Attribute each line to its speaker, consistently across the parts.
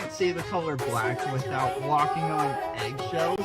Speaker 1: can't say the color black without walking on eggshells.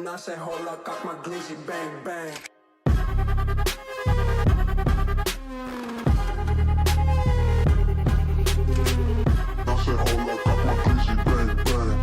Speaker 2: I say, hold up, got my glizzy, bang, bang. I said, hold up, got my glizzy, bang, bang.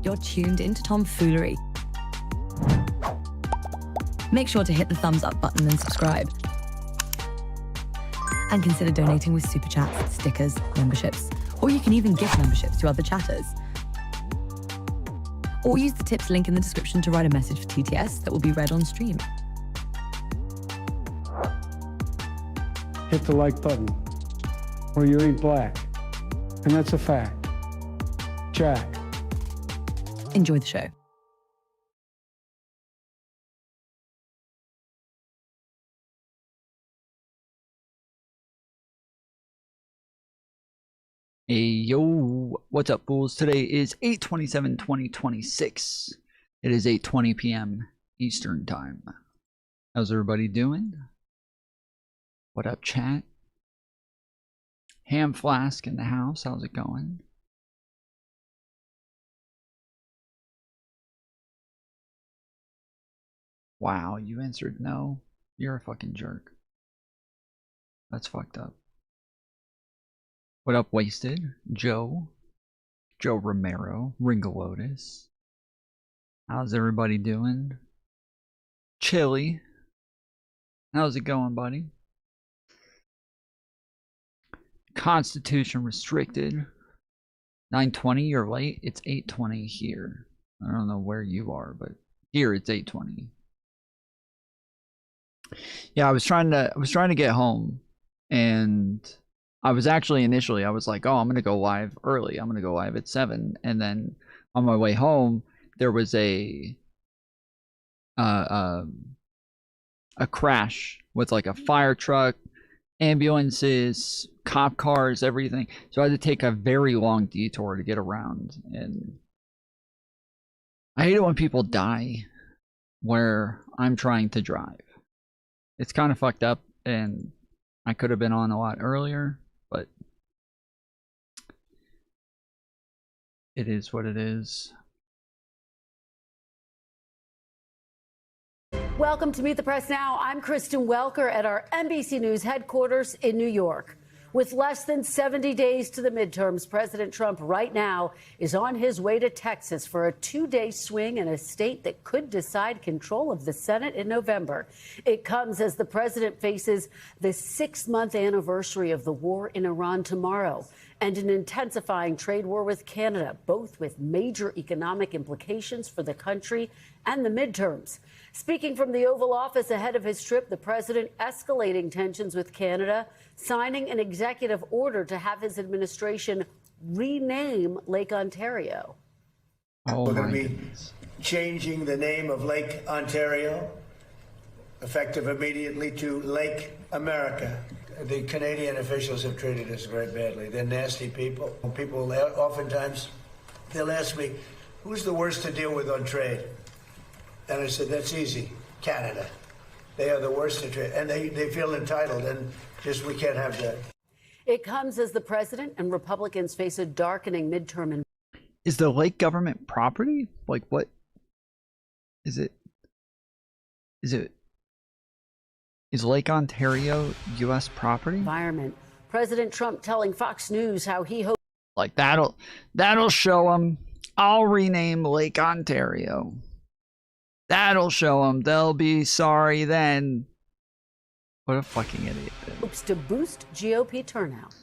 Speaker 3: You're tuned into Foolery. Make sure to hit the thumbs up button and subscribe. And consider donating with super chats, stickers, memberships, or you can even gift memberships to other chatters. Or use the tips link in the description to write a message for TTS that will be read on stream.
Speaker 4: Hit the like button, or you eat black. And that's a fact. Jack.
Speaker 3: Enjoy the show.
Speaker 1: Hey yo, what's up fools? Today is 8/27/2026. It is 8:20 p.m. Eastern time. How's everybody doing? What up chat? Ham Flask in the house, how's it going? Wow, you answered no? You're a fucking jerk. That's fucked up. What up, Wasted? Joe Romero, Ringolotus. How's everybody doing? Chili. How's it going, buddy? Constitution restricted. 9:20, you're late. It's 8:20 here. I don't know where you are, but here it's 8:20. Yeah, I was trying to get home, and I was actually initially I was like, oh, I'm gonna go live early. I'm gonna go live at 7, and then on my way home there was a crash with like a fire truck, ambulances, cop cars, everything. So I had to take a very long detour to get around, and I hate it when people die where I'm trying to drive. It's kind of fucked up, and I could have been on a lot earlier, but it is what it is.
Speaker 5: Welcome to Meet the Press Now. I'm Kristen Welker at our NBC News headquarters in New York. With less than 70 days to the midterms, President Trump right now is on his way to Texas for a 2-day swing in a state that could decide control of the Senate in November. It comes as the president faces the 6-month anniversary of the war in Iran tomorrow and an intensifying trade war with Canada, both with major economic implications for the country and the midterms. Speaking from the Oval Office ahead of his trip, the president escalating tensions with Canada, signing an executive order to have his administration rename Lake Ontario.
Speaker 1: Oh,
Speaker 6: We're
Speaker 1: my
Speaker 6: going to be
Speaker 1: goodness.
Speaker 6: changing the name of Lake Ontario, effective immediately, to Lake America. The Canadian officials have treated us very badly. They're nasty people. People oftentimes, they'll ask me, who's the worst to deal with on trade? And I said, that's easy, Canada. They are the worst to trade. And they feel entitled, and just we can't have that.
Speaker 5: It comes as the president and Republicans face a darkening midterm.
Speaker 1: Is the lake government property? Like, what is it? Is Lake Ontario U.S. property?
Speaker 5: Environment. President Trump telling Fox News how he hopes
Speaker 1: Like, that'll show them. I'll rename Lake Ontario. That'll show them. They'll be sorry then. What a fucking idiot.
Speaker 5: to boost GOP turnout.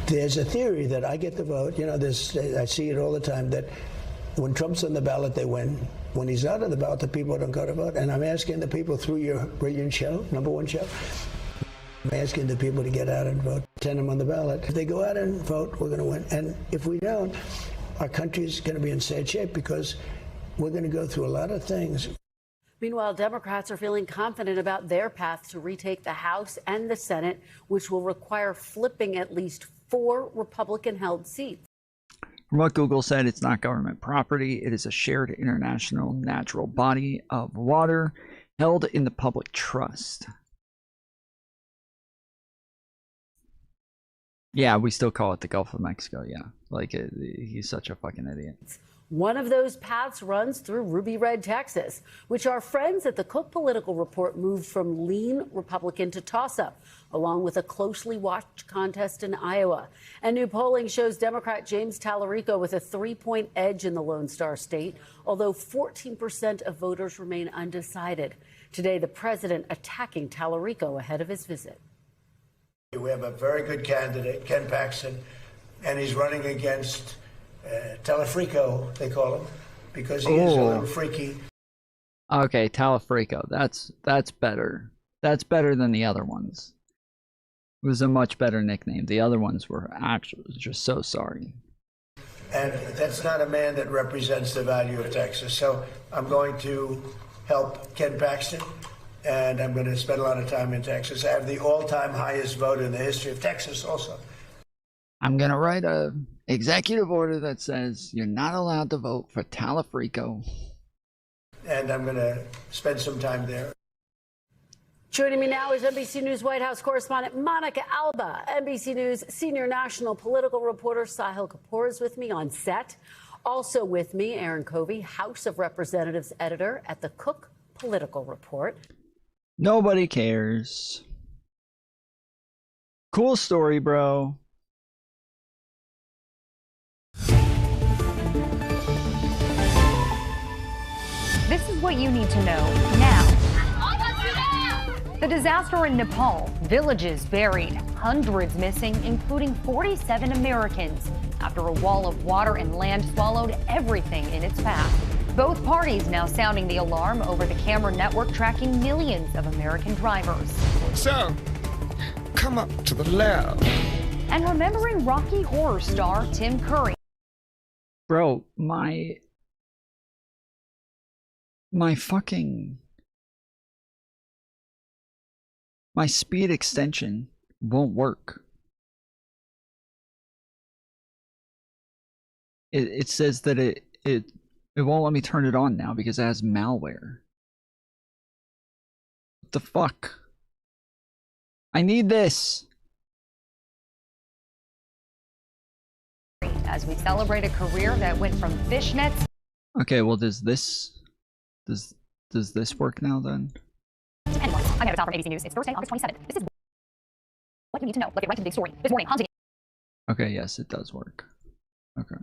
Speaker 6: There's a theory that I get the vote. You know, I see it all the time, that when Trump's on the ballot, they win. When he's not on the ballot, the people don't go to vote. And I'm asking the people through your brilliant show, #1 show, I'm asking the people to get out and vote. Send them on the ballot. If they go out and vote, we're going to win. And if we don't, our country's going to be in sad shape, because we're going to go through a lot of things.
Speaker 5: Meanwhile, Democrats are feeling confident about their path to retake the House and the Senate, which will require flipping at least 4 Republican-held seats.
Speaker 1: From what Google said, it's not government property. It is a shared international natural body of water held in the public trust. Yeah, we still call it the Gulf of Mexico, yeah. Like, he's such a fucking idiot.
Speaker 5: One of those paths runs through Ruby Red, Texas, which our friends at the Cook Political Report moved from lean Republican to toss-up, along with a closely watched contest in Iowa. And new polling shows Democrat James Tallarico with a 3-point edge in the Lone Star State, although 14% of voters remain undecided. Today, the president attacking Tallarico ahead of his visit.
Speaker 6: We have a very good candidate, Ken Paxton, and he's running against Telefrico, they call him, because he is a little freaky.
Speaker 1: Okay, Talafrico. That's better. That's better than the other ones. It was a much better nickname. The other ones were actually just so sorry.
Speaker 6: And that's not a man that represents the value of Texas. So I'm going to help Ken Paxton, and I'm going to spend a lot of time in Texas. I have the all-time highest vote in the history of Texas also.
Speaker 1: I'm going to write a executive order that says you're not allowed to vote for Talafrico.
Speaker 6: And I'm going to spend some time there.
Speaker 5: Joining me now is NBC News White House correspondent Monica Alba. NBC News senior national political reporter Sahil Kapoor is with me on set. Also with me, Aaron Covey, House of Representatives editor at the Cook Political Report.
Speaker 1: Nobody cares. Cool story, bro.
Speaker 7: This is what you need to know now. The disaster in Nepal, villages buried, hundreds missing, including 47 Americans, after a wall of water and land swallowed everything in its path. Both parties now sounding the alarm over the camera network tracking millions of American drivers.
Speaker 8: So, come up to the left.
Speaker 7: And remembering Rocky Horror star Tim Curry.
Speaker 1: Bro, my speed extension won't work. It says that it won't let me turn it on now because it has malware. What the fuck? I need this.
Speaker 7: As we celebrate a career that went from fishnets.
Speaker 1: Okay, well, does this work now then?
Speaker 7: And I'm Top from ABC News. It's Thursday, August 27th. This is What you need to know. Let's get right to the big story. This morning, hunting.
Speaker 1: Okay, yes, it does work. Okay.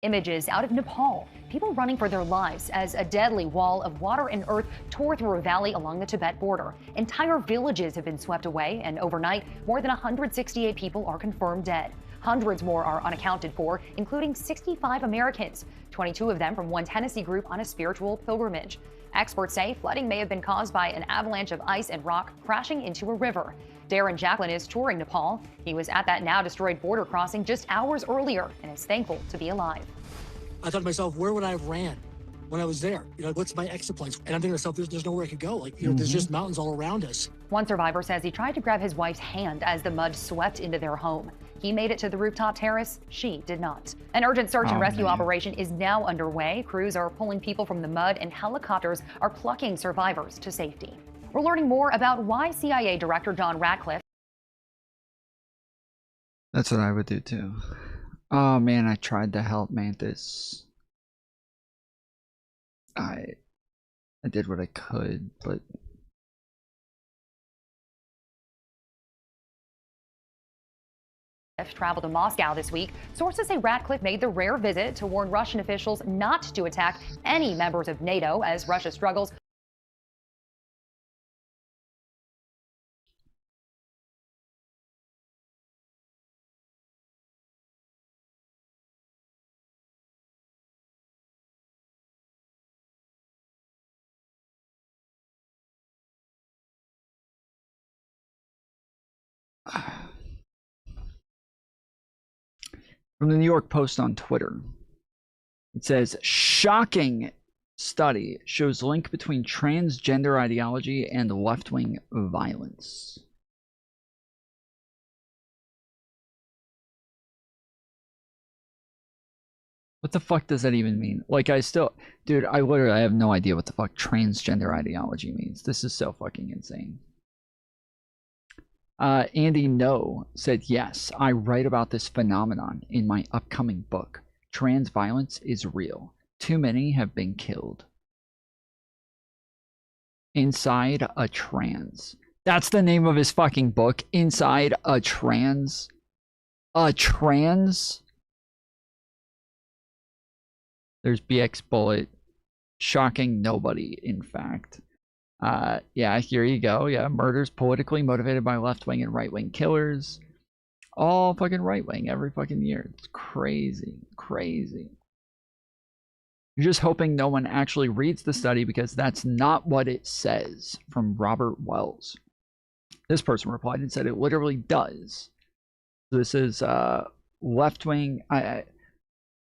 Speaker 7: Images out of Nepal. People running for their lives as a deadly wall of water and earth tore through a valley along the Tibet border. Entire villages have been swept away, and overnight, more than 168 people are confirmed dead. Hundreds more are unaccounted for, including 65 Americans, 22 of them from one Tennessee group on a spiritual pilgrimage. Experts say flooding may have been caused by an avalanche of ice and rock crashing into a river. Darren Jacklin is touring Nepal. He was at that now destroyed border crossing just hours earlier and is thankful to be alive.
Speaker 9: I thought to myself, where would I have ran when I was there? You know, what's my exit points? And I'm thinking to myself, there's nowhere I could go. Like, you know, there's just mountains all around us.
Speaker 7: One survivor says he tried to grab his wife's hand as the mud swept into their home. He made it to the rooftop terrace. She did not. An urgent search and rescue operation is now underway. Crews are pulling people from the mud and helicopters are plucking survivors to safety. We're learning more about why CIA Director John Ratcliffe.
Speaker 1: That's what I would do too. Oh man, I tried to help Mantis. I did what I could, but
Speaker 7: traveled to Moscow this week. Sources say Ratcliffe made the rare visit to warn Russian officials not to attack any members of NATO as Russia struggles.
Speaker 1: from the New York Post on Twitter, it says, shocking study shows link between transgender ideology and left-wing violence. What the fuck does that even mean? Like, dude, I literally have no idea what the fuck transgender ideology means. This is so fucking insane. Andy No said, yes, I write about this phenomenon in my upcoming book. Trans violence is real. Too many have been killed. Inside a Trans. That's the name of his fucking book. Inside a Trans. A Trans? There's BX Bullet. Shocking nobody, in fact. Yeah, here you go. Yeah, murders politically motivated by left-wing and right-wing killers. All fucking right-wing every fucking year. It's crazy. Crazy. You're just hoping no one actually reads the study because that's not what it says, from Robert Wells. This person replied and said it literally does. So this is left-wing.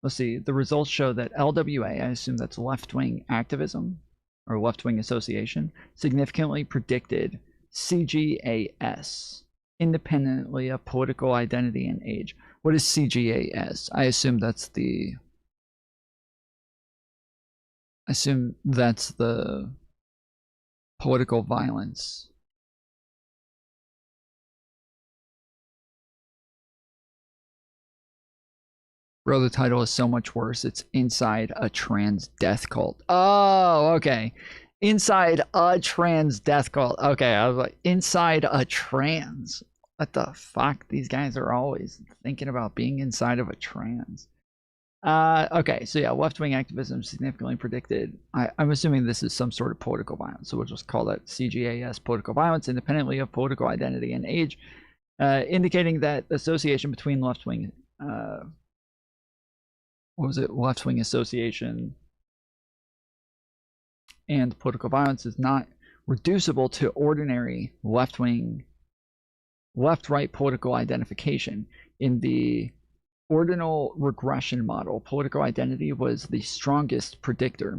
Speaker 1: Let's see. The results show that LWA, I assume that's left-wing activism, or left-wing association, significantly predicted CGAS, independently of political identity and age. What is CGAS? I assume that's the political violence. Bro, the title is so much worse. It's Inside a Trans Death Cult. Oh, okay. Inside a Trans Death Cult. Okay, I was like, Inside a Trans. What the fuck? These guys are always thinking about being inside of a trans. Okay, so yeah, left-wing activism significantly predicted. I'm assuming this is some sort of political violence, so we'll just call that CGAS, political violence, independently of political identity and age, indicating that association between left-wing, left-wing association and political violence is not reducible to ordinary left-right political identification. In the ordinal regression model, political identity was the strongest predictor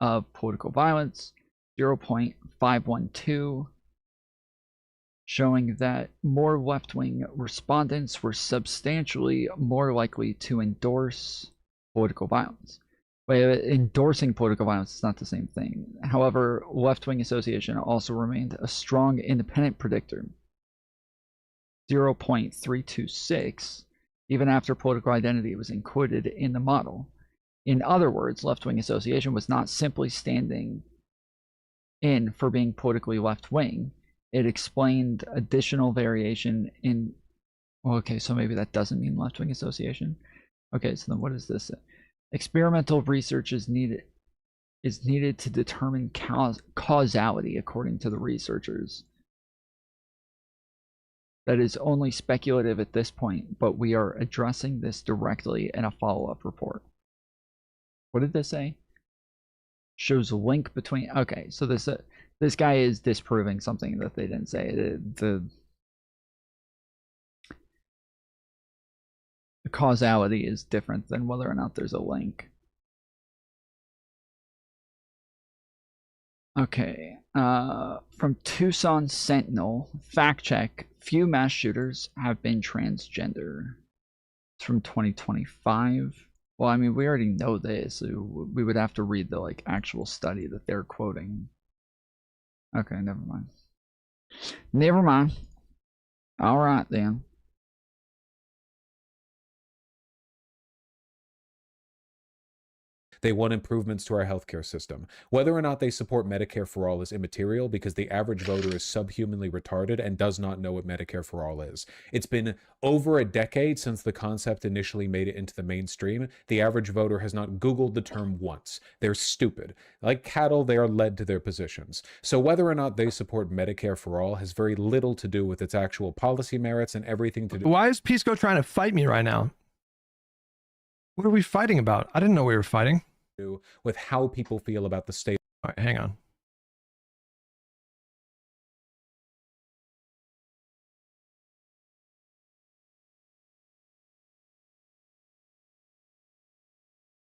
Speaker 1: of political violence, 0.512, showing that more left-wing respondents were substantially more likely to endorse political violence. Wait, endorsing political violence is not the same thing. However, left-wing association also remained a strong independent predictor, 0.326, even after political identity was included in the model. In other words, left-wing association was not simply standing in for being politically left-wing. It explained additional variation in... Well, okay, so maybe that doesn't mean left-wing association. Okay, so then what is this? Experimental research is needed to determine causality, according to the researchers. That is only speculative at this point, but we are addressing this directly in a follow-up report. What did this say? Shows a link between... Okay, so this guy is disproving something that they didn't say. The causality is different than whether or not there's a link. Okay, from Tucson Sentinel, fact check, few mass shooters have been transgender. It's from 2025. Well, I mean, we already know this, so we would have to read the like actual study that they're quoting. Okay, never mind. Never mind. All right then.
Speaker 10: They want improvements to our healthcare system. Whether or not they support Medicare for All is immaterial because the average voter is subhumanly retarded and does not know what Medicare for All is. It's been over a decade since the concept initially made it into the mainstream. The average voter has not Googled the term once. They're stupid. Like cattle, they are led to their positions. So whether or not they support Medicare for All has very little to do with its actual policy merits and everything to do...
Speaker 11: Why is Pisco trying to fight me right now? What are we fighting about? I didn't know we were fighting.
Speaker 10: With how people feel about the state.
Speaker 11: All right, hang on.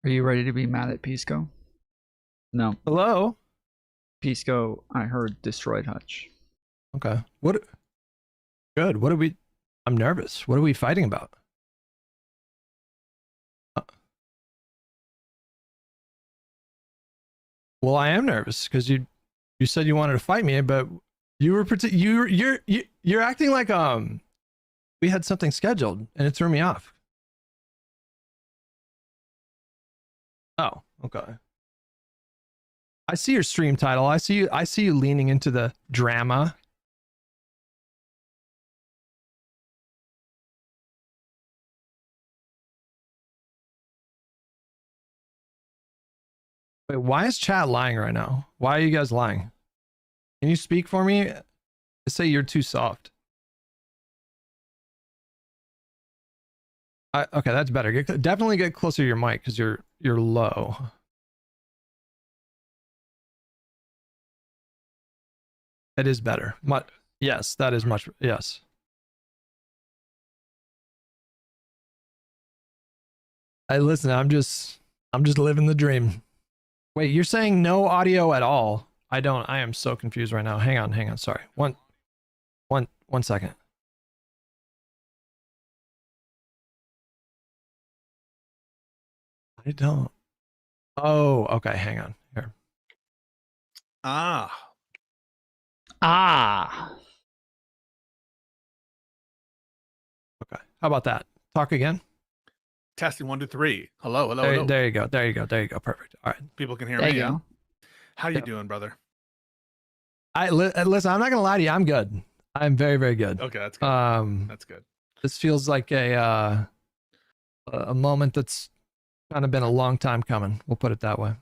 Speaker 1: Are you ready to be mad at Pisco? No.
Speaker 11: Hello?
Speaker 1: Pisco, I heard, destroyed Hutch.
Speaker 11: Okay. What? Good. What are we... I'm nervous. What are we fighting about? Well, I am nervous because you said you wanted to fight me, but you were you're acting like we had something scheduled and it threw me off. Oh, okay. I see your stream title. I see you leaning into the drama. Wait, why is chat lying right now? Why are you guys lying? Can you speak for me? They say you're too soft. Okay, that's better. Definitely get closer to your mic because you're low. That is better. Yes, that is much. Yes. Listen. I'm just living the dream. Wait, you're saying no audio at all? I am so confused right now. Hang on. Sorry. One second. I don't. Oh, okay. Hang on. Here.
Speaker 12: Ah.
Speaker 11: Okay. How about that? Talk again.
Speaker 12: Testing 1, 2, 3. Hello.
Speaker 11: There you go. Perfect. All right.
Speaker 12: People can hear
Speaker 1: there
Speaker 12: me.
Speaker 1: You go.
Speaker 12: How you doing, brother?
Speaker 11: Listen. I'm not gonna lie to you. I'm good. I'm very, very good.
Speaker 12: Okay, that's good. That's good.
Speaker 11: This feels like a moment that's kind of been a long time coming. We'll put it that way.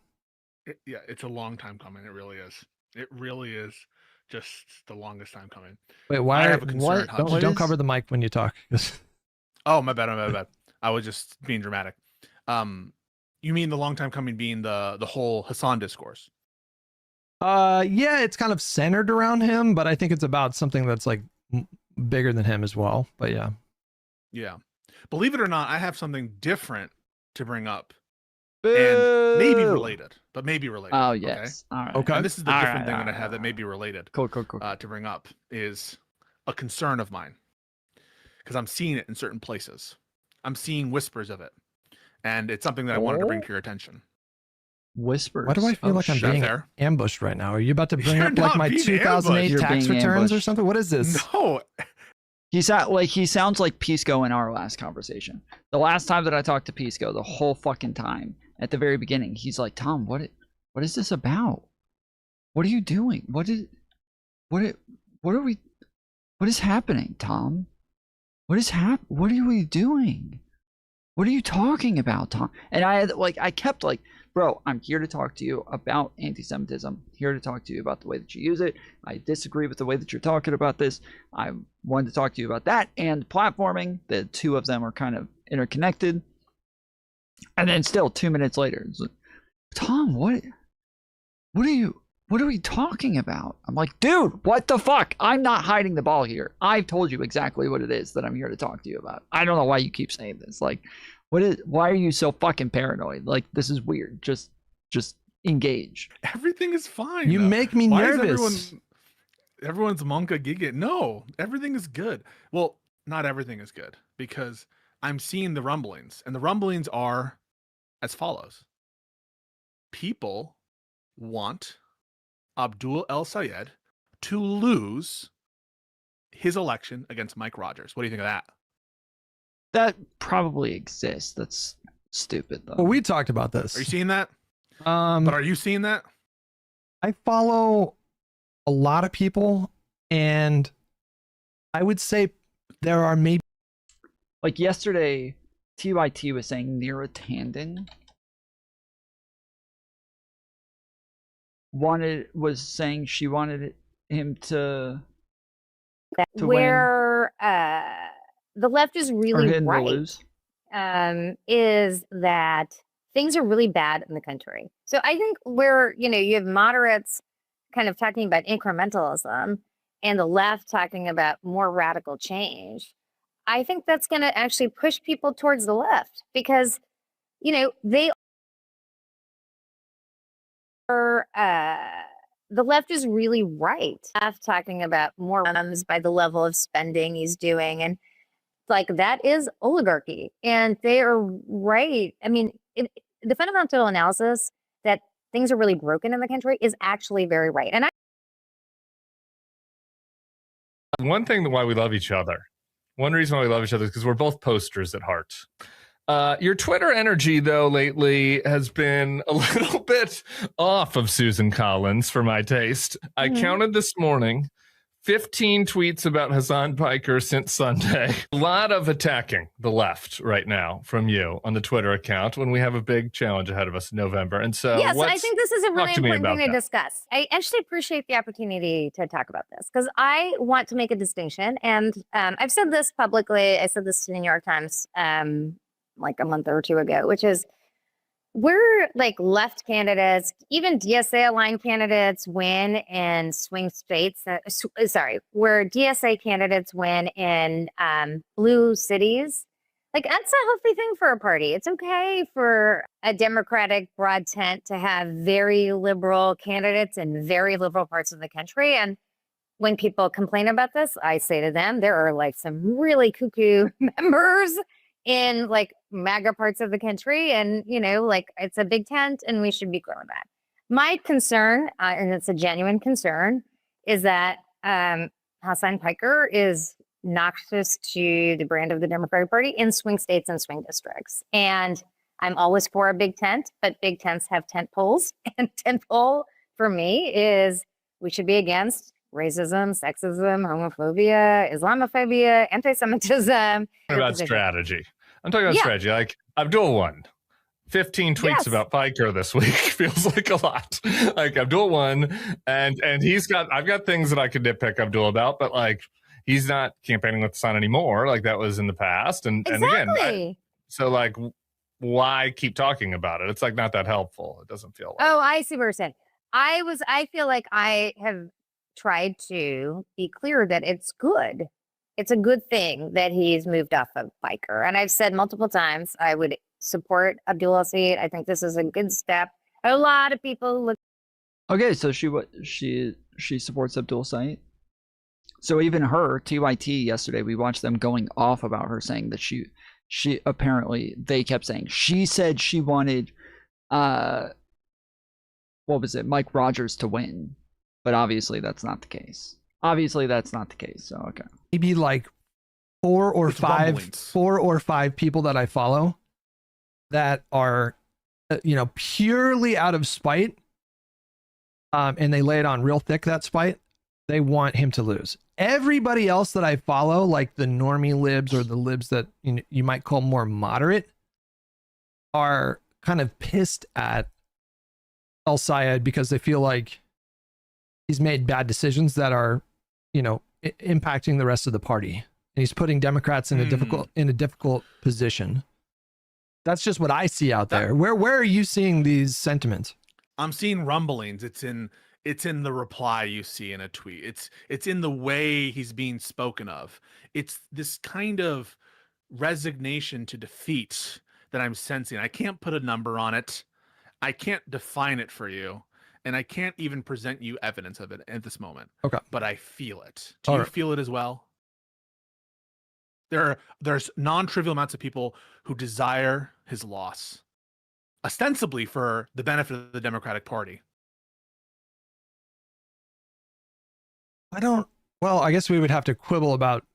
Speaker 12: Yeah, it's a long time coming. It really is. It really is just the longest time coming.
Speaker 11: Wait, why?
Speaker 12: I have a concern.
Speaker 11: Don't cover the mic when you talk.
Speaker 12: Oh, my bad. I was just being dramatic. You mean the long time coming being the whole Hasan discourse?
Speaker 11: Yeah, it's kind of centered around him, but I think it's about something that's like bigger than him as well. But yeah.
Speaker 12: Yeah. Believe it or not, I have something different to bring up. And maybe related, but maybe related.
Speaker 1: Oh, yes.
Speaker 12: Okay.
Speaker 1: All right.
Speaker 11: Okay.
Speaker 12: And this is the different thing that I have that may be related.
Speaker 1: Cool.
Speaker 12: To bring up is a concern of mine. Because I'm seeing it in certain places. I'm seeing whispers of it. And it's something that I wanted to bring to your attention.
Speaker 1: Whispers.
Speaker 11: Why do I feel like I'm being ambushed right now? Are you about to bring up like my 2008 tax returns or something? What is this?
Speaker 12: No.
Speaker 1: He sounds like Pisco in our last conversation. The last time that I talked to Pisco, the whole fucking time, at the very beginning, he's like, Tom, what is this about? What are you doing? What is happening, Tom? What are we doing? What are you talking about, Tom? And I kept like, bro, I'm here to talk to you about anti-Semitism. Here to talk to you about the way that you use it. I disagree with the way that you're talking about this. I wanted to talk to you about that and platforming. The two of them are kind of interconnected. And then still 2 minutes later, it's like, Tom, what are we talking about? I'm like, dude, what the fuck? I'm not hiding the ball here. I've told you exactly what it is that I'm here to talk to you about. I don't know why you keep saying this. Like, why are you so fucking paranoid? Like, this is weird. Just engage.
Speaker 12: Everything is fine.
Speaker 11: You make me nervous.
Speaker 12: Everyone's monka giga. No, everything is good. Well, not everything is good, because I'm seeing the rumblings, and the rumblings are as follows. People want Abdul El Sayed to lose his election against Mike Rogers. What do you think of that?
Speaker 1: That probably exists. That's stupid, though.
Speaker 11: Well, we talked about this.
Speaker 12: Are you seeing that? But are you seeing that?
Speaker 11: I follow a lot of people, and I would say there are maybe...
Speaker 1: Like yesterday, TYT was saying Neera Tanden was saying she wanted him to
Speaker 7: where
Speaker 1: win.
Speaker 7: The left is really right, is that things are really bad in the country. So I think where, you have moderates kind of talking about incrementalism and the left talking about more radical change, I think that's going to actually push people towards the left, because, they are, the left is really right. Left talking about more by the level of spending he's doing. And like, that is oligarchy. And they are right. I mean, the fundamental analysis that things are really broken in the country is actually very right. And
Speaker 13: one thing why we love each other, one reason why we love each other is because we're both posters at heart. Your Twitter energy, though, lately has been a little bit off of Susan Collins for my taste. I counted this morning 15 tweets about Hasan Piker since Sunday. A lot of attacking the left right now from you on the Twitter account when we have a big challenge ahead of us in November. And so,
Speaker 7: yes, I think this is a really important thing to
Speaker 13: that.
Speaker 7: discuss. I actually appreciate the opportunity to talk about this, because I want to make a distinction. And I've said this publicly. I said this to the New York Times like a month or two ago, which is, we're like left candidates, even DSA aligned candidates win in swing states. Where DSA candidates win in blue cities. Like, that's a healthy thing for a party. It's okay for a Democratic broad tent to have very liberal candidates in very liberal parts of the country. And when people complain about this, I say to them, there are like some really cuckoo members in like MAGA parts of the country, and like, it's a big tent and we should be clear on that. My concern, and it's a genuine concern, is that Hasan Piker is noxious to the brand of the Democratic Party in swing states and swing districts. And I'm always for a big tent, but big tents have tent poles, and tent pole for me is we should be against racism, sexism, homophobia, Islamophobia, anti-Semitism.
Speaker 13: About strategy. I'm talking about strategy. Like, Abdul won. 15 tweets about Piker this week feels like a lot. Like, Abdul won, and I've got things that I could nitpick Abdul about, but like, he's not campaigning with the Sun anymore, like that was in the past. And again, so like, why keep talking about it? It's like not that helpful. It doesn't feel like.
Speaker 7: Oh, I see what you're saying. I feel like I have tried to be clear that it's good. It's a good thing that he's moved off of Piker. And I've said multiple times, I would support Abdul El-Sayed. I think this is a good step. A lot of people look.
Speaker 1: Okay, so she supports Abdul El-Sayed. So even her, TYT, yesterday, we watched them going off about her, saying that she apparently, they kept saying, she said she wanted, what was it, Mike Rogers to win. But obviously that's not the case. So okay.
Speaker 11: Maybe like four or five people that I follow that are, purely out of spite, and they lay it on real thick, that spite, they want him to lose. Everybody else that I follow, like the normie libs or the libs that you might call more moderate, are kind of pissed at El Sayed because they feel like he's made bad decisions that are, impacting the rest of the party, and he's putting Democrats in a difficult position. That's just what I see out there. Where are you seeing these sentiments?
Speaker 12: I'm seeing rumblings. It's in the reply you see in a tweet. It's in the way he's being spoken of. It's this kind of resignation to defeat that I'm sensing. I can't put a number on it. I can't define it for you. And I can't even present you evidence of it at this moment.
Speaker 11: Okay.
Speaker 12: But I feel it. Do you feel it as well? There's non-trivial amounts of people who desire his loss, ostensibly for the benefit of the Democratic Party.
Speaker 11: I guess we would have to quibble about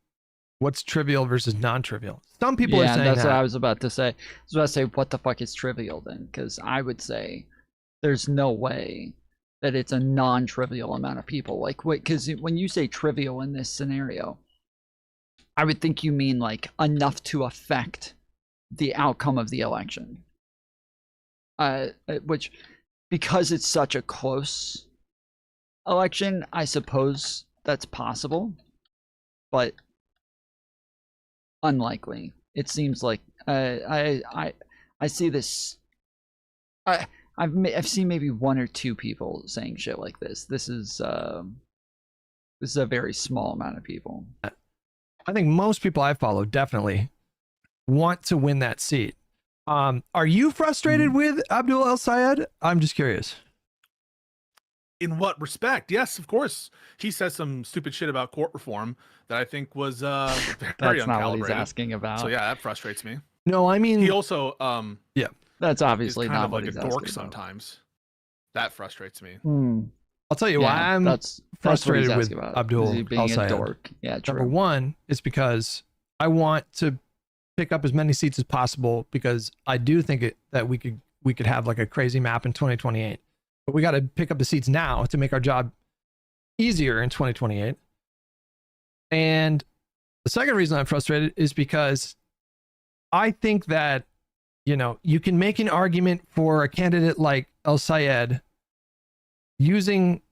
Speaker 11: what's trivial versus non-trivial. Some people are saying
Speaker 1: that's what I was about to say. I was about to say, what the fuck is trivial then? Because I would say there's no way that it's a non-trivial amount of people. Like, because when you say trivial in this scenario, I would think you mean like enough to affect the outcome of the election. Which, because it's such a close election, I suppose that's possible, but unlikely. It seems like I see this. I've seen maybe one or two people saying shit like this. This is a very small amount of people.
Speaker 11: I think most people I follow definitely want to win that seat. Are you frustrated with Abdul El Sayed? I'm just curious.
Speaker 12: In what respect? Yes, of course. He says some stupid shit about court reform that I think was very
Speaker 1: That's
Speaker 12: uncalibrated.
Speaker 1: not what he's asking about.
Speaker 12: So yeah, that frustrates me.
Speaker 11: No, I mean,
Speaker 12: he also
Speaker 11: yeah,
Speaker 1: that's obviously
Speaker 12: kind
Speaker 1: not
Speaker 12: of
Speaker 1: what
Speaker 12: like
Speaker 1: he's
Speaker 12: a dork
Speaker 1: asking about.
Speaker 12: sometimes. That frustrates me.
Speaker 11: I'll tell you why I'm frustrated with Abdul El Sayed.
Speaker 1: Dork. Yeah, true.
Speaker 11: Number one is because I want to pick up as many seats as possible, because I do think that we could have like a crazy map in 2028. But we got to pick up the seats now to make our job easier in 2028. And the second reason I'm frustrated is because I think that, you can make an argument for a candidate like El Sayed using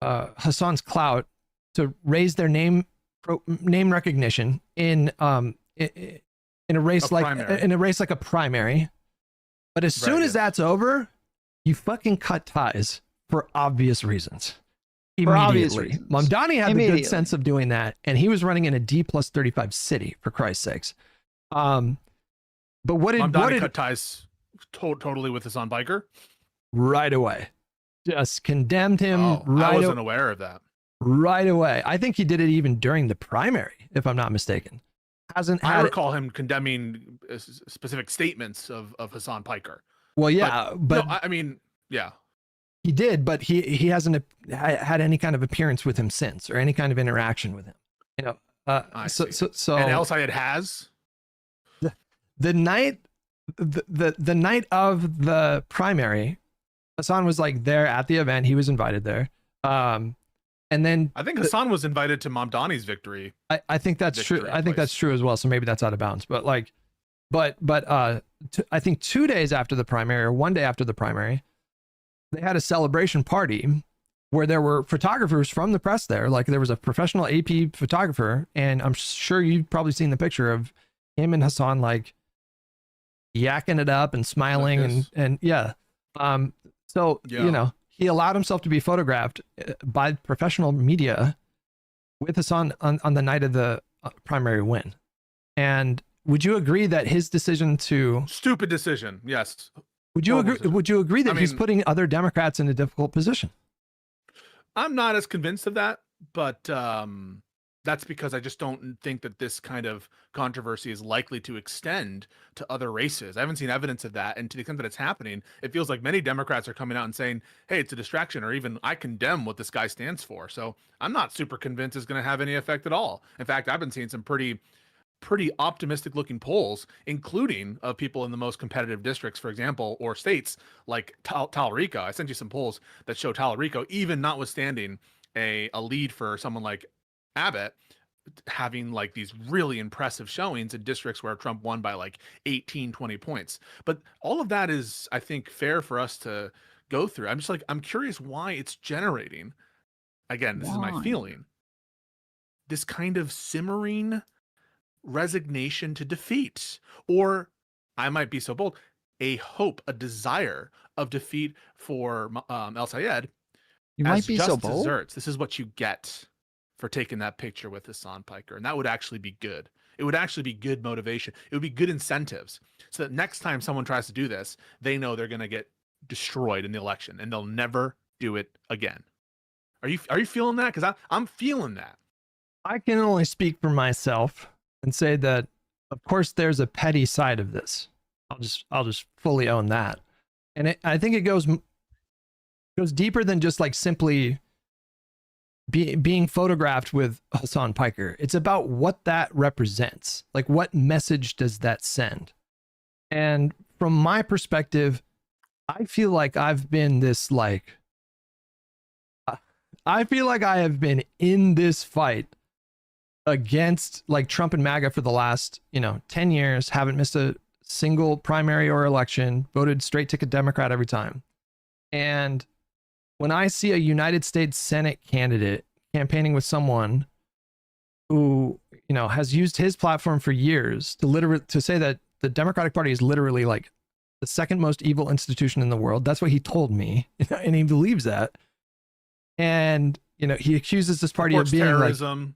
Speaker 11: Hasan's clout to raise their name recognition in a race like a primary. But as soon as that's over, you fucking cut ties for obvious reasons.
Speaker 1: For obvious
Speaker 11: Immediately.
Speaker 1: reasons.
Speaker 11: Mamdani had the good sense of doing that, and he was running in a D+35 city, for Christ's sakes. But what did
Speaker 12: Mamdani cut ties totally with Hasan Biker?
Speaker 11: Right away. Just condemned him
Speaker 12: I wasn't aware of that.
Speaker 11: Right away. I think he did it even during the primary, if I'm not mistaken.
Speaker 12: I recall him condemning specific statements of Hasan Piker.
Speaker 11: Well, yeah, but
Speaker 12: no, I mean, yeah,
Speaker 11: he did, but he hasn't had any kind of appearance with him since, or any kind of interaction with him. So
Speaker 12: and El Sayed has
Speaker 11: the night of the primary, Hasan was like there at the event. He was invited there. And then
Speaker 12: I think Hasan was invited to Mamdani's victory.
Speaker 11: I think that's true. I think that's true as well. So maybe that's out of bounds. But I think 2 days after the primary, or 1 day after the primary, they had a celebration party where there were photographers from the press there. Like, there was a professional AP photographer, and I'm sure you've probably seen the picture of him and Hasan like yakking it up and smiling and yeah. He allowed himself to be photographed by professional media with Hasan on the night of the primary win. And would you agree that his decision to
Speaker 12: stupid decision? Yes.
Speaker 11: Would you agree? Would you agree that he's putting other Democrats in a difficult position?
Speaker 12: I'm not as convinced of that, but that's because I just don't think that this kind of controversy is likely to extend to other races. I haven't seen evidence of that, and to the extent that it's happening, it feels like many Democrats are coming out and saying, "Hey, it's a distraction," or even, "I condemn what this guy stands for." So I'm not super convinced it's going to have any effect at all. In fact, I've been seeing some pretty pretty optimistic looking polls, including of people in the most competitive districts, for example, or states like Talarico. I sent you some polls that show Talarico, even notwithstanding a lead for someone like Abbott, having like these really impressive showings in districts where Trump won by like 18, 20 points. But all of that is, I think, fair for us to go through. I'm curious why it's generating, again, this is my feeling, this kind of simmering resignation to defeat, or I might be so bold, a hope, a desire of defeat for El Sayed.
Speaker 1: You might be so bold.
Speaker 12: Desserts. This is what you get for taking that picture with Hasan Piker, and that would actually be good. It would actually be good motivation. It would be good incentives, so that next time someone tries to do this, they know they're going to get destroyed in the election, and they'll never do it again. Are you feeling that? Because I'm feeling that.
Speaker 11: I can only speak for myself and say that, of course, there's a petty side of this. I'll just fully own that, and I think it goes deeper than just like simply being photographed with Hasan Piker. It's about what that represents. Like, what message does that send? And from my perspective, I feel like I've been this like, I feel like I have been in this fight against like Trump and MAGA for the last, 10 years, haven't missed a single primary or election, voted straight ticket Democrat every time. And when I see a United States Senate candidate campaigning with someone who, has used his platform for years to say that the Democratic Party is literally like the second most evil institution in the world. That's what he told me, and he believes that. And he accuses this party of being
Speaker 12: terrorism.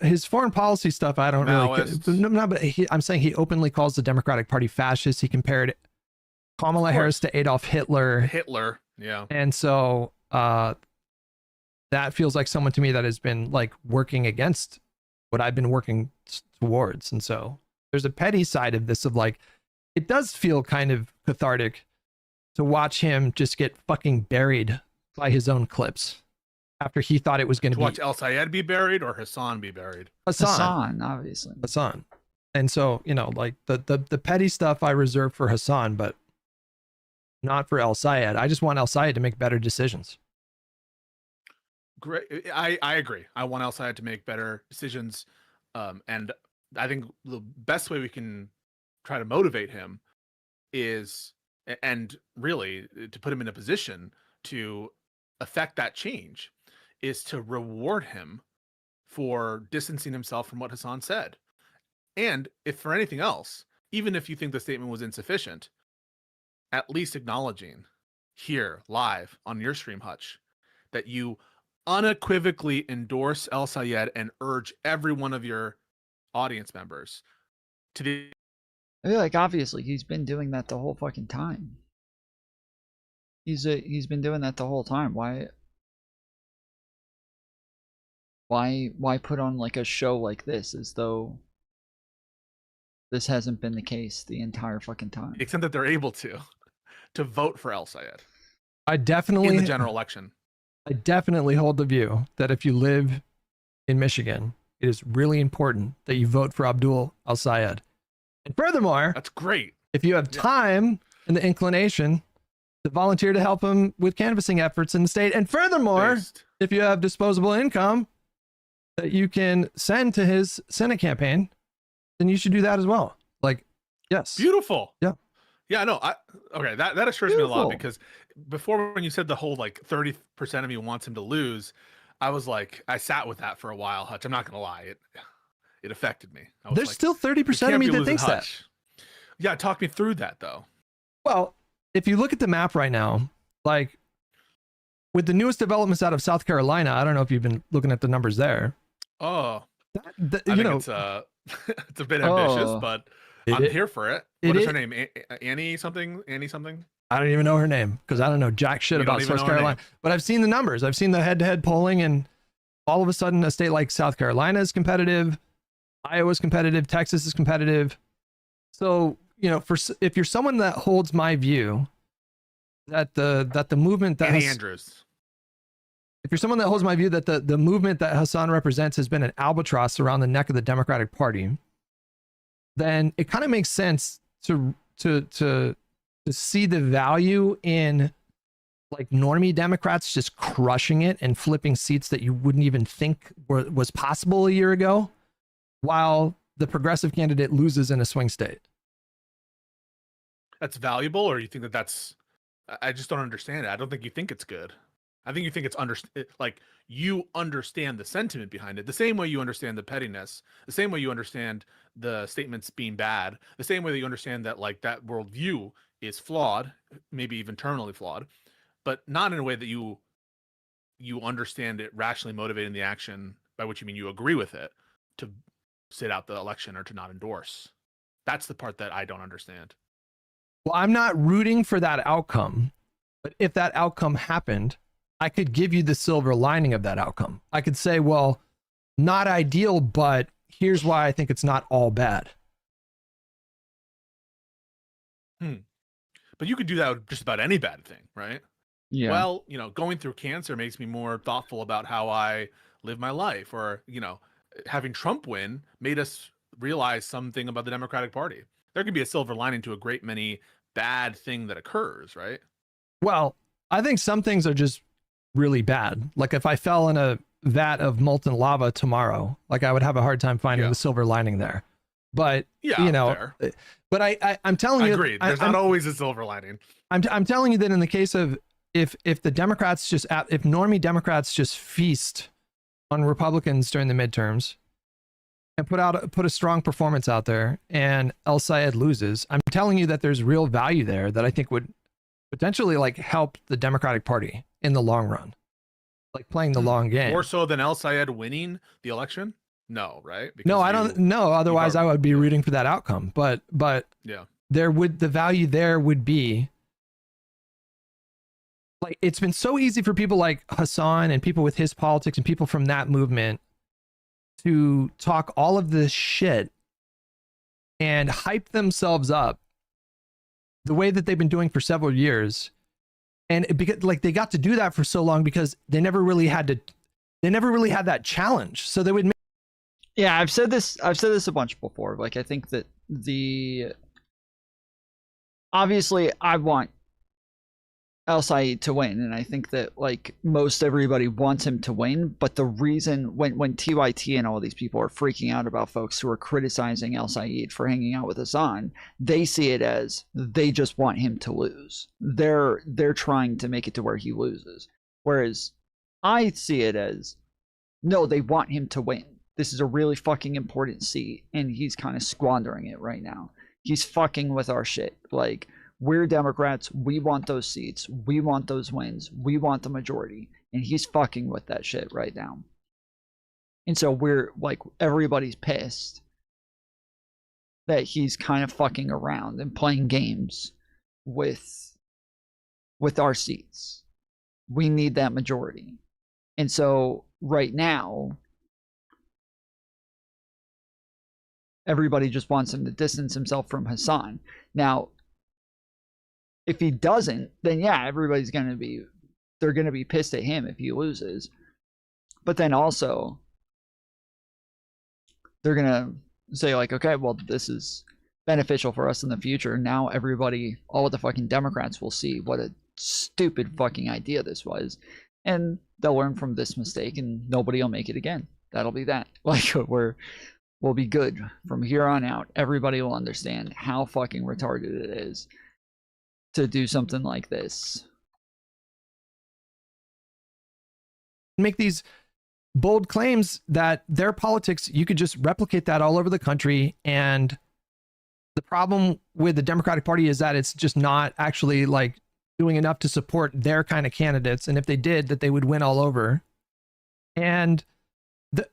Speaker 11: His foreign policy stuff, I don't
Speaker 12: Maoist.
Speaker 11: really. No, but I'm saying he openly calls the Democratic Party fascist. He compared Kamala Harris to Adolf Hitler.
Speaker 12: Yeah.
Speaker 11: And so that feels like someone to me that has been like working against what I've been working towards. And so there's a petty side of this of like, it does feel kind of cathartic to watch him just get fucking buried by his own clips after he thought it was going to be.
Speaker 12: Watch El Sayed be buried or Hasan be buried?
Speaker 1: Hasan, obviously.
Speaker 11: Hasan. And so, like the petty stuff I reserve for Hasan, but not for El Sayed. I just want El Sayed to make better decisions.
Speaker 12: Great. I agree. I want El Sayed to make better decisions. And I think the best way we can try to motivate him is, and really to put him in a position to affect that change, is to reward him for distancing himself from what Hasan said. And if for anything else, even if you think the statement was insufficient, at least acknowledging here live on your stream, Hutch, that you unequivocally endorse El Sayed and urge every one of your audience members to the.
Speaker 1: I feel like obviously he's been doing that the whole fucking time. He's been doing that the whole time. Why put on like a show like this as though this hasn't been the case the entire fucking time?
Speaker 12: The extent that they're able to vote for El Sayed.
Speaker 11: I definitely
Speaker 12: in the general election.
Speaker 11: I definitely hold the view that if you live in Michigan, it is really important that you vote for Abdul El Sayed. And furthermore,
Speaker 12: that's great.
Speaker 11: If you have time and the inclination to volunteer to help him with canvassing efforts in the state, and furthermore, if you have disposable income that you can send to his Senate campaign, then you should do that as well. Like, yes.
Speaker 12: Beautiful.
Speaker 11: Yeah.
Speaker 12: Yeah, no, okay, that assures me a lot, because before, when you said the whole like 30% of me wants him to lose, I was like, I sat with that for a while, Hutch. I'm not gonna lie, it affected me. I was
Speaker 11: There's
Speaker 12: like,
Speaker 11: still 30% of me that thinks that.
Speaker 12: Yeah, talk me through that though.
Speaker 11: Well, if you look at the map right now, like with the newest developments out of South Carolina, I don't know if you've been looking at the numbers there.
Speaker 12: Oh, I think it's a bit ambitious, but I'm here for it. What is her name? Annie something?
Speaker 11: I don't even know her name because I don't know jack shit about South Carolina. But I've seen the numbers. I've seen the head-to-head polling, and all of a sudden, a state like South Carolina is competitive, Iowa's competitive, Texas is competitive. So, if you're someone that holds my view that the movement that
Speaker 12: Annie Andrews,
Speaker 11: if you're someone that holds my view that the movement that Hasan represents has been an albatross around the neck of the Democratic Party, then it kind of makes sense to see the value in like normie Democrats just crushing it and flipping seats that you wouldn't even think was possible a year ago, while the progressive candidate loses in a swing state.
Speaker 12: That's valuable, or you think that that's? I just don't understand it. I don't think you think it's good. I think you think it's like you understand the sentiment behind it, the same way you understand the pettiness, the same way you understand the statements being bad, the same way that you understand that like that worldview is flawed, maybe even terminally flawed, but not in a way that you understand it rationally motivating the action, by which you mean you agree with it, to sit out the election or to not endorse. That's the part that I don't understand.
Speaker 11: Well, I'm not rooting for that outcome, but if that outcome happened, I could give you the silver lining of that outcome. I could say, well, not ideal, but here's why I think it's not all bad.
Speaker 12: But you could do that with just about any bad thing, right?
Speaker 1: Yeah.
Speaker 12: Well, going through cancer makes me more thoughtful about how I live my life, or, having Trump win made us realize something about the Democratic Party. There could be a silver lining to a great many bad thing that occurs, right?
Speaker 11: Well, I think some things are just really bad. Like if I fell in a vat of molten lava tomorrow, like I would have a hard time finding the silver lining there. But
Speaker 12: fair.
Speaker 11: But I'm telling you,
Speaker 12: agreed. There's not always a silver lining.
Speaker 11: I'm telling you that in the case of if the Democrats if normie Democrats just feast on Republicans during the midterms and put a strong performance out there and El Sayed loses, I'm telling you that there's real value there that I think would potentially like help the Democratic Party in the long run, like playing the long game.
Speaker 12: More so than El Sayed winning the election? No, right? Because
Speaker 11: No, I don't know. Otherwise, I would be rooting for that outcome. But
Speaker 12: yeah,
Speaker 11: the value there would be like, it's been so easy for people like Hasan and people with his politics and people from that movement to talk all of this shit and hype themselves up the way that they've been doing for several years. And because like they got to do that for so long because they never really had that challenge. So they would make.
Speaker 1: Yeah, I've said this a bunch before. Like, I think that obviously I want El Sayed to win, and I think that like most everybody wants him to win. But the reason when TYT and all these people are freaking out about folks who are criticizing El Sayed for hanging out with Hasan, they see it as they just want him to lose. They're trying to make it to where he loses. Whereas I see it as, no, they want him to win. This is a really fucking important seat, and he's kind of squandering it right now. He's fucking with our shit. Like, we're Democrats. We want those seats. We want those wins. We want the majority. And he's fucking with that shit right now. And so we're like, everybody's pissed that he's kind of fucking around and playing games with our seats. We need that majority. And so right now, everybody just wants him to distance himself from Hasan. Now, if he doesn't, then yeah, everybody's going to be pissed at him if he loses. But then also, they're going to say like, okay, well, this is beneficial for us in the future. Now everybody, all of the fucking Democrats will see what a stupid fucking idea this was. And they'll learn from this mistake and nobody will make it again. That'll be that. Like, we'll be good. From here on out, everybody will understand how fucking retarded it is to do something like this.
Speaker 11: Make these bold claims that their politics, you could just replicate that all over the country. And the problem with the Democratic Party is that it's just not actually like doing enough to support their kind of candidates. And if they did, that they would win all over. And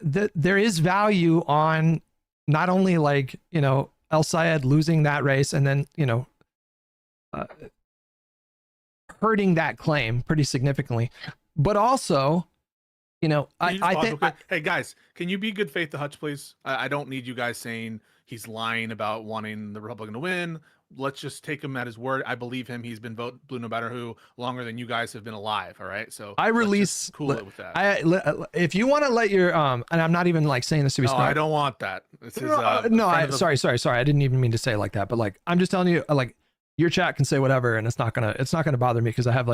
Speaker 11: there is value on not only like, El Sayed losing that race and then, hurting that claim pretty significantly, but also, I think.
Speaker 12: Hey guys, can you be good faith to Hutch, please? I don't need you guys saying he's lying about wanting the Republican to win let's just take him at his word. I believe him. He's been vote blue no matter who longer than you guys have been alive. All right. So
Speaker 11: I release
Speaker 12: cool it with that.
Speaker 11: If you want to let your and I'm not even like saying this to be smart.
Speaker 12: I don't want that. This is
Speaker 11: sorry. I didn't even mean to say it like that, but like I'm just telling you, like your chat can say whatever, and it's not gonna bother me because I have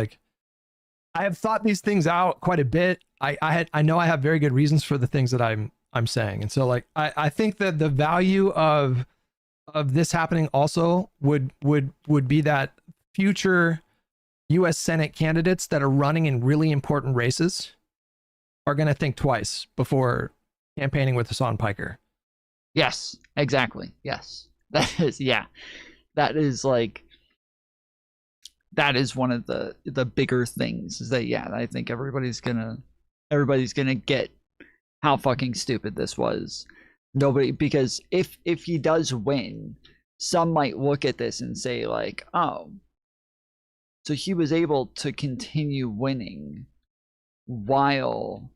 Speaker 11: thought these things out quite a bit. I know I have very good reasons for the things that I'm saying, and so like I think that the value of this happening also would be that future U.S. Senate candidates that are running in really important races are going to think twice before campaigning with Hasan Piker.
Speaker 1: Yes, exactly. Yes, that is one of the bigger things. Is that I think everybody's gonna get how fucking stupid this was. Nobody, because if he does win, some might look at this and say like, oh, so he was able to continue winning while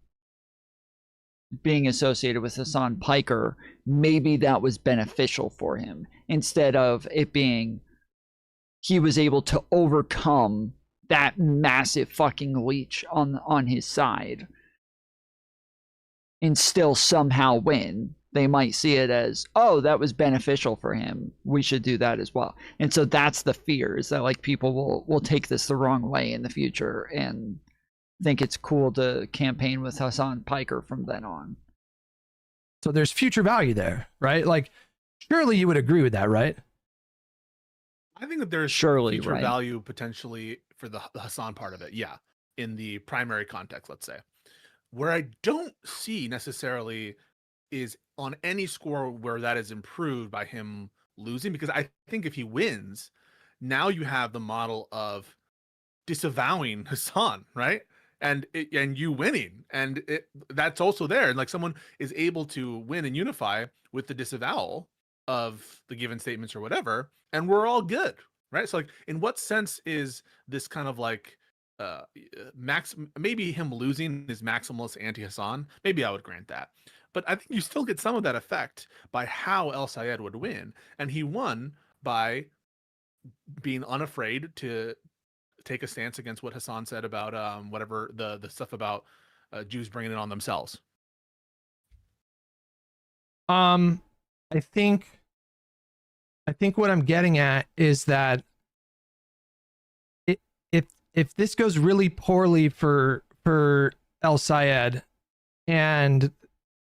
Speaker 1: being associated with Hasan Piker. Maybe that was beneficial for him, instead of it being he was able to overcome that massive fucking leech on his side and still somehow win. They might see it as, oh, that was beneficial for him, we should do that as well. And so that's the fear, is that like people will take this the wrong way in the future and think it's cool to campaign with Hasan Piker from then on.
Speaker 11: So there's future value there, right? Like surely you would agree with that, right?
Speaker 12: I think that there's future value potentially for the Hasan part of it. Yeah. In the primary context, let's say. Where I don't see necessarily is on any score where that is improved by him losing, because I think if he wins, now you have the model of disavowing Hasan, right? And you winning, and that's also there. And like someone is able to win and unify with the disavowal of the given statements or whatever, and we're all good, right? So like, in what sense is this kind of like maybe him losing is maximalist anti-Hasan? Maybe I would grant that. But I think you still get some of that effect by how El Sayed would win. And he won by being unafraid to take a stance against what Hasan said about whatever the stuff about Jews bringing it on themselves.
Speaker 11: I think what I'm getting at is that if this goes really poorly for El Sayed, and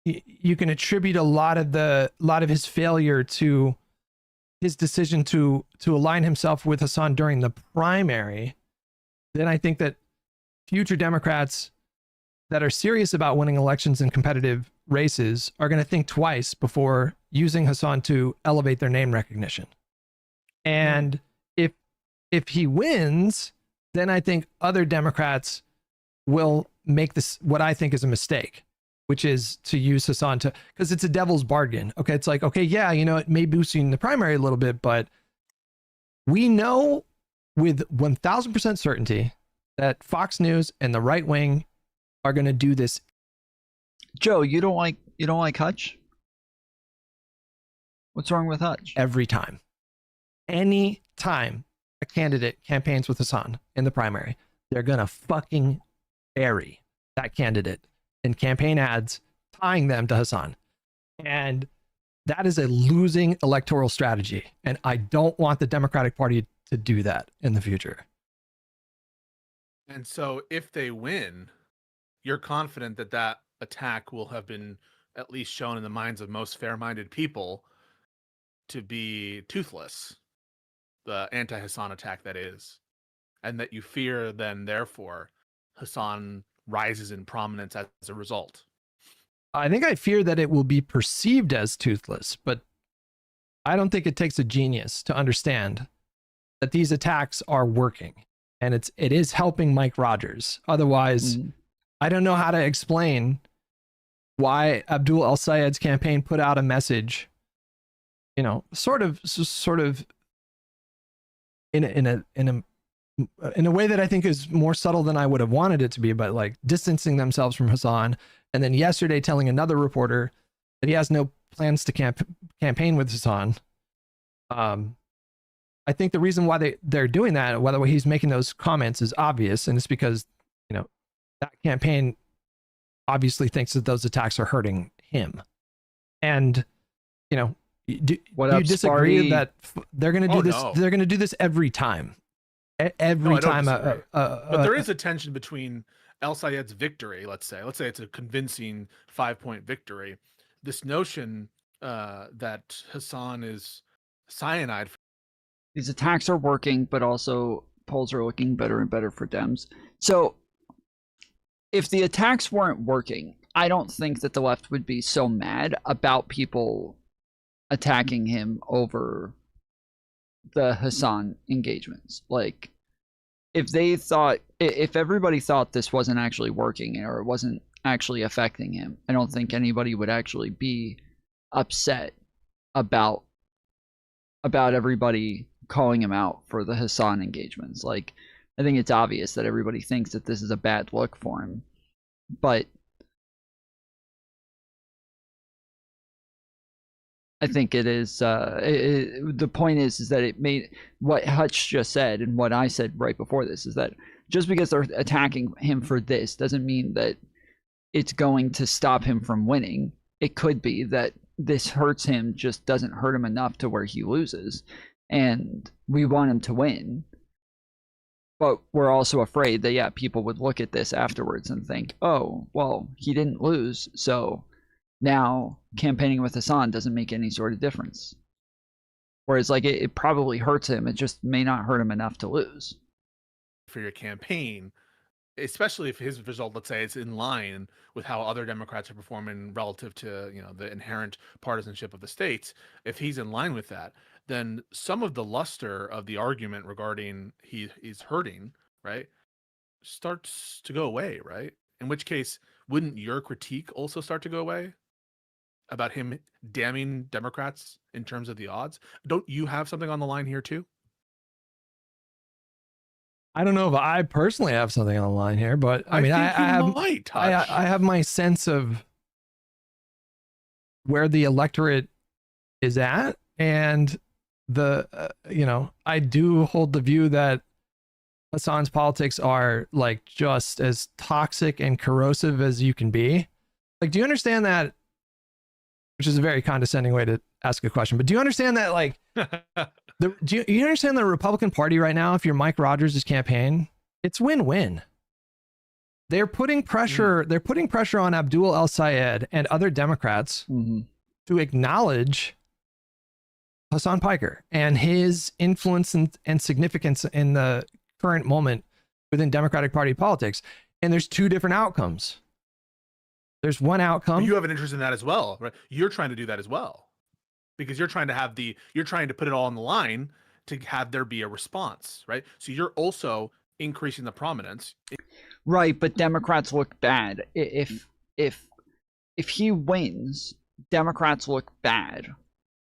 Speaker 11: you can attribute a lot of his failure to his decision to align himself with Hasan during the primary, then I think that future Democrats that are serious about winning elections in competitive races are going to think twice before using Hasan to elevate their name recognition. And if he wins, then I think other Democrats will make this what I think is a mistake, which is to use Hasan to, because it's a devil's bargain. Okay, it's like, okay, yeah, it may boost you in the primary a little bit, but we know with 1000% certainty that Fox News and the right wing are going to do this.
Speaker 1: Joe, you don't like Hutch? What's wrong with Hutch?
Speaker 11: Every time. Any time a candidate campaigns with Hasan in the primary, they're going to fucking bury that candidate in campaign ads tying them to Hasan. And that is a losing electoral strategy. And I don't want the Democratic Party to do that in the future.
Speaker 12: And so if they win, you're confident that that attack will have been at least shown in the minds of most fair-minded people to be toothless, the anti-Hasan attack that is, and that you fear then therefore Hasan rises in prominence as a result.
Speaker 11: I think I fear that it will be perceived as toothless, but I don't think it takes a genius to understand that these attacks are working, and it is helping Mike Rogers. Otherwise, I don't know how to explain why Abdul El Sayed's campaign put out a message, sort of in a way that I think is more subtle than I would have wanted it to be, but like distancing themselves from Hasan, and then yesterday telling another reporter that he has no plans to campaign with Hasan. I think the reason why they're doing that, whether he's making those comments, is obvious, and it's because, you know, that campaign obviously thinks that those attacks are hurting him. And, you know, do you disagree that they're going to do this?
Speaker 12: No.
Speaker 11: They're going to do this every time. Every time.
Speaker 12: But there is a tension between El Sayed's victory. Let's say it's a convincing 5-point victory. This notion that Hasan is cyanide.
Speaker 1: These attacks are working, but also polls are looking better and better for Dems. So if the attacks weren't working, I don't think that the left would be so mad about people attacking him over the Hasan engagements. Like, if everybody thought this wasn't actually working or it wasn't actually affecting him, I don't think anybody would actually be upset about everybody calling him out for the Hasan engagements. Like, I think it's obvious that everybody thinks that this is a bad look for him, but I think it is. The point is that it made what Hutch just said and what I said right before this is that just because they're attacking him for this doesn't mean that it's going to stop him from winning. It could be that this hurts him, just doesn't hurt him enough to where he loses, and we want him to win. But we're also afraid that, people would look at this afterwards and think, oh, well, he didn't lose, so now campaigning with Hasan doesn't make any sort of difference. Whereas, like, it probably hurts him. It just may not hurt him enough to lose.
Speaker 12: For your campaign, especially if his result, let's say, it's in line with how other Democrats are performing relative to, you know, the inherent partisanship of the states, if he's in line with that, then some of the luster of the argument regarding he's hurting, right, starts to go away, right? In which case, wouldn't your critique also start to go away about him damning Democrats in terms of the odds? Don't you have something on the line here too?
Speaker 11: I don't know if I personally have something on the line here, but I mean, I have my sense of where the electorate is at, and you know, I do hold the view that Hasan's politics are like just as toxic and corrosive as you can be. Like, do you understand that? Which is a very condescending way to ask a question, but do you understand that, like, do you understand the Republican Party right now, if you're Mike Rogers' campaign, it's win-win. They're putting pressure, they're putting pressure on Abdul El Sayed and other Democrats to acknowledge Hasan Piker and his influence and significance in the current moment within Democratic Party politics. And there's two different outcomes. There's one outcome.
Speaker 12: You have an interest in that as well, right? You're trying to do that as well, because you're trying to put it all on the line to have there be a response, right? So you're also increasing the prominence.
Speaker 1: Right, but Democrats look bad. If he wins, Democrats look bad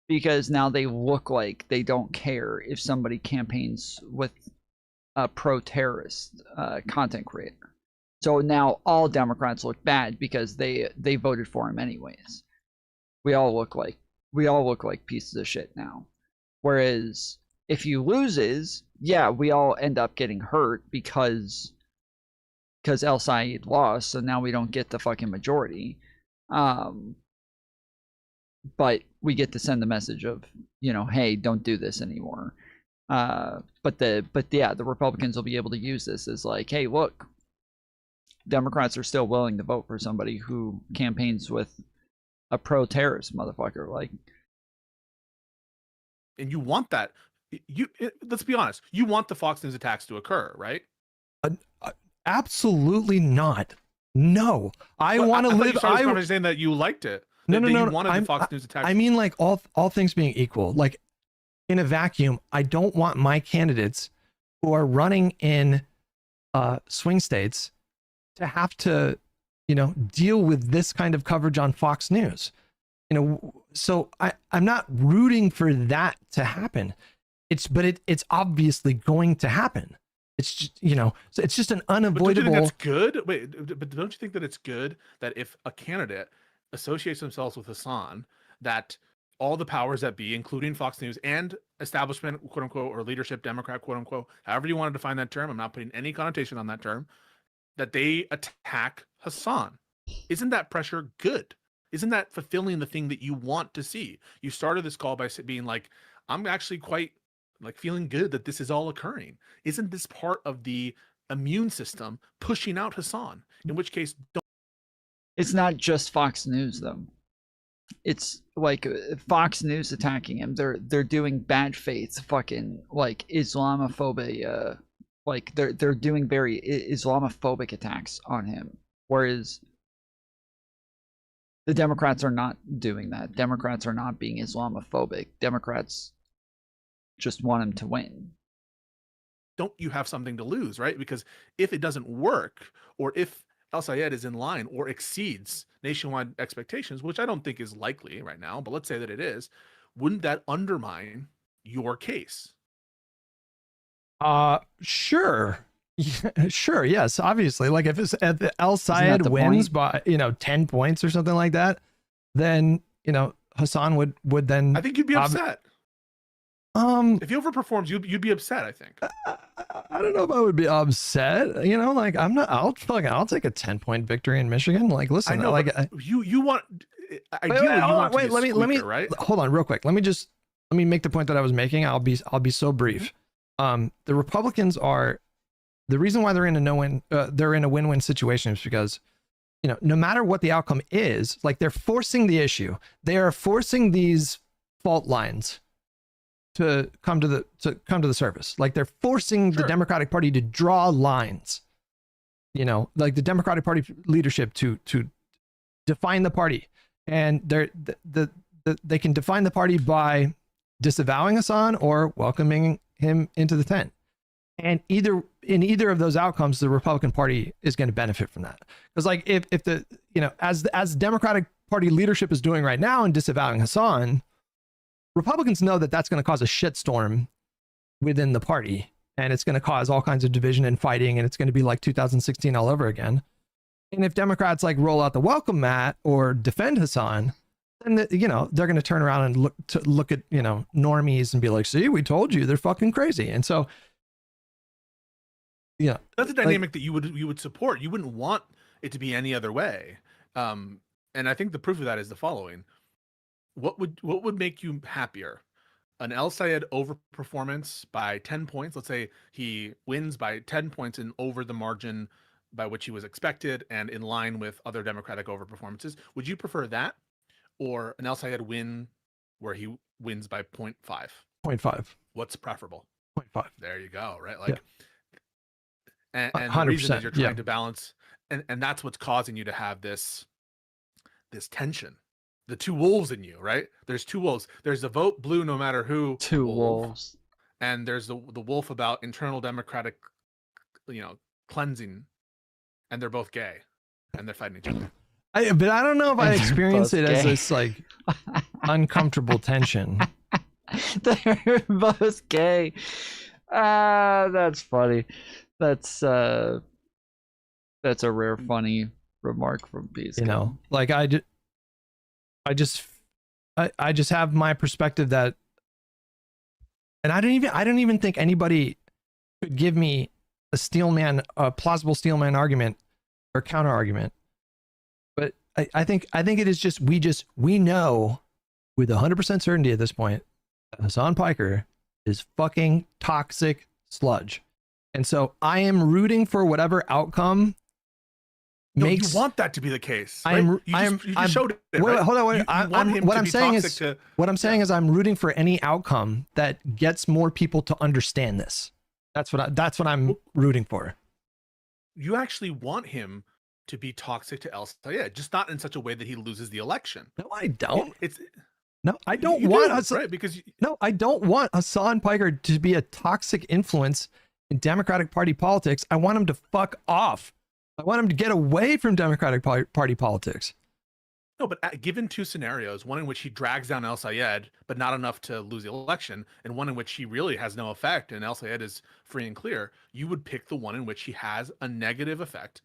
Speaker 1: because now they look like they don't care if somebody campaigns with a pro-terrorist content creator. So now all Democrats look bad because they voted for him anyways. We all look like pieces of shit now. Whereas if he loses, yeah, we all end up getting hurt because El Sayed lost, so now we don't get the fucking majority. But we get to send the message of, you know, hey, don't do this anymore. But the Republicans will be able to use this as like, hey, look, Democrats are still willing to vote for somebody who campaigns with a pro-terrorist motherfucker, like.
Speaker 12: And you want that. Let's be honest. You want the Fox News attacks to occur, right?
Speaker 11: Absolutely not. No, I want to live.
Speaker 12: I was saying that you liked it.
Speaker 11: No.
Speaker 12: You wanted the Fox News attacks.
Speaker 11: I mean, like all things being equal, like in a vacuum, I don't want my candidates who are running in swing states to have to, you know, deal with this kind of coverage on Fox News. You know, so I'm not rooting for that to happen. It's obviously going to happen. It's just, you know, so it's just an unavoidable.
Speaker 12: But don't you think that's good? Wait, but don't you think that it's good that if a candidate associates themselves with Hasan, that all the powers that be, including Fox News and establishment, quote unquote, or leadership, Democrat, quote unquote, however you want to define that term, I'm not putting any connotation on that term, that they attack Hasan. Isn't that pressure good? Isn't that fulfilling the thing that you want to see? You started this call by being like, I'm actually quite like feeling good that this is all occurring. Isn't this part of the immune system pushing out Hasan? In which case, don't.
Speaker 1: It's not just Fox News though. It's like Fox News attacking him. They're doing bad faith, fucking like Islamophobia. Like they're doing very Islamophobic attacks on him. Whereas the Democrats are not doing that. Democrats are not being Islamophobic. Democrats just want him to win.
Speaker 12: Don't you have something to lose, right? Because if it doesn't work, or if El Sayed is in line or exceeds nationwide expectations, which I don't think is likely right now, but let's say that it is, wouldn't that undermine your case?
Speaker 11: Sure. Sure, yes, obviously. Like if it's El Sayed wins by 10 points or something like that, then Hasan would then.
Speaker 12: I think you'd be upset. If he overperforms, you'd be upset. I think.
Speaker 11: I don't know if I would be upset. Like I'm not. I'll take a 10-point victory in Michigan. Like listen,
Speaker 12: I know,
Speaker 11: like
Speaker 12: you want. Ideally, let me
Speaker 11: right? Hold on, real quick. Let me make the point that I was making. I'll be so brief. The Republicans are. The reason why they're in a win-win situation is because, no matter what the outcome is, like they're forcing the issue. They are forcing these fault lines to come to the surface. Like they're forcing the Democratic Party to draw lines. Like the Democratic Party leadership to define the party, and they can define the party by disavowing Hasan or welcoming him into the tent. And in either of those outcomes, the Republican Party is going to benefit from that. Because like if the as Democratic Party leadership is doing right now and disavowing Hasan, Republicans know that that's going to cause a shitstorm within the party, and it's going to cause all kinds of division and fighting, and it's going to be like 2016 all over again. And if Democrats like roll out the welcome mat or defend Hasan, then they're going to turn around and look at normies and be like, see, we told you, they're fucking crazy. And so. Yeah,
Speaker 12: that's a dynamic that you would support. You wouldn't want it to be any other way. And I think the proof of that is the following: what would make you happier? An El Sayed overperformance by 10 points. Let's say he wins by 10 points and over the margin by which he was expected and in line with other Democratic overperformances. Would you prefer that, or an El Sayed win where he wins by 0.5?
Speaker 11: 0.5.
Speaker 12: What's preferable?
Speaker 11: 0.5.
Speaker 12: There you go. Right, like.
Speaker 11: Yeah.
Speaker 12: And the reason is you're trying to balance, and that's what's causing you to have this tension. The two wolves in you, right? There's two wolves. There's the vote blue no matter who.
Speaker 1: Two wolves.
Speaker 12: And there's the wolf about internal Democratic, cleansing, and they're both gay, and they're fighting each other.
Speaker 11: But I don't know if I experience it as this like uncomfortable tension.
Speaker 1: They're both gay. That's funny. That's a rare funny remark from Pisco.
Speaker 11: Like I just have my perspective that, and I don't even think anybody could give me a plausible steelman argument or counter argument. But I think it is just we know with 100% certainty at this point that Hasan Piker is fucking toxic sludge. And so I am rooting for whatever outcome makes.
Speaker 12: You want that to be the case. Right? You just showed it.
Speaker 11: Wait,
Speaker 12: right?
Speaker 11: hold on. Wait. What I'm saying is I'm rooting for any outcome that gets more people to understand this. That's what I'm rooting for.
Speaker 12: You actually want him to be toxic to El Sayed, just not in such a way that he loses the election.
Speaker 11: No, I don't. I don't want Hasan Piker to be a toxic influence in Democratic Party politics. I want him to fuck off. I want him to get away from Democratic Party politics.
Speaker 12: No, but given two scenarios, one in which he drags down El Sayed, but not enough to lose the election, and one in which he really has no effect and El Sayed is free and clear, you would pick the one in which he has a negative effect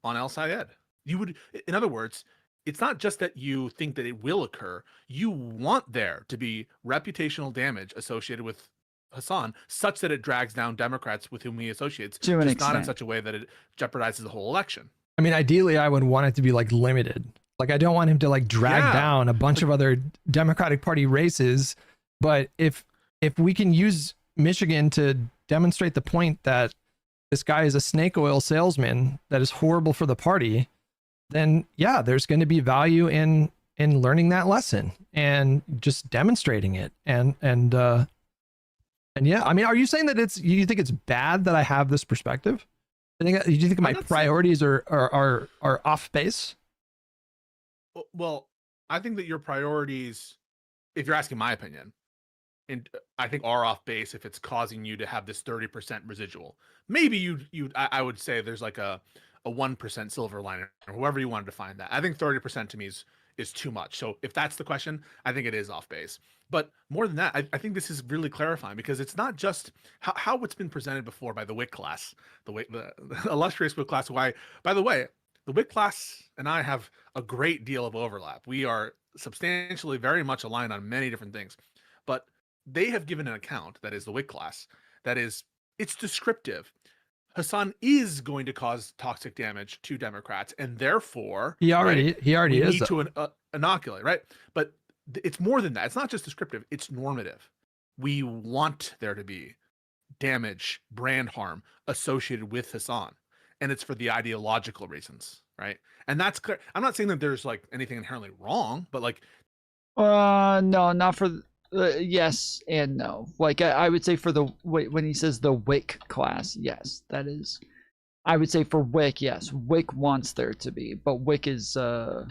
Speaker 12: on El Sayed. You would, in other words, it's not just that you think that it will occur. You want there to be reputational damage associated with Hasan, such that it drags down Democrats with whom he associates,
Speaker 1: To an
Speaker 12: just not in
Speaker 1: extent.
Speaker 12: such a way that it jeopardizes the whole election.
Speaker 11: I mean, ideally, I would want it to be like limited. Like, I don't want him to like drag down a bunch of other Democratic Party races. But if we can use Michigan to demonstrate the point that this guy is a snake oil salesman that is horrible for the party, then yeah, there's going to be value in learning that lesson and just demonstrating it. And yeah, I mean, are you saying that you think it's bad that I have this perspective? Do you think my priorities are off base?
Speaker 12: Well, I think that your priorities, if you're asking my opinion, and I think are off base if it's causing you to have this 30% residual. Maybe I would say there's like a 1% silver lining, or however you want to define that. I think 30% to me is too much. So if that's the question, I think it is off base. But more than that, I think this is really clarifying, because it's not just how it's been presented before by the Wick class, the illustrious Wick class. Why, by the way, the Wick class and I have a great deal of overlap. We are substantially very much aligned on many different things, but they have given an account, that is the Wick class, that is, it's descriptive. Hasan is going to cause toxic damage to Democrats, and therefore
Speaker 11: he already
Speaker 12: we
Speaker 11: is
Speaker 12: need to inoculate, right? But it's more than that. It's not just descriptive, it's normative. We want there to be damage, brand harm associated with Hasan, and it's for the ideological reasons, right? And that's clear. I'm not saying that there's like anything inherently wrong, but like
Speaker 1: no, not for yes and no. Like I would say for the when he says the Wick class, yes, that is. I would say for Wick, yes, Wick wants there to be, but Wick is a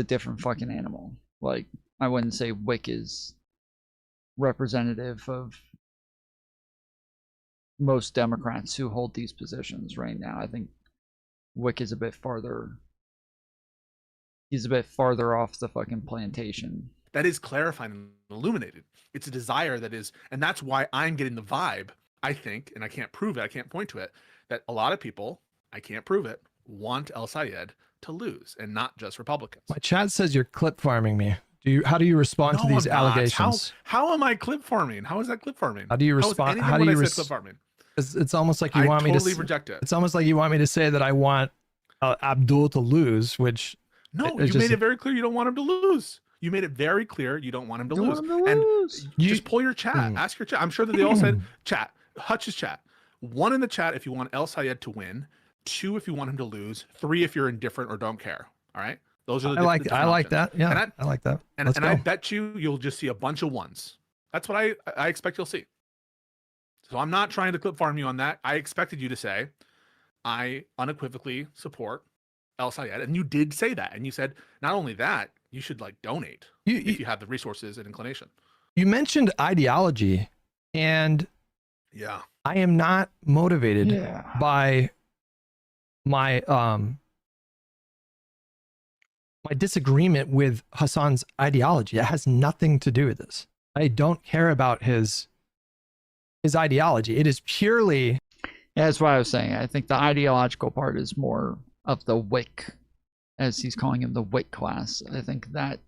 Speaker 1: different fucking animal. Like, I wouldn't say Wick is representative of most Democrats who hold these positions right now. I think Wick is a bit farther. He's a bit farther off the fucking plantation.
Speaker 12: That is clarifying and illuminated. It's a desire that is, and that's why I'm getting the vibe, I think, and I can't prove it, I can't point to it, that a lot of people, I can't prove it, want El Sayed to lose, and not just Republicans.
Speaker 11: My chat says you're clip farming me. How do you respond to these allegations?
Speaker 12: How am I clip farming? How is that clip farming?
Speaker 11: How do you respond? How do you clip
Speaker 12: farming?
Speaker 11: It's almost like you want me to
Speaker 12: reject it.
Speaker 11: It's almost like you want me to say that I want Abdul to lose, which
Speaker 12: no, you made it very clear you don't want him to lose. You made it very clear you don't want him to lose. And you just pull your chat, ask your chat. I'm sure that they all said chat, Hutch's chat. 1 in the chat if you want El Sayed to win, 2 if you want him to lose, 3 if you're indifferent or don't care. All right, those are the
Speaker 11: I like that. Yeah, I like that.
Speaker 12: And I bet you'll just see a bunch of 1s. That's what I expect you'll see. So I'm not trying to clip farm you on that. I expected you to say, I unequivocally support El Sayed, and you did say that, and you said not only that, you should like donate if you have the resources and inclination.
Speaker 11: You mentioned ideology, and
Speaker 12: yeah,
Speaker 11: I am not motivated by my my disagreement with Hasan's ideology. It has nothing to do with this. I don't care about his ideology. It is purely.
Speaker 1: Yeah, that's what I was saying. I think the ideological part is more of the Wick, as he's calling him, the Wick class. I think that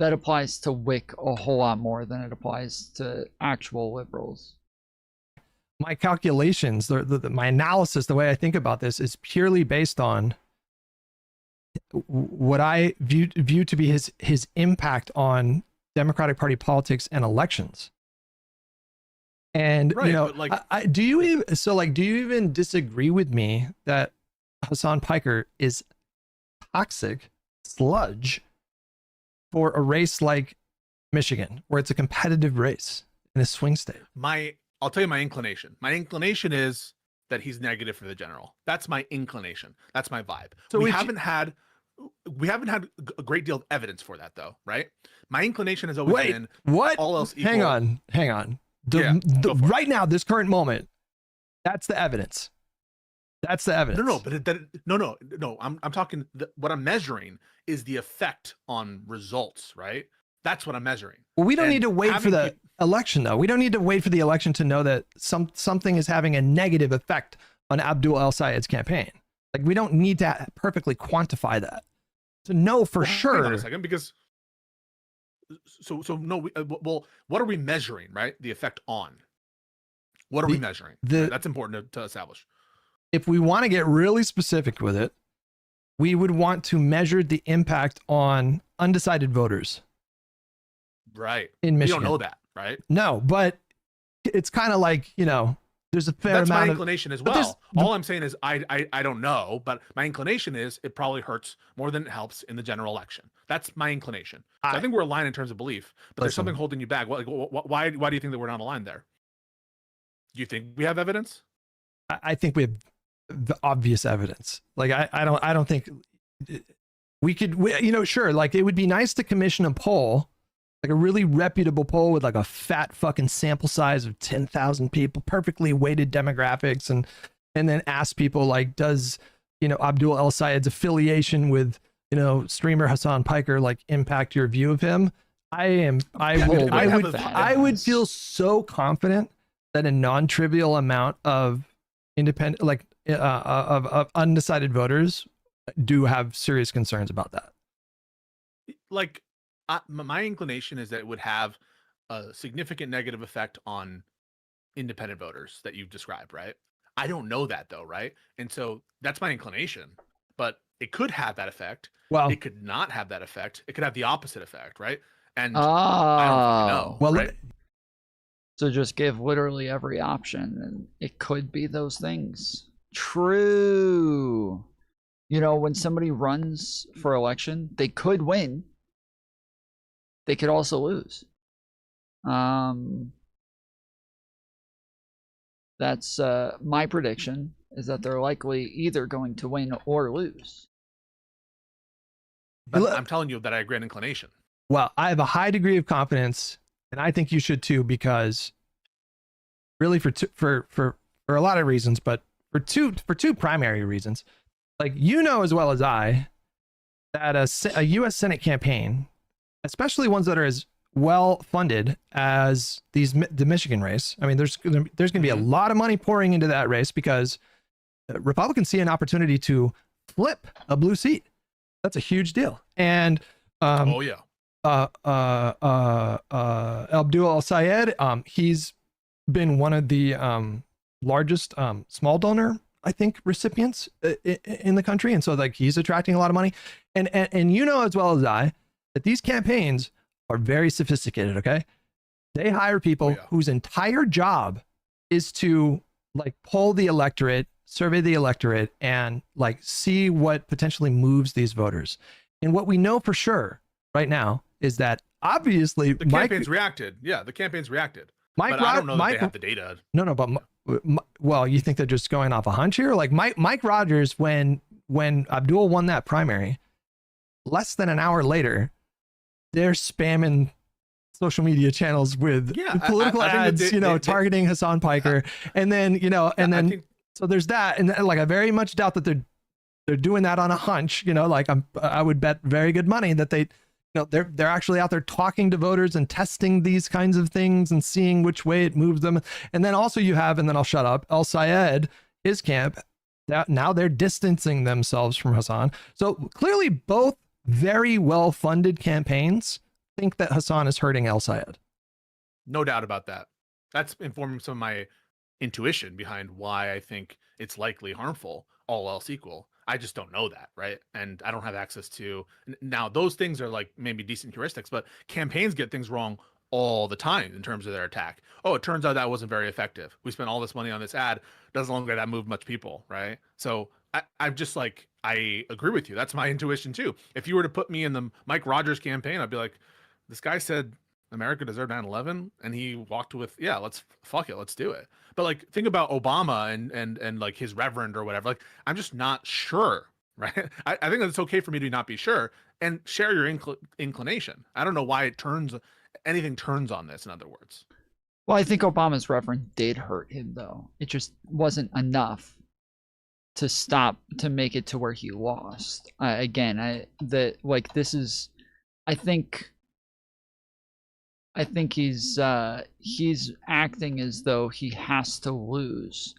Speaker 1: applies to Wick a whole lot more than it applies to actual liberals.
Speaker 11: My calculations, my analysis, the way I think about this is purely based on what I view to be his impact on Democratic Party politics and elections. And
Speaker 12: right,
Speaker 11: you know,
Speaker 12: like,
Speaker 11: do you even disagree with me that Hasan Piker is toxic sludge for a race like Michigan, where it's a competitive race in a swing state?
Speaker 12: I'll tell you my inclination. My inclination is that he's negative for the general. That's my inclination. That's my vibe. So we haven't had a great deal of evidence for that, though, right? My inclination has always been all else equal.
Speaker 11: Hang on. Right now, this current moment, that's the evidence. That's the evidence.
Speaker 12: No. I'm talking. What I'm measuring is the effect on results, right? That's what I'm measuring.
Speaker 11: Well, we don't need to wait for the election, though. We don't need to wait for the election to know that something is having a negative effect on Abdul El Sayed's campaign. Like we don't need to perfectly quantify that to know for sure.
Speaker 12: Hang on a second, because no. Well, what are we measuring? Right, the effect on. What are we measuring? Right? That's important to establish.
Speaker 11: If we want to get really specific with it, we would want to measure the impact on undecided voters.
Speaker 12: Right.
Speaker 11: In Michigan.
Speaker 12: We don't know that, right?
Speaker 11: No, but it's kind of like, there's a fair
Speaker 12: That's
Speaker 11: amount
Speaker 12: my
Speaker 11: of
Speaker 12: inclination as well. All I'm saying is I don't know, but my inclination is it probably hurts more than it helps in the general election. That's my inclination. So I think we're aligned in terms of belief, but there's something holding you back. Why do you think that we're not aligned there? Do you think we have evidence?
Speaker 11: I think we have the obvious evidence. Like I don't think we could. Sure. Like it would be nice to commission a poll, like a really reputable poll with like a fat fucking sample size of 10,000 people, perfectly weighted demographics, and then ask people like, does Abdul El Sayed's affiliation with streamer Hasan Piker like impact your view of him? I would feel so confident that a non-trivial amount of independent, like of undecided voters do have serious concerns about that.
Speaker 12: Like my inclination is that it would have a significant negative effect on independent voters that you've described, right? I don't know that though, right? And so that's my inclination, but it could have that effect.
Speaker 11: Well,
Speaker 12: it could not have that effect. It could have the opposite effect, right? And I don't know.
Speaker 1: Well,
Speaker 12: right?
Speaker 1: So just give literally every option, and it could be those things. True. When somebody runs for election, they could win. They could also lose. That's my prediction, is that they're likely either going to win or lose.
Speaker 12: But I'm telling you that I agree on inclination.
Speaker 11: Well, I have a high degree of confidence, and I think you should too, because really for a lot of reasons, but for two primary reasons. Like as well as I, that a U.S. Senate campaign, especially ones that are as well funded as the Michigan race. I mean, there's going to be a lot of money pouring into that race because Republicans see an opportunity to flip a blue seat. That's a huge deal. And Abdul El Sayed, he's been one of the largest small donor, I think, recipients in the country, and so like he's attracting a lot of money. And as well as I, that these campaigns are very sophisticated. Okay, they hire people whose entire job is to like poll the electorate, survey the electorate, and like see what potentially moves these voters. And what we know for sure right now is that obviously
Speaker 12: the campaigns reacted. Yeah, the campaigns reacted. I don't know that they have the data.
Speaker 11: No, but well, you think they're just going off a hunch here? Like Mike Rogers, when Abdul won that primary, less than an hour later, they're spamming social media channels with political ads, targeting Hasan Piker, and then so there's that, and like I very much doubt that they're doing that on a hunch. I would bet very good money that they're actually out there talking to voters and testing these kinds of things and seeing which way it moves them. And then also you have, and then I'll shut up, El Sayed, his camp, now they're distancing themselves from Hasan. So clearly both very well-funded campaigns think that Hasan is hurting El Sayed.
Speaker 12: No doubt about that. That's informing some of my intuition behind why I think it's likely harmful, all else equal. I just don't know that, right? And I don't have access to now. Those things are like maybe decent heuristics, but campaigns get things wrong all the time in terms of their attack. Oh, it turns out that wasn't very effective. We spent all this money on this ad. Doesn't look like that moved much people, right? So I'm just like, I agree with you. That's my intuition too. If you were to put me in the Mike Rogers campaign, I'd be like, this guy said America deserved 9/11, and he walked with, let's do it. But like, think about Obama and like his reverend or whatever. Like, I'm just not sure, right? I think that it's okay for me to not be sure and share your inclination. I don't know why anything turns on this. In other words,
Speaker 1: well, I think Obama's reverend did hurt him, though. It just wasn't enough to make it to where he lost. I think he's acting as though he has to lose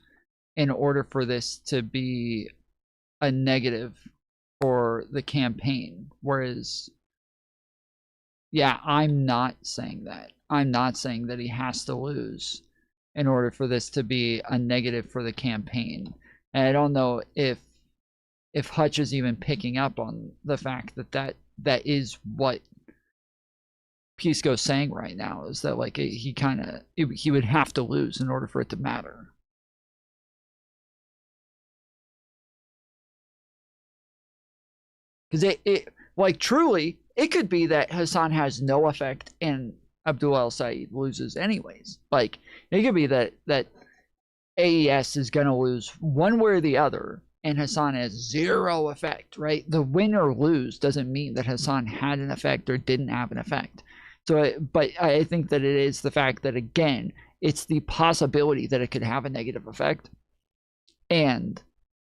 Speaker 1: in order for this to be a negative for the campaign. Whereas, yeah, I'm not saying that. I'm not saying that he has to lose in order for this to be a negative for the campaign. And I don't know if Hutch is even picking up on the fact that is what Pisco's saying right now, is that like he would have to lose in order for it to matter. Because it like truly, it could be that Hasan has no effect and Abdul El Sayed loses anyways. Like it could be that AES is gonna lose one way or the other, and Hasan has zero effect, right? The win or lose doesn't mean that Hasan had an effect or didn't have an effect. So, but I think that it is the fact that, again, it's the possibility that it could have a negative effect and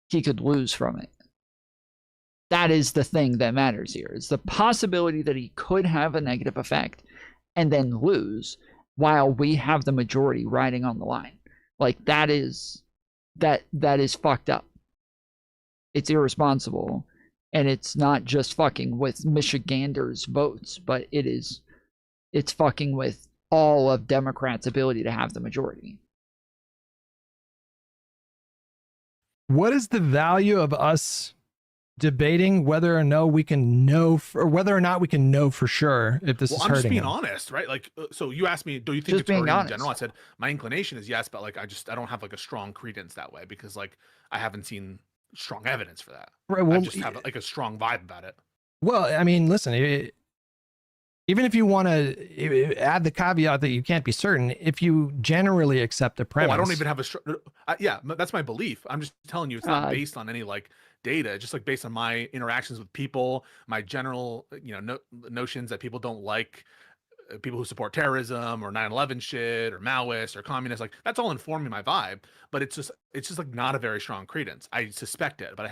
Speaker 1: he could lose from it. That is the thing that matters here. It's the possibility that he could have a negative effect and then lose while we have the majority riding on the line. Like that is fucked up. It's irresponsible, and it's not just fucking with Michiganders' votes, but it's fucking with all of Democrats' ability to have the majority.
Speaker 11: What is the value of us debating whether or no we can know, or whether or not we can know for sure if this is hurting?
Speaker 12: I'm just being
Speaker 11: him?
Speaker 12: honest, right? Like, so you asked me, do you think
Speaker 1: Just
Speaker 12: it's hurting
Speaker 1: being honest.
Speaker 12: in general? I said my inclination is yes, but like I don't have like a strong credence that way because like I haven't seen strong evidence for that.
Speaker 11: Right. Well,
Speaker 12: I just have like a strong vibe about it.
Speaker 11: Well, I mean, listen, even if you want to add the caveat that you can't be certain, if you generally accept the premise.
Speaker 12: Oh, I don't even have a yeah, that's my belief. I'm just telling you, it's not based on any like data, just like based on my interactions with people, my general, notions that people don't like people who support terrorism or 9/11 shit or Maoists or communists. Like that's all informing my vibe, but it's just like not a very strong credence. I suspect it, but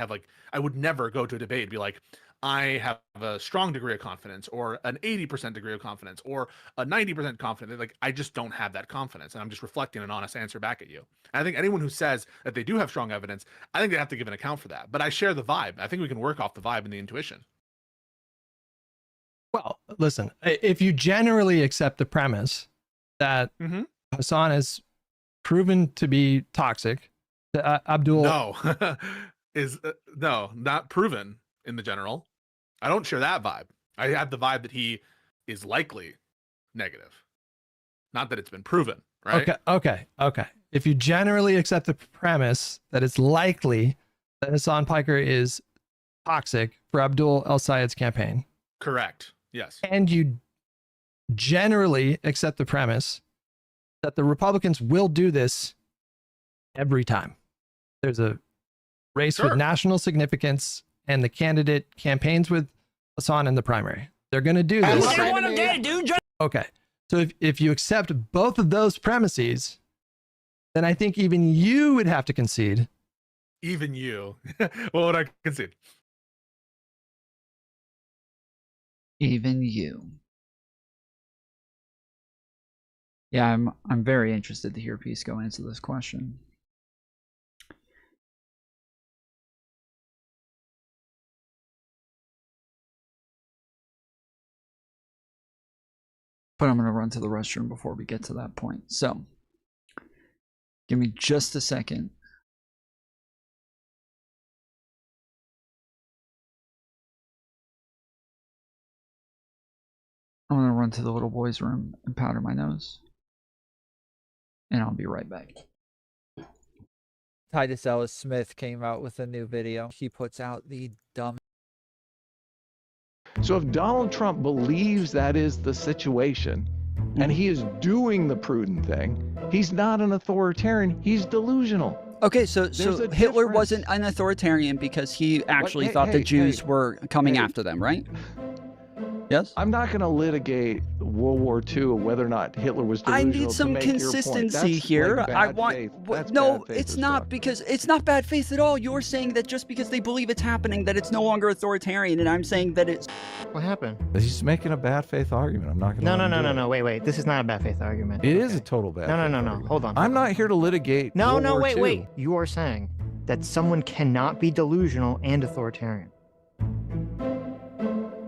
Speaker 12: I would never go to a debate and be like, I have a strong degree of confidence or an 80% degree of confidence or a 90% confidence. Like I just don't have that confidence, and I'm just reflecting an honest answer back at you. And I think anyone who says that they do have strong evidence, I think they have to give an account for that. But I share the vibe. I think we can work off the vibe and the intuition.
Speaker 11: Well, listen, if you generally accept the premise that Hasan has proven to be toxic, Abdul...
Speaker 12: No, no, not proven in the general. I don't share that vibe. I have the vibe that he is likely negative. Not that it's been proven, right?
Speaker 11: Okay. If you generally accept the premise that it's likely that Hasan Piker is toxic for Abdul El Sayed's campaign.
Speaker 12: Correct. Yes.
Speaker 11: And you generally accept the premise that the Republicans will do this every time there's a race with national significance and the candidate campaigns with Hasan in the primary. They're going to do this. Okay. So if you accept both of those premises, then I think even you would have to concede.
Speaker 12: Even you. What would I concede?
Speaker 1: Even you. Yeah, I'm very interested to hear Pisco answer this question. But I'm going to run to the restroom before we get to that point. So, give me just a second. I'm going to run to the little boy's room and powder my nose. And I'll be right back.
Speaker 14: Titus Ellis Smith came out with a new video. He puts out the dumb.
Speaker 15: So if Donald Trump believes that is the situation, and he is doing the prudent thing, he's not an authoritarian, he's delusional.
Speaker 16: Okay, so Hitler wasn't an authoritarian because he actually thought the Jews were coming after them, right? Yes?
Speaker 15: I'm not going to litigate World War II, whether or not Hitler was delusional.
Speaker 16: I need some consistency here. I want no, it's not, because it's not bad faith at all. You're saying that just because they believe it's happening that it's no longer authoritarian, and I'm saying that it's...
Speaker 17: What happened?
Speaker 15: He's making a bad faith argument. I'm not going to
Speaker 17: No, wait. This is not a bad faith argument.
Speaker 15: It is a total bad faith
Speaker 17: No. Hold on.
Speaker 15: I'm not here to litigate
Speaker 17: No,
Speaker 15: World War
Speaker 17: wait.
Speaker 15: II.
Speaker 17: You are saying that someone cannot be delusional and authoritarian.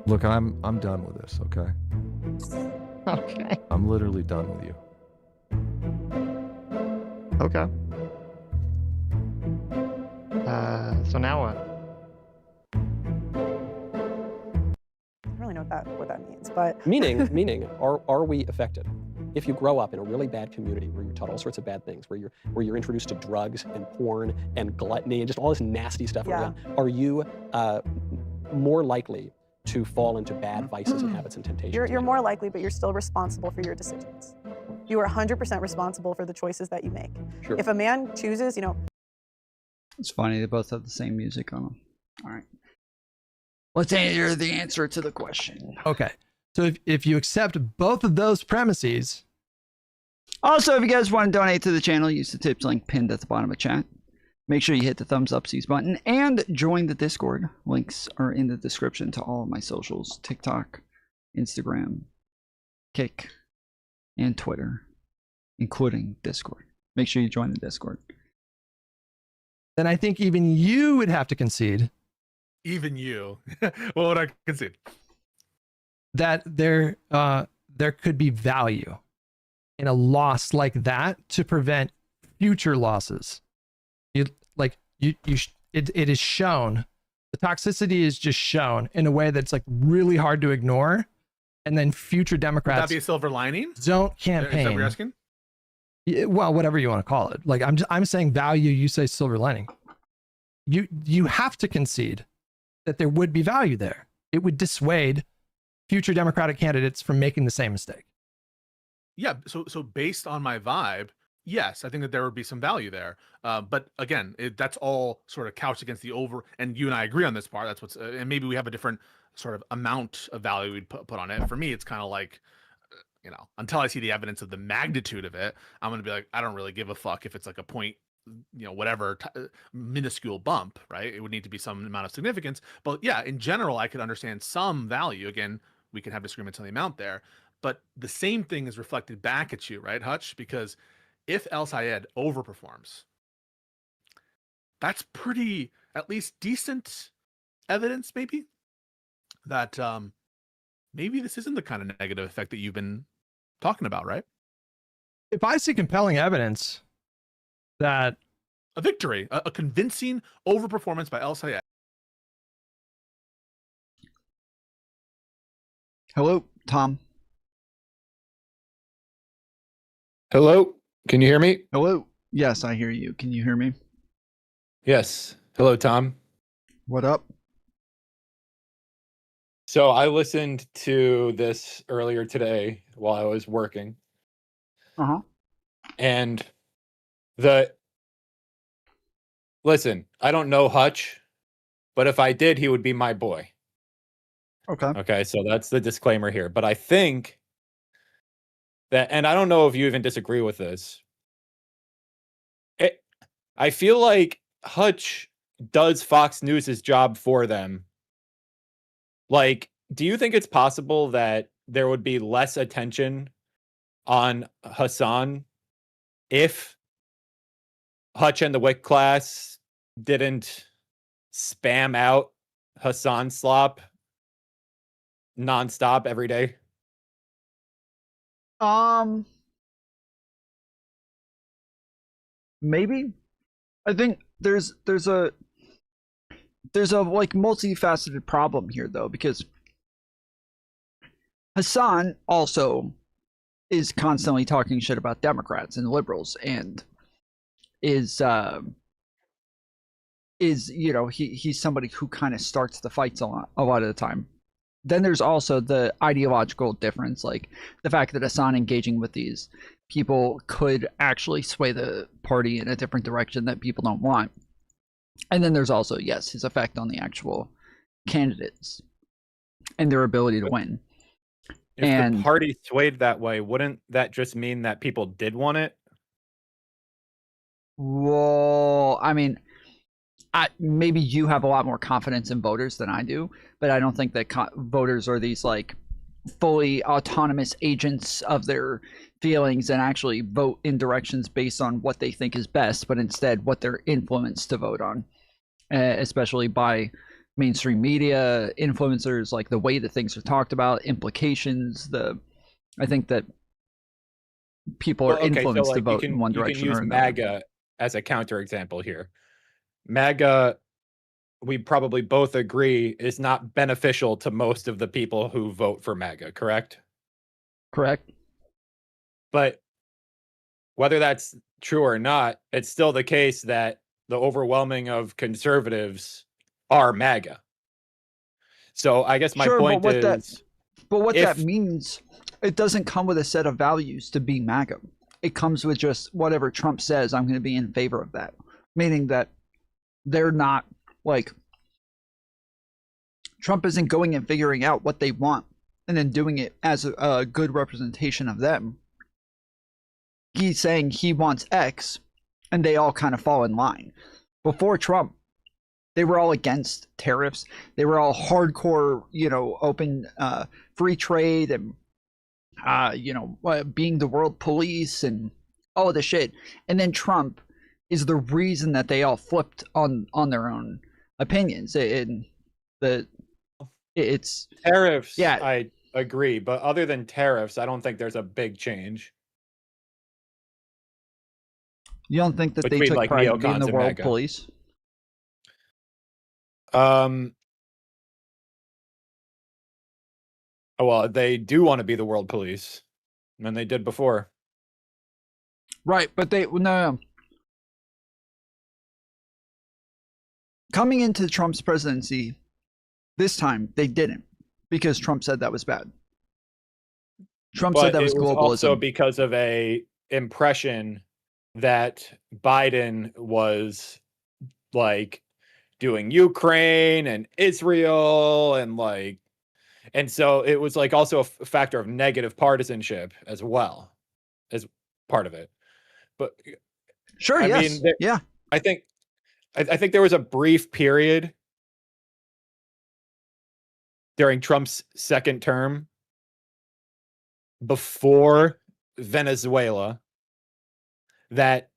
Speaker 18: Look, I'm done with this, okay?
Speaker 17: Okay.
Speaker 18: I'm literally done with you.
Speaker 17: Okay. So now what?
Speaker 19: I don't really know what that means, but
Speaker 20: meaning, are we affected? If you grow up in a really bad community where you're taught all sorts of bad things, where you're introduced to drugs and porn and gluttony and just all this nasty stuff, are you more likely to fall into bad vices and habits and temptations?
Speaker 19: you're more likely, but you're still responsible for your decisions. You are 100% responsible for the choices that you make.
Speaker 20: Sure.
Speaker 19: If a man chooses,
Speaker 1: It's funny, they both have the same music on them. All right. Let's hear the answer to the question.
Speaker 11: Okay. So if you accept both of those premises.
Speaker 1: Also, if you guys want to donate to the channel, use the tips link pinned at the bottom of chat. Make sure you hit the thumbs up button and join the Discord. Links are in the description to all of my socials: TikTok, Instagram, Kick, and Twitter, including Discord. Make sure you join the Discord.
Speaker 11: Then I think even you would have to concede.
Speaker 12: Even you. What would I concede?
Speaker 11: That there could be value in a loss like that to prevent future losses. It is shown, the toxicity is just shown in a way that's like really hard to ignore, and then future Democrats
Speaker 12: Would that be a silver lining?
Speaker 11: Don't campaign.
Speaker 12: Is that what you're asking?
Speaker 11: Well, whatever you want to call it. Like I'm saying value, you say silver lining. You have to concede that there would be value there. It would dissuade future Democratic candidates from making the same mistake.
Speaker 12: Yeah, so based on my vibe, yes, I think that there would be some value there. But again, that's all sort of couched against the over, and you and I agree on this part. That's what's, and maybe we have a different sort of amount of value we'd put on it. For me, it's kind of like, until I see the evidence of the magnitude of it, I'm going to be like, I don't really give a fuck if it's like a point, whatever minuscule bump, right? It would need to be some amount of significance. But yeah, in general, I could understand some value. Again, we can have disagreements on the amount there, but the same thing is reflected back at you, right, Hutch? Because if El Sayed overperforms, that's pretty, at least decent evidence, maybe, that maybe this isn't the kind of negative effect that you've been talking about, right?
Speaker 11: If I see compelling evidence that
Speaker 12: a victory, a convincing overperformance by El Sayed.
Speaker 1: Hello, Tom.
Speaker 21: Hello, can you hear me?
Speaker 1: Hello. Yes, I hear you. Can you hear me?
Speaker 21: Yes. Hello, Tom.
Speaker 1: What up?
Speaker 21: So I listened to this earlier today while I was working.
Speaker 1: Uh-huh.
Speaker 21: And listen, I don't know Hutch, but if I did, he would be my boy.
Speaker 1: Okay.
Speaker 21: Okay, so that's the disclaimer here. But I think that, and I don't know if you even disagree with this, I feel like Hutch does Fox News' job for them. Like, do you think it's possible that there would be less attention on Hasan if Hutch and the Wick class didn't spam out Hasan slop nonstop every day?
Speaker 1: Maybe. I think there's a like multifaceted problem here though, because Hasan also is constantly talking shit about Democrats and liberals, and is he's somebody who kind of starts the fights a lot of the time. Then there's also the ideological difference, like the fact that Hasan engaging with these people could actually sway the party in a different direction that people don't want. And then there's also, yes, his effect on the actual candidates and their ability to win.
Speaker 21: If the party swayed that way, wouldn't that just mean that people did want it?
Speaker 1: Well, I mean, maybe you have a lot more confidence in voters than I do, but I don't think that voters are these like fully autonomous agents of their feelings and actually vote in directions based on what they think is best, but instead what they're influenced to vote on, especially by mainstream media, influencers, like the way that things are talked about, implications. I think that people are influenced to vote in one direction or another.
Speaker 21: You can use MAGA as a counterexample here. MAGA, we probably both agree, is not beneficial to most of the people who vote for MAGA, correct?
Speaker 1: Correct.
Speaker 21: But whether that's true or not, it's still the case that the overwhelming of conservatives are MAGA. So I guess my point is...
Speaker 1: But what that means, it doesn't come with a set of values to be MAGA. It comes with just whatever Trump says, I'm going to be in favor of that. Meaning that they're not, like, Trump isn't going and figuring out what they want and then doing it as a good representation of them. He's saying he wants X, and they all kind of fall in line. Before Trump, they were all against tariffs. They were all hardcore, open free trade and, being the world police and all of the shit. And then Trump is the reason that they all flipped on their own opinions. It's
Speaker 21: tariffs.
Speaker 1: Yeah,
Speaker 21: I agree. But other than tariffs, I don't think there's a big change.
Speaker 1: You don't think that they took pride in being the world police?
Speaker 21: Well, they do want to be the world police, and they did before.
Speaker 1: Right, but no. Coming into Trump's presidency, this time they didn't, because Trump said that was bad. Trump said that was globalism.
Speaker 21: Also because of a impression that Biden was like doing Ukraine and Israel and so it was like also a factor of negative partisanship as well as part of it. But
Speaker 1: sure,
Speaker 21: I
Speaker 1: yes,
Speaker 21: mean,
Speaker 1: yeah.
Speaker 21: I think there was a brief period during Trump's second term before Venezuela that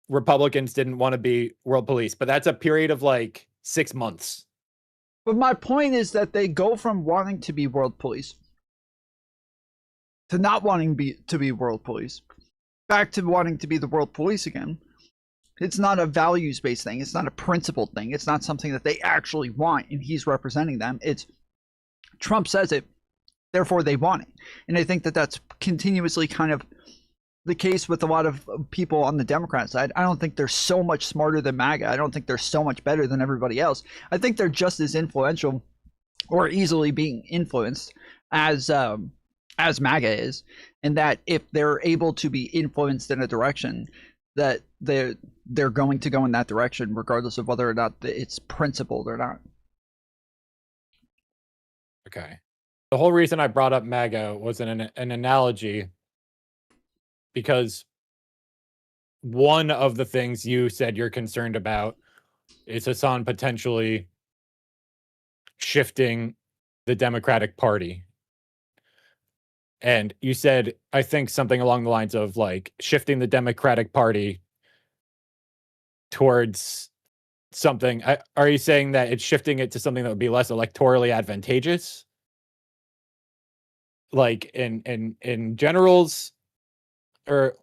Speaker 21: Republicans didn't want to be world police, but that's a period of like 6 months.
Speaker 1: But my point is that they go from wanting to be world police to not wanting to be world police, back to wanting to be the world police again. It's not a values-based thing. It's not a principled thing. It's not something that they actually want, and he's representing them. It's Trump says it, therefore they want it. And I think that that's continuously kind of the case with a lot of people on the Democrat side. I don't think they're so much smarter than MAGA. I don't think they're so much better than everybody else. I think they're just as influential or easily being influenced as MAGA is, and that if they're able to be influenced in a direction, that they're going to go in that direction regardless of whether or not it's principled or not.
Speaker 21: Okay. The whole reason I brought up MAGA was an analogy, because one of the things you said you're concerned about is Hasan potentially shifting the Democratic Party. And you said, I think something along the lines of like shifting the Democratic Party towards something. Are you saying that it's shifting it to something that would be less electorally advantageous? Like in generals? Or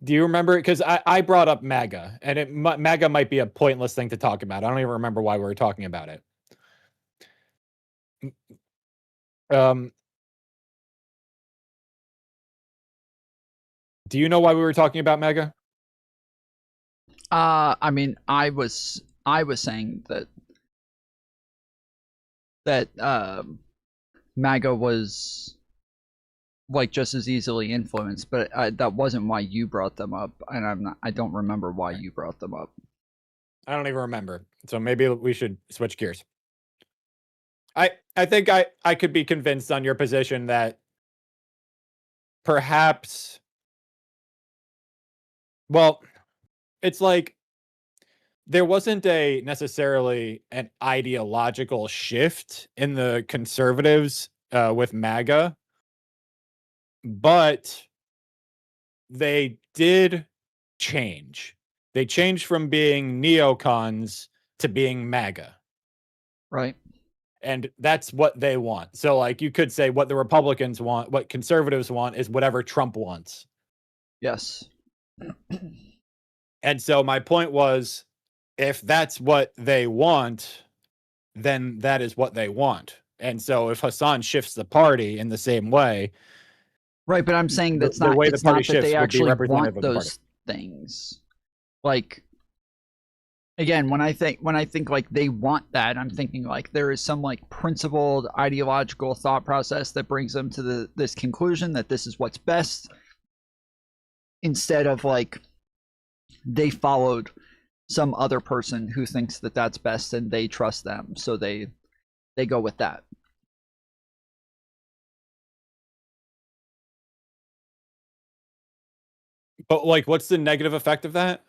Speaker 21: do you remember? Because I brought up MAGA, and MAGA might be a pointless thing to talk about. I don't even remember why we were talking about it. Do you know why we were talking about MAGA?
Speaker 1: I mean, I was saying that MAGA was like just as easily influenced, but that wasn't why you brought them up, and I don't remember why you brought them up.
Speaker 21: I don't even remember. So maybe we should switch gears. I think I could be convinced on your position that perhaps, well, it's like there wasn't necessarily an ideological shift in the conservatives with MAGA. but they did change. They changed from being neocons to being MAGA.
Speaker 1: Right.
Speaker 21: And that's what they want. So, like, you could say what the Republicans want, what conservatives want is whatever Trump wants.
Speaker 1: Yes.
Speaker 21: And so my point was, if that's what they want, then that is what they want. And so if Hasan shifts the party in the same way,
Speaker 1: right, but I'm saying that's
Speaker 21: the
Speaker 1: not,
Speaker 21: way the
Speaker 1: it's
Speaker 21: party
Speaker 1: not that
Speaker 21: shifts
Speaker 1: they
Speaker 21: would be
Speaker 1: actually
Speaker 21: representative
Speaker 1: want
Speaker 21: of the party.
Speaker 1: those things. Like, again, when I think like they want that, I'm thinking like there is some like principled ideological thought process that brings them to this conclusion that this is what's best, instead of like they followed some other person who thinks that that's best and they trust them, so they go with that.
Speaker 21: But like, what's the negative effect of that?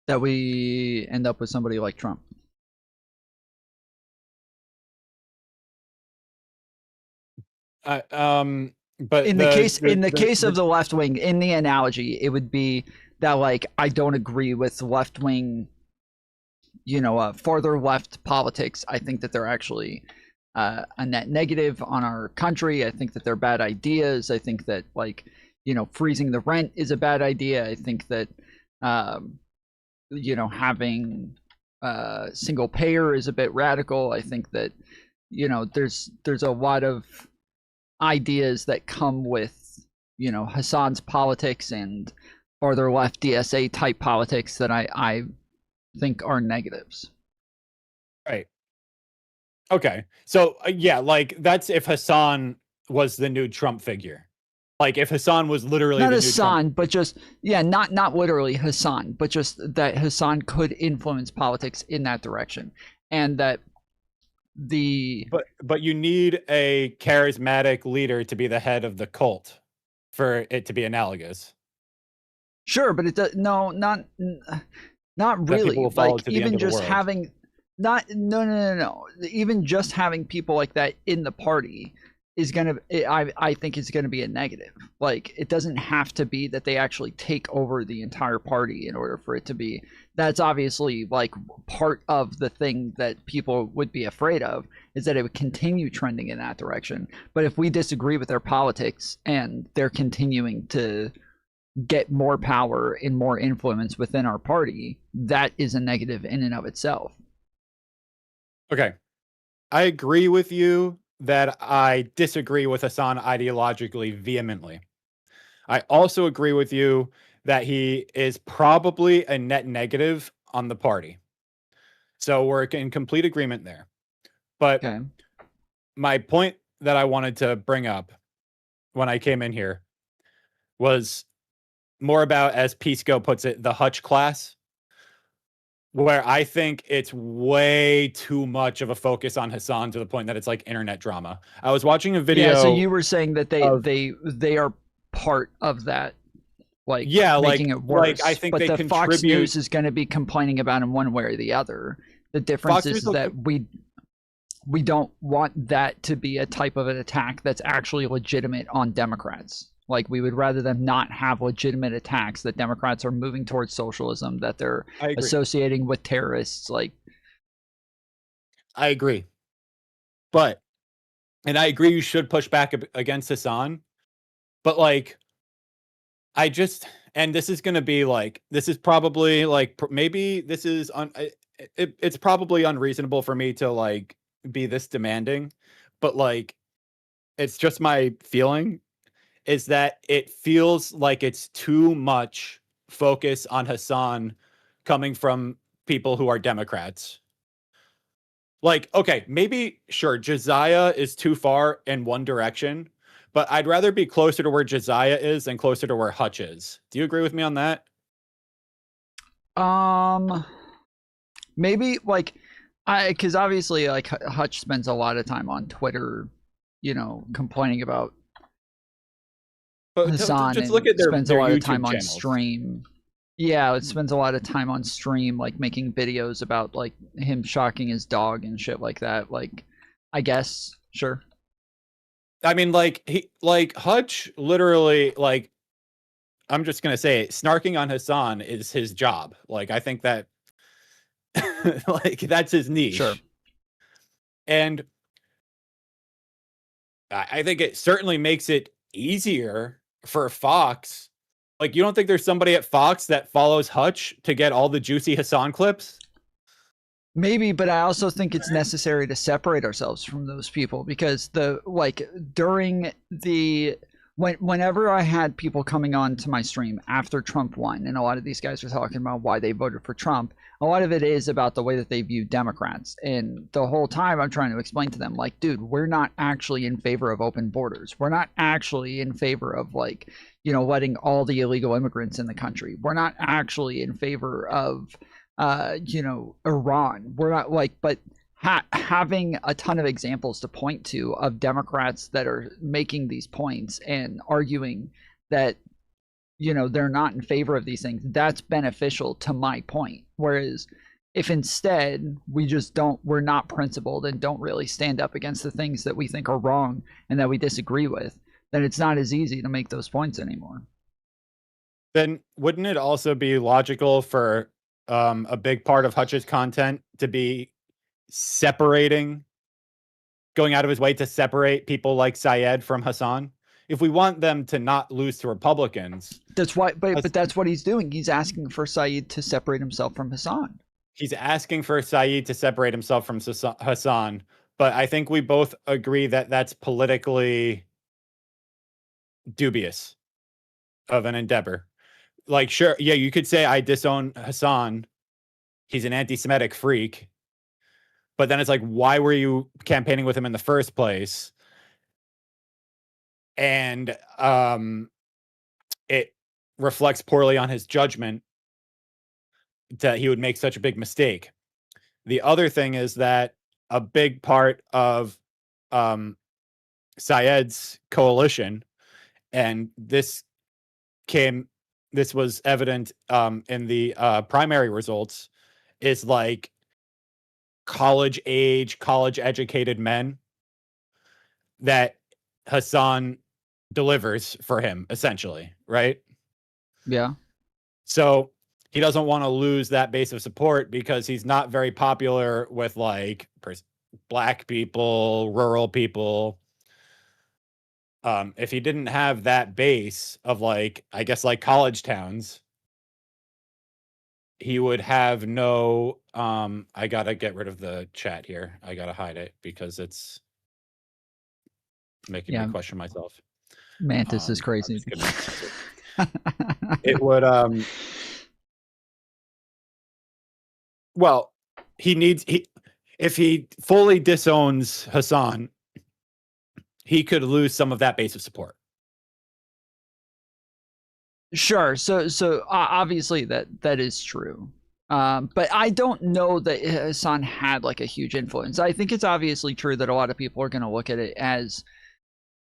Speaker 1: That we end up with somebody like Trump.
Speaker 21: But
Speaker 1: in the case of the left wing, in the analogy, it would be that like I don't agree with left wing, farther left politics. I think that they're actually a net negative on our country. I think that they're bad ideas. I think that like freezing the rent is a bad idea. I think that having single payer is a bit radical. I think that there's a lot of ideas that come with Hasan's politics and farther left DSA type politics that I think are negatives.
Speaker 21: Right. Okay. So yeah, like that's if Hasan was the new Trump figure. Like if Hasan was literally
Speaker 1: not
Speaker 21: the
Speaker 1: Hasan, but just not literally Hasan, but just that Hasan could influence politics in that direction, and that
Speaker 21: but you need a charismatic leader to be the head of the cult for it to be analogous.
Speaker 1: Sure, but it does not really. Like even just having no. Even just having people like that in the party is I think is gonna be a negative. Like it doesn't have to be that they actually take over the entire party in order for it to be. That's obviously like part of the thing that people would be afraid of, is that it would continue trending in that direction. But if we disagree with their politics and they're continuing to get more power and more influence within our party, that is a negative in and of itself.
Speaker 21: Okay. I agree with you that I disagree with Hasan ideologically vehemently. I also agree with you that he is probably a net negative on the party. So we're in complete agreement there. But my point that I wanted to bring up when I came in here was more about, as Pisco puts it, the Hutch class, where I think it's way too much of a focus on Hasan to the point that it's like internet drama. I was watching a video.
Speaker 1: Yeah, so you were saying that they are part of that. Like making it worse.
Speaker 21: Like I think
Speaker 1: but
Speaker 21: they
Speaker 1: the
Speaker 21: contribute.
Speaker 1: Fox News is going to be complaining about him one way or the other. The difference is that we don't want that to be a type of an attack that's actually legitimate on Democrats. Like we would rather them not have legitimate attacks that Democrats are moving towards socialism, that they're associating with terrorists. Like
Speaker 21: I agree, and I agree you should push back against Hasan, but like. And this is going to be like, this is probably like, maybe this is, it's probably unreasonable for me to like be this demanding, but like, it's just my feeling is that it feels like it's too much focus on Hasan coming from people who are Democrats. Like, okay, maybe, sure, Josiah is too far in one direction, but I'd rather be closer to where Josiah is than closer to where Hutch is. Do you agree with me on that?
Speaker 1: Maybe like because obviously like Hutch spends a lot of time on Twitter, complaining about Hasan.
Speaker 21: Just look at
Speaker 1: spends a lot
Speaker 21: YouTube
Speaker 1: of time
Speaker 21: channels.
Speaker 1: on stream. Yeah, it spends a lot of time on stream, like making videos about like him shocking his dog and shit like that. Like, I guess, sure.
Speaker 21: I mean, like Hutch literally, like, I'm just gonna say it, snarking on Hasan is his job. Like, I think that like that's his niche.
Speaker 1: Sure.
Speaker 21: And I think it certainly makes it easier for Fox. Like, you don't think there's somebody at Fox that follows Hutch to get all the juicy Hasan clips?
Speaker 1: Maybe, but I also think it's necessary to separate ourselves from those people, because during the whenever I had people coming on to my stream after Trump won, and a lot of these guys are talking about why they voted for Trump, a lot of it is about the way that they view Democrats. And the whole time I'm trying to explain to them, like, dude, we're not actually in favor of open borders. We're not actually in favor of, like, you know, letting all the illegal immigrants in the country. We're not actually in favor of you know, Iran. We're not, like, but having a ton of examples to point to of Democrats that are making these points and arguing that, you know, they're not in favor of these things, that's beneficial to my point. Whereas if instead we're not principled and don't really stand up against the things that we think are wrong and that we disagree with, then it's not as easy to make those points anymore.
Speaker 21: Then wouldn't it also be logical for a big part of Hutch's content to be going out of his way to separate people like Syed from Hasan? If we want them to not lose to Republicans,
Speaker 1: that's why. But that's what he's doing. He's asking for Syed to separate himself from Hasan.
Speaker 21: He's asking for Syed to separate himself from Hasan, but I think we both agree that that's politically dubious of an endeavor. Like, sure, yeah, you could say I disown Hasan. He's an anti-Semitic freak. But then it's like, why were you campaigning with him in the first place? And it reflects poorly on his judgment that he would make such a big mistake. The other thing is that a big part of Syed's coalition, and this was evident in the primary results, is like college educated men that Hasan delivers for him, essentially, right?
Speaker 1: Yeah.
Speaker 21: So he doesn't want to lose that base of support because he's not very popular with, like, black people, rural people. If he didn't have that base of, like, I guess, like, college towns, he would have no I gotta get rid of the chat here. I gotta hide it because it's making me question myself.
Speaker 1: Mantis is crazy.
Speaker 21: It would well, if he fully disowns Hasan, he could lose some of that base of support.
Speaker 1: Sure. So obviously that is true. But I don't know that Hasan had, like, a huge influence. I think it's obviously true that a lot of people are going to look at it as,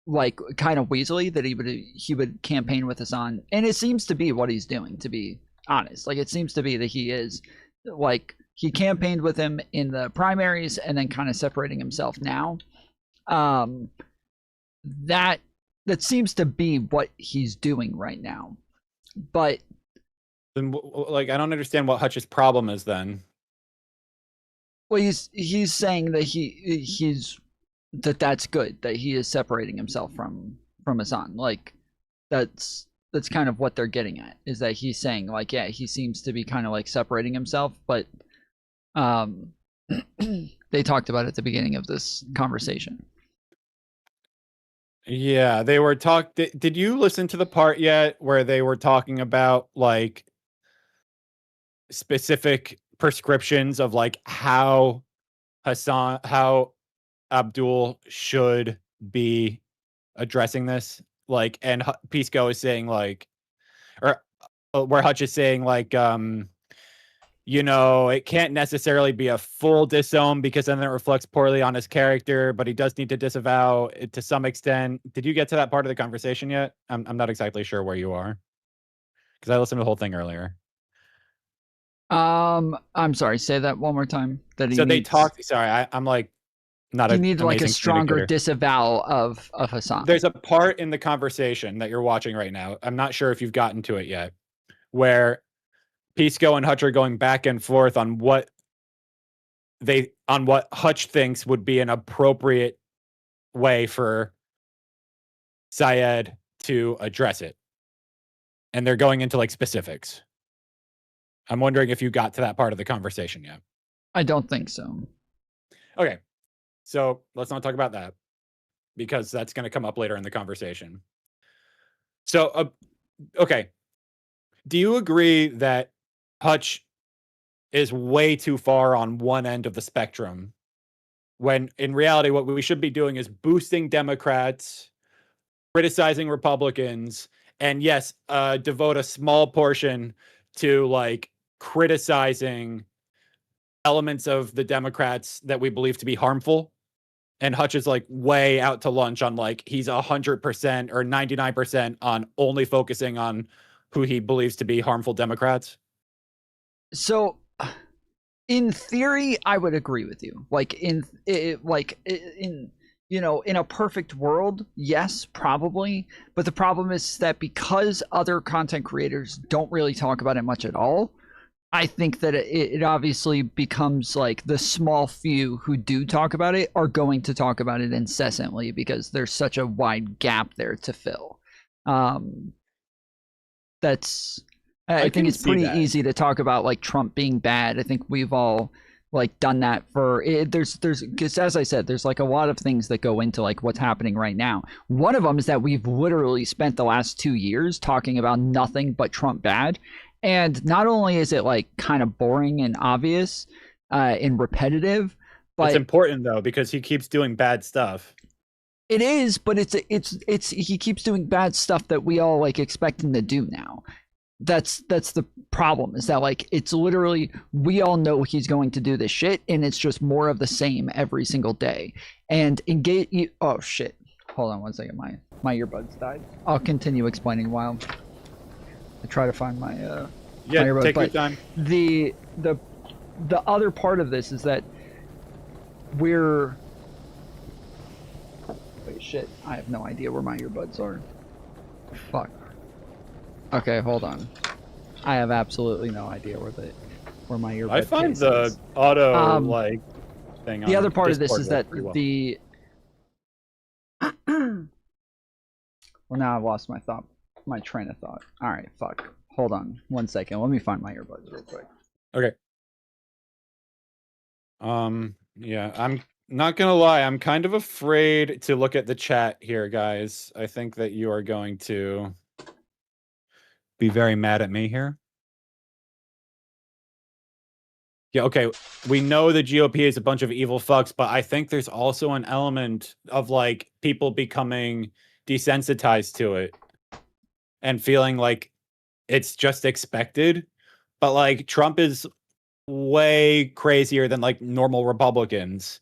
Speaker 1: like, kind of weaselly that he would campaign with Hasan, and it seems to be what he's doing, to be honest. Like, it seems to be that he is, like, he campaigned with him in the primaries and then kind of separating himself now. That seems to be what he's doing right now. But
Speaker 21: then, like, I don't understand what Hutch's problem is then.
Speaker 1: Well, he's saying that that's good, that he is separating himself from Hasan. Like, that's kind of what they're getting at, is that he's saying, like, yeah, he seems to be kind of, like, separating himself, but they talked about it at the beginning of this conversation.
Speaker 21: Yeah, they were did you listen to the part yet where they were talking about, like, specific prescriptions of, like, how Abdul should be addressing this? Like, and Pisco is saying, like, or where Hutch is saying, like, you know, it can't necessarily be a full disown because then it reflects poorly on his character, but he does need to disavow it to some extent. Did you get to that part of the conversation yet? I'm not exactly sure where you are, because I listened to the whole thing earlier.
Speaker 1: I'm sorry, say that one more time.
Speaker 21: They talked. Sorry, I'm like not
Speaker 1: You
Speaker 21: a
Speaker 1: need like a
Speaker 21: amazing
Speaker 1: stronger
Speaker 21: communicator.
Speaker 1: disavowal of Hasan.
Speaker 21: There's a part in the conversation that you're watching right now. I'm not sure if you've gotten to it yet, where Pisco and Hutch are going back and forth on what Hutch thinks would be an appropriate way for Syed to address it. And they're going into like specifics. I'm wondering if you got to that part of the conversation yet.
Speaker 1: I don't think so.
Speaker 21: Okay. So let's not talk about that because that's going to come up later in the conversation. So, okay. Do you agree that Hutch is way too far on one end of the spectrum when in reality, what we should be doing is boosting Democrats, criticizing Republicans, and yes, devote a small portion to like criticizing elements of the Democrats that we believe to be harmful? And Hutch is like way out to lunch on like he's 100% or 99% on only focusing on who he believes to be harmful Democrats.
Speaker 1: So, in theory, I would agree with you. Like in you know, in a perfect world, yes, probably. But the problem is that because other content creators don't really talk about it much at all, I think that it obviously becomes like the small few who do talk about it are going to talk about it incessantly because there's such a wide gap there to fill. That's I think it's pretty easy to talk about like Trump being bad. I think we've all like done that for it. There's because as I said, there's like a lot of things that go into like what's happening right now. One of them is that we've literally spent the last 2 years talking about nothing but Trump bad. And not only is it like kind of boring and obvious and repetitive, but
Speaker 21: it's important though because he keeps doing bad stuff.
Speaker 1: It is, but it's he keeps doing bad stuff that we all like expect him to do now. That's the problem, is that like it's literally we all know he's going to do this shit and it's just more of the same every single day. And engage oh shit. Hold on one second, my earbuds died. I'll continue explaining while I try to find my my earbuds.
Speaker 21: Take your
Speaker 1: but
Speaker 21: time.
Speaker 1: The other part of this is that we're wait shit, I have no idea where my earbuds are. Fuck. Okay, hold on. I have absolutely no idea where my earbud
Speaker 21: I find
Speaker 1: case
Speaker 21: the
Speaker 1: is.
Speaker 21: auto like thing.
Speaker 1: The
Speaker 21: on
Speaker 1: other part of this
Speaker 21: Discord
Speaker 1: is that
Speaker 21: works pretty well.
Speaker 1: the well, now I've lost my train of thought. All right, fuck. Hold on 1 second. Let me find my earbuds real quick.
Speaker 21: Okay. Yeah, I'm not gonna lie. I'm kind of afraid to look at the chat here, guys. I think that you are going to be very mad at me here. Yeah, okay. We know the GOP is a bunch of evil fucks, but I think there's also an element of like people becoming desensitized to it and feeling like it's just expected. But like Trump is way crazier than like normal Republicans.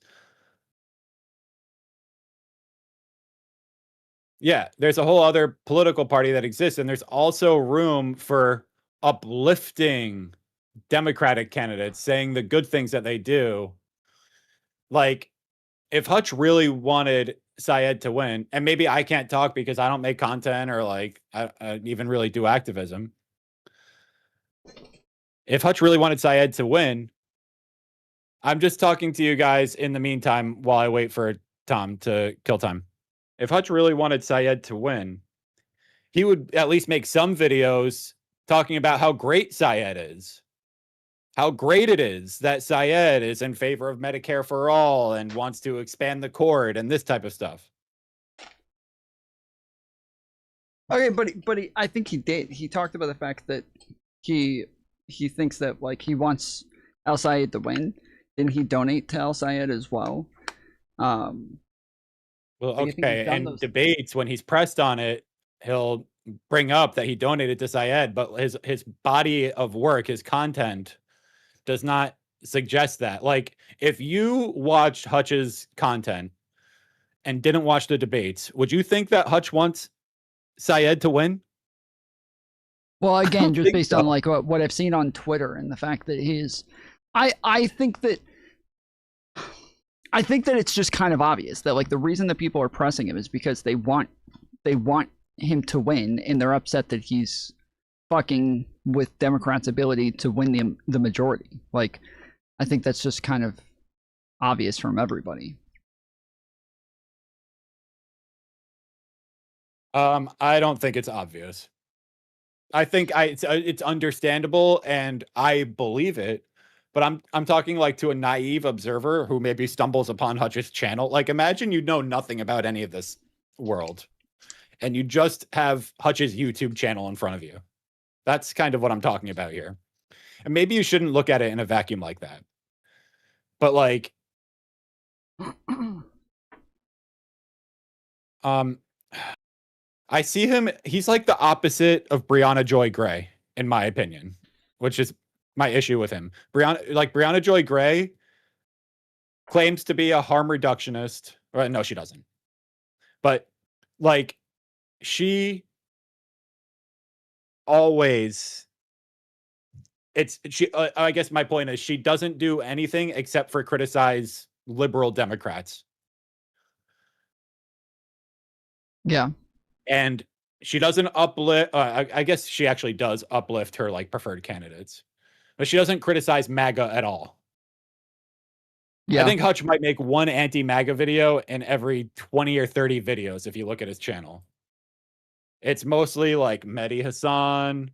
Speaker 21: Yeah, there's a whole other political party that exists, and there's also room for uplifting Democratic candidates, saying the good things that they do. Like, if Hutch really wanted Syed to win, and maybe I can't talk because I don't make content or like I even really do activism. If Hutch really wanted Syed to win, I'm just talking to you guys in the meantime while I wait for Tom to kill time. If Hutch really wanted Syed to win, he would at least make some videos talking about how great Syed is. How great it is that Syed is in favor of Medicare for all and wants to expand the court and this type of stuff.
Speaker 1: Okay, but I think he did. He talked about the fact that he thinks that like he wants Al Sayed to win. Didn't he donate to Al Sayed as well?
Speaker 21: Well, okay, and debates, when he's pressed on it, he'll bring up that he donated to Syed, but his body of work, his content, does not suggest that. Like, if you watched Hutch's content and didn't watch the debates, would you think that Hutch wants Syed to win?
Speaker 1: Well, again, just based on like what I've seen on Twitter and the fact that I think that
Speaker 16: I think that it's just kind of obvious that like the reason that people are pressing him is because they want him to win, and they're upset that he's fucking with Democrats' ability to win the majority. Like, I think that's just kind of obvious from everybody.
Speaker 21: I don't think it's obvious. I think it's understandable and I believe it, but I'm talking like to a naive observer who maybe stumbles upon Hutch's channel. Like, imagine you know nothing about any of this world, and you just have Hutch's YouTube channel in front of you. That's kind of what I'm talking about here. And maybe you shouldn't look at it in a vacuum like that. But like, I see him, he's like the opposite of Brianna Joy Gray, in my opinion, which is my issue with him. Brianna Joy Gray claims to be a harm reductionist. Or, no, she doesn't. But like, she always, I guess my point is she doesn't do anything except for criticize liberal Democrats.
Speaker 16: Yeah.
Speaker 21: And she doesn't uplift, I guess she actually does uplift her like preferred candidates, but she doesn't criticize MAGA at all. Yeah. I think Hutch might make one anti-MAGA video in every 20 or 30 videos if you look at his channel. It's mostly like Mehdi Hasan,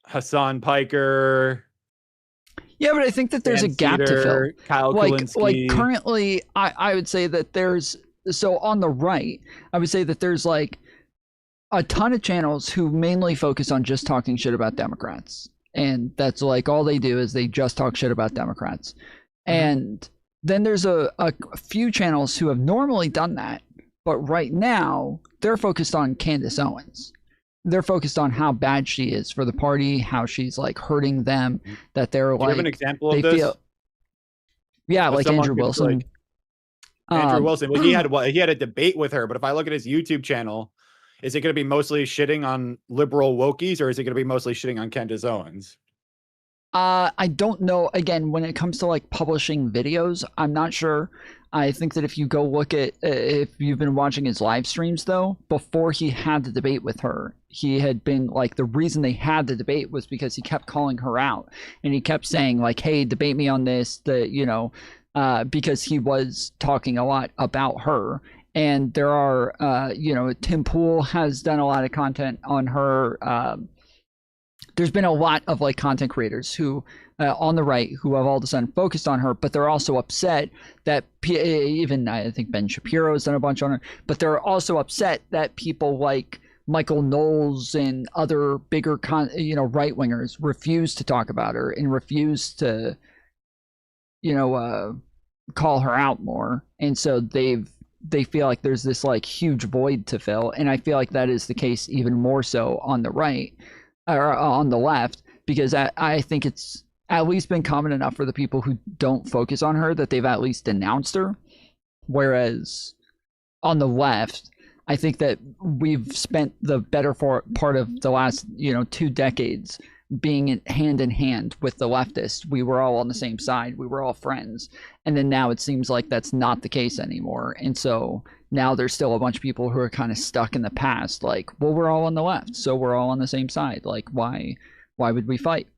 Speaker 21: Hasan Piker.
Speaker 16: Yeah, but I think that there's a gap to fill.
Speaker 21: Kyle Kulinski.
Speaker 16: Like currently, I would say that there's, so on the right, I would say that there's like a ton of channels who mainly focus on just talking shit about Democrats. And that's like all they do is they just talk shit about Democrats. And then there's a few channels who have normally done that, but right now they're focused on Candace Owens. They're focused on how bad she is for the party, how she's like hurting them, that they're like. Do you have
Speaker 21: an example of this?
Speaker 16: Yeah, like Andrew Wilson.
Speaker 21: Andrew Wilson. Well, he had a debate with her, but if I look at his YouTube channel, is it going to be mostly shitting on liberal wokies, or is it going to be mostly shitting on Candace Owens?
Speaker 16: I don't know. Again, when it comes to like publishing videos, I'm not sure. I think that if you go look at, if you've been watching his live streams though, before he had the debate with her, he had been like, the reason they had the debate was because he kept calling her out and he kept saying like, hey, debate me on this, because he was talking a lot about her. And there are, Tim Pool has done a lot of content on her. There's been a lot of like content creators who on the right who have all of a sudden focused on her, but they're also upset that even I think Ben Shapiro has done a bunch on her, but they're also upset that people like Michael Knowles and other bigger right wingers refuse to talk about her and refuse to call her out more, and so they feel like there's this like huge void to fill, and I feel like that is the case even more so on the right. Or on the left, because I think it's at least been common enough for the people who don't focus on her that they've at least denounced her. Whereas on the left, I think that we've spent the better part of the last 2 decades being hand in hand with the leftists. We were all on the same side. We were all friends. And then now it seems like that's not the case anymore. And so now there's still a bunch of people who are kind of stuck in the past. Like, well, we're all on the left, so we're all on the same side. Like, why would we fight?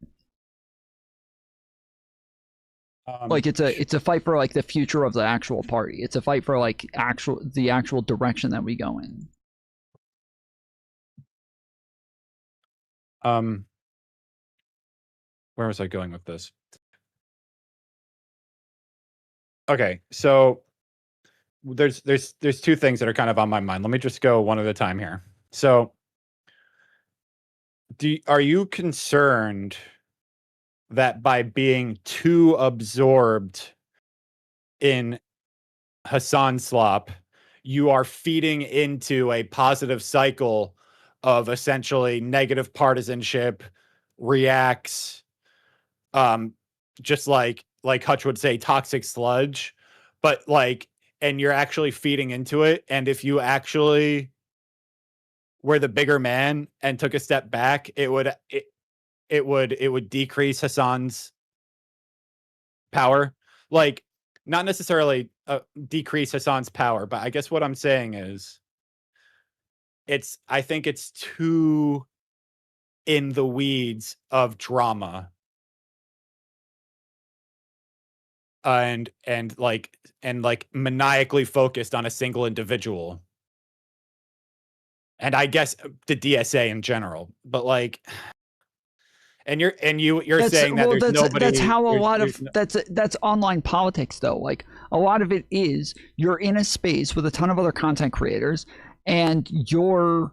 Speaker 16: Like it's a fight for like the future of the actual party. It's a fight for like the actual direction that we go in.
Speaker 21: Where was I going with this? Okay, so there's 2 things that are kind of on my mind. Let me just go one at a time here. So are you concerned that by being too absorbed in Hasan slop, you are feeding into a positive cycle of essentially negative partisanship, reacts, just like Hutch would say, toxic sludge, but like, and you're actually feeding into it. And if you actually were the bigger man and took a step back, it would decrease Hasan's power. Like, not necessarily decrease Hasan's power, but I guess what I'm saying is I think it's too in the weeds of drama. And like maniacally focused on a single individual. And I guess the DSA in general, but like, and you're saying that there's nobody.
Speaker 16: That's how a lot of that's online politics though. Like a lot of it is you're in a space with a ton of other content creators, and you're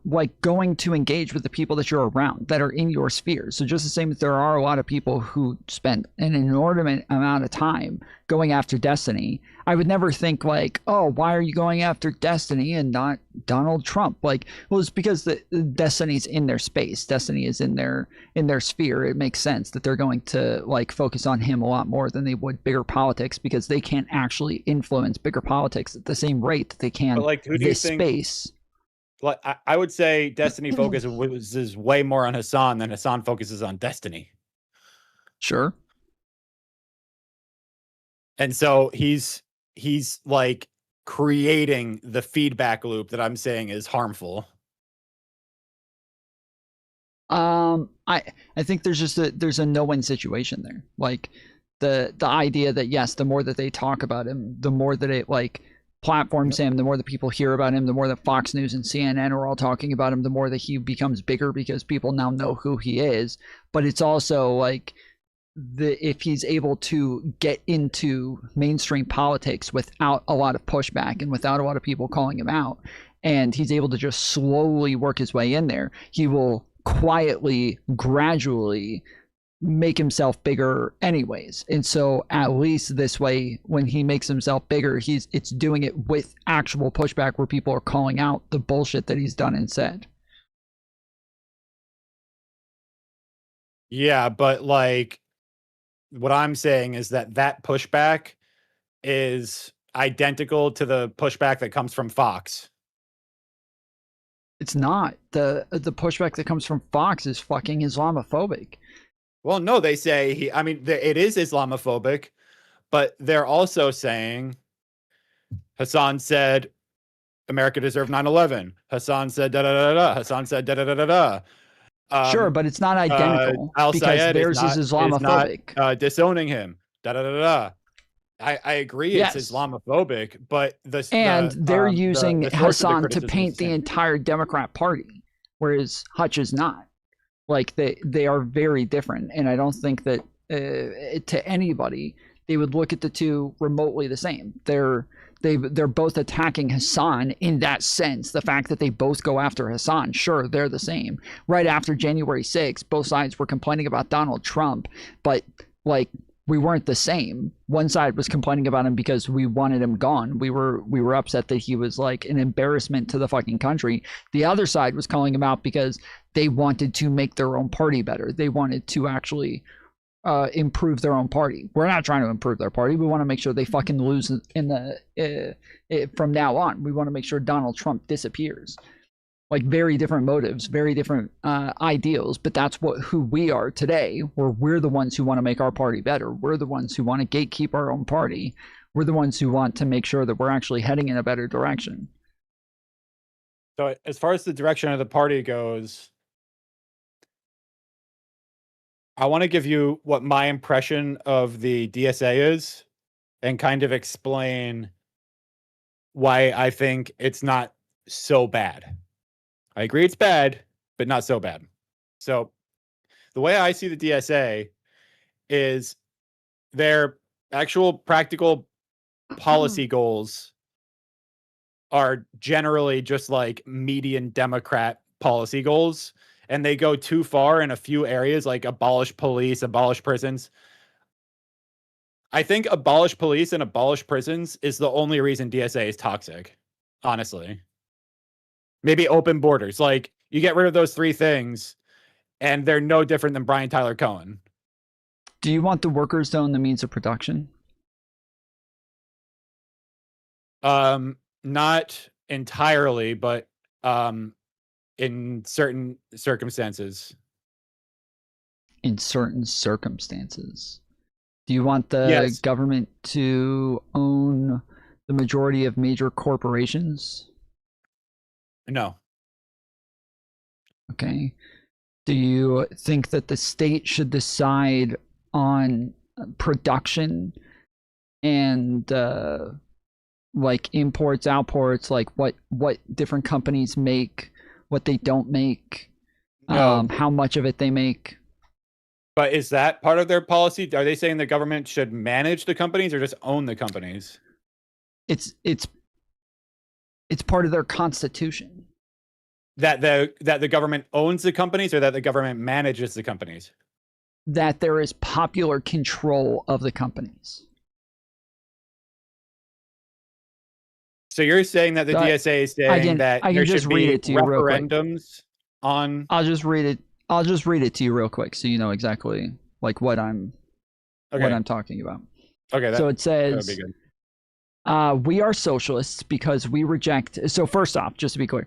Speaker 16: like going to engage with the people that you're around that are in your sphere. So just the same as there are a lot of people who spend an inordinate amount of time going after Destiny, I would never think like, oh, why are you going after Destiny and not Donald Trump? Like, well, it's because the Destiny's in their space. Destiny is in their sphere. It makes sense that they're going to like focus on him a lot more than they would bigger politics, because they can't actually influence bigger politics at the same rate that they can
Speaker 21: like, who do you think,
Speaker 16: space.
Speaker 21: Like, I would say Destiny focuses way more on Hasan than Hasan focuses on Destiny.
Speaker 16: Sure.
Speaker 21: And so he's like creating the feedback loop that I'm saying is harmful.
Speaker 16: I think there's a no-win situation there. Like the idea that yes, the more that they talk about him, the more that it like platforms him, the more that people hear about him, the more that Fox News and CNN are all talking about him, the more that he becomes bigger because people now know who he is. But it's also like if he's able to get into mainstream politics without a lot of pushback and without a lot of people calling him out, and he's able to just slowly work his way in there, he will quietly, gradually make himself bigger anyways. And so at least this way, when he makes himself bigger, it's doing it with actual pushback where people are calling out the bullshit that he's done and said.
Speaker 21: Yeah, but like what I'm saying is that pushback is identical to the pushback that comes from Fox.
Speaker 16: It's not. The pushback that comes from Fox is fucking Islamophobic.
Speaker 21: Well, no, they say it is Islamophobic, but they're also saying Hasan said America deserved 9/11. Hasan said da da da da. Hasan said da da da da da.
Speaker 16: Sure, but it's not identical because theirs is Islamophobic.
Speaker 21: Is not, disowning him. Da da da da. I agree,
Speaker 16: yes.
Speaker 21: It's Islamophobic, but
Speaker 16: they're using Hasan to paint the entire Democrat Party, whereas Hutch is not. Like they are very different, and I don't think that to anybody they would look at the two remotely the same. They're both attacking Hasan in that sense. The fact that they both go after Hasan, sure, they're the same. Right after January 6th, both sides were complaining about Donald Trump, but like we weren't the same. One side was complaining about him because we wanted him gone. We were upset that he was like an embarrassment to the fucking country. The other side was calling him out because they wanted to make their own party better. They wanted to actually improve their own party. We're not trying to improve their party. We want to make sure they fucking lose in the from now on. We want to make sure Donald Trump disappears. Like very different motives, very different ideals, but that's who we are today. We're the ones who want to make our party better. We're the ones who want to gatekeep our own party. We're the ones who want to make sure that we're actually heading in a better direction.
Speaker 21: So as far as the direction of the party goes, I want to give you what my impression of the DSA is and kind of explain why I think it's not so bad. I agree it's bad, but not so bad. So the way I see the DSA is their actual practical policy goals are generally just like median Democrat policy goals. And they go too far in a few areas, like abolish police, abolish prisons. I think abolish police and abolish prisons is the only reason DSA is toxic, honestly. Maybe open borders. Like, you get rid of those three things, and they're no different than Brian Tyler Cohen.
Speaker 16: Do you want the workers to own the means of production?
Speaker 21: Not entirely, but in certain circumstances.
Speaker 16: In certain circumstances. Do you want the
Speaker 21: Yes.
Speaker 16: government to own the majority of major corporations?
Speaker 21: No.
Speaker 16: Okay. Do you think that the state should decide on production and like imports, outports, like what different companies make, what they don't make,
Speaker 21: No.
Speaker 16: how much of it they make?
Speaker 21: But is that part of their policy? Are they saying the government should manage the companies or just own the companies?
Speaker 16: It's part of their constitution.
Speaker 21: That the government owns the companies or that the government manages the companies?
Speaker 16: That there is popular control of the companies.
Speaker 21: So you're saying that the DSA is saying that
Speaker 16: I can
Speaker 21: there
Speaker 16: just
Speaker 21: should
Speaker 16: read
Speaker 21: be
Speaker 16: it to you real quick.
Speaker 21: referendums on.
Speaker 16: I'll just read it to you real quick so you know exactly like what I'm talking about.
Speaker 21: Okay.
Speaker 16: So it
Speaker 21: that would
Speaker 16: says
Speaker 21: be good.
Speaker 16: we are socialists because we reject. So first off, just to be clear,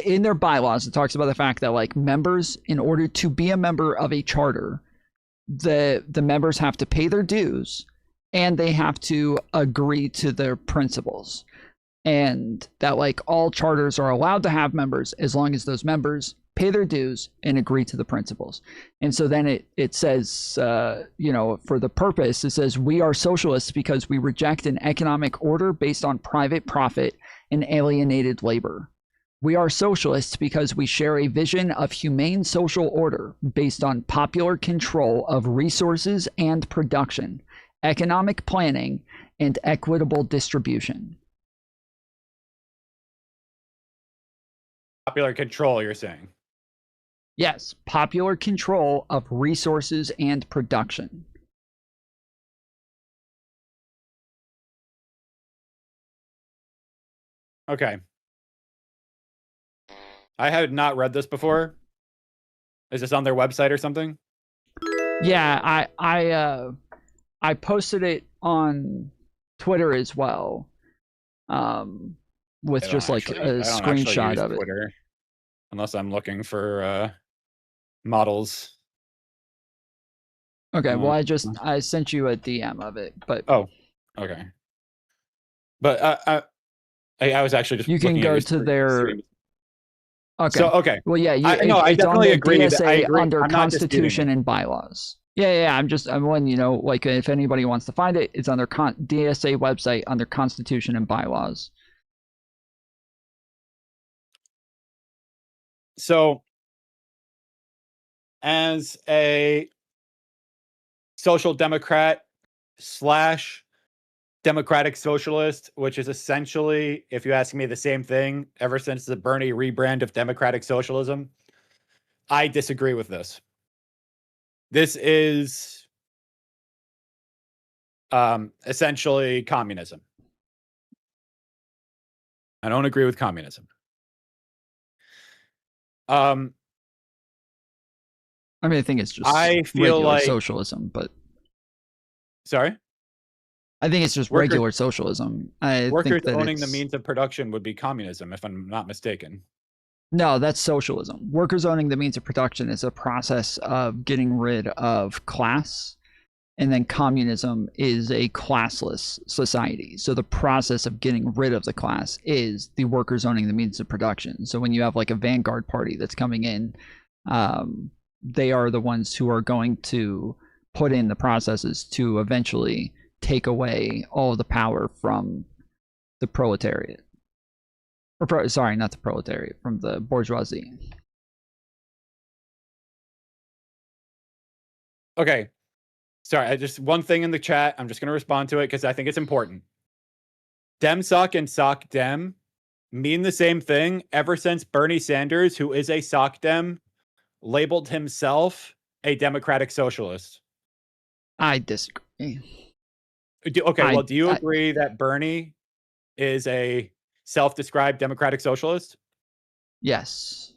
Speaker 16: in their bylaws, it talks about the fact that like members, in order to be a member of a charter, the members have to pay their dues and they have to agree to their principles. And that like all charters are allowed to have members as long as those members pay their dues and agree to the principles. And so then it says, for the purpose, it says we are socialists because we reject an economic order based on private profit and alienated labor. We are socialists because we share a vision of humane social order based on popular control of resources and production, economic planning, and equitable distribution.
Speaker 21: Popular control, you're saying?
Speaker 16: Yes, popular control of resources and production.
Speaker 21: Okay. I had not read this before. Is this on their website or something?
Speaker 16: Yeah, I posted it on Twitter as well, with just like a screenshot of it.
Speaker 21: Twitter, unless I'm looking for models.
Speaker 16: Okay, well I sent you a DM of it, but
Speaker 21: okay. But I was actually just
Speaker 16: you can go to their. Okay.
Speaker 21: So okay.
Speaker 16: Well, yeah.
Speaker 21: I definitely agree.
Speaker 16: DSA
Speaker 21: I agree.
Speaker 16: Under
Speaker 21: I'm not
Speaker 16: Constitution and bylaws. Yeah. I'm letting you know, like, if anybody wants to find it, it's on their DSA website under Constitution and bylaws.
Speaker 21: So, as a social democrat / democratic socialist, which is essentially, if you ask me, the same thing ever since the Bernie rebrand of democratic socialism, I disagree with this. This is essentially communism. I don't agree with communism.
Speaker 16: I mean, I think it's just regular socialism, but
Speaker 21: sorry?
Speaker 16: I think it's just regular socialism.
Speaker 21: Workers owning the means of production would be communism, if I'm not mistaken.
Speaker 16: No, that's socialism. Workers owning the means of production is a process of getting rid of class, and then communism is a classless society. So the process of getting rid of the class is the workers owning the means of production. So when you have like a vanguard party that's coming in, they are the ones who are going to put in the processes to eventually take away all the power from the proletariat. Sorry, not the proletariat, from the bourgeoisie.
Speaker 21: Okay. Sorry, I just one thing in the chat. I'm just going to respond to it because I think it's important. Demsoc and Soc Dem mean the same thing ever since Bernie Sanders, who is a Soc Dem, labeled himself a democratic socialist.
Speaker 16: I disagree.
Speaker 21: Do you agree that Bernie is a self-described democratic socialist?
Speaker 16: Yes.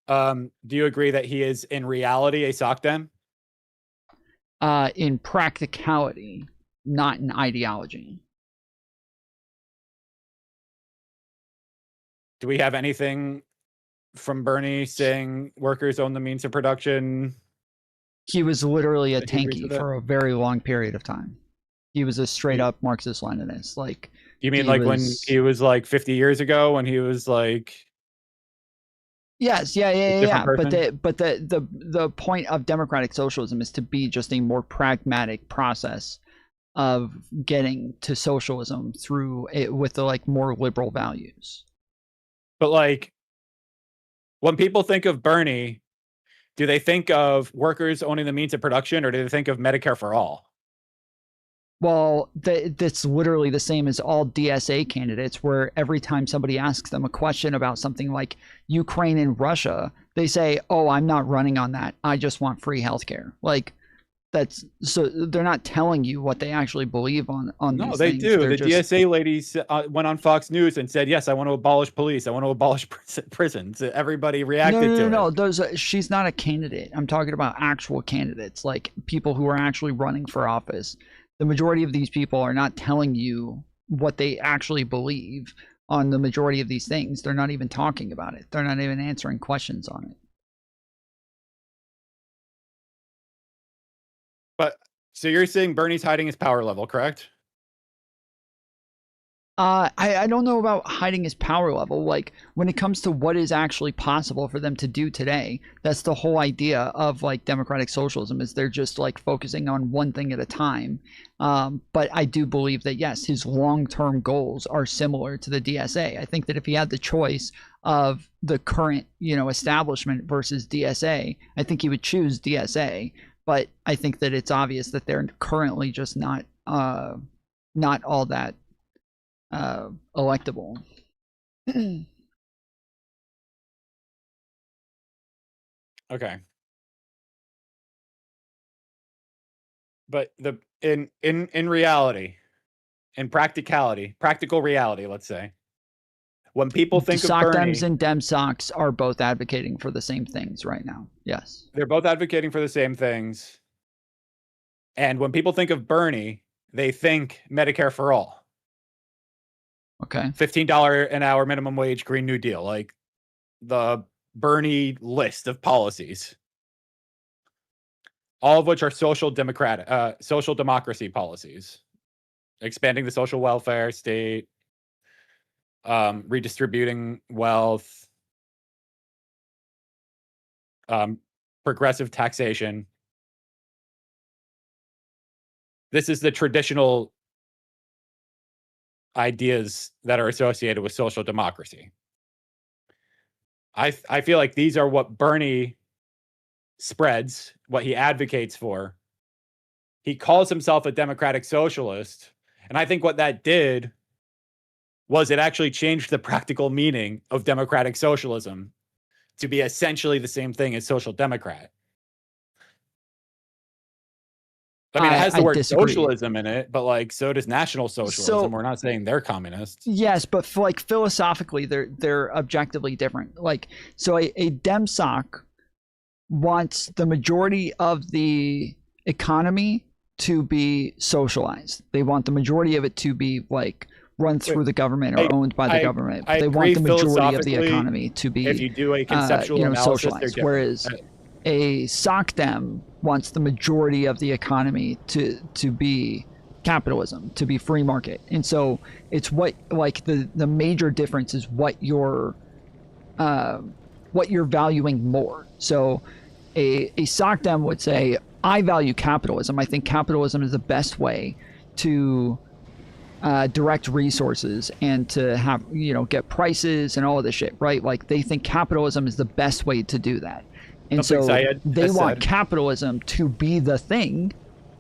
Speaker 21: Do you agree that he is in reality a Soc Dem?
Speaker 16: In practicality, not in ideology.
Speaker 21: Do we have anything from Bernie saying workers own the means of production?
Speaker 16: He was literally a
Speaker 21: Did he agree
Speaker 16: tanky
Speaker 21: to that?
Speaker 16: for a very long period of time. He was a straight up Marxist-Leninist. Like,
Speaker 21: You mean
Speaker 16: he
Speaker 21: like when
Speaker 16: was-
Speaker 21: he was like 50 years ago when he was like
Speaker 16: Yes, yeah.
Speaker 21: different
Speaker 16: But
Speaker 21: person?
Speaker 16: the point of democratic socialism is to be just a more pragmatic process of getting to socialism through it with the like more liberal values.
Speaker 21: But like when people think of Bernie, do they think of workers owning the means of production, or do they think of Medicare for all?
Speaker 16: Well, that's literally the same as all DSA candidates, where every time somebody asks them a question about something like Ukraine and Russia, they say, "Oh, I'm not running on that. I just want free healthcare." Like, that's so they're not telling you what they actually believe on
Speaker 21: No,
Speaker 16: these
Speaker 21: they
Speaker 16: things.
Speaker 21: do.
Speaker 16: They're
Speaker 21: The
Speaker 16: just,
Speaker 21: DSA ladies went on Fox News and said, "Yes, I want to abolish police. I want to abolish prisons." Everybody reacted to it.
Speaker 16: No. Those she's not a candidate. I'm talking about actual candidates, like people who are actually running for office. The majority of these people are not telling you what they actually believe on the majority of these things. They're not even talking about it. They're not even answering questions on it.
Speaker 21: But so you're saying Bernie's hiding his power level, correct?
Speaker 16: I don't know about hiding his power level. Like, when it comes to what is actually possible for them to do today, that's the whole idea of like democratic socialism, is they're just like focusing on one thing at a time. But I do believe that yes, his long-term goals are similar to the DSA. I think that if he had the choice of the current, establishment versus DSA, I think he would choose DSA. But I think that it's obvious that they're currently just not all that electable.
Speaker 21: Okay. But in reality, in practical reality, let's say, when people think of Bernie,
Speaker 16: SocDems and DemSocs are both advocating for the same things right now. Yes.
Speaker 21: they're both advocating for the same things. And when people think of Bernie, they think Medicare for all.
Speaker 16: Okay.
Speaker 21: $15 an hour minimum wage, Green New Deal, like the Bernie list of policies, all of which are social democracy policies, expanding the social welfare state, redistributing wealth, progressive taxation. This is the traditional ideas that are associated with social democracy. I feel like these are what Bernie spreads, what he advocates for. He calls himself a democratic socialist, and I think what that did was it actually changed the practical meaning of democratic socialism to be essentially the same thing as social democrat. I mean, it has the word
Speaker 16: disagree.
Speaker 21: socialism in it, but like, so does National Socialism. We're not saying they're communists.
Speaker 16: Yes, but philosophically, they're objectively different. Like, so a DemSoc wants the majority of the economy to be socialized. They want the majority of it to be like run through the government or owned by the government. But they want the majority of the economy to be,
Speaker 21: if you do a conceptual analysis,
Speaker 16: socialized. Whereas a SocDem wants the majority of the economy to be capitalism, to be free market. And so it's what, like, the major difference is what you're valuing more. So a SocDem would say, I value capitalism. I think capitalism is the best way to direct resources and to have, get prices and all of this shit, right? Like, they think capitalism is the best way to do that. And so they want capitalism to be the thing.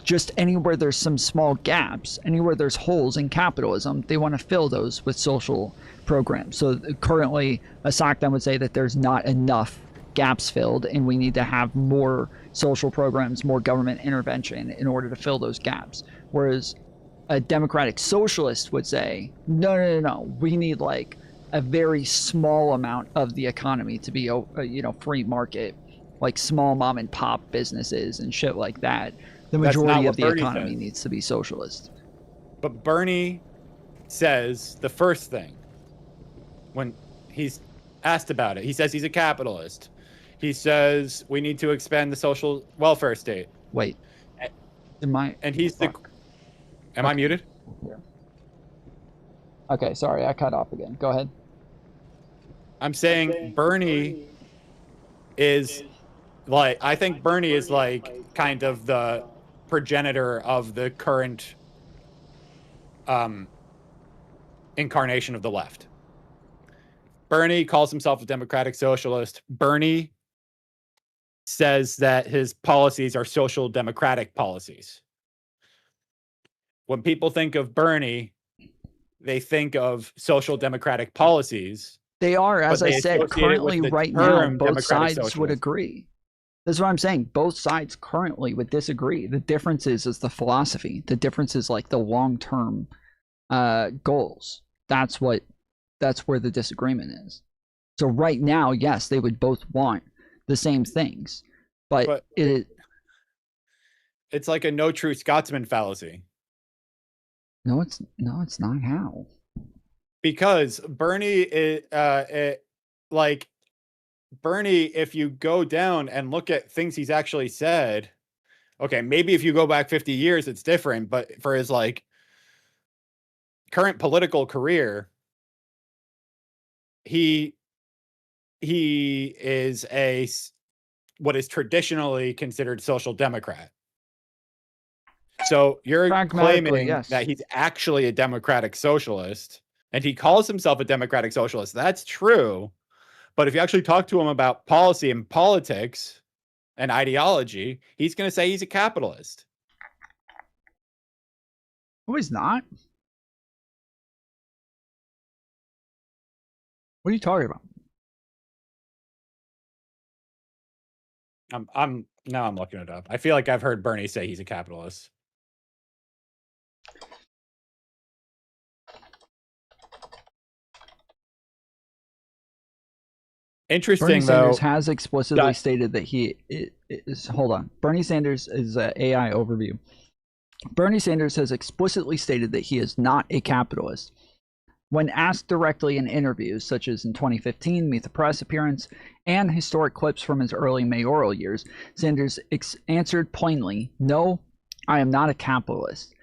Speaker 16: Just anywhere there's some small gaps, anywhere there's holes in capitalism, they want to fill those with social programs. So currently, a SocDem would say that there's not enough gaps filled, and we need to have more social programs, more government intervention in order to fill those gaps. Whereas a democratic socialist would say, no, we need like a very small amount of the economy to be, free market, like small mom and pop businesses and shit like that. The majority of the economy needs to be socialist.
Speaker 21: But Bernie says the first thing when he's asked about it, he says he's a capitalist. He says we need to expand the social welfare state.
Speaker 16: Wait.
Speaker 21: And he's the. Am I muted?
Speaker 16: Yeah. Okay, sorry, I cut off again. Go ahead.
Speaker 21: I'm saying Bernie is like, I think Bernie is like kind of the progenitor of the current incarnation of the left. Bernie calls himself a democratic socialist. Bernie says that his policies are social democratic policies. When people think of Bernie, they think of social democratic policies.
Speaker 16: They are, as I said, currently right now, both sides would agree. That's what I'm saying. Both sides currently would disagree. The difference is the philosophy. The difference is like the long-term goals. That's where the disagreement is. So right now, yes, they would both want the same things, but
Speaker 21: it's like a no true Scotsman fallacy.
Speaker 16: No, it's not. How?
Speaker 21: Because Bernie is like Bernie, if you go down and look at things he's actually said, okay, maybe if you go back 50 years, it's different, but for his like current political career, he is what is traditionally considered social democrat. So you're claiming that he's actually a democratic socialist, and he calls himself a democratic socialist. That's true. But if you actually talk to him about policy and politics and ideology, he's going to say he's a capitalist.
Speaker 16: No, he's not. What are you talking about?
Speaker 21: Now I'm looking it up. I feel like I've heard Bernie say he's a capitalist. Interesting,
Speaker 16: Bernie Sanders
Speaker 21: though,
Speaker 16: has explicitly stated that he is. Hold on. Bernie Sanders is an AI overview. Bernie Sanders has explicitly stated that he is not a capitalist. When asked directly in interviews, such as in 2015 Meet the Press appearance and historic clips from his early mayoral years, Sanders answered plainly, "No, I am not a capitalist."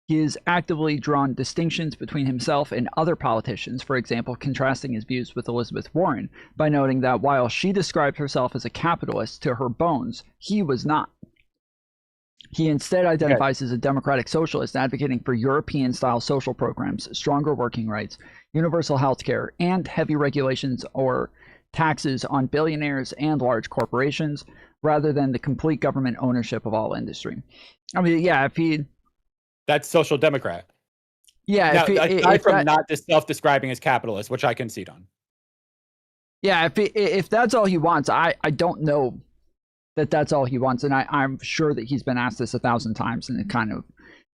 Speaker 16: He has actively drawn distinctions between himself and other politicians, for example, contrasting his views with Elizabeth Warren by noting that while she described herself as a capitalist to her bones, he was not. He instead identifies as a democratic socialist, advocating for European-style social programs, stronger working rights, universal health care, and heavy regulations or taxes on billionaires and large corporations, rather than the complete government ownership of all industry. I mean, yeah, if he...
Speaker 21: That's social democrat.
Speaker 16: Yeah,
Speaker 21: now, aside from not self-describing as capitalist, which I concede on.
Speaker 16: Yeah, if that's all he wants, I don't know that that's all he wants, and I'm sure that he's been asked this 1,000 times, and it kind of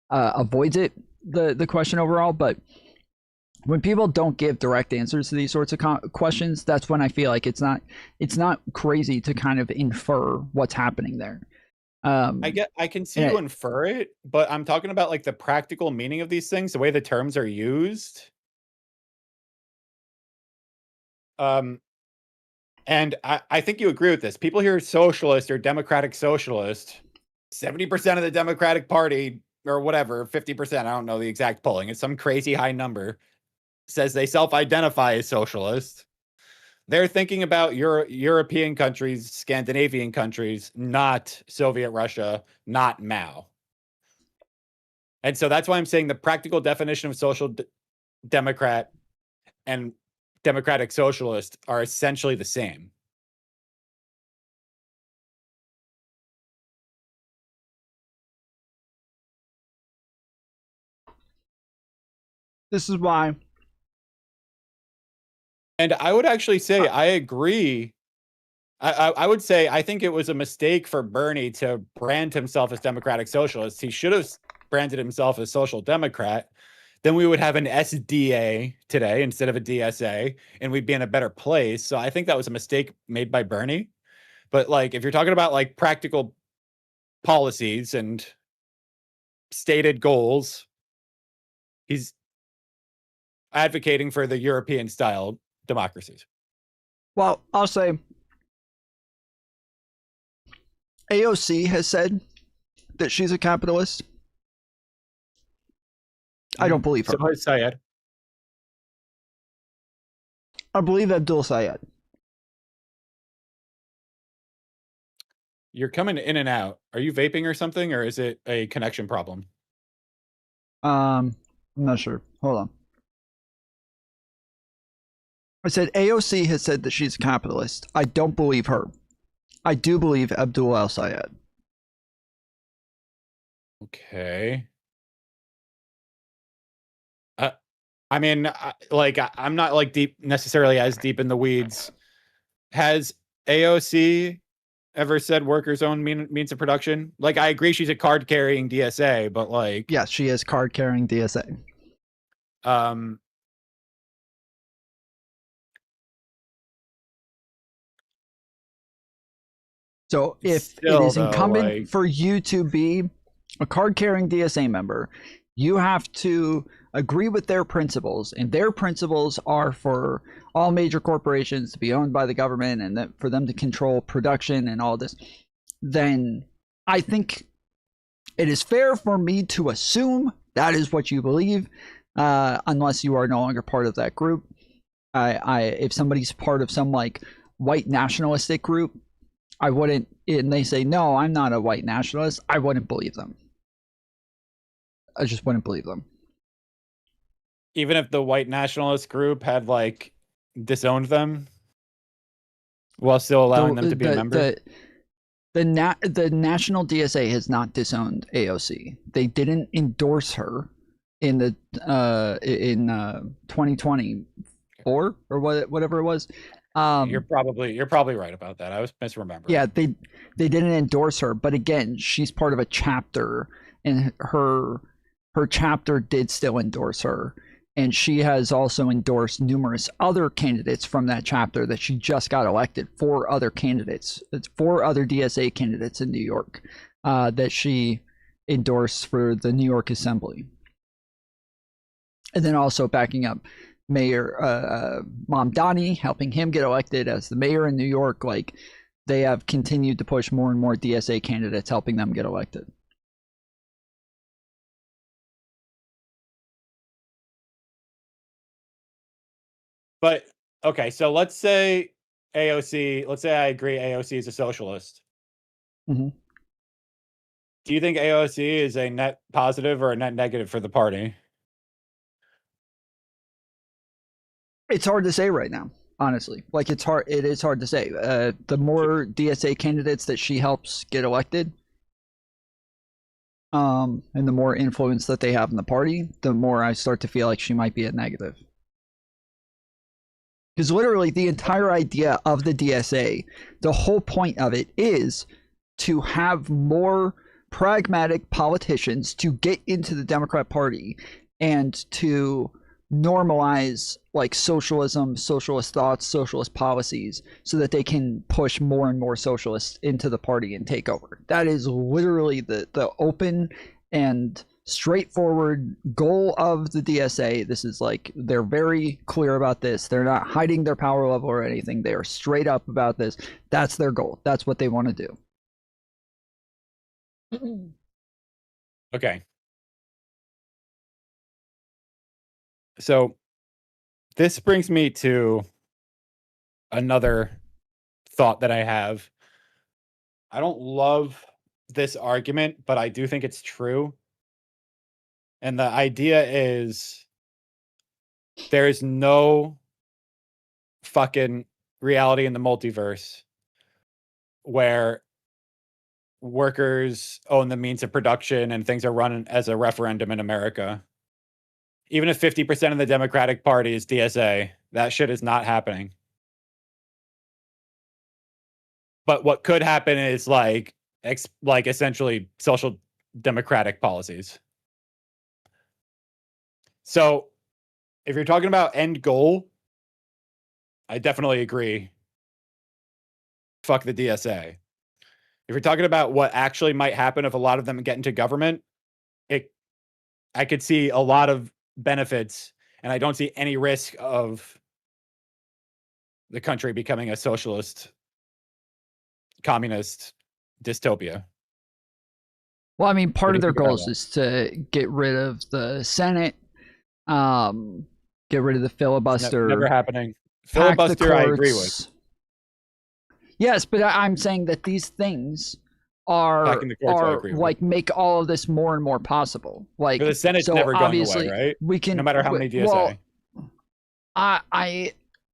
Speaker 16: avoids it, the question overall. But when people don't give direct answers to these sorts of questions, that's when I feel like it's not crazy to kind of infer what's happening there.
Speaker 21: I can see you infer it, but I'm talking about like the practical meaning of these things, the way the terms are used. And I think you agree with this. People hear socialist or democratic socialist, 70% of the Democratic Party or whatever, 50%, I don't know the exact polling, it's some crazy high number, says they self-identify as socialist. They're thinking about European countries, Scandinavian countries, not Soviet Russia, not Mao. And so that's why I'm saying the practical definition of social democrat and democratic socialist are essentially the same.
Speaker 16: This is why.
Speaker 21: And I would actually say I agree. I would say I think it was a mistake for Bernie to brand himself as democratic socialist. He should have branded himself as social democrat. Then we would have an SDA today instead of a DSA, and we'd be in a better place. So I think that was a mistake made by Bernie. But like, if you're talking about like practical policies and stated goals, he's advocating for the European style democracies.
Speaker 16: Well, I'll say AOC has said that she's a capitalist. I don't believe her.
Speaker 21: So has Syed.
Speaker 16: I believe Abdul Syed.
Speaker 21: You're coming in and out. Are you vaping or something, or is it a connection problem?
Speaker 16: I'm not sure. Hold on. I said AOC has said that she's a capitalist. I don't believe her. I do believe Abdul Al Sayed.
Speaker 21: Okay. I mean, like, I'm not like necessarily as deep in the weeds. Has AOC ever said workers' own means of production? Like, I agree she's a card carrying DSA, but like,
Speaker 16: yes, she is card carrying DSA. So if it is incumbent for you to be a card carrying DSA member, you have to agree with their principles, and their principles are for all major corporations to be owned by the government and that for them to control production and all this. Then I think it is fair for me to assume that is what you believe, unless you are no longer part of that group. If somebody's part of some like white nationalistic group, I wouldn't, and they say, no, I'm not a white nationalist, I wouldn't believe them. I just wouldn't believe them.
Speaker 21: Even if the white nationalist group had like disowned them while still allowing them to be a member?
Speaker 16: The national DSA has not disowned AOC. They didn't endorse her in the 2024 or whatever it was.
Speaker 21: You're probably right about that. I was misremembering.
Speaker 16: Yeah, they didn't endorse her, but again, she's part of a chapter, and her chapter did still endorse her, and she has also endorsed numerous other candidates from that chapter that she just got elected. 4 other candidates. It's 4 other DSA candidates in New York that she endorsed for the New York Assembly, and then also backing up Mayor Mamdani, helping him get elected as the mayor in New York. Like, they have continued to push more and more DSA candidates, helping them get elected.
Speaker 21: But okay, so let's say AOC, let's say I agree AOC is a socialist.
Speaker 16: Mm-hmm.
Speaker 21: Do you think AOC is a net positive or a net negative for the party?
Speaker 16: It's hard to say right now, honestly. Like, it is hard to say. The more DSA candidates that she helps get elected, and the more influence that they have in the party, the more I start to feel like she might be a negative. Because literally the entire idea of the DSA, the whole point of it is to have more pragmatic politicians to get into the Democrat Party and to normalize like socialism, socialist thoughts, socialist policies, so that they can push more and more socialists into the party and take over. That is literally the open and straightforward goal of the DSA. This is like, they're very clear about this. They're not hiding their power level or anything. They are straight up about this. That's their goal. That's what they want to do.
Speaker 21: Okay. So this brings me to another thought that I have. I don't love this argument, but I do think it's true. And the idea is there's no fucking reality in the multiverse where workers own the means of production and things are run as a referendum in America. Even if 50% of the Democratic Party is DSA, that shit is not happening. But what could happen is like essentially social democratic policies. So if you're talking about end goal, I definitely agree. Fuck the DSA. If you're talking about what actually might happen if a lot of them get into government, I could see a lot of benefits, and I don't see any risk of the country becoming a socialist, communist dystopia.
Speaker 16: Well, I mean, part
Speaker 21: What
Speaker 16: of
Speaker 21: do you
Speaker 16: their
Speaker 21: think about
Speaker 16: goals is to get rid of the Senate, get rid of the filibuster.
Speaker 21: Never happening.
Speaker 16: Pack the
Speaker 21: Filibuster, I agree with.
Speaker 16: courts. Yes, but I'm saying that these things are
Speaker 21: Packing the courts, I agree with.
Speaker 16: like make all of this more and more possible. Like
Speaker 21: But the Senate's
Speaker 16: so
Speaker 21: never going
Speaker 16: obviously
Speaker 21: away, right?
Speaker 16: We can
Speaker 21: No matter how many DSA.
Speaker 16: Well,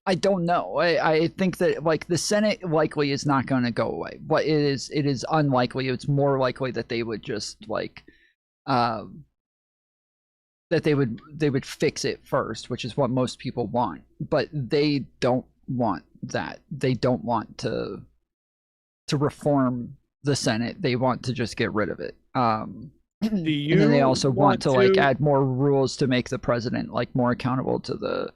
Speaker 16: I don't know. I think that like the Senate likely is not going to go away, but it is unlikely. It's more likely that they would just like that they would fix it first, which is what most people want. But they don't want that. They don't want to reform the Senate. They want to just get rid of it. And then they also want to like add more rules to make the president like more accountable to the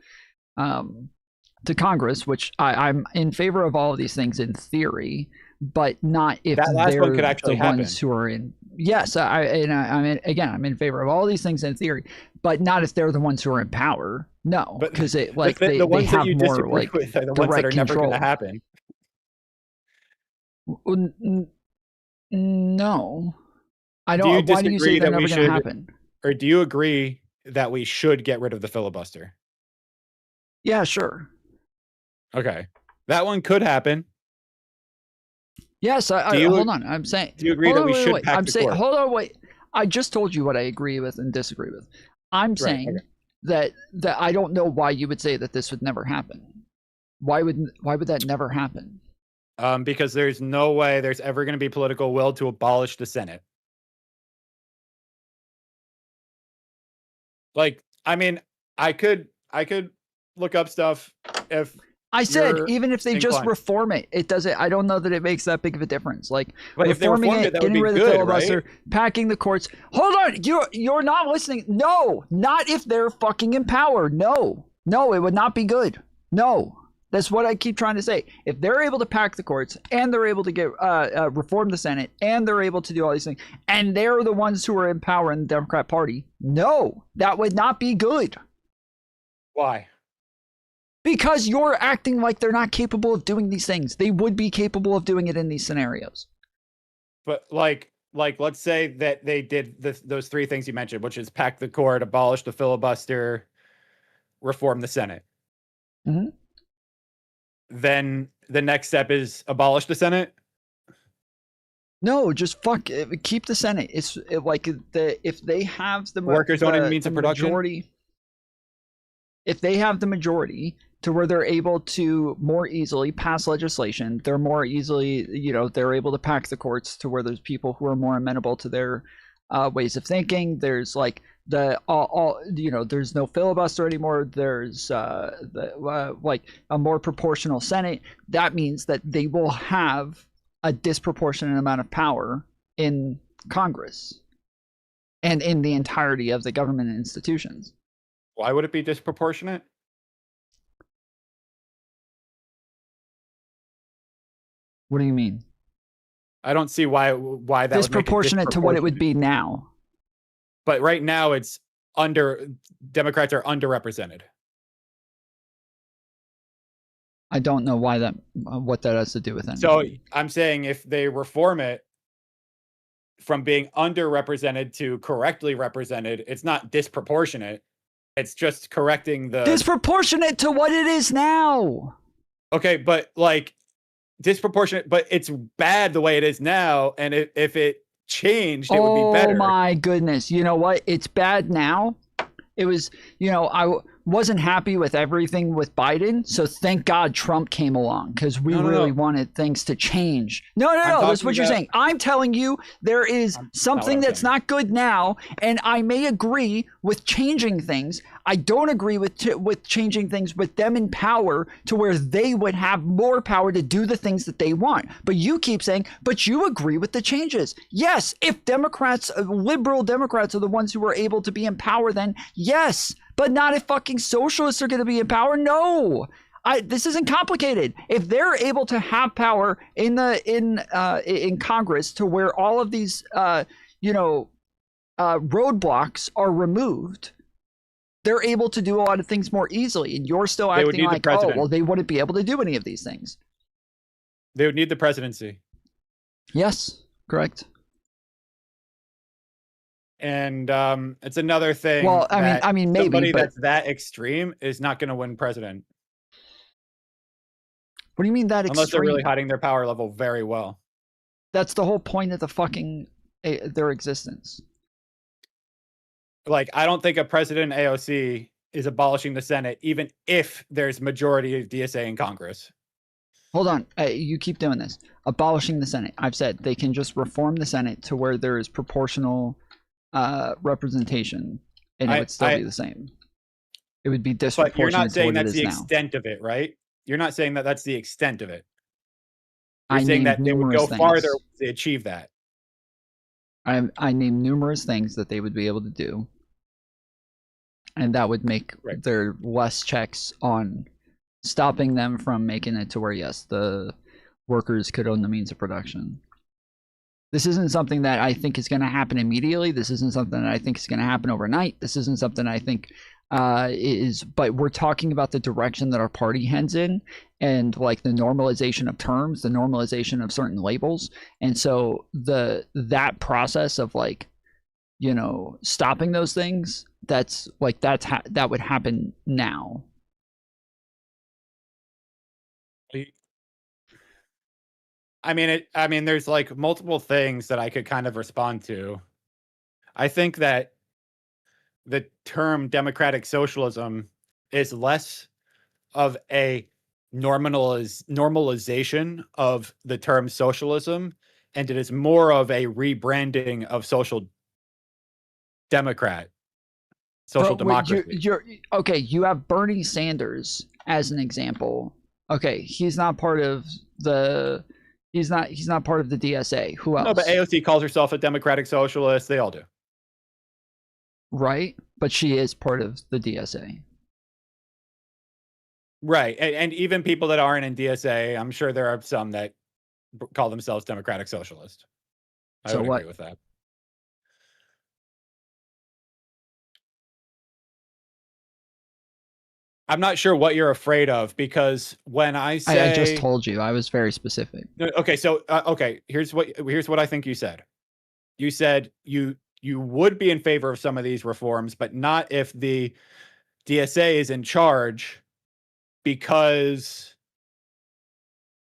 Speaker 16: to Congress, which I'm in favor of all of these things in theory, but not if
Speaker 21: That last
Speaker 16: they're
Speaker 21: one could actually
Speaker 16: the
Speaker 21: happen.
Speaker 16: ones who are in. Yes, I mean, again, I'm in favor of all these things in theory, but not if they're the ones who are in power. No, because it like
Speaker 21: the
Speaker 16: they
Speaker 21: ones
Speaker 16: have
Speaker 21: that you
Speaker 16: more
Speaker 21: disagree
Speaker 16: like
Speaker 21: with are the ones that are never going to happen.
Speaker 16: No, I
Speaker 21: Do
Speaker 16: don't.
Speaker 21: you
Speaker 16: Why do you say
Speaker 21: disagree
Speaker 16: they're
Speaker 21: that we
Speaker 16: never going to
Speaker 21: should,
Speaker 16: happen?
Speaker 21: or do you agree that we should get rid of the filibuster?
Speaker 16: Yeah, sure.
Speaker 21: Okay, that one could happen.
Speaker 16: Yes,
Speaker 21: Do you-
Speaker 16: hold on. I'm saying.
Speaker 21: do you agree
Speaker 16: hold
Speaker 21: that
Speaker 16: on,
Speaker 21: we
Speaker 16: wait,
Speaker 21: should
Speaker 16: wait.
Speaker 21: pack
Speaker 16: I'm
Speaker 21: the
Speaker 16: saying.
Speaker 21: court?
Speaker 16: Hold on, wait. I just told you what I agree with and disagree with. I'm saying that I don't know why you would say that this would never happen. Why would that never happen?
Speaker 21: Because there's no way there's ever going to be political will to abolish the Senate. Like, I mean, I could look up stuff if
Speaker 16: I said
Speaker 21: you're
Speaker 16: even if they just
Speaker 21: inclined.
Speaker 16: reform it, it doesn't. I don't know that it makes that big of a difference. Like
Speaker 21: But if they
Speaker 16: reforming
Speaker 21: reformed
Speaker 16: it,
Speaker 21: it, that would
Speaker 16: getting
Speaker 21: be
Speaker 16: rid of the
Speaker 21: good,
Speaker 16: filibuster,
Speaker 21: right?
Speaker 16: packing the courts. Hold on, you're not listening. No, not if they're fucking in power. No, it would not be good. No, that's what I keep trying to say. If they're able to pack the courts and they're able to get reform the Senate and they're able to do all these things, and they're the ones who are in power in the Democrat Party, no, that would not be good.
Speaker 21: Why?
Speaker 16: Because you're acting like they're not capable of doing these things. They would be capable of doing it in these scenarios.
Speaker 21: But like let's say that they did those three things you mentioned, which is pack the court, abolish the filibuster, reform the Senate.
Speaker 16: Mm-hmm.
Speaker 21: Then the next step is abolish the Senate.
Speaker 16: No, just keep the Senate. It's like if they have the
Speaker 21: Workers' own means of production?
Speaker 16: majority, if they have the majority to where they're able to more easily pass legislation, they're more easily, they're able to pack the courts to where there's people who are more amenable to their ways of thinking. There's like there's no filibuster anymore. There's like a more proportional Senate. That means that they will have a disproportionate amount of power in Congress and in the entirety of the government institutions.
Speaker 21: Why would it be disproportionate?
Speaker 16: What do you mean?
Speaker 21: I don't see why that
Speaker 16: Disproportionate to what it would be now.
Speaker 21: But right now it's Democrats are underrepresented.
Speaker 16: I don't know why what that has to do with anything.
Speaker 21: So I'm saying if they reform it from being underrepresented to correctly represented, it's not disproportionate. It's just correcting the
Speaker 16: disproportionate to what it is now.
Speaker 21: Okay, but like disproportionate, but it's bad the way it is now. And if it changed, it would be better.
Speaker 16: Oh my goodness. You know what? It's bad now. It was, I wasn't happy with everything with Biden. So thank God Trump came along because we really wanted things to change. No. That's what you're saying. I'm telling you, there is something that's not good now. And I may agree with changing things. I don't agree with changing things with them in power to where they would have more power to do the things that they want. But you keep saying, but you agree with the changes. Yes, if Democrats, liberal Democrats are the ones who are able to be in power, then yes, but not if fucking socialists are going to be in power. No. This isn't complicated. If they're able to have power in Congress to where all of these roadblocks are removed, they're able to do a lot of things more easily. And you're still acting like, oh, well, they wouldn't be able to do any of these things.
Speaker 21: They would need the presidency.
Speaker 16: Yes, correct.
Speaker 21: And it's another thing.
Speaker 16: Well, I mean, maybe,
Speaker 21: somebody
Speaker 16: but
Speaker 21: that's that extreme is not going to win president.
Speaker 16: What do you mean that extreme?
Speaker 21: Unless they're really hiding their power level very well.
Speaker 16: That's the whole point of the fucking their existence.
Speaker 21: Like, I don't think a president in AOC is abolishing the Senate, even if there's majority of DSA in Congress.
Speaker 16: Hold on, you keep doing this. Abolishing the Senate. I've said they can just reform the Senate to where there is proportional representation, and it would still be the same. It would be disproportionate.
Speaker 21: But you're not saying that's the
Speaker 16: now.
Speaker 21: extent of it, right? You're not saying that that's the extent of it. You're
Speaker 16: I
Speaker 21: saying that they would go
Speaker 16: things.
Speaker 21: farther to achieve that.
Speaker 16: I named numerous things that they would be able to do, and that would make there less checks on stopping them from making it to where, yes, the workers could own the means of production. This isn't something that I think is going to happen immediately. This isn't something that I think is going to happen overnight. This isn't something I think but we're talking about the direction that our party heads in, and like the normalization of terms, the normalization of certain labels. And so that process of, like, you know, stopping those things, that would happen now.
Speaker 21: I mean, there's like multiple things that I could kind of respond to. I think that the term democratic socialism is less of a normalization of the term socialism, and it is more of a rebranding of social democracy.
Speaker 16: You're okay. You have Bernie Sanders as an example. Okay, he's not part of the DSA. Who else?
Speaker 21: No, but AOC calls herself a democratic socialist. They all do.
Speaker 16: Right, but she is part of the DSA.
Speaker 21: Right, and even people that aren't in DSA, I'm sure there are some that call themselves democratic socialist. I would agree with that. I'm not sure what you're afraid of, because when I say,
Speaker 16: I just told you, I was very specific.
Speaker 21: Okay, so here's what I think you said. You said you would be in favor of some of these reforms, but not if the DSA is in charge, because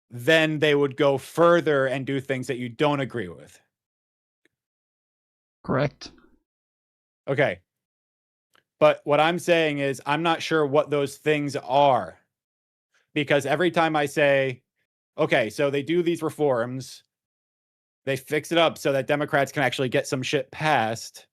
Speaker 21: then they would go further and do things that you don't agree with.
Speaker 16: Correct.
Speaker 21: Okay. But what I'm saying is, I'm not sure what those things are, because every time I say, okay, so they do these reforms, they fix it up so that Democrats can actually get some shit passed.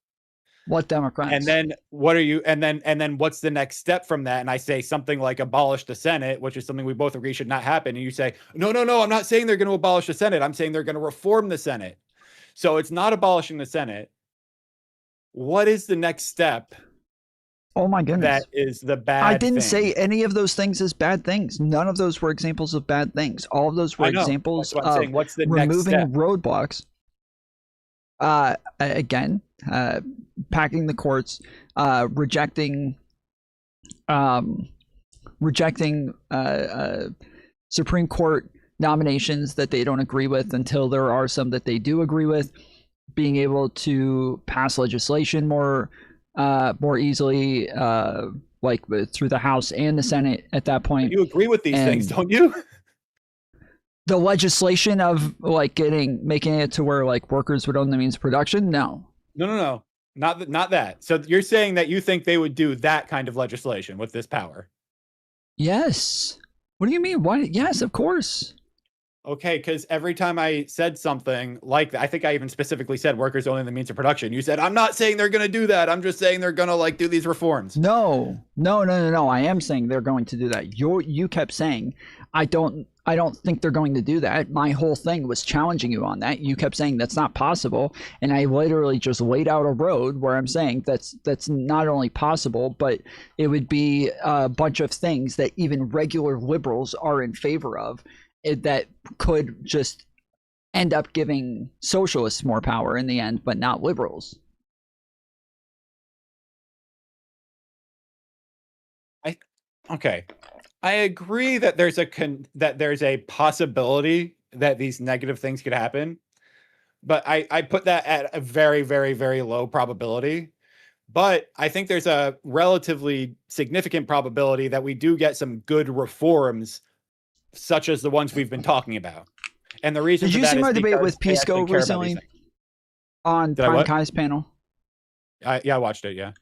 Speaker 16: What Democrats?
Speaker 21: And then what are you? And then what's the next step from that? And I say something like abolish the Senate, which is something we both agree should not happen. And you say, no, I'm not saying they're going to abolish the Senate. I'm saying they're going to reform the Senate. So it's not abolishing the Senate. What is the next step?
Speaker 16: Oh my goodness.
Speaker 21: That is the bad
Speaker 16: I didn't
Speaker 21: thing.
Speaker 16: say any of those things as bad things. None of those were examples of bad things. All of those were examples of
Speaker 21: what's the
Speaker 16: removing
Speaker 21: next step?
Speaker 16: roadblocks. Again, packing the courts, rejecting Supreme Court nominations that they don't agree with until there are some that they do agree with, being able to pass legislation more easily, like through the House and the Senate at that point.
Speaker 21: You agree with these things, don't you?
Speaker 16: The legislation of like making it to where like workers would own the means of production? No.
Speaker 21: Not that. So you're saying that you think they would do that kind of legislation with this power?
Speaker 16: Yes. What do you mean? Why? Yes, of course.
Speaker 21: Okay, because every time I said something like that, I think I even specifically said workers owning the means of production. You said, I'm not saying they're going to do that. I'm just saying they're going to like do these reforms.
Speaker 16: No. I am saying they're going to do that. You kept saying, I don't think they're going to do that. My whole thing was challenging you on that. You kept saying that's not possible. And I literally just laid out a road where I'm saying that's not only possible, but it would be a bunch of things that even regular liberals are in favor of, that could just end up giving socialists more power in the end, but not liberals.
Speaker 21: Okay. I agree that there's a possibility that these negative things could happen. but I put that at a very, very, very low probability. But I think there's a relatively significant probability that we do get some good reforms, such as the ones we've been talking about. And the reason
Speaker 16: Did
Speaker 21: for
Speaker 16: you
Speaker 21: that
Speaker 16: see
Speaker 21: is
Speaker 16: my debate
Speaker 21: because
Speaker 16: with
Speaker 21: they actually
Speaker 16: Pisco
Speaker 21: care about these
Speaker 16: recently
Speaker 21: things.
Speaker 16: on
Speaker 21: Did I
Speaker 16: Prime
Speaker 21: what?
Speaker 16: Kai's panel?
Speaker 21: Yeah, I watched it. Yeah.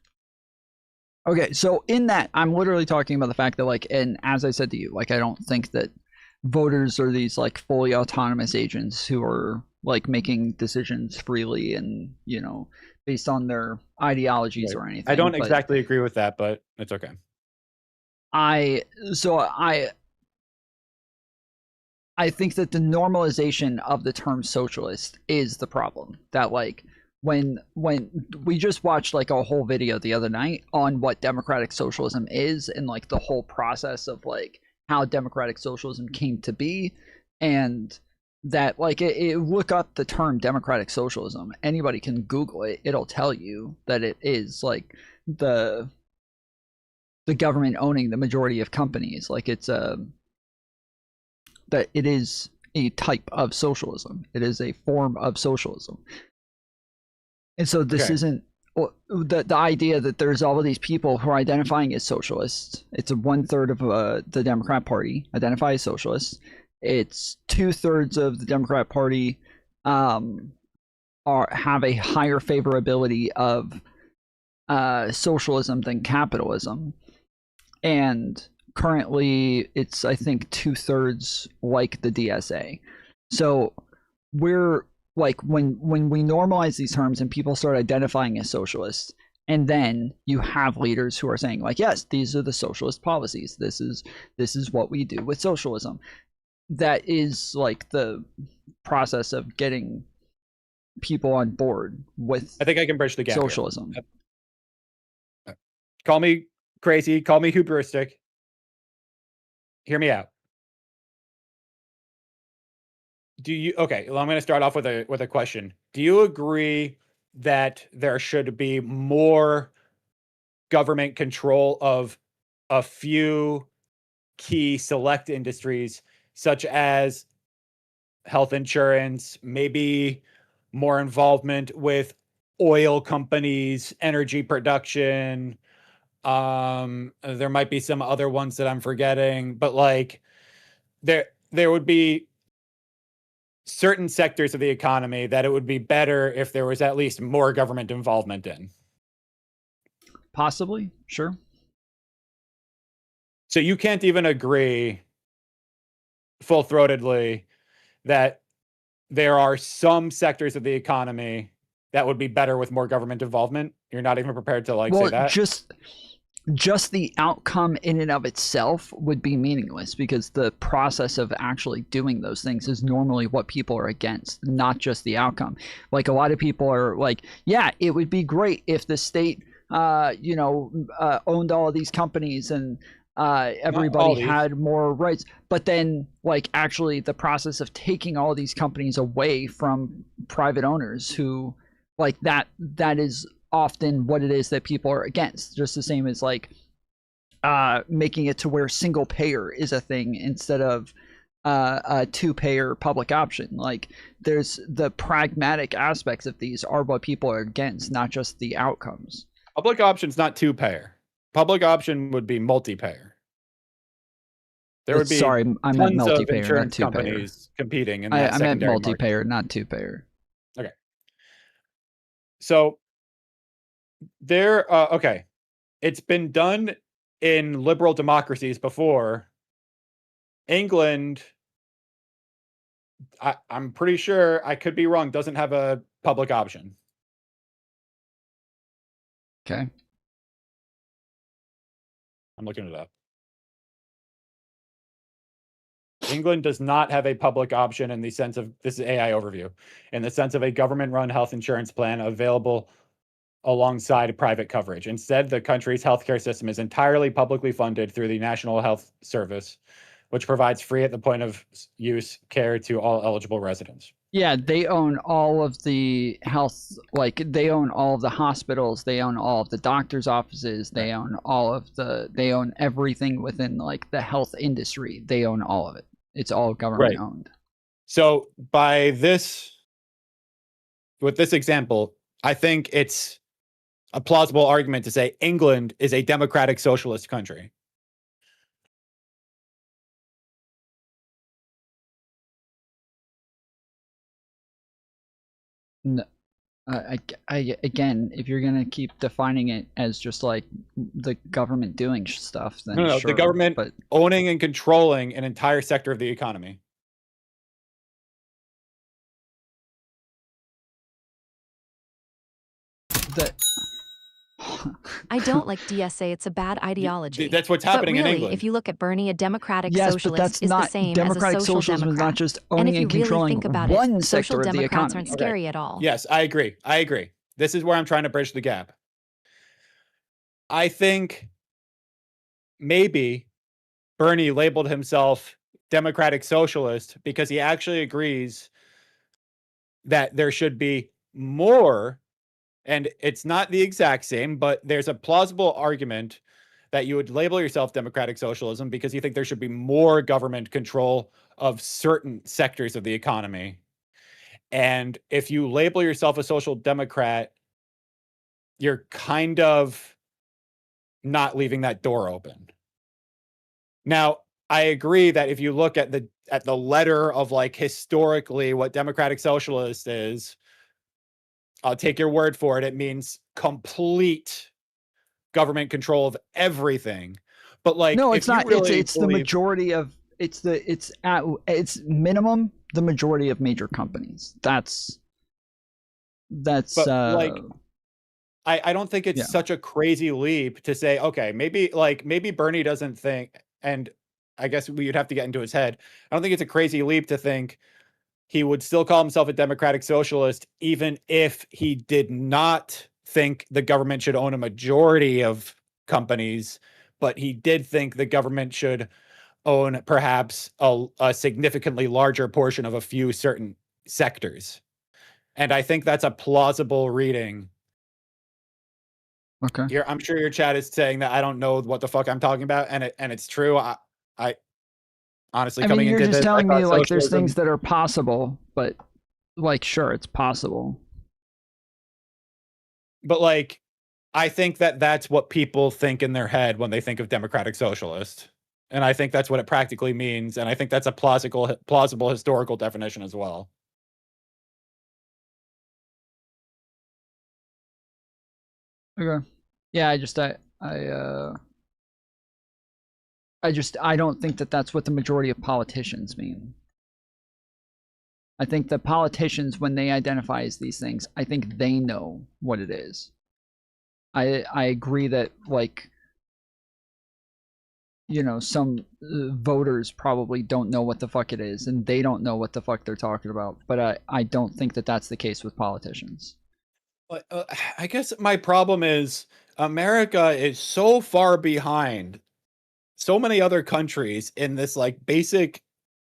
Speaker 16: Okay, so in that, I'm literally talking about the fact that, like, and as I said to you, like, I don't think that voters are these, like, fully autonomous agents who are, like, making decisions freely and, you know, based on their ideologies or anything.
Speaker 21: I don't
Speaker 16: but
Speaker 21: exactly agree with that, but it's okay.
Speaker 16: I think that the normalization of the term socialist is the problem. That, like, when we just watched like a whole video the other night on what democratic socialism is and like the whole process of like how democratic socialism came to be, and that like look up the term democratic socialism. Anybody can Google it. It'll tell you that it is like the government owning the majority of companies. Like it's that it is a type of socialism. It is a form of socialism. And so this isn't the idea that there's all of these people who are identifying as socialists. It's 1/3 of the Democrat Party identify as socialists. It's 2/3 of the Democrat Party have a higher favorability of socialism than capitalism, and currently it's I think 2/3 like the DSA. So we're like when we normalize these terms and people start identifying as socialists, and then you have leaders who are saying like, yes, these are the socialist policies, this is what we do with socialism. That is like the process of getting people on board with,
Speaker 21: I think I can bridge the gap
Speaker 16: socialism
Speaker 21: here. Call me crazy, call me hubristic, hear me out. Do you okay? Well, I'm going to start off with a question. Do you agree that there should be more government control of a few key select industries, such as health insurance, maybe more involvement with oil companies, energy production? There might be some other ones that I'm forgetting, but like there would be certain sectors of the economy that it would be better if there was at least more government involvement in.
Speaker 16: Possibly, sure.
Speaker 21: So you can't even agree full-throatedly that there are some sectors of the economy that would be better with more government involvement? You're not even prepared to like say that?
Speaker 16: Just the outcome in and of itself would be meaningless, because the process of actually doing those things is normally what people are against, not just the outcome. Like a lot of people are like, yeah, it would be great if the state owned all of these companies and everybody had more rights. But then like actually the process of taking all of these companies away from private owners who like that is often what it is that people are against. Just the same as like making it to where single payer is a thing instead of a two-payer public option. Like there's the pragmatic aspects of these are what people are against, not just the outcomes.
Speaker 21: Public option's not two-payer. Public option would be multi-payer. There would be
Speaker 16: I meant
Speaker 21: tons of
Speaker 16: multi-payer,
Speaker 21: insurance
Speaker 16: not two-payer.
Speaker 21: companies competing in that
Speaker 16: I meant
Speaker 21: secondary
Speaker 16: multi-payer,
Speaker 21: market.
Speaker 16: not two-payer.
Speaker 21: Okay. So there, okay. It's been done in liberal democracies before. England, I'm pretty sure, I could be wrong, doesn't have a public option.
Speaker 16: Okay.
Speaker 21: I'm looking it up. England does not have a public option in the sense of, this is AI overview, in the sense of a government-run health insurance plan available alongside private coverage. Instead, the country's healthcare system is entirely publicly funded through the National Health Service, which provides free at the point of use care to all eligible residents.
Speaker 16: Yeah, they own all of the health, like they own all of the hospitals, they own all of the doctors' offices, they own they own everything within like the health industry. They own all of it. It's all government owned.
Speaker 21: So by this with this example, I think it's a plausible argument to say England is a democratic socialist country.
Speaker 16: No, again, if you're gonna keep defining it as just like the government doing stuff, then
Speaker 21: No,
Speaker 16: sure,
Speaker 21: the government
Speaker 16: but
Speaker 21: owning and controlling an entire sector of the economy.
Speaker 16: that
Speaker 2: I don't like DSA. It's a bad ideology.
Speaker 21: That's what's
Speaker 2: But
Speaker 21: happening in
Speaker 2: really,
Speaker 21: England.
Speaker 2: if you look at Bernie, a democratic
Speaker 16: yes,
Speaker 2: socialist
Speaker 16: but that's
Speaker 2: is
Speaker 16: not
Speaker 2: the same
Speaker 16: democratic
Speaker 2: as a social
Speaker 16: socialism. Is
Speaker 2: democrat.
Speaker 16: not just
Speaker 2: And
Speaker 16: owning
Speaker 2: if you
Speaker 16: and
Speaker 2: really
Speaker 16: controlling
Speaker 2: think about
Speaker 16: one
Speaker 2: it,
Speaker 16: sector
Speaker 2: social
Speaker 16: of the
Speaker 2: democrats
Speaker 16: economy.
Speaker 2: aren't scary at all.
Speaker 21: Yes, I agree. I agree. This is where I'm trying to bridge the gap. I think maybe Bernie labeled himself democratic socialist because he actually agrees that there should be more, and it's not the exact same, but there's a plausible argument that you would label yourself democratic socialism because you think there should be more government control of certain sectors of the economy. And if you label yourself a social democrat, you're kind of not leaving that door open. Now, I agree that if you look at the letter of like historically what democratic socialist is, I'll take your word for it. It means complete government control of everything. But like,
Speaker 16: No,
Speaker 21: if
Speaker 16: it's
Speaker 21: you
Speaker 16: not.
Speaker 21: really
Speaker 16: It's the
Speaker 21: believe-
Speaker 16: majority of it's at its minimum the majority of major companies. That's
Speaker 21: But like, I don't think it's
Speaker 16: yeah.
Speaker 21: such a crazy leap to say, okay, maybe Bernie doesn't think, and I guess we'd have to get into his head. I don't think it's a crazy leap to think he would still call himself a democratic socialist, even if he did not think the government should own a majority of companies, but he did think the government should own perhaps a significantly larger portion of a few certain sectors. And I think that's a plausible reading.
Speaker 16: Okay.
Speaker 21: I'm sure your chat is saying that I don't know what the fuck I'm talking about, and it's true. I honestly,
Speaker 16: I
Speaker 21: coming
Speaker 16: mean, you're
Speaker 21: into
Speaker 16: just
Speaker 21: this,
Speaker 16: telling
Speaker 21: I
Speaker 16: me
Speaker 21: thought
Speaker 16: like there's
Speaker 21: socialism-
Speaker 16: things that are possible, but like sure, it's possible.
Speaker 21: But like, I think that that's what people think in their head when they think of democratic socialist, and I think that's what it practically means, and I think that's a plausible historical definition as well.
Speaker 16: Okay. Yeah, I don't think that that's what the majority of politicians mean. I think that politicians, when they identify as these things, I think they know what it is. I agree that like, you know, some voters probably don't know what the fuck it is, and they don't know what the fuck they're talking about. But I don't think that that's the case with politicians.
Speaker 21: But I guess my problem is America is so far behind so many other countries in this like basic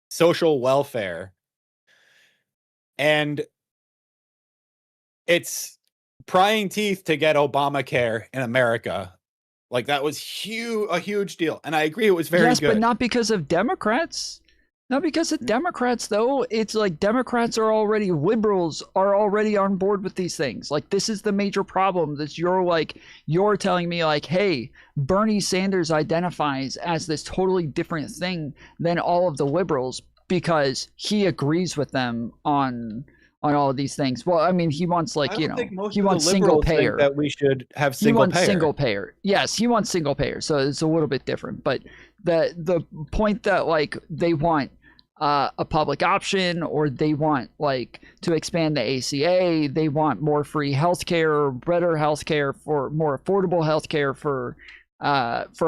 Speaker 21: social welfare, and it's prying teeth to get Obamacare in America. Like that was a huge deal, and I agree it was very
Speaker 16: yes,
Speaker 21: good.
Speaker 16: but not because of Democrats. Not because of Democrats, though. It's like Democrats are already, liberals are already on board with these things. Like, this is the major problem that you're telling me, like, hey, Bernie Sanders identifies as this totally different thing than all of the liberals because he agrees with them on all of these things. Well, I mean, he wants like, you know, he wants single payer.
Speaker 21: That we should have
Speaker 16: He
Speaker 21: single
Speaker 16: wants
Speaker 21: payer.
Speaker 16: single payer. Yes, he wants single payer. So it's a little bit different. But the point that like they want a public option, or they want like to expand the ACA, they want more free healthcare, better healthcare, for more affordable healthcare for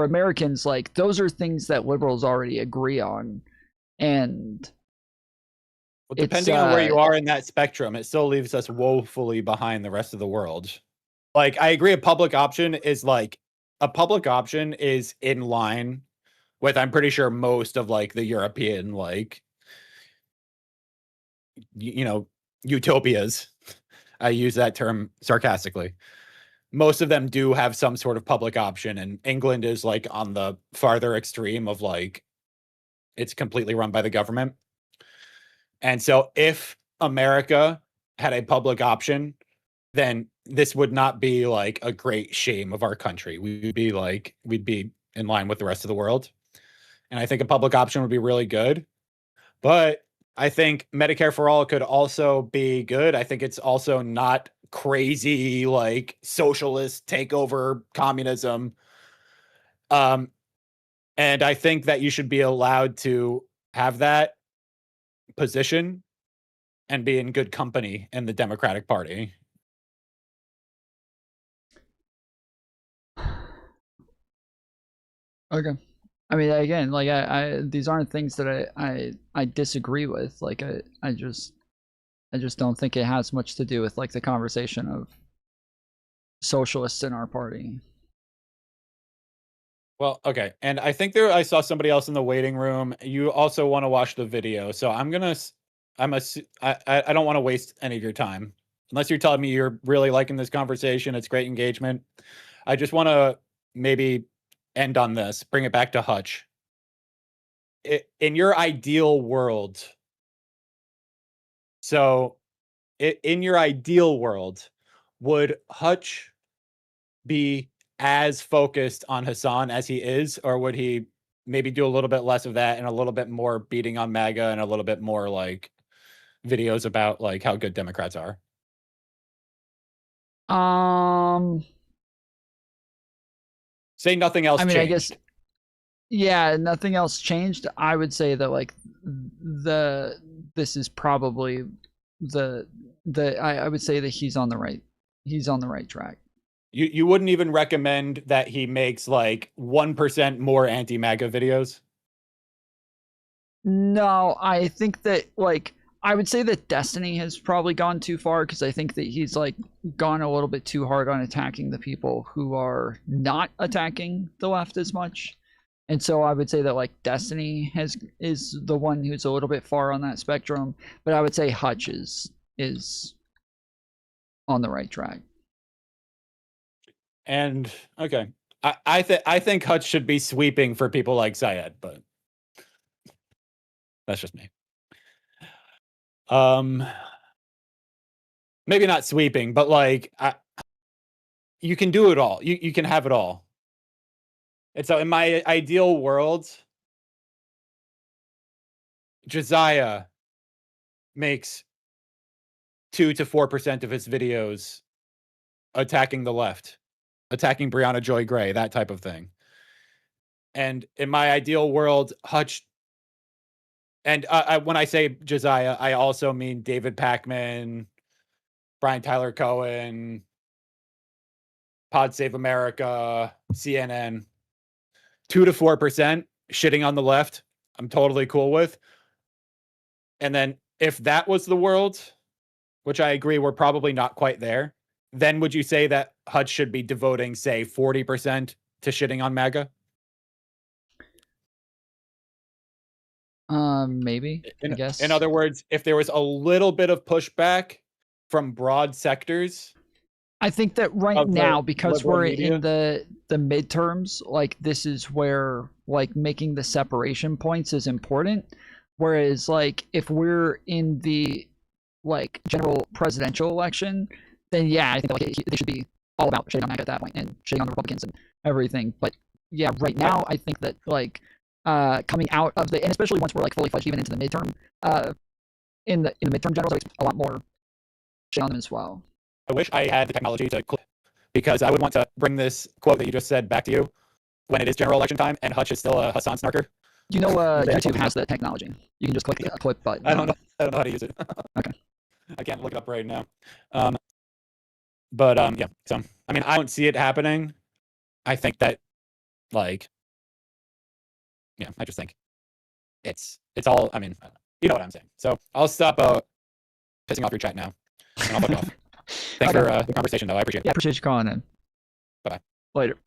Speaker 16: Americans. Like those are things that liberals already agree on, and
Speaker 21: Well, depending on where you are in that spectrum, it still leaves us woefully behind the rest of the world. Like, I agree, a public option is in line with, I'm pretty sure, most of like the European, like, you know, utopias. I use that term sarcastically. Most of them do have some sort of public option, and England is like on the farther extreme of like, it's completely run by the government. And so if America had a public option, then this would not be like a great shame of our country. We'd be in line with the rest of the world. And I think a public option would be really good. But I think Medicare for all could also be good. I think it's also not crazy like socialist takeover communism. And I think that you should be allowed to have that position and be in good company in the Democratic Party.
Speaker 16: Okay. I mean, again, like I these aren't things that I disagree with. Like I just don't think it has much to do with like the conversation of socialists in our party.
Speaker 21: Well, okay. And I think I saw somebody else in the waiting room. You also want to watch the video. So I don't want to waste any of your time. Unless you're telling me you're really liking this conversation, it's great engagement. I just want to maybe end on this, bring it back to Hutch. In your ideal world, in your ideal world, would Hutch be as focused on Hasan as he is, or would he maybe do a little bit less of that and a little bit more beating on MAGA and a little bit more like videos about like how good Democrats are? Say nothing else.
Speaker 16: I mean,
Speaker 21: changed.
Speaker 16: I guess, yeah, nothing else changed. I would say that like this is probably I would say that he's on the right track.
Speaker 21: You wouldn't even recommend that he makes like 1% more anti-MAGA videos?
Speaker 16: No, I think that like I would say that Destiny has probably gone too far, because I think that he's like gone a little bit too hard on attacking the people who are not attacking the left as much. And so I would say that like Destiny is the one who's a little bit far on that spectrum, but I would say Hutch is on the right track.
Speaker 21: And okay, I think Hutch should be sweeping for people like Syed, but that's just me. Maybe not sweeping, but like you can do it all. You can have it all. And so in my ideal world, Josiah makes 2 to 4% of his videos attacking the left, attacking Brianna Joy Gray, that type of thing. And in my ideal world, Hutch, and when I say Josiah, I also mean David Pakman, Brian Tyler Cohen, Pod Save America, CNN. 2 to 4% shitting on the left, I'm totally cool with. And then if that was the world, which I agree we're probably not quite there, then would you say that Hutch should be devoting, say, 40% to shitting on MAGA?
Speaker 16: Maybe, I guess.
Speaker 21: In other words, if there was a little bit of pushback from broad sectors,
Speaker 16: I think that right now, because we're in the midterms, like this is where like making the separation points is important. Whereas like if we're in the like general presidential election, then yeah, I think like they should be all about shitting on MAGA at that point and shitting on the Republicans and everything. But yeah, right now I think that like coming out of and especially once we're like fully fledged even into the midterm, in the midterm generals, it's a lot more shit on them as well.
Speaker 21: I wish I had the technology to clip, because I would want to bring this quote that you just said back to you when it is general election time and Hutch is still a Hasan snarker.
Speaker 16: You know, YouTube has the technology. You can just click the clip button.
Speaker 21: I don't know how to use it.
Speaker 16: Okay.
Speaker 21: I can't look it up right now. But yeah. So I mean, I don't see it happening. I think that, like, yeah, I just think it's all. I mean, you know what I'm saying. So I'll stop pissing off your chat now, and I'll fuck off. Thanks for the conversation, though. I appreciate it.
Speaker 16: Yeah, I appreciate you calling in.
Speaker 21: Bye-bye.
Speaker 16: Later.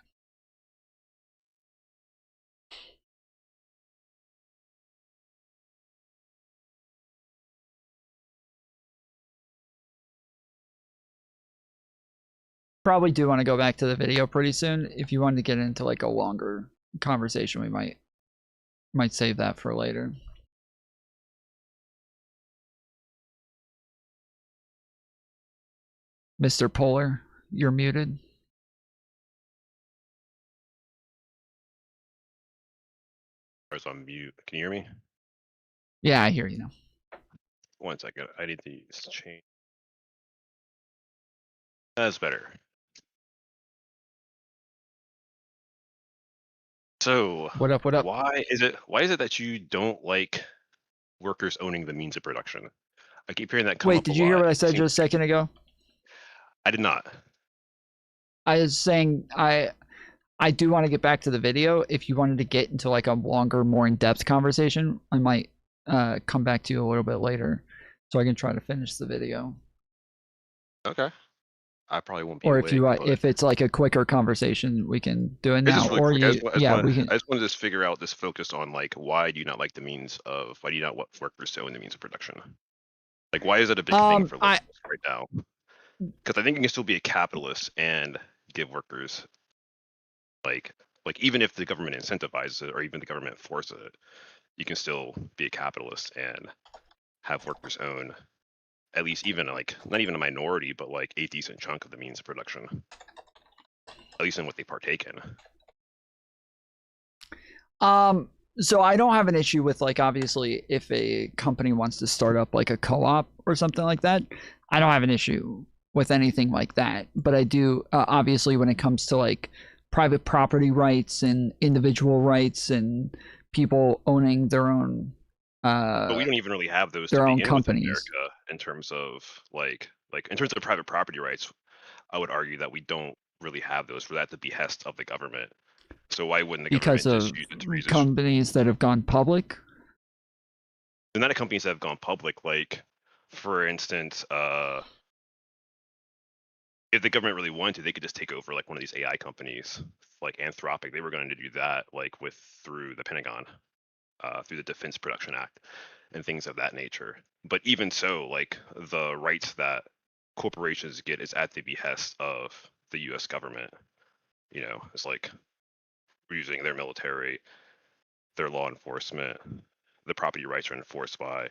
Speaker 16: Probably do want to go back to the video pretty soon. If you wanted to get into like a longer conversation, we might save that for later.
Speaker 1: Mr. Polar, you're muted.
Speaker 4: I was on mute. Can you hear me?
Speaker 1: Yeah, I hear you now.
Speaker 4: One second. I need these change. That's better. So
Speaker 1: what up?
Speaker 4: Why is it that you don't like workers owning the means of production? I keep hearing that come
Speaker 1: Wait,
Speaker 4: up
Speaker 1: did
Speaker 4: a
Speaker 1: you hear
Speaker 4: lot.
Speaker 1: what I said just a second ago?
Speaker 4: I did not.
Speaker 1: I was saying I do want to get back to the video. If you wanted to get into like a longer, more in-depth conversation, I might come back to you a little bit later so I can try to finish the video.
Speaker 4: Okay. I probably won't be
Speaker 1: Or
Speaker 4: awake,
Speaker 1: if you
Speaker 4: but
Speaker 1: if it's like a quicker conversation, we can do it
Speaker 4: it's
Speaker 1: now.
Speaker 4: just really
Speaker 1: Or
Speaker 4: quick.
Speaker 1: you, we
Speaker 4: I
Speaker 1: can.
Speaker 4: just wanted to figure out this focus on like why do you not like the means of why do you not want workers to own the means of production? Like why is it a big thing for liberals right now? Because I think you can still be a capitalist and give workers like even if the government incentivizes it or even the government forces it, you can still be a capitalist and have workers own at least even like not even a minority, but like a decent chunk of the means of production, at least in what they partake in.
Speaker 1: So I don't have an issue with like obviously if a company wants to start up like a co-op or something like that, I don't have an issue with anything like that. But I do obviously when it comes to like private property rights and individual rights and people owning their own
Speaker 4: but we don't even really have those
Speaker 1: their
Speaker 4: to
Speaker 1: own
Speaker 4: begin
Speaker 1: companies.
Speaker 4: with in America in terms of like in terms of private property rights. I would argue that we don't really have those for at the behest of the government. So why wouldn't the
Speaker 1: Because
Speaker 4: government
Speaker 1: of
Speaker 4: just use it to redistribute?
Speaker 1: companies that have gone public?
Speaker 4: They're not companies that have gone public. Like, for instance, if the government really wanted to, they could just take over like one of these AI companies, like Anthropic. They were going to do that, like through the Pentagon, through the Defense Production Act, and things of that nature. But even so, like the rights that corporations get is at the behest of the U.S. government. You know, it's like we're using their military, their law enforcement. The property rights are enforced by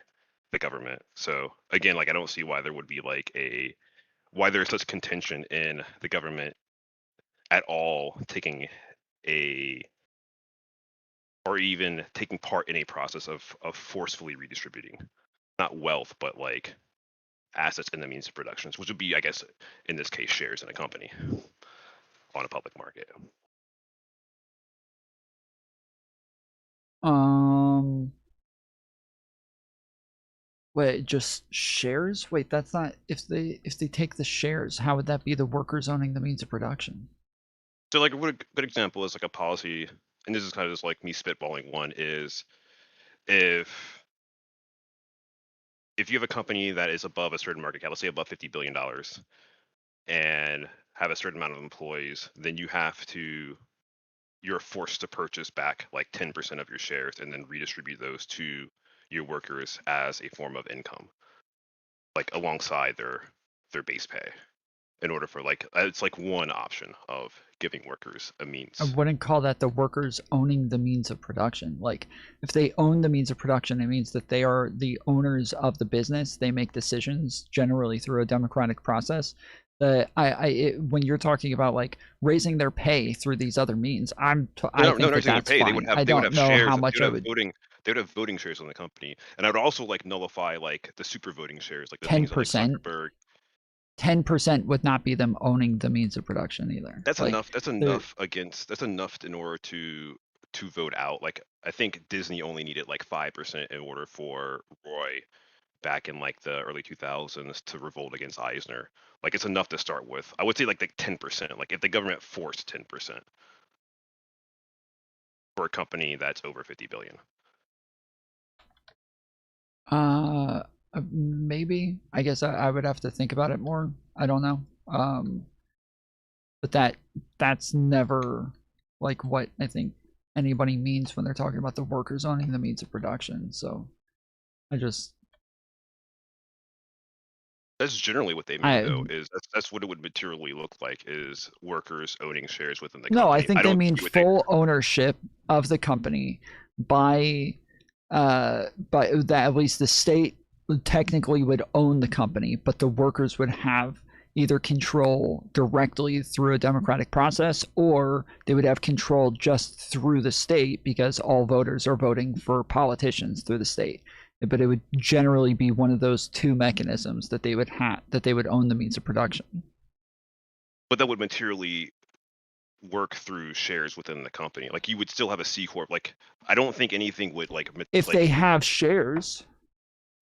Speaker 4: the government. So again, like I don't see why there would be like why there's such contention in the government at all taking or even taking part in a process of forcefully redistributing, not wealth, but like assets in the means of productions, which would be, I guess, in this case, shares in a company on a public market.
Speaker 1: Wait, just shares? Wait, that's not if they take the shares, how would that be the workers owning the means of production?
Speaker 4: So like a good example is like a policy, and this is kind of just like me spitballing one, is if you have a company that is above a certain market cap, let's say above $50 billion, and have a certain amount of employees, then you're forced to purchase back like 10% of your shares and then redistribute those to your workers as a form of income, like alongside their base pay, in order for like it's like one option of giving workers a means.
Speaker 1: I wouldn't call that the workers owning the means of production. Like if they own the means of production, it means that they are the owners of the business. They make decisions generally through a democratic process. When you're talking about like raising their pay through these other means, I think that that's fine.
Speaker 4: They would have,
Speaker 1: I don't know
Speaker 4: shares,
Speaker 1: how much
Speaker 4: they
Speaker 1: I
Speaker 4: would
Speaker 1: would.
Speaker 4: voting. They would have voting shares on the company, and I would also like nullify like the super voting shares, like the
Speaker 1: 10%.
Speaker 4: things that, like Zuckerberg.
Speaker 1: 10% would not be them owning the means of production either.
Speaker 4: That's
Speaker 1: like,
Speaker 4: enough. That's enough That's enough in order to vote out. Like I think Disney only needed like 5% in order for Roy back in like the early 2000s to revolt against Eisner. Like it's enough to start with. I would say like the 10%. Like if the government forced 10% for a company that's over 50 billion.
Speaker 1: Maybe. I guess I would have to think about it more. I don't know. But that's never like what I think anybody means when they're talking about the workers owning the means of production. So
Speaker 4: that's generally what they mean, though. That's what it would materially look like, is workers owning shares within the company.
Speaker 1: No, I think they mean full ownership of the company by that at least the state technically would own the company, but the workers would have
Speaker 16: either control directly through a democratic process, or they would have control just through the state because all voters are voting for politicians through the state. But it would generally be one of those two mechanisms that they would own the means of production.
Speaker 4: But that would materially work through shares within the company. Like you would still have a C corp. Like I don't think anything would like
Speaker 16: if they have shares.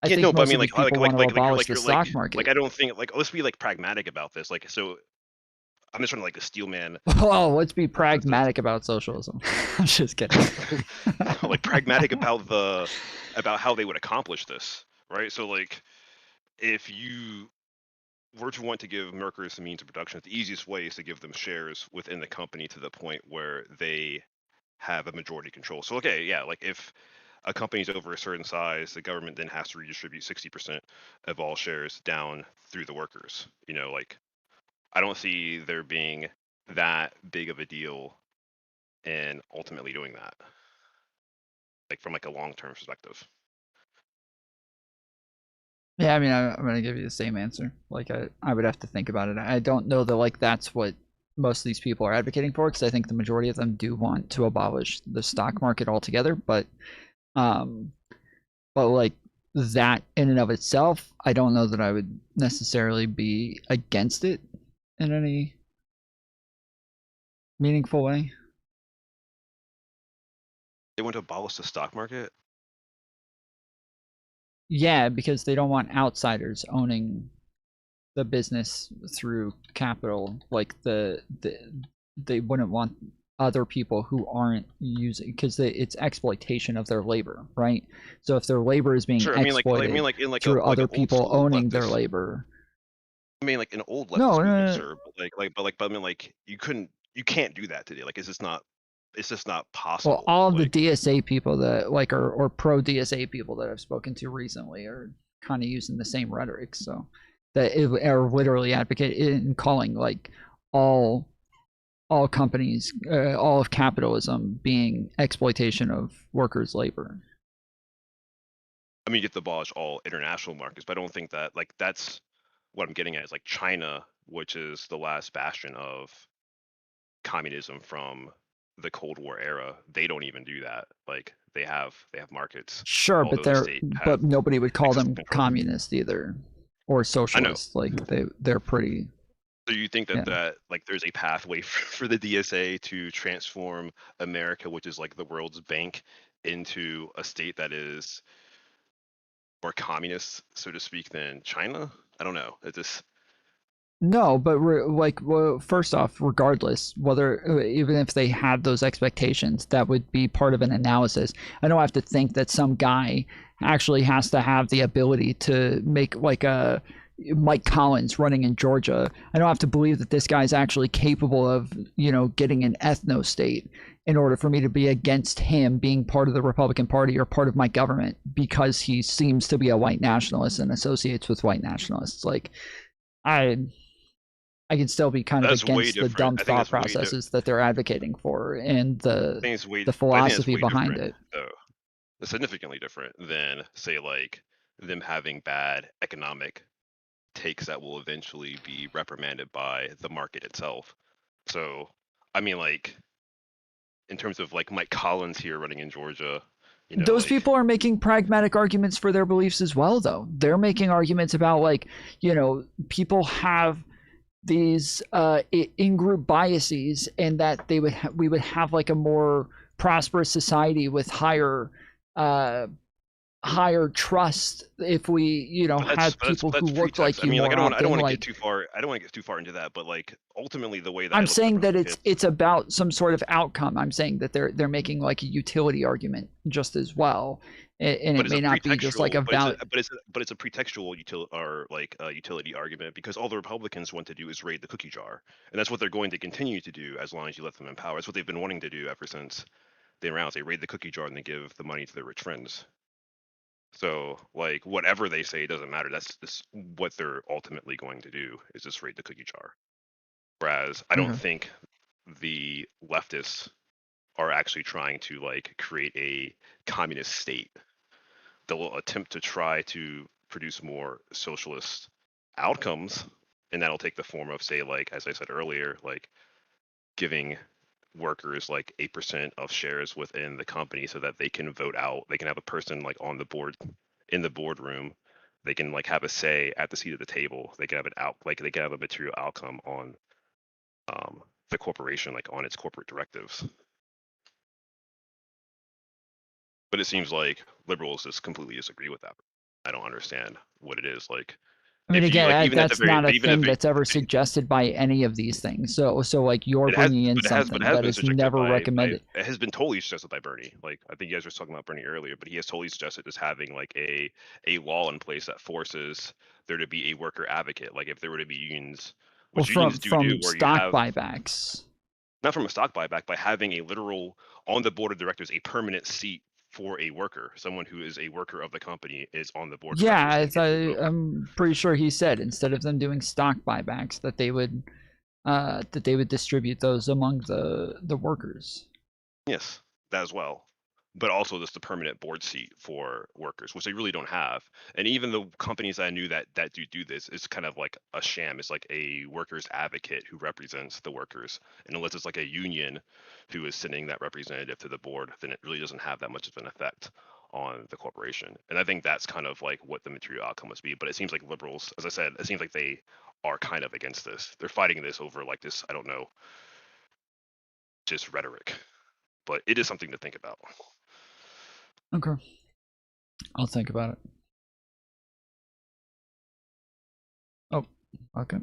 Speaker 16: I think
Speaker 4: no, but I
Speaker 16: most
Speaker 4: mean
Speaker 16: of
Speaker 4: like
Speaker 16: these people want to abolish the
Speaker 4: you're
Speaker 16: stock market.
Speaker 4: Like I don't think like let's be like pragmatic about this. Like so, I'm just trying to like the steel man.
Speaker 16: Oh, let's be pragmatic about socialism. I'm just kidding.
Speaker 4: Like pragmatic about how they would accomplish this, right? So like, if you were to want to give workers the means of production, the easiest way is to give them shares within the company to the point where they have a majority control. So okay, yeah, like if a company's over a certain size, the government then has to redistribute 60% of all shares down through the workers. You know, like I don't see there being that big of a deal in ultimately doing that, like from like a long-term perspective.
Speaker 16: Yeah, I mean, I'm gonna give you the same answer. Like, I would have to think about it. I don't know that like that's what most of these people are advocating for, because I think the majority of them do want to abolish the stock market altogether. But like that in and of itself, I don't know that I would necessarily be against it in any meaningful way.
Speaker 4: They want to abolish the stock market?
Speaker 16: Yeah, because they don't want outsiders owning the business through capital. Like they wouldn't want other people who aren't using, because it's exploitation of their labor, right? So if their labor is being exploited through other people owning their labor.
Speaker 4: I mean, like an old leftist movement, but I mean, like you can't do that today. Like, it's just not possible.
Speaker 16: Well, all of the DSA people that like or pro DSA people that I've spoken to recently are kind of using the same rhetoric. So that are literally advocating and calling like all companies, all of capitalism being exploitation of workers' labor.
Speaker 4: I mean, you get to abolish all international markets, but I don't think that like that's what I'm getting at is like China, which is the last bastion of communism from the Cold War era. They don't even do that. Like they have markets.
Speaker 16: Sure, but nobody would call them communist either, or socialist. Like they're pretty.
Speaker 4: So you think that like there's a pathway for the DSA to transform America, which is like the world's bank, into a state that is more communist, so to speak, than China? I don't know. It just
Speaker 16: No, but first off, regardless, whether even if they had those expectations, that would be part of an analysis. I don't have to think that some guy actually has to have the ability to make like a Mike Collins running in Georgia. I don't have to believe that this guy's actually capable of, getting an ethno state in order for me to be against him being part of the Republican Party or part of my government, because he seems to be a white nationalist and associates with white nationalists. Like, I can still be kind of against the dumb thought processes that they're advocating for and the philosophy behind it.
Speaker 4: Though. It's significantly different than, say, like them having bad economic takes that will eventually be reprimanded by the market itself. So, I mean, like, in terms of like Mike Collins here running in Georgia,
Speaker 16: those people are making pragmatic arguments for their beliefs as well, though. They're making arguments about like, people have these in-group biases, and that we would have like a more prosperous society with higher trust if we had people who looked like you. I mean, like,
Speaker 4: I don't want to get too far. I don't want to get too far into that, but like ultimately the way that
Speaker 16: I'm saying that it's about some sort of outcome. I'm saying that they're making like a utility argument just as well, and it may not be just like a valid.
Speaker 4: But it's a pretextual utility argument, because all the Republicans want to do is raid the cookie jar, and that's what they're going to continue to do as long as you let them in power. That's what they've been wanting to do ever since they're around. They raid the cookie jar and they give the money to their rich friends. So, like, whatever they say doesn't matter. That's what they're ultimately going to do, is just raid the cookie jar. Whereas I don't think the leftists are actually trying to like create a communist state. They'll attempt to try to produce more socialist outcomes, and that'll take the form of, say, like as I said earlier, like giving workers like 8% of shares within the company so that they can vote out. They can have a person like on the board, in the boardroom. They can like have a say at the seat of the table. They can have they can have a material outcome on the corporation, like on its corporate directives. But it seems like liberals just completely disagree with that. I don't understand what it is. Like,
Speaker 16: I mean, again, that's not a thing
Speaker 4: very,
Speaker 16: that's ever suggested by any of these things. So like you're bringing in something that is never recommended.
Speaker 4: It has been totally suggested by Bernie. Like, I think you guys were talking about Bernie earlier, but he has totally suggested just having like a law in place that forces there to be a worker advocate. Like, if there were to be unions, which unions do, where
Speaker 16: stock
Speaker 4: you have,
Speaker 16: buybacks.
Speaker 4: Not from a stock buyback, by having a literal on the board of directors, a permanent seat for a worker, someone who is a worker of the company is on the board.
Speaker 16: Yeah, I'm pretty sure he said instead of them doing stock buybacks that they would distribute those among the workers.
Speaker 4: Yes, that as well. But also just the permanent board seat for workers, which they really don't have. And even the companies I knew that do this is kind of like a sham. It's like a workers advocate who represents the workers. And unless it's like a union who is sending that representative to the board, then it really doesn't have that much of an effect on the corporation. And I think that's kind of like what the material outcome must be. But it seems like liberals, as I said, it seems like they are kind of against this. They're fighting this over like this, I don't know, just rhetoric. But it is something to think about.
Speaker 16: Okay. I'll think about it. Oh, okay.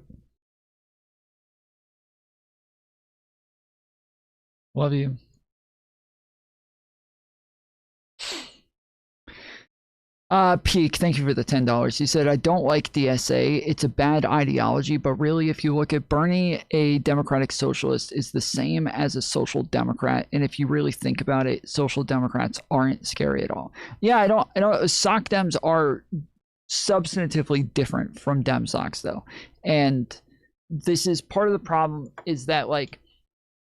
Speaker 16: Love you. Peak, thank you for the $10. He said, I don't like DSA. It's a bad ideology, but really, if you look at Bernie, a democratic socialist is the same as a social democrat. And if you really think about it, social democrats aren't scary at all. Yeah, I know sock dems are substantively different from dem socks, though. And this is part of the problem is that, like,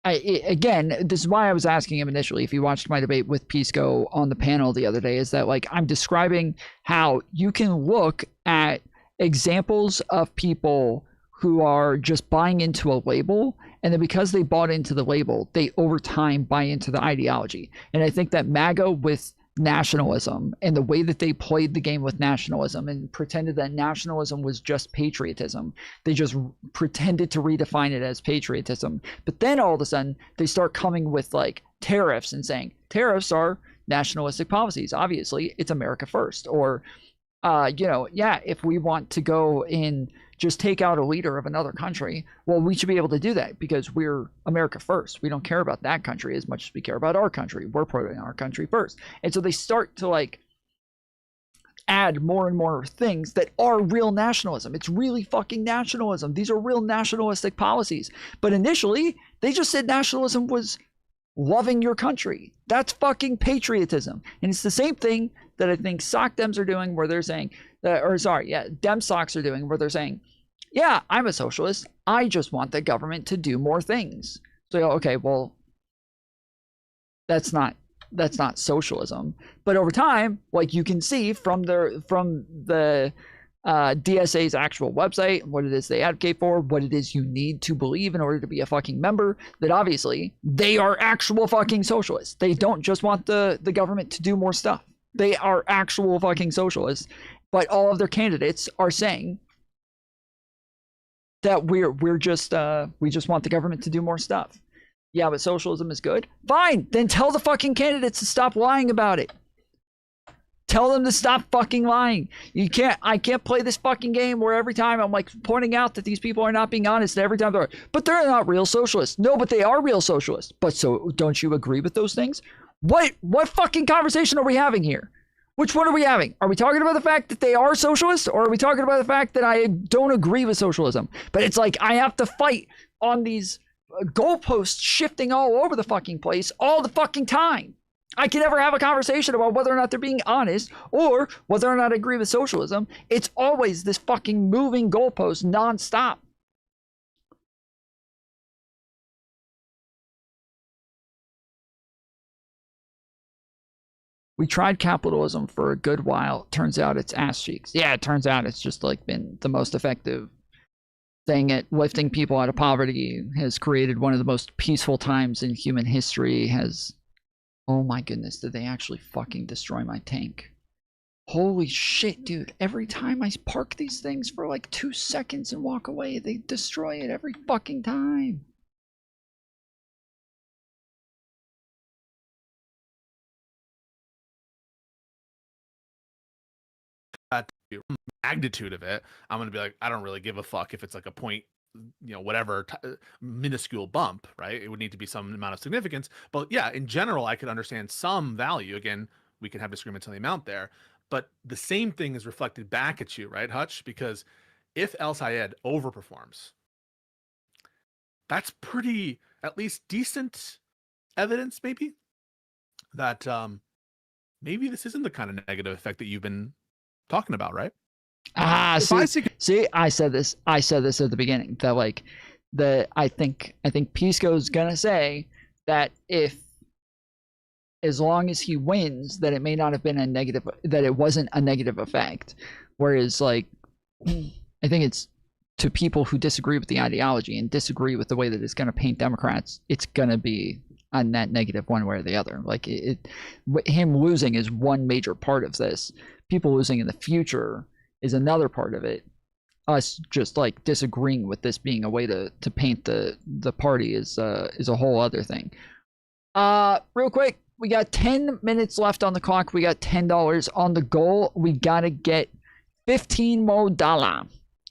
Speaker 16: again, this is why I was asking him initially, if you watched my debate with Pisco on the panel the other day, is that like I'm describing how you can look at examples of people who are just buying into a label, and then because they bought into the label, they over time buy into the ideology. And I think that MAGA with nationalism and the way that they played the game with nationalism and pretended that nationalism was just patriotism, they just pretended to redefine it as patriotism. But then all of a sudden they start coming with like tariffs and saying tariffs are nationalistic policies. Obviously it's America first. Or if we want to go and just take out a leader of another country, well, we should be able to do that because we're America first. We don't care about that country as much as we care about our country. We're putting our country first. And so they start to like add more and more things that are real nationalism. It's really fucking nationalism. These are real nationalistic policies. But initially, they just said nationalism was loving your country. That's fucking patriotism. And it's the same thing that I think sock dems are doing where they're saying, dem socks are doing where they're saying, yeah, I'm a socialist. I just want the government to do more things. So, okay, well, that's not socialism. But over time, like you can see from the DSA's actual website, what it is they advocate for, what it is you need to believe in order to be a fucking member, that obviously they are actual fucking socialists. They don't just want the government to do more stuff. They are actual fucking socialists. But all of their candidates are saying that we just want the government to do more stuff. Yeah, but socialism is good. Fine, then tell the fucking candidates to stop lying about it. Tell them to stop fucking lying. I can't play this fucking game where every time I'm like pointing out that these people are not being honest, and every time but they're not real socialists. No, but they are real socialists. But so don't you agree with those things? What fucking conversation are we having here? Which one are we having? Are we talking about the fact that they are socialists, or are we talking about the fact that I don't agree with socialism? But it's like I have to fight on these goalposts shifting all over the fucking place all the fucking time. I can never have a conversation about whether or not they're being honest or whether or not I agree with socialism. It's always this fucking moving goalpost nonstop. We tried capitalism for a good while. Turns out it's ass cheeks. Yeah, it turns out it's just like been the most effective saying it, lifting people out of poverty has created one of the most peaceful times in human history. Has, oh my goodness, did they actually fucking destroy my tank? Holy shit, dude. Every time I park these things for like 2 seconds and walk away, they destroy it every fucking time.
Speaker 12: Magnitude of it, I'm gonna be like, I don't really give a fuck if it's like a point, whatever minuscule bump, right? It would need to be some amount of significance. But yeah, in general, I could understand some value. Again, we can have disagreements on the amount there, but the same thing is reflected back at you, right, Hutch? Because if El Sayed overperforms, that's pretty, at least decent evidence, maybe, that maybe this isn't the kind of negative effect that you've been talking about, right?
Speaker 16: See, I said this at the beginning, that like I think Pisco's gonna say that if, as long as he wins, that it may not have been a negative, that it wasn't a negative effect. Whereas like, I think it's, to people who disagree with the ideology and disagree with the way that it's going to paint Democrats, it's going to be a net negative one way or the other. Like him losing is one major part of this. People losing in the future is another part of it. Us just like disagreeing with this being a way to paint the party is a whole other thing. Real quick, we got 10 minutes left on the clock. We got $10 on the goal. We got to get $15 more.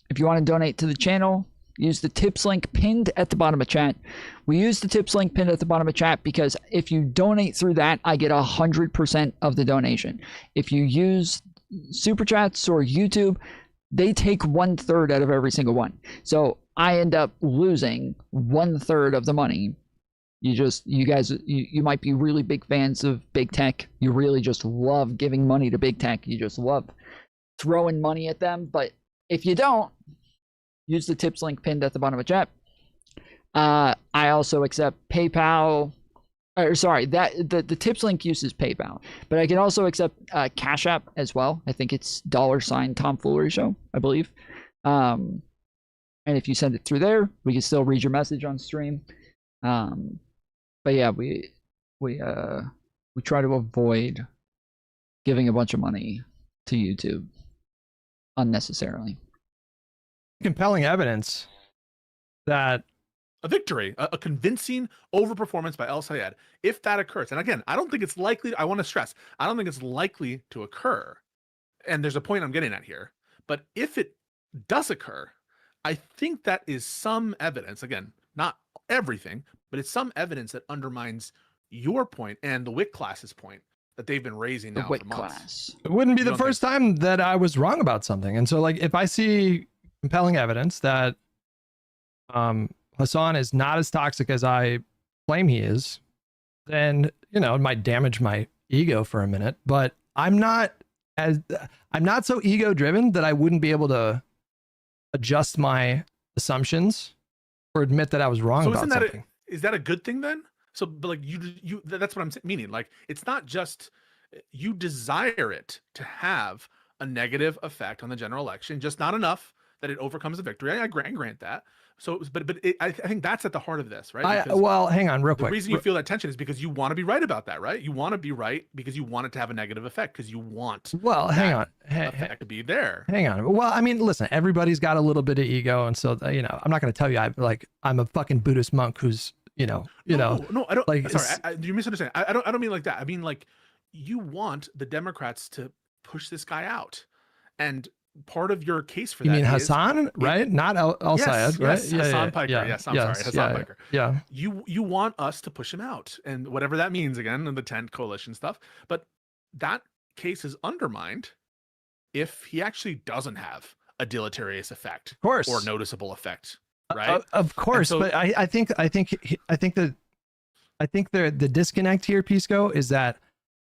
Speaker 16: If you want to donate to the channel, use the tips link pinned at the bottom of chat. We use the tips link pinned at the bottom of chat because if you donate through that, I get 100% of the donation. If you use Super Chats or YouTube, they take 1/3 out of every single one. So I end up losing 1/3 of the money. You guys might be really big fans of big tech. You really just love giving money to big tech. You just love throwing money at them. But if you don't, use the tips link pinned at the bottom of chat. I also accept PayPal. Or sorry, the tips link uses PayPal, but I can also accept Cash App as well. I think it's $ Tom Foolery Show, I believe. And if you send it through there, we can still read your message on stream. But yeah, we try to avoid giving a bunch of money to YouTube unnecessarily.
Speaker 11: Compelling evidence that
Speaker 12: a victory, a convincing overperformance by El Sayed, if that occurs. And again, I don't think it's likely. I want to stress, I don't think it's likely to occur. And there's a point I'm getting at here. But if it does occur, I think that is some evidence, again, not everything, but it's some evidence that undermines your point and the WIC class's point that they've been raising now for months.
Speaker 11: It wouldn't be the first time that I was wrong about something. And so like, if I see compelling evidence that Hasan is not as toxic as I claim he is, then, it might damage my ego for a minute, but I'm not so ego driven that I wouldn't be able to adjust my assumptions or admit that I was wrong about something.
Speaker 12: Is that a good thing then? So, but like you that's what I'm meaning. Like, it's not just you desire it to have a negative effect on the general election, just not enough that it overcomes the victory. I grant that. So, I think that's at the heart of this, right?
Speaker 11: Well, hang on real quick.
Speaker 12: The reason you feel that tension is because you want to be right about that, right? You want to be right because you want it to have a negative effect, because you want
Speaker 11: hang on
Speaker 12: effect to be there.
Speaker 11: Hang on. Well, I mean, listen, everybody's got a little bit of ego, and so I'm not going to tell you I'm a fucking Buddhist monk who's No, I don't.
Speaker 12: Like, sorry, you misunderstand. I don't mean like that. I mean like you want the Democrats to push this guy out, and part of your case for that.
Speaker 11: You mean Hasan, right? Not El Sayed, right?
Speaker 12: Yes, Hasan Piker. Yes, I'm sorry, Hasan Piker.
Speaker 11: Yeah.
Speaker 12: You want us to push him out, and whatever that means again, in the 10 coalition stuff. But that case is undermined if he actually doesn't have a deleterious effect,
Speaker 11: of course,
Speaker 12: or noticeable effect. Right.
Speaker 11: Of course, but I think the disconnect here, Pisco, is that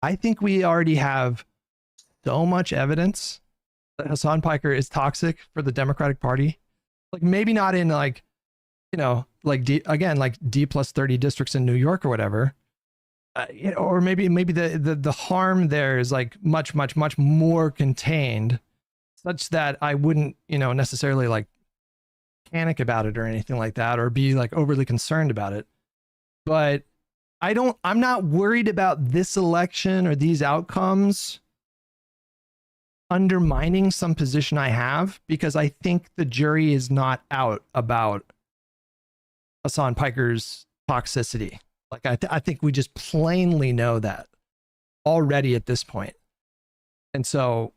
Speaker 11: I think we already have so much evidence that Hasan Piker is toxic for the Democratic Party. Like, maybe not in D plus 30 districts in New York or whatever, or maybe the harm there is like much more contained, such that I wouldn't necessarily like panic about it or anything like that, or be like overly concerned about it. But I'm not worried about this election or these outcomes undermining some position I have, because I think the jury is not out about Hasan Piker's toxicity. Like I think we just plainly know that already at this point. And so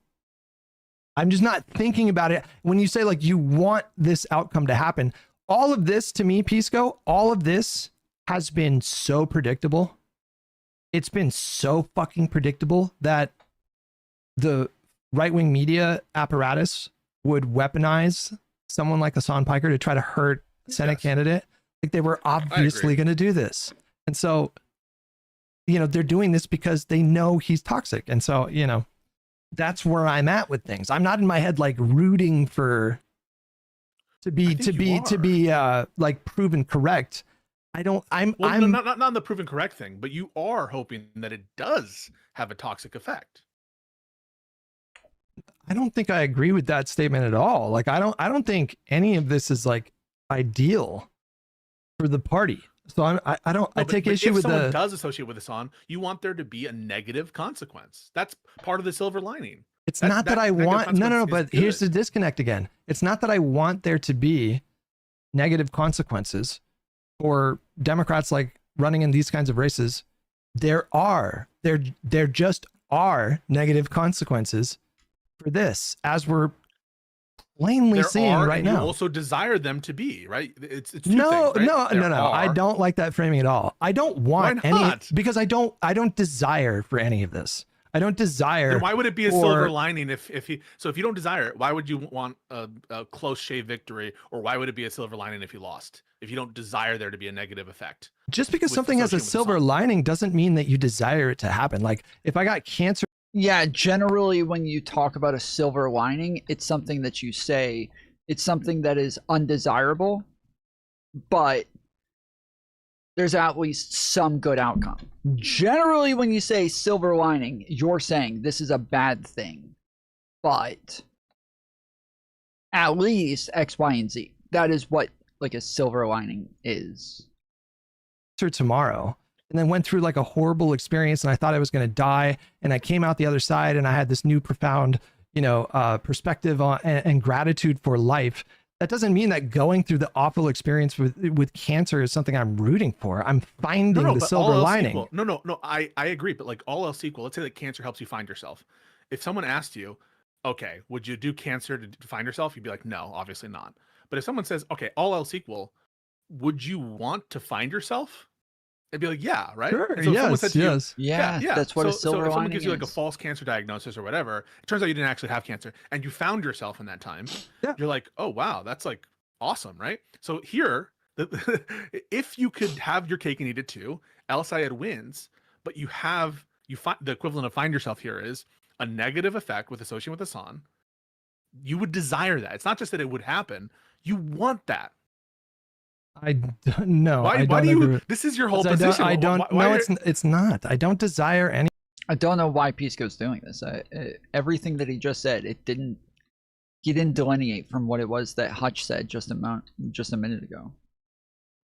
Speaker 11: I'm just not thinking about it. When you say like you want this outcome to happen, all of this to me, Pisco, all of this has been so predictable. It's been so fucking predictable that the right-wing media apparatus would weaponize someone like Hasan Piker to try to hurt a Senate candidate. Like they were obviously going to do this. And so, you know, they're doing this because they know he's toxic. And so, you know, that's where I'm at with things. I'm not in my head like rooting for to be like proven correct. I'm
Speaker 12: not on the proven correct thing, but you are hoping that it does have a toxic effect.
Speaker 11: I don't think I agree with that statement at all. Like I don't think any of this is like ideal for the party. So I take issue with the. If
Speaker 12: someone does associate with Hasan, you want there to be a negative consequence. That's part of the silver lining.
Speaker 11: It's not that I want no, but here's the disconnect again. It's not that I want there to be negative consequences for Democrats like running in these kinds of races. There just are negative consequences for this, as we're plainly seeing right now.
Speaker 12: You also desire them to be, right? It's two
Speaker 11: no,
Speaker 12: things, right?
Speaker 11: No. I don't like that framing at all. I don't want any, because I don't desire for any of this. I don't desire.
Speaker 12: Then why would it be a silver lining if you don't desire it? Why would you want a close shave victory, or why would it be a silver lining if you lost? If you don't desire there to be a negative effect.
Speaker 11: Just because something has a silver lining doesn't mean that you desire it to happen. Like if I got cancer.
Speaker 16: Yeah, generally when you talk about a silver lining, it's something that you say, it's something that is undesirable, but there's at least some good outcome. Generally when you say silver lining, you're saying this is a bad thing, but at least X, Y, and Z. That is what like a silver lining is.
Speaker 11: Tomorrow. And then went through like a horrible experience, and I thought I was going to die, and I came out the other side, and I had this new profound, you know, perspective on and gratitude for life. That doesn't mean that going through the awful experience with cancer is something I'm rooting for. I'm finding the silver lining.
Speaker 12: No, I agree, but like all else equal, let's say that cancer helps you find yourself. If someone asked you, okay, would you do cancer to find yourself? You'd be like, no, obviously not. But if someone says, okay, all else equal, would you want to find yourself? It'd be like, yeah, right?
Speaker 11: Sure, yes.
Speaker 16: Yeah, that's what a silver lining is.
Speaker 12: If someone gives you like a false cancer diagnosis or whatever, it turns out you didn't actually have cancer, and you found yourself in that time, you're like, oh, wow, that's like awesome, right? So here, if you could have your cake and eat it too, El Sayed wins, but you find the equivalent of find yourself here is a negative effect with associating with Hasan. You would desire that. It's not just that it would happen. You want that.
Speaker 11: I don't know.
Speaker 12: Why do you? This is your whole position.
Speaker 11: I don't. No, it's not. I don't desire any.
Speaker 16: I don't know why Pisco's doing this. Everything that he just said, he didn't delineate from what it was that Hutch said just a minute ago.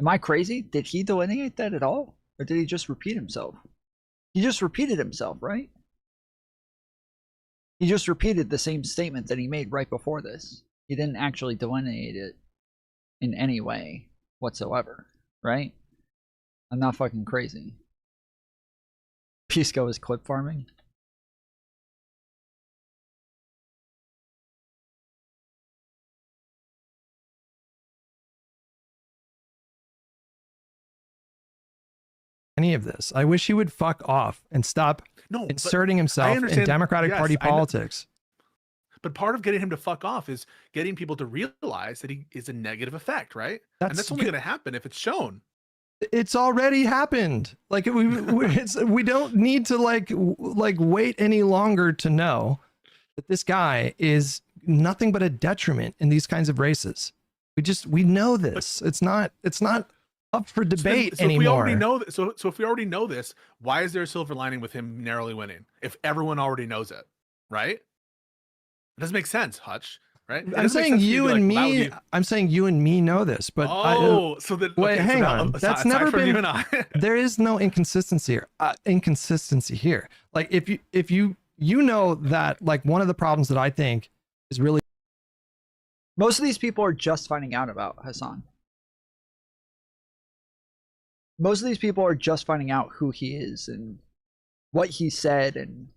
Speaker 16: Am I crazy? Did he delineate that at all, or did he just repeat himself? He just repeated himself, right? He just repeated the same statement that he made right before this. He didn't actually delineate it in any way whatsoever, right? I'm not fucking crazy. Pisco is clip farming.
Speaker 11: Any of this. I wish he would fuck off and stop inserting himself in Democratic Party politics.
Speaker 12: But part of getting him to fuck off is getting people to realize that he is a negative effect, right? And that's only going to happen if it's shown.
Speaker 11: It's already happened. Like we don't need to like wait any longer to know that this guy is nothing but a detriment in these kinds of races. We know this. It's not up for debate anymore.
Speaker 12: If we already know so if we already know this, why is there a silver lining with him narrowly winning? If everyone already knows it, right? It doesn't make sense, Hutch, right? It
Speaker 11: I'm
Speaker 12: doesn't make
Speaker 11: saying
Speaker 12: sense for
Speaker 11: you
Speaker 12: to
Speaker 11: and
Speaker 12: be like, well, that
Speaker 11: me.
Speaker 12: would be-
Speaker 11: I'm saying you and me know this, but
Speaker 12: so that
Speaker 11: wait,
Speaker 12: okay,
Speaker 11: hang
Speaker 12: so now,
Speaker 11: on. That's
Speaker 12: aside
Speaker 11: never
Speaker 12: from
Speaker 11: been.
Speaker 12: you and I.
Speaker 11: There is no inconsistency here. Inconsistency here. Like if you know that like one of the problems that I think is really
Speaker 16: most of these people are just finding out about Hasan. Most of these people are just finding out who he is and what he said, and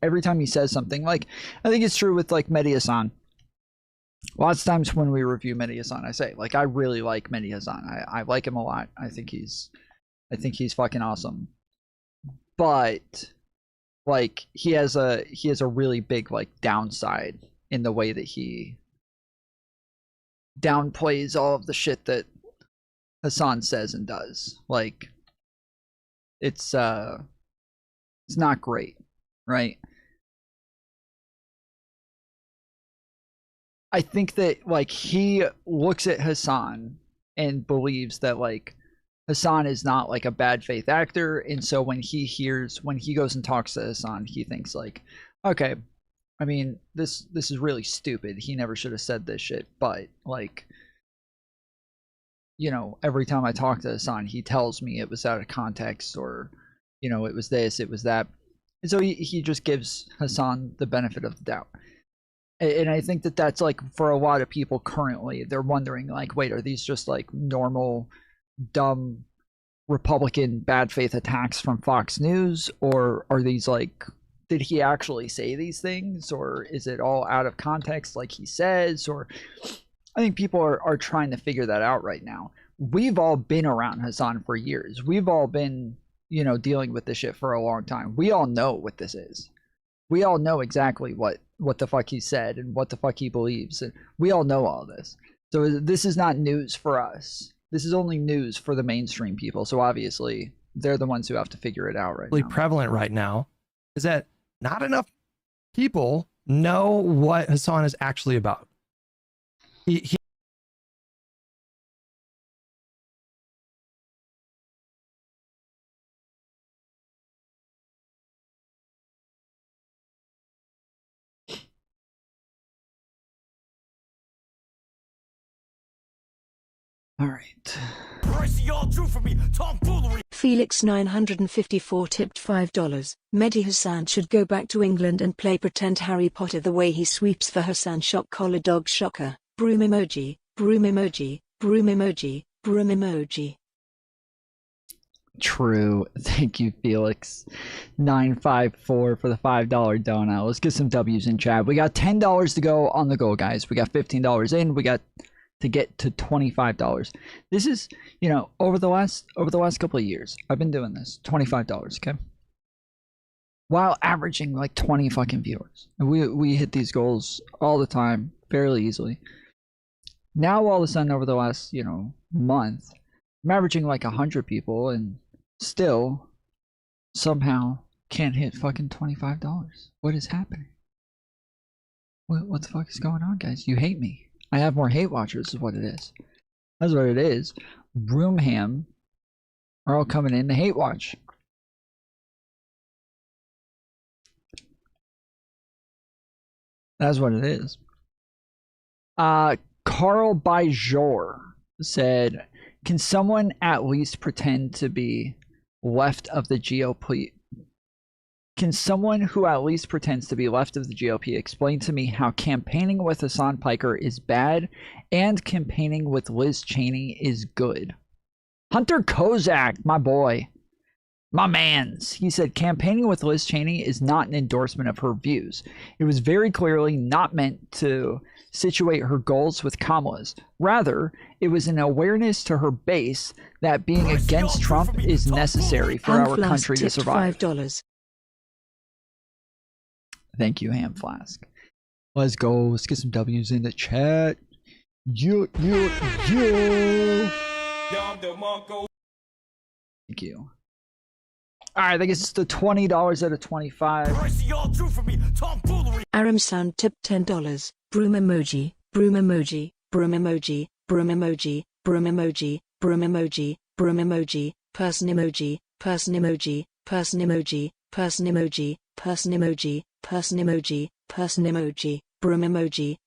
Speaker 16: every time he says something, like I think it's true with like Mehdi Hasan. Lots of times when we review Mehdi Hasan, I say like I really like Mehdi Hasan. I like him a lot. I think he's fucking awesome. But like he has a really big like downside in the way that he downplays all of the shit that Hasan says and does. Like it's not great, right? I think that like he looks at Hasan and believes that like Hasan is not like a bad faith actor, and so when he goes and talks to Hasan, he thinks like, okay, I mean this is really stupid. He never should have said this shit, but like, you know, every time I talk to Hasan, he tells me it was out of context, or you know, it was this, it was that, and so he just gives Hasan the benefit of the doubt. And I think that that's like for a lot of people currently, they're wondering like, wait, are these just like normal dumb Republican bad faith attacks from Fox News, or are these like, did he actually say these things, or is it all out of context like he says? Or I think people are trying to figure that out right now. We've all been around Hasan for years. We've all been, you know, dealing with this shit for a long time. We all know what this is. We all know exactly what the fuck he said and what the fuck he believes, and we all know all this. So this is not news for us. This is only news for the mainstream people. So obviously they're the ones who have to figure it out right now.
Speaker 11: prevalent right now is that not enough people know what Hasan is actually about. He
Speaker 16: All right.
Speaker 3: Felix 954 tipped $5. Mehdi Hasan should go back to England and play pretend Harry Potter the way he sweeps for Hasan. Shock collar dog shocker. Broom emoji, broom emoji, broom emoji, broom emoji.
Speaker 16: True. Thank you, Felix. 954 for the $5 donut. Let's get some W's in chat. We got $10 to go on the goal, guys. We got $15 in. We got to get to $25. This is, you know, over the last couple of years, I've been doing this. $25, okay? While averaging like 20 fucking viewers. We hit these goals all the time, fairly easily. Now all of a sudden over the last, you know, month, I'm averaging like 100 people and still somehow can't hit fucking $25. What is happening? What the fuck is going on, guys? You hate me. I have more hate watchers is what it is. That's what it is. Broomham are all coming in to hate watch. That's what it is. Carl Bajor said, can someone at least pretend to be left of the GOP? Can someone who at least pretends to be left of the GOP explain to me how campaigning with Hasan Piker is bad and campaigning with Liz Cheney is good? Hunter Kozak, my boy, my mans, he said campaigning with Liz Cheney is not an endorsement of her views. It was very clearly not meant to situate her goals with Kamala's. Rather, it was an awareness to her base that being against Trump is necessary for our country to survive.
Speaker 3: $5.
Speaker 16: Thank you, Ham Flask. Let's go. Let's get some W's in the chat. Yo. Thank you. All right, I think it's the $20 out of 25.
Speaker 3: Aram Sound tipped $10. Broom emoji, broom emoji, broom emoji, broom emoji, broom emoji, broom emoji, broom emoji, person emoji, person emoji, person emoji, person emoji, person emoji, person emoji, person emoji, broom emoji,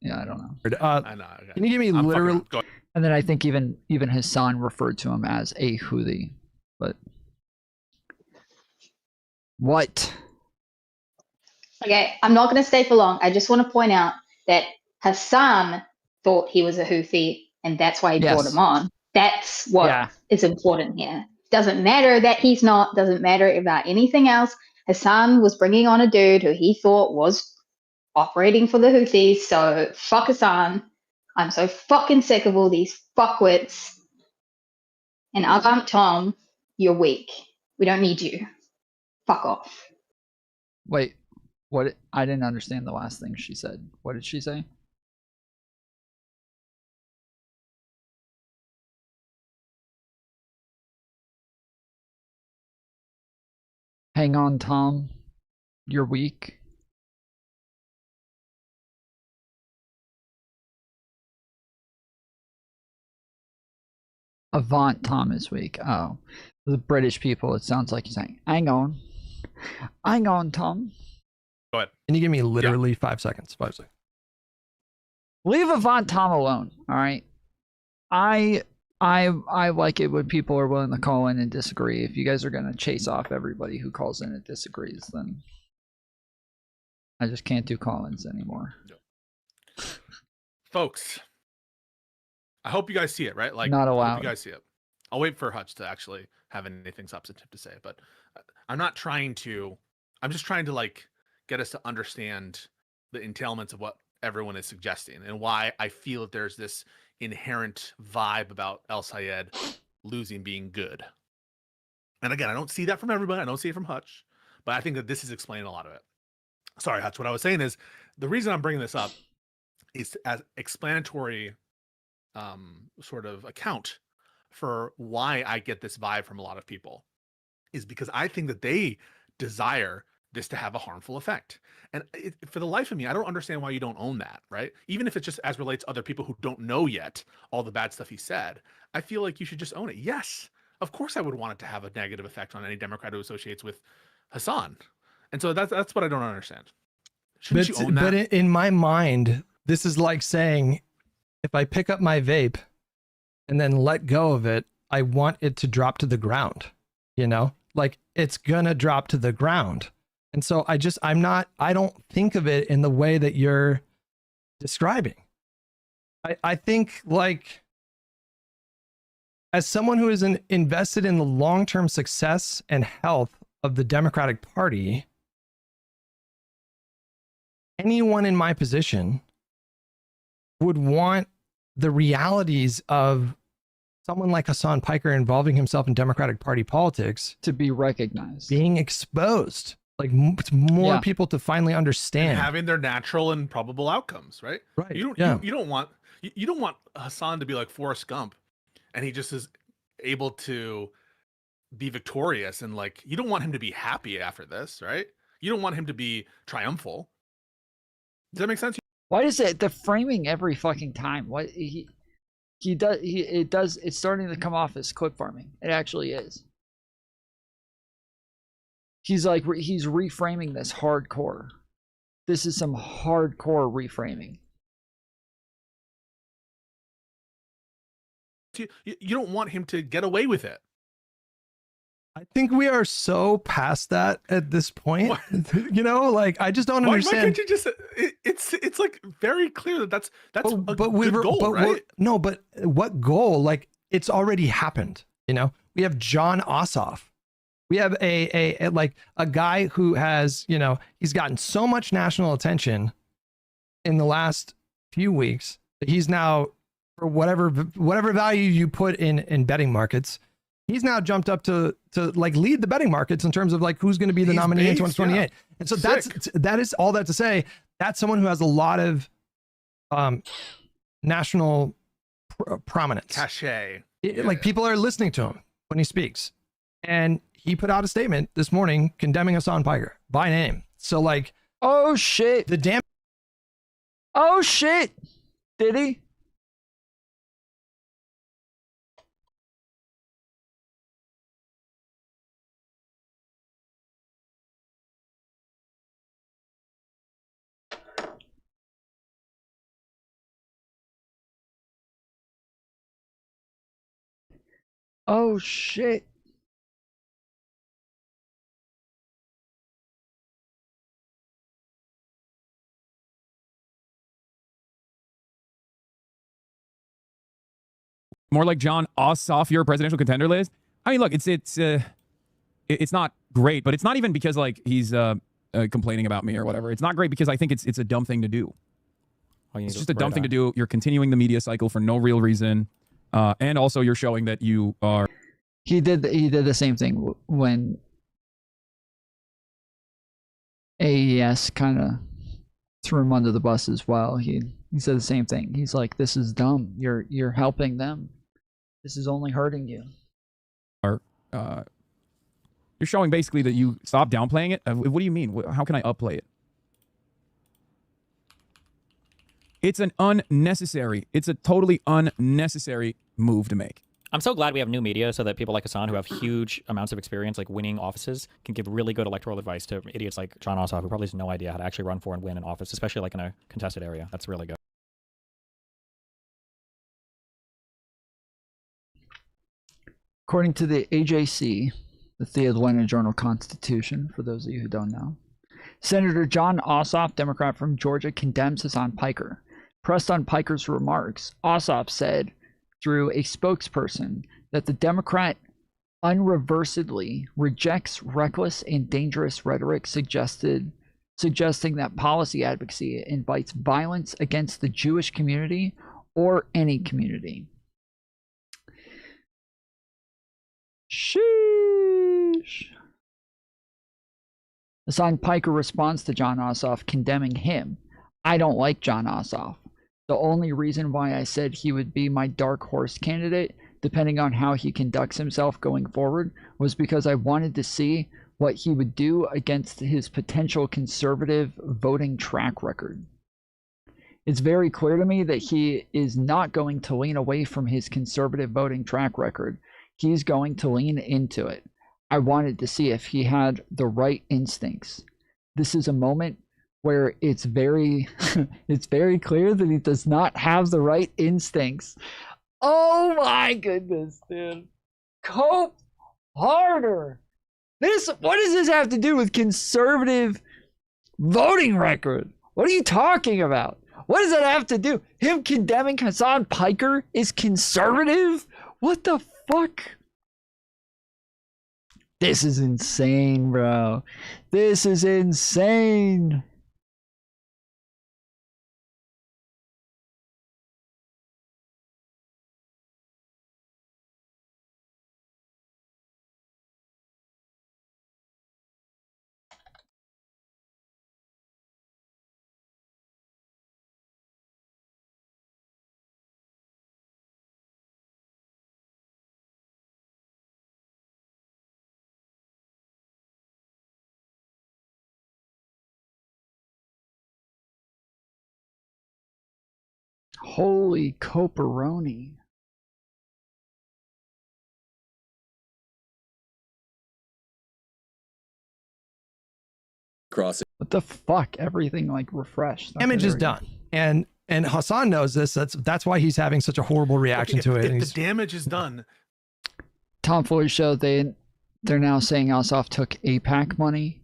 Speaker 16: Yeah, I don't know.
Speaker 12: I know. Okay.
Speaker 11: Can you give me literal?
Speaker 16: And then I think even Hasan referred to him as a Houthi. But what?
Speaker 6: Okay, I'm not going to stay for long. I just want to point out that Hasan thought he was a Houthi, and that's why he brought him on. That's what is important here. Doesn't matter that he's not. Doesn't matter about anything else. Hasan was bringing on a dude who he thought was operating for the Houthis. So fuck Hasan. I'm so fucking sick of all these fuckwits. And Avant Tom, you're weak. We don't need you. Fuck off.
Speaker 16: Wait, what? I didn't understand the last thing she said. What did she say? Hang on, Tom. You're weak. Avant Tom is weak. Oh. The British people, it sounds like he's saying, hang on. Hang on, Tom.
Speaker 12: Go ahead.
Speaker 11: Can you give me literally 5 seconds? 5 seconds.
Speaker 16: Leave Avant Tom alone, all right? I like it when people are willing to call in and disagree. If you guys are going to chase off everybody who calls in and disagrees, then I just can't do call-ins anymore.
Speaker 12: Folks, I hope you guys see it, right? Like,
Speaker 16: Not
Speaker 12: I
Speaker 16: allowed.
Speaker 12: hope you guys see it. I'll wait for Hutch to actually have anything substantive to say, but I'm just trying to like get us to understand the entailments of what everyone is suggesting and why I feel that there's this inherent vibe about El Sayed losing being good. And again, I don't see that from everybody. I don't see it from Hutch, but I think that this is explaining a lot of it. Sorry, Hutch. What I was saying is the reason I'm bringing this up is as explanatory sort of account for why I get this vibe from a lot of people is because I think that they desire this to have a harmful effect. And for the life of me, I don't understand why you don't own that, right? Even if it's just as relates to other people who don't know yet all the bad stuff he said, I feel like you should just own it. Yes, of course I would want it to have a negative effect on any Democrat who associates with Hasan. And so that's what I don't understand. Shouldn't you own that?
Speaker 11: But in my mind, this is like saying, if I pick up my vape and then let go of it, I want it to drop to the ground, you know? Like, it's gonna drop to the ground. And so I don't think of it in the way that you're describing. I think, like, as someone who is invested in the long-term success and health of the Democratic Party, anyone in my position would want the realities of someone like Hasan Piker involving himself in Democratic Party politics
Speaker 16: to be recognized,
Speaker 11: being exposed, like more people to finally understand,
Speaker 12: and having their natural and probable outcomes, right?
Speaker 11: Right.
Speaker 12: You don't want Hasan to be like Forrest Gump, and he just is able to be victorious, and like you don't want him to be happy after this, right? You don't want him to be triumphal. Does that make sense?
Speaker 16: Why does it the framing every fucking time? What he does it's starting to come off as clip farming. It actually is. He's reframing this hardcore. This is some hardcore reframing.
Speaker 12: You don't want him to get away with it.
Speaker 11: I think we are so past that at this point. You know, like, I just don't understand.
Speaker 12: Why can't you just? It's like very clear that's a good goal, right?
Speaker 11: No, but what goal? Like, it's already happened. You know, we have John Ossoff. We have a guy who has, you know, he's gotten so much national attention in the last few weeks that he's now, for whatever value you put in betting markets, he's now jumped up to like lead the betting markets in terms of like who's going to be the nominee in 2028. Yeah. And so that is all that to say. That's someone who has a lot of national prominence,
Speaker 12: cachet.
Speaker 11: Like, people are listening to him when he speaks, and he put out a statement this morning condemning Hasan Piker by name. So, like,
Speaker 16: oh shit, oh shit, did he? Oh shit.
Speaker 5: More like John Ossoff, your presidential contender list. I mean, look, it's not great, but it's not even because like he's complaining about me or whatever. It's not great because I think it's a dumb thing to do. It's just a dumb thing to do. You're continuing the media cycle for no real reason, and also you're showing that you are.
Speaker 16: He did the same thing when AES kind of threw him under the bus as well. He said the same thing. He's like, "This is dumb. You're helping them. This is only hurting you."
Speaker 5: You're showing basically that you stop downplaying it. What do you mean? How can I upplay it? It's an unnecessary. It's a totally unnecessary move to make.
Speaker 22: I'm so glad we have new media so that people like Hasan, who have huge amounts of experience, like winning offices, can give really good electoral advice to idiots like John Ossoff, who probably has no idea how to actually run for and win an office, especially like in a contested area. That's really good.
Speaker 16: According to the AJC, the Atlanta Journal-Constitution, for those of you who don't know, Senator John Ossoff, Democrat from Georgia, condemns Hasan Piker. Pressed on Piker's remarks, Ossoff said through a spokesperson that the Democrat unreversedly rejects reckless and dangerous rhetoric suggesting that policy advocacy invites violence against the Jewish community or any community. Sheesh. Hasan Piker responds to John Ossoff condemning him. I don't like John Ossoff. The only reason why I said he would be my dark horse candidate, depending on how he conducts himself going forward, was because I wanted to see what he would do against his potential conservative voting track record. It's very clear to me that he is not going to lean away from his conservative voting track record. He's going to lean into it. I wanted to see if he had the right instincts. This is a moment where it's very it's very clear that he does not have the right instincts. Oh my goodness, dude. Cope harder. What does this have to do with conservative voting record? What are you talking about? What does that have to do? Him condemning Hasan Piker is conservative? What the fuck? This is insane, bro. This is insane. Holy coperoni.
Speaker 23: Crossing.
Speaker 16: What the fuck? Everything like refreshed.
Speaker 11: Damage is done. And Hasan knows this. That's why he's having such a horrible reaction to it.
Speaker 12: If the damage is done.
Speaker 16: Tom Foolery show they're now saying Ossoff took APAC money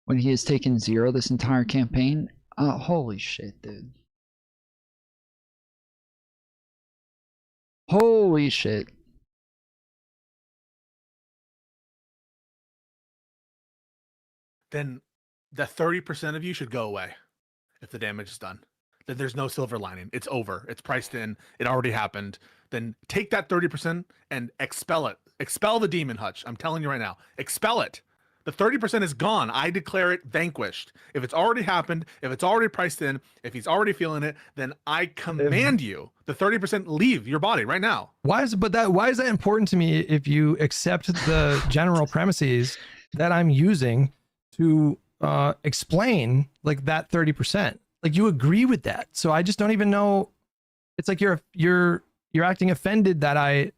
Speaker 16: when he has taken zero this entire campaign. Holy shit, dude. Holy shit.
Speaker 12: Then the 30% of you should go away if the damage is done. Then there's no silver lining. It's over. It's priced in. It already happened. Then take that 30% and expel it. Expel the demon, Hutch. I'm telling you right now. Expel it. The 30% is gone. I declare it vanquished. If it's already happened, if it's already priced in, if he's already feeling it, then I command you, the 30% leave your body right now.
Speaker 11: Why is that important to me if you accept the general premises that I'm using to explain like that 30%? Like you agree with that. So I just don't even know. It's like you're acting offended that I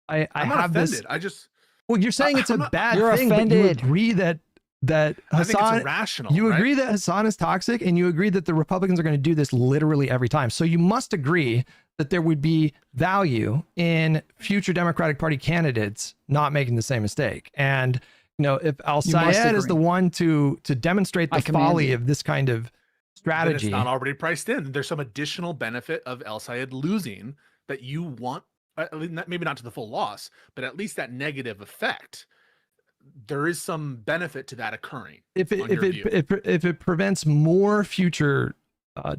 Speaker 12: I'm
Speaker 11: have
Speaker 12: not offended.
Speaker 11: this. Well, you're saying it's a bad
Speaker 16: you're
Speaker 11: thing,
Speaker 16: offended.
Speaker 11: but you agree that
Speaker 12: I think
Speaker 11: Hasan,
Speaker 12: it's irrational.
Speaker 11: you
Speaker 12: right?
Speaker 11: agree that Hasan is toxic, and you agree that the Republicans are going to do this literally every time. So you must agree that there would be value in future Democratic Party candidates not making the same mistake. And if Al Sayed is the one to demonstrate the folly of this kind of strategy,
Speaker 12: it's not already priced in. There's some additional benefit of Al Sayed losing that you want, maybe not to the full loss, but at least that negative effect. There is some benefit to that occurring.
Speaker 11: If it prevents more future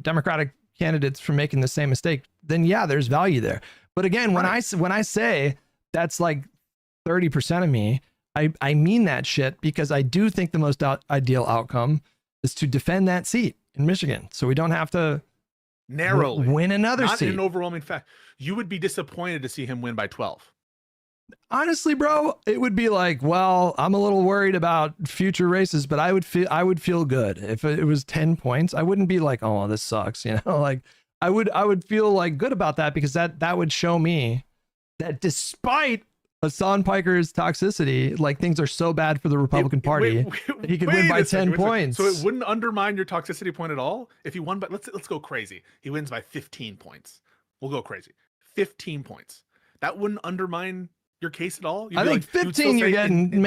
Speaker 11: Democratic candidates from making the same mistake, then yeah, there's value there. But again, when I say that's like 30% of me, I mean that shit, because I do think the most ideal outcome is to defend that seat in Michigan, so we don't have to
Speaker 12: narrowly
Speaker 11: win another
Speaker 12: not
Speaker 11: seat.
Speaker 12: in an overwhelming fact. You would be disappointed to see him win by 12.
Speaker 11: Honestly, bro, it would be like, well, I'm a little worried about future races, but I would feel good if it was 10 points. I wouldn't be like, oh, this sucks, like I would feel like good about that, because that would show me that despite Hasan Piker's toxicity, like things are so bad for the Republican Party, he could win by 10 points.
Speaker 12: So it wouldn't undermine your toxicity point at all if he won by, let's go crazy. He wins by 15 points. We'll go crazy. 15 points. That wouldn't undermine your case at all?
Speaker 11: I think 15 you're getting,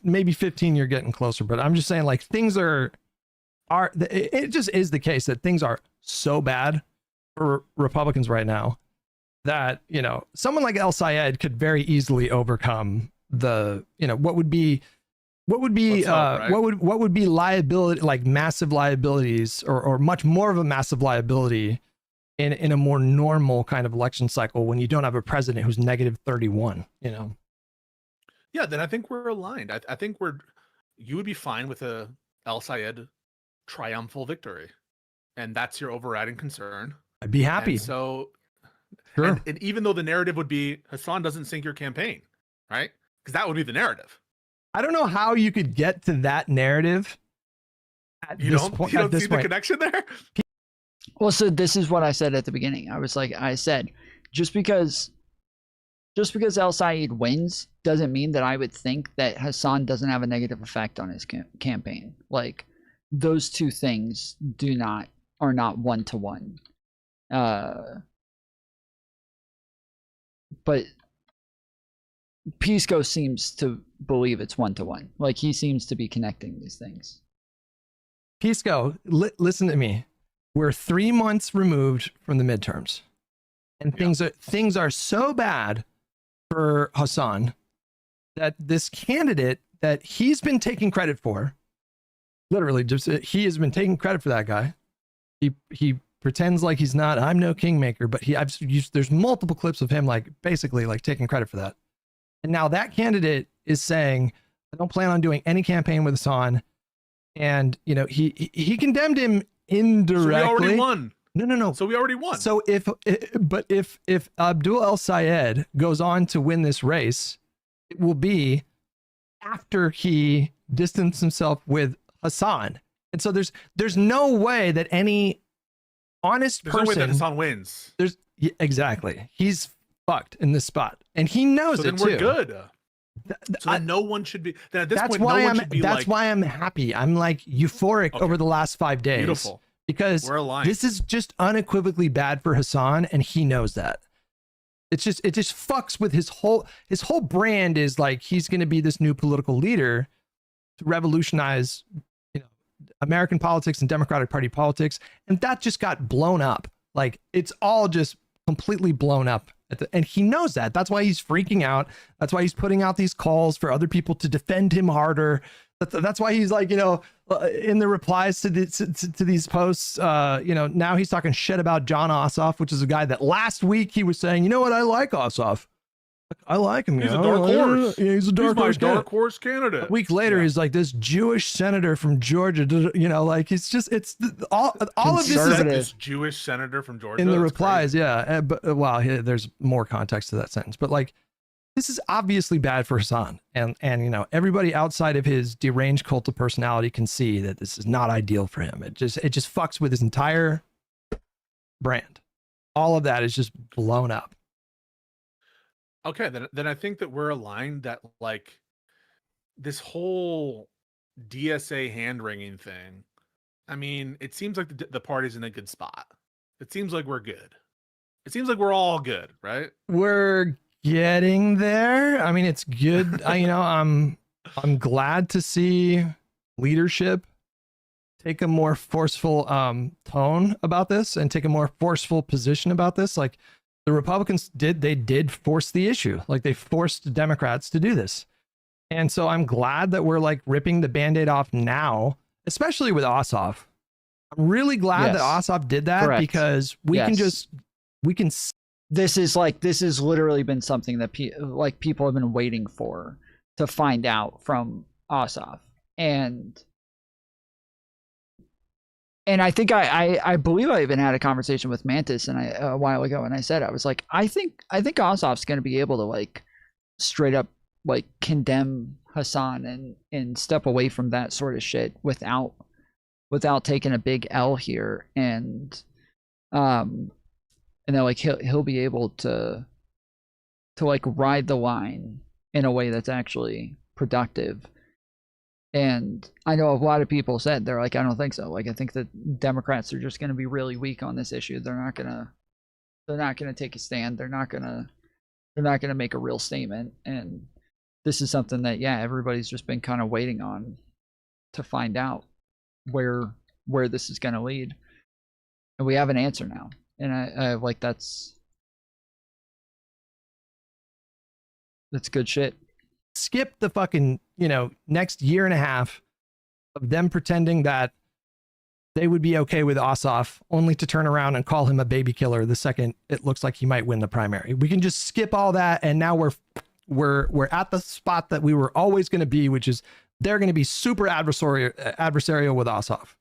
Speaker 11: maybe 15 you're getting closer, but I'm just saying, like, things are it just is the case that things are so bad for Republicans right now that, someone like El Sayed could very easily overcome the, what would be liability, like massive liabilities, or much more of a massive liability in a more normal kind of election cycle when you don't have a president who's negative 31,
Speaker 12: Yeah, then I think we're aligned. I think you would be fine with a El Sayed triumphal victory, and that's your overriding concern.
Speaker 11: I'd be happy.
Speaker 12: And so,
Speaker 11: sure.
Speaker 12: And even though the narrative would be Hasan doesn't sink your campaign, right? Because that would be the narrative.
Speaker 11: I don't know how you could get to that narrative at
Speaker 12: you
Speaker 11: this
Speaker 12: don't,
Speaker 11: point.
Speaker 12: You don't see the connection there?
Speaker 16: Well, so this is what I said at the beginning. I said, just because El Sayed wins doesn't mean that I would think that Hasan doesn't have a negative effect on his campaign. Like, those two things are not one-to-one. But Pisco seems to believe it's one-to-one. Like, he seems to be connecting these things.
Speaker 11: Pisco, listen to me. We're 3 months removed from the midterms, and things are so bad for Hasan that this candidate that he's been taking credit for, literally, he has been taking credit for that guy. He pretends like he's not. I'm no kingmaker, but there's multiple clips of him like basically like taking credit for that. And now that candidate is saying, I don't plan on doing any campaign with Hasan, and he condemned him indirectly.
Speaker 12: So we already won.
Speaker 11: No.
Speaker 12: So we already won.
Speaker 11: So if Abdul El Sayed goes on to win this race, it will be after he distanced himself with Hasan. And so there's no way that any honest person,
Speaker 12: no way that Hasan wins.
Speaker 11: Exactly. He's fucked in this spot, and he knows it too.
Speaker 12: Then we're good. So then no one should be. Then at this point, no one should be.
Speaker 11: That's why I'm happy. I'm like euphoric over the last 5 days.
Speaker 12: Beautiful.
Speaker 11: Because
Speaker 12: we're aligned.
Speaker 11: This is just unequivocally bad for Hasan, and he knows that. It just fucks with his whole brand. Is like he's going to be this new political leader to revolutionize, American politics and Democratic Party politics, and that just got blown up. Like, it's all just completely blown up. And he knows that. That's why he's freaking out. That's why he's putting out these calls for other people to defend him harder. That's why he's like, in the replies to these posts, now he's talking shit about John Ossoff, which is a guy that last week he was saying, I like Ossoff. I like him.
Speaker 12: He's a dark horse.
Speaker 11: Yeah, he's a dark horse.
Speaker 12: Dark horse candidate.
Speaker 11: A week later, he's like this Jewish senator from Georgia. Like it's all of this is
Speaker 12: this Jewish senator from Georgia.
Speaker 11: In the replies, crazy. Yeah, but there's more context to that sentence. But like, this is obviously bad for Hasan, and everybody outside of his deranged cult of personality can see that this is not ideal for him. It just fucks with his entire brand. All of that is just blown up.
Speaker 12: Okay, then I think that we're aligned that like this whole DSA hand-wringing thing, I mean, it seems like the party's in a good spot. It seems like we're good. It seems like we're all good, right?
Speaker 11: We're getting there. I mean, it's good. I'm glad to see leadership take a more forceful tone about this and take a more forceful position about this. Like the Republicans did force the issue. Like they forced Democrats to do this. And so I'm glad that we're like ripping the Band-Aid off now, especially with Ossoff. I'm really glad that Ossoff did that because we can
Speaker 1: this is literally been something that people have been waiting for to find out from Ossoff. And I think I believe I even had a conversation with Mantis and a while ago, and I said, I was like, I think Ossoff's going to be able to like straight up like condemn Hasan and step away from that sort of shit without taking a big L here, and then like he'll be able to like ride the line in a way that's actually productive. And I know a lot of people said, they're like, I don't think so. Like, I think that Democrats are just going to be really weak on this issue. They're not gonna take a stand. They're not gonna make a real statement. And this is something that, everybody's just been kind of waiting on to find out where this is going to lead. And we have an answer now. And I like, that's good shit.
Speaker 11: Skip the fucking, next year and a half of them pretending that they would be okay with Ossoff, only to turn around and call him a baby killer the second it looks like he might win the primary. We can just skip all that, and now we're at the spot that we were always going to be, which is they're going to be super adversarial with Ossoff.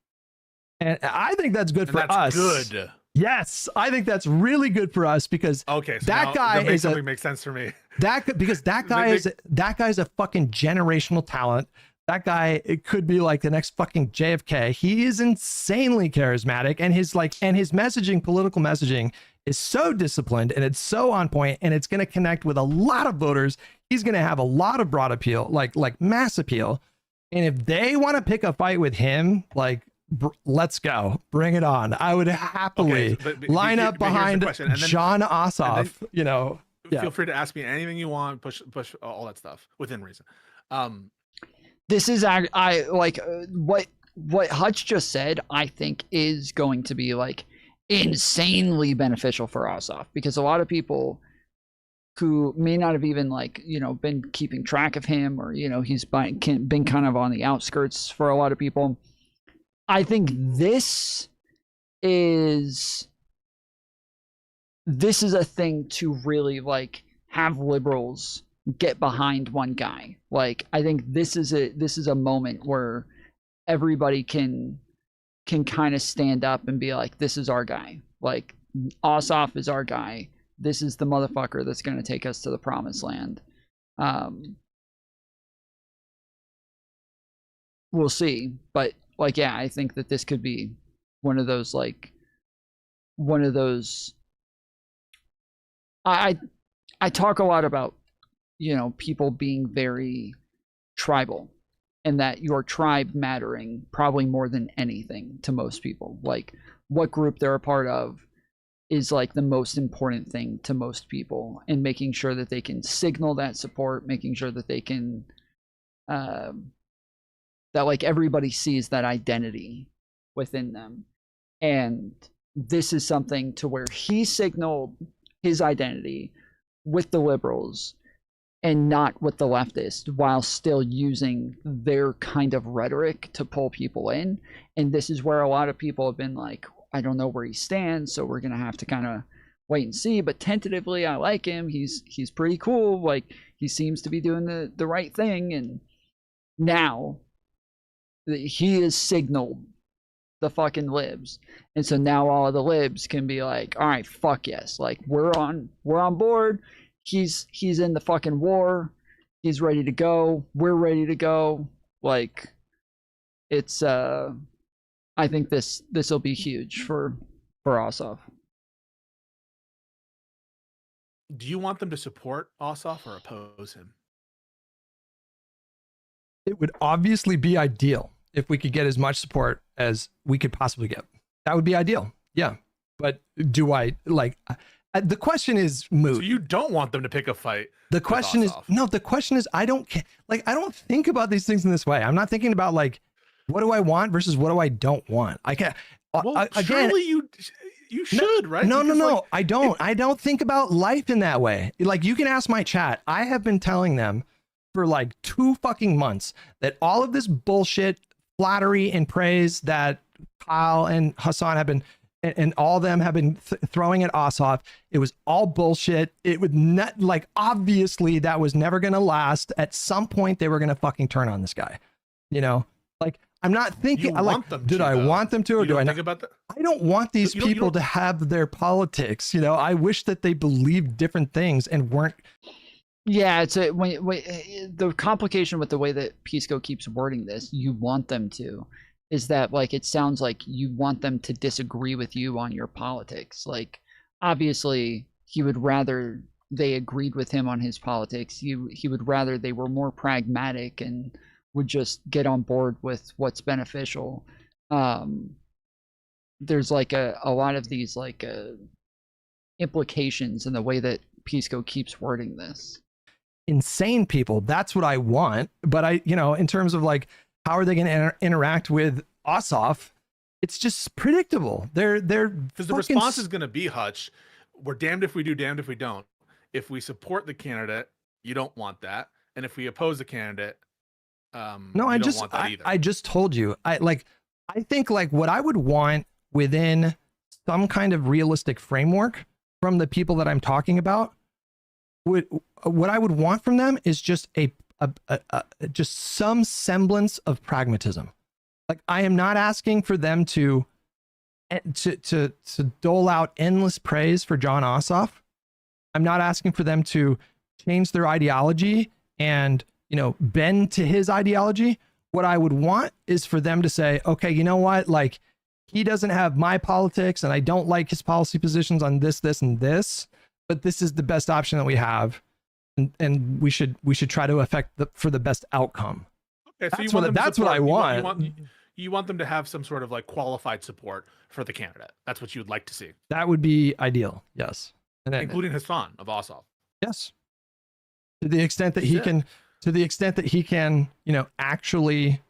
Speaker 11: And I think that's good for us.
Speaker 12: Good.
Speaker 11: Yes, I think that's really good for us because that guy
Speaker 12: makes sense for me.
Speaker 11: That guy's a fucking generational talent. That guy, it could be like the next fucking JFK. He is insanely charismatic, and his messaging, political messaging, is so disciplined and it's so on point, and it's going to connect with a lot of voters. He's going to have a lot of broad appeal, like mass appeal. And if they want to pick a fight with him, like, let's go, bring it on. I would happily line up behind John Ossoff.
Speaker 12: Feel free to ask me anything you want. Push all that stuff within reason.
Speaker 1: This is I like what Hutch just said. I think is going to be like insanely beneficial for Ossoff, because a lot of people who may not have even been keeping track of him, or he's been kind of on the outskirts for a lot of people. I think this is a thing to really like have liberals get behind one guy. Like, I think this is a moment where everybody can kind of stand up and be like, this is our guy. Like, Ossoff is our guy. This is the motherfucker that's going to take us to the promised land. We'll see, but I think that this could be one of those I talk a lot about people being very tribal, and that your tribe mattering probably more than anything to most people. Like, what group they're a part of is like the most important thing to most people, and making sure that they can signal that support, making sure that they can that like everybody sees that identity within them. And this is something to where he signaled his identity with the liberals and not with the leftists, while still using their kind of rhetoric to pull people in. And this is where a lot of people have been like, I don't know where he stands, so we're gonna have to kind of wait and see. But tentatively, I like him. He's pretty cool. Like, he seems to be doing the right thing. And now he has signaled the fucking libs, and so now all of the libs can be like, all right, fuck yes, like we're on board. He's in the fucking war. He's ready to go. We're ready to go. Like, it's I think this will be huge for Ossoff.
Speaker 12: Do you want them to support Ossoff or oppose him?
Speaker 11: It would obviously be ideal if we could get as much support as we could possibly get. That would be ideal. Yeah. But do I, like, The question is moot.
Speaker 12: So you don't want them to pick a fight.
Speaker 11: The question is no. The question is I don't think about these things in this way. I'm not thinking about like what do I want versus what do I don't want. I can't.
Speaker 12: Well,
Speaker 11: again,
Speaker 12: surely you should, right?
Speaker 11: No,
Speaker 12: Because, like,
Speaker 11: I don't. I don't think about life in that way. Like you can ask my chat. I have been telling them for like 2 fucking months that all of this bullshit, flattery and praise that Kyle and Hasan have been, and all of them have been throwing at Ossoff, it was all bullshit. It would not, like, obviously that was never going to last. At some point they were going to fucking turn on this guy, you know? Like, I'm not thinking, I want them to, or do I not?
Speaker 12: Think about that?
Speaker 11: I don't want these people to have their politics, you know? I wish that they believed different things and weren't.
Speaker 16: Yeah, it's the complication with the way that Pisco keeps wording this, you want them to, is that, like, it sounds like you want them to disagree with you on your politics. Like, obviously, he would rather they agreed with him on his politics. He would rather they were more pragmatic and would just get on board with what's beneficial. There's like a lot of these like implications in the way that Pisco keeps wording this.
Speaker 11: Insane people, that's what I want. But I, you know, in terms of like how are they going to interact with Ossoff, it's just predictable. They're
Speaker 12: because the response is going to be, Hutch, we're damned if we do, damned if we don't. If we support the candidate, you don't want that, and if we oppose the candidate,
Speaker 11: no, I just told you. I think like what I would want within some kind of realistic framework from the people that I'm talking about, what I would want from them is just just some semblance of pragmatism. Like, I am not asking for them to dole out endless praise for Jon Ossoff. I'm not asking for them to change their ideology and, you know, bend to his ideology. What I would want is for them to say, okay, you know what? Like, he doesn't have my politics and I don't like his policy positions on this, this, and this, but this is the best option that we have. And we should try to affect for the best outcome.
Speaker 12: Okay, so
Speaker 11: that's what I want.
Speaker 12: You want them to have some sort of like qualified support for the candidate. That's what you would like to see.
Speaker 11: That would be ideal. Yes. And then,
Speaker 12: including Hasan of Ossoff.
Speaker 11: Yes. To the extent that he can, you know, actually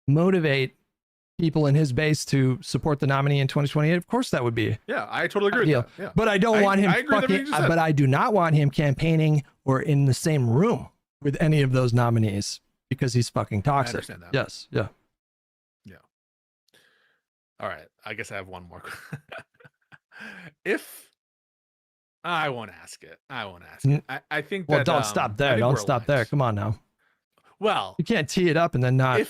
Speaker 11: motivate people in his base to support the nominee in 2028, of course that would be.
Speaker 12: Yeah, I totally agree with that. Yeah.
Speaker 11: But I don't want him but I do not want him campaigning or in the same room with any of those nominees because he's fucking toxic.
Speaker 12: I understand that.
Speaker 11: Yes. Yeah.
Speaker 12: Yeah. All right. I guess I have one more. If I won't ask it. I think that.
Speaker 11: Well, don't stop there. Don't stop there. Come on now.
Speaker 12: Well,
Speaker 11: you can't tee it up and then not.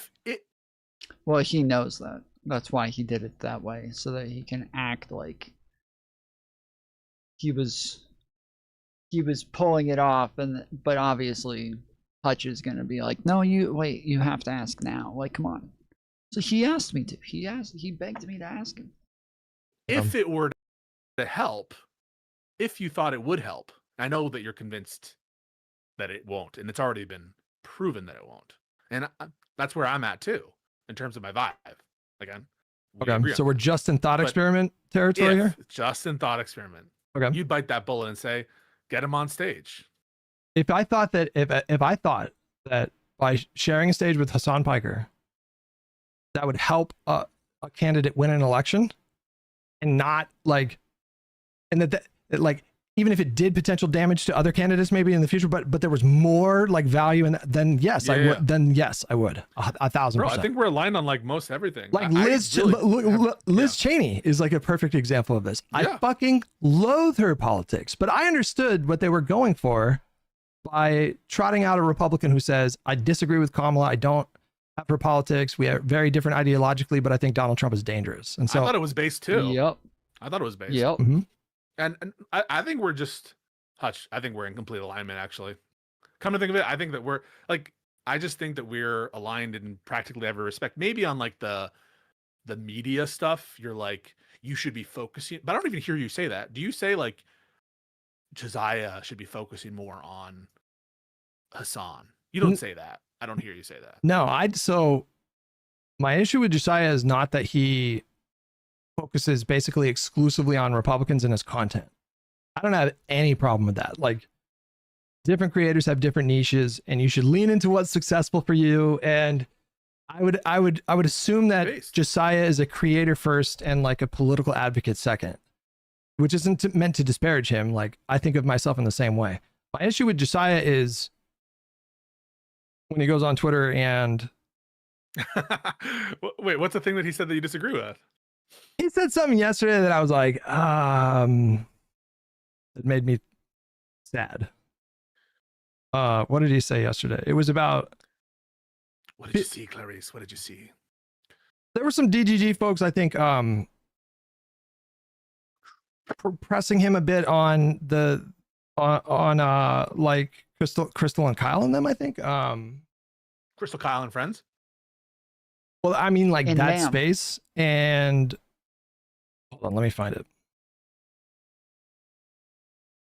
Speaker 16: Well, he knows that. That's why he did it that way, so that he can act like he was pulling it off, but obviously Hutch is gonna be like, no, you have to ask now. Like, come on. So he asked me to. He begged me to ask him.
Speaker 12: If it were to help, if you thought it would help, I know that you're convinced that it won't, and it's already been proven that it won't, and that's where I'm at too. In terms of my vibe, again.
Speaker 11: Okay, so we're just in thought experiment territory here?
Speaker 12: Just in thought experiment.
Speaker 11: Okay.
Speaker 12: You'd bite that bullet and say, get him on stage.
Speaker 11: If I thought that by sharing a stage with Hasan Piker, that would help a candidate win an election, and not like, and that like, even if it did potential damage to other candidates maybe in the future, but there was more like value in that, then yes, I would. Then yes, I would. 1,000%.
Speaker 12: Bro, I think we're aligned on like most everything.
Speaker 11: Like Liz Cheney is like a perfect example of this. I fucking loathe her politics, but I understood what they were going for by trotting out a Republican who says, I disagree with Kamala. I don't have her politics. We are very different ideologically, but I think Donald Trump is dangerous. And so
Speaker 12: I thought it was based too.
Speaker 16: Yep.
Speaker 12: I thought it was based.
Speaker 16: Yep.
Speaker 11: Mm-hmm.
Speaker 12: And I think we're just, Hutch, I think we're in complete alignment, actually. Come to think of it, I think that we're, like, I just think that we're aligned in practically every respect. Maybe on, like, the media stuff, you're like, you should be focusing, but I don't even hear you say that. Do you say, like, Josiah should be focusing more on Hasan? You don't say that. I don't hear you say that.
Speaker 11: No, so my issue with Josiah is not that he focuses basically exclusively on Republicans in his content. I don't have any problem with that. Like, different creators have different niches, and you should lean into what's successful for you. And I would assume that Josiah is a creator first and like a political advocate second, which isn't meant to disparage him. Like, I think of myself in the same way. My issue with Josiah is when he goes on Twitter and
Speaker 12: wait, what's the thing that he said that you disagree with?
Speaker 11: He said something yesterday that I was like, it made me sad. What did he say yesterday? It was about.
Speaker 12: What did you see, Clarice? What did you see?
Speaker 11: There were some DGG folks, I think, pressing him a bit on like Crystal and Kyle and them, I think.
Speaker 12: Crystal, Kyle, and friends.
Speaker 11: Well, I mean, like and that space. And hold on, let me find it.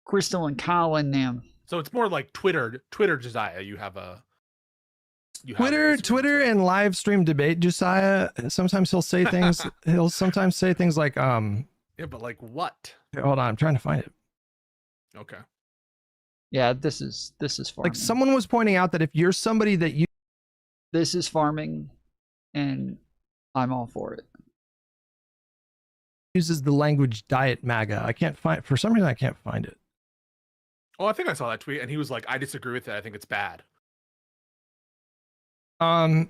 Speaker 16: Crystal and Kyle and them.
Speaker 12: So it's more like Twitter Josiah. You have a
Speaker 11: Twitter and live stream debate Josiah. Sometimes he'll say things. He'll sometimes say things like
Speaker 12: Yeah, but like what?
Speaker 11: Hold on, I'm trying to find it.
Speaker 12: Okay.
Speaker 16: Yeah, this is farming.
Speaker 11: Like someone was pointing out that if you're somebody that you.
Speaker 16: This is farming, and I'm all for it.
Speaker 11: Uses the language diet MAGA. I can't find, for some reason I can't find it.
Speaker 12: Oh, I think I saw that tweet, and he was like, "I disagree with it. I think it's bad." That's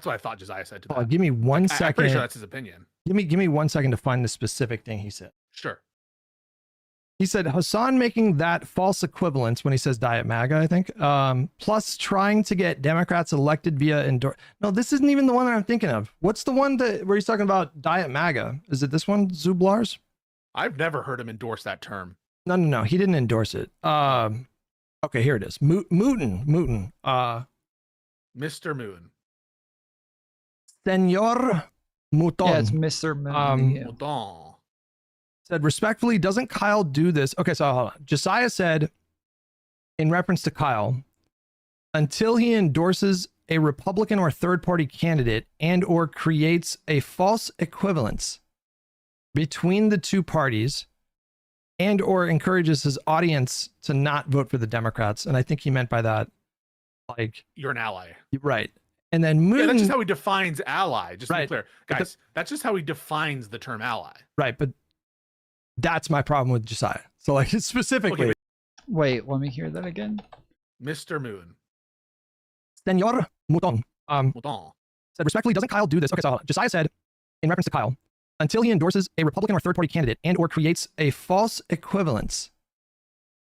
Speaker 12: what I thought Josiah said to that.
Speaker 11: Give me one second.
Speaker 12: I'm pretty sure that's his opinion.
Speaker 11: Give me 1 second to find the specific thing he said.
Speaker 12: Sure.
Speaker 11: He said Hasan making that false equivalence when he says diet MAGA, I think. Plus trying to get Democrats elected via No, this isn't even the one that I'm thinking of. What's the one where he's talking about diet MAGA? Is it this one, Zublars?
Speaker 12: I've never heard him endorse that term.
Speaker 11: No. He didn't endorse it. Okay, here it is. Mooten.
Speaker 12: Mr. Moon.
Speaker 11: Senor Mouton.
Speaker 16: Yeah, it's Mr. Moon.
Speaker 12: Mouton.
Speaker 11: Said, respectfully, doesn't Kyle do this? Okay, so hold on. Josiah said, in reference to Kyle, until he endorses a Republican or third-party candidate and or creates a false equivalence between the two parties and or encourages his audience to not vote for the Democrats. And I think he meant by that, like...
Speaker 12: You're an ally.
Speaker 11: Right. And then Moon...
Speaker 12: Yeah, that's just how he defines ally. Just to
Speaker 11: right.
Speaker 12: be clear. Guys, that's just how he defines the term ally.
Speaker 11: Right, but that's my problem with Josiah. So, like, specifically...
Speaker 12: Okay,
Speaker 16: wait, let me hear that again.
Speaker 12: Mr. Moon.
Speaker 11: Senor Mouton.
Speaker 12: Mouton.
Speaker 11: Said, respectfully, doesn't Kyle do this? Okay, so hold on. Josiah said, in reference to Kyle, until he endorses a Republican or third-party candidate and or creates a false equivalence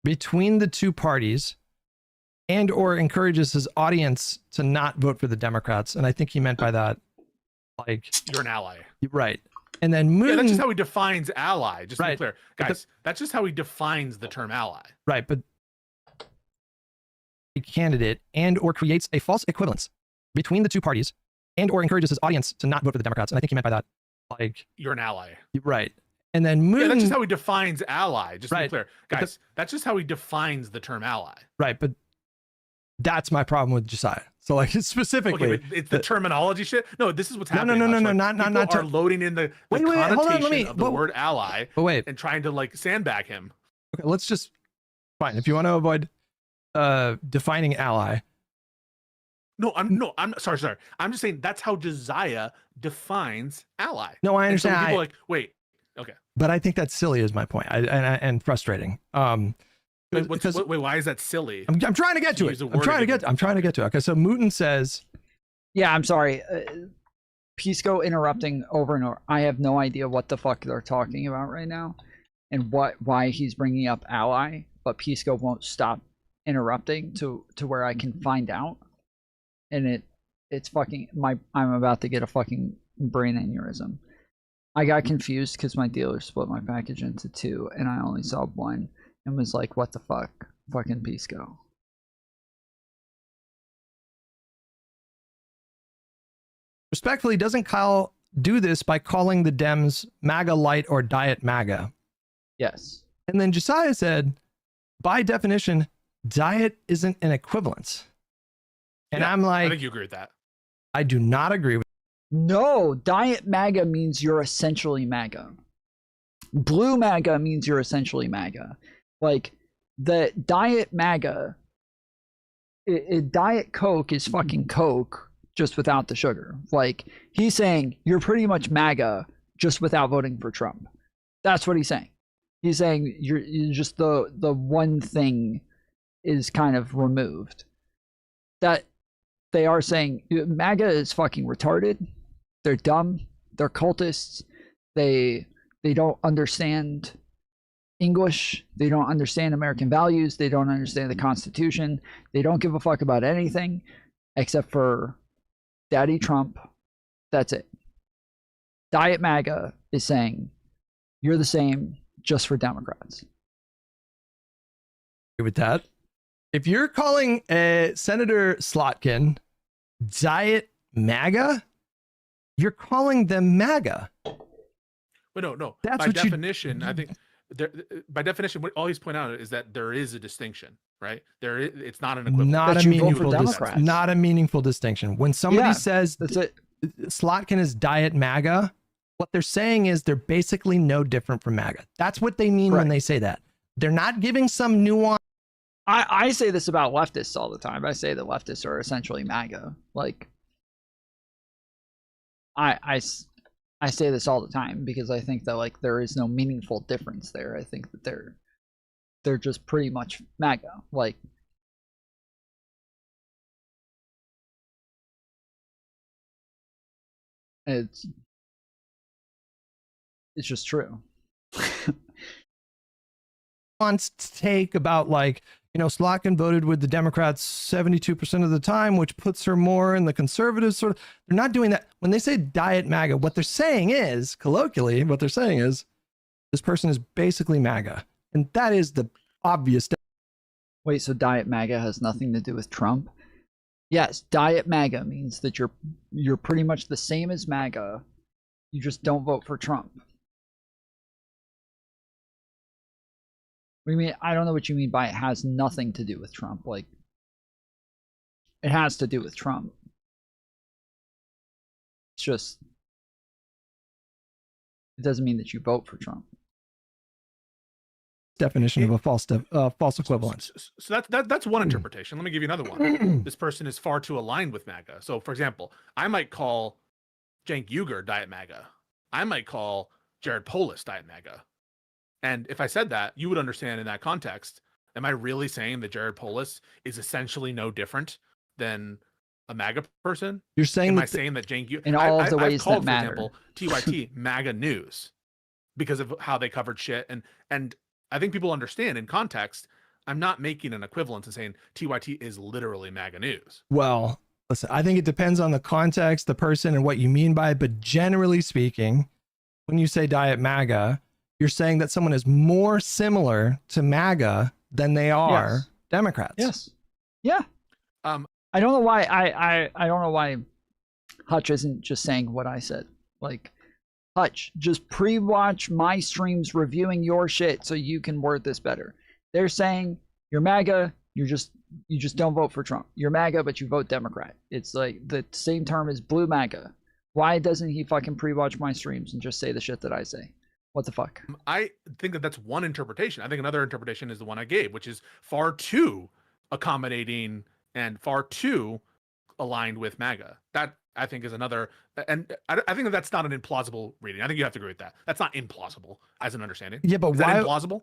Speaker 11: between the two parties and or encourages his audience to not vote for the Democrats. And I think he meant by that, like...
Speaker 12: You're an ally.
Speaker 11: Right. And then Moon...
Speaker 12: Yeah, that's just how he defines ally. Just to
Speaker 11: right.
Speaker 12: be clear. Guys, that's just how he defines the term ally.
Speaker 11: Right, but... a candidate and or creates a false equivalence between the two parties and or encourages his audience to not vote for the Democrats. And I think he meant by that, like...
Speaker 12: You're an ally.
Speaker 11: Right. And then Moon...
Speaker 12: Yeah, that's just how he defines ally. Just to
Speaker 11: right.
Speaker 12: be clear. Guys, that's just how he defines the term ally.
Speaker 11: Right, but that's my problem with Josiah. So, like, specifically...
Speaker 12: Okay, it's the terminology shit? No, this is what's happening.
Speaker 11: No,
Speaker 12: like,
Speaker 11: not...
Speaker 12: People are loading in the connotation
Speaker 11: hold on,
Speaker 12: of the word ally and trying to, like, sandbag him.
Speaker 11: Okay, let's just... Fine, if you want to avoid defining ally...
Speaker 12: I'm sorry. I'm just saying that's how Josiah defines ally.
Speaker 11: No, I understand.
Speaker 12: And so people are like, wait, okay.
Speaker 11: But I think that's silly is my point, and frustrating.
Speaker 12: Wait, why is that silly?
Speaker 11: I'm trying to get to it. I'm trying to get to it. Okay, so Mooten says...
Speaker 16: Yeah, I'm sorry. Pisco interrupting over and over. I have no idea what the fuck they're talking about right now and why he's bringing up ally, but Pisco won't stop interrupting to where I can find out. And it's fucking I'm about to get a fucking brain aneurysm. I got confused because my dealer split my package into two and I only saw one and was like, what the fuck? Fucking Pisco.
Speaker 11: Respectfully, doesn't Kyle do this by calling the Dems MAGA light or diet MAGA?
Speaker 16: Yes.
Speaker 11: And then Josiah said, by definition, diet isn't an equivalence. And
Speaker 12: yeah,
Speaker 11: I'm like,
Speaker 12: I think you agree with that.
Speaker 11: I do not agree with.
Speaker 16: No, diet MAGA means you're essentially MAGA. Blue MAGA means you're essentially MAGA. Like, the Diet MAGA, Diet Coke is fucking Coke, just without the sugar. Like, he's saying you're pretty much MAGA just without voting for Trump. That's what he's saying. He's saying you're just the one thing is kind of removed. That they are saying MAGA is fucking retarded. They're dumb. They're cultists. They don't understand English. They don't understand American values. They don't understand the Constitution. They don't give a fuck about anything except for Daddy Trump. That's it. Diet MAGA is saying you're the same just for Democrats.
Speaker 11: With that, if you're calling Senator Slotkin Diet MAGA, you're calling them MAGA.
Speaker 12: But no.
Speaker 11: That's
Speaker 12: by
Speaker 11: what
Speaker 12: definition, I think by definition, what all he's pointing out is that there is a distinction, right? It's not an equivalent.
Speaker 11: Not a meaningful distinction. When somebody says
Speaker 16: that's it,
Speaker 11: Slotkin is Diet MAGA, what they're saying is they're basically no different from MAGA. That's what they mean when they say that. They're not giving some nuance.
Speaker 16: I say this about leftists all the time. I say that leftists are essentially MAGA. Like, I say this all the time because I think that, like, there is no meaningful difference there. I think that they're just pretty much MAGA. Like, it's just true.
Speaker 11: Wants to take about, like, you know, Slotkin voted with the Democrats 72% of the time, which puts her more in the conservative sort of. They're not doing that. When they say Diet MAGA, what they're saying is, colloquially, what they're saying is, this person is basically MAGA. And that is the obvious.
Speaker 16: Wait, so Diet MAGA has nothing to do with Trump? Yes, Diet MAGA means that you're pretty much the same as MAGA. You just don't vote for Trump. What do you mean? I don't know what you mean by it has nothing to do with Trump. Like, it has to do with Trump. It's just, it doesn't mean that you vote for Trump.
Speaker 11: Definition of a false equivalence.
Speaker 12: So that's one interpretation. Let me give you another one. This person is far too aligned with MAGA. So, for example, I might call Cenk Uygur Diet MAGA. I might call Jared Polis Diet MAGA. And if I said that, you would understand in that context, am I really saying that Jared Polis is essentially no different than a MAGA person?
Speaker 11: You're saying
Speaker 12: am I saying that Cenk Uygur...
Speaker 16: In all of the ways
Speaker 12: called,
Speaker 16: that matter.
Speaker 12: For example, TYT MAGA News because of how they covered shit. And I think people understand in context, I'm not making an equivalence and saying TYT is literally MAGA News.
Speaker 11: Well, listen, I think it depends on the context, the person, and what you mean by it. But generally speaking, when you say Diet MAGA, you're saying that someone is more similar to MAGA than they are Democrats.
Speaker 16: Yes. Yeah. I don't know why I don't know why Hutch isn't just saying what I said. Like, Hutch, just pre-watch my streams reviewing your shit so you can word this better. They're saying you're MAGA, you just don't vote for Trump. You're MAGA, but you vote Democrat. It's like the same term as blue MAGA. Why doesn't he fucking pre-watch my streams and just say the shit that I say? What the fuck?
Speaker 12: I think that that's one interpretation. I think another interpretation is the one I gave, which is far too accommodating and far too aligned with MAGA. That, I think, is another, and I think that that's not an implausible reading. I think you have to agree with that. That's not implausible as an understanding.
Speaker 11: Yeah, but
Speaker 12: is
Speaker 11: why?
Speaker 12: That implausible?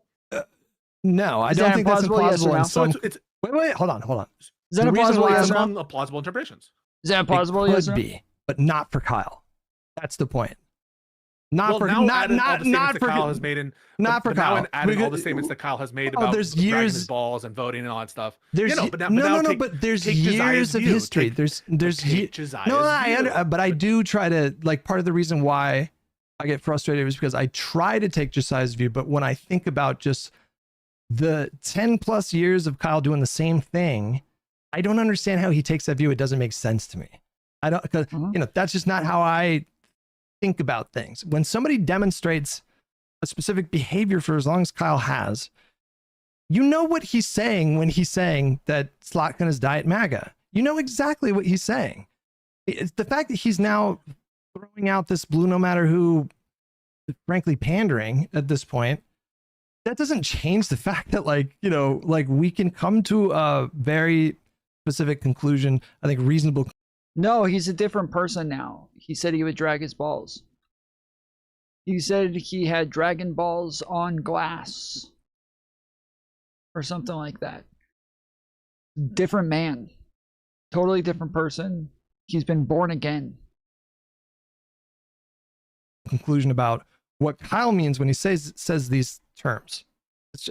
Speaker 11: No, I don't think that's implausible.
Speaker 16: Yes,
Speaker 11: in some...
Speaker 12: it's,
Speaker 11: wait, hold on.
Speaker 16: Is that implausible?
Speaker 12: Yes, among plausible interpretations.
Speaker 16: Is that plausible?
Speaker 11: It could be, but not for Kyle. That's the point. Not for
Speaker 12: Kyle has made
Speaker 11: all the
Speaker 12: statements that Kyle has made about
Speaker 11: there's
Speaker 12: dragging
Speaker 11: years
Speaker 12: his balls and voting and all that stuff.
Speaker 11: There's
Speaker 12: but
Speaker 11: there's years of history. There's but I do try to, like, part of the reason why I get frustrated is because I try to take Josiah's view, but when I think about just the 10 plus years of Kyle doing the same thing, I don't understand how he takes that view. It doesn't make sense to me. I don't, because that's just not how I think about things. When somebody demonstrates a specific behavior for as long as Kyle has, you know what he's saying when he's saying that Slotkin is Diet MAGA. You know exactly what he's saying. It's the fact that he's now throwing out this blue no matter who frankly pandering at this point, that doesn't change the fact that like, you know, like we can come to a very specific conclusion, I think reasonable.
Speaker 16: No, he's a different person now. He said he would drag his balls. He said he had Dragon Balls on glass. Or something like that. Different man. Totally different person. He's been born again.
Speaker 11: Conclusion about what Kyle means when he says these terms.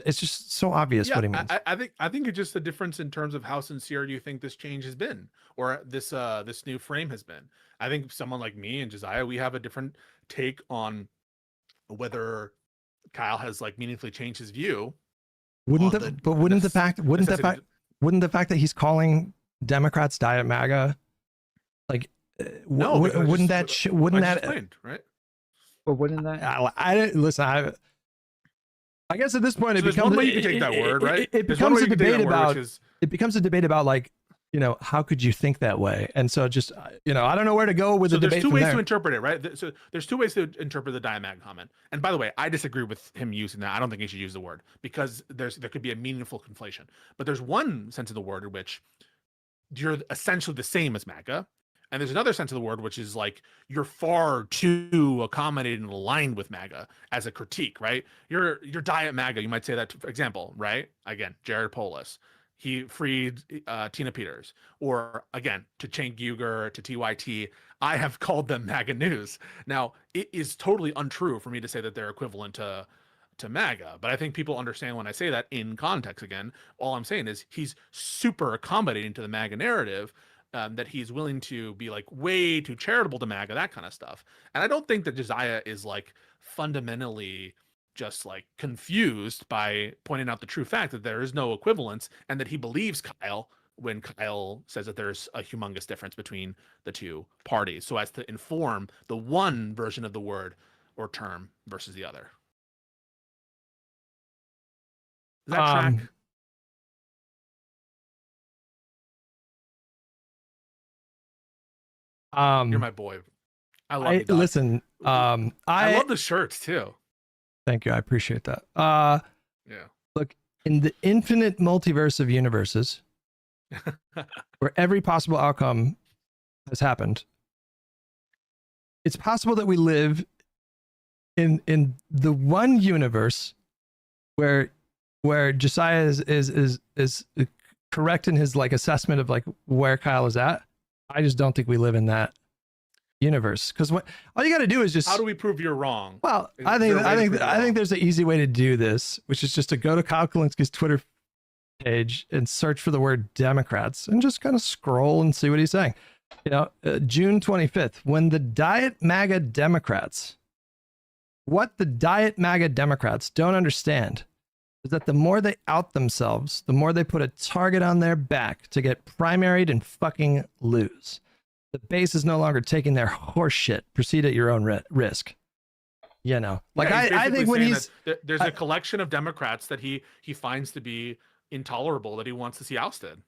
Speaker 11: It's just so obvious what he means.
Speaker 12: I think it's just a difference in terms of how sincere you think this change has been, or this this new frame has been. I think someone like me and Josiah, we have a different take on whether Kyle has like meaningfully changed his view. Wouldn't
Speaker 11: the fact that he's calling Democrats diet MAGA, like,
Speaker 12: no,
Speaker 11: wouldn't that
Speaker 12: right?
Speaker 16: But wouldn't that?
Speaker 11: I guess at this point
Speaker 12: so
Speaker 11: it becomes
Speaker 12: one way you can take that word, right?
Speaker 11: It becomes a debate about it becomes a debate about like, you know, how could you think that way? And so just, you know, I don't know where to go with the debate.
Speaker 12: There's two ways to interpret it, right? So there's two ways to interpret the diamag comment. And by the way, I disagree with him using that. I don't think he should use the word because there could be a meaningful conflation. But there's one sense of the word in which you're essentially the same as MAGA. And there's another sense of the word, which is like you're far too accommodated and aligned with MAGA as a critique, right? You're diet MAGA. You might say that, for example, right? Again, Jared Polis. He freed Tina Peters, or again, to Cenk Uygur, to TYT. I have called them MAGA news. Now, it is totally untrue for me to say that they're equivalent to MAGA, but I think people understand when I say that in context. Again, all I'm saying is he's super accommodating to the MAGA narrative, that he's willing to be like way too charitable to MAGA, that kind of stuff. And I don't think that Josiah is like fundamentally just like confused by pointing out the true fact that there is no equivalence and that he believes Kyle when Kyle says that there's a humongous difference between the two parties, so as to inform the one version of the word or term versus the other. Does that track? You're my boy. I love you,
Speaker 11: listen,
Speaker 12: I love the shirts too.
Speaker 11: Thank you. I appreciate that.
Speaker 12: Yeah.
Speaker 11: Look, in the infinite multiverse of universes, where every possible outcome has happened, it's possible that we live in the one universe where Josiah is correct in his like assessment of like where Kyle is at. I just don't think we live in that universe, because what all you got to do is just,
Speaker 12: how do we prove you're wrong?
Speaker 11: Well, I think there's an easy way to do this, which is just to go to Kyle Kalinski's Twitter page and search for the word Democrats and just kind of scroll and see what he's saying. You know, June 25th, when the diet MAGA Democrats, what the diet MAGA Democrats don't understand is that the more they out themselves, the more they put a target on their back to get primaried and fucking lose. The base is no longer taking their horse shit. Proceed at your own risk. You know, like
Speaker 12: yeah,
Speaker 11: I think when he's
Speaker 12: there's a collection of Democrats that he finds to be intolerable that he wants to see ousted.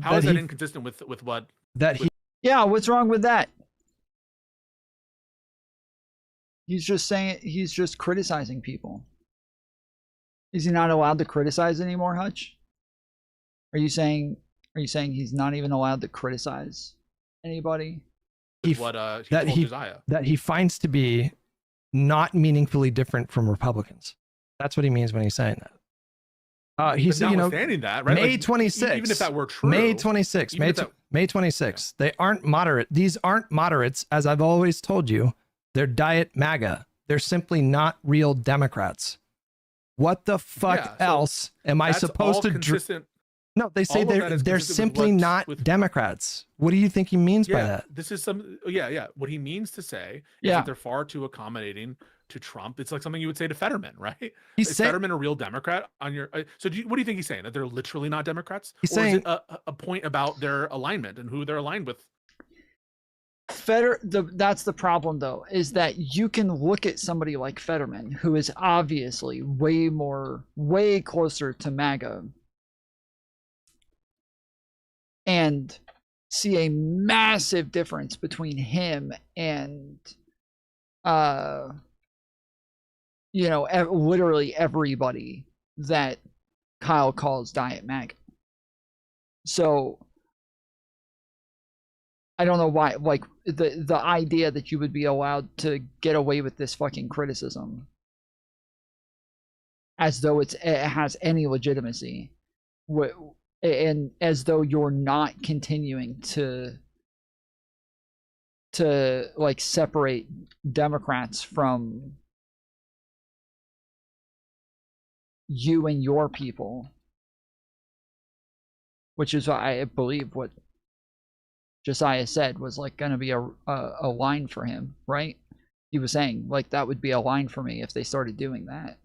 Speaker 12: How is that inconsistent with what
Speaker 11: that he?
Speaker 16: Yeah, what's wrong with that? He's just saying, he's just criticizing people. Is he not allowed to criticize anymore, Hutch? Are you saying he's not even allowed to criticize anybody?
Speaker 11: That he finds to be not meaningfully different from Republicans. That's what he means when he's saying that. He's, you know,
Speaker 12: that, right?
Speaker 11: May 26th.
Speaker 12: Even if that were true.
Speaker 11: May 26th. May 26th. They aren't moderate. These aren't moderates, as I've always told you. They're diet MAGA. They're simply not real Democrats. What the fuck else am I supposed to? No, they say they're simply not Democrats. What do you think he means by that?
Speaker 12: This is what he means to say is that they're far too accommodating to Trump. It's like something you would say to Fetterman, right? Is Fetterman a real Democrat on your? So what do you think he's saying? That they're literally not Democrats?
Speaker 11: He's saying
Speaker 12: is it a point about their alignment and who they're aligned with?
Speaker 16: That's the problem, though, is that you can look at somebody like Fetterman, who is obviously way closer to MAGA, and see a massive difference between him and you know, literally everybody that Kyle calls Diet MAGA. So I don't know why, like, the idea that you would be allowed to get away with this fucking criticism as though it has any legitimacy, and as though you're not continuing to like separate Democrats from you and your people, which is, I believe, what Josiah said was like going to be a line for him, right? He was saying like that would be a line for me if they started doing that.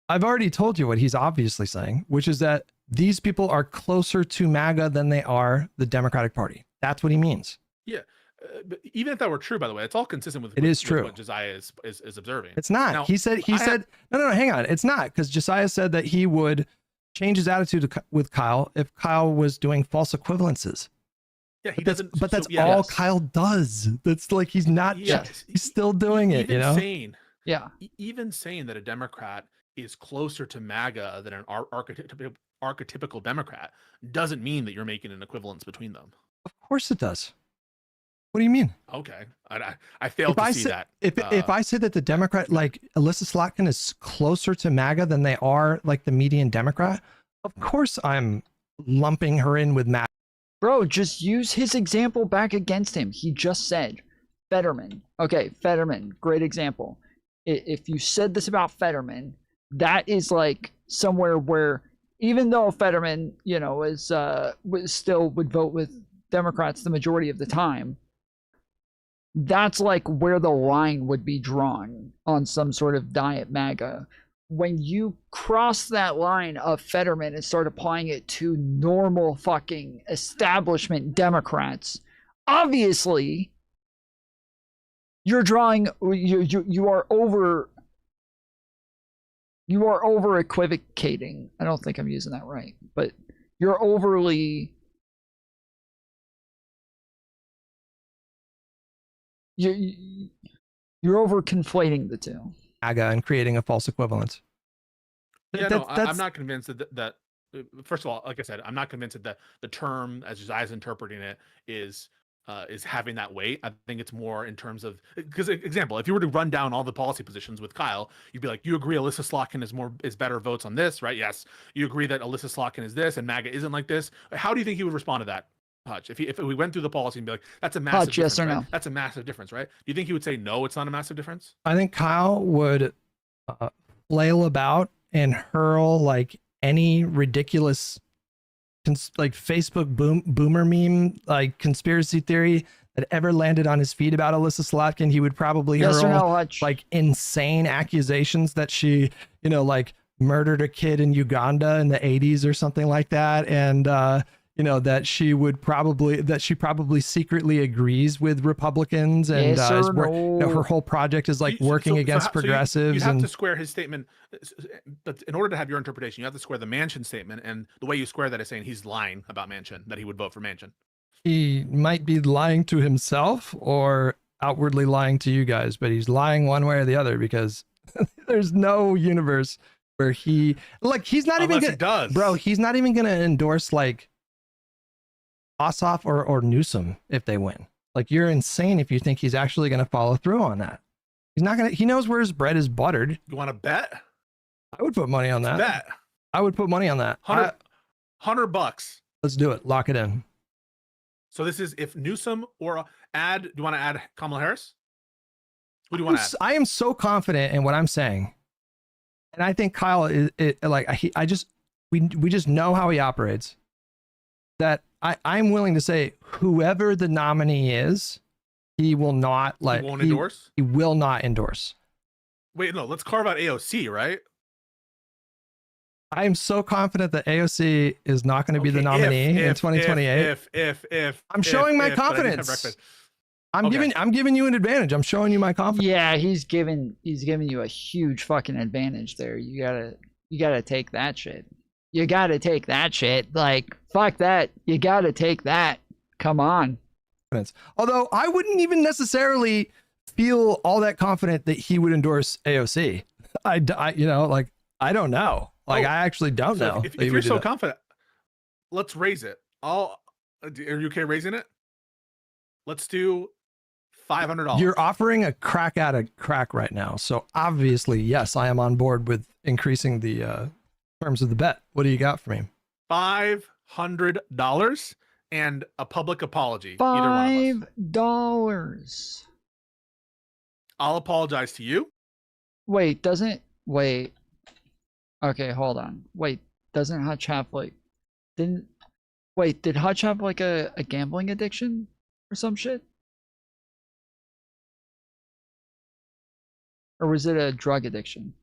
Speaker 11: I've already told you what he's obviously saying, which is that these people are closer to MAGA than they are the Democratic Party. That's what he means.
Speaker 12: Yeah. But even if that were true, by the way, it's all consistent with,
Speaker 11: is true.
Speaker 12: What Josiah is observing.
Speaker 11: It's not.
Speaker 12: Now,
Speaker 11: he said, no, hang on. It's not, because Josiah said that he would change his attitude with Kyle if Kyle was doing false equivalences.
Speaker 12: Yeah, he
Speaker 11: doesn't. But that's all Kyle does. That's like, he's not, he's still doing it, you know?
Speaker 12: Even saying that a Democrat is closer to MAGA than an archetypical Democrat doesn't mean that you're making an equivalence between them.
Speaker 11: Of course it does. What do you mean?
Speaker 12: Okay, I failed to see that.
Speaker 11: If I say that the Democrat, like Alyssa Slotkin, is closer to MAGA than they are like the median Democrat, of course I'm lumping her in with MAGA.
Speaker 16: Bro, just use his example back against him. He just said Fetterman. Okay, Fetterman, great example. If you said this about Fetterman, that is like somewhere where, even though Fetterman, you know, still would vote with Democrats the majority of the time, that's like where the line would be drawn on some sort of Diet MAGA. When you cross that line of Fetterman and start applying it to normal fucking establishment Democrats, obviously you're drawing, you are over equivocating. I don't think I'm using that right, but you're overly, you're over conflating the two.
Speaker 11: MAGA and creating a false equivalence.
Speaker 12: Yeah, I'm not convinced that first of all, like I said, I'm not convinced that the term, as Josiah's interpreting it, is having that weight. I think it's more in terms of, because example, if you were to run down all the policy positions with Kyle, you'd be like, you agree Alyssa Slotkin is better votes on this, right? Yes. You agree that Alyssa Slotkin is this and MAGA isn't like this. How do you think he would respond to that, Hutch? If we went through the policy and be like, that's a massive
Speaker 16: Hutch,
Speaker 12: difference,
Speaker 16: yes or
Speaker 12: right?
Speaker 16: no?
Speaker 12: That's a massive difference, right? Do you think he would say no, it's not a massive difference?
Speaker 11: I think Kyle would flail about and hurl like any ridiculous like Facebook boomer meme, like conspiracy theory that ever landed on his feet about Alyssa Slotkin. He would probably hurl like insane accusations that she, you know, like murdered a kid in Uganda in the 80s or something like that. And, you know, that she probably secretly agrees with Republicans and you know, her whole project is like working against progressives.
Speaker 12: You have to square his statement, but in order to have your interpretation, you have to square the Manchin statement, and the way you square that is saying he's lying about Manchin, that he would vote for Manchin.
Speaker 11: He might be lying to himself or outwardly lying to you guys, but he's lying one way or the other, because there's no universe where he's not even gonna, bro, he's not even gonna endorse like Ossoff or Newsom if they win. Like, you're insane if you think he's actually going to follow through on that. He's not going to. He knows where his bread is buttered.
Speaker 12: You want to bet?
Speaker 11: I would put money on that.
Speaker 12: Bet.
Speaker 11: I would put money on that.
Speaker 12: $100.
Speaker 11: Let's do it. Lock it in.
Speaker 12: So this is if Newsom or do you want to add Kamala Harris? Who do you want to add?
Speaker 11: I am so confident in what I'm saying, and I think Kyle is we just know how he operates. That I'm willing to say whoever the nominee is, he will not like.
Speaker 12: He won't endorse?
Speaker 11: He will not endorse.
Speaker 12: Wait, no, let's carve out AOC, right?
Speaker 11: I am so confident that AOC is not going to be the nominee in 2028. I'm showing my confidence. I'm giving you an advantage. I'm showing you my confidence.
Speaker 16: Yeah, he's giving you a huge fucking advantage there. You gotta take that shit. You gotta take that shit. Like, fuck that. You gotta take that. Come on.
Speaker 11: confidence. Although I wouldn't even necessarily feel all that confident that he would endorse AOC. I you know, like, I don't know. Like, I actually don't know.
Speaker 12: If you're so confident, let's raise it. Are you okay raising it? Let's do $500.
Speaker 11: You're offering a crack at a crack right now. So obviously, yes, I am on board with increasing the terms of the bet. What do you got for me?
Speaker 12: $500 and a public apology. Either one of us.
Speaker 1: $5.
Speaker 12: I'll apologize to you.
Speaker 1: Wait, wait. Okay, hold on. Wait, doesn't Hutch have like did Hutch have like a gambling addiction or some shit? Or was it a drug addiction?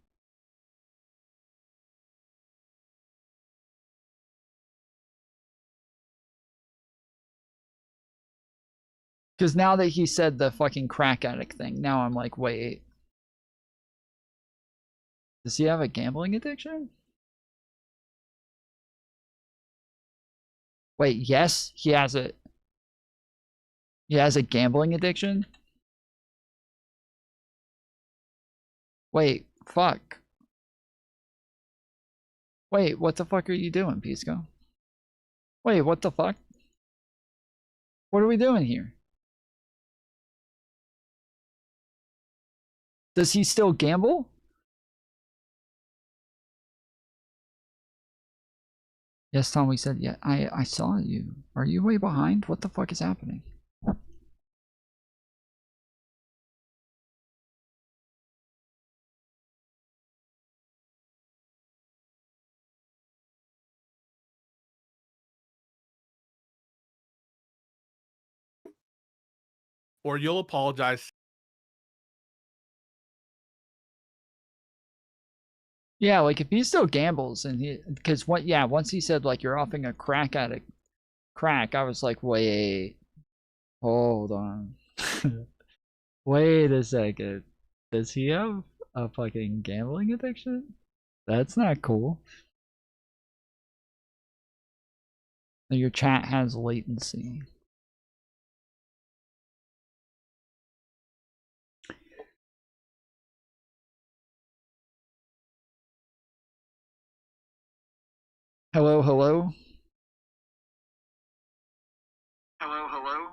Speaker 1: Because now that he said the fucking crack addict thing, now I'm like, wait. Does he have a gambling addiction? Wait, yes, he has a gambling addiction? Wait, fuck. Wait, what the fuck are you doing, Pisco? Wait, what the fuck? What are we doing here? Does he still gamble? Yes, Tom, we said, yeah, I saw you. Are you way behind? What the fuck is happening?
Speaker 12: Or you'll apologize.
Speaker 1: Yeah, like if he still gambles and because once he said like you're offering a crack addict crack, I was like, wait, hold on. Wait a second. Does he have a fucking gambling addiction? That's not cool. Your chat has latency. Hello, hello. Hello, hello.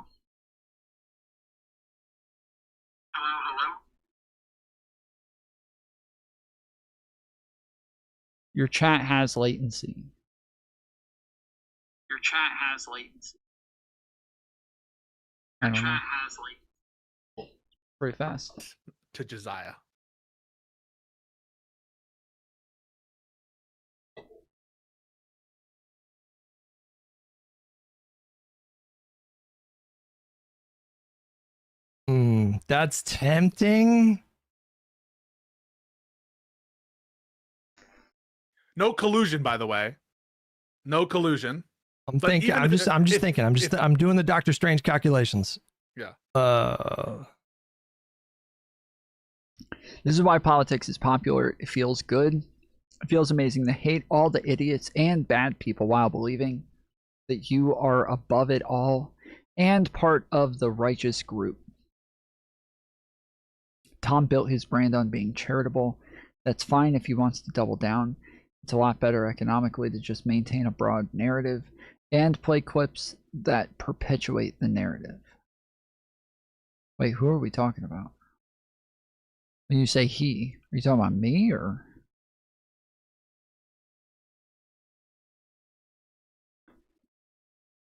Speaker 1: Hello, hello. Your chat has latency. Your chat has latency. Your chat has latency. Pretty fast.
Speaker 12: To Josiah.
Speaker 11: That's tempting.
Speaker 12: No collusion, by the way. No collusion.
Speaker 11: I'm thinking. I'm just thinking. I'm doing the Doctor Strange calculations.
Speaker 12: Yeah.
Speaker 1: This is why politics is popular. It feels good. It feels amazing to hate all the idiots and bad people while believing that you are above it all and part of the righteous group. Tom built his brand on being charitable. That's fine if he wants to double down. It's a lot better economically to just maintain a broad narrative and play clips that perpetuate the narrative. Wait, who are we talking about? When you say he, are you talking about me or?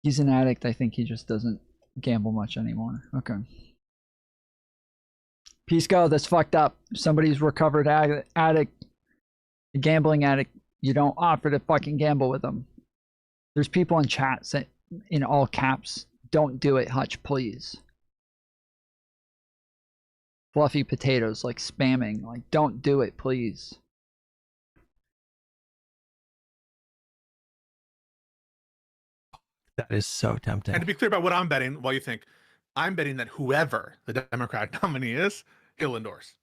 Speaker 1: He's an addict. I think he just doesn't gamble much anymore. Okay. Pisco, that's fucked up. If somebody's recovered addict, a gambling addict, you don't offer to fucking gamble with them. There's people in chat saying in all caps, don't do it, Hutch, please. Fluffy potatoes, like spamming, like don't do it, please.
Speaker 11: That is so tempting.
Speaker 12: And to be clear about what I'm betting, while you think, I'm betting that whoever the Democratic nominee is, he'll endorse.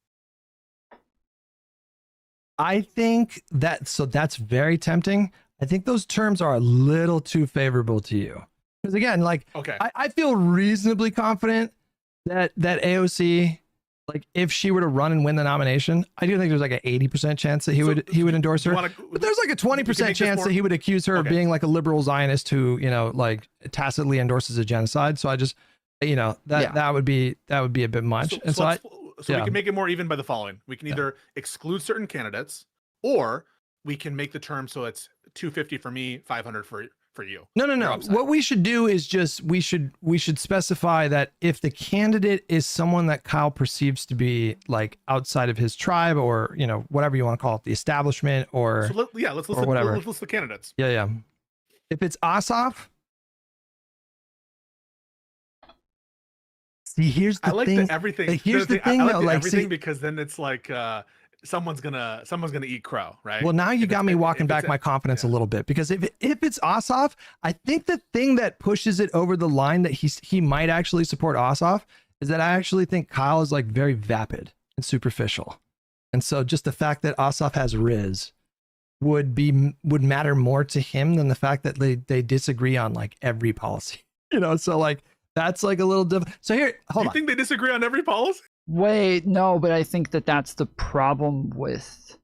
Speaker 11: I think that's very tempting. I think those terms are a little too favorable to you. Because again, like,
Speaker 12: okay,
Speaker 11: I feel reasonably confident that AOC, like, if she were to run and win the nomination, I do think there's like an 80% chance that he would endorse her. But there's like a 20% chance that he would accuse her of being like a liberal Zionist who, you know, like tacitly endorses a genocide. So I just, you know, that would be a bit much.
Speaker 12: So we can make it more even by the following: we can either exclude certain candidates, or we can make the term so it's 250 for me, 500 for you.
Speaker 11: No. What we should do is just we should specify that if the candidate is someone that Kyle perceives to be like outside of his tribe, or, you know, whatever you want to call it, the establishment, or
Speaker 12: let's list
Speaker 11: whatever.
Speaker 12: Let's list the candidates.
Speaker 11: Yeah. If it's Asaf, see, here's the
Speaker 12: I
Speaker 11: thing.
Speaker 12: like everything.
Speaker 11: Here's the thing,
Speaker 12: I like
Speaker 11: though. Like,
Speaker 12: everything
Speaker 11: see,
Speaker 12: because then it's like someone's gonna eat crow, right?
Speaker 11: well, now you got me walking back my confidence a little bit, because if it's Asaf, I think the thing that pushes it over the line that he might actually support Asaf is that I actually think Kyle is like very vapid and superficial, and so just the fact that Asaf has Riz would matter more to him than the fact that they disagree on like every policy, you know. So like that's like a little different. So here, hold on.
Speaker 12: You think they disagree on every policy?
Speaker 16: Wait, no, but I think that's the problem with.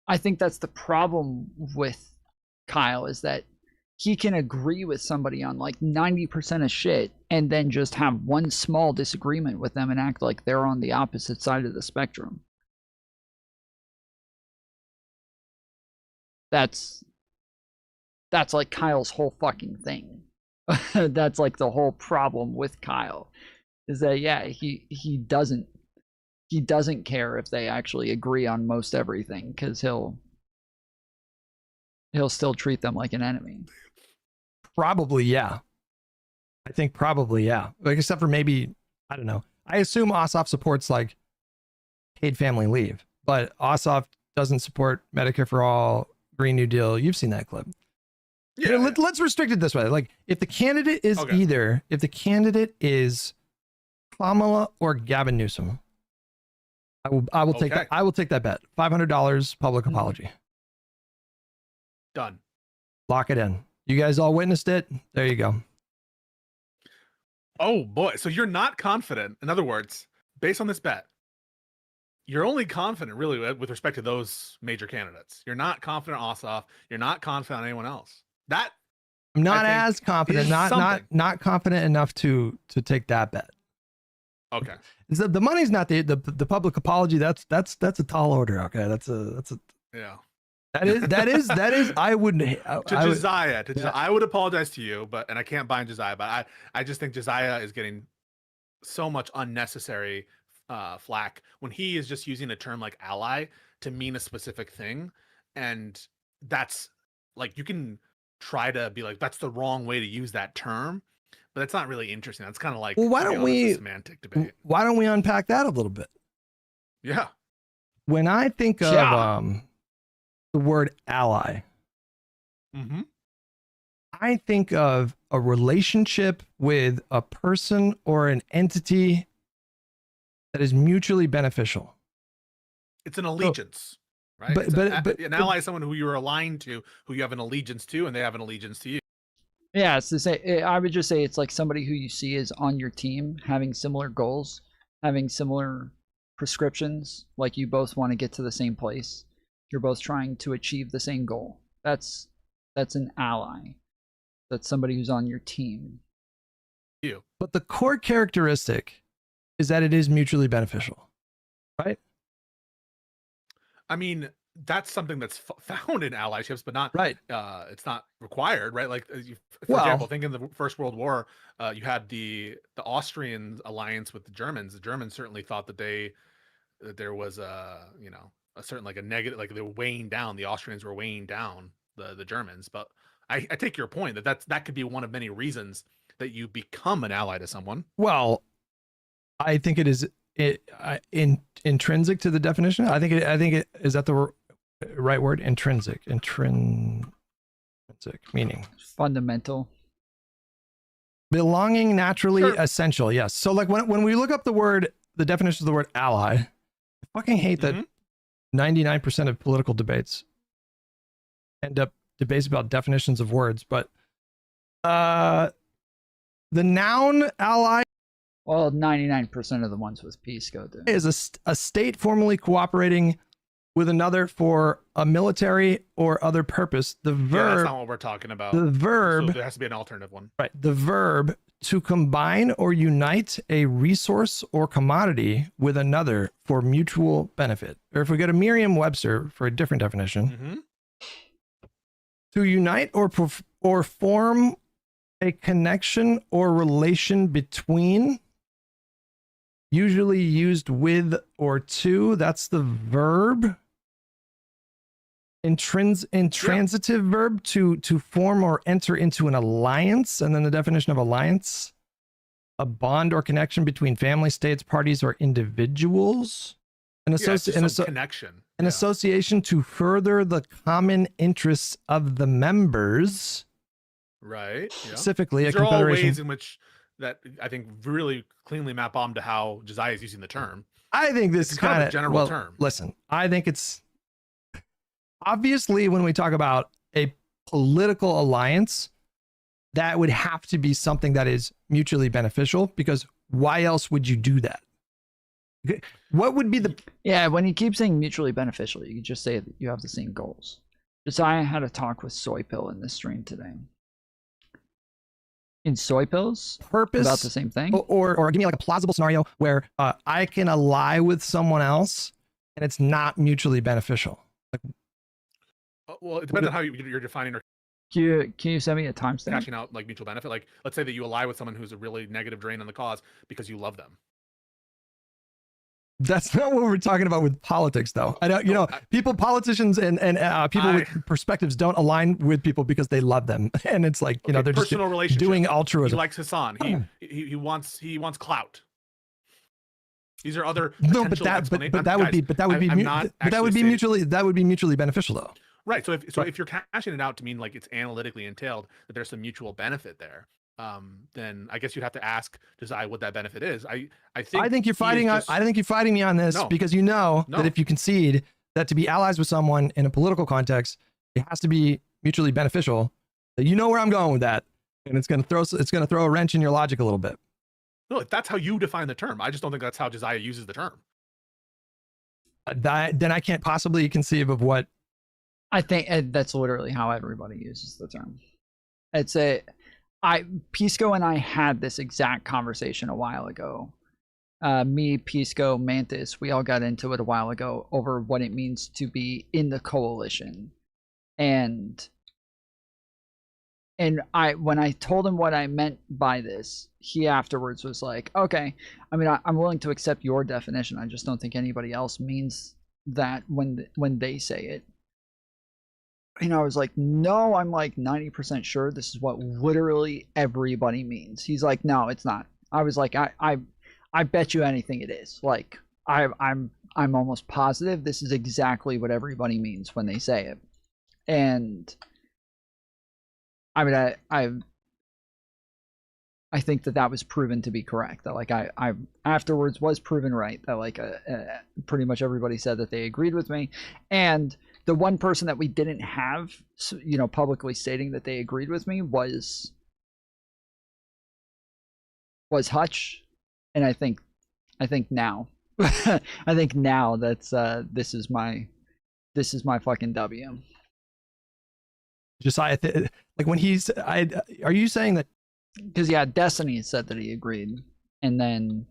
Speaker 16: I think that's the problem with Kyle, is that he can agree with somebody on like 90% of shit and then just have one small disagreement with them and act like they're on the opposite side of the spectrum. That's like Kyle's whole fucking thing. That's like the whole problem with Kyle, is that he doesn't care if they actually agree on most everything, because he'll still treat them like an enemy.
Speaker 11: Probably, yeah. I think probably, yeah. Like, except for maybe, I don't know. I assume Asaf supports like paid family leave, but Asaf doesn't support Medicare for All, Green New Deal. You've seen that clip. Yeah. Here, let's restrict it this way. Like, if the candidate is if the candidate is Kamala or Gavin Newsom, I will take that. I will take that bet. $500 public apology.
Speaker 12: Done.
Speaker 11: Lock it in. You guys all witnessed it. There you go.
Speaker 12: Oh boy. So you're not confident. In other words, based on this bet, you're only confident really with respect to those major candidates. You're not confident Asaf. You're not confident on anyone else. That
Speaker 11: I'm not as confident. Not confident enough to take that bet.
Speaker 12: Okay.
Speaker 11: The money's not the public apology. That's a tall order. Okay. That's a
Speaker 12: yeah.
Speaker 11: That is. I would
Speaker 12: Josiah. I would apologize to you, and I can't bind Josiah. But I just think Josiah is getting so much unnecessary flack when he is just using a term like ally to mean a specific thing, and that's like, you can try to be like, that's the wrong way to use that term, but that's not really interesting. That's kind of like,
Speaker 11: well, why don't we
Speaker 12: semantic debate?
Speaker 11: Why don't we unpack that a little bit?
Speaker 12: Yeah.
Speaker 11: When I think of the word ally, I think of a relationship with a person or an entity that is mutually beneficial.
Speaker 12: It's an allegiance, right? But an ally is someone who you're aligned to, who you have an allegiance to, and they have an allegiance to you.
Speaker 16: Yeah, it's to say, I would just say it's like somebody who you see is on your team, having similar goals, having similar prescriptions, like you both want to get to the same place. You're both trying to achieve the same goal. That's an ally. That's somebody who's on your team.
Speaker 11: But the core characteristic is that it is mutually beneficial, right?
Speaker 12: I mean, that's something that's found in allyships, but not
Speaker 11: right.
Speaker 12: It's not required, right? Like, for example, think in the First World War, you had the Austrian alliance with the Germans. The Germans certainly thought that there was a certain like a negative, like they were weighing down. The Austrians were weighing down the Germans. But I take your point that could be one of many reasons that you become an ally to someone.
Speaker 11: Well, I think it is intrinsic to the definition. I think it is that the right word? Intrinsic meaning
Speaker 16: fundamental,
Speaker 11: belonging, naturally essential. Yes. So like when we look up the definition of the word ally, I fucking hate that 99% of political debates end up debates about definitions of words, but The noun ally.
Speaker 16: Well, 99% of the ones with Pisco do.
Speaker 11: Is a state formally cooperating with another for a military or other purpose. The verb.
Speaker 12: Yeah, that's not what we're talking about.
Speaker 11: The verb.
Speaker 12: So there has to be an alternative one.
Speaker 11: Right. The verb to combine or unite a resource or commodity with another for mutual benefit. Or if we go to Merriam-Webster for a different definition, to unite or form a connection or relation between, usually used with or to. That's the verb. Intransitive verb to form or enter into an alliance, and then the definition of alliance: a bond or connection between family, states, parties, or individuals. An
Speaker 12: connection.
Speaker 11: An association to further the common interests of the members.
Speaker 12: Right. Yeah.
Speaker 11: Specifically,
Speaker 12: These
Speaker 11: a
Speaker 12: are all
Speaker 11: confederation.
Speaker 12: ways in which that I think really cleanly map on to how Josiah is using the term.
Speaker 11: I think this
Speaker 12: It's
Speaker 11: is
Speaker 12: kind of
Speaker 11: kind
Speaker 12: a general
Speaker 11: well,
Speaker 12: term.
Speaker 11: Listen, I think it's obviously when we talk about a political alliance, that would have to be something that is mutually beneficial, because why else would you do that? What would be the...
Speaker 16: Yeah, when you keep saying mutually beneficial, you can just say that you have the same goals. Josiah had a talk with Soy Pill in this stream today. In Soy Pills?
Speaker 11: Purpose?
Speaker 16: About the same thing?
Speaker 11: Or give me like a plausible scenario where I can ally with someone else and it's not mutually beneficial. Like,
Speaker 12: Well, it depends on how you're defining or
Speaker 16: Can you send me a timestamp?
Speaker 12: cashing out like mutual benefit. Like, let's say that you ally with someone who's a really negative drain on the cause because you love them.
Speaker 11: that's not what we're talking about with politics, though. I don't, politicians and people with perspectives don't align with people because they love them, and it's like they're just
Speaker 12: personal relationship.
Speaker 11: doing altruism.
Speaker 12: He likes Hasan. He wants clout. These are other
Speaker 11: No, but that would be mutually beneficial, though.
Speaker 12: Right. So if you're cashing it out to mean like it's analytically entailed that there's some mutual benefit there, then I guess you'd have to ask Josiah what that benefit is. I think you're fighting.
Speaker 11: I think you're fighting me on this because that if you concede that to be allies with someone in a political context, it has to be mutually beneficial. You know where I'm going with that, and it's gonna throw a wrench in your logic a little bit.
Speaker 12: No, that's how you define the term. I just don't think that's how Josiah uses the term.
Speaker 11: Then I can't possibly conceive of what.
Speaker 16: I think that's literally how everybody uses the term. Pisco and I had this exact conversation a while ago. Me, Pisco, Mantis, we all got into it a while ago over what it means to be in the coalition. And when I told him what I meant by this, he afterwards was like, okay, I mean, I'm willing to accept your definition. I just don't think anybody else means that when they say it. And I was like, no, I'm like 90% sure this is what literally everybody means. He's like, no, it's not. I was like, I bet you anything it is. Like, I'm almost positive this is exactly what everybody means when they say it. And I mean, I think that was proven to be correct. That like I afterwards was proven right. That like pretty much everybody said that they agreed with me, and the one person that we didn't have, publicly stating that they agreed with me was Hutch, and I think now, I think now that's this is my fucking W.
Speaker 11: Josiah, like when are you saying that?
Speaker 16: Because yeah, Destiny said that he agreed, and then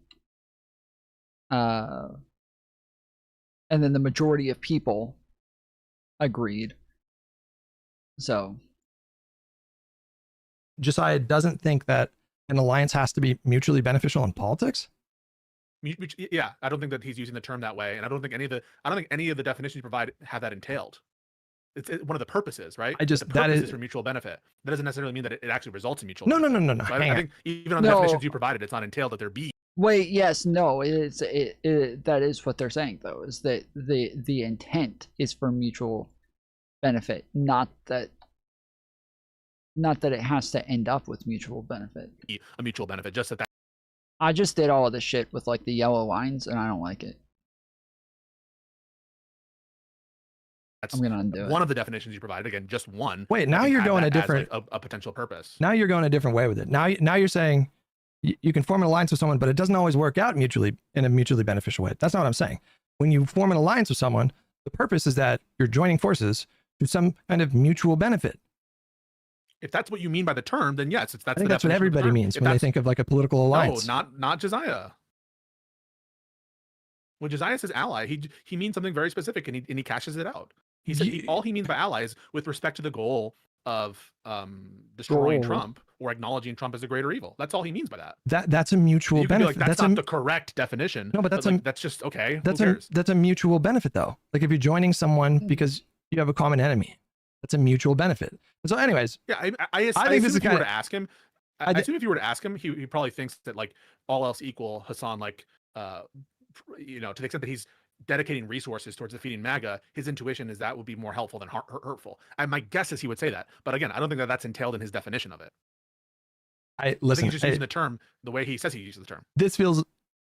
Speaker 16: the majority of people agreed. So
Speaker 11: Josiah doesn't think that an alliance has to be mutually beneficial in politics?
Speaker 12: Yeah, I don't think that he's using the term that way, and I don't think any of the definitions you provide have that entailed. It's one of the purposes, right? The purpose is for mutual benefit. That doesn't necessarily mean that it actually results in mutual benefit.
Speaker 11: No.
Speaker 12: So I think even on the definitions you provided, it's not entailed that there be.
Speaker 16: Wait, yes, no, that is what they're saying though, is that the intent is for mutual benefit, not that it has to end up with mutual benefit.
Speaker 12: A mutual benefit, just that.
Speaker 16: I just did all of this shit with like the yellow lines, and I don't like it.
Speaker 1: I'm gonna undo
Speaker 12: one of the definitions you provided. Again, just one.
Speaker 11: Wait,
Speaker 12: I
Speaker 11: now
Speaker 12: think
Speaker 11: you're
Speaker 12: add
Speaker 11: going
Speaker 12: that
Speaker 11: a
Speaker 12: as,
Speaker 11: different
Speaker 12: like, a potential purpose.
Speaker 11: Now you're going a different way with it. Now you're saying you can form an alliance with someone, but it doesn't always work out mutually in a mutually beneficial way. That's not what I'm saying. When you form an alliance with someone, the purpose is that you're joining forces to some kind of mutual benefit.
Speaker 12: If that's what you mean by the term, then yes,
Speaker 11: I think that's what everybody means when they think of like a political alliance.
Speaker 12: No, not Josiah. When Josiah says ally, he means something very specific, and he cashes it out. He said all he means by ally is with respect to the goal of destroying Trump or acknowledging Trump as a greater evil. That's all he means by that.
Speaker 11: That's a mutual
Speaker 12: You could be
Speaker 11: benefit.
Speaker 12: like, that's not the correct definition.
Speaker 11: No, but
Speaker 12: that's just okay.
Speaker 11: That's a mutual benefit though. Like if you're joining someone because you have a common enemy, that's a mutual benefit. So, anyways,
Speaker 12: yeah, I
Speaker 11: think this is
Speaker 12: if you
Speaker 11: kind
Speaker 12: were
Speaker 11: of.
Speaker 12: to ask him, I assume if you were to ask him, he probably thinks that like all else equal, Hasan, like to the extent that he's dedicating resources towards defeating MAGA, his intuition is that would be more helpful than hurtful. And my guess is he would say that. But again, I don't think that that's entailed in his definition of it.
Speaker 11: I
Speaker 12: think he's just using the term the way he says he uses the term.
Speaker 11: This feels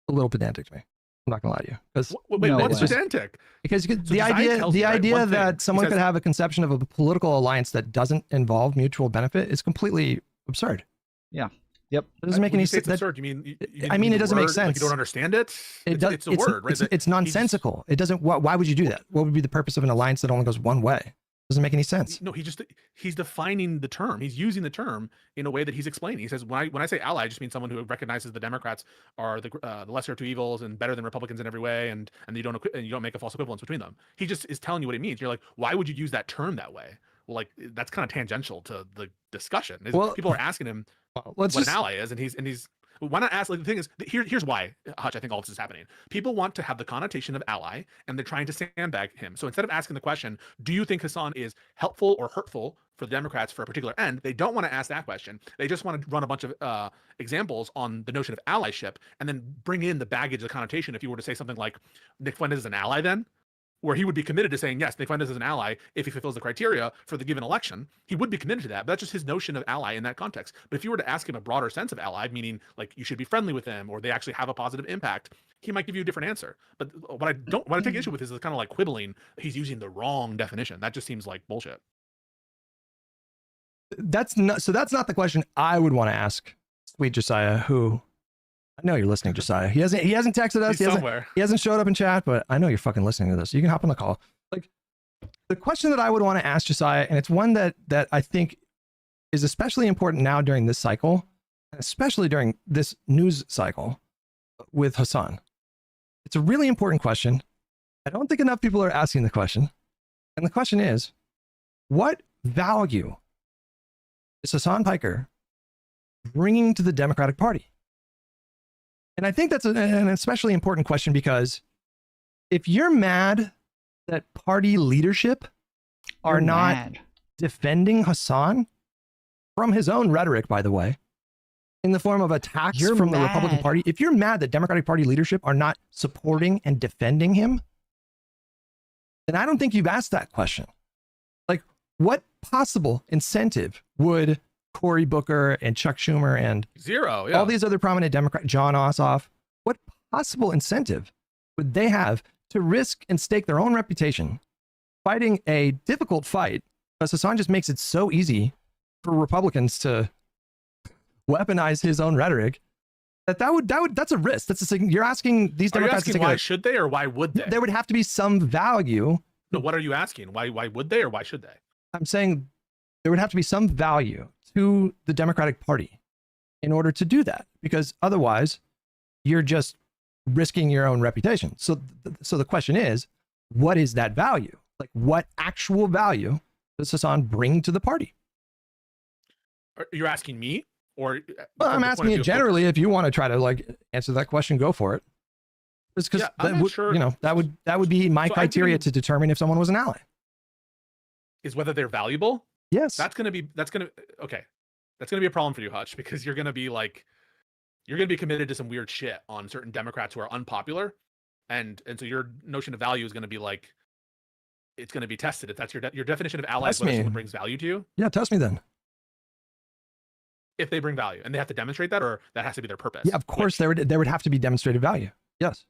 Speaker 11: a little pedantic to me. I'm not gonna lie to you. Because
Speaker 12: what's pedantic?
Speaker 11: Because
Speaker 12: So
Speaker 11: the
Speaker 12: Josiah
Speaker 11: idea that
Speaker 12: thing.
Speaker 11: someone
Speaker 12: He says-
Speaker 11: could have a conception of a political alliance that doesn't involve mutual benefit is completely absurd.
Speaker 1: Yeah. Yep.
Speaker 11: It doesn't make
Speaker 12: When
Speaker 11: any
Speaker 12: you say
Speaker 11: sense.
Speaker 12: it's absurd, you mean
Speaker 11: I mean, it
Speaker 12: the
Speaker 11: doesn't make
Speaker 12: word, like
Speaker 11: sense.
Speaker 12: you don't understand it. It's a word, right?
Speaker 11: It's nonsensical. It doesn't. Why would you do that? What would be the purpose of an alliance that only goes one way? It doesn't make any sense.
Speaker 12: No, he's defining the term. He's using the term in a way that he's explaining. He says when I say ally, I just mean someone who recognizes the Democrats are the lesser of two evils and better than Republicans in every way, and you don't make a false equivalence between them. He just is telling you what it means. You're like, why would you use that term that way? Well, like that's kind of tangential to the discussion. People are asking him what an ally is, and he's why not ask? Like the thing is, here's why, Hutch, I think all this is happening. People want to have the connotation of ally, and they're trying to sandbag him. So instead of asking the question, do you think Hasan is helpful or hurtful for the Democrats for a particular end, they don't want to ask that question. They just want to run a bunch of examples on the notion of allyship, and then bring in the baggage, the connotation. If you were to say something like, Nick Fuentes is an ally, then where he would be committed to saying, yes, Nick Fuentes is an ally if he fulfills the criteria for the given election, he would be committed to that. But that's just his notion of ally in that context. But if you were to ask him a broader sense of ally, meaning like you should be friendly with them or they actually have a positive impact, he might give you a different answer. But what I take issue with is kind of like quibbling. He's using the wrong definition. That just seems like bullshit.
Speaker 11: That's not the question I would want to ask Sweet Josiah, who I know you're listening, Josiah. He hasn't texted us. He hasn't showed up in chat, but I know you're fucking listening to this. You can hop on the call. Like the question that I would want to ask Josiah, and it's one that I think is especially important now during this cycle, especially during this news cycle with Hasan. It's a really important question. I don't think enough people are asking the question. And the question is, what value is Hasan Piker bringing to the Democratic Party? And I think that's an especially important question because if you're mad that party leadership are not defending Hasan from his own rhetoric, by the way, in the form of attacks from the Republican Party, if you're mad that Democratic Party leadership are not supporting and defending him, then I don't think you've asked that question. Like, what possible incentive would Cory Booker and Chuck Schumer and all these other prominent Democrats, John Ossoff, what possible incentive would they have to risk and stake their own reputation fighting a difficult fight? Because Hasan just makes it so easy for Republicans to weaponize his own rhetoric. That's a risk. You're asking these Democrats to take
Speaker 12: why should they or why would they?
Speaker 11: There would have to be some value.
Speaker 12: No, what are you asking? Why would they or why should they?
Speaker 11: I'm saying there would have to be some value to the Democratic Party in order to do that, because otherwise you're just risking your own reputation. So the question is, what is that value? Like, what actual value does Hasan bring to the party?
Speaker 12: You're asking me, or
Speaker 11: well, I'm asking you generally. If you want to try to like answer that question, go for it. Just because that would be my criteria to determine if someone was an ally.
Speaker 12: Is whether they're valuable.
Speaker 11: Yes.
Speaker 12: That's gonna be a problem for you, Hutch, because you're gonna be committed to some weird shit on certain Democrats who are unpopular, and so your notion of value is gonna be like, it's gonna be tested. If that's your definition of ally, whether someone brings value to you.
Speaker 11: Yeah, test me then.
Speaker 12: If they bring value, and they have to demonstrate that, or that has to be their purpose.
Speaker 11: Yeah, of course there would have to be demonstrated value. Yes.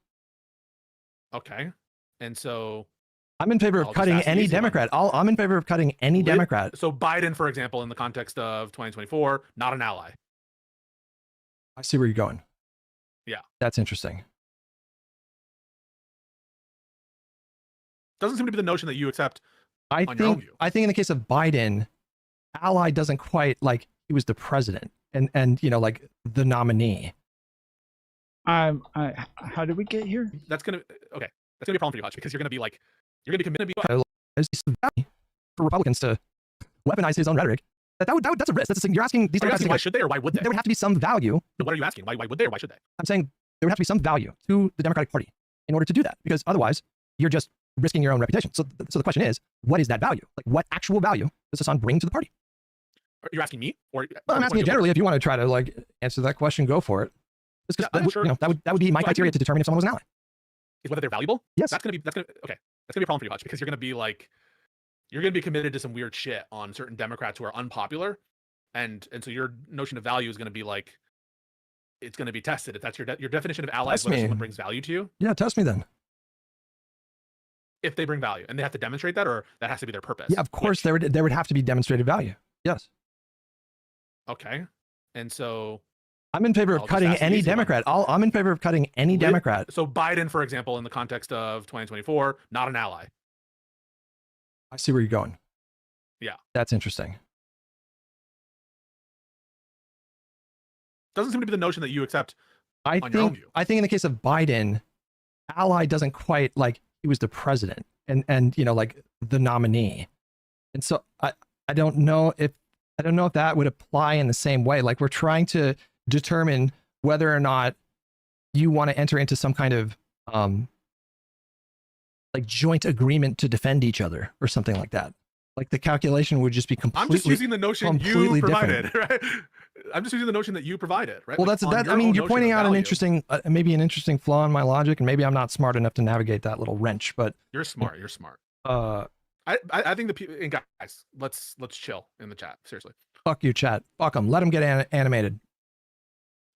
Speaker 12: Okay, and so
Speaker 11: I'm in favor of cutting any Democrat. I'm in favor of cutting any Democrat.
Speaker 12: So Biden, for example, in the context of 2024, not an ally.
Speaker 11: I see where you're going.
Speaker 12: Yeah.
Speaker 11: That's interesting.
Speaker 12: Doesn't seem to be the notion that you accept
Speaker 11: I
Speaker 12: on your own
Speaker 11: think
Speaker 12: view.
Speaker 11: in the case of Biden, ally doesn't quite like he was the president and you know, like the nominee.
Speaker 16: How did we get here?
Speaker 12: That's gonna okay. That's gonna be a problem for you, Hutch, because you're gonna be like, you're gonna be committed.
Speaker 11: There's some value for Republicans to weaponize his own rhetoric. That's a risk. That's a thing. You're asking these Democrats.
Speaker 12: Why should they or why would they?
Speaker 11: There would have to be some value.
Speaker 12: What are you asking? Why would they or why should they?
Speaker 11: I'm saying there would have to be some value to the Democratic Party in order to do that, because otherwise you're just risking your own reputation. So the question is, what is that value? Like, what actual value does Hasan bring to the party?
Speaker 12: You're asking me, or
Speaker 11: well, I'm asking you generally. If you want to try to like answer that question, go for it. Just because you know, that would be my criteria to determine if someone was an ally.
Speaker 12: Is whether they're valuable.
Speaker 11: Yes.
Speaker 12: That's gonna be okay. That's gonna be a problem for you, Hutch, because you're gonna be like, you're gonna be committed to some weird shit on certain Democrats who are unpopular, and so your notion of value is gonna be like, it's gonna be tested. If that's your definition of ally, whether someone brings value to you.
Speaker 11: Yeah, test me then.
Speaker 12: If they bring value, and they have to demonstrate that, or that has to be their purpose.
Speaker 11: Yeah, of course there would have to be demonstrated value. Yes.
Speaker 12: Okay, and so
Speaker 11: I'm in favor of cutting any Democrat. I'm in favor of cutting any Democrat.
Speaker 12: So Biden, for example, in the context of 2024, not an ally.
Speaker 11: I see where you're going.
Speaker 12: Yeah.
Speaker 11: That's interesting.
Speaker 12: Doesn't seem to be the notion that you accept
Speaker 11: I
Speaker 12: on your own view.
Speaker 11: think in the case of Biden, ally doesn't quite like he was the president and you know, like the nominee. And so I don't know if that would apply in the same way. Like, we're trying to determine whether or not you want to enter into some kind of like joint agreement to defend each other or something like that. Like, the calculation would just be completely.
Speaker 12: I'm just using the notion you provided,
Speaker 11: different.
Speaker 12: right? I'm just using the notion that you provided, right?
Speaker 11: Well,
Speaker 12: Like,
Speaker 11: I mean, you're pointing out an interesting, maybe an interesting flaw in my logic, and maybe I'm not smart enough to navigate that little wrench. But
Speaker 12: you're smart. You're smart. I think the people, and guys, let's chill in the chat. Seriously.
Speaker 11: Fuck you, chat. Fuck them. Let them get animated.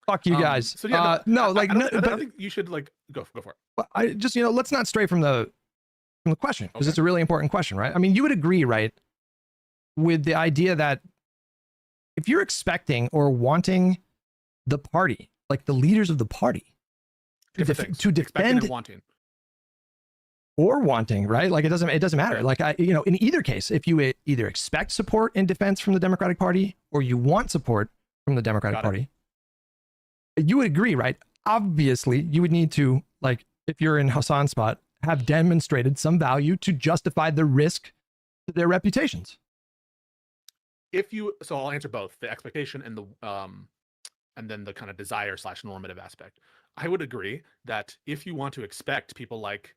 Speaker 11: Fuck you guys.
Speaker 12: So yeah,
Speaker 11: I
Speaker 12: think you should like go for it.
Speaker 11: But I just, you know, let's not stray from the question, because it's a really important question, right? I mean, you would agree, right, with the idea that if you're expecting or wanting the party, like the leaders of the party, to defend or wanting, right? Like, it doesn't matter. Like, you know, in either case, if you either expect support and defense from the Democratic Party or you want support from the Democratic Party, you would agree, right? Obviously, you would need to, like, if you're in Hasan's spot, have demonstrated some value to justify the risk to their reputations.
Speaker 12: So I'll answer both the expectation and then the kind of desire / normative aspect. I would agree that if you want to expect people like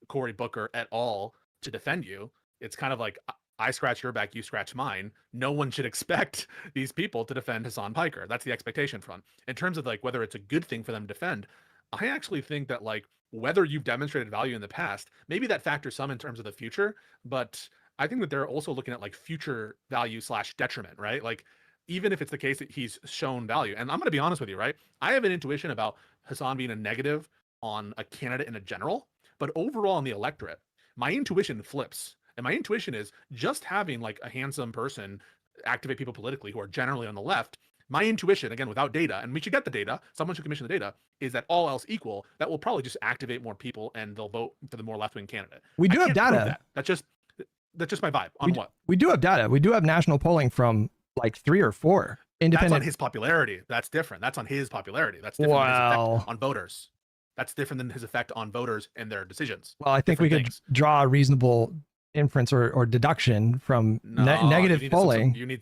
Speaker 12: Cory Booker et al. To defend you, it's kind of like, I scratch your back, you scratch mine. No one should expect these people to defend Hasan Piker. That's the expectation front. In terms of like whether it's a good thing for them to defend, I actually think that like whether you've demonstrated value in the past, maybe that factors some in terms of the future, but I think that they're also looking at like future value / detriment, right? Like, even if it's the case that he's shown value, and I'm going to be honest with you, right? I have an intuition about Hasan being a negative on a candidate in a general, but overall in the electorate, my intuition flips. And my intuition is just having like a handsome person activate people politically who are generally on the left. My intuition, again, without data, and we should get the data, someone should commission the data, is that all else equal, that will probably just activate more people and they'll vote for the more left-wing candidate.
Speaker 11: We do have data.
Speaker 12: That's just my vibe on what?
Speaker 11: We do have data. We do have national polling from like 3 or 4 independent.
Speaker 12: That's on his popularity. That's different. That's on his popularity. That's different than his effect on voters. That's different than his effect on voters and their decisions.
Speaker 11: Well, I think we could draw a reasonable inference or deduction from negative polling.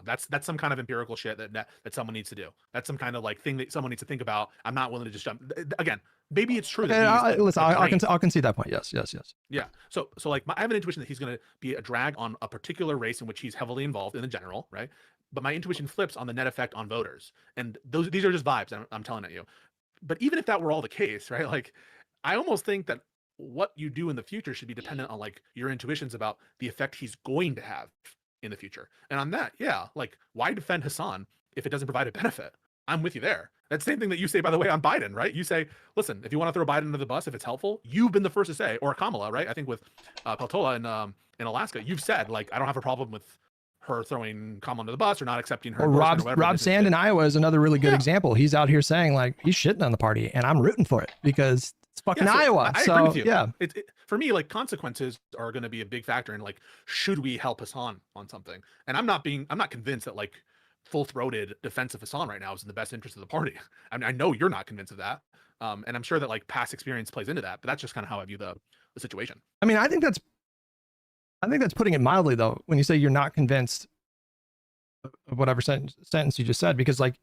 Speaker 12: That's some kind of empirical shit that someone needs to do. That's some kind of like thing that someone needs to think about. I'm not willing to just jump. Again, maybe it's true.
Speaker 11: Okay, listen, I'll concede that point. Yes.
Speaker 12: Yeah. So like I have an intuition that he's going to be a drag on a particular race in which he's heavily involved in the general, right? But my intuition flips on the net effect on voters, and these are just vibes I'm telling you. But even if that were all the case, right? Like, I almost think that what you do in the future should be dependent on like your intuitions about the effect he's going to have in the future. And on that, yeah, like, why defend Hasan if it doesn't provide a benefit? I'm with you there. That's the same thing that you say, by the way, on Biden, right? You say, listen, if you want to throw Biden under the bus, if it's helpful, you've been the first to say, or Kamala, right? I think with Peltola in Alaska, you've said, like, I don't have a problem with her throwing Kamala under the bus or not accepting her.
Speaker 11: Or Rob Sand in Iowa is another really good example. He's out here saying, like, he's shitting on the party, and I'm rooting for it because it's fucking Iowa.
Speaker 12: I
Speaker 11: so
Speaker 12: agree with you.
Speaker 11: Yeah,
Speaker 12: for me, like, consequences are going to be a big factor in, like, should we help Hasan on something? And I'm not convinced that, like, full-throated defense of Hasan right now is in the best interest of the party. I mean, I know you're not convinced of that, and I'm sure that, like, past experience plays into that. But that's just kind of how I view the situation.
Speaker 11: I mean, I think that's putting it mildly, though, when you say you're not convinced of whatever sentence you just said, because, like,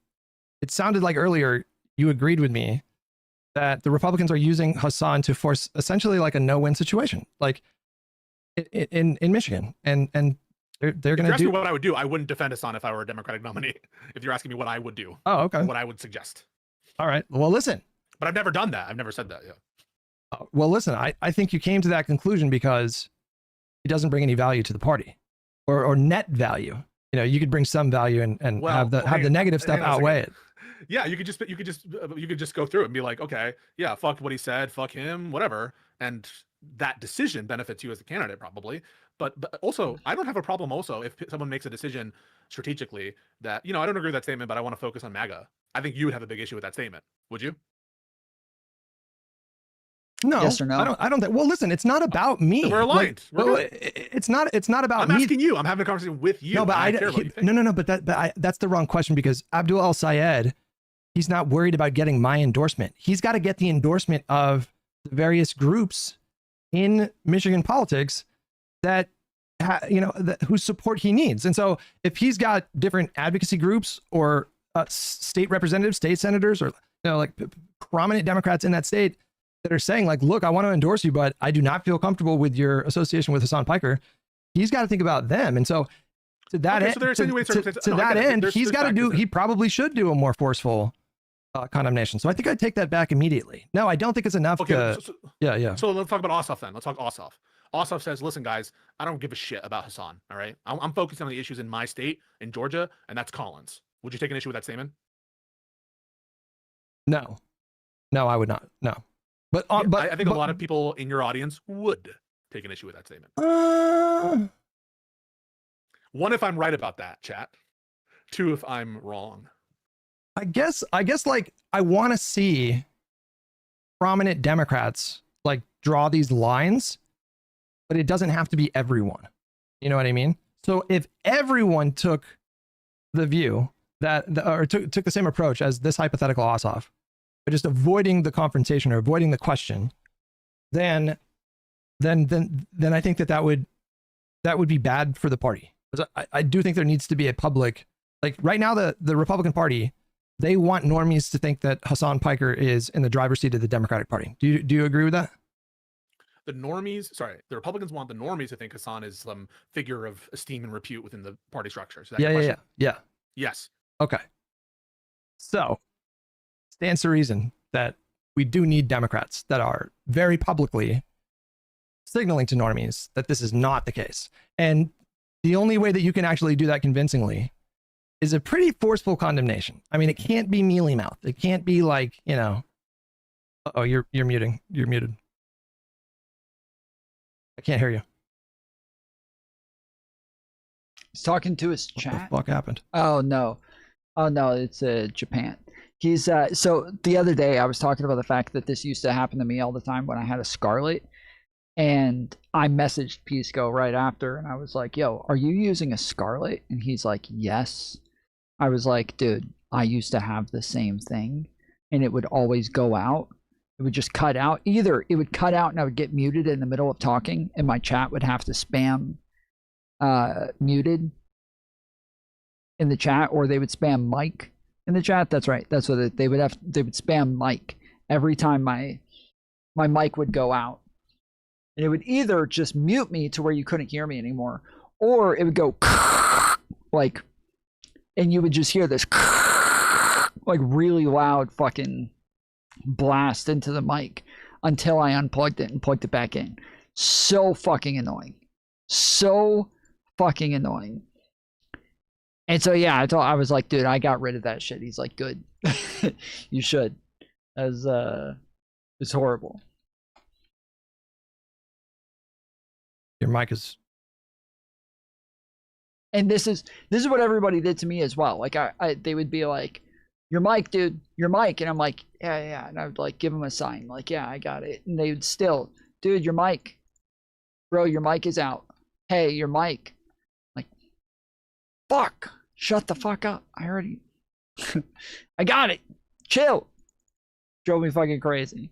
Speaker 11: it sounded like earlier you agreed with me that the Republicans are using Hasan to force essentially like a no-win situation, like in Michigan, and they're going to do
Speaker 12: what I would do. I wouldn't defend Hasan if I were a Democratic nominee. If you're asking me what I would do,
Speaker 11: okay,
Speaker 12: what I would suggest.
Speaker 11: All right. Well, listen.
Speaker 12: But I've never done that. I've never said that. Yeah.
Speaker 11: Well, listen. I think you came to that conclusion because it doesn't bring any value to the party, or net value. You know, you could bring some value and have the negative stuff outweigh it.
Speaker 12: Yeah, you could just go through it and be like, okay, yeah, fuck what he said, fuck him, whatever, and that decision benefits you as a candidate probably. But also, I don't have a problem also if someone makes a decision strategically that, you know, I don't agree with that statement, but I want to focus on MAGA. I think you would have a big issue with that statement. Would you?
Speaker 11: No.
Speaker 1: Yes or no?
Speaker 11: I don't think. Well, listen, it's not about me.
Speaker 12: We're aligned.
Speaker 11: It's not about me.
Speaker 12: I'm asking you. I'm having a conversation with you.
Speaker 11: No, but I care about what you think. No. But that's the wrong question, because Abdul El Sayed, he's not worried about getting my endorsement. He's got to get the endorsement of the various groups in Michigan politics that whose support he needs. And so if he's got different advocacy groups or state representatives, state senators, or like prominent Democrats in that state that are saying, like, look, I want to endorse you, but I do not feel comfortable with your association with Hasan Piker, he's got to think about them. And so to that end, he's got to do, he probably should do a more forceful condemnation. So I think I'd take that back immediately. No, I don't think it's enough.
Speaker 12: Okay,
Speaker 11: yeah.
Speaker 12: So let's talk about Ossoff then. Let's talk Ossoff. Ossoff says, listen, guys, I don't give a shit about Hasan. All right. I'm focusing on the issues in my state, in Georgia, and that's Collins. Would you take an issue with that statement?
Speaker 11: No, I would not. No. But
Speaker 12: I think a lot of people in your audience would take an issue with that statement. One, if I'm right about that, chat. Two, if I'm wrong.
Speaker 11: I guess like I want to see prominent Democrats like draw these lines, but it doesn't have to be everyone. You know what I mean? So if everyone took the view that, or took the same approach as this hypothetical Ossoff, but just avoiding the confrontation or avoiding the question, then I think that would be bad for the party. Because I do think there needs to be a public, like right now the Republican Party, they want normies to think that Hasan Piker is in the driver's seat of the Democratic Party. Do you agree with that?
Speaker 12: The Republicans want the normies to think Hasan is some figure of esteem and repute within the party structure. So
Speaker 11: Yeah.
Speaker 12: Yes.
Speaker 11: Okay. So stands to reason that we do need Democrats that are very publicly signaling to normies that this is not the case. And the only way that you can actually do that convincingly is a pretty forceful condemnation. I mean, it can't be mealy mouth. It can't be like, oh, you're muting. You're muted. I can't hear you.
Speaker 1: He's talking to his chat.
Speaker 11: What the fuck happened?
Speaker 1: Oh no, it's Japan. He's so the other day I was talking about the fact that this used to happen to me all the time when I had a Scarlet, and I messaged Pisco right after, and I was like, "Yo, are you using a Scarlet?" And he's like, "Yes." I was like, "Dude, I used to have the same thing, and it would always go out. It would just cut out. Either it would cut out and I would get muted in the middle of talking, and my chat would have to spam muted in the chat, or they would spam mic in the chat. That's right. That's what they would have. They would spam mic every time my mic would go out, and it would either just mute me to where you couldn't hear me anymore, or it would go like, and you would just hear this like really loud fucking blast into the mic until I unplugged it and plugged it back in. So fucking annoying. So fucking annoying. And so yeah, I was like, dude, I got rid of that shit. He's like, good.
Speaker 16: You should. As it's horrible.
Speaker 11: Your mic is.
Speaker 16: And this is what everybody did to me as well. Like they would be like, "Your mic, dude, your mic," and I'm like, "Yeah," and I would like give them a sign, like, "Yeah, I got it," and they would still, "Dude, your mic, bro, your mic is out. Hey, your mic." Like, fuck, shut the fuck up. I already, I got it. Chill. Drove me fucking crazy.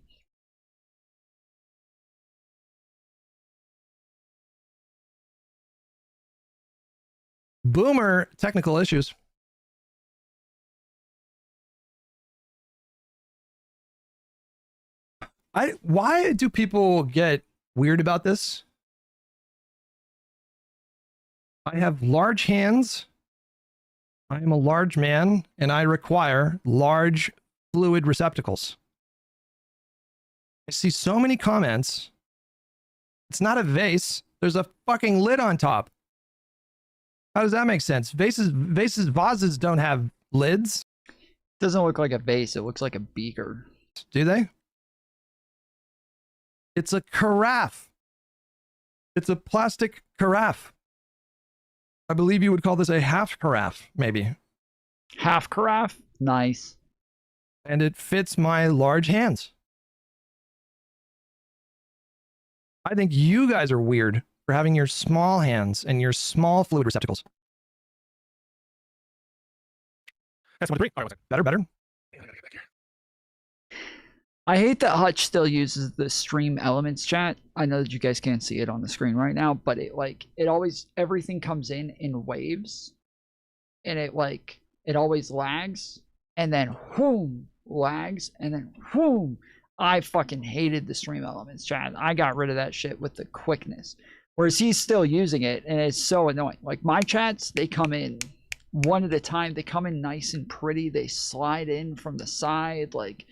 Speaker 11: Boomer technical issues. Why do people get weird about this? I have large hands. I am a large man, and I require large fluid receptacles. I see so many comments. It's not a vase. There's a fucking lid on top. How does that make sense? Vases don't have lids.
Speaker 16: Doesn't look like a vase. It looks like a beaker.
Speaker 11: Do they? It's a carafe. It's a plastic carafe. I believe you would call this a half carafe, maybe.
Speaker 16: Half carafe? Nice.
Speaker 11: And it fits my large hands. I think you guys are weird for having your small hands and your small fluid receptacles.
Speaker 12: That's 1-3. All right,
Speaker 11: Better.
Speaker 16: I hate that Hutch still uses the stream elements chat. I know that you guys can't see it on the screen right now, but it always, everything comes in waves, and it always lags, and then whoom, lags, and then whoom. I fucking hated the stream elements chat. I got rid of that shit with the quickness. Whereas he's still using it, and it's so annoying. Like my chats, they come in one at a time. They come in nice and pretty. They slide in from the side. Like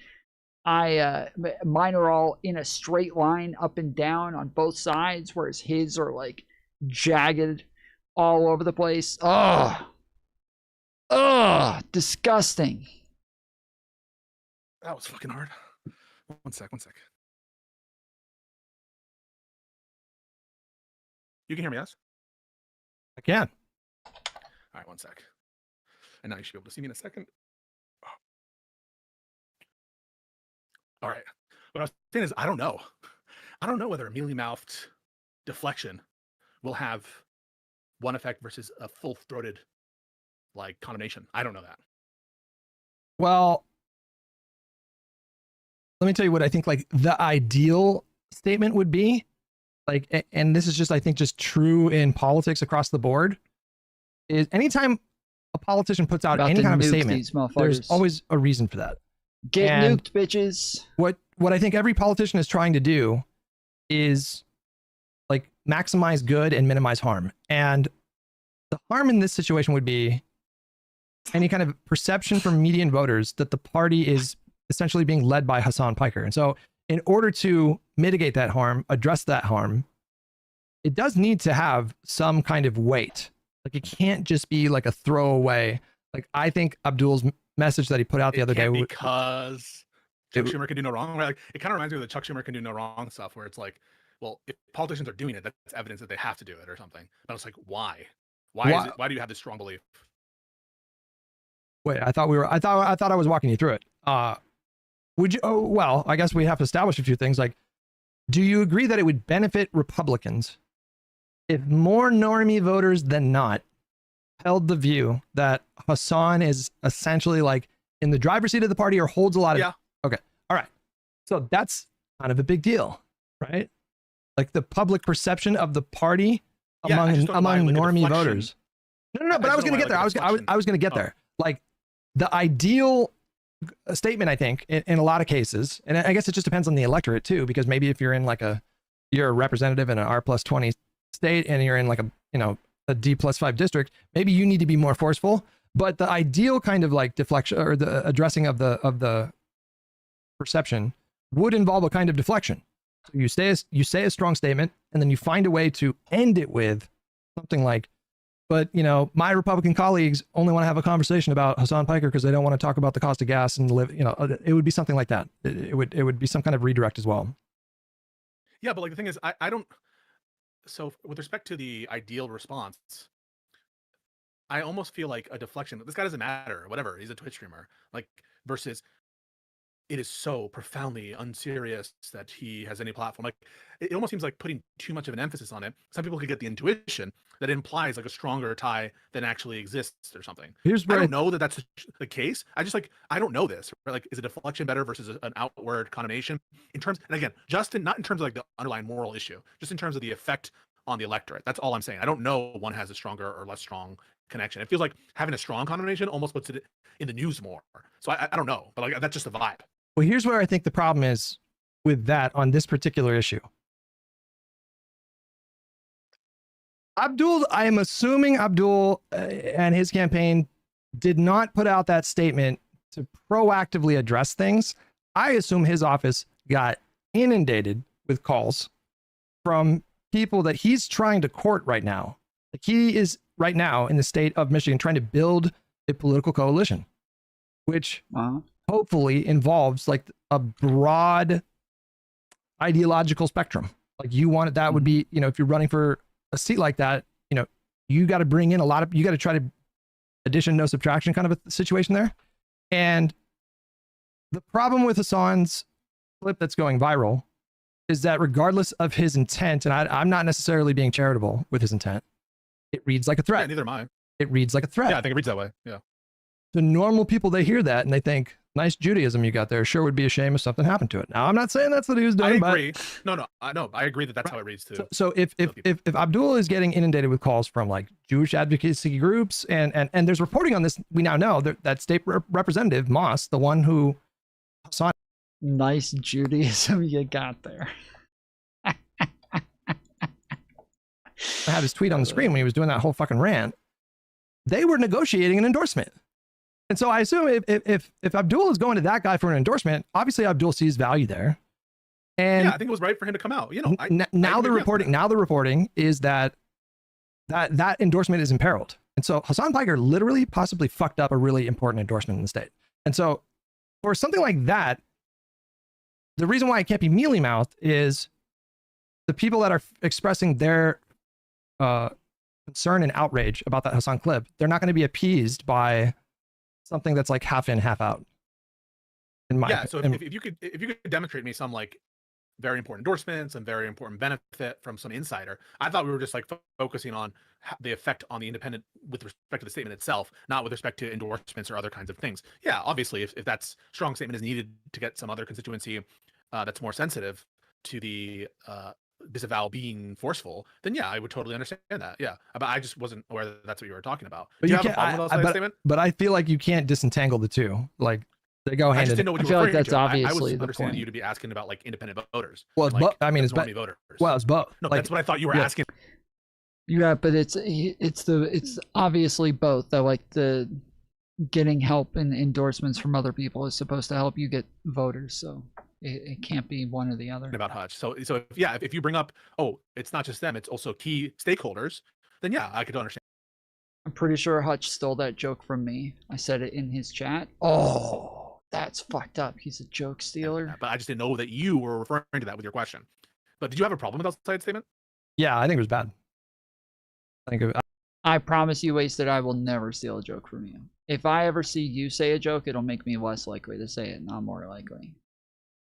Speaker 16: mine are all in a straight line up and down on both sides, whereas his are like jagged all over the place. Ugh, disgusting.
Speaker 12: That was fucking hard. One sec. You can hear me, yes?
Speaker 11: I can.
Speaker 12: All right, one sec. And now you should be able to see me in a second. All right. What I was saying is, I don't know. I don't know whether a mealy-mouthed deflection will have one effect versus a full-throated, like, condemnation. I don't know that.
Speaker 11: Well, let me tell you what I think, like, the ideal statement would be. Like, and this is just, I think, just true in politics across the board, is anytime a politician puts out any kind of a statement, there's always a reason for that.
Speaker 16: Get nuked, bitches.
Speaker 11: What I think every politician is trying to do is like maximize good and minimize harm. And the harm in this situation would be any kind of perception from median voters that the party is essentially being led by Hasan Piker. And so in order to mitigate that harm, address that harm, it does need to have some kind of weight. Like it can't just be like a throwaway. Like I think Abdul's message that he put out the other day,
Speaker 12: because Chuck Schumer can do no wrong. Like, it kind of reminds me of the Chuck Schumer can do no wrong stuff, where it's like, well, if politicians are doing it, that's evidence that they have to do it or something. But it's like, why? Why do you have this strong belief?
Speaker 11: Wait, I thought I was walking you through it. Would you? Oh, well, I guess we have to establish a few things. Like, do you agree that it would benefit Republicans if more normie voters than not held the view that Hasan is essentially like in the driver's seat of the party or holds a lot of...
Speaker 12: Yeah.
Speaker 11: Okay. All right. So that's kind of a big deal, right? Like the public perception of the party among normie voters. No, but I was going to get there. I was going to get there. Like the ideal statement, I think, in a lot of cases, and I guess it just depends on the electorate too, because maybe if you're in like you're a representative in an R+20 state and you're in like a D+5 district, maybe you need to be more forceful. But the ideal kind of like deflection or the addressing of the perception would involve a kind of deflection. So you say a strong statement, and then you find a way to end it with something like, But, you know, my Republican colleagues only want to have a conversation about Hasan Piker because they don't want to talk about the cost of gas and live, you know, it would be something like that. It would be some kind of redirect as well.
Speaker 12: Yeah, but like the thing is, I don't. So with respect to the ideal response, I almost feel like a deflection. This guy doesn't matter, whatever. He's a Twitch streamer. Like versus, it is so profoundly unserious that he has any platform. Like it almost seems like putting too much of an emphasis on it. Some people could get the intuition that it implies like a stronger tie than actually exists or something.
Speaker 11: Here's
Speaker 12: I
Speaker 11: where
Speaker 12: don't know that that's the case. I just like I don't know this. Right? Like, is a deflection better versus an outward condemnation in terms? And again, not in terms of like the underlying moral issue, just in terms of the effect on the electorate. That's all I'm saying. I don't know one has a stronger or less strong connection. It feels like having a strong condemnation almost puts it in the news more. So I don't know, but like that's just the vibe.
Speaker 11: Well, here's where I think the problem is with that on this particular issue. Abdul, I am assuming Abdul and his campaign did not put out that statement to proactively address things. I assume his office got inundated with calls from people that he's trying to court right now. Like he is right now in the state of Michigan trying to build a political coalition, which hopefully involves like a broad ideological spectrum. Like you want it, that would be, you know, if you're running for a seat like that, you know, you got to bring in you got to try to addition, no subtraction kind of a situation there. And the problem with Hasan's clip that's going viral is that regardless of his intent, and I'm not necessarily being charitable with his intent, it reads like a threat.
Speaker 12: Yeah, neither am I.
Speaker 11: It reads like a threat.
Speaker 12: Yeah, I think it reads that way. Yeah.
Speaker 11: The normal people, they hear that and they think, nice Judaism you got there. Sure would be a shame if something happened to it. Now, I'm not saying that's what he was doing.
Speaker 12: I agree. I agree that that's how it reads too.
Speaker 11: So if Abdul is getting inundated with calls from like Jewish advocacy groups and there's reporting on this, we now know that state representative Moss, the one who Hasan.
Speaker 16: Nice Judaism you got there.
Speaker 11: I had his tweet on the screen when he was doing that whole fucking rant. They were negotiating an endorsement. And so I assume if Abdul is going to that guy for an endorsement, obviously Abdul sees value there. And
Speaker 12: yeah, I think it was right for him to come out. You know,
Speaker 11: now the reporting is that endorsement is imperiled. And so Hasan Piker literally possibly fucked up a really important endorsement in the state. And so for something like that, the reason why it can't be mealy mouthed is the people that are expressing their concern and outrage about that Hasan clip, they're not going to be appeased by something that's like half in, half out.
Speaker 12: So if you could demonstrate me some like very important endorsement, some very important benefit from some insider, I thought we were just like focusing on the effect on the independent with respect to the statement itself, not with respect to endorsements or other kinds of things. Yeah, obviously, if that strong statement is needed to get some other constituency that's more sensitive to the disavow being forceful, then yeah, I would totally understand that. Yeah, but I just wasn't aware that that's what you were talking about.
Speaker 11: But
Speaker 12: Do you have a problem with that statement?
Speaker 11: But I feel like you can't disentangle the two. Like they go hand in hand.
Speaker 12: I just didn't know what you were
Speaker 16: I feel like that's
Speaker 12: to.
Speaker 16: obviously
Speaker 12: I was
Speaker 16: the
Speaker 12: understanding
Speaker 16: point.
Speaker 12: you to be asking about like independent voters.
Speaker 11: Well, it's
Speaker 12: like,
Speaker 11: I mean, it's
Speaker 12: normie voters.
Speaker 11: Well, it's both.
Speaker 12: No,
Speaker 11: like,
Speaker 12: that's what I thought you were asking.
Speaker 16: Yeah, but it's obviously both. Though, like the getting help and endorsements from other people is supposed to help you get voters. So it can't be one or the other.
Speaker 12: About Hutch. So if you bring up, oh, it's not just them, it's also key stakeholders, then yeah, I could understand.
Speaker 16: I'm pretty sure Hutch stole that joke from me. I said it in his chat. Oh, that's fucked up. He's a joke stealer.
Speaker 12: Yeah, but I just didn't know that you were referring to that with your question. But did you have a problem with that side statement?
Speaker 11: Yeah, I think it was bad.
Speaker 16: I promise you, Wasted, I will never steal a joke from you. If I ever see you say a joke, it'll make me less likely to say it, not more likely.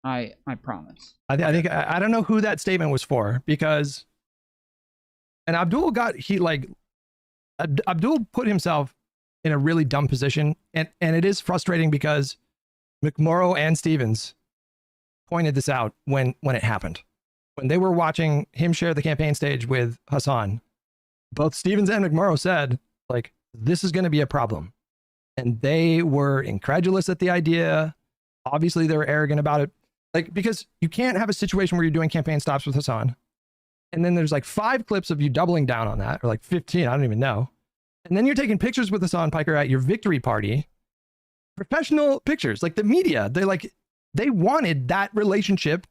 Speaker 16: I promise.
Speaker 11: I don't know who that statement was for, because and Abdul put himself in a really dumb position, and it is frustrating because McMorrow and Stevens pointed this out when it happened. When they were watching him share the campaign stage with Hasan, both Stevens and McMorrow said, like, this is going to be a problem. And they were incredulous at the idea. Obviously, they were arrogant about it. Like, because you can't have a situation where you're doing campaign stops with Hasan, and then there's like 5 clips of you doubling down on that, or like 15, I don't even know. And then you're taking pictures with Hasan Piker at your victory party, professional pictures, like the media, they wanted that relationship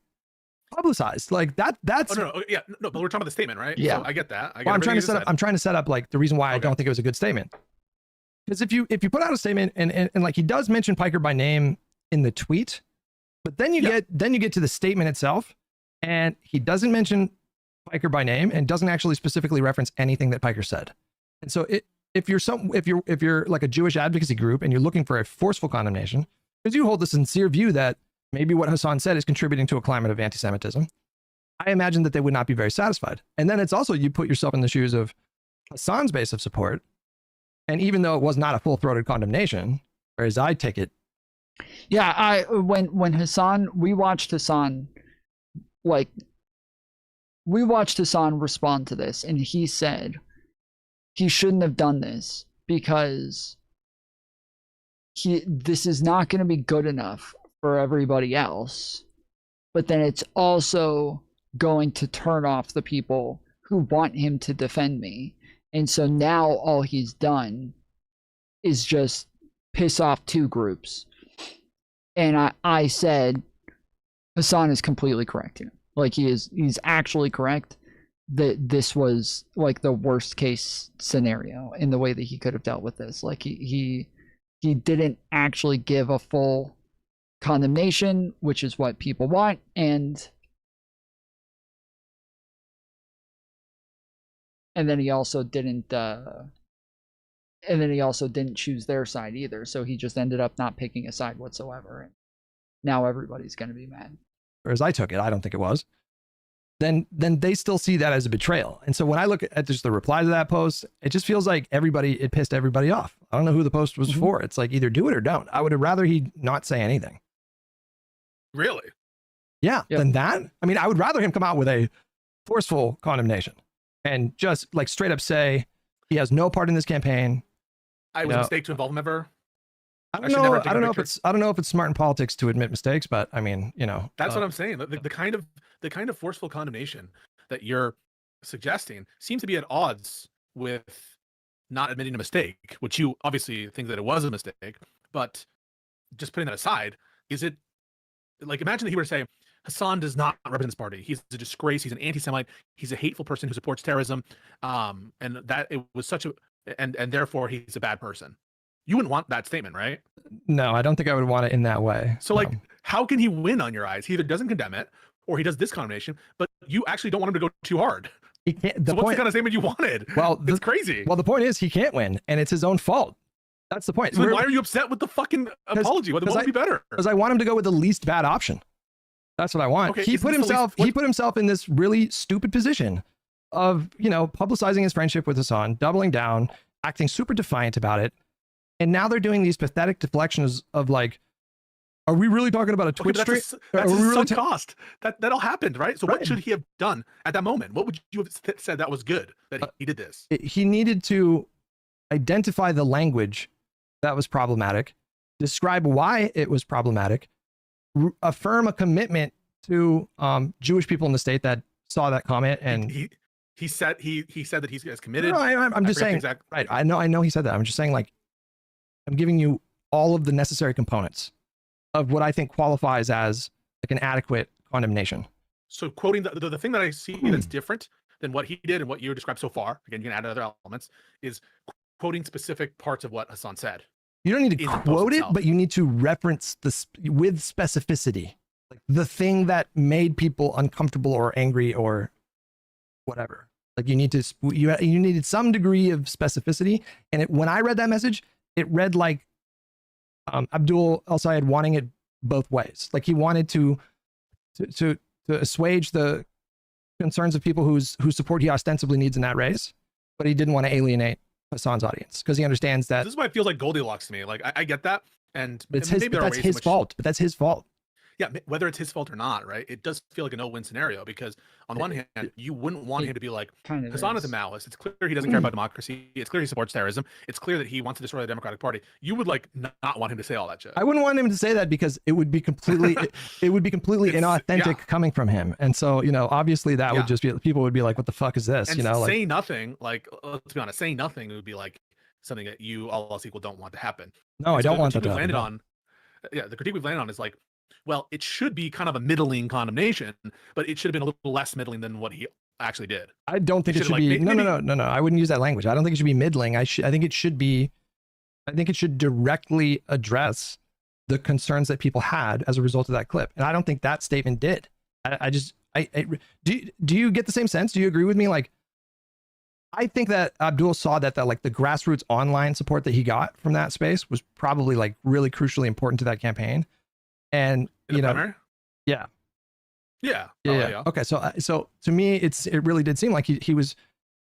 Speaker 11: publicized. Like that's
Speaker 12: Oh, no, yeah, no, but we're talking about the statement, right?
Speaker 11: Yeah.
Speaker 12: So I get that. I get
Speaker 11: well, I'm trying to
Speaker 12: everything you
Speaker 11: set up. I'm trying to set up like the reason why I don't think it was a good statement. Because if you put out a statement and like he does mention Piker by name in the tweet, but then you get to the statement itself, and he doesn't mention Piker by name and doesn't actually specifically reference anything that Piker said. And so if you're like a Jewish advocacy group and you're looking for a forceful condemnation, because you hold the sincere view that maybe what Hasan said is contributing to a climate of anti-Semitism, I imagine that they would not be very satisfied. And then it's also, you put yourself in the shoes of Hasan's base of support. And even though it was not a full-throated condemnation, whereas I take it.
Speaker 16: Yeah, when Hasan, we watched Hasan respond to this, and he said he shouldn't have done this because this is not going to be good enough for everybody else, but then it's also going to turn off the people who want him to defend me. And so now all he's done is just piss off two groups. And I said, Hasan is completely correct here. Like he's actually correct that this was like the worst case scenario in the way that he could have dealt with this. Like he didn't actually give a full condemnation, which is what people want, and then he also didn't choose their side either. So he just ended up not picking a side whatsoever. And now everybody's going to be mad.
Speaker 11: Whereas I took it, I don't think it was. Then they still see that as a betrayal. And so when I look at just the reply to that post, it just feels like it pissed everybody off. I don't know who the post was for. It's like either do it or don't. I would have rather he not say anything.
Speaker 12: Really?
Speaker 11: Yeah. Than that. I mean, I would rather him come out with a forceful condemnation and just like straight up say he has no part in this campaign.
Speaker 12: I was a mistake to involve him ever.
Speaker 11: I don't know if it's smart in politics to admit mistakes, but I mean,
Speaker 12: that's what I'm saying. The kind of forceful condemnation that you're suggesting seems to be at odds with not admitting a mistake, which you obviously think that it was a mistake. But just putting that aside, is it like, imagine that he were to say Hasan does not represent this party. He's a disgrace. He's an anti-Semite. He's a hateful person who supports terrorism. And that it was such a and therefore he's a bad person. You wouldn't want that statement, right?
Speaker 11: No, I don't think I would want it in that way.
Speaker 12: So like, how can he win on your eyes? He either doesn't condemn it or he does this condemnation, but you actually don't want him to go too hard.
Speaker 11: He can't.
Speaker 12: What's the kind of statement you wanted?
Speaker 11: Well,
Speaker 12: it's crazy.
Speaker 11: Well, the point is he can't win, and it's his own fault. That's the point.
Speaker 12: So then why are you upset with the fucking apology? What would be better?
Speaker 11: Because I want him to go with the least bad option. That's what I want. Okay, he put himself in this really stupid position of, publicizing his friendship with Hasan, doubling down, acting super defiant about it. And now they're doing these pathetic deflections of like, are we really talking about a Twitch stream?
Speaker 12: That's his sunk cost. That all happened, right? So what should he have done at that moment? What would you have said that was good that he did this?
Speaker 11: He needed to identify the language that was problematic, describe why it was problematic, affirm a commitment to Jewish people in the state that saw that comment, and
Speaker 12: he said that he's committed.
Speaker 11: No, I'm just saying. Right. I know he said that. I'm just saying, like, I'm giving you all of the necessary components of what I think qualifies as like an adequate condemnation.
Speaker 12: So quoting the thing that I see that's different than what he did and what you described so far, again, you can add other elements, is quoting specific parts of what Hasan said.
Speaker 11: You don't need to quote it, but you need to reference this with specificity, like the thing that made people uncomfortable or angry or whatever. Like you needed some degree of specificity. And when I read that message, it read like Abdul El-Sayed wanting it both ways. Like he wanted to assuage the concerns of people whose support he ostensibly needs in that race, but he didn't want to alienate Hasan's audience because he understands that.
Speaker 12: This is why it feels like Goldilocks to me. Like I get that, and
Speaker 11: that's his fault. But that's his fault.
Speaker 12: Yeah, whether it's his fault or not, right? It does feel like a no-win scenario because on the one hand, you wouldn't want him to be like, Hasan is a Maoist. It's clear he doesn't care about democracy. It's clear he supports terrorism. It's clear that he wants to destroy the Democratic Party. You would like not want him to say all that shit.
Speaker 11: I wouldn't want him to say that because it would be completely, it would be completely inauthentic coming from him. And so, obviously that would just be, people would be like, what the fuck is this?
Speaker 12: And saying nothing, like, let's be honest, saying nothing would be like something that you, all else equal, don't want to happen.
Speaker 11: No, I don't want that to happen.
Speaker 12: The critique we've landed on is like, well, it should be kind of a middling condemnation, but it should have been a little less middling than what he actually did.
Speaker 11: I don't think it should
Speaker 12: like,
Speaker 11: be.
Speaker 12: maybe,
Speaker 11: No. I wouldn't use that language. I don't think it should be middling. I think it should be. I think it should directly address the concerns that people had as a result of that clip, and I don't think that statement did. Do you get the same sense? Do you agree with me? Like, I think that Abdul saw that like the grassroots online support that he got from that space was probably like really crucially important to that campaign, and you know,
Speaker 12: primary?
Speaker 11: Yeah.
Speaker 12: Yeah.
Speaker 11: Okay, so to me, it really did seem like he was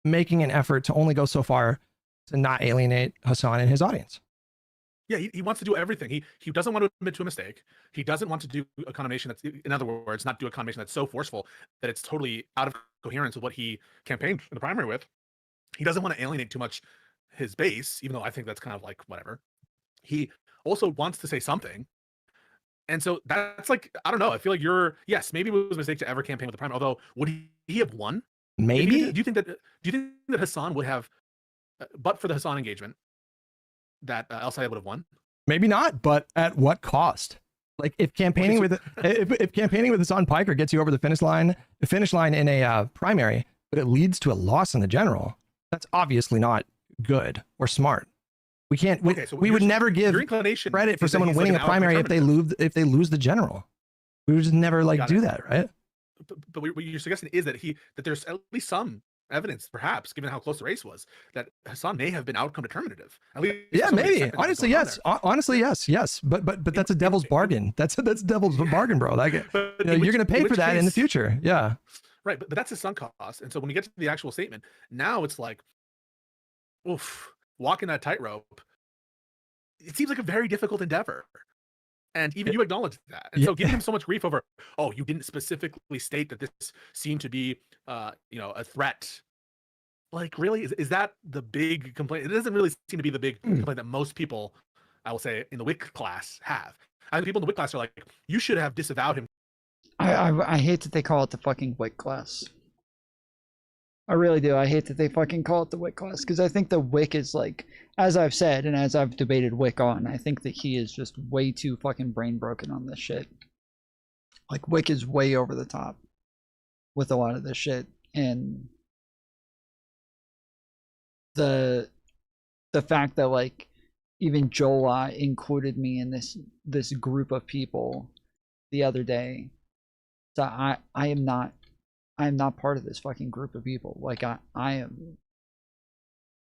Speaker 11: making an effort to only go so far to not alienate Hasan and his audience.
Speaker 12: Yeah, he wants to do everything. He doesn't want to admit to a mistake. He doesn't want to do a condemnation that's, in other words, not do a condemnation that's so forceful that it's totally out of coherence with what he campaigned in the primary with. He doesn't want to alienate too much his base, even though I think that's kind of like whatever. He also wants to say something. And so that's like, I don't know. I feel like yes, maybe it was a mistake to ever campaign with the primary. Although, would he have won?
Speaker 11: Maybe.
Speaker 12: Do you think that Hasan would have, but for the Hasan engagement, that El Sayed would have won?
Speaker 11: Maybe not, but at what cost? Like if campaigning with if campaigning with Hasan Piker gets you over the finish line in a primary, but it leads to a loss in the general, that's obviously not good or smart. We can't. We would never give credit for someone winning a primary if they lose the general. We would just never do that, right?
Speaker 12: But what you're suggesting is that there's at least some evidence, perhaps, given how close the race was, that Hasan may have been outcome determinative. At least
Speaker 11: maybe. Honestly, yes. Honestly, yes. But that's a devil's bargain. That's devil's bargain, bro. Like, you're going to pay for that in the future. Yeah.
Speaker 12: Right, but that's his sunk cost. And so when you get to the actual statement, now it's like, oof, walking that tightrope. It seems like a very difficult endeavor. And even you acknowledge that. And so giving him so much grief over, oh, you didn't specifically state that this seemed to be, a threat. Like, really? Is that the big complaint? It doesn't really seem to be the big complaint that most people, I will say, in the WIC class have. I think people in the WIC class are like, you should have disavowed him.
Speaker 1: I hate that they call it the fucking WIC class. I really do. I hate that they fucking call it the WIC class, because I think the WIC is like, as I've said, and as I've debated WIC on, I think that he is just way too fucking brain broken on this shit. Like, WIC is way over the top with a lot of this shit, and the fact that like even Jola included me in this group of people the other day. So I am not part of this fucking group of people. Like I am.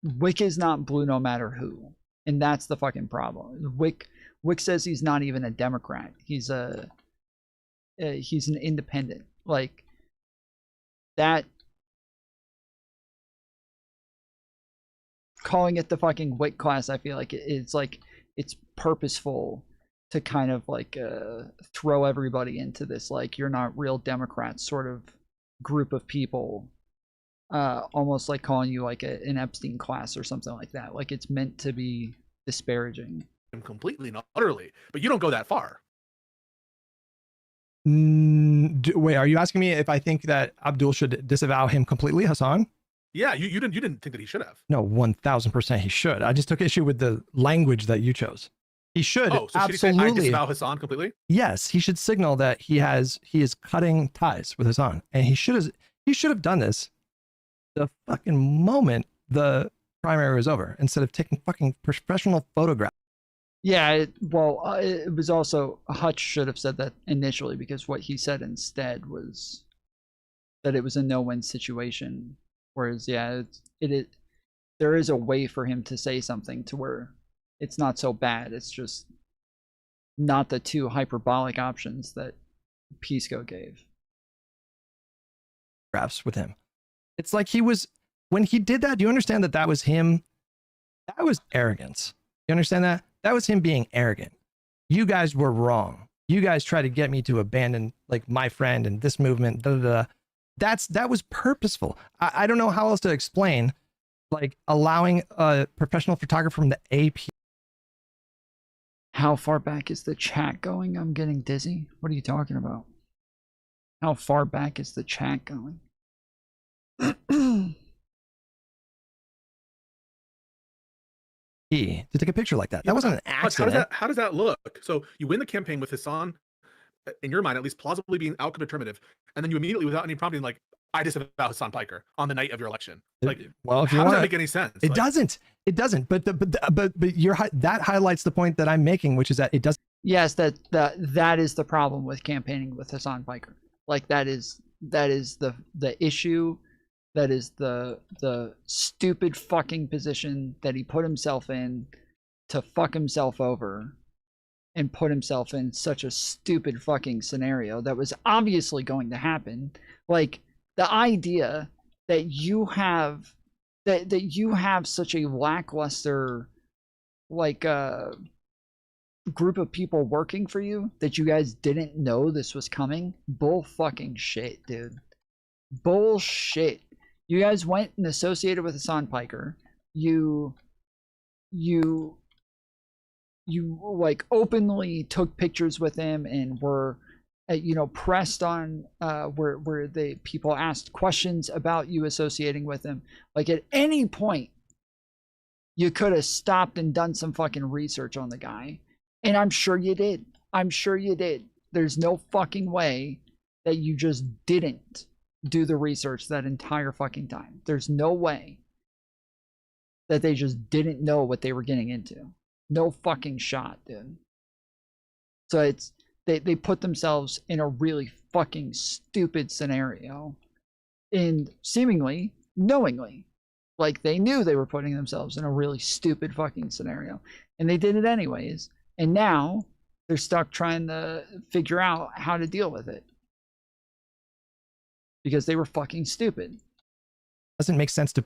Speaker 1: WIC is not blue no matter who, and that's the fucking problem. WIC says he's not even a Democrat. He's an independent. Like that. Calling it the fucking WIC class, I feel like it's purposeful to kind of like throw everybody into this like you're not real Democrats sort of group of people, almost like calling you like an Epstein class or something like that. Like it's meant to be disparaging.
Speaker 12: Completely and utterly, but you don't go that far.
Speaker 11: Wait, are you asking me if I think that Abdul should disavow him completely, Hasan?
Speaker 12: Yeah, you didn't think that he should have.
Speaker 11: No, 1000% he should. I just took issue with the language that you chose. He should absolutely.
Speaker 12: Should he say, I disavow Hasan completely?
Speaker 11: Yes, he should signal that he is cutting ties with Hasan, and he should have done this the fucking moment the primary was over, instead of taking fucking professional photographs.
Speaker 1: Yeah, it was also Hutch should have said that initially, because what he said instead was that it was a no-win situation. Whereas, yeah, there is a way for him to say something to where it's not so bad. It's just not the two hyperbolic options that Pisco gave.
Speaker 11: With him, it's like when he did that. Do you understand that was him? That was arrogance. You understand that? That was him being arrogant. You guys were wrong. You guys tried to get me to abandon like my friend and this movement. Da, da, da. That was purposeful. I don't know how else to explain, like allowing a professional photographer from the AP.
Speaker 1: How far back is the chat going? I'm getting dizzy. What are you talking about? How far back is the chat going?
Speaker 11: To take a picture like that. That wasn't an accident.
Speaker 12: How does that look? So you win the campaign with Hasan in your mind at least, plausibly being outcome determinative, and then you immediately, without any prompting, like, I disavow Hasan Piker on the night of your election. Like,
Speaker 11: well, if you
Speaker 12: how does
Speaker 11: wanna,
Speaker 12: that make any sense?
Speaker 11: It
Speaker 12: Like,
Speaker 11: doesn't. It doesn't. But that highlights the point that I'm making, which is that it doesn't.
Speaker 16: Yes, that is the problem with campaigning with Hasan Piker. Like that is the issue. That is the stupid fucking position that he put himself in to fuck himself over and put himself in such a stupid fucking scenario that was obviously going to happen. Like the idea that you have such a lackluster like group of people working for you that you guys didn't know this was coming. Bull fucking shit, dude. Bullshit. You guys went and associated with Hasan Piker. You like openly took pictures with him and were pressed on where the people asked questions about you associating with him. Like at any point you could have stopped and done some fucking research on the guy. And I'm sure you did. There's no fucking way that you just didn't do the research that entire fucking time. There's no way that they just didn't know what they were getting into. No fucking shot, dude. So it's they put themselves in a really fucking stupid scenario, and seemingly knowingly. Like they knew they were putting themselves in a really stupid fucking scenario, and they did it anyways. And now they're stuck trying to figure out how to deal with it because they were fucking stupid.
Speaker 11: Doesn't make sense to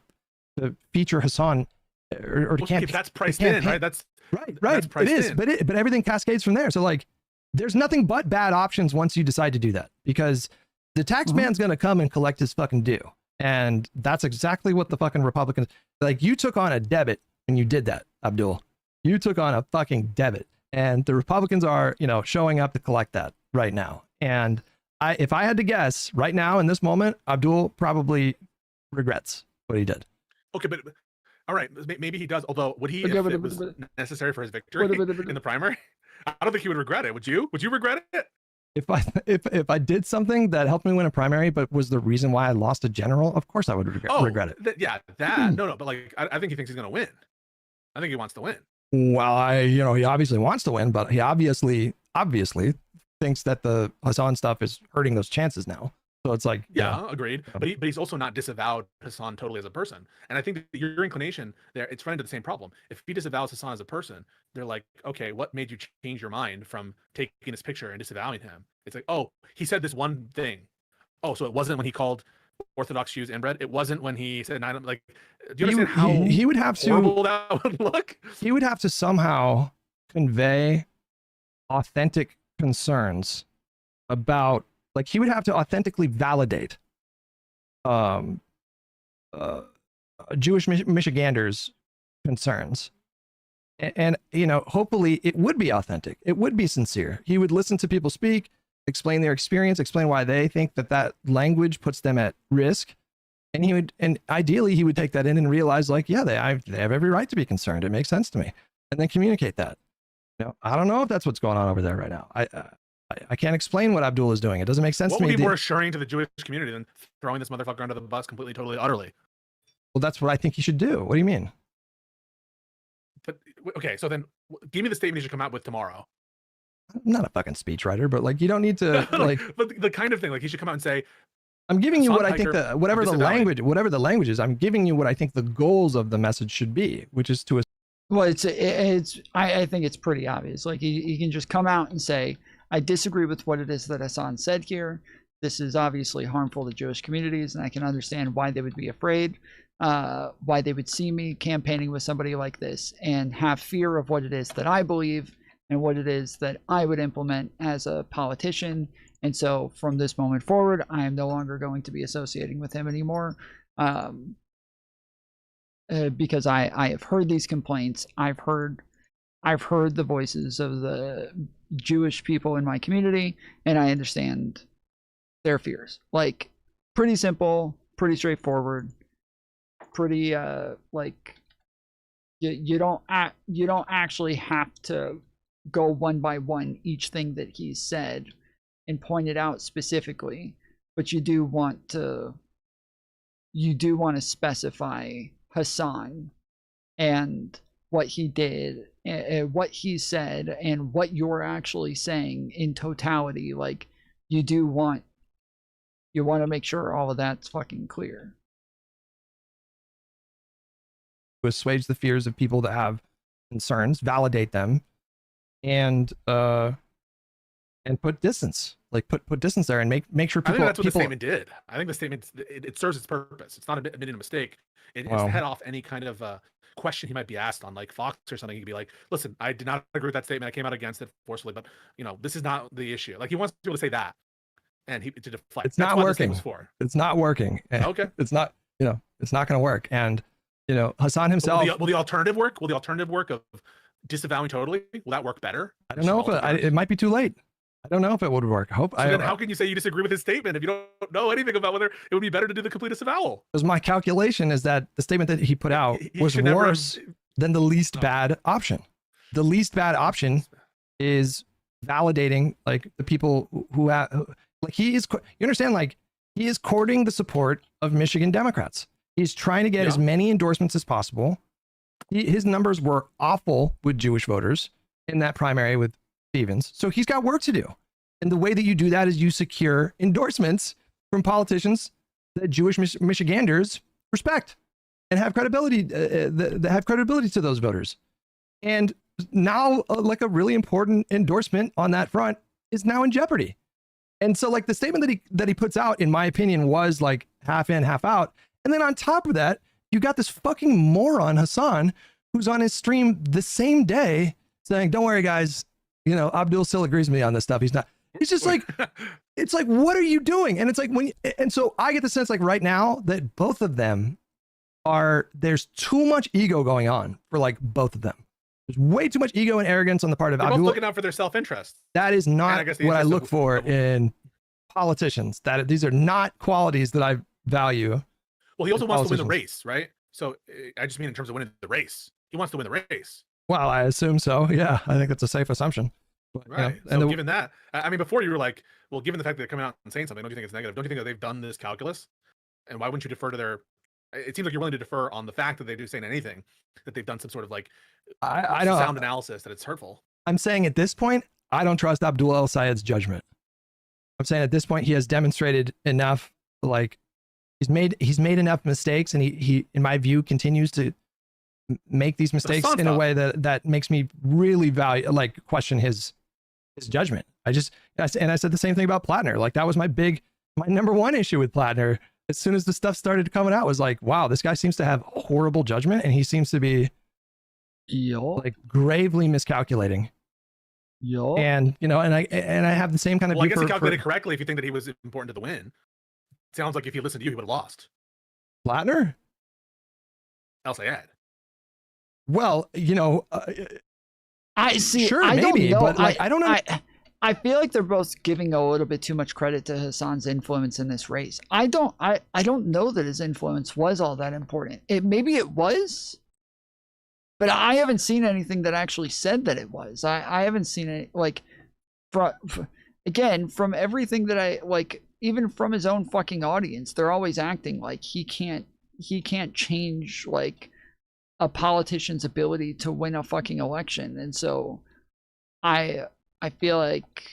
Speaker 11: feature Hasan or to campaign.
Speaker 12: That's priced in, right? That's
Speaker 11: right.
Speaker 12: That's priced
Speaker 11: it is,
Speaker 12: in.
Speaker 11: but everything cascades from there. So like, there's nothing but bad options once you decide to do that, because the tax man's going to come and collect his fucking due. And that's exactly what the fucking Republicans, like, you took on a debit when you did that, Abdul. You took on a fucking debit, and the Republicans are, showing up to collect that right now. And if I had to guess right now in this moment, Abdul probably regrets what he did.
Speaker 12: Okay, but all right, maybe he does. Although, would he, if it was necessary for his victory in the primary? I don't think he would regret it. Would you? Would you regret it?
Speaker 11: If I did something that helped me win a primary, but was the reason why I lost a general, of course I would regret it.
Speaker 12: No, but like, I think he thinks he's gonna win. I think he wants to win.
Speaker 11: Well, he obviously wants to win, but he obviously thinks that the Hasan stuff is hurting those chances now. So it's like,
Speaker 12: agreed. But he's also not disavowed Hasan totally as a person. And I think that your inclination there, it's running into the same problem. If he disavows Hasan as a person, they're like, okay, what made you change your mind from taking his picture and disavowing him? It's like, oh, he said this one thing. Oh, so it wasn't when he called Orthodox Jews inbred. It wasn't when he said, like, do you understand how
Speaker 11: he would have
Speaker 12: horrible that would look?
Speaker 11: He would have to somehow convey authentic concerns about, like, he would have to authentically validate Jewish Michiganders' concerns. And hopefully it would be authentic. It would be sincere. He would listen to people speak, explain their experience, explain why they think that language puts them at risk. And ideally he would take that in and realize, like, yeah, they have every right to be concerned. It makes sense to me. And then communicate that. I don't know if that's what's going on over there right now. I can't explain what Abdul is doing. It doesn't make sense to me.
Speaker 12: What would be more assuring to the Jewish community than throwing this motherfucker under the bus completely, totally, utterly?
Speaker 11: Well, that's what I think he should do. What do you mean?
Speaker 12: But okay, so then give me the statement he should come out with tomorrow.
Speaker 11: I'm not a fucking speechwriter, but like, you don't need to like.
Speaker 12: But the kind of thing, like, he should come out and say,
Speaker 11: I'm giving you what I think whatever the language is, I'm giving you what I think the goals of the message should be, which is to.
Speaker 16: Well, I think it's pretty obvious. Like, he can just come out and say, I disagree with what it is that Hasan said here. This is obviously harmful to Jewish communities, and I can understand why they would be afraid, why they would see me campaigning with somebody like this and have fear of what it is that I believe and what it is that I would implement as a politician. And so from this moment forward, I am no longer going to be associating with him anymore, because I have heard these complaints. I've heard the voices of the Jewish people in my community, and I understand their fears. Like, pretty simple, pretty straightforward, pretty like, you don't actually have to go one by one each thing that he said and point it out specifically, but you do want to specify Hasan and what he did, and what he said, and what you're actually saying in totality. Like, you want to make sure all of that's fucking clear.
Speaker 11: To assuage the fears of people that have concerns, validate them, and put distance, like put distance there, and make sure people.
Speaker 12: I think that's what the statement did. I think the statement it serves its purpose. It's not admitting a mistake. It's to head off any kind of question he might be asked on, like Fox or something. He could be like, "Listen, I did not agree with that statement. I came out against it forcefully, but this is not the issue." Like, he wants to be able to say that, and to deflect.
Speaker 11: It's not working.
Speaker 12: For.
Speaker 11: It's not working.
Speaker 12: Okay.
Speaker 11: It's not. It's not going to work. And Hasan himself.
Speaker 12: Will the alternative work? Will the alternative work of disavowing totally? Will that work better?
Speaker 11: I don't know if it might be too late. I don't know if it would work.
Speaker 12: Then how can you say you disagree with his statement if you don't know anything about whether it would be better to do the complete disavowal?
Speaker 11: Because my calculation is that the statement that he put out was worse than the least bad option. The least bad option is validating, like, the people who have, like, he is, you understand, like, he is courting the support of Michigan Democrats. He's trying to get as many endorsements as possible. His numbers were awful with Jewish voters in that primary with Stevens. So he's got work to do. And the way that you do that is you secure endorsements from politicians that Jewish Michiganders respect and have credibility, that have credibility to those voters. And now, like, a really important endorsement on that front is now in jeopardy. And so, like, the statement that he puts out, in my opinion, was like half in, half out. And then on top of that, you got this fucking moron Hasan, who's on his stream the same day saying, "Don't worry, guys, Abdul still agrees with me on this stuff. He's not." It's just like, it's like, what are you doing? And it's like, and so I get the sense, like, right now, that both of them there's too much ego going on for, like, both of them. There's way too much ego and arrogance on the part of
Speaker 12: They're
Speaker 11: Abdul.
Speaker 12: both looking out for their self-interest.
Speaker 11: That is not what I look for in politicians. These are not qualities that I value.
Speaker 12: Well, he also wants to win the race, right? So I just mean in terms of winning the race. He wants to win the race.
Speaker 11: Well, I assume so. Yeah, I think that's a safe assumption. But,
Speaker 12: right. So given that, I mean, before you were like, well, given the fact that they're coming out and saying something, don't you think it's negative? Don't you think that they've done this calculus? And why wouldn't you defer to their? It seems like you're willing to defer on the fact that they do saying anything, that they've done some sort of, like,
Speaker 11: I don't
Speaker 12: sound analysis that it's hurtful.
Speaker 11: I'm saying at this point, I don't trust Abdul El Sayed's judgment. I'm saying at this point, he has demonstrated enough, like, he's made enough mistakes, and he in my view continues to make these mistakes in a way that makes me really question his judgment. I said the same thing about Plattner. Like, that was my number one issue with Plattner. As soon as the stuff started coming out, was like, wow, this guy seems to have horrible judgment, and he seems to be like gravely miscalculating. And I have the same kind of
Speaker 12: view. I guess he calculated correctly if you think that he was important to the win. Sounds like if he listened to you, he would have lost.
Speaker 11: Plattner?
Speaker 12: El Sayed.
Speaker 11: Well,
Speaker 16: I see.
Speaker 11: Sure,
Speaker 16: I
Speaker 11: maybe,
Speaker 16: don't know.
Speaker 11: but like, I don't know.
Speaker 16: I feel like they're both giving a little bit too much credit to Hasan's influence in this race. I don't know that his influence was all that important. Maybe it was, but I haven't seen anything that actually said that it was. I haven't seen it, like, from everything that I like, even from his own fucking audience, they're always acting like he can't change, like, a politician's ability to win a fucking election. And so I feel like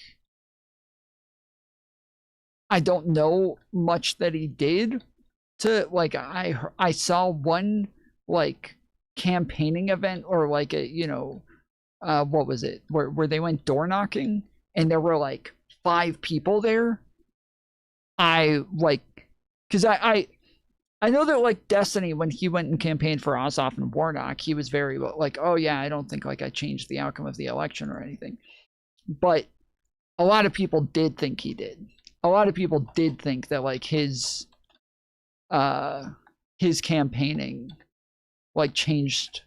Speaker 16: I don't know much that he did to, like, I saw one, like, campaigning event, or like a, what was it, where they went door knocking and there were like 5 people there. Because I know that, like, Destiny, when he went and campaigned for Ossoff and Warnock, he was very like, oh yeah, I don't think, like, I changed the outcome of the election or anything. But a lot of people did think he did. A lot of people did think that, like, his campaigning, like, changed,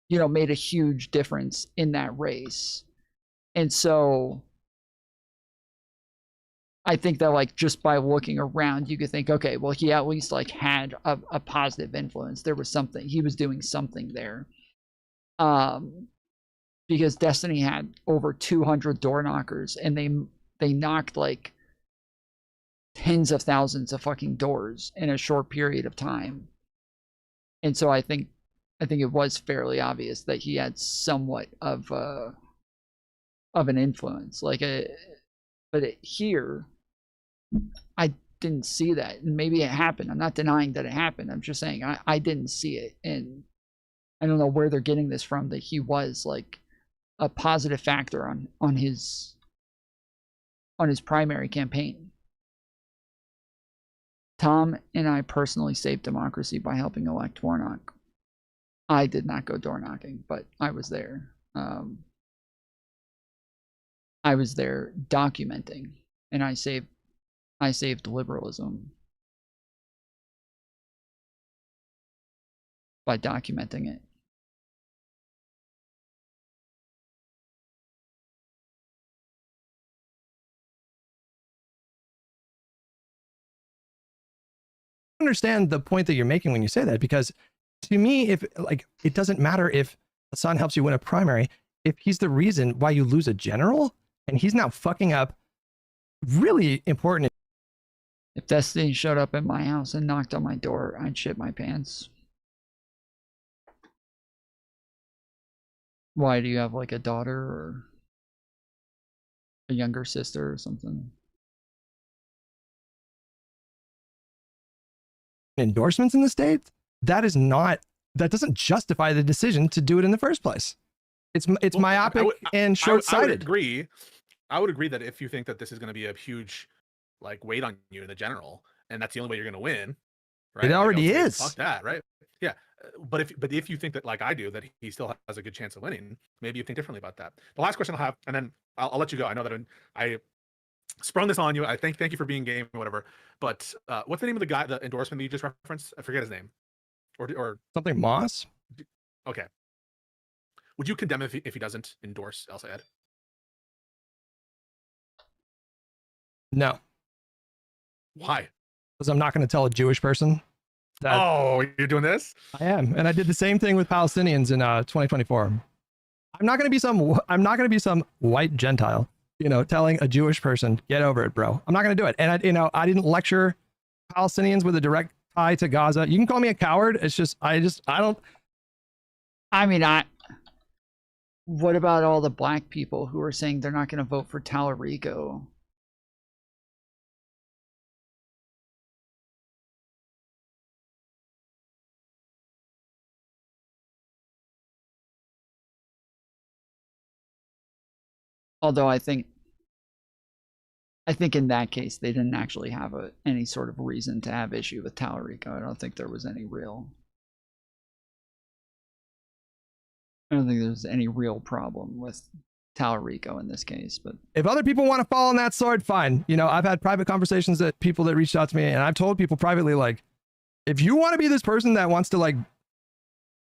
Speaker 16: made a huge difference in that race. And so I think that, like, just by looking around, you could think, okay, well, he at least, like, had a positive influence. There was something, he was doing something there. Because Destiny had over 200 door knockers, and they knocked like tens of thousands of fucking doors in a short period of time. And so I think it was fairly obvious that he had somewhat of an influence. But here, I didn't see that. And maybe it happened. I'm not denying that it happened. I'm just saying I didn't see it. And I don't know where they're getting this from, that he was like a positive factor on his primary campaign. Tom and I personally saved democracy by helping elect Warnock. I did not go door knocking, but I was there. I was there documenting, and I saved liberalism by documenting it.
Speaker 11: Understand the point that you're making when you say that, because to me, if like, it doesn't matter if Hasan helps you win a primary, if he's the reason why you lose a general and he's now fucking up really important.
Speaker 16: If Destiny showed up at my house and knocked on my door, I'd shit my pants. Why, do you have like a daughter or a younger sister or something?
Speaker 11: Endorsements in the States, that doesn't justify the decision to do it in the first place. It's myopic and short-sighted.
Speaker 12: I would agree that if you think that this is going to be a huge like weight on you in the general, and that's the only way you're going to win, right?
Speaker 11: It already is.
Speaker 12: Fuck that, right? Yeah. But if you think that, like I do, that he still has a good chance of winning, maybe you think differently about that. The last question I'll have, and then I'll let you go. I know that I sprung this on you. I thank you for being game or whatever. But what's the name of the guy, the endorsement that you just referenced? I forget his name. Or
Speaker 11: something Moss.
Speaker 12: Okay. Would you condemn if he doesn't endorse El Sayed?
Speaker 11: No.
Speaker 12: Why?
Speaker 11: Because I'm not going to tell a Jewish person that.
Speaker 12: Oh, you're doing this?
Speaker 11: I am, and I did the same thing with Palestinians in 2024. I'm not going to be some white Gentile, telling a Jewish person, get over it, bro. I'm not going to do it. And I didn't lecture Palestinians with a direct tie to Gaza. You can call me a coward. It's just I don't.
Speaker 16: I mean, what about all the black people who are saying they're not going to vote for Tallarico? Although I think in that case, they didn't actually have any sort of reason to have issue with Tallarico. I don't think there was any real. I don't think there's any real problem with Tallarico in this case. But
Speaker 11: if other people want to fall on that sword, fine. I've had private conversations that people that reached out to me, and I've told people privately, like, if you want to be this person that wants to like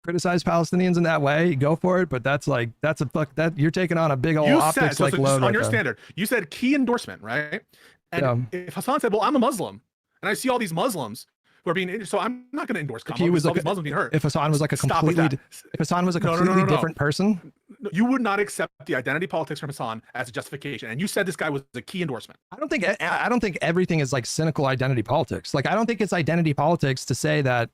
Speaker 11: criticize Palestinians in that way, go for it. But that's you're taking on a big old optics like load
Speaker 12: on your standard. You said key endorsement, right? And if Hasan said, "Well, I'm a Muslim, and I see all these Muslims who are being, so I'm not going to endorse."
Speaker 11: He was like these Muslims being hurt. If Hasan was like a completely different person,
Speaker 12: you would not accept the identity politics from Hasan as a justification. And you said this guy was a key endorsement.
Speaker 11: I don't think everything is like cynical identity politics. Like, I don't think it's identity politics to say that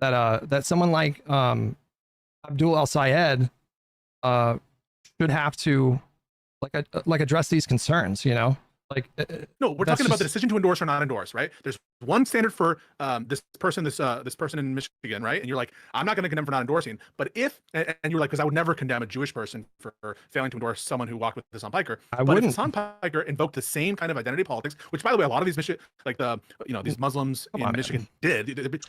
Speaker 11: that someone like Abdul El Sayed should have to like address these concerns.
Speaker 12: No, we're talking about the decision to endorse or not endorse, right? There's one standard for this person in Michigan, right? And you're like, I'm not going to condemn for not endorsing. But and you're like, because I would never condemn a Jewish person for failing to endorse someone who walked with Hasan Piker. But if Hasan Piker invoked the same kind of identity politics, which by the way, a lot of these these Muslims in Michigan did.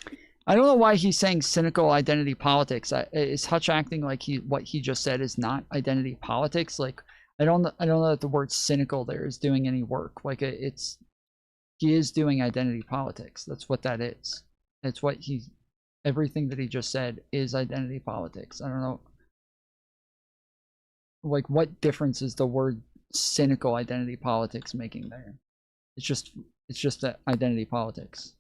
Speaker 16: I don't know why he's saying cynical identity politics. Is Hutch acting like what he just said is not identity politics? Like, I don't know that the word cynical there is doing any work. Like, he is doing identity politics. That's what that is. It's what everything that he just said is identity politics. I don't know. Like, what difference is the word cynical identity politics making there? It's just that identity politics.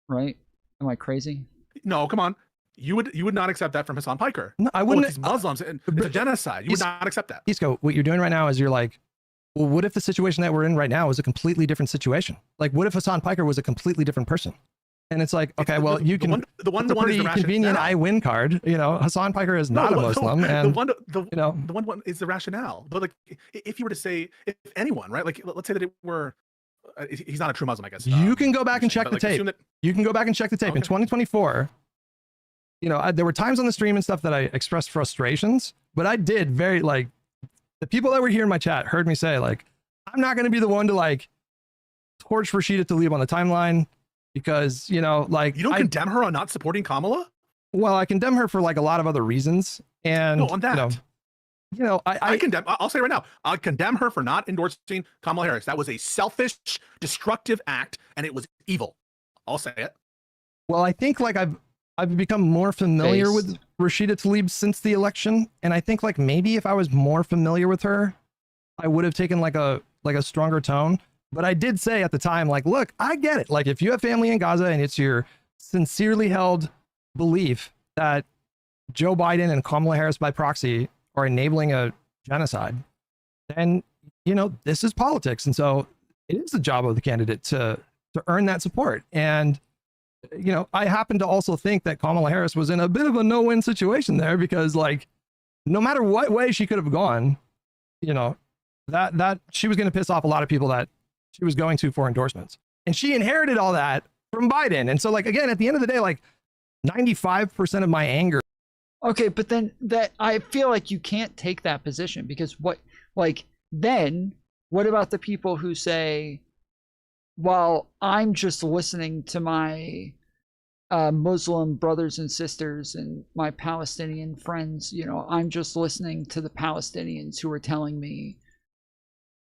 Speaker 16: Right? Am I crazy?
Speaker 12: No, come on. You would not accept that from Hasan Piker.
Speaker 11: No, I wouldn't.
Speaker 12: These Muslims and it's a genocide. You would not accept that.
Speaker 11: Pisco, what you're doing right now is you're like, well, what if the situation that we're in right now is a completely different situation? Like, what if Hasan Piker was a completely different person? And it's like, okay, well, you can.
Speaker 12: The one is
Speaker 11: pretty
Speaker 12: the
Speaker 11: convenient
Speaker 12: rationale.
Speaker 11: I win card. You know, Hasan Piker is not a Muslim, and
Speaker 12: the one is the rationale. But like, if you were to say, if anyone, right? Like, let's say that it were, he's not a true Muslim, I guess.
Speaker 11: You can go back and check the
Speaker 12: like,
Speaker 11: tape.
Speaker 12: that-
Speaker 11: You can go back and check the tape in 2024. You know, there were times on the stream and stuff that I expressed frustrations, but I did very like the people that were here in my chat heard me say like, I'm not going to be the one to like torch Rashida Tlaib on the timeline because, you know, like
Speaker 12: you don't condemn her on not supporting Kamala.
Speaker 11: Well, I condemn her for like a lot of other reasons, and
Speaker 12: No, on that.
Speaker 11: you know,
Speaker 12: I condemn. I'll say right now, I'll condemn her for not endorsing Kamala Harris. That was a selfish, destructive act, and it was evil. I'll say it.
Speaker 11: Well, I think like I've become more familiar
Speaker 12: Based.
Speaker 11: with Rashida Tlaib since the election, and I think like maybe if I was more familiar with her, I would have taken like a stronger tone. But I did say at the time, like, look, I get it. Like, if you have family in Gaza and it's your sincerely held belief that Joe Biden and Kamala Harris by proxy are enabling a genocide, then you know this is politics, and so it is the job of the candidate to earn that support. And you know, I happen to also think that Kamala Harris was in a bit of a no-win situation there because, like, no matter what way she could have gone, you know, that she was going to piss off a lot of people that she was going to for endorsements, and she inherited all that from Biden. And so, like, again, at the end of the day, like, 95% of my anger.
Speaker 16: Okay, but then that I feel like you can't take that position because what about the people who say, well, I'm just listening to my Muslim brothers and sisters and my Palestinian friends, you know, I'm just listening to the Palestinians who are telling me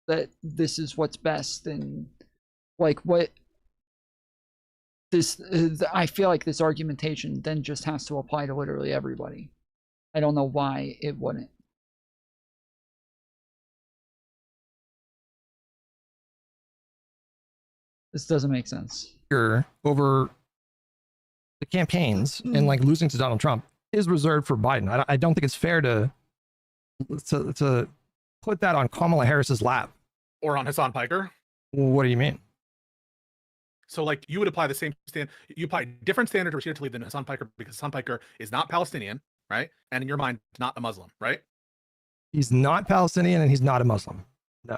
Speaker 16: that this is what's best, and like what this I feel like this argumentation then just has to apply to literally everybody. I don't know why it wouldn't. This doesn't make sense.
Speaker 11: Over the campaigns and like losing to Donald Trump is reserved for Biden. I don't think it's fair to put that on Kamala Harris's lap.
Speaker 12: Or on Hasan Piker.
Speaker 11: What do you mean?
Speaker 12: So, like, you would apply the same you apply a different standard to Rashida Tlaib than Hasan Piker because Hasan Piker is not Palestinian, right? And in your mind, not a Muslim, right?
Speaker 11: He's not Palestinian and he's not a Muslim. No.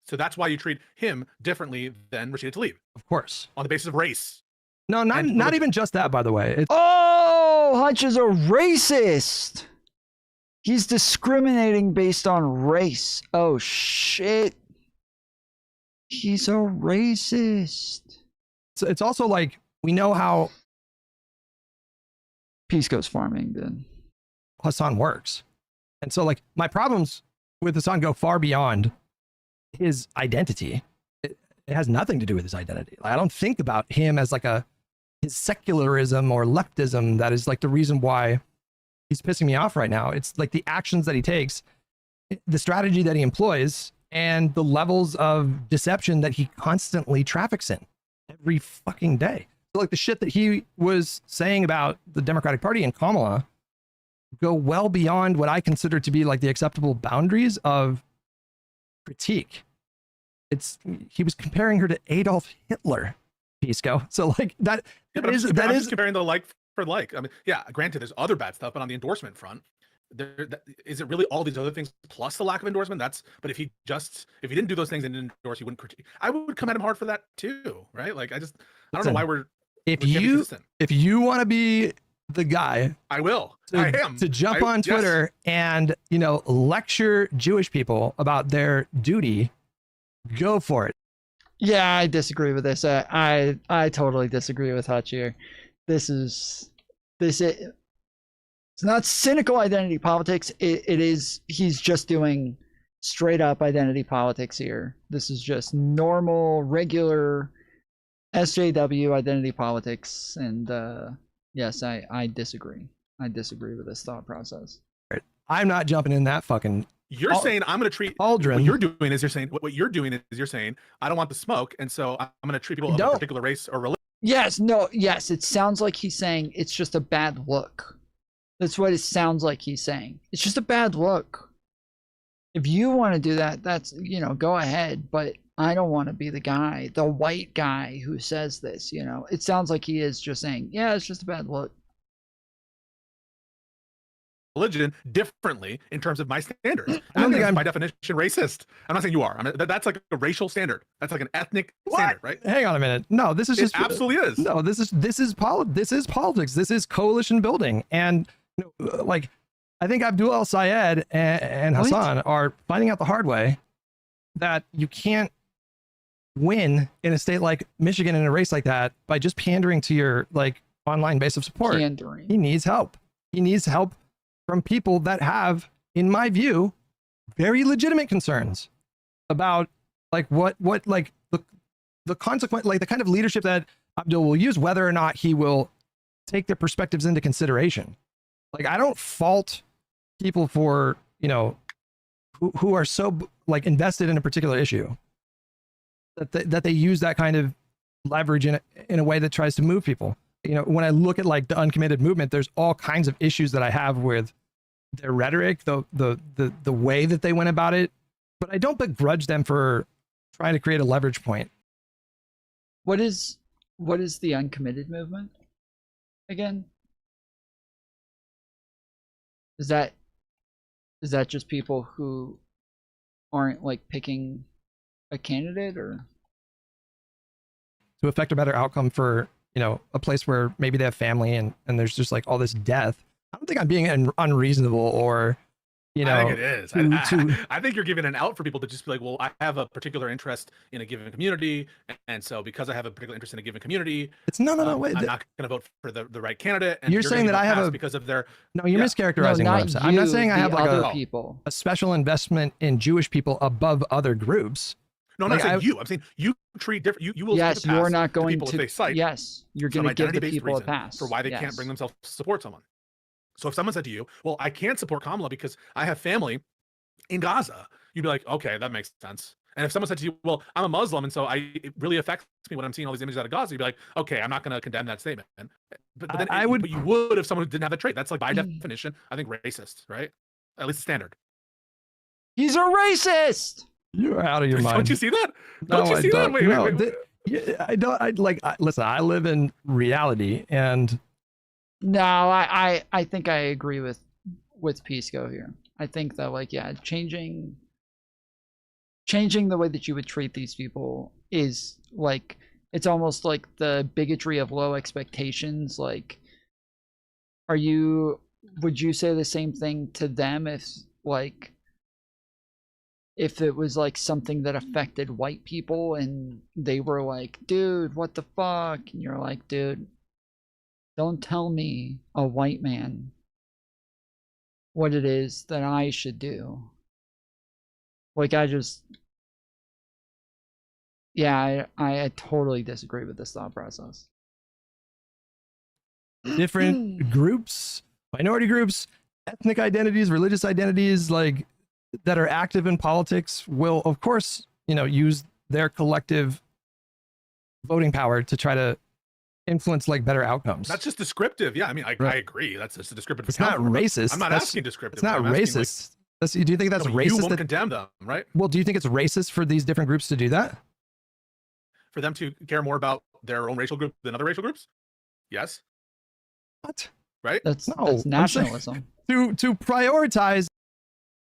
Speaker 12: So that's why you treat him differently than Rashida Tlaib.
Speaker 11: Of course.
Speaker 12: On the basis of race.
Speaker 11: No, not even just that, by the way.
Speaker 16: Oh, Hutch is a racist. He's discriminating based on race. Oh, shit. He's a racist.
Speaker 11: So it's also like, we know how
Speaker 16: Pisco's farming then
Speaker 11: Hasan works. And so like my problems with Hasan go far beyond his identity. It has nothing to do with his identity. I don't think about him as like his secularism or leftism that is like the reason why he's pissing me off right now. It's like the actions that he takes, the strategy that he employs, and the levels of deception that he constantly traffics in every fucking day. So like the shit that he was saying about the Democratic Party and Kamala go well beyond what I consider to be like the acceptable boundaries of critique. He was comparing her to Adolf Hitler, Pisco. So like that
Speaker 12: Yeah, but I'm just comparing the like for like. I mean, yeah, granted, there's other bad stuff, but on the endorsement front, is it really all these other things plus the lack of endorsement? But if he didn't do those things and didn't endorse, he wouldn't critique. I would come at him hard for that too, right? Like I don't know why we're
Speaker 11: if you want to be the guy,
Speaker 12: I will.
Speaker 11: I am to jump on Twitter and lecture Jewish people about their duty. Go for it.
Speaker 16: Yeah, I disagree with this. I totally disagree with Hutch here. It's not cynical identity politics. It is. He's just doing straight up identity politics here. This is just normal, regular SJW identity politics. And yes, I disagree. I disagree with this thought process.
Speaker 11: I'm not jumping in that fucking.
Speaker 12: You're saying I'm going to treat
Speaker 11: Aldrin.
Speaker 12: What you're doing is you're saying I don't want the smoke, and so I'm going to treat people of a particular race or religion.
Speaker 16: Yes, no, yes, it sounds like he's saying it's just a bad look. That's what it sounds like he's saying. It's just a bad look. If you want to do that, that's, you know, go ahead, but I don't want to be the guy, the white guy who says this, you know. It sounds like he is just saying, yeah, it's just a bad look.
Speaker 12: Religion differently in terms of my standards. I don't think I'm by definition racist. I'm not saying you are. I mean, that's like a racial standard. That's like an ethnic standard, right?
Speaker 11: Hang on a minute. No, this is just
Speaker 12: absolutely is.
Speaker 11: No, this is politics. This is coalition building, and you know, like I think Abdul El Sayed and Hasan are finding out the hard way that you can't win in a state like Michigan in a race like that by just pandering to your like online base of support.
Speaker 16: Pandering.
Speaker 11: He needs help. He needs help from people that have, in my view, very legitimate concerns about like what like the consequent, like the kind of leadership that Abdul will use, whether or not he will take their perspectives into consideration. Like, I don't fault people for, you know, who are so like invested in a particular issue that they use that kind of leverage in a way that tries to move people. You know, when I look at like the uncommitted movement, there's all kinds of issues that I have with their rhetoric, the way that they went about it, but I don't begrudge them for trying to create a leverage point.
Speaker 16: What is the uncommitted movement again? Is that just people who aren't like picking a candidate, or
Speaker 11: to affect a better outcome for, you know, a place where maybe they have family and there's just like all this death? I don't think I'm being unreasonable or, you know.
Speaker 12: I think it is. I think you're giving an out for people to just be like, well, I have a particular interest in a given community, and so because I have a particular interest in a given community,
Speaker 11: it's no wait.
Speaker 12: I'm not going to vote for the right candidate. And
Speaker 11: you're saying that I have
Speaker 12: because of their.
Speaker 11: No, you're mischaracterizing what I'm saying. I'm not saying I have like a special investment in Jewish people above other groups.
Speaker 12: No, I'm not saying you. I'm saying you treat different. You will.
Speaker 16: Yes, you're not going
Speaker 12: people
Speaker 16: to.
Speaker 12: if they cite
Speaker 16: Yes, you're going to give the people a pass
Speaker 12: for why they can't bring themselves to support someone. So if someone said to you, well, I can't support Kamala because I have family in Gaza, you'd be like, okay, that makes sense. And if someone said to you, well, I'm a Muslim, and so it really affects me when I'm seeing all these images out of Gaza, you'd be like, okay, I'm not going to condemn that statement. But then but you would if someone didn't have that trait. That's like by definition, I think, racist, right? At least the standard.
Speaker 16: He's a racist.
Speaker 11: You're out of your mind.
Speaker 12: Don't you see that? Don't you see that? Wait.
Speaker 11: Listen, I live in reality, and
Speaker 16: no, I think I agree with Pisco here. I think that, like, yeah, changing the way that you would treat these people is like, it's almost like the bigotry of low expectations. Like, would you say the same thing to them if it was like something that affected white people and they were like, dude, what the fuck? And you're like, dude, don't tell me, a white man, what it is that I should do. Like, I totally disagree with this thought process.
Speaker 11: Different groups, minority groups, ethnic identities, religious identities, like, that are active in politics will, of course, you know, use their collective voting power to try to influence like better outcomes.
Speaker 12: That's just descriptive. Yeah, I mean, I agree. That's just a descriptive.
Speaker 11: It's not racist.
Speaker 12: I'm not asking descriptive.
Speaker 11: It's not racist. Do you think that's racist?
Speaker 12: You won't condemn them, right?
Speaker 11: Well, do you think it's racist for these different groups to do that?
Speaker 12: For them to care more about their own racial group than other racial groups? Yes.
Speaker 11: What?
Speaker 12: Right?
Speaker 16: That's nationalism.
Speaker 11: To prioritize.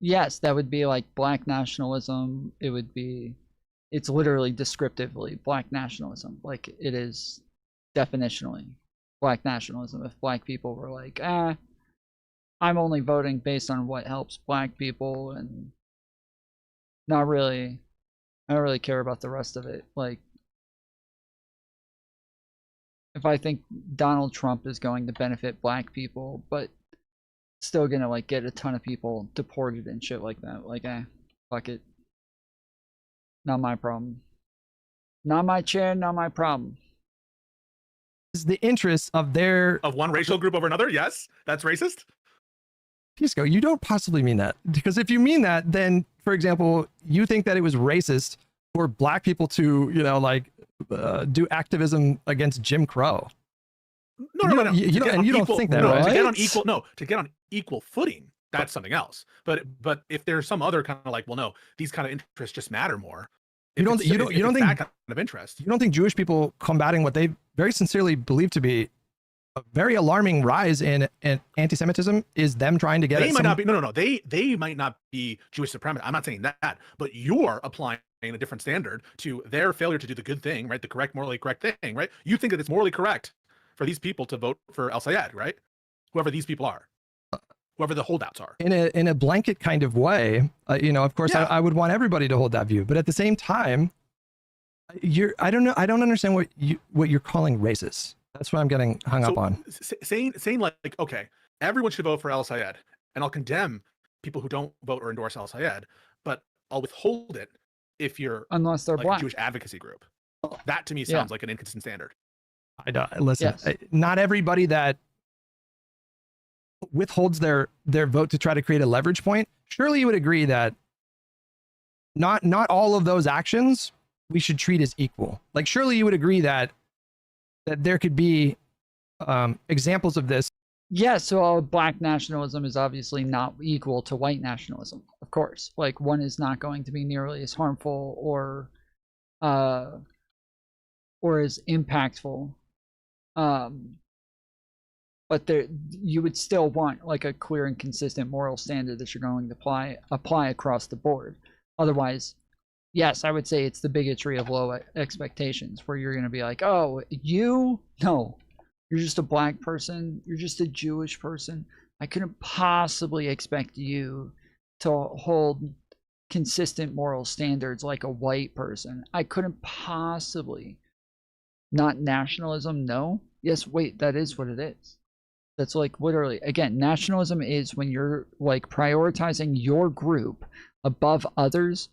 Speaker 16: Yes, that would be like black nationalism. It's literally descriptively black nationalism. Like, it is definitionally black nationalism. If black people were like, I'm only voting based on what helps black people and I don't really care about the rest of it. Like, if I think Donald Trump is going to benefit black people, but still gonna like get a ton of people deported and shit like that, like, fuck it. Not my problem. Not my chair, not my problem.
Speaker 11: Is the interest of
Speaker 12: one racial group over another? Yes, that's racist.
Speaker 11: Pisco, you don't possibly mean that, because if you mean that, then, for example, you think that it was racist for black people to, you know, like, do activism against Jim Crow.
Speaker 12: No.
Speaker 11: You don't think that, right?
Speaker 12: To get on equal footing, that's something else. But if there's some other kind of like, well, no, these kind of interests just matter more.
Speaker 11: You don't think
Speaker 12: that kind of interest?
Speaker 11: You don't think Jewish people combating what they very sincerely believe to be a very alarming rise in anti-Semitism is them trying to get?
Speaker 12: They might not be. No. They might not be Jewish supremacists. I'm not saying that, but you're applying a different standard to their failure to do the good thing, right? The correct, morally correct thing, right? You think that it's morally correct for these people to vote for El Sayed, right? Whoever these people are, whoever the holdouts are.
Speaker 11: In a blanket kind of way, of course, yeah. I would want everybody to hold that view, but at the same time, I don't understand what you're calling racist. That's what I'm getting hung up on.
Speaker 12: Saying like, okay, everyone should vote for El Sayed, and I'll condemn people who don't vote or endorse El Sayed, but I'll withhold it if you're
Speaker 1: unless they're
Speaker 12: like
Speaker 1: black.
Speaker 12: A Jewish advocacy group. That to me sounds like an inconsistent standard.
Speaker 11: I don't listen. Yes. Not everybody that withholds their vote to try to create a leverage point. Surely you would agree that not all of those actions we should treat as equal. Like surely you would agree that there could be examples of this.
Speaker 1: Yeah, so black nationalism is obviously not equal to white nationalism, of course. Like one is not going to be nearly as harmful or as impactful. But you would still want like a clear and consistent moral standard that you're going to apply across the board. Otherwise, yes, I would say it's the bigotry of low expectations, where you're going to be like, oh, you're just a black person, you're just a Jewish person. I couldn't possibly expect you to hold consistent moral standards like a white person. I couldn't possibly. Not nationalism, no. Yes, wait, that is what it is. That's like literally, again, nationalism is when you're like prioritizing your group above others,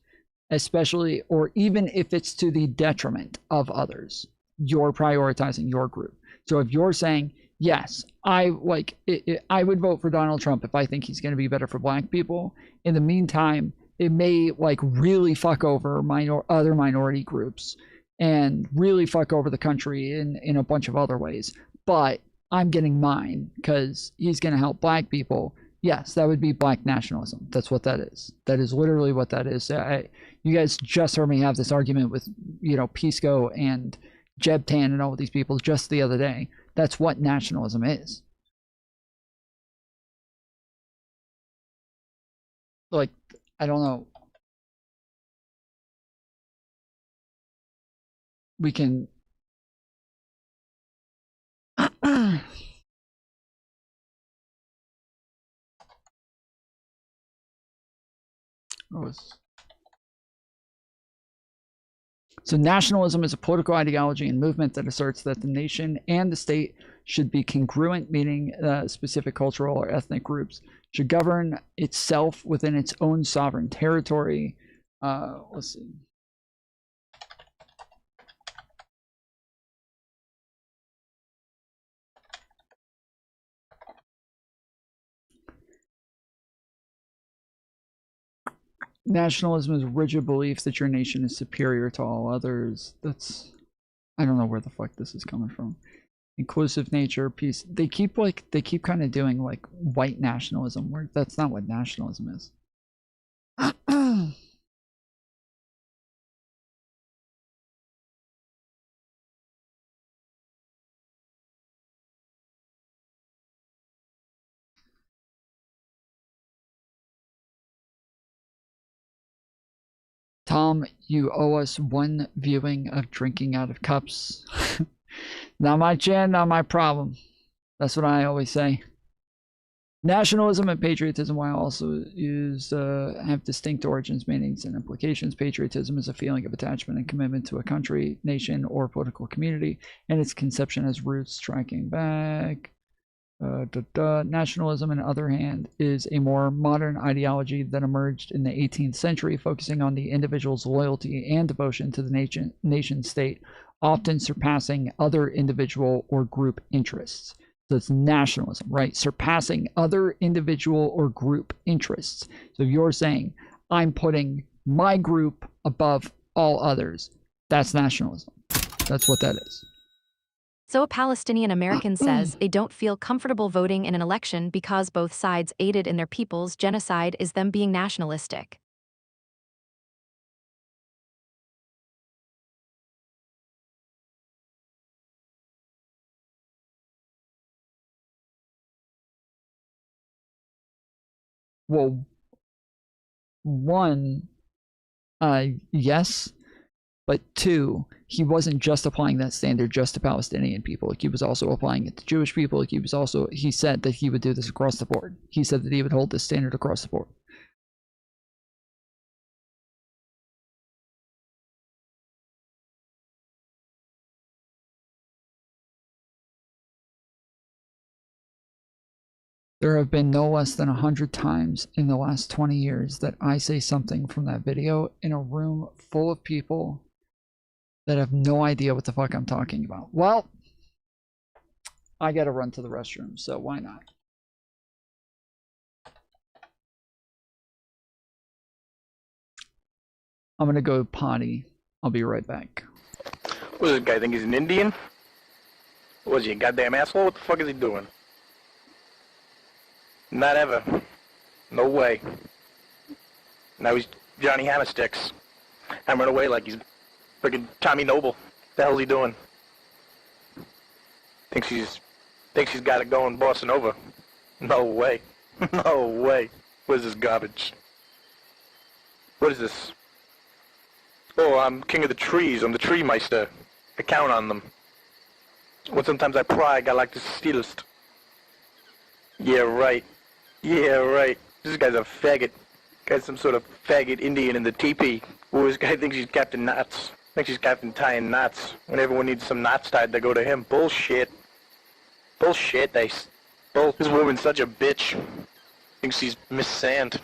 Speaker 1: especially, or even if it's to the detriment of others, you're prioritizing your group. So if you're saying, yes, I would vote for Donald Trump if I think he's going to be better for black people. In the meantime, it may like really fuck over other minority groups and really fuck over the country in a bunch of other ways. But I'm getting mine because he's going to help black people. Yes, that would be black nationalism. That's what that is. That is literally what that is. You guys just heard me have this argument with, Pisco and Jeb Tan and all these people just the other day. That's what nationalism is. Like, I don't know. We can So nationalism is a political ideology and movement that asserts that the nation and the state should be congruent, meaning specific cultural or ethnic groups should govern itself within its own sovereign territory. Let's see. Nationalism is a rigid belief that your nation is superior to all others. I don't know where the fuck this is coming from. Inclusive nature, peace. They keep kind of doing like white nationalism, where that's not what nationalism is. Tom, you owe us one viewing of drinking out of cups. Not my jam, not my problem. That's what I always say. Nationalism and patriotism, while also have distinct origins, meanings, and implications. Patriotism is a feeling of attachment and commitment to a country, nation, or political community, and its conception has roots striking back. Nationalism, on the other hand, is a more modern ideology that emerged in the 18th century, focusing on the individual's loyalty and devotion to the nation state, often surpassing other individual or group interests. So it's nationalism, right? Surpassing other individual or group interests. So if you're saying, I'm putting my group above all others, that's nationalism.
Speaker 16: That's what that is.
Speaker 2: So a Palestinian American says they don't feel comfortable voting in an election because both sides aided in their people's genocide is them being nationalistic.
Speaker 16: Well, one, yes, but two, he wasn't just applying that standard just to Palestinian people. Like, he was also applying it to Jewish people. Like, he said that he would do this across the board. He said that he would hold this standard across the board. There have been no less than 100 times in the last 20 years that I say something from that video in a room full of people that have no idea what the fuck I'm talking about. Well, I gotta run to the restroom, so why not? I'm gonna go potty. I'll be right back.
Speaker 8: What does this guy think he's an Indian? What is he, a goddamn asshole? What the fuck is he doing? Not ever. No way. Now he's Johnny Hammersticks. Hammering away like he's freaking Tommy Noble. The hell's he doing? Thinks he's got it going bossing over. No way. No way. What is this garbage? What is this? Oh, I'm king of the trees. I'm the tree meister. I count on them. When sometimes I pride, I like the steelest. Yeah, right. Yeah, right. This guy's a faggot. Guy's some sort of faggot Indian in the teepee. Oh, this guy thinks he's Captain Knots. Thinks he's Captain tying knots. When everyone needs some knots tied, they go to him. Bullshit. Bullshit. This woman's such a bitch. Thinks she's Miss Sand.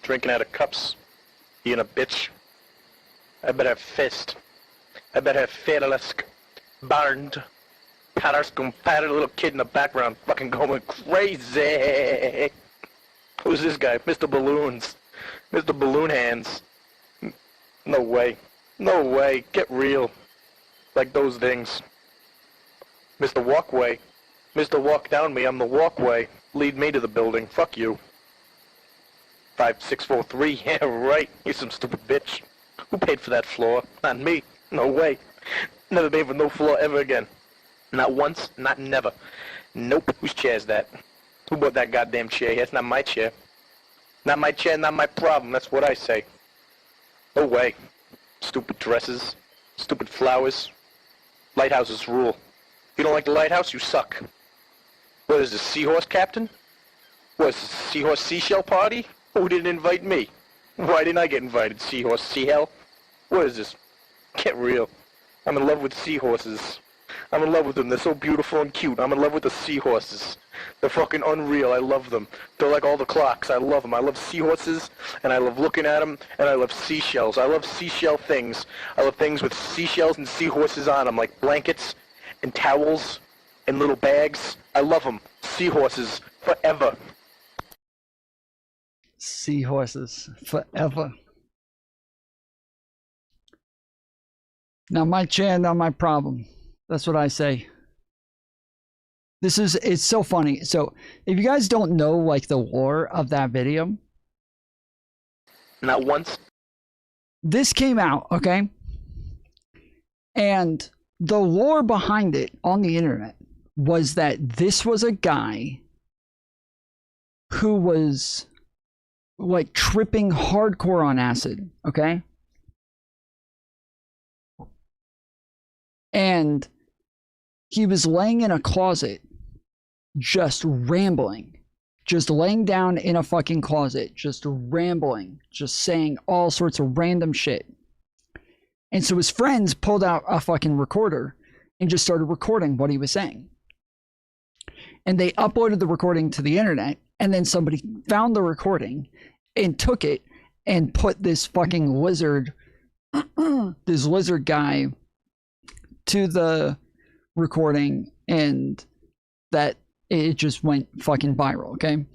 Speaker 8: Drinking out of cups. Being a bitch. I bet her fist. I bet her fedelisk. Barned. Patterskum patted little kid in the background fucking going crazy. Who's this guy? Mr. Balloons. Mr. Balloon Hands. No way. No way. Get real. Like those things. Mr. Walkway. Mr. Walk Down Me. I'm the walkway. Lead me to the building. Fuck you. 5643. Yeah, right. You're some stupid bitch. Who paid for that floor? Not me. No way. Never paid for no floor ever again. Not once, not never. Nope. Whose chair's that? Who bought that goddamn chair? That's not my chair. Not my chair, not my problem. That's what I say. No way. Stupid dresses. Stupid flowers. Lighthouses rule. If you don't like the lighthouse, you suck. What is this, seahorse captain? What is this, seahorse seashell party? Who didn't invite me? Why didn't I get invited, seahorse seahell? What is this? Get real. I'm in love with seahorses. I'm in love with them. They're so beautiful and cute. I'm in love with the seahorses. They're fucking unreal. I love them. They're like all the clocks. I love them. I love seahorses, and I love looking at them, and I love seashells. I love seashell things. I love things with seashells and seahorses on them, like blankets and towels and little bags. I love them. Seahorses forever.
Speaker 16: Seahorses forever. Not my chair, not my problem. That's what I say. It's so funny. So if you guys don't know like the lore of that video.
Speaker 8: Not once.
Speaker 16: This came out, okay? And the lore behind it on the internet was that this was a guy who was like tripping hardcore on acid, okay? And he was laying in a closet, just rambling, just laying down in a fucking closet, just rambling, just saying all sorts of random shit. And so his friends pulled out a fucking recorder and just started recording what he was saying. And they uploaded the recording to the internet, and then somebody found the recording and took it and put this fucking lizard, this lizard guy to the recording, and that it just went fucking viral, okay?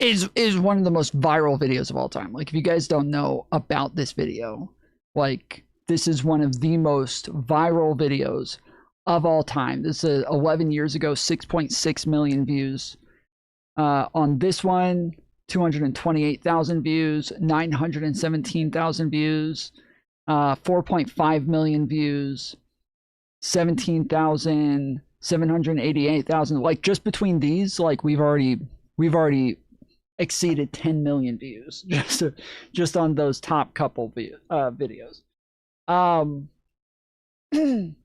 Speaker 16: is one of the most viral videos of all time. Like, if you guys don't know about this video, like, this is one of the most viral videos of all time. This is 11 years ago, 6.6 million views. On this one, 228,000 views, 917,000 views, 4.5 million views, 17,000, 788,000. Like, just between these, like, we've already exceeded 10 million views just on those top couple videos.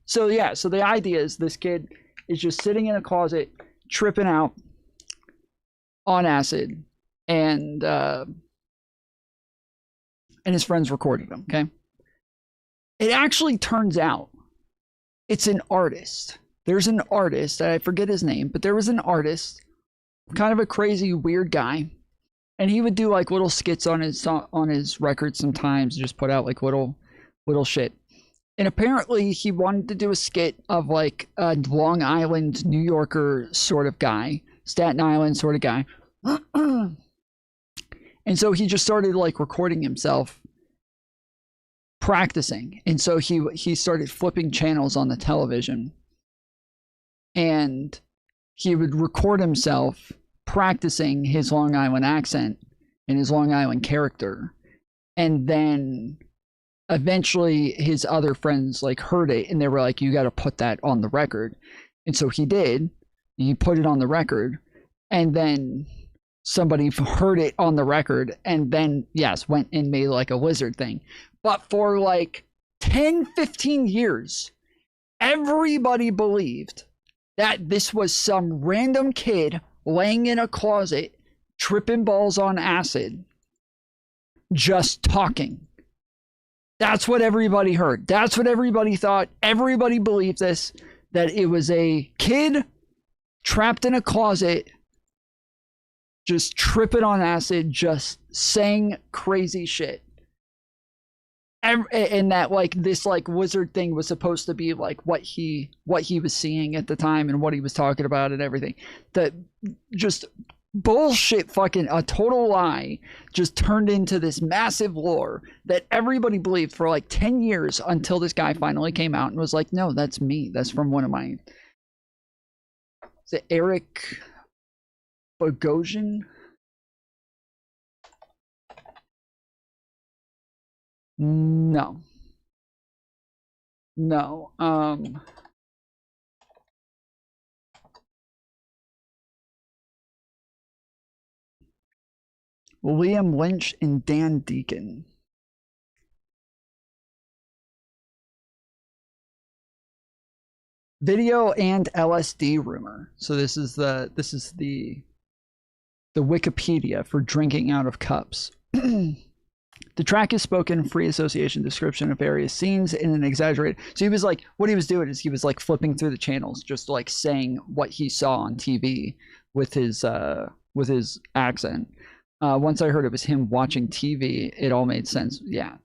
Speaker 16: So yeah, so the idea is this kid is just sitting in a closet, tripping out on acid, and his friends recorded him. Okay, it actually turns out it's an artist. There's an artist, I forget his name, but there was an artist, kind of a crazy, weird guy, and he would do like little skits on his record sometimes, just put out like little shit. And apparently he wanted to do a skit of like a Long Island, New Yorker sort of guy, Staten Island sort of guy. And so he just started like recording himself practicing. And so he started flipping channels on the television, and he would record himself practicing his Long Island accent and his Long Island character. And then eventually his other friends like heard it, and they were like, you got to put that on the record. And so he did. He put it on the record, and then somebody heard it on the record, and then yes, went and made like a wizard thing. But for like 10-15 years, everybody believed that this was some random kid laying in a closet, tripping balls on acid, just talking. That's what everybody heard. That's what everybody thought. Everybody believed this, that it was a kid trapped in a closet, just tripping on acid, just saying crazy shit. And that like this like wizard thing was supposed to be like what he was seeing at the time and what he was talking about and everything. That just bullshit, fucking a total lie, just turned into this massive lore that everybody believed for like 10 years, until this guy finally came out and was like, no, that's me. That's from one of my... Is it Eric Bogosian? No. Liam Lynch and Dan Deacon. Video and LSD rumor. So this is the Wikipedia for drinking out of cups. The track is spoken free association description of various scenes in an exaggerated. So he was like, what he was doing is he was like flipping through the channels, just like saying what he saw on TV with his accent. Once I heard it was him watching TV, it all made sense. Yeah.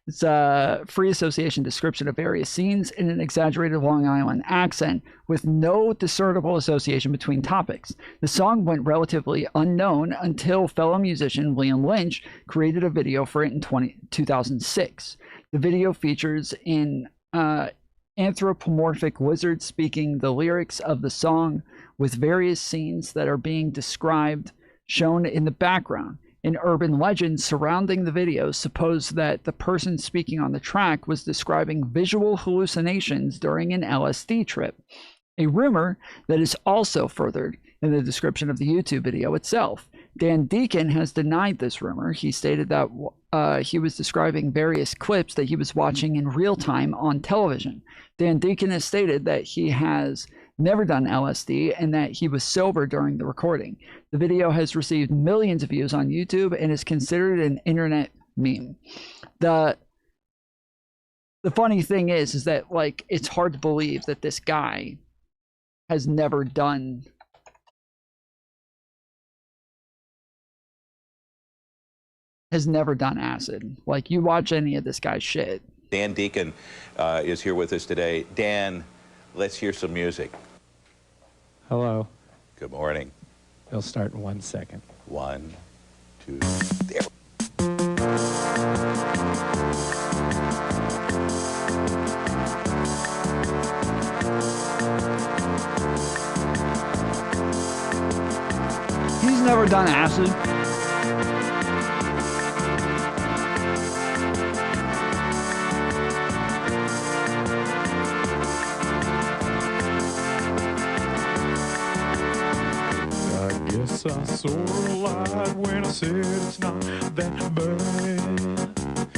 Speaker 16: It's a free association description of various scenes in an exaggerated Long Island accent with no discernible association between topics. The song went relatively unknown until fellow musician Liam Lynch created a video for it in 2006. The video features an anthropomorphic wizard speaking the lyrics of the song, with various scenes that are being described shown in the background. An urban legend surrounding the video suppose that the person speaking on the track was describing visual hallucinations during an LSD trip, a rumor that is also furthered in the description of the YouTube video itself. Dan Deacon has denied this rumor. He stated that he was describing various clips that he was watching in real time on television. Dan Deacon has stated that he has never done LSD and that he was sober during the recording. The video has received millions of views on YouTube and is considered an internet meme. The funny thing is that like it's hard to believe that this guy has never done acid. Like, you watch any of this guy's shit.
Speaker 9: Dan Deacon is here with us today. Dan, let's hear some music.
Speaker 17: Hello.
Speaker 9: Good morning.
Speaker 10: It'll start in 1 second.
Speaker 9: 1, 2, there.
Speaker 16: He's never done acid.
Speaker 10: I guess I sorta lied when I said it's not that bad.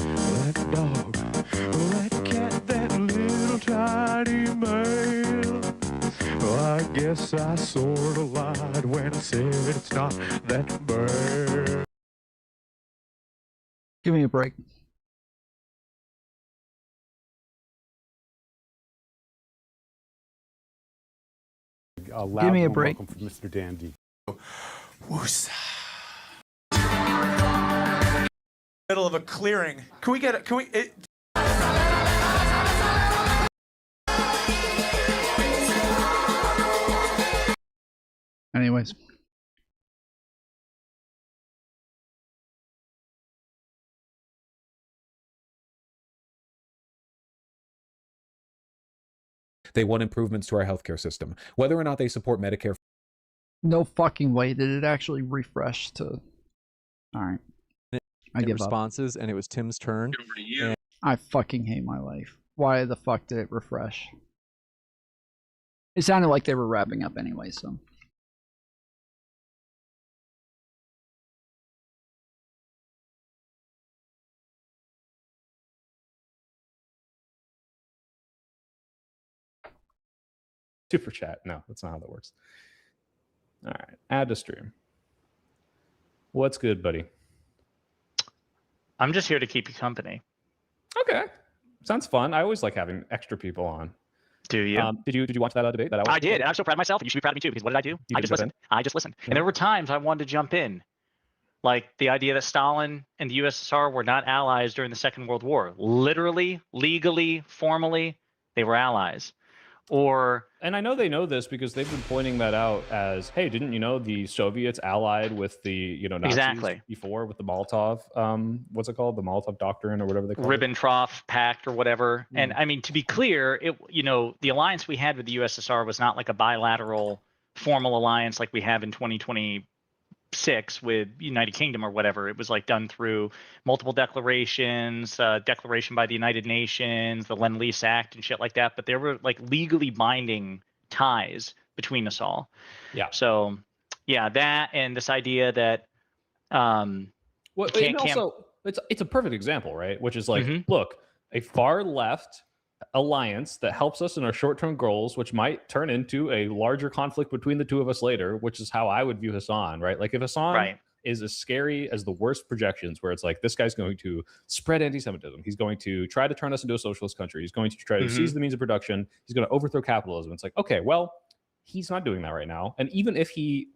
Speaker 10: That dog, that cat, that little tiny man. I guess I sorta lied when I said it's not that bad.
Speaker 16: Give me a break. Give me a break.
Speaker 13: Welcome from Mr. Dandy.
Speaker 23: Woosa. Middle of a clearing. Can we get it? Can we?
Speaker 16: Anyways.
Speaker 24: They want improvements to our healthcare system. Whether or not they support Medicare.
Speaker 16: No fucking way did it actually refresh to. Alright. I give
Speaker 25: responses, and it was Tim's turn. And
Speaker 16: I fucking hate my life. Why the fuck did it refresh? It sounded like they were wrapping up anyway, so.
Speaker 26: Super chat. No, that's not how that works. All right. Add to stream. What's good, buddy?
Speaker 27: I'm just here to keep you company.
Speaker 26: Okay. Sounds fun. I always like having extra people on.
Speaker 27: Do you?
Speaker 26: Did you watch that debate?
Speaker 27: I did, and I'm so proud of myself. You should be proud of me too, because what did I do? I just listened. I just listened. And there were times I wanted to jump in. Like the idea that Stalin and the USSR were not allies during the Second World War. Literally, legally, formally, they were allies.
Speaker 26: And I know they know this because they've been pointing that out as, hey, didn't you know the Soviets allied with the Nazis before with the Molotov, what's it called, the Molotov Doctrine or whatever they call it,
Speaker 27: Ribbentrop Pact or whatever. And I mean, to be clear, the alliance we had with the USSR was not like a bilateral formal alliance like we have in 2026 with United Kingdom or whatever. It was like done through multiple declarations, declaration by the United Nations, the Lend-Lease Act and shit like that. But there were like legally binding ties between us all.
Speaker 26: Yeah.
Speaker 27: So yeah, that and this idea that
Speaker 26: it's a perfect example, right? Which is like, look, a far left alliance that helps us in our short-term goals, which might turn into a larger conflict between the two of us later, which is how I would view Hasan, right? Like if Hasan is as scary as the worst projections, where it's like, this guy's going to spread anti-Semitism, he's going to try to turn us into a socialist country, he's going to try to seize the means of production, he's going to overthrow capitalism. It's like, okay, well, he's not doing that right now. And even if he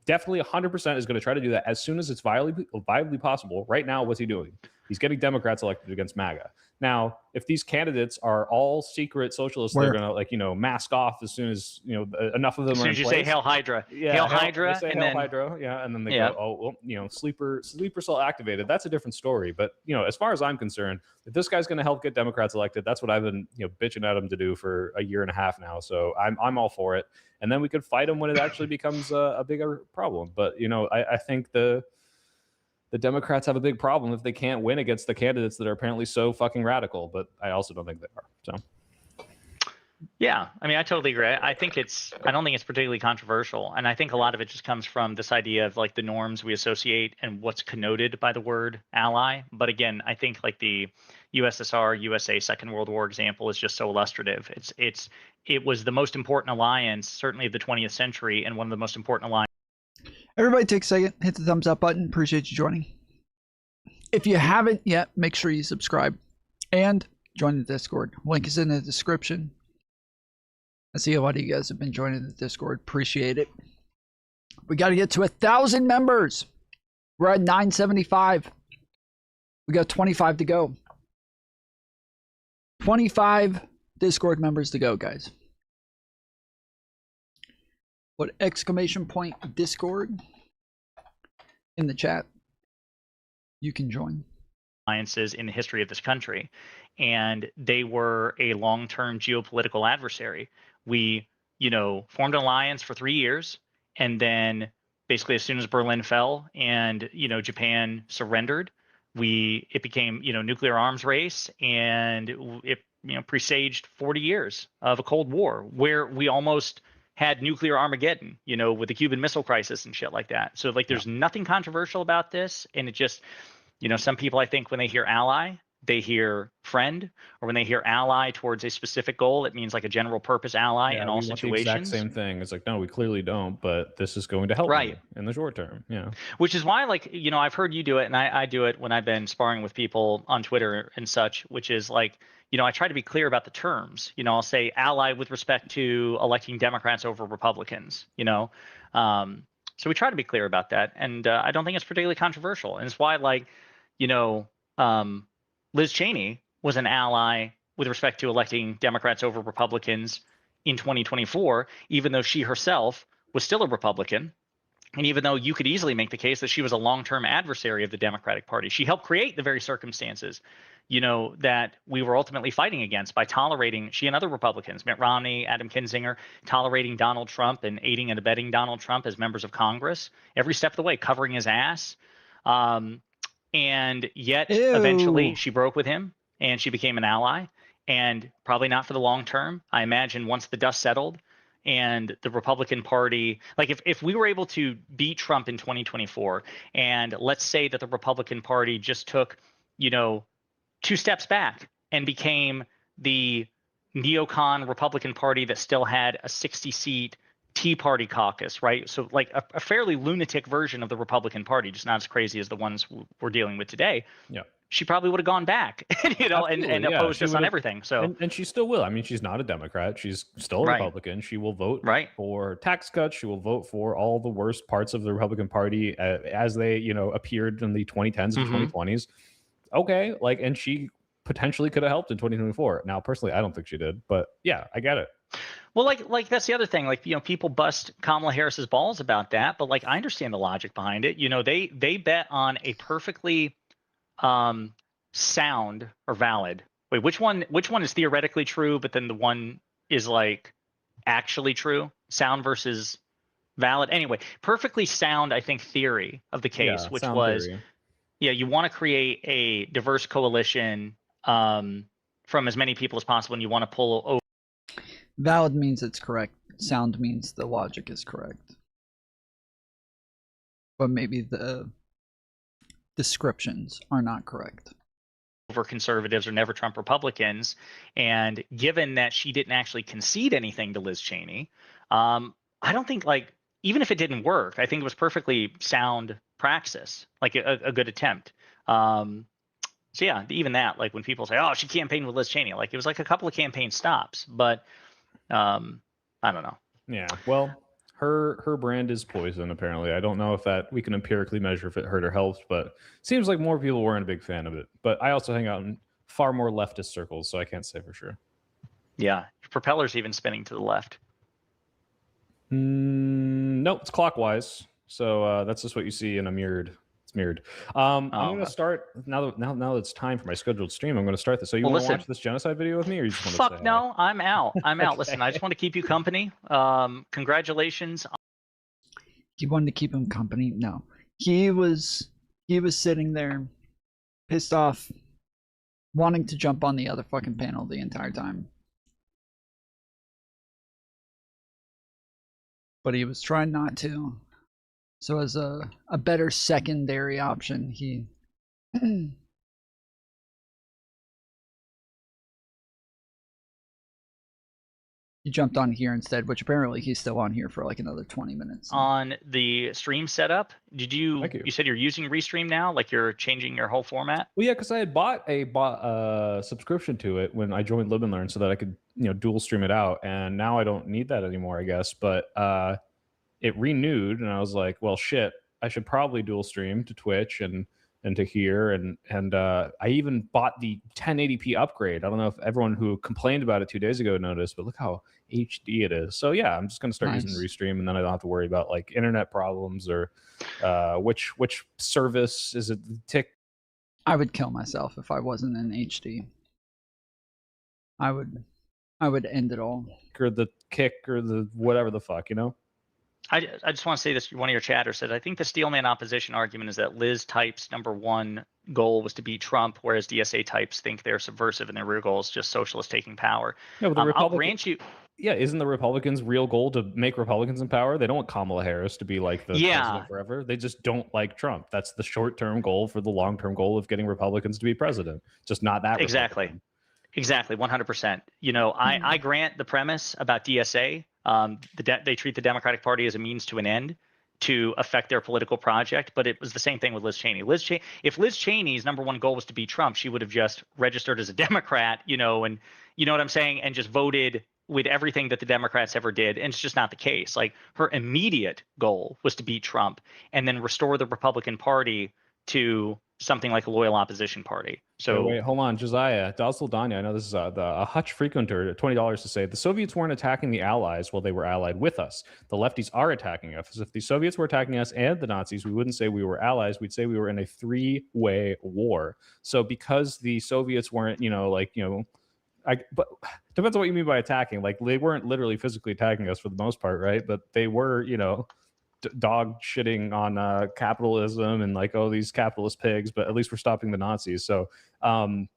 Speaker 26: definitely 100% is going to try to do that as soon as it's viably possible, right now, what's he doing? He's getting Democrats elected against MAGA. Now, if these candidates are all secret socialists, they're going to mask off as soon as enough of them.
Speaker 27: As soon as you say Hail Hydra, Hail Hydra, and then Hydra,
Speaker 26: and then they go, oh, well, sleeper cell activated. That's a different story. But as far as I'm concerned, if this guy's going to help get Democrats elected, that's what I've been bitching at him to do for a year and a half now. So I'm all for it. And then we could fight him when it actually becomes a bigger problem. But I think the Democrats have a big problem if they can't win against the candidates that are apparently so fucking radical, but I also don't think they are. So,
Speaker 27: yeah, I mean, I totally agree. I don't think it's particularly controversial, and I think a lot of it just comes from this idea of like the norms we associate and what's connoted by the word ally. But again, I think like the USSR, USA, Second World War example is just so illustrative. It was the most important alliance, certainly of the 20th century, and one of the most important alliances.
Speaker 16: Everybody take a second, hit the thumbs up button. Appreciate you joining. If you haven't yet, make sure you subscribe and join the Discord. Link is in the description. I see a lot of you guys have been joining the Discord. Appreciate it. We got to get to 1,000 members. We're at 975. We got 25 to go. 25 Discord members to go, guys. What exclamation point Discord in the chat? You can join.
Speaker 27: Alliances in the history of this country, and they were a long-term geopolitical adversary. We, formed an alliance for 3 years, and then basically as soon as Berlin fell and Japan surrendered, it became nuclear arms race, and it presaged 40 years of a Cold War where we almost had nuclear Armageddon, with the Cuban Missile Crisis and shit like that. So there's nothing controversial about this, and it just some people, I think, when they hear ally, they hear friend, or when they hear ally towards a specific goal, it means like a general purpose ally in all situations.
Speaker 26: The exact same thing. It's like, no, we clearly don't, but this is going to help me in the short term. Yeah.
Speaker 27: Which is why, I've heard you do it, and I do it when I've been sparring with people on Twitter and such, which is like, I try to be clear about the terms. I'll say ally with respect to electing Democrats over Republicans, so we try to be clear about that, and I don't think it's particularly controversial. And it's why, Liz Cheney was an ally with respect to electing Democrats over Republicans in 2024, even though she herself was still a Republican, and even though you could easily make the case that she was a long-term adversary of the Democratic Party. She helped create the very circumstances that we were ultimately fighting against by tolerating, she and other Republicans, Mitt Romney, Adam Kinzinger, tolerating Donald Trump and aiding and abetting Donald Trump as members of Congress, every step of the way, covering his ass. And yet eventually she broke with him and she became an ally, and probably not for the long term. I imagine once the dust settled and the Republican Party, if we were able to beat Trump in 2024, and let's say that the Republican Party just took, 2 steps back and became the neocon Republican Party that still had a 60-seat Tea Party caucus, right? So a fairly lunatic version of the Republican Party, just not as crazy as the ones we're dealing with today.
Speaker 26: Yeah.
Speaker 27: She probably would have gone back, and opposed us on everything. So,
Speaker 26: and she still will. I mean, she's not a Democrat. She's still a Republican. She will vote for tax cuts. She will vote for all the worst parts of the Republican Party as they, appeared in the 2010s and 2020s. Okay, and she potentially could have helped in 2024. Now, personally, I don't think she did, but yeah, I get it.
Speaker 27: Well, that's the other thing. People bust Kamala Harris's balls about that, but I understand the logic behind it. They bet on a perfectly sound or valid. Wait, which one is theoretically true, but then the one is actually true? Sound versus valid. Anyway, perfectly sound, I think, theory of the case, which was theory. You want to create a diverse coalition from as many people as possible, and you want to pull over.
Speaker 16: Valid means it's correct. Sound means the logic is correct. But maybe the descriptions are not correct.
Speaker 27: Over conservatives or never Trump Republicans. And given that she didn't actually concede anything to Liz Cheney, I don't think even if it didn't work, I think it was perfectly sound praxis, a good attempt. So yeah, even that, when people say, oh, she campaigned with Liz Cheney, it was a couple of campaign stops, but I don't know.
Speaker 26: Yeah, well, her brand is poison, apparently. I don't know if that we can empirically measure if it hurt or helped, but it seems like more people weren't a big fan of it. But I also hang out in far more leftist circles, so I can't say for sure.
Speaker 27: Yeah, your propeller's even spinning to the left.
Speaker 26: Nope, it's clockwise. So that's just what you see in a mirrored. It's mirrored. I'm going to start now that it's time for my scheduled stream. I'm going to start this. So you want to watch this genocide video with me, or you just want to
Speaker 27: fuck no? I'm out. I'm out. Listen, I just want to keep you company. Congratulations.
Speaker 16: You wanted to keep him company? No, he was sitting there, pissed off, wanting to jump on the other fucking panel the entire time. But he was trying not to. So as a better secondary option, he he jumped on here instead, which apparently he's still on here for another 20 minutes.
Speaker 27: On the stream setup, did you said you're using Restream now? You're changing your whole format?
Speaker 26: Well, yeah, because I had bought a subscription to it when I joined Live and Learn so that I could dual stream it out, and now I don't need that anymore, I guess. But it renewed, and I was like, well, shit, I should probably dual stream to Twitch and into here, and I even bought the 1080p upgrade. I don't know if everyone who complained about it 2 days ago noticed, but look how HD it is. So yeah, I'm just gonna start using Restream, and then I don't have to worry about like internet problems or which service is it? Tick.
Speaker 1: I would kill myself if I wasn't in HD. I would end it all.
Speaker 26: Or the kick or the whatever the fuck, you know.
Speaker 27: I just want to say this. One of your chatters said, I think the Steelman opposition argument is that Liz types #1 goal was to beat Trump, whereas DSA types think they're subversive and their real goal is just socialists taking power.
Speaker 26: No, but
Speaker 27: I'll grant you.
Speaker 26: Yeah, isn't the Republicans' real goal to make Republicans in power? They don't want Kamala Harris to be like the president forever. They just don't like Trump. That's the short-term goal for the long-term goal of getting Republicans to be president. Just not that.
Speaker 27: Exactly. Exactly, 100%. You know, I grant the premise about DSA. They treat the Democratic Party as a means to an end to affect their political project, but it was the same thing with Liz Cheney. If Liz Cheney's #1 goal was to beat Trump, she would have just registered as a Democrat, you know, and you know what I'm saying, and just voted with everything that the Democrats ever did, and it's just not the case. Like, her immediate goal was to beat Trump and then restore the Republican Party to something like a loyal opposition party. So
Speaker 26: wait, hold on, Josiah Dazzledanya. I know this is a Hutch frequenter, $20 to say the Soviets weren't attacking the Allies while they were allied with us. The lefties are attacking us. If the Soviets were attacking us and the Nazis, we wouldn't say we were allies. We'd say we were in a three-way war. So because the Soviets weren't, but depends on what you mean by attacking. Like, they weren't literally physically attacking us for the most part, right? But they were, dog shitting on capitalism and like, oh, these capitalist pigs, but at least we're stopping the Nazis. So to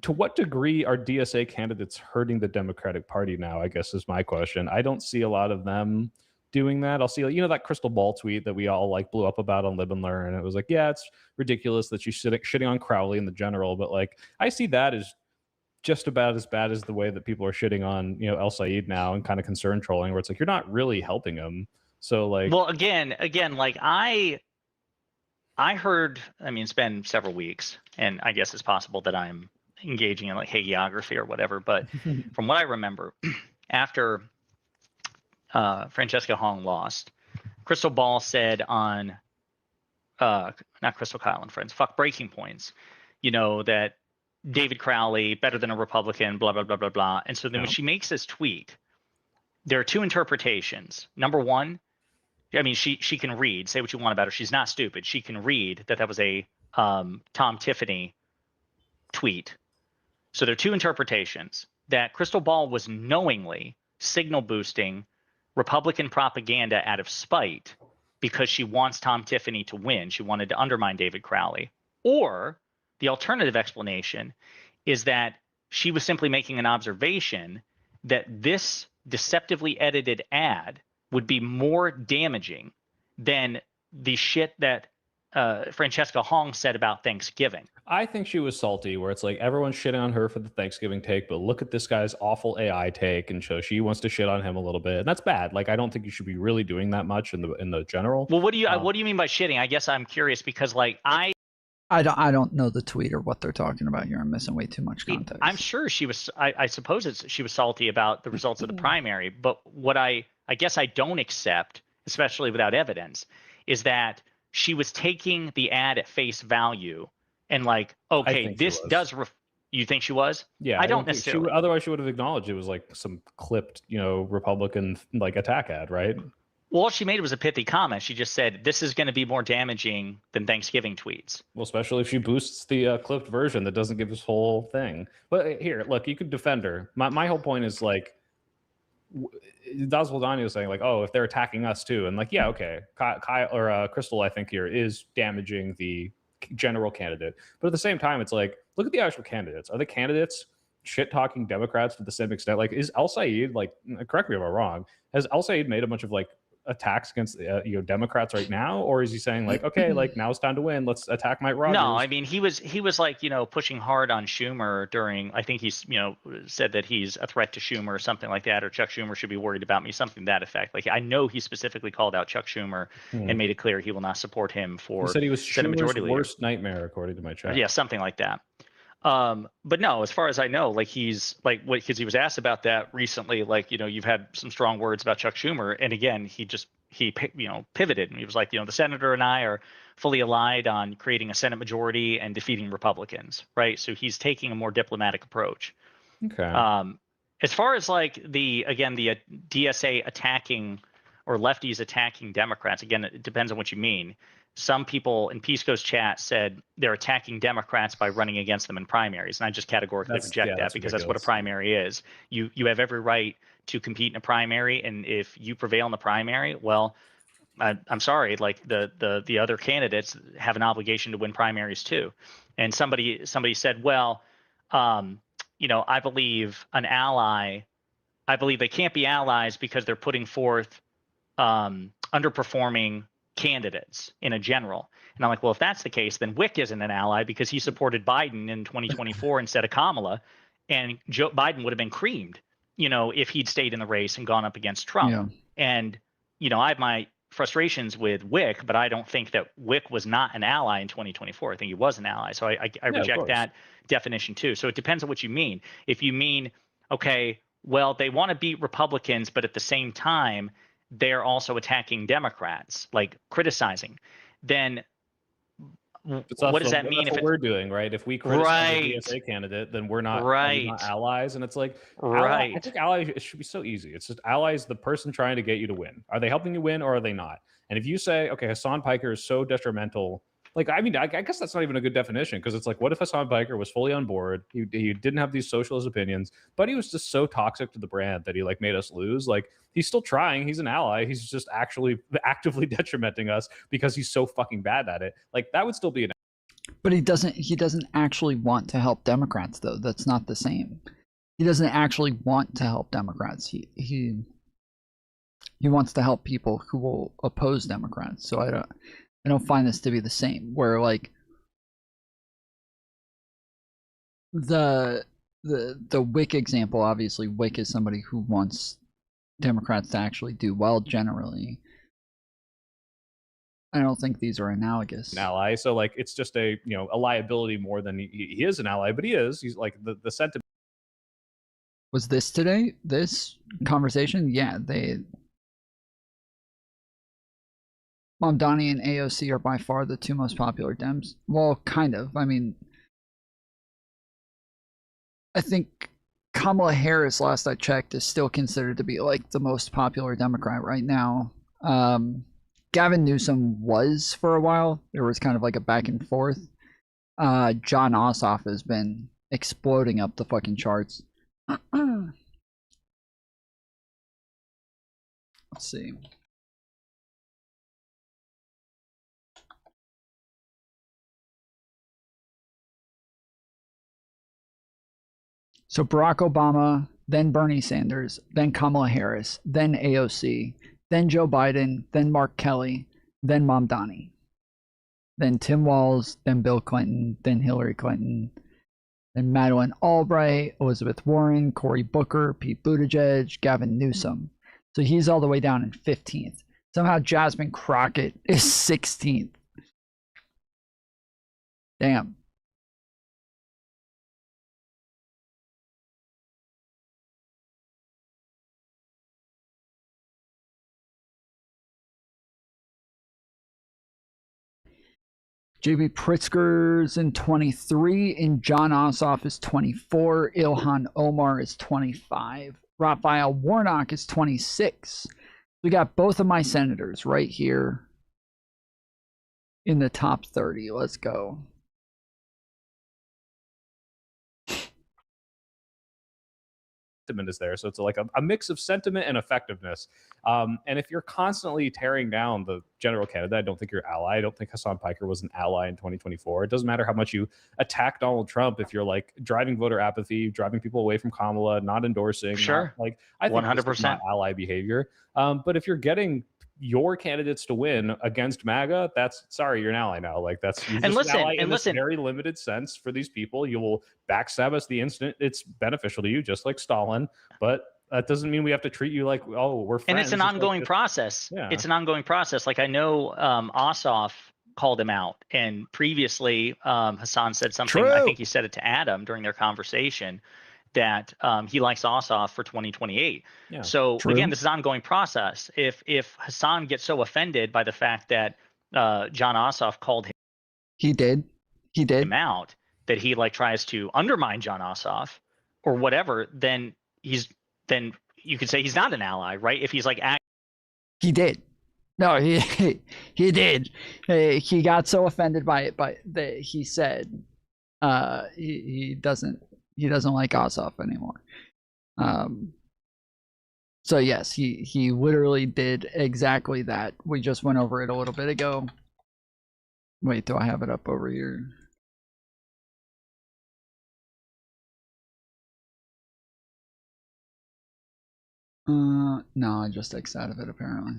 Speaker 26: what degree are DSA candidates hurting the Democratic Party now, I guess is my question. I don't see a lot of them doing that. I'll see, that crystal ball tweet that we all like blew up about on Live and Learn. It was like, yeah, it's ridiculous that she's shitting on Crowley in the general, but like, I see that as just about as bad as the way that people are shitting on, El Sayed now and kind of concern trolling, where it's like, you're not really helping him. So like,
Speaker 27: well, again, like I heard, I mean, it's been several weeks, and I guess it's possible that I'm engaging in like hagiography or whatever, but from what I remember, after Francesca Hong lost, Crystal Ball said on not Crystal Kyle and Friends, fuck Breaking Points, that David Crowley better than a Republican, blah blah blah blah blah. And so then when she makes this tweet, there are two interpretations. Number one, I mean, she can read. Say what you want about her. She's not stupid. She can read that was a Tom Tiffany tweet. So there are two interpretations: that Crystal Ball was knowingly signal boosting Republican propaganda out of spite because she wants Tom Tiffany to win. She wanted to undermine David Crowley. Or the alternative explanation is that she was simply making an observation that this deceptively edited ad would be more damaging than the shit that Francesca Hong said about Thanksgiving.
Speaker 26: I think she was salty, where it's like everyone's shitting on her for the Thanksgiving take, but look at this guy's awful AI take, and so she wants to shit on him a little bit, and that's bad. Like, I don't think you should be really doing that much in the general.
Speaker 27: Well, what do you mean by shitting? I guess I'm curious because like I
Speaker 1: don't know the tweet or what they're talking about here. I'm missing way too much context.
Speaker 27: I'm sure she was. I suppose she was salty about the results of the primary, but what I guess I don't accept, especially without evidence, is that she was taking the ad at face value and like, okay, this does. You think she was?
Speaker 26: Yeah,
Speaker 27: I don't necessarily.
Speaker 26: Otherwise, she would have acknowledged it was like some clipped, Republican like attack ad, right?
Speaker 27: Well, all she made was a pithy comment. She just said, this is going to be more damaging than Thanksgiving tweets.
Speaker 26: Well, especially if she boosts the clipped version that doesn't give this whole thing. But here, look, you could defend her. My whole point is like, Dazzledanya was saying like, oh, if they're attacking us too. And like, yeah, okay. Kyle or Crystal, I think here is damaging the general candidate. But at the same time, it's like, look at the actual candidates. Are the candidates shit talking Democrats to the same extent? Like, is El Sayed, like, correct me if I'm wrong, has El Sayed made a bunch of like attacks against Democrats right now, or is he saying like, okay, like now it's time to win, let's attack Mike Rogers?
Speaker 27: No, I mean he was like pushing hard on Schumer during, I think he's said that he's a threat to Schumer or something like that, or Chuck Schumer should be worried about me, something to that effect. Like, I know he specifically called out Chuck Schumer and made it clear he will not support him for.
Speaker 26: He said he was Schumer's worst nightmare, according to my chat.
Speaker 27: Yeah, something like that. But no, as far as I know, like he's like, because he was asked about that recently, like, you've had some strong words about Chuck Schumer. And again, he just pivoted, and he was like, the senator and I are fully allied on creating a Senate majority and defeating Republicans, right? So he's taking a more diplomatic approach.
Speaker 21: Okay.
Speaker 27: As far as like the DSA attacking or lefties attacking Democrats, again, it depends on what you mean. Some people in Pisco's chat said they're attacking Democrats by running against them in primaries, and I just categorically reject that because that's what a primary is. You have every right to compete in a primary, and if you prevail in the primary, well, I'm sorry, like the other candidates have an obligation to win primaries too. And somebody said, well, I believe I believe they can't be allies because they're putting forth underperforming candidates in a general. And I'm like, well, if that's the case, then Wick isn't an ally because he supported Biden in 2024 instead of Kamala, and Joe Biden would have been creamed, if he'd stayed in the race and gone up against Trump.
Speaker 16: Yeah.
Speaker 27: And, I have my frustrations with Wick, but I don't think that Wick was not an ally in 2024. I think he was an ally. So I reject that definition too. So it depends on what you mean. If you mean, okay, well, they want to beat Republicans, but at the same time, they're also attacking Democrats, like criticizing, then what does that mean?
Speaker 26: That's what we're doing, right? If we criticize the DSA candidate, then we're not, not allies. And it's like, I think allies, it should be so easy. It's just allies, the person trying to get you to win. Are they helping you win or are they not? And if you say, okay, Hasan Piker is so detrimental, like, I mean, I guess that's not even a good definition, because it's like, what if Hasan Piker was fully on board? He didn't have these socialist opinions, but he was just so toxic to the brand that he like made us lose. Like, he's still trying. He's an ally. He's just actually actively detrimenting us because he's so fucking bad at it. Like, that would still be an.
Speaker 16: But he doesn't actually want to help Democrats, though. That's not the same. He doesn't actually want to help Democrats. He wants to help people who will oppose Democrats. So I don't find this to be the same, where like the Wick example, obviously Wick is somebody who wants Democrats to actually do well generally. I don't think these are analogous.
Speaker 26: An ally, so like it's just a a liability more than he is an ally, but he's like the sentiment.
Speaker 16: Was this today? This conversation? Yeah, Mamdani and AOC are by far the two most popular Dems. Well, kind of. I mean, I think Kamala Harris, last I checked, is still considered to be like the most popular Democrat right now. Gavin Newsom was for a while. There was kind of like a back and forth. John Ossoff has been exploding up the fucking charts. Let's see. So Barack Obama, then Bernie Sanders, then Kamala Harris, then AOC, then Joe Biden, then Mark Kelly, then Mamdani, then Tim Walz, then Bill Clinton, then Hillary Clinton, then Madeleine Albright, Elizabeth Warren, Cory Booker, Pete Buttigieg, Gavin Newsom. So he's all the way down in 15th. Somehow Jasmine Crockett is 16th. Damn. JB Pritzker's in 23, and John Ossoff is 24. Ilhan Omar is 25. Raphael Warnock is 26. We got both of my senators right here in the top 30. Let's go.
Speaker 26: Is there, so it's like a mix of sentiment and effectiveness, and if you're constantly tearing down the general candidate, I don't think you're ally. I don't think Hasan Piker was an ally in 2024. It doesn't matter how much you attack Donald Trump if you're like driving voter apathy, driving people away from Kamala, not endorsing.
Speaker 27: Sure,
Speaker 26: like I think
Speaker 27: 100%
Speaker 26: not ally behavior. But if you're getting your candidates to win against MAGA, that's sorry, you're an ally now. Like that's
Speaker 27: and listen,
Speaker 26: in this very limited sense for these people. You will backstab us the instant it's beneficial to you, just like Stalin. But that doesn't mean we have to treat you like, oh, we're friends.
Speaker 27: And it's an ongoing process.
Speaker 26: Yeah.
Speaker 27: It's an ongoing process. Like I know Ossoff called him out, and previously Hasan said something.
Speaker 16: True.
Speaker 27: I think he said it to Adam during their conversation that he likes Ossoff for 2028.
Speaker 22: Yeah.
Speaker 27: So
Speaker 1: True.
Speaker 27: again, this is an ongoing process. If Hasan gets so offended by the fact that John Ossoff called
Speaker 1: He did
Speaker 27: him out, that he like tries to undermine John Ossoff or whatever, then you could say he's not an ally, right? If he's like
Speaker 1: he did. No, he did. He got so offended by it, but he said he doesn't like Ossoff anymore. So yes, he literally did exactly that. We just went over it a little bit ago. Wait, do I have it up over here? No, I just X out of it apparently.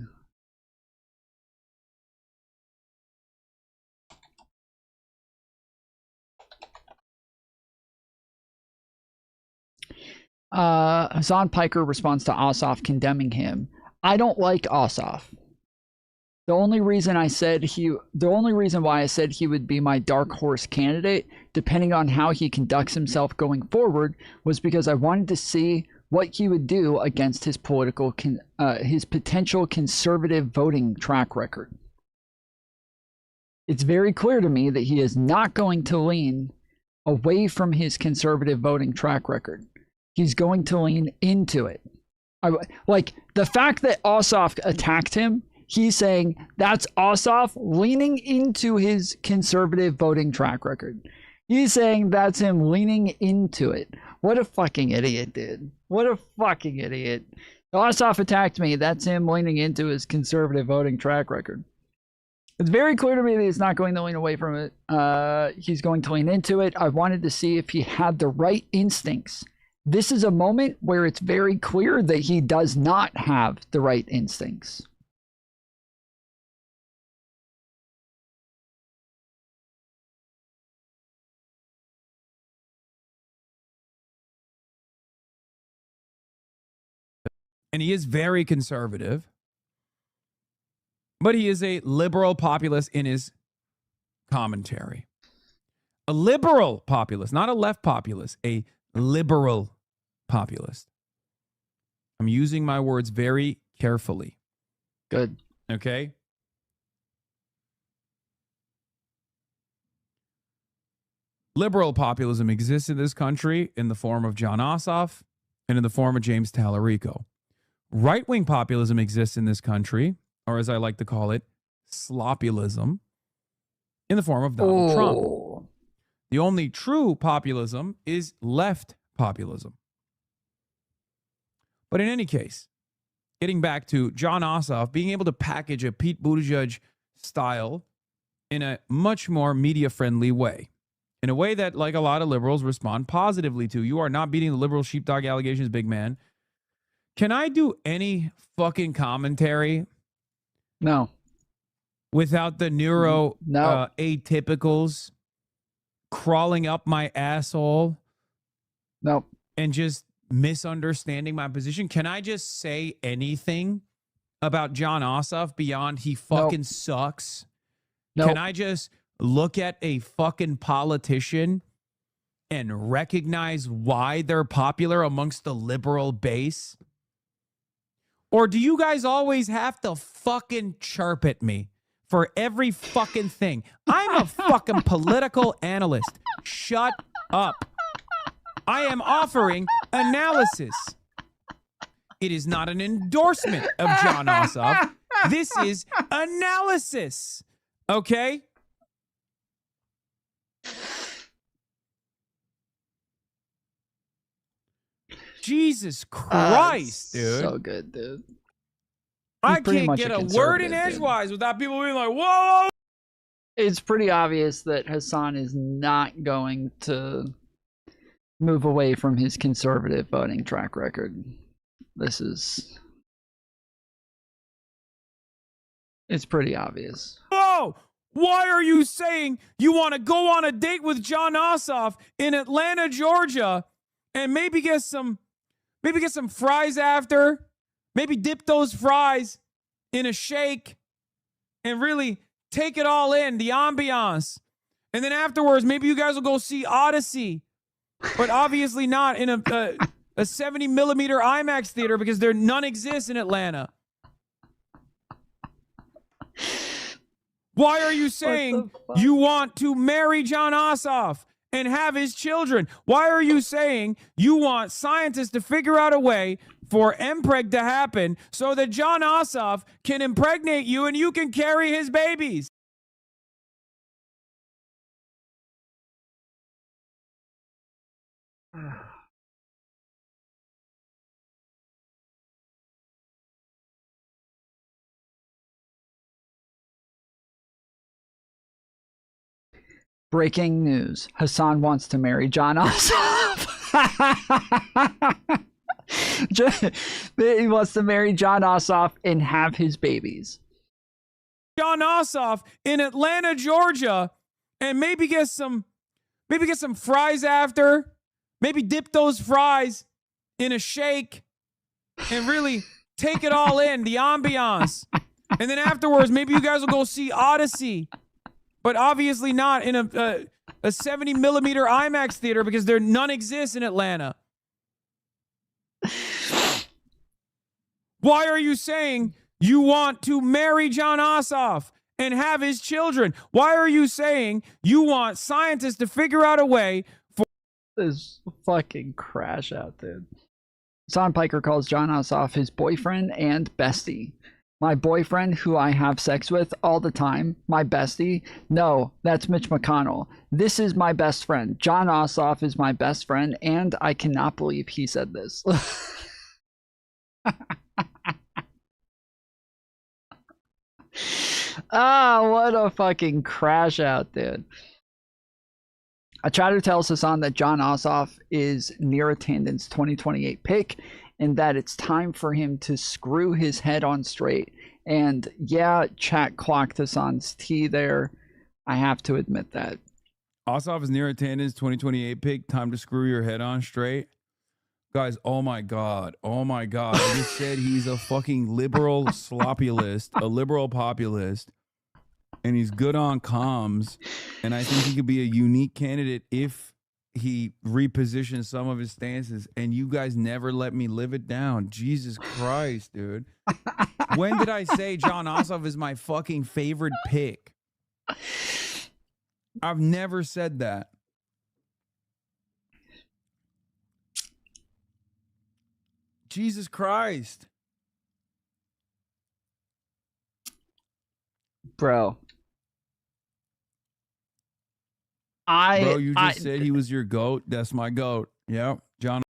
Speaker 1: Hasan Piker responds to Ossoff condemning him. I don't like Ossoff. The only reason why I said he would be my dark horse candidate, depending on how he conducts himself going forward, was because I wanted to see what he would do against his his potential conservative voting track record. It's very clear to me that he is not going to lean away from his conservative voting track record. He's going to lean into it. Like the fact that Ossoff attacked him, he's saying that's Ossoff leaning into his conservative voting track record. He's saying that's him leaning into it. What a fucking idiot, dude. What a fucking idiot. Ossoff attacked me. That's him leaning into his conservative voting track record. It's very clear to me that he's not going to lean away from it. He's going to lean into it. I wanted to see if he had the right instincts. This is a moment where it's very clear that he does not have the right instincts.
Speaker 5: And he is very conservative, but he is a liberal populist in his commentary. A liberal populist, not a left populist, a liberal populist. I'm using my words very carefully.
Speaker 1: Good.
Speaker 5: Okay? Liberal populism exists in this country in the form of John Ossoff and in the form of James Tallarico. Right-wing populism exists in this country, or as I like to call it, sloppyism, in the form of Donald Trump. The only true populism is left populism. But in any case, getting back to John Ossoff being able to package a Pete Buttigieg style in a much more media-friendly way, in a way that, like a lot of liberals, respond positively to. You are not beating the liberal sheepdog allegations, big man. Can I do any fucking commentary?
Speaker 1: No.
Speaker 5: Without the atypicals crawling up my asshole?
Speaker 1: Nope.
Speaker 5: And just misunderstanding my position? Can I just say anything about John Ossoff beyond he fucking sucks?
Speaker 1: Nope.
Speaker 5: Can I just look at a fucking politician and recognize why they're popular amongst the liberal base? Or do you guys always have to fucking chirp at me for every fucking thing? I'm a fucking political analyst. Shut up. I am offering analysis. It is not an endorsement of John Ossoff. This is analysis. Okay? Jesus Christ, dude.
Speaker 1: So good, dude.
Speaker 5: I can't get a word in edgewise without people being like, whoa!
Speaker 1: It's pretty obvious that Hasan is not going to move away from his conservative voting track record. It's pretty obvious.
Speaker 5: Whoa! Why are you saying you want to go on a date with John Ossoff in Atlanta, Georgia, and maybe get some fries after? Maybe dip those fries in a shake and really take it all in, the ambiance. And then afterwards, maybe you guys will go see Odyssey but obviously not in a 70 millimeter IMAX theater because there none exists in Atlanta. Why are you saying you want to marry John Ossoff and have his children? Why are you saying you want scientists to figure out a way for MPreg to happen so that John Ossoff can impregnate you and you can carry his babies?
Speaker 16: Breaking news. Hasan wants to marry John Ossoff. He wants to marry John Ossoff and have his babies.
Speaker 5: John Ossoff in Atlanta, Georgia, and maybe get some fries after. Maybe dip those fries in a shake and really take it all in, the ambiance. And then afterwards, maybe you guys will go see Odyssey. But obviously not in a 70 millimeter IMAX theater because there none exists in Atlanta. Why are you saying you want to marry John Ossoff and have his children? Why are you saying you want scientists to figure out a way for
Speaker 16: this fucking crash out, dude? Hasan Piker calls John Ossoff his boyfriend and bestie. My boyfriend, who I have sex with all the time, my bestie. No, that's Mitch McConnell. This is my best friend. John Ossoff is my best friend, and I cannot believe he said this. What a fucking crash out, dude. I try to tell Hasan that John Ossoff is near attendance 2028 pick, and that it's time for him to screw his head on straight. And yeah, chat clocked Hasan's T there. I have to admit that.
Speaker 5: Ossoff is near attendance 2028 pick. Time to screw your head on straight. Guys, oh my God. Oh my God. I just said he's a fucking liberal sloppulist, a liberal populist, and he's good on comms. And I think he could be a unique candidate if he repositions some of his stances, and you guys never let me live it down. Jesus Christ, dude. When did I say John Ossoff is my fucking favorite pick? I've never said that. Jesus Christ.
Speaker 16: Bro.
Speaker 5: Bro, you just said he was your GOAT. That's my GOAT. Yeah, John.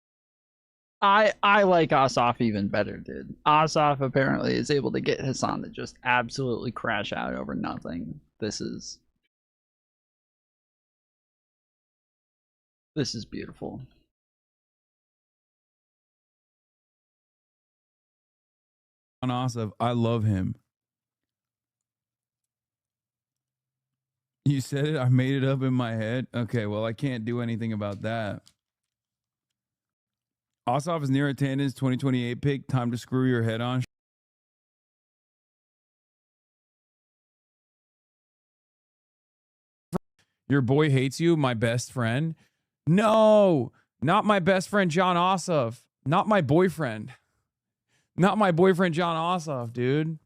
Speaker 16: I like Ossoff even better, dude. Ossoff apparently is able to get Hasan to just absolutely crash out over nothing. This is beautiful.
Speaker 5: John Ossoff, I love him. You said it. I made it up in my head. Okay, well, I can't do anything about that. Ossoff is near attendance 2028 pick. Time to screw your head on. Your boy hates you, my best friend. No, not my best friend, John Ossoff. Not my boyfriend. Not my boyfriend, John Ossoff, dude.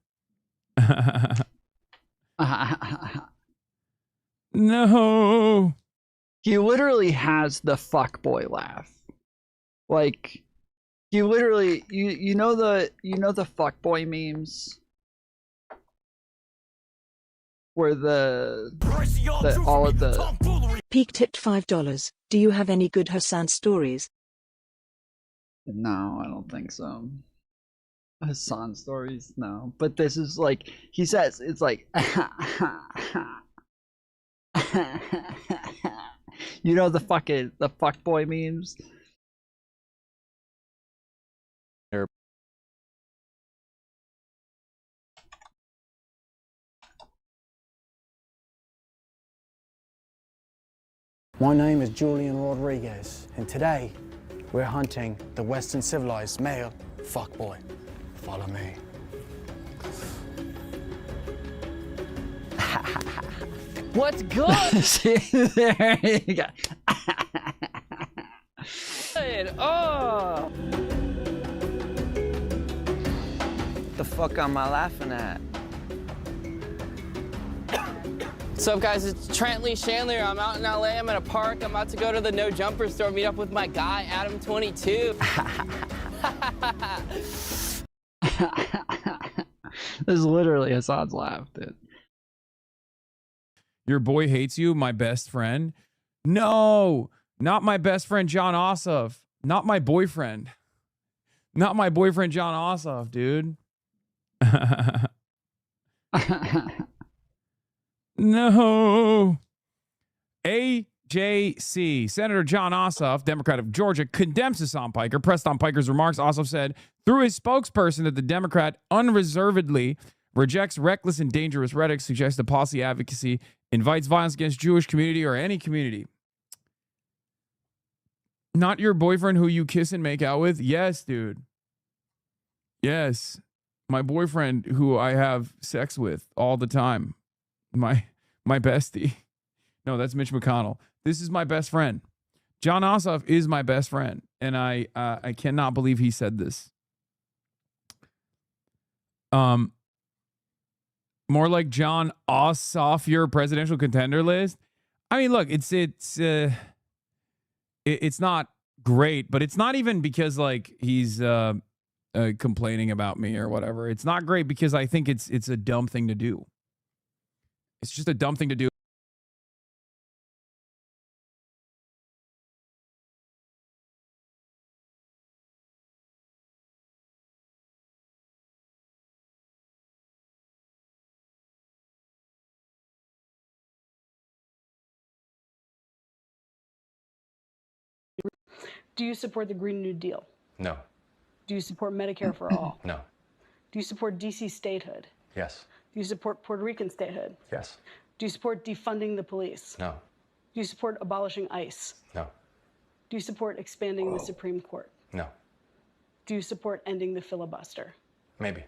Speaker 5: No.
Speaker 16: He literally has the fuckboy laugh. Like, he literally, you know the fuckboy memes where all of the
Speaker 3: Peak tipped $5. Do you have any good Hasan stories?
Speaker 16: No, I don't think so. Hasan stories, no. But this is like, he says, it's like, you know the fuckboy memes?
Speaker 7: My name is Julian Rodriguez, and today we're hunting the Western civilized male fuckboy. Follow me.
Speaker 16: What's good? See, there you go.
Speaker 4: excited. Oh.
Speaker 13: What the fuck am I laughing at?
Speaker 4: What's up, guys? It's Trent Lee Chandler. I'm out in LA. I'm at a park. I'm about to go to the No Jumper store, meet up with my guy, Adam22.
Speaker 1: This is literally Hasan's laugh, dude.
Speaker 5: Your boy hates you, my best friend. No, not my best friend, John Ossoff. Not my boyfriend. Not my boyfriend, John Ossoff, dude. No. AJC. Senator John Ossoff, Democrat of Georgia, condemns Hasan Piker. Pressed on Piker's remarks, Ossoff said through his spokesperson that the Democrat unreservedly rejects reckless and dangerous rhetoric, suggests that policy advocacy invites violence against Jewish community or any community. Not your boyfriend who you kiss and make out with? Yes, dude. Yes. My boyfriend who I have sex with all the time. My bestie. No, that's Mitch McConnell. This is my best friend. John Ossoff is my best friend. And I cannot believe he said this. More like John Ossoff, your presidential contender list. I mean, look, it's not great, but it's not even because like he's complaining about me or whatever. It's not great because I think it's a dumb thing to do. It's just a dumb thing to do.
Speaker 14: Do you support the Green New Deal?
Speaker 9: No.
Speaker 14: Do you support Medicare for all?
Speaker 9: No.
Speaker 14: Do you support DC statehood?
Speaker 9: Yes.
Speaker 14: Do you support Puerto Rican statehood?
Speaker 9: Yes.
Speaker 14: Do you support defunding the police?
Speaker 9: No.
Speaker 14: Do you support abolishing ICE?
Speaker 9: No.
Speaker 14: Do you support expanding the Supreme Court?
Speaker 9: No.
Speaker 14: Do you support ending the filibuster?
Speaker 9: Maybe.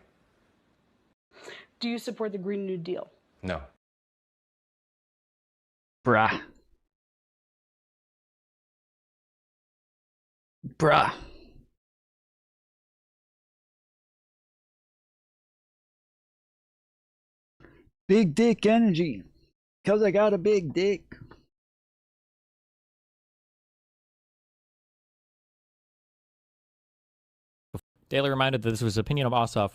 Speaker 14: Do you support the Green New Deal?
Speaker 9: No.
Speaker 1: Bruh. Bruh. Big dick energy. Because I got a big dick.
Speaker 22: Daily reminded that this was his opinion of Ossoff.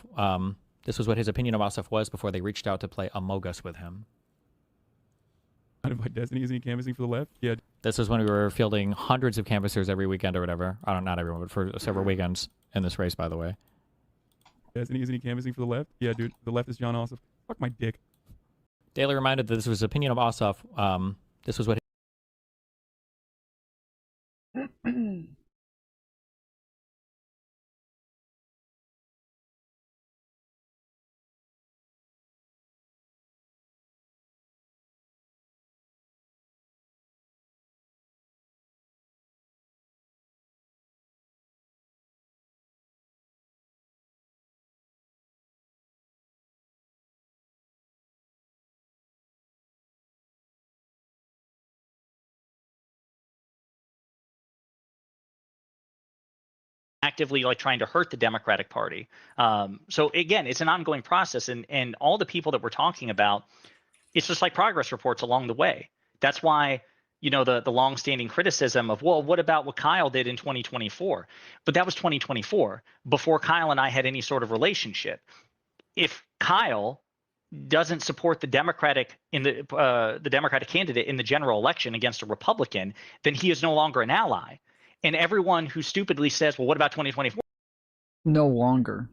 Speaker 22: This was what his opinion of Ossoff was before they reached out to play Among Us with him.
Speaker 5: Out of my Destiny, isn't he canvassing for the left? Yeah.
Speaker 22: This was when we were fielding hundreds of canvassers every weekend or whatever. I don't, not everyone, but for several weekends in this race, by the way.
Speaker 5: Destiny, isn't he canvassing for the left? Yeah, dude. The left is John Ossoff. Fuck my dick.
Speaker 22: Daily reminded that this was his opinion of Ossoff. This was what.
Speaker 27: Actively like trying to hurt the Democratic Party. So again, it's an ongoing process, and all the people that we're talking about, it's just like progress reports along the way. That's why, you know, the longstanding criticism of, well, what about what Kyle did in 2024? But that was 2024 before Kyle and I had any sort of relationship. If Kyle doesn't support the Democratic Democratic candidate in the general election against a Republican, then he is no longer an ally. And everyone who stupidly says, well, what about 2024?
Speaker 1: No longer.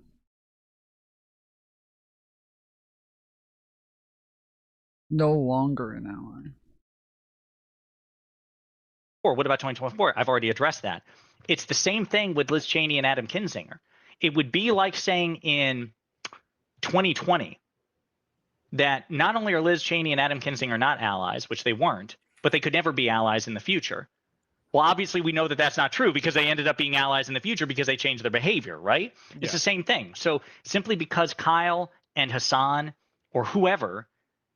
Speaker 1: No longer an ally.
Speaker 27: Or what about 2024? I've already addressed that. It's the same thing with Liz Cheney and Adam Kinzinger. It would be like saying in 2020 that not only are Liz Cheney and Adam Kinzinger not allies, which they weren't, but they could never be allies in the future. Well, obviously, we know that that's not true because they ended up being allies in the future because they changed their behavior, right? Yeah. It's the same thing. So simply because Kyle and Hasan or whoever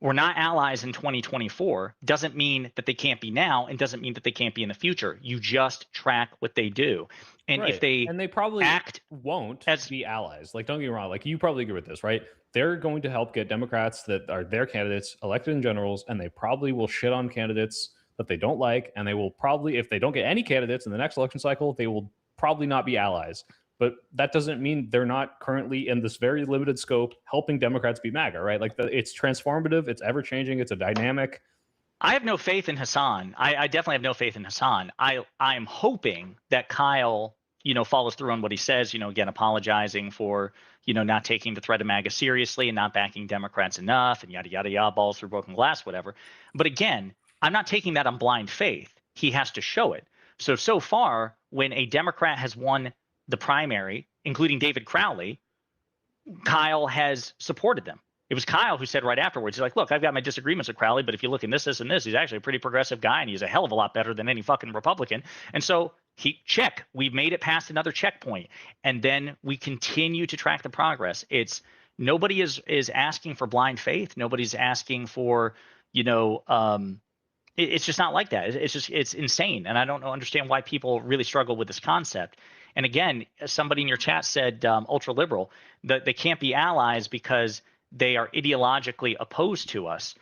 Speaker 27: we're not allies in 2024 doesn't mean that they can't be now, and doesn't mean that they can't be in the future. You just track what they do. And if they
Speaker 26: probably
Speaker 27: act
Speaker 26: won't be allies. Like, don't get me wrong. Like, you probably agree with this, right? They're going to help get Democrats that are their candidates elected in generals, and they probably will shit on candidates that they don't like. And they will probably, if they don't get any candidates in the next election cycle, they will probably not be allies. But that doesn't mean they're not currently in this very limited scope helping Democrats be MAGA, right? Like, it's transformative, it's ever changing, it's a dynamic.
Speaker 27: I have no faith in Hasan. I definitely have no faith in Hasan. I'm hoping that Kyle, follows through on what he says, again, apologizing for, not taking the threat of MAGA seriously and not backing Democrats enough and yada, yada, yada, balls through broken glass, whatever. But again, I'm not taking that on blind faith. He has to show it. So far, when a Democrat has won the primary, including David Crowley, Kyle has supported them. It was Kyle who said right afterwards, he's like, look, I've got my disagreements with Crowley, but if you look in this, and this, he's actually a pretty progressive guy, and he's a hell of a lot better than any fucking Republican. And so we've made it past another checkpoint. And then we continue to track the progress. Nobody is asking for blind faith. Nobody's asking for, it's just not like that. It's insane. And I don't understand why people really struggle with this concept. And again, somebody in your chat said ultra liberal, that they can't be allies because they are ideologically opposed to us.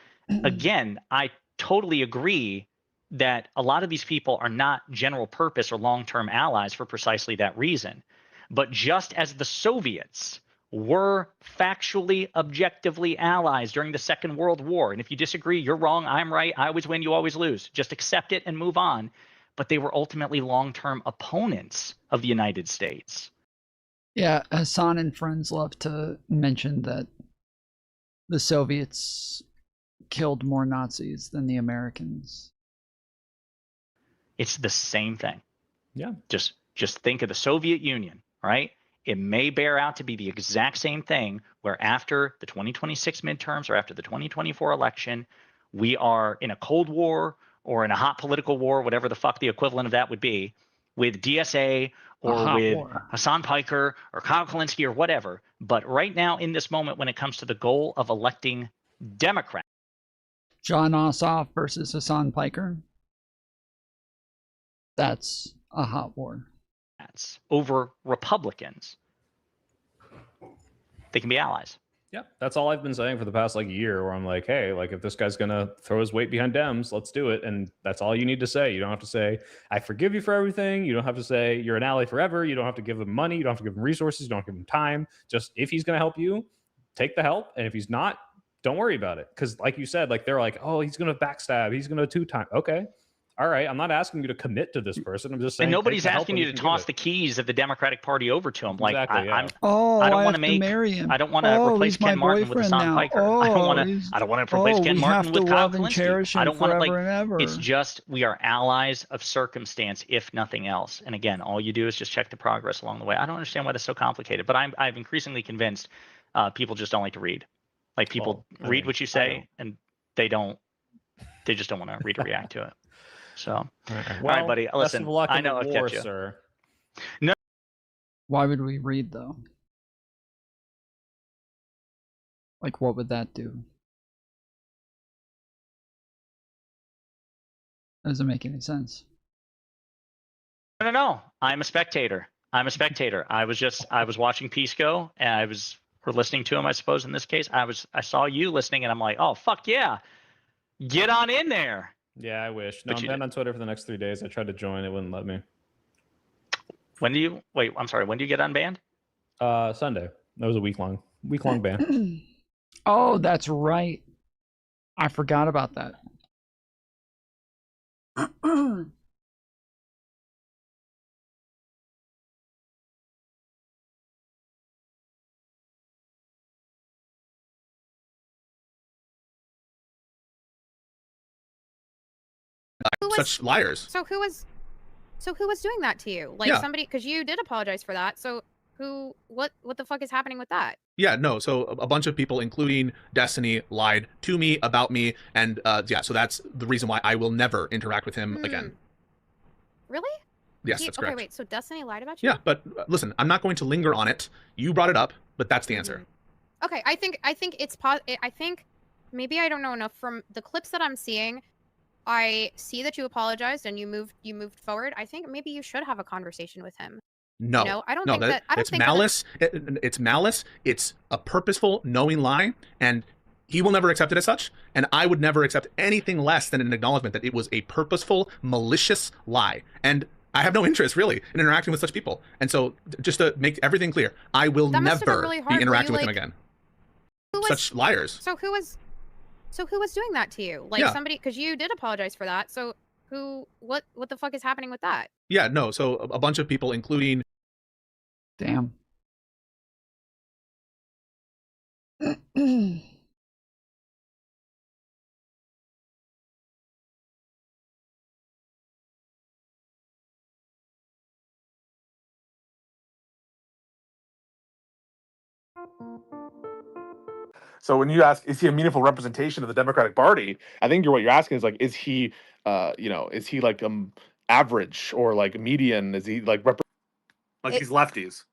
Speaker 27: Again, I totally agree that a lot of these people are not general purpose or long-term allies for precisely that reason. But just as the Soviets were factually, objectively allies during the Second World War, and if you disagree, you're wrong, I'm right, I always win, you always lose. Just accept it and move on. But they were ultimately long-term opponents of the United States.
Speaker 16: Yeah, Hasan and friends love to mention that the Soviets killed more Nazis than the Americans.
Speaker 27: It's the same thing.
Speaker 26: Yeah.
Speaker 27: Just think of the Soviet Union, right? It may bear out to be the exact same thing, where after the 2026 midterms or after the 2024 election, we are in a Cold War or in a hot political war, whatever the fuck the equivalent of that would be, with DSA or with Hasan Piker or Kyle Kalinske or whatever. But right now, in this moment, when it comes to the goal of electing Democrats,
Speaker 16: John Ossoff versus Hasan Piker, that's a hot war.
Speaker 27: Over Republicans, they can be allies.
Speaker 26: Yeah, that's all I've been saying for the past year, where I'm like, hey, if this guy's gonna throw his weight behind Dems, let's do it. And that's all you need to say. You don't have to say, I forgive you for everything. You don't have to say you're an ally forever. You don't have to give him money. You don't have to give him resources. You don't have to give him time. Just if he's gonna help you, take the help. And if he's not, don't worry about it. Because like you said, they're like, oh, he's gonna backstab. He's gonna two-time. Okay. All right, I'm not asking you to commit to this person. I'm just saying.
Speaker 27: And nobody's asking you to toss the keys of the Democratic Party over to him. Like,
Speaker 26: exactly, yeah.
Speaker 27: I don't want to marry him. I don't want to replace Ken Martin with Hasan Piker. I don't want to replace Ken Martin with Kyle Kalinske. I don't want to It's just we are allies of circumstance, if nothing else. And again, all you do is just check the progress along the way. I don't understand why that's so complicated, but I'm increasingly convinced people just don't like to read. Like people read what you say, and they just don't want to read or react to it. So, all right, buddy. Listen, I know I've kept you.
Speaker 26: Sir.
Speaker 27: No.
Speaker 16: Why would we read though? What would that do? That doesn't make any sense.
Speaker 27: No. I'm a spectator. I was watching Pisco, and we're listening to him, I suppose, in this case. I saw you listening, and I'm like, oh, fuck yeah. Get on in there.
Speaker 26: Yeah, I wish. No, I'm banned on Twitter for the next 3 days. I tried to join. It wouldn't let me.
Speaker 27: When do you get unbanned?
Speaker 26: Sunday. That was a week-long ban.
Speaker 16: Oh, that's right. I forgot about that.
Speaker 6: Such liars.
Speaker 11: So who was doing that to you? Somebody, because you did apologize for that. So what the fuck is happening with that?
Speaker 6: Yeah, no. So a bunch of people, including Destiny, lied to me about me, and so that's the reason why I will never interact with him again.
Speaker 11: Really?
Speaker 6: Yes, that's correct.
Speaker 11: Okay, wait. So Destiny lied about you?
Speaker 6: Yeah, but listen, I'm not going to linger on it. You brought it up, but that's the answer.
Speaker 11: Okay, I think it's I think maybe I don't know enough. From the clips that I'm seeing, I see that you apologized and you moved forward. I think maybe you should have a conversation with him.
Speaker 6: No,
Speaker 11: You know, I don't
Speaker 6: no,
Speaker 11: think that. I don't
Speaker 6: it's
Speaker 11: think
Speaker 6: malice. It's malice. It's a purposeful, knowing lie, and he will never accept it as such. And I would never accept anything less than an acknowledgement that it was a purposeful, malicious lie. And I have no interest really in interacting with such people. And so, just to make everything clear, I will never
Speaker 11: really
Speaker 6: be interacting with him again. Such liars.
Speaker 11: So who was doing that to you? Like
Speaker 6: Yeah.
Speaker 11: somebody, because you did apologize for that. So what the fuck is happening with that?
Speaker 6: Yeah, no. So a bunch of people, including.
Speaker 16: Damn.
Speaker 2: So when you ask, is he a meaningful representation of the Democratic Party? I think what you're asking is like, is he, is he like average or like median? Is he like these lefties?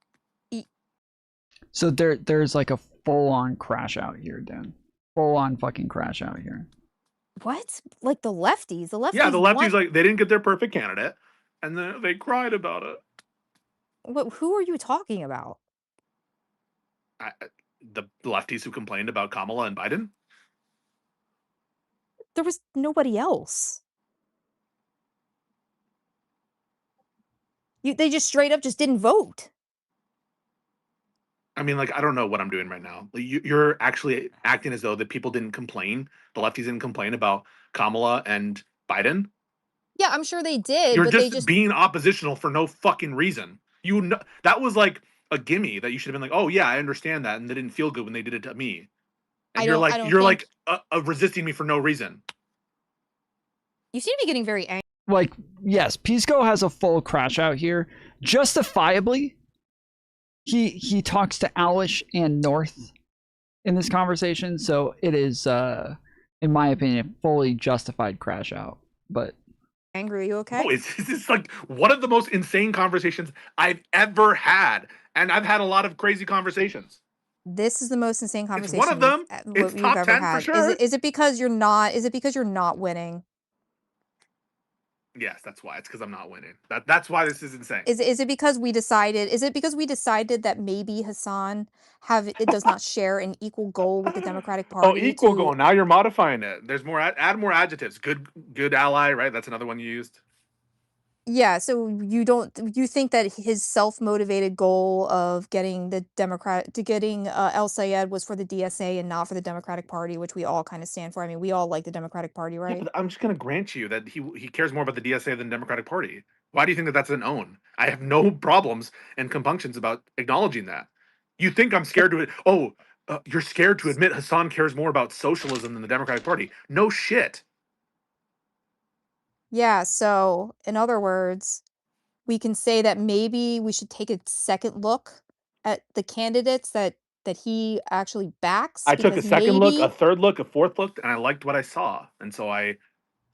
Speaker 16: So there's like a full-on crash out here, Dan. Full-on fucking crash out here.
Speaker 8: What? Like the lefties? The lefties?
Speaker 2: Yeah, the lefties like they didn't get their perfect candidate, and then they cried about it.
Speaker 8: What? Who are you talking about?
Speaker 2: The lefties who complained about Kamala and Biden.
Speaker 8: There was nobody else. They just straight up just didn't vote.
Speaker 2: I mean, like, I don't know what I'm doing right now. You're actually acting as though the people didn't complain. The lefties didn't complain about Kamala and Biden.
Speaker 8: Yeah, I'm sure they did.
Speaker 2: You're
Speaker 8: but
Speaker 2: just being oppositional for no fucking reason. You know, that was like a gimme that you should have been like, oh yeah, I understand that, and they didn't feel good when they did it to me. And you're resisting me for no reason.
Speaker 8: You seem to be getting very angry.
Speaker 16: Like, yes, Pisco has a full crash out here. Justifiably, he talks to Alish and North in this conversation, so it is, in my opinion, a fully justified crash out. But
Speaker 8: angry, are you okay?
Speaker 2: Oh, it's like one of the most insane conversations I've ever had, and I've had a lot of crazy conversations.
Speaker 8: This is the most insane conversation.
Speaker 2: It's one of them. It's
Speaker 8: you've
Speaker 2: top
Speaker 8: ever
Speaker 2: 10
Speaker 8: had.
Speaker 2: for sure.
Speaker 8: Is it because you're not? Is it because you're not winning?
Speaker 2: Yes, that's why. It's because I'm not winning. That's why this is insane.
Speaker 8: Is it because we decided? Is it because we decided that maybe Hasan does not share an equal goal with the Democratic Party?
Speaker 2: Oh, equal goal. Now you're modifying it. There's more. Add more adjectives. Good ally. Right. That's another one you used.
Speaker 8: Yeah. So you think that his self-motivated goal of getting El Sayed was for the DSA and not for the Democratic Party, which we all kind of stand for. I mean, we all like the Democratic Party, right?
Speaker 2: Yeah, but I'm just going to grant you that he cares more about the DSA than the Democratic Party. Why do you think that that's an own? I have no problems and compunctions about acknowledging that. You think I'm scared to it? Oh, you're scared to admit Hasan cares more about socialism than the Democratic Party. No shit.
Speaker 8: Yeah, so in other words, we can say that maybe we should take a second look at the candidates that he actually backs.
Speaker 2: I took a second look, a third look, a fourth look, and I liked what I saw. And so I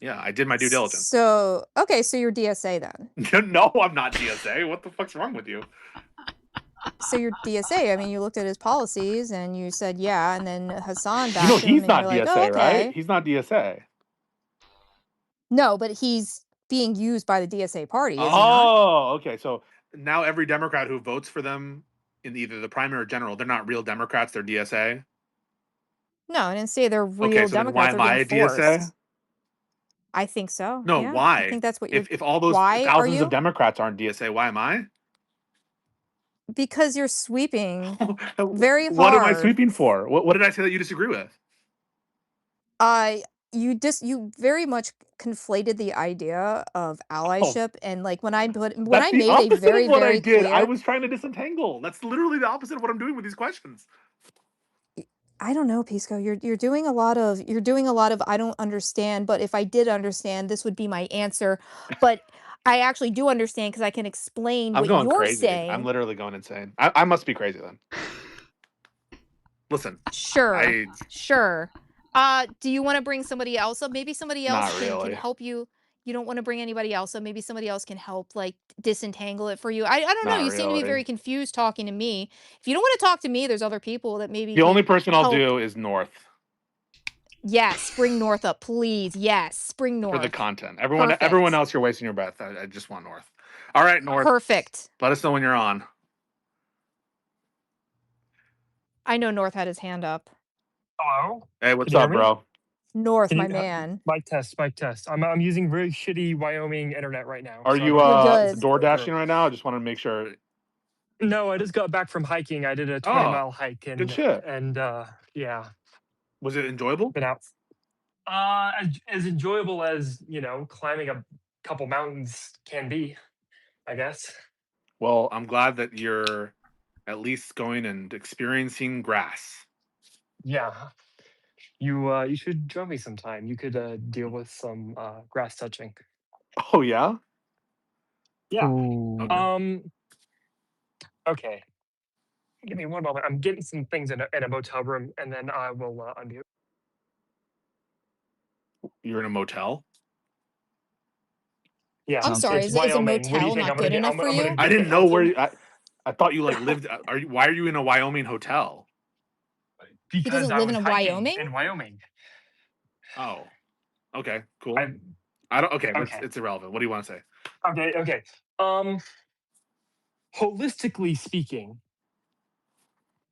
Speaker 2: did my due diligence.
Speaker 8: So, okay, so you're DSA then.
Speaker 2: No, I'm not DSA. What the fuck's wrong with you?
Speaker 8: So you're DSA. I mean, you looked at his policies and you said, yeah, and then Hasan backed
Speaker 2: You know,
Speaker 8: him
Speaker 2: he's
Speaker 8: and
Speaker 2: not
Speaker 8: you're
Speaker 2: DSA,
Speaker 8: like, oh, okay.
Speaker 2: right? He's not DSA.
Speaker 8: No, but he's being used by the DSA party, is he not?
Speaker 2: Oh, okay. So now every Democrat who votes for them in either the primary or general, they're not real Democrats, they're DSA?
Speaker 8: No, I didn't say they're real
Speaker 2: Okay, so
Speaker 8: Democrats.
Speaker 2: then why am I a DSA?
Speaker 8: I think so.
Speaker 2: No,
Speaker 8: yeah.
Speaker 2: why?
Speaker 8: I think that's what you're...
Speaker 2: If all those
Speaker 8: why
Speaker 2: thousands of Democrats aren't DSA, why am I?
Speaker 8: Because you're sweeping very hard.
Speaker 2: What am I sweeping for? What did I say that you disagree with?
Speaker 8: You very much conflated the idea of allyship and like when I made a very very clear.
Speaker 2: I was trying to disentangle. That's literally the opposite of what I'm doing with these questions.
Speaker 8: I don't know, Pisco. You're doing a lot of I don't understand, but if I did understand, this would be my answer. But I actually do understand because I can explain what you're
Speaker 2: crazy.
Speaker 8: saying.
Speaker 2: I'm literally going insane. I must be crazy then. Listen.
Speaker 8: Sure. Sure. Do you want to bring somebody else up? Maybe somebody else can help you. You don't want to bring anybody else, so maybe somebody else can help like disentangle it for you. I don't know. You seem to be very confused talking to me. If you don't want to talk to me, there's other people that maybe
Speaker 2: the only person I'll do is North.
Speaker 8: Yes, bring North up, please. Yes, bring North.
Speaker 2: For the content. Everyone
Speaker 8: Perfect.
Speaker 2: else, you're wasting your breath. I just want North. All right, North.
Speaker 8: Perfect.
Speaker 2: Let us know when you're on.
Speaker 8: I know North had his hand up.
Speaker 10: Hello?
Speaker 2: Hey, what's
Speaker 10: Can you
Speaker 2: up,
Speaker 10: hear me?
Speaker 2: bro?
Speaker 8: North,
Speaker 10: Can
Speaker 8: my
Speaker 10: you-
Speaker 8: man.
Speaker 10: Mic test, mic test. I'm using very shitty Wyoming internet right now.
Speaker 2: Are
Speaker 10: so
Speaker 2: you
Speaker 10: I don't-
Speaker 2: is it door dashing right now? I just want to make sure.
Speaker 10: No, I just got back from hiking. I did a 20-mile hike and
Speaker 2: good shit.
Speaker 10: Yeah.
Speaker 2: Was it enjoyable?
Speaker 10: Been out. As enjoyable as, climbing a couple mountains can be, I guess.
Speaker 2: Well, I'm glad that you're at least going and experiencing grass.
Speaker 10: Yeah. You should join me sometime. You could deal with some grass touching.
Speaker 2: Oh yeah?
Speaker 10: Yeah.
Speaker 1: Ooh.
Speaker 10: Okay. Give me one moment. I'm getting some things in a motel room, and then I will unmute.
Speaker 2: You're in a motel?
Speaker 10: Yeah.
Speaker 8: I'm sorry,
Speaker 10: it's
Speaker 8: is a
Speaker 10: Wyoming. What do you
Speaker 8: motel
Speaker 10: think?
Speaker 8: not
Speaker 10: I'm gonna
Speaker 8: good
Speaker 10: get,
Speaker 8: enough
Speaker 10: I'm,
Speaker 8: for
Speaker 10: I'm gonna
Speaker 8: you?
Speaker 10: get
Speaker 2: I didn't know
Speaker 10: haunted?
Speaker 2: where I thought you like lived. Why are you in a Wyoming hotel?
Speaker 8: He
Speaker 10: Because
Speaker 8: doesn't
Speaker 10: I
Speaker 8: live
Speaker 10: was
Speaker 8: in
Speaker 10: hiking
Speaker 8: Wyoming?
Speaker 10: in Wyoming.
Speaker 2: Oh. Okay, cool.
Speaker 10: I
Speaker 2: don't okay,
Speaker 10: Okay.
Speaker 2: it's irrelevant. What do you want to say?
Speaker 10: Okay. Holistically speaking,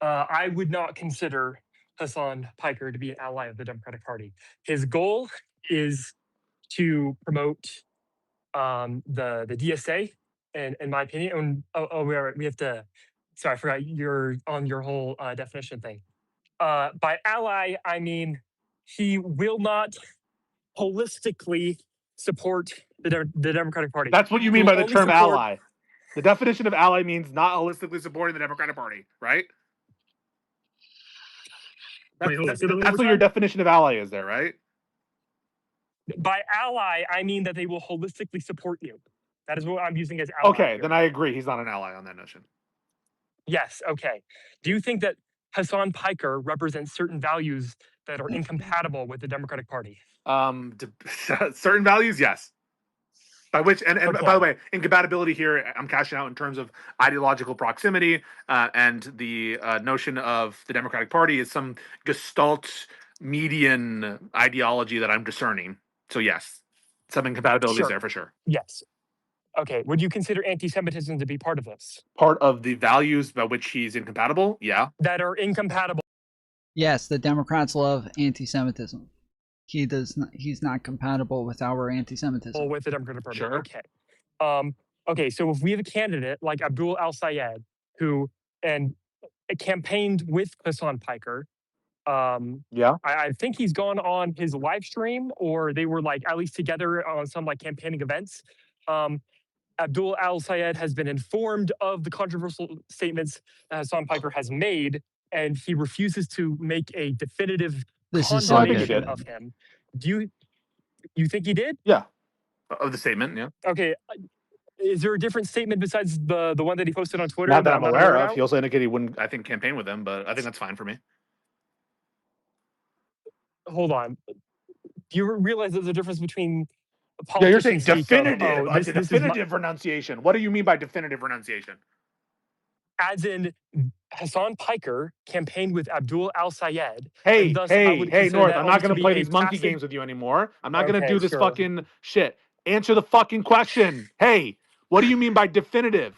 Speaker 10: I would not consider Hasan Piker to be an ally of the Democratic Party. His goal is to promote the DSA, and in my opinion, we have to. Sorry, I forgot you're on your whole definition thing. By ally, I mean he will not holistically support the Democratic Party.
Speaker 2: That's what you
Speaker 10: He
Speaker 2: mean
Speaker 10: will
Speaker 2: by the
Speaker 10: only
Speaker 2: term
Speaker 10: support-
Speaker 2: ally. The definition of ally means not holistically supporting the Democratic Party, right?
Speaker 10: Wait, hold on, say that one
Speaker 2: That's
Speaker 10: more
Speaker 2: what your
Speaker 10: time?
Speaker 2: definition of ally is there, right?
Speaker 10: By ally, I mean that they will holistically support you. That is what I'm using as ally.
Speaker 2: Okay,
Speaker 10: here.
Speaker 2: then I agree. He's not an ally on that notion.
Speaker 10: Yes, okay. Do you think that Hasan Piker represents certain values that are incompatible with the Democratic Party?
Speaker 2: Certain values, yes. By which, and
Speaker 10: Okay.
Speaker 2: by the way, incompatibility here, I'm cashing out in terms of ideological proximity, and the notion of the Democratic Party is some gestalt median ideology that I'm discerning. So yes, some incompatibility is
Speaker 10: Sure.
Speaker 2: there for sure.
Speaker 10: Yes. Okay. Would you consider anti-Semitism to be part of this?
Speaker 2: Part of the values by which he's incompatible, yeah.
Speaker 10: That are incompatible.
Speaker 1: Yes, the Democrats love anti-Semitism. He's not compatible with our anti-Semitism.
Speaker 10: With the Democratic Party.
Speaker 2: Sure.
Speaker 10: Okay. Okay, so if we have a candidate like Abdul Al-Sayed, who campaigned with Hasan Piker,
Speaker 2: yeah,
Speaker 10: I think he's gone on his live stream, or they were like at least together on some like campaigning events. Abdul Al-Sayed has been informed of the controversial statements that Hasan Piker has made, and he refuses to make a definitive condemnation of him. Do you think he did?
Speaker 2: Yeah. Of the statement, yeah.
Speaker 10: Okay. Is there a different statement besides the one that he posted on Twitter?
Speaker 2: Not that I'm aware of.
Speaker 10: about?
Speaker 2: He also indicated he wouldn't, I think, campaign with him, but I think that's fine for me.
Speaker 10: Hold on. Do you realize there's a difference between
Speaker 2: Yeah, you're saying
Speaker 10: politicians speak of,
Speaker 2: definitive,
Speaker 10: "Oh, this is my-"
Speaker 2: definitive renunciation. What do you mean by definitive renunciation?
Speaker 10: As in Hasan Piker campaigned with Abdul Al-Sayed.
Speaker 2: Hey,
Speaker 10: and thus I would
Speaker 2: hey,
Speaker 10: consider
Speaker 2: North,
Speaker 10: that
Speaker 2: I'm not
Speaker 10: almost
Speaker 2: going to
Speaker 10: be
Speaker 2: play
Speaker 10: a
Speaker 2: these monkey
Speaker 10: tacit-
Speaker 2: games with you anymore. I'm not going to
Speaker 10: Okay,
Speaker 2: do this
Speaker 10: sure.
Speaker 2: fucking shit. Answer the fucking question. Hey, what do you mean by definitive?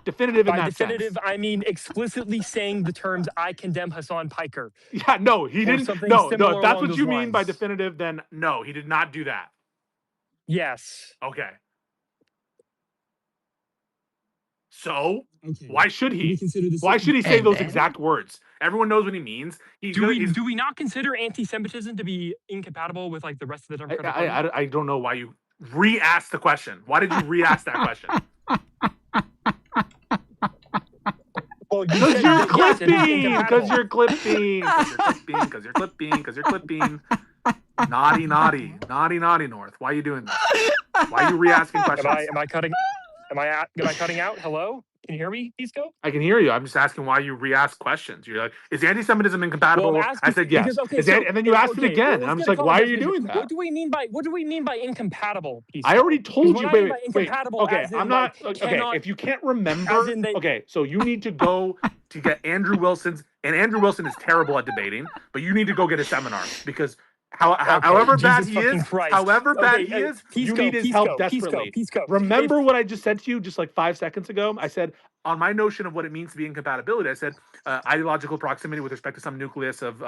Speaker 2: Definitive in
Speaker 10: By
Speaker 2: that
Speaker 10: definitive,
Speaker 2: sense.
Speaker 10: I mean explicitly saying the terms "I condemn Hasan Piker."
Speaker 2: Yeah, no, he
Speaker 10: Or
Speaker 2: didn't.
Speaker 10: something
Speaker 2: No,
Speaker 10: similar
Speaker 2: if that's
Speaker 10: along
Speaker 2: what you
Speaker 10: those
Speaker 2: mean by
Speaker 10: lines.
Speaker 2: definitive, then no, he did not do that.
Speaker 10: Yes.
Speaker 2: Okay. So, why should he? Why should he say those exact words? Everyone knows what he means.
Speaker 10: Do we not consider anti-Semitism to be incompatible with like the rest of the Democratic Party?
Speaker 2: I don't know why you re-asked the question. Why did you re-ask that question?
Speaker 10: Well,
Speaker 2: Because you're clipping. Because you're clipping. Because you're clipping. Naughty, North. Why are you doing this? Why are you re-asking questions?
Speaker 10: Am I cutting out? Hello? Can you hear me, Pisco?
Speaker 2: I can hear you. I'm just asking why you re-ask questions. You're like, is anti-Semitism incompatible?
Speaker 10: Well, I'm asking,
Speaker 2: I said yes.
Speaker 10: because, okay,
Speaker 2: And then you asked it again, and I'm just like, why are you doing
Speaker 10: What
Speaker 2: that?
Speaker 10: do we mean by incompatible? Pisco?
Speaker 2: I already told you. Wait.
Speaker 10: Incompatible,
Speaker 2: Okay,
Speaker 10: as in,
Speaker 2: I'm not.
Speaker 10: like,
Speaker 2: Okay,
Speaker 10: cannot-
Speaker 2: if you can't remember, okay, so you need to go to get Andrew Wilson's, and Andrew Wilson is terrible at debating, but you need to go get a seminar because However
Speaker 10: Jesus
Speaker 2: bad he
Speaker 10: fucking
Speaker 2: is,
Speaker 10: Christ.
Speaker 2: however bad
Speaker 10: Okay,
Speaker 2: he is, you
Speaker 10: Pisco,
Speaker 2: need his
Speaker 10: Pisco,
Speaker 2: help desperately.
Speaker 10: Pisco.
Speaker 2: Remember what I just said to you just like 5 seconds ago? I said, on my notion of what it means to be incompatibility, I said ideological proximity with respect to some nucleus of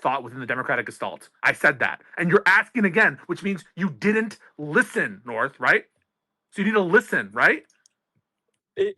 Speaker 2: thought within the democratic gestalt. I said that. And you're asking again, which means you didn't listen, North, right? So you need to listen, right?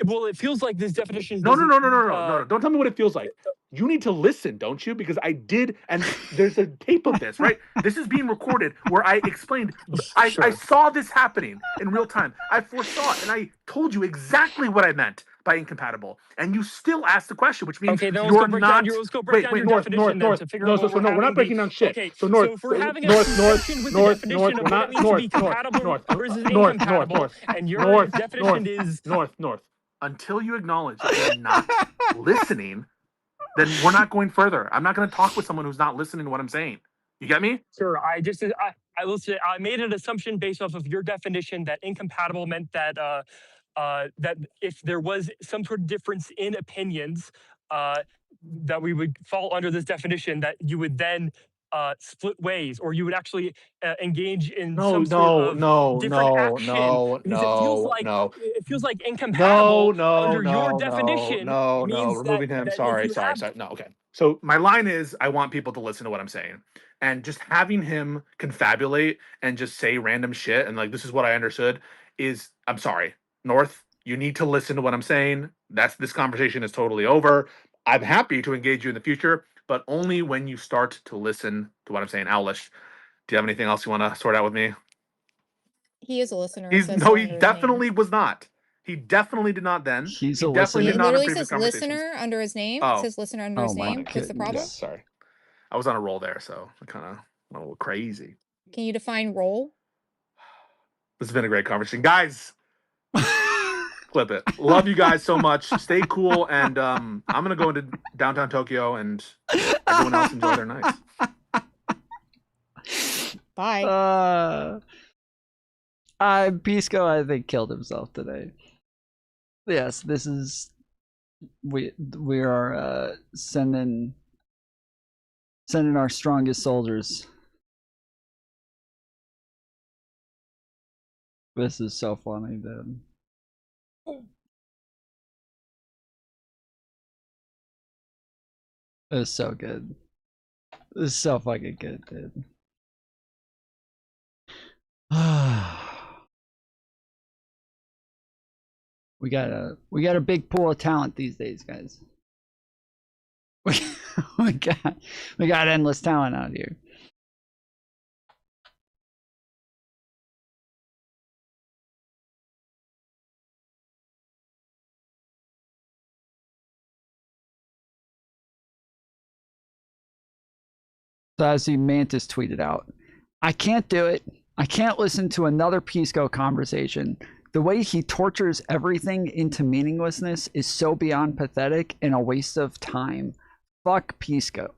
Speaker 10: Well, it feels like this definition
Speaker 2: No.
Speaker 10: doesn't.
Speaker 2: Don't tell me what it feels like. You need to listen, don't you? Because I did, and there's a tape of this, right? This is being recorded where I explained. I saw this happening in real time. I foresaw it, and I told you exactly what I meant by incompatible. And you still asked the question, which means
Speaker 10: Okay, then
Speaker 2: you're not.
Speaker 10: let's go break down your definition then to figure
Speaker 2: No,
Speaker 10: out what
Speaker 2: so
Speaker 10: we're
Speaker 2: no, we're not
Speaker 10: having
Speaker 2: breaking down shit.
Speaker 10: Okay,
Speaker 2: So North,
Speaker 10: so if we're having a
Speaker 2: North,
Speaker 10: discussion with the definition of what it means to be compatible versus incompatible, and your definition is
Speaker 2: North. Until you acknowledge that you're not listening, then we're not going further. I'm not going to talk with someone who's not listening to what I'm saying. You get me?
Speaker 10: Sure. I will say I made an assumption based off of your definition that incompatible meant that that if there was some sort of difference in opinions, that we would fall under this definition, that you would then split ways, or you would actually engage in some sort of different action. Because it feels like incompatible under your definition means
Speaker 2: removing him.
Speaker 10: that
Speaker 2: Sorry. No, okay. So my line is, I want people to listen to what I'm saying, and just having him confabulate and just say random shit and like this is what I understood is, I'm sorry, North. You need to listen to what I'm saying. This conversation is totally over. I'm happy to engage you in the future, but only when you start to listen to what I'm saying. Owlish, do you have anything else you want to sort out with me?
Speaker 8: He is a listener.
Speaker 2: He definitely was not. He definitely did not then.
Speaker 16: He
Speaker 8: It literally says listener under his name.
Speaker 2: Oh.
Speaker 8: It says listener under his name. What's the problem?
Speaker 2: Yeah, sorry. I was on a roll there, so I kind of went a little crazy.
Speaker 8: Can you define role?
Speaker 2: This has been a great conversation. Guys, clip it. Love you guys so much. Stay cool, and I'm going to go into downtown Tokyo, and everyone else enjoy their nights.
Speaker 8: Bye.
Speaker 16: Pisco, I think, killed himself today. Yes, this is... We are sending our strongest soldiers. This is so funny, dude. It's so good. It's so fucking good, dude. We got a big pool of talent these days, guys. We got endless talent out here. So as the Mantis tweeted out, I can't do it. I can't listen to another Pisco conversation. The way he tortures everything into meaninglessness is so beyond pathetic and a waste of time. Fuck Pisco.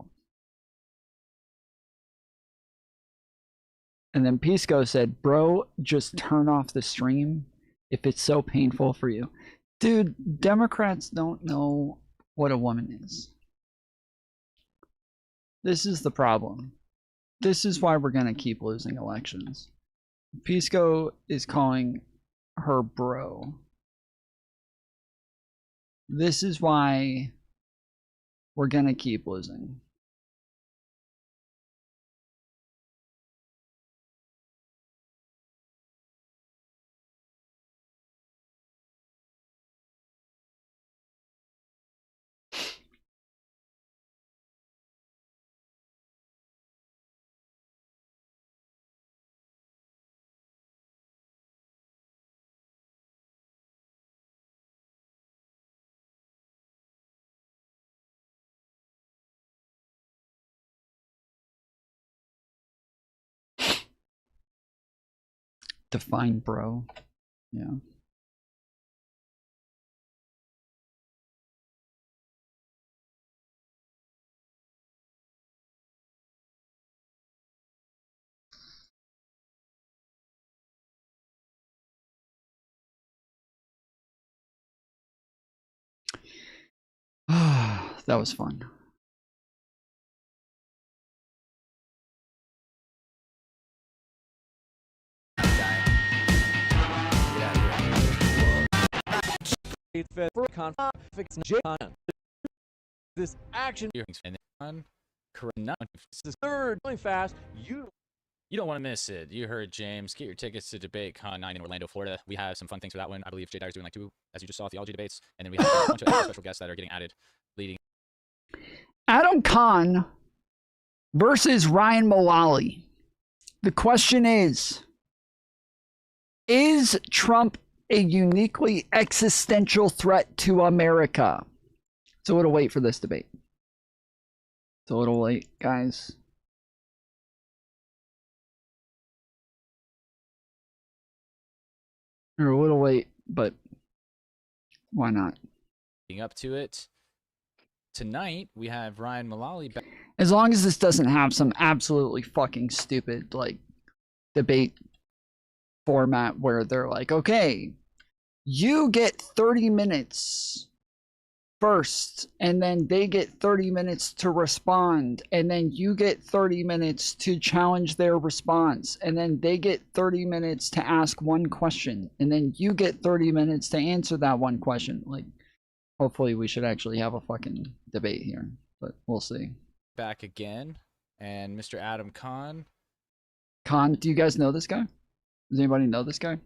Speaker 16: And then Pisco said, bro, just turn off the stream if it's so painful for you. Dude, Democrats don't know what a woman is. This is the problem. This is why we're going to keep losing elections. Pisco is calling her bro. This is why we're going to keep losing. Define bro. Yeah. That was fun.
Speaker 25: This action
Speaker 22: and then
Speaker 25: is third going fast.
Speaker 22: You don't want to miss it. You heard James. Get your tickets to DebateCon 9 in Orlando, Florida. We have some fun things for that one. I believe Jay Dyer's doing like 2, as you just saw, theology debates. And then we have a bunch of extra special guests that are getting added, leading.
Speaker 16: Adam Khan versus Ryan Mullally. The question is Trump a uniquely existential threat to America? It's a little late for this debate. It's a little late, guys. We're a little late, but why not?
Speaker 22: Up to it. Tonight, we have Ryan Mullally back.
Speaker 16: As long as this doesn't have some absolutely fucking stupid, like, debate format where they're like, okay, you get 30 minutes first, and then they get 30 minutes to respond, and then you get 30 minutes to challenge their response, and then they get 30 minutes to ask one question, and then you get 30 minutes to answer that one question. Like, hopefully we should actually have a fucking debate here, but we'll see.
Speaker 22: Back again, and Mr. Adam Khan.
Speaker 16: Khan, do you guys know this guy? Does anybody know this guy?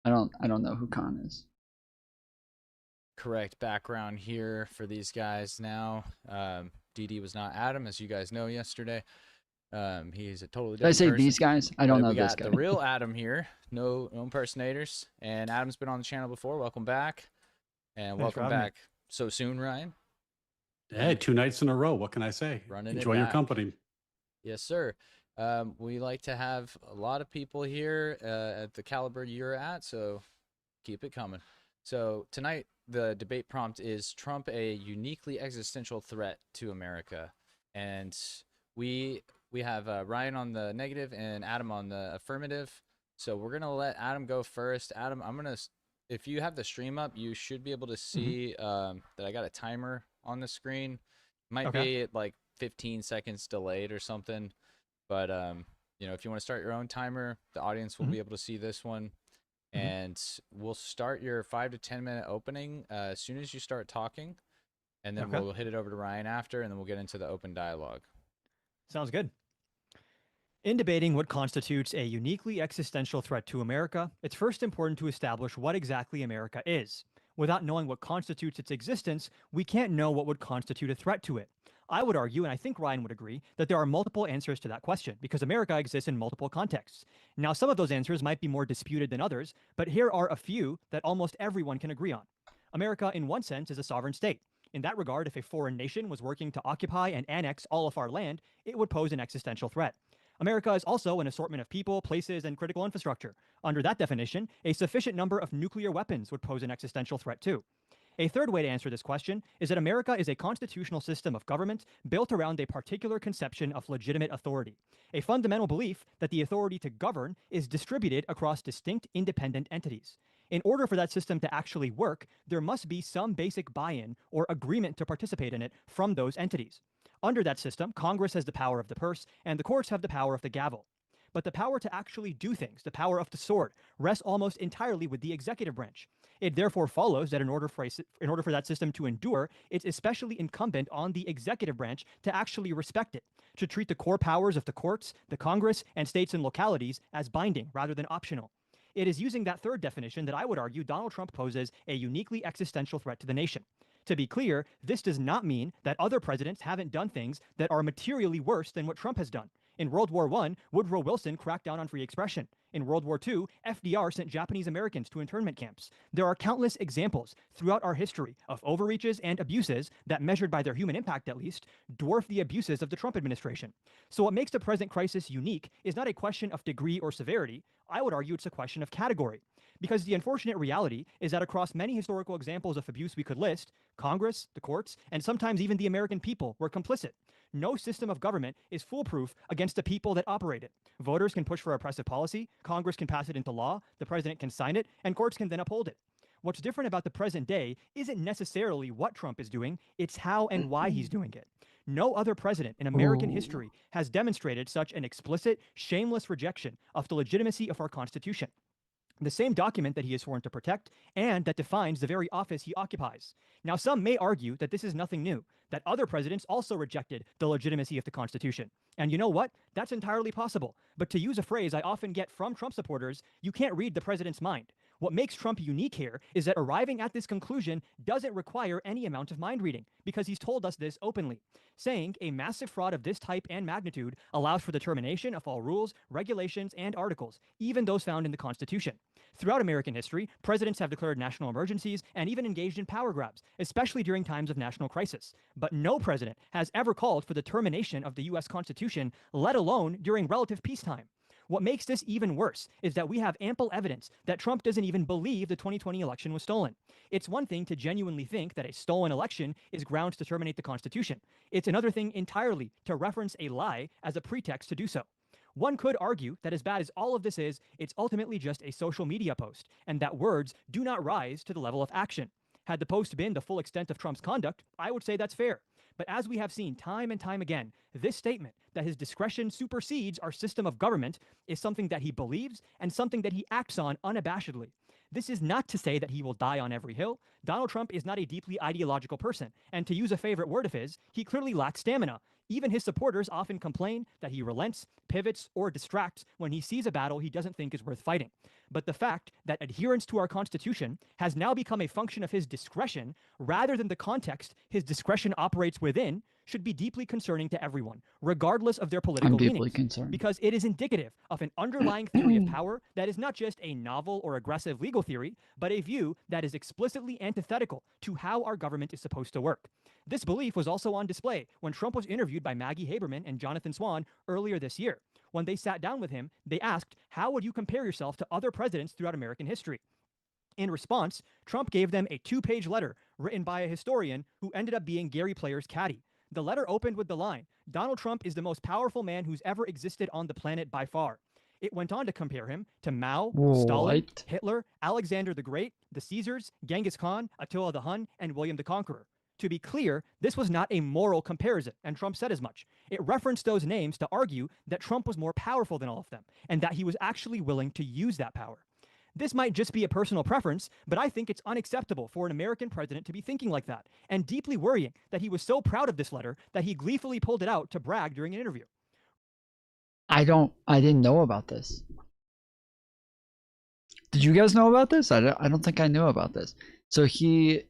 Speaker 16: I don't know who Khan is.
Speaker 22: Correct background here for these guys now. DD was not Adam, as you guys know yesterday. He's a totally different
Speaker 16: Did I say
Speaker 22: person.
Speaker 16: these guys? I don't know this
Speaker 22: guy.
Speaker 16: guy.
Speaker 22: The real Adam here. No impersonators. And Adam's been on the channel before. Welcome back. And
Speaker 12: Thanks
Speaker 22: welcome back so soon, Ryan.
Speaker 12: Hey, 2 nights in a row. What can I say? Enjoy your company.
Speaker 22: Yes, sir. We like to have a lot of people here at the caliber you're at, so keep it coming. So tonight, the debate prompt is Trump a uniquely existential threat to America? And we have Ryan on the negative and Adam on the affirmative. So we're going to let Adam go first. Adam, if you have the stream up, you should be able to see that I got a timer on the screen. Might be like 15 seconds delayed or something. But, if you want to start your own timer, the audience will be able to see this one. And we'll start your 5 to 10 minute opening as soon as you start talking. And then we'll hit it over to Ryan after, and then we'll get into the open dialogue.
Speaker 15: Sounds good. In debating what constitutes a uniquely existential threat to America, it's first important to establish what exactly America is. Without knowing what constitutes its existence, we can't know what would constitute a threat to it. I would argue, and I think Ryan would agree, that there are multiple answers to that question because America exists in multiple contexts. Now, some of those answers might be more disputed than others, but here are a few that almost everyone can agree on. America, in one sense, is a sovereign state. In that regard, if a foreign nation was working to occupy and annex all of our land, it would pose an existential threat. America is also an assortment of people, places, and critical infrastructure. Under that definition, a sufficient number of nuclear weapons would pose an existential threat too. A third way to answer this question is that America is a constitutional system of government built around a particular conception of legitimate authority, a fundamental belief that the authority to govern is distributed across distinct independent entities. In order for that system to actually work, there must be some basic buy-in or agreement to participate in it from those entities. Under that system, Congress has the power of the purse, and the courts have the power of the gavel. But the power to actually do things, the power of the sword, rests almost entirely with the executive branch. It therefore follows that in order for that system to endure, it's especially incumbent on the executive branch to actually respect it, to treat the core powers of the courts, the Congress, and states and localities as binding rather than optional. It is using that third definition that I would argue Donald Trump poses a uniquely existential threat to the nation. To be clear, this does not mean that other presidents haven't done things that are materially worse than what Trump has done. In World War I, Woodrow Wilson cracked down on free expression. In World War II, FDR sent Japanese Americans to internment camps. There are countless examples throughout our history of overreaches and abuses that, measured by their human impact at least, dwarf the abuses of the Trump administration. So what makes the present crisis unique is not a question of degree or severity. I would argue it's a question of category. Because the unfortunate reality is that across many historical examples of abuse we could list, Congress, the courts, and sometimes even the American people were complicit. No system of government is foolproof against the people that operate it. Voters can push for oppressive policy, Congress can pass it into law, the president can sign it, and courts can then uphold it. What's different about the present day isn't necessarily what Trump is doing, it's how and why he's doing it. No other president in American history has demonstrated such an explicit, shameless rejection of the legitimacy of our Constitution. the same document that he is sworn to protect and that defines the very office he occupies. Now, some may argue that this is nothing new, that other presidents also rejected the legitimacy of the Constitution. And you know what? That's entirely possible. But to use a phrase I often get from Trump supporters, you can't read the president's mind. What makes Trump unique here is that arriving at this conclusion doesn't require any amount of mind reading, because he's told us this openly, saying a massive fraud of this type and magnitude allows for the termination of all rules, regulations, and articles, even those found in the Constitution. Throughout American history, presidents have declared national emergencies and even engaged in power grabs, especially during times of national crisis. But no president has ever called for the termination of the U.S. Constitution, let alone during relative peacetime. What makes this even worse is that we have ample evidence that Trump doesn't even believe the 2020 election was stolen. It's one thing to genuinely think that a stolen election is grounds to terminate the Constitution. It's another thing entirely to reference a lie as a pretext to do so. One could argue that as bad as all of this is, it's ultimately just a social media post, and that words do not rise to the level of action. Had the post been the full extent of Trump's conduct, I would say that's fair. But as we have seen time and time again, this statement that his discretion supersedes our system of government is something that he believes and something that he acts on unabashedly. This is not to say that he will die on every hill. Donald Trump is not a deeply ideological person, and to use a favorite word of his, he clearly lacks stamina. Even his supporters often complain that he relents, pivots, or distracts when he sees a battle he doesn't think is worth fighting. But the fact that adherence to our Constitution has now become a function of his discretion rather than the context his discretion operates within should be deeply concerning to everyone, regardless of their political
Speaker 16: I'm deeply
Speaker 15: leanings,
Speaker 16: concerned.
Speaker 15: because it is indicative of an underlying theory of power that is not just a novel or aggressive legal theory, but a view that is explicitly antithetical to how our government is supposed to work. This belief was also on display when Trump was interviewed by Maggie Haberman and Jonathan Swan earlier this year. When they sat down with him, they asked, how would you compare yourself to other presidents throughout American history? In response, Trump gave them a 2-page letter written by a historian who ended up being Gary Player's caddy. The letter opened with the line, Donald Trump is the most powerful man who's ever existed on the planet by far. It went on to compare him to Mao, Stalin, Hitler, Alexander the Great, the Caesars, Genghis Khan, Attila the Hun, and William the Conqueror. To be clear, this was not a moral comparison, and Trump said as much. It referenced those names to argue that Trump was more powerful than all of them, and that he was actually willing to use that power. This might just be a personal preference, but I think it's unacceptable for an American president to be thinking like that, and deeply worrying that he was so proud of this letter that he gleefully pulled it out to brag during an interview.
Speaker 16: I didn't know about this. Did you guys know about this? I don't think I knew about this. So he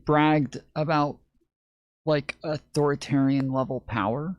Speaker 16: bragged about like authoritarian level power.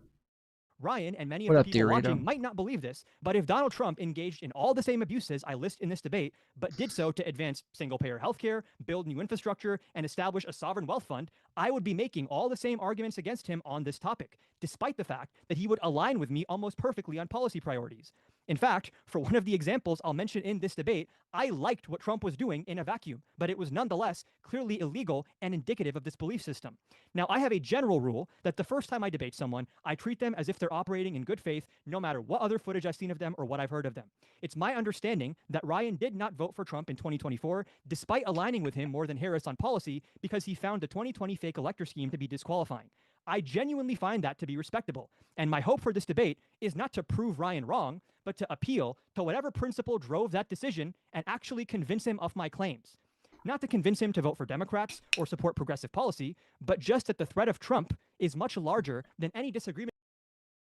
Speaker 15: Ryan and many of the people watching might not believe this, but if Donald Trump engaged in all the same abuses I list in this debate, but did so to advance single-payer healthcare, build new infrastructure, and establish a sovereign wealth fund, I would be making all the same arguments against him on this topic, despite the fact that he would align with me almost perfectly on policy priorities. In fact, for one of the examples I'll mention in this debate, I liked what Trump was doing in a vacuum, but it was nonetheless clearly illegal and indicative of this belief system. Now, I have a general rule that the first time I debate someone, I treat them as if they're operating in good faith, no matter what other footage I've seen of them or what I've heard of them. It's my understanding that Ryan did not vote for Trump in 2024, despite aligning with him more than Harris on policy, because he found the 2020 fake elector scheme to be disqualifying. I genuinely find that to be respectable, and my hope for this debate is not to prove Ryan wrong, but to appeal to whatever principle drove that decision and actually convince him of my claims. Not to convince him to vote for Democrats or support progressive policy, but just that the threat of Trump is much larger than any disagreement.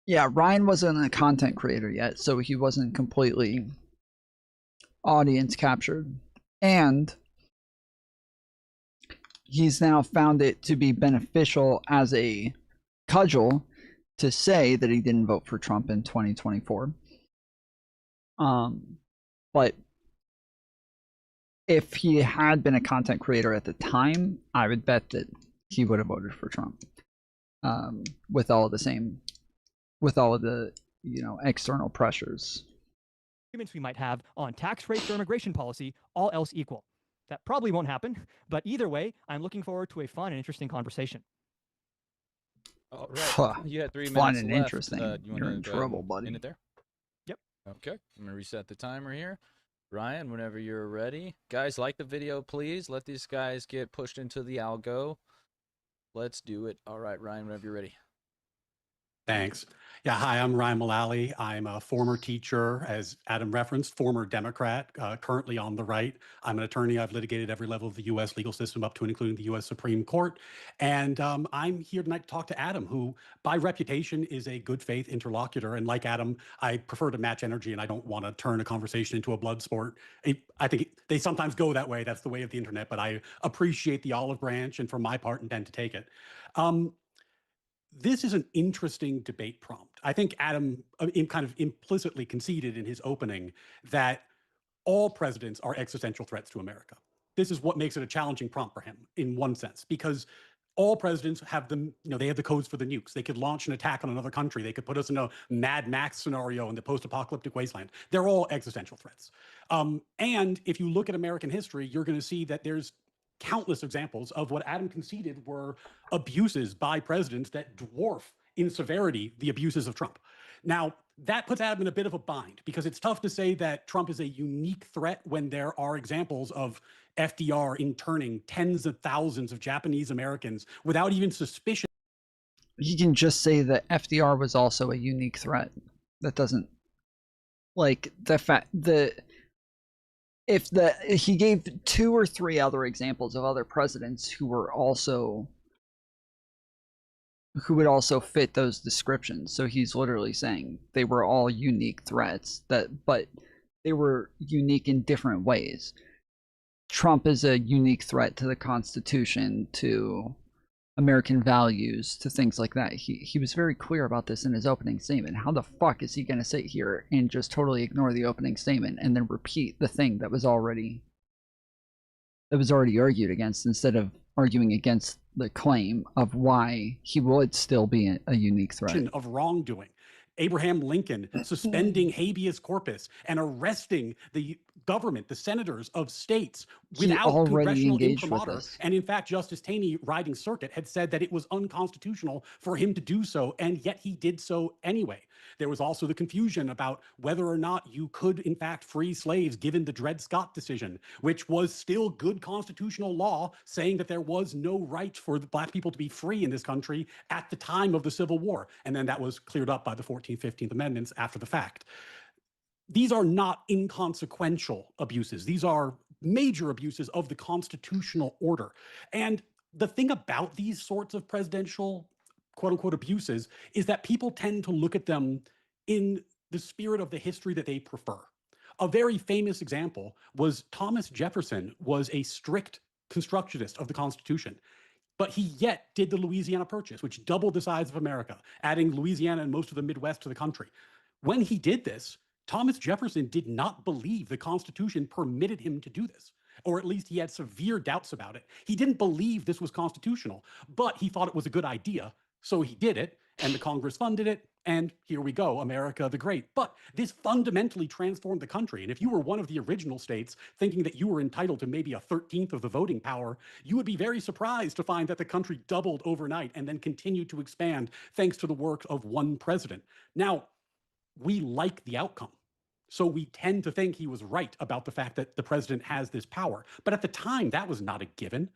Speaker 16: Yeah, Ryan wasn't a content creator yet, so he wasn't completely audience captured. And he's now found it to be beneficial as a cudgel to say that he didn't vote for Trump in 2024. But if he had been a content creator at the time, I would bet that he would have voted for Trump. With all of the external pressures.
Speaker 15: Agreements we might have on tax rates or immigration policy, all else equal. That probably won't happen, but either way, I'm looking forward to a fun and interesting conversation.
Speaker 22: All right, you had 3 minutes
Speaker 16: fun and
Speaker 22: left.
Speaker 16: interesting. You're in trouble, buddy.
Speaker 22: End it there?
Speaker 15: Yep.
Speaker 22: Okay, I'm gonna reset the timer here. Ryan, whenever you're ready. Guys, like the video, please. Let these guys get pushed into the algo. Let's do it. All right, Ryan, whenever you're ready.
Speaker 12: Thanks. Yeah, hi, I'm Ryan Mullally. I'm a former teacher, as Adam referenced, former Democrat, currently on the right. I'm an attorney. I've litigated every level of the U.S. legal system up to and including the U.S. Supreme Court. And I'm here tonight to talk to Adam, who by reputation is a good faith interlocutor. And like Adam, I prefer to match energy and I don't want to turn a conversation into a blood sport. I think they sometimes go that way. That's the way of the internet, but I appreciate the olive branch and for my part intend to take it. This is an interesting debate prompt. I think Adam kind of implicitly conceded in his opening that all presidents are existential threats to America. This is what makes it a challenging prompt for him in one sense, because all presidents have them, they have the codes for the nukes. They could launch an attack on another country. They could put us in a Mad Max scenario in the post-apocalyptic wasteland. They're all existential threats. And if you look at American history, you're going to see that there's countless examples of what Adam conceded were abuses by presidents that dwarf in severity the abuses of Trump. Now, that puts Adam in a bit of a bind because it's tough to say that Trump is a unique threat when there are examples of FDR interning tens of thousands of Japanese Americans without even suspicion.
Speaker 16: You can just say that FDR was also a unique threat. That doesn't, like, the fact that he gave 2 or 3 other examples of other presidents who would also fit those descriptions. So he's literally saying they were all unique threats, but they were unique in different ways. Trump is a unique threat to the Constitution, to American values, to things like that. He was very clear about this in his opening statement. How the fuck is he going to sit here and just totally ignore the opening statement and then repeat the thing that was already argued against, instead of arguing against the claim of why he would still be a unique threat
Speaker 12: of wrongdoing? Abraham Lincoln suspending habeas corpus and arresting the government, the senators of states without congressional imprimatur. And in fact, Justice Taney, riding circuit, had said that it was unconstitutional for him to do so, and yet he did so anyway. There was also the confusion about whether or not you could, in fact, free slaves, given the Dred Scott decision, which was still good constitutional law, saying that there was no right for the Black people to be free in this country at the time of the Civil War. And then that was cleared up by the 14th, 15th Amendments after the fact. These are not inconsequential abuses. These are major abuses of the constitutional order. And the thing about these sorts of presidential, quote unquote, abuses is that people tend to look at them in the spirit of the history that they prefer. A very famous example was Thomas Jefferson was a strict constructionist of the Constitution, but he yet did the Louisiana Purchase, which doubled the size of America, adding Louisiana and most of the Midwest to the country. When he did this, Thomas Jefferson did not believe the Constitution permitted him to do this, or at least he had severe doubts about it. He didn't believe this was constitutional, but he thought it was a good idea, so he did it, and the Congress funded it, and here we go, America the Great. But this fundamentally transformed the country, and if you were one of the original states thinking that you were entitled to maybe a 13th of the voting power, you would be very surprised to find that the country doubled overnight and then continued to expand thanks to the work of one president. Now, we like the outcome. So we tend to think he was right about the fact that the president has this power. But at the time, that was not a given.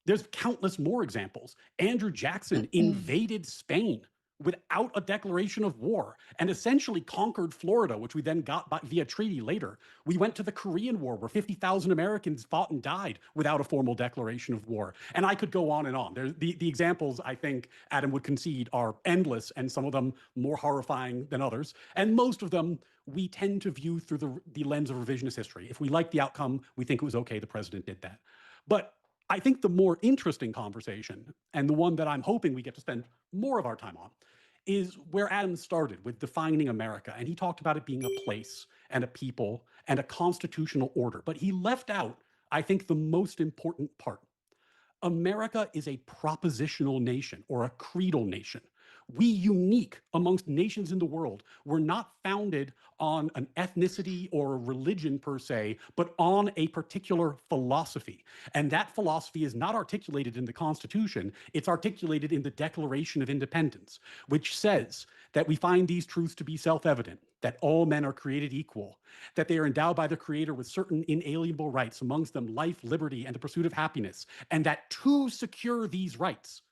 Speaker 12: There's countless more examples. Andrew Jackson invaded Spain without a declaration of war and essentially conquered Florida, which we then got via treaty later. We went to the Korean War, where 50,000 Americans fought and died without a formal declaration of war. And I could go on and on. The examples, I think, Adam would concede, are endless, and some of them more horrifying than others. And most of them we tend to view through the lens of revisionist history. If we like the outcome, we think it was okay the president did that. But I think the more interesting conversation, and the one that I'm hoping we get to spend more of our time on, is where Adam started with defining America. And he talked about it being a place and a people and a constitutional order. But he left out, I think, the most important part. America is a propositional nation, or a creedal nation. We, unique amongst nations in the world, were not founded on an ethnicity or a religion per se, but on a particular philosophy. And that philosophy is not articulated in the Constitution, it's articulated in the Declaration of Independence, which says that we find these truths to be self-evident, that all men are created equal, that they are endowed by the Creator with certain inalienable rights, amongst them life, liberty, and the pursuit of happiness, and that to secure these rights,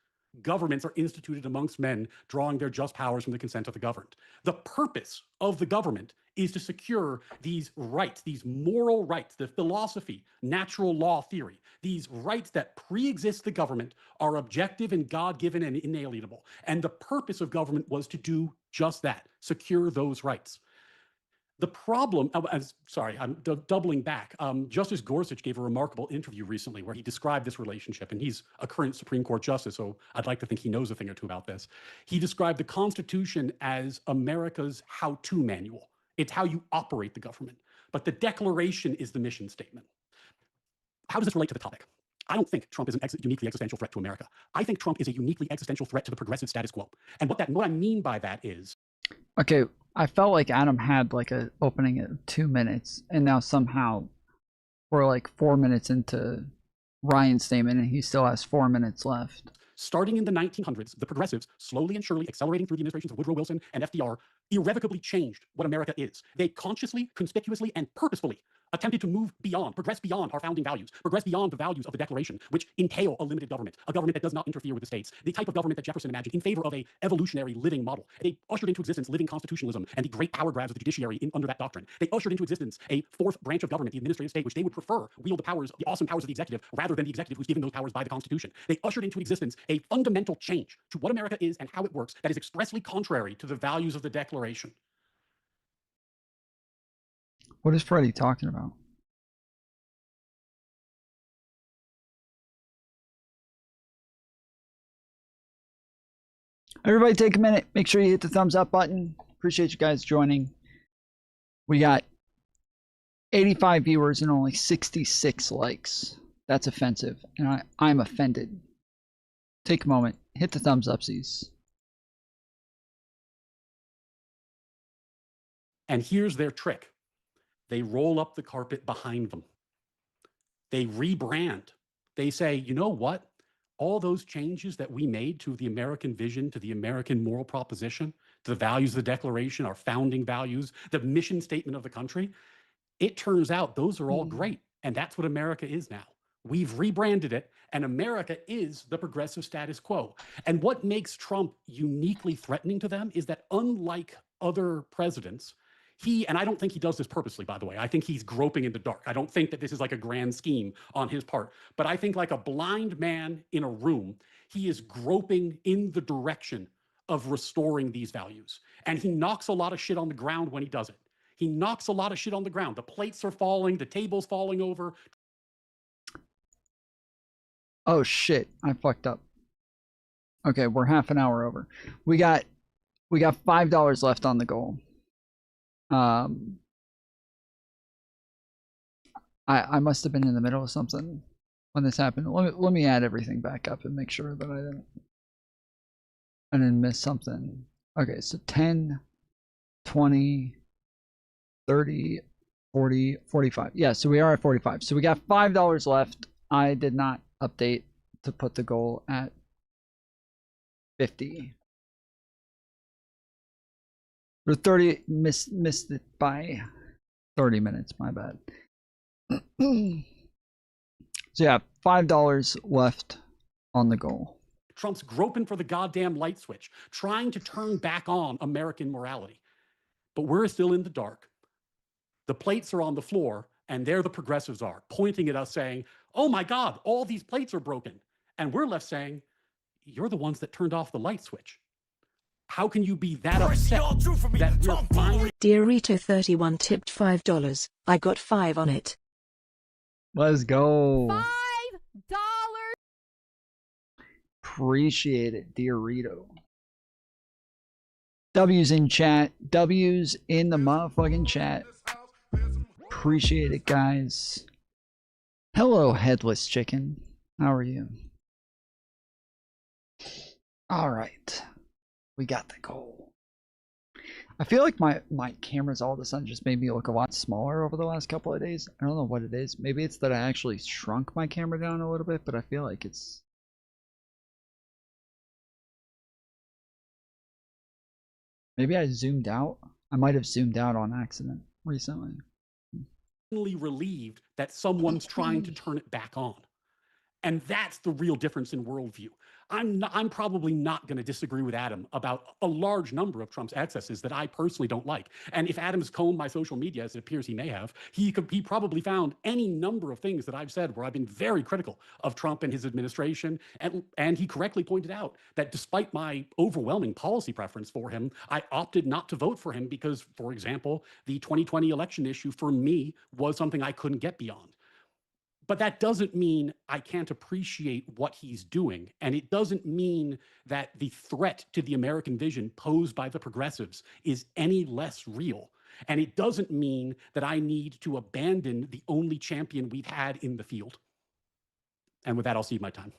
Speaker 12: governments are instituted amongst men, drawing their just powers from the consent of the governed. The purpose of the government is to secure these rights, these moral rights, the philosophy, natural law theory, these rights that pre-exist the government are objective and God-given and inalienable. And the purpose of government was to do just that, secure those rights. The problem, I'm doubling back. Justice Gorsuch gave a remarkable interview recently where he described this relationship, and he's a current Supreme Court justice, so I'd like to think he knows a thing or two about this. He described the Constitution as America's how-to manual. It's how you operate the government. But the Declaration is the mission statement. How does this relate to the topic? I don't think Trump is an uniquely existential threat to America. I think Trump is a uniquely existential threat to the progressive status quo. And what I mean by that is...
Speaker 16: Okay, I felt like Adam had like a opening at 2 minutes, and now somehow we're like 4 minutes into Ryan's statement, and he still has 4 minutes left.
Speaker 12: Starting in the 1900s, the progressives, slowly and surely accelerating through the administrations of Woodrow Wilson and FDR, irrevocably changed what America is. They consciously, conspicuously, and purposefully attempted to move beyond, progress beyond our founding values, progress beyond the values of the Declaration, which entail a limited government, a government that does not interfere with the states, the type of government that Jefferson imagined in favor of a evolutionary living model. They ushered into existence living constitutionalism and the great power grabs of the judiciary under that doctrine. They ushered into existence a fourth branch of government, the administrative state, which they would prefer wield the powers, the awesome powers of the executive, rather than the executive who's given those powers by the Constitution. They ushered into existence a fundamental change to what America is and how it works that is expressly contrary to the values of the Declaration.
Speaker 16: What is Freddie talking about? Everybody take a minute. Make sure you hit the thumbs up button. Appreciate you guys joining. We got 85 viewers and only 66 likes. That's offensive, and I'm offended. Take a moment. Hit the thumbs upsies.
Speaker 12: And here's their trick. They roll up the carpet behind them. They rebrand. They say, you know what? All those changes that we made to the American vision, to the American moral proposition, to the values of the Declaration, our founding values, the mission statement of the country, it turns out those are all great. And that's what America is now. We've rebranded it, and America is the progressive status quo. And what makes Trump uniquely threatening to them is that unlike other presidents, and I don't think he does this purposely, by the way. I think he's groping in the dark. I don't think that this is like a grand scheme on his part. But I think like a blind man in a room, he is groping in the direction of restoring these values. And he knocks a lot of shit on the ground when he does it. He knocks a lot of shit on the ground. The plates are falling, the table's falling over.
Speaker 16: Oh shit, I fucked up. Okay, we're half an hour over. We got $5 left on the goal. I must have been in the middle of something when this happened. Let me add everything back up and make sure that I didn't miss something. Okay, so 10, 20, 30, 40, 45. Yeah, so we are at 45. So we got $5 left. I did not update to put the goal at 50. Or 30, missed it by 30 minutes, my bad. So yeah, $5 left on the goal.
Speaker 12: Trump's groping for the goddamn light switch, trying to turn back on American morality. But we're still in the dark. The plates are on the floor, and there the progressives are, pointing at us saying, oh my God, all these plates are broken. And we're left saying, you're the ones that turned off the light switch. How can you be that upset that we're finally...
Speaker 3: Diorito31 tipped $5. I got 5 on it.
Speaker 16: Let's go.
Speaker 11: $5.
Speaker 16: Appreciate it, Diorito. W's in chat. W's in the motherfucking chat. Appreciate it, guys. Hello, Headless Chicken. How are you? All right. We got the goal. I feel like my cameras all of a sudden just made me look a lot smaller over the last couple of days. I don't know what it is. Maybe it's that I actually shrunk my camera down a little bit, but I feel like it's... Maybe I zoomed out. I might have zoomed out on accident recently.
Speaker 12: Relieved that someone's trying to turn it back on. And that's the real difference in worldview. I'm probably not going to disagree with Adam about a large number of Trump's excesses that I personally don't like. And if Adam's combed my social media, as it appears he may have, he probably found any number of things that I've said where I've been very critical of Trump and his administration. And he correctly pointed out that despite my overwhelming policy preference for him, I opted not to vote for him because, for example, the 2020 election issue for me was something I couldn't get beyond. But that doesn't mean I can't appreciate what he's doing. And it doesn't mean that the threat to the American vision posed by the progressives is any less real. And it doesn't mean that I need to abandon the only champion we've had in the field. And with that, I'll cede my time.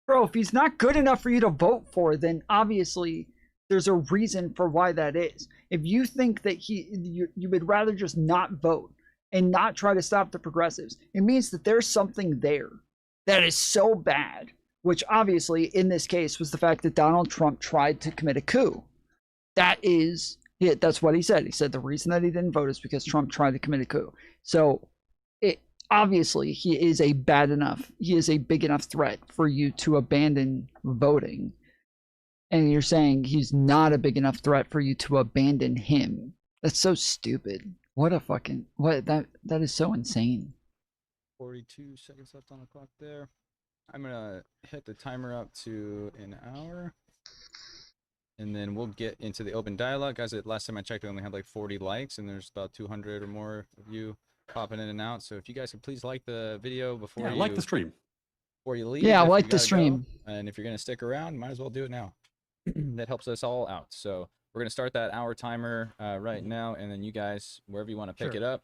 Speaker 16: Bro, if he's not good enough for you to vote for, then obviously there's a reason for why that is. If you think that you would rather just not vote and not try to stop the progressives, it means that there's something there that is so bad, which obviously in this case was the fact that Donald Trump tried to commit a coup. That's what he said. He said the reason that he didn't vote is because Trump tried to commit a coup. So obviously he is a big enough threat for you to abandon voting. And you're saying he's not a big enough threat for you to abandon him. That's so stupid. That is so insane.
Speaker 17: 42 seconds left on the clock there. I'm gonna hit the timer up to an hour, and then we'll get into the open dialogue. Guys, last time I checked, we only had like 40 likes, and there's about 200 or more of you popping in and out. So if you guys could please like the video before
Speaker 12: like the stream.
Speaker 17: Before you leave.
Speaker 16: Yeah, like the stream.
Speaker 17: And if you're gonna stick around, might as well do it now. That helps us all out. So we're gonna start that hour timer right now, and then you guys, wherever you want to pick it up,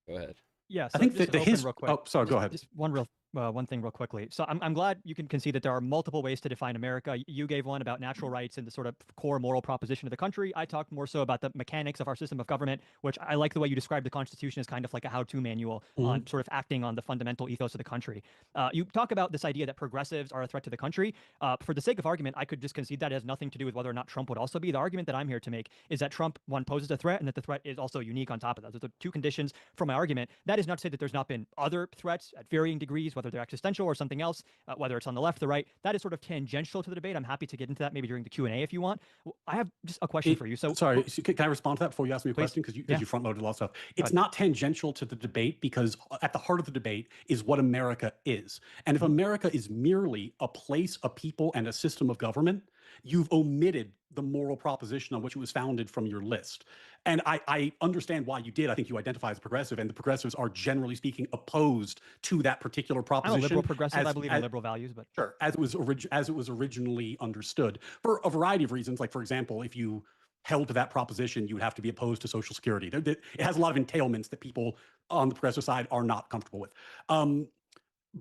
Speaker 17: go ahead.
Speaker 15: Yeah, so
Speaker 12: I think
Speaker 15: just
Speaker 12: that
Speaker 15: real quick.
Speaker 12: Oh, sorry, go ahead.
Speaker 15: Just one thing real quickly. So I'm glad you can concede that there are multiple ways to define America. You gave one about natural rights and the sort of core moral proposition of the country. I talked more so about the mechanics of our system of government, which I like the way you described the Constitution as kind of like a how-to manual on sort of acting on the fundamental ethos of the country. You talk about this idea that progressives are a threat to the country. For the sake of argument, I could just concede that has nothing to do with whether or not Trump would also be. The argument that I'm here to make is that Trump, one, poses a threat, and that the threat is also unique on top of that. Those are the two conditions for my argument. That is not to say that there's not been other threats at varying degrees, whether they're existential or something else, whether it's on the left or the right. That is sort of tangential to the debate. I'm happy to get into that maybe during the Q&A if you want. I have just a question for you. So
Speaker 12: sorry, can I respond to that before you ask me a question? Because you front-loaded a lot of stuff. It's not tangential to the debate because at the heart of the debate is what America is. And if America is merely a place, a people, and a system of government, you've omitted the moral proposition on which it was founded from your list. And I understand why you did. I think you identify as progressive, and the progressives are generally speaking opposed to that particular proposition.
Speaker 15: I'm a liberal progressive. I believe in liberal values, but
Speaker 12: sure, as it was originally understood for a variety of reasons. Like, for example, if you held to that proposition, you would have to be opposed to Social Security. It has a lot of entailments that people on the progressive side are not comfortable with.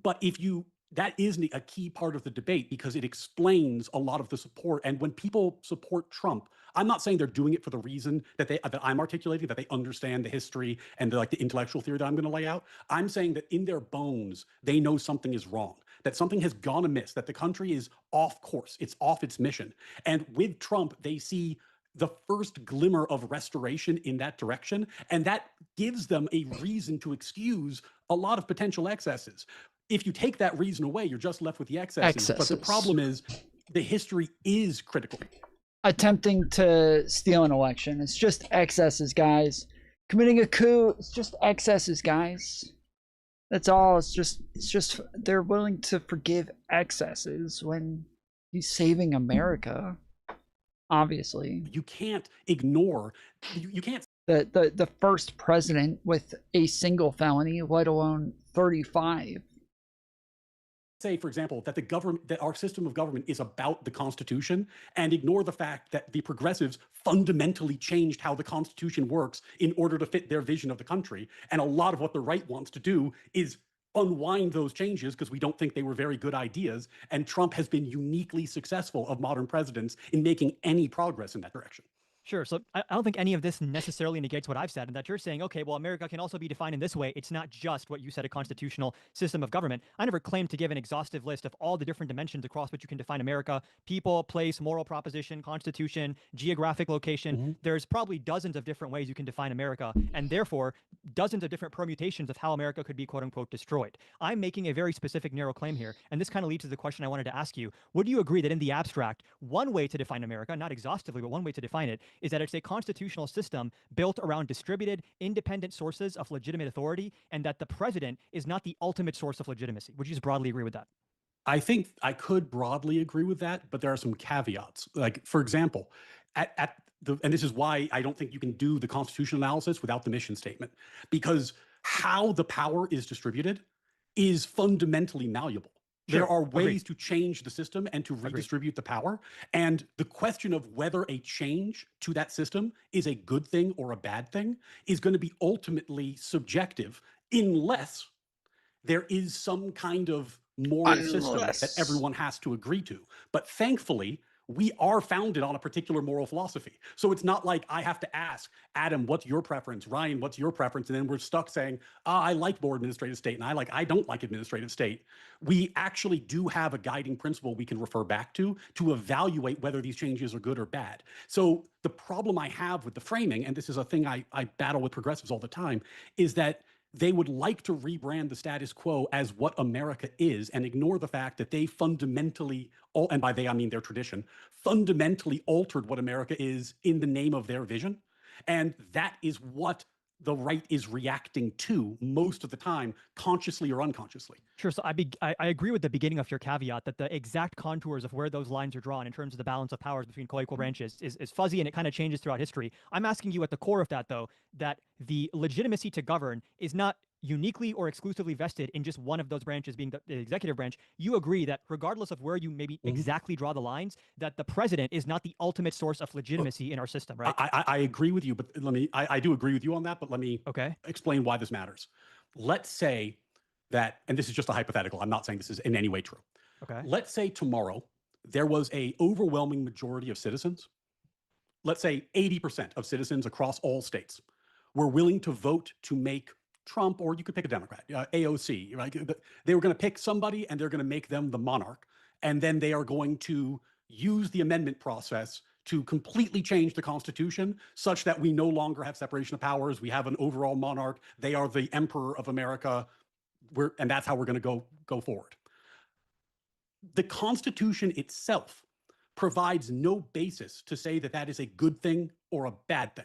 Speaker 12: But that is a key part of the debate because it explains a lot of the support. And when people support Trump, I'm not saying they're doing it for the reason that I'm articulating, that they understand the history and the intellectual theory that I'm going to lay out. I'm saying that in their bones, they know something is wrong, that something has gone amiss, that the country is off course, it's off its mission. And with Trump, they see the first glimmer of restoration in that direction. And that gives them a reason to excuse a lot of potential excesses. If you take that reason away, you're just left with the excesses. But the problem is the history is critical.
Speaker 16: Attempting to steal an election. It's just excesses, guys. Committing a coup, it's just excesses, guys. That's all. It's just they're willing to forgive excesses when he's saving America. Obviously.
Speaker 12: You can't ignore, you can't.
Speaker 16: The first president with a single felony, let alone 35.
Speaker 12: Say, for example, that our system of government is about the Constitution and ignore the fact that the progressives fundamentally changed how the Constitution works in order to fit their vision of the country. And a lot of what the right wants to do is unwind those changes because we don't think they were very good ideas. And Trump has been uniquely successful of modern presidents in making any progress in that direction.
Speaker 15: Sure. So I don't think any of this necessarily negates what I've said, and that you're saying, okay, well, America can also be defined in this way. It's not just what you said, a constitutional system of government. I never claimed to give an exhaustive list of all the different dimensions across which you can define America: people, place, moral proposition, constitution, geographic location. There's probably dozens of different ways you can define America, and therefore dozens of different permutations of how America could be quote unquote destroyed. I'm making a very specific narrow claim here, and this kind of leads to the question I wanted to ask you. Would you agree that in the abstract, one way to define America, not exhaustively, but one way to define it, is that it's a constitutional system built around distributed, independent sources of legitimate authority, and that the president is not the ultimate source of legitimacy? Would you just broadly agree with that?
Speaker 12: I think I could broadly agree with that, but there are some caveats. Like, for example, and this is why I don't think you can do the constitutional analysis without the mission statement, because how the power is distributed is fundamentally malleable.
Speaker 15: Sure.
Speaker 12: There are ways
Speaker 15: Agreed.
Speaker 12: to change the system and to redistribute the power. And the question of whether a change to that system is a good thing or a bad thing is going to be ultimately subjective, unless there is some kind of moral system that everyone has to agree to. But thankfully, we are founded on a particular moral philosophy. So it's not like I have to ask, Adam, what's your preference? Ryan, what's your preference? And then we're stuck saying, I like more administrative state, and I don't like administrative state. We actually do have a guiding principle we can refer back to evaluate whether these changes are good or bad. So the problem I have with the framing, and this is a thing I battle with progressives all the time, is that they would like to rebrand the status quo as what America is and ignore the fact that they fundamentally, and by they I mean their tradition, fundamentally altered what America is in the name of their vision. And that is what the right is reacting to most of the time, consciously or unconsciously.
Speaker 15: Sure. So I agree with the beginning of your caveat that the exact contours of where those lines are drawn in terms of the balance of powers between co-equal branches is fuzzy, and it kind of changes throughout history. I'm asking you at the core of that, though, that the legitimacy to govern is not uniquely or exclusively vested in just one of those branches, being the executive branch. You agree that regardless of where you maybe exactly draw the lines, that the president is not the ultimate source of legitimacy in our system, right?
Speaker 12: I agree with you, but I do agree with you on that, but let me explain why this matters. Let's say that, and this is just a hypothetical, I'm not saying this is in any way true.
Speaker 15: Okay.
Speaker 12: Let's say tomorrow there was an overwhelming majority of citizens, let's say 80% of citizens across all states, were willing to vote to make Trump, or you could pick a Democrat, AOC, right? They were going to pick somebody and they're going to make them the monarch. And then they are going to use the amendment process to completely change the Constitution such that we no longer have separation of powers. We have an overall monarch. They are the emperor of America. And that's how we're going to go forward. The Constitution itself provides no basis to say that that is a good thing or a bad thing.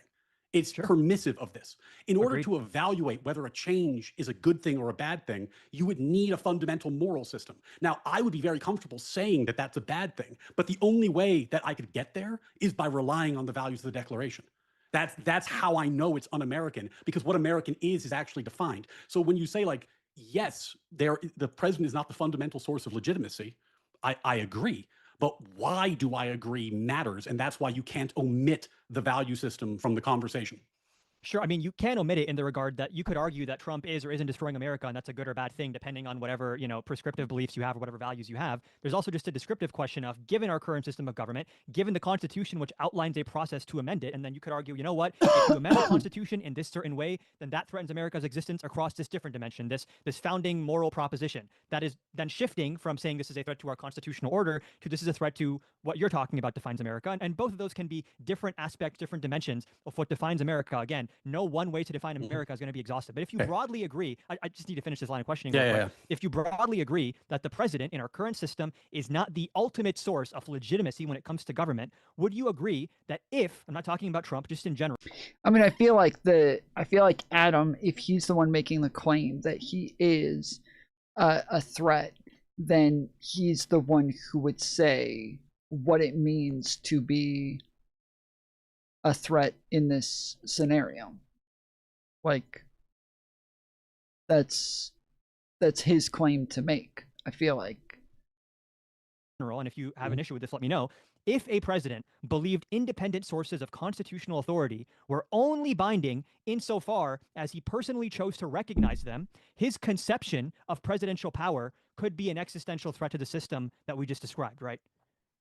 Speaker 12: It's permissive of this. In order to evaluate whether a change is a good thing or a bad thing, you would need a fundamental moral system. Now, I would be very comfortable saying that that's a bad thing, but the only way that I could get there is by relying on the values of the Declaration. That's how I know it's un-American, because what American is actually defined. So when you say, like, yes, the president is not the fundamental source of legitimacy, I agree. But why do I agree matters, and that's why you can't omit the value system from the conversation.
Speaker 15: Sure. I mean, you can omit it in the regard that you could argue that Trump is or isn't destroying America, and that's a good or bad thing, depending on whatever, prescriptive beliefs you have or whatever values you have. There's also just a descriptive question of, given our current system of government, given the Constitution, which outlines a process to amend it, and then you could argue, you know what, if you amend the Constitution in this certain way, then that threatens America's existence across this different dimension, this founding moral proposition. That is then shifting from saying this is a threat to our constitutional order to this is a threat to what you're talking about defines America. And both of those can be different aspects, different dimensions of what defines America. Again, no one way to define America is going to be exhaustive. But if you broadly agree, I just need to finish this line of questioning. If you broadly agree that the president in our current system is not the ultimate source of legitimacy when it comes to government, would you agree that if, I'm not talking about Trump, just in general.
Speaker 16: I mean, I feel like Adam, if he's the one making the claim that he is a threat, then he's the one who would say what it means to be a threat in this scenario. Like, that's his claim to make, I feel like.
Speaker 15: And if you have an issue with this, let me know. If a president believed independent sources of constitutional authority were only binding insofar as he personally chose to recognize them, his conception of presidential power could be an existential threat to the system that we just described, right?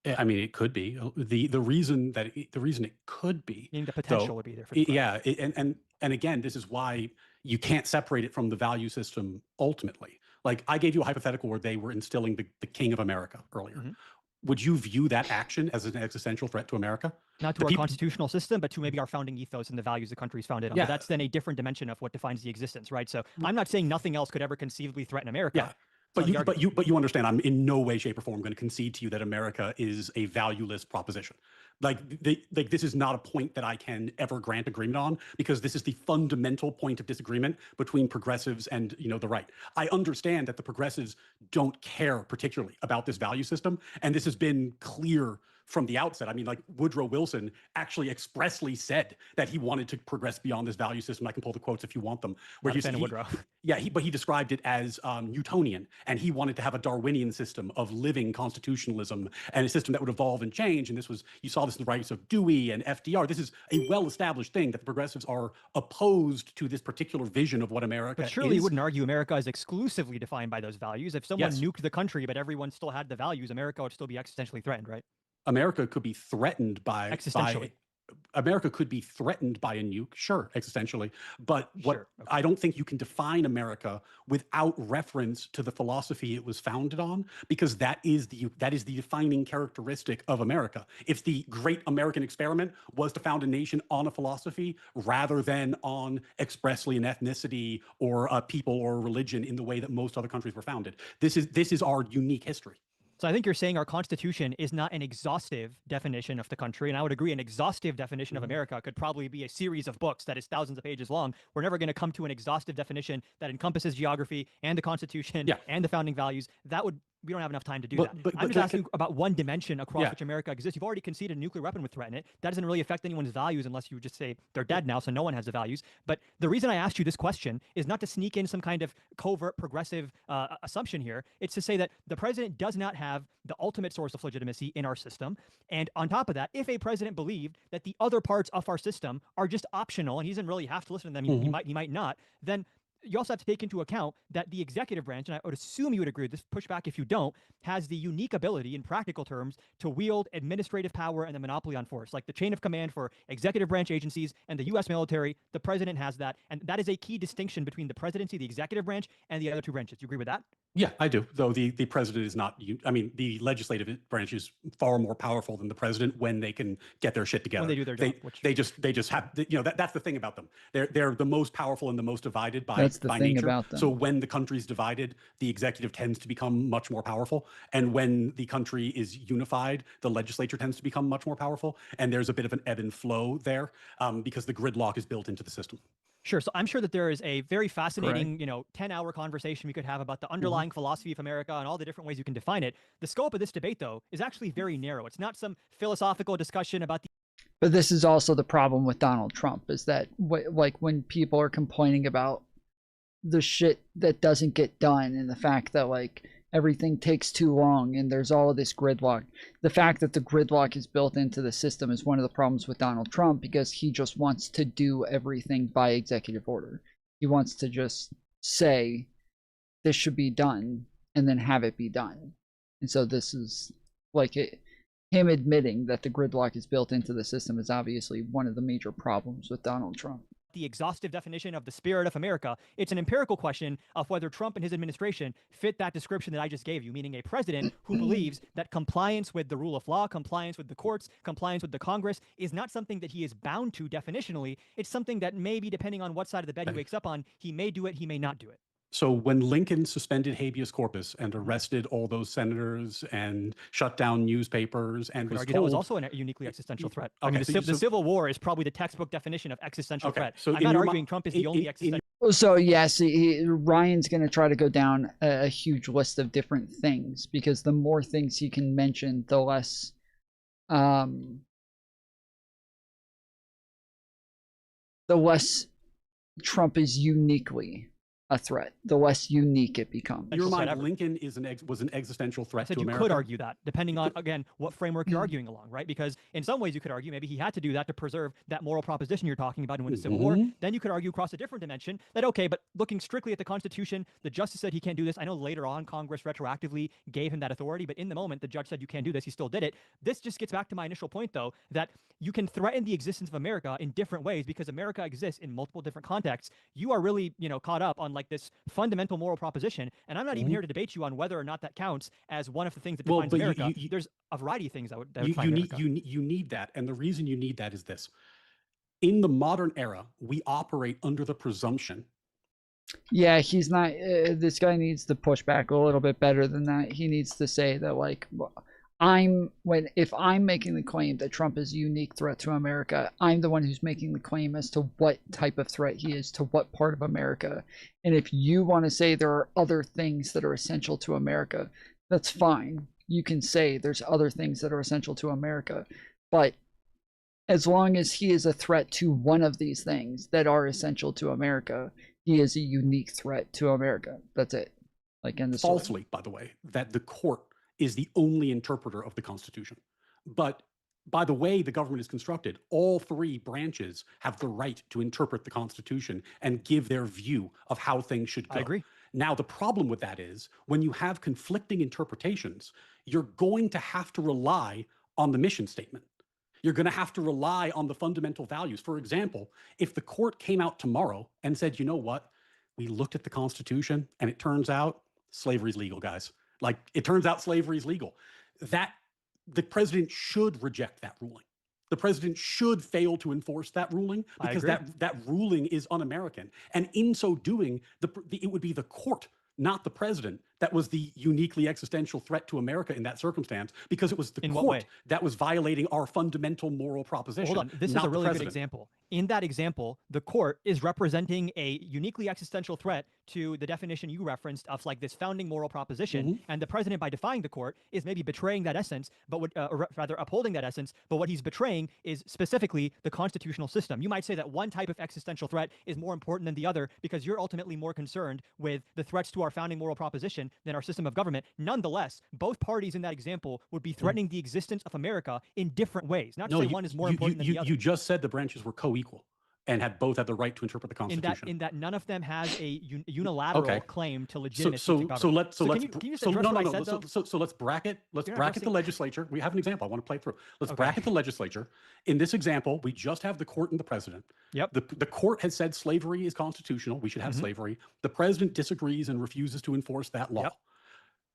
Speaker 12: I mean, it could be. The reason it could be,
Speaker 15: Meaning the potential
Speaker 12: though,
Speaker 15: would be there for the threat.
Speaker 12: yeah, and again, this is why you can't separate it from the value system ultimately. Like I gave you a hypothetical where they were instilling the King of America earlier. Would you view that action as an existential threat to America?
Speaker 15: Not to our constitutional system, but to maybe our founding ethos and the values the country's founded on.
Speaker 12: Yeah.
Speaker 15: But that's then a different dimension of what defines the existence, right? So I'm not saying nothing else could ever conceivably threaten America.
Speaker 12: Yeah. But you understand, I'm in no way, shape, or form going to concede to you that America is a valueless proposition. Like this is not a point that I can ever grant agreement on, because this is the fundamental point of disagreement between progressives and the right. I understand that the progressives don't care particularly about this value system, and this has been clear from the outset. I mean, like Woodrow Wilson actually expressly said that he wanted to progress beyond this value system. I can pull the quotes if you want them. Where
Speaker 15: Not a fan of Woodrow.
Speaker 12: Yeah, but he described it as Newtonian, and he wanted to have a Darwinian system of living constitutionalism and a system that would evolve and change. And this was, you saw this in the writings of Dewey and FDR. This is a well-established thing that the progressives are opposed to this particular vision of what America
Speaker 15: But surely
Speaker 12: is.
Speaker 15: you wouldn't argue America is exclusively defined by those values. If someone
Speaker 12: Yes.
Speaker 15: nuked the country, but everyone still had the values, America would still be existentially threatened, right?
Speaker 12: America could be threatened by
Speaker 15: Existentially.
Speaker 12: America could be threatened by a nuke, sure, existentially. But I don't think you can define America without reference to the philosophy it was founded on, because that is the defining characteristic of America. If the great American experiment was to found a nation on a philosophy rather than on expressly an ethnicity or a people or a religion in the way that most other countries were founded. This is our unique history.
Speaker 15: So I think you're saying our Constitution is not an exhaustive definition of the country, and I would agree an exhaustive definition of America could probably be a series of books that is thousands of pages long. We're never going to come to an exhaustive definition that encompasses geography and the Constitution and the founding values. We don't have enough time to do that. I'm just asking about one dimension across which America exists. You've already conceded a nuclear weapon would threaten it. That doesn't really affect anyone's values unless you just say they're dead now, so no one has the values. But the reason I asked you this question is not to sneak in some kind of covert progressive assumption here. It's to say that the president does not have the ultimate source of legitimacy in our system. And on top of that, if a president believed that the other parts of our system are just optional and he doesn't really have to listen to them, he might not, then you also have to take into account that the executive branch, and I would assume you would agree with this, push back if you don't, has the unique ability in practical terms to wield administrative power and the monopoly on force. Like the chain of command for executive branch agencies and the U.S. military, the president has that. And that is a key distinction between the presidency, the executive branch, and the other two branches. Do you agree with that?
Speaker 12: Yeah, I do. Though the president is not, I mean, the legislative branch is far more powerful than the president when they can get their shit together.
Speaker 15: When they do their job.
Speaker 12: They just have, that's the thing about them. They're the most powerful and the most divided by
Speaker 16: That's the thing
Speaker 12: nature.
Speaker 16: about them.
Speaker 12: So when the country's divided, the executive tends to become much more powerful. And when the country is unified, the legislature tends to become much more powerful. And there's a bit of an ebb and flow there because the gridlock is built into the system.
Speaker 15: Sure. So I'm sure that there is a very fascinating, 10-hour conversation we could have about the underlying philosophy of America and all the different ways you can define it. The scope of this debate, though, is actually very narrow. It's not some philosophical discussion about the...
Speaker 16: But this is also the problem with Donald Trump, is that like when people are complaining about the shit that doesn't get done and the fact that like everything takes too long and there's all of this gridlock. The fact that the gridlock is built into the system is one of the problems with Donald Trump, because he just wants to do everything by executive order. He wants to just say this should be done and then have it be done. And so this is like him admitting that the gridlock is built into the system is obviously one of the major problems with Donald Trump.
Speaker 15: The exhaustive definition of the spirit of America. It's an empirical question of whether Trump and his administration fit that description that I just gave you, meaning a president who believes that compliance with the rule of law, compliance with the courts, compliance with the Congress is not something that he is bound to definitionally. It's something that maybe, depending on what side of the bed he wakes up on, he may do it, he may not do it.
Speaker 12: So when Lincoln suspended habeas corpus and arrested all those senators and shut down newspapers and was told...
Speaker 15: That was also a uniquely existential threat. I mean, the Civil War is probably the textbook definition of existential threat.
Speaker 12: So
Speaker 15: I'm not arguing Trump is the only existential...
Speaker 16: So yes, Ryan's going to try to go down a huge list of different things, because the more things he can mention, the less... the less Trump is uniquely a threat, the less unique it becomes.
Speaker 12: In your mind, Lincoln was an existential threat to America?
Speaker 15: You could argue that, depending on, again, what framework you're arguing along, right? Because in some ways you could argue maybe he had to do that to preserve that moral proposition you're talking about and win the Civil War. Then you could argue across a different dimension that, okay, but looking strictly at the Constitution, the justice said he can't do this. I know later on Congress retroactively gave him that authority, but in the moment the judge said you can't do this, he still did it. This just gets back to my initial point, though, that you can threaten the existence of America in different ways because America exists in multiple different contexts. You are really, caught up on like this fundamental moral proposition, and I'm not even here to debate you on whether or not that counts as one of the things that defines America. There's a variety of things that would define America.
Speaker 12: You need that, and the reason you need that is this. In the modern era, we operate under the presumption.
Speaker 16: Yeah, he's not, this guy needs to push back a little bit better than that. He needs to say that, like, if I'm making the claim that Trump is a unique threat to America, I'm the one who's making the claim as to what type of threat he is to what part of America. And if you want to say there are other things that are essential to America, that's fine. You can say there's other things that are essential to America. But as long as he is a threat to one of these things that are essential to America, he is a unique threat to America. That's it. Like, in the
Speaker 12: falsely, by the way, that the court is the only interpreter of the Constitution. But by the way the government is constructed, all three branches have the right to interpret the Constitution and give their view of how things should go.
Speaker 15: I agree.
Speaker 12: Now, the problem with that is when you have conflicting interpretations, you're going to have to rely on the mission statement. You're going to have to rely on the fundamental values. For example, if the court came out tomorrow and said, you know what, we looked at the Constitution and it turns out slavery's legal, guys. Like, it turns out slavery is legal. That the president should reject that ruling. The president should fail to enforce that ruling because that ruling is un-American. And in so doing, it would be the court, not the president, that was the uniquely existential threat to America in that circumstance, because it was the court that was violating our fundamental moral proposition.
Speaker 15: Hold on, this is a really good example. In that example, the court is representing a uniquely existential threat to the definition you referenced of like this founding moral proposition, and the president, by defying the court, is maybe betraying that essence, but or rather upholding that essence, but what he's betraying is specifically the constitutional system. You might say that one type of existential threat is more important than the other because you're ultimately more concerned with the threats to our founding moral proposition than our system of government. Nonetheless, both parties in that example would be threatening the existence of America in different ways. Not to say one is more important than the other.
Speaker 12: You just said the branches were co-equal and had both had the right to interpret the Constitution.
Speaker 15: In that none of them has a unilateral claim to legitimacy to government.
Speaker 12: So let's bracket the legislature. We have an example. I want to play through. Let's bracket the legislature. In this example, we just have the court and the president.
Speaker 15: Yep.
Speaker 12: The court has said slavery is constitutional. We should have slavery. The president disagrees and refuses to enforce that law.
Speaker 15: Yep.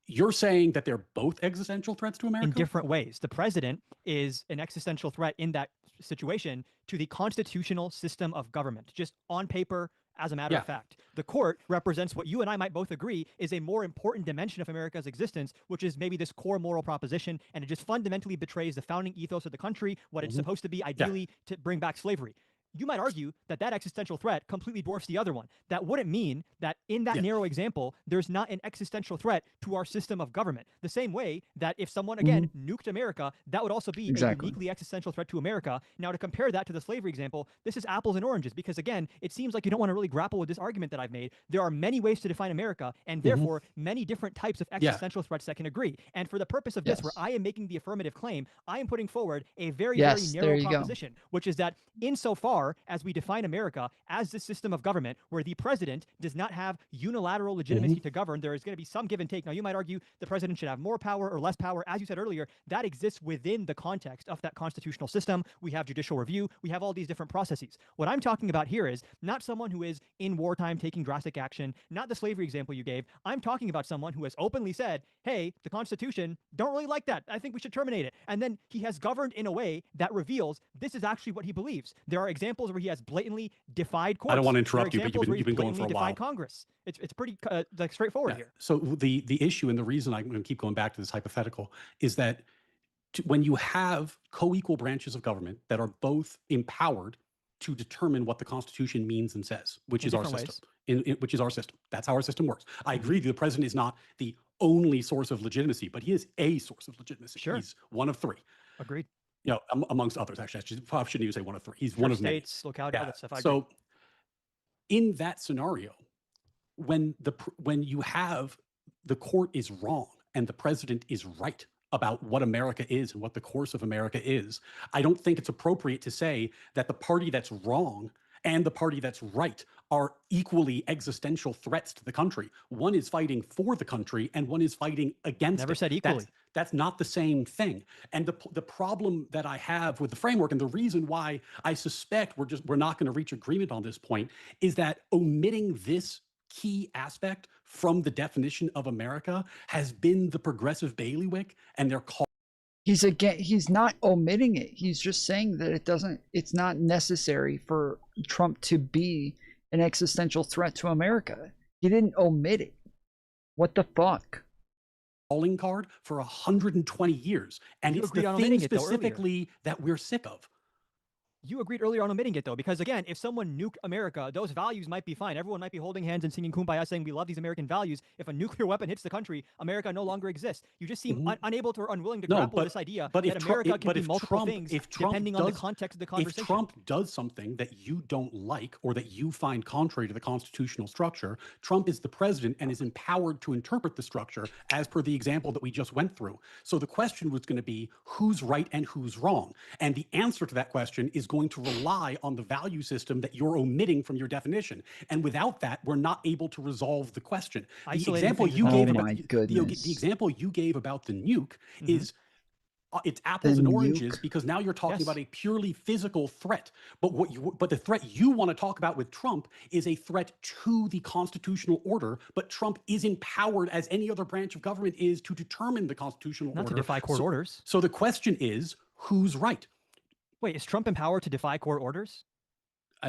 Speaker 12: You're saying that they're both existential threats to America?
Speaker 15: In different ways. The president is an existential threat in that situation to the constitutional system of government, just on paper, as a matter of fact. The court represents what you and I might both agree is a more important dimension of America's existence, which is maybe this core moral proposition, and it just fundamentally betrays the founding ethos of the country, what it's supposed to be, ideally, to bring back slavery. You might argue that that existential threat completely dwarfs the other one. That wouldn't mean that in that narrow example, there's not an existential threat to our system of government. The same way that if someone, again, nuked America, that would also be a uniquely existential threat to America. Now, to compare that to the slavery example, this is apples and oranges, because again, it seems like you don't want to really grapple with this argument that I've made. There are many ways to define America, and therefore many different types of existential threats that can agree. And for the purpose of this, where I am making the affirmative claim, I am putting forward a very, very narrow proposition, which is that insofar as we define America as this system of government where the president does not have unilateral legitimacy to govern, there is going to be some give and take. Now, you might argue the president should have more power or less power. As you said earlier, that exists within the context of that constitutional system. We have judicial review. We have all these different processes. What I'm talking about here is not someone who is in wartime taking drastic action, not the slavery example you gave. I'm talking about someone who has openly said, hey, the Constitution, don't really like that. I think we should terminate it. And then he has governed in a way that reveals this is actually what he believes. There are examples where he has blatantly defied courts.
Speaker 12: I don't want to interrupt you, but you've been going for a while.
Speaker 15: Defied Congress. It's pretty like straightforward here.
Speaker 12: So the issue and the reason I'm going to keep going back to this hypothetical is that when you have co-equal branches of government that are both empowered to determine what the Constitution means and says, which is our system, which is our system. That's how our system works. I agree that the president is not the only source of legitimacy, but he is a source of legitimacy.
Speaker 15: Sure.
Speaker 12: He's one of three.
Speaker 15: Agreed.
Speaker 12: You know, amongst others, actually. I probably shouldn't even say one of three. He's one of many.
Speaker 15: States, locality, all that stuff.
Speaker 12: So in that scenario, when you have the court is wrong and the president is right about what America is and what the course of America is, I don't think it's appropriate to say that the party that's wrong and the party that's right are equally existential threats to the country. One is fighting for the country and one is fighting against it.
Speaker 15: Never said equally.
Speaker 12: That's not the same thing. And the problem that I have with the framework, and the reason why I suspect we're not going to reach agreement on this point, is that omitting this key aspect from the definition of America has been the progressive bailiwick, and they're called.
Speaker 16: He's not omitting it. He's just saying that it's not necessary for Trump to be an existential threat to America. He didn't omit it. What the fuck?
Speaker 12: Calling card for 120 years, and it's the thing specifically that we're sick of.
Speaker 15: You agreed earlier on omitting it, though, because again, if someone nuked America, those values might be fine. Everyone might be holding hands and singing Kumbaya, saying we love these American values. If a nuclear weapon hits the country, America no longer exists. You just seem unable to or unwilling to grapple with this idea that America can be multiple things depending on the context of the conversation.
Speaker 12: If Trump does something that you don't like or that you find contrary to the constitutional structure, Trump is the president and is empowered to interpret the structure as per the example that we just went through. So the question was going to be who's right and who's wrong. And the answer to that question is going to rely on the value system that you're omitting from your definition. And without that, we're not able to resolve the question. The example you gave about the nuke is it's apples and oranges because now you're talking about a purely physical threat. But the threat you want to talk about with Trump is a threat to the constitutional order. But Trump is empowered, as any other branch of government is, to determine the constitutional order.
Speaker 15: Not to defy court orders.
Speaker 12: So the question is, who's right?
Speaker 15: Wait, is Trump empowered to defy court orders?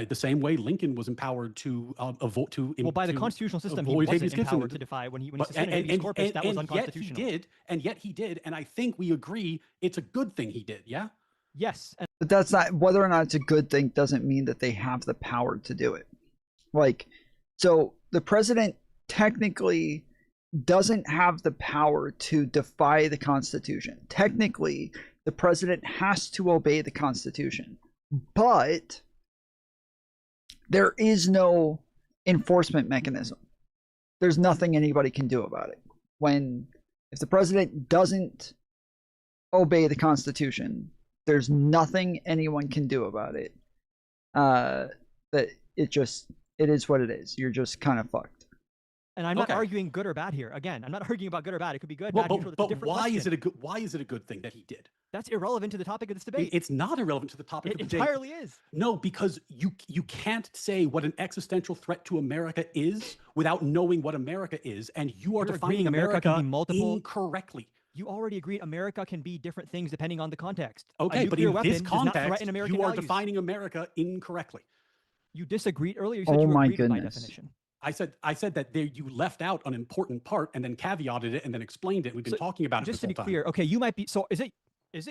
Speaker 12: The same way Lincoln was empowered to vote to.
Speaker 15: Well, by the constitutional system, he wasn't empowered to defy when he suspended habeas corpus. That was unconstitutional.
Speaker 12: Yet he did, and I think we agree it's a good thing he did. Yeah.
Speaker 15: Yes.
Speaker 16: But that's not, whether or not it's a good thing doesn't mean that they have the power to do it. Like, so the president technically doesn't have the power to defy the Constitution. Technically, the president has to obey the Constitution, but there is no enforcement mechanism. There's nothing anybody can do about it. If the president doesn't obey the Constitution, there's nothing anyone can do about it. It is what it is. You're just kind of fucked.
Speaker 15: And I'm not arguing good or bad here. Again, I'm not arguing about good or bad. It could be good, bad, neutral.
Speaker 12: But why is it a good thing that he did?
Speaker 15: That's irrelevant to the topic of this debate.
Speaker 12: It's not irrelevant to the topic of the debate.
Speaker 15: It entirely is.
Speaker 12: No, because you can't say what an existential threat to America is without knowing what America is, and you're defining America
Speaker 15: can be multiple
Speaker 12: incorrectly.
Speaker 15: You already agreed America can be different things depending on the context.
Speaker 12: Okay, but in this context, you are
Speaker 15: values.
Speaker 12: defining America incorrectly.
Speaker 15: You disagreed earlier. You said you agreed with my definition.
Speaker 12: I said that you left out an important part and then caveated it and then explained it. We've been talking about it
Speaker 15: just to be clear. Okay, you might be. So is it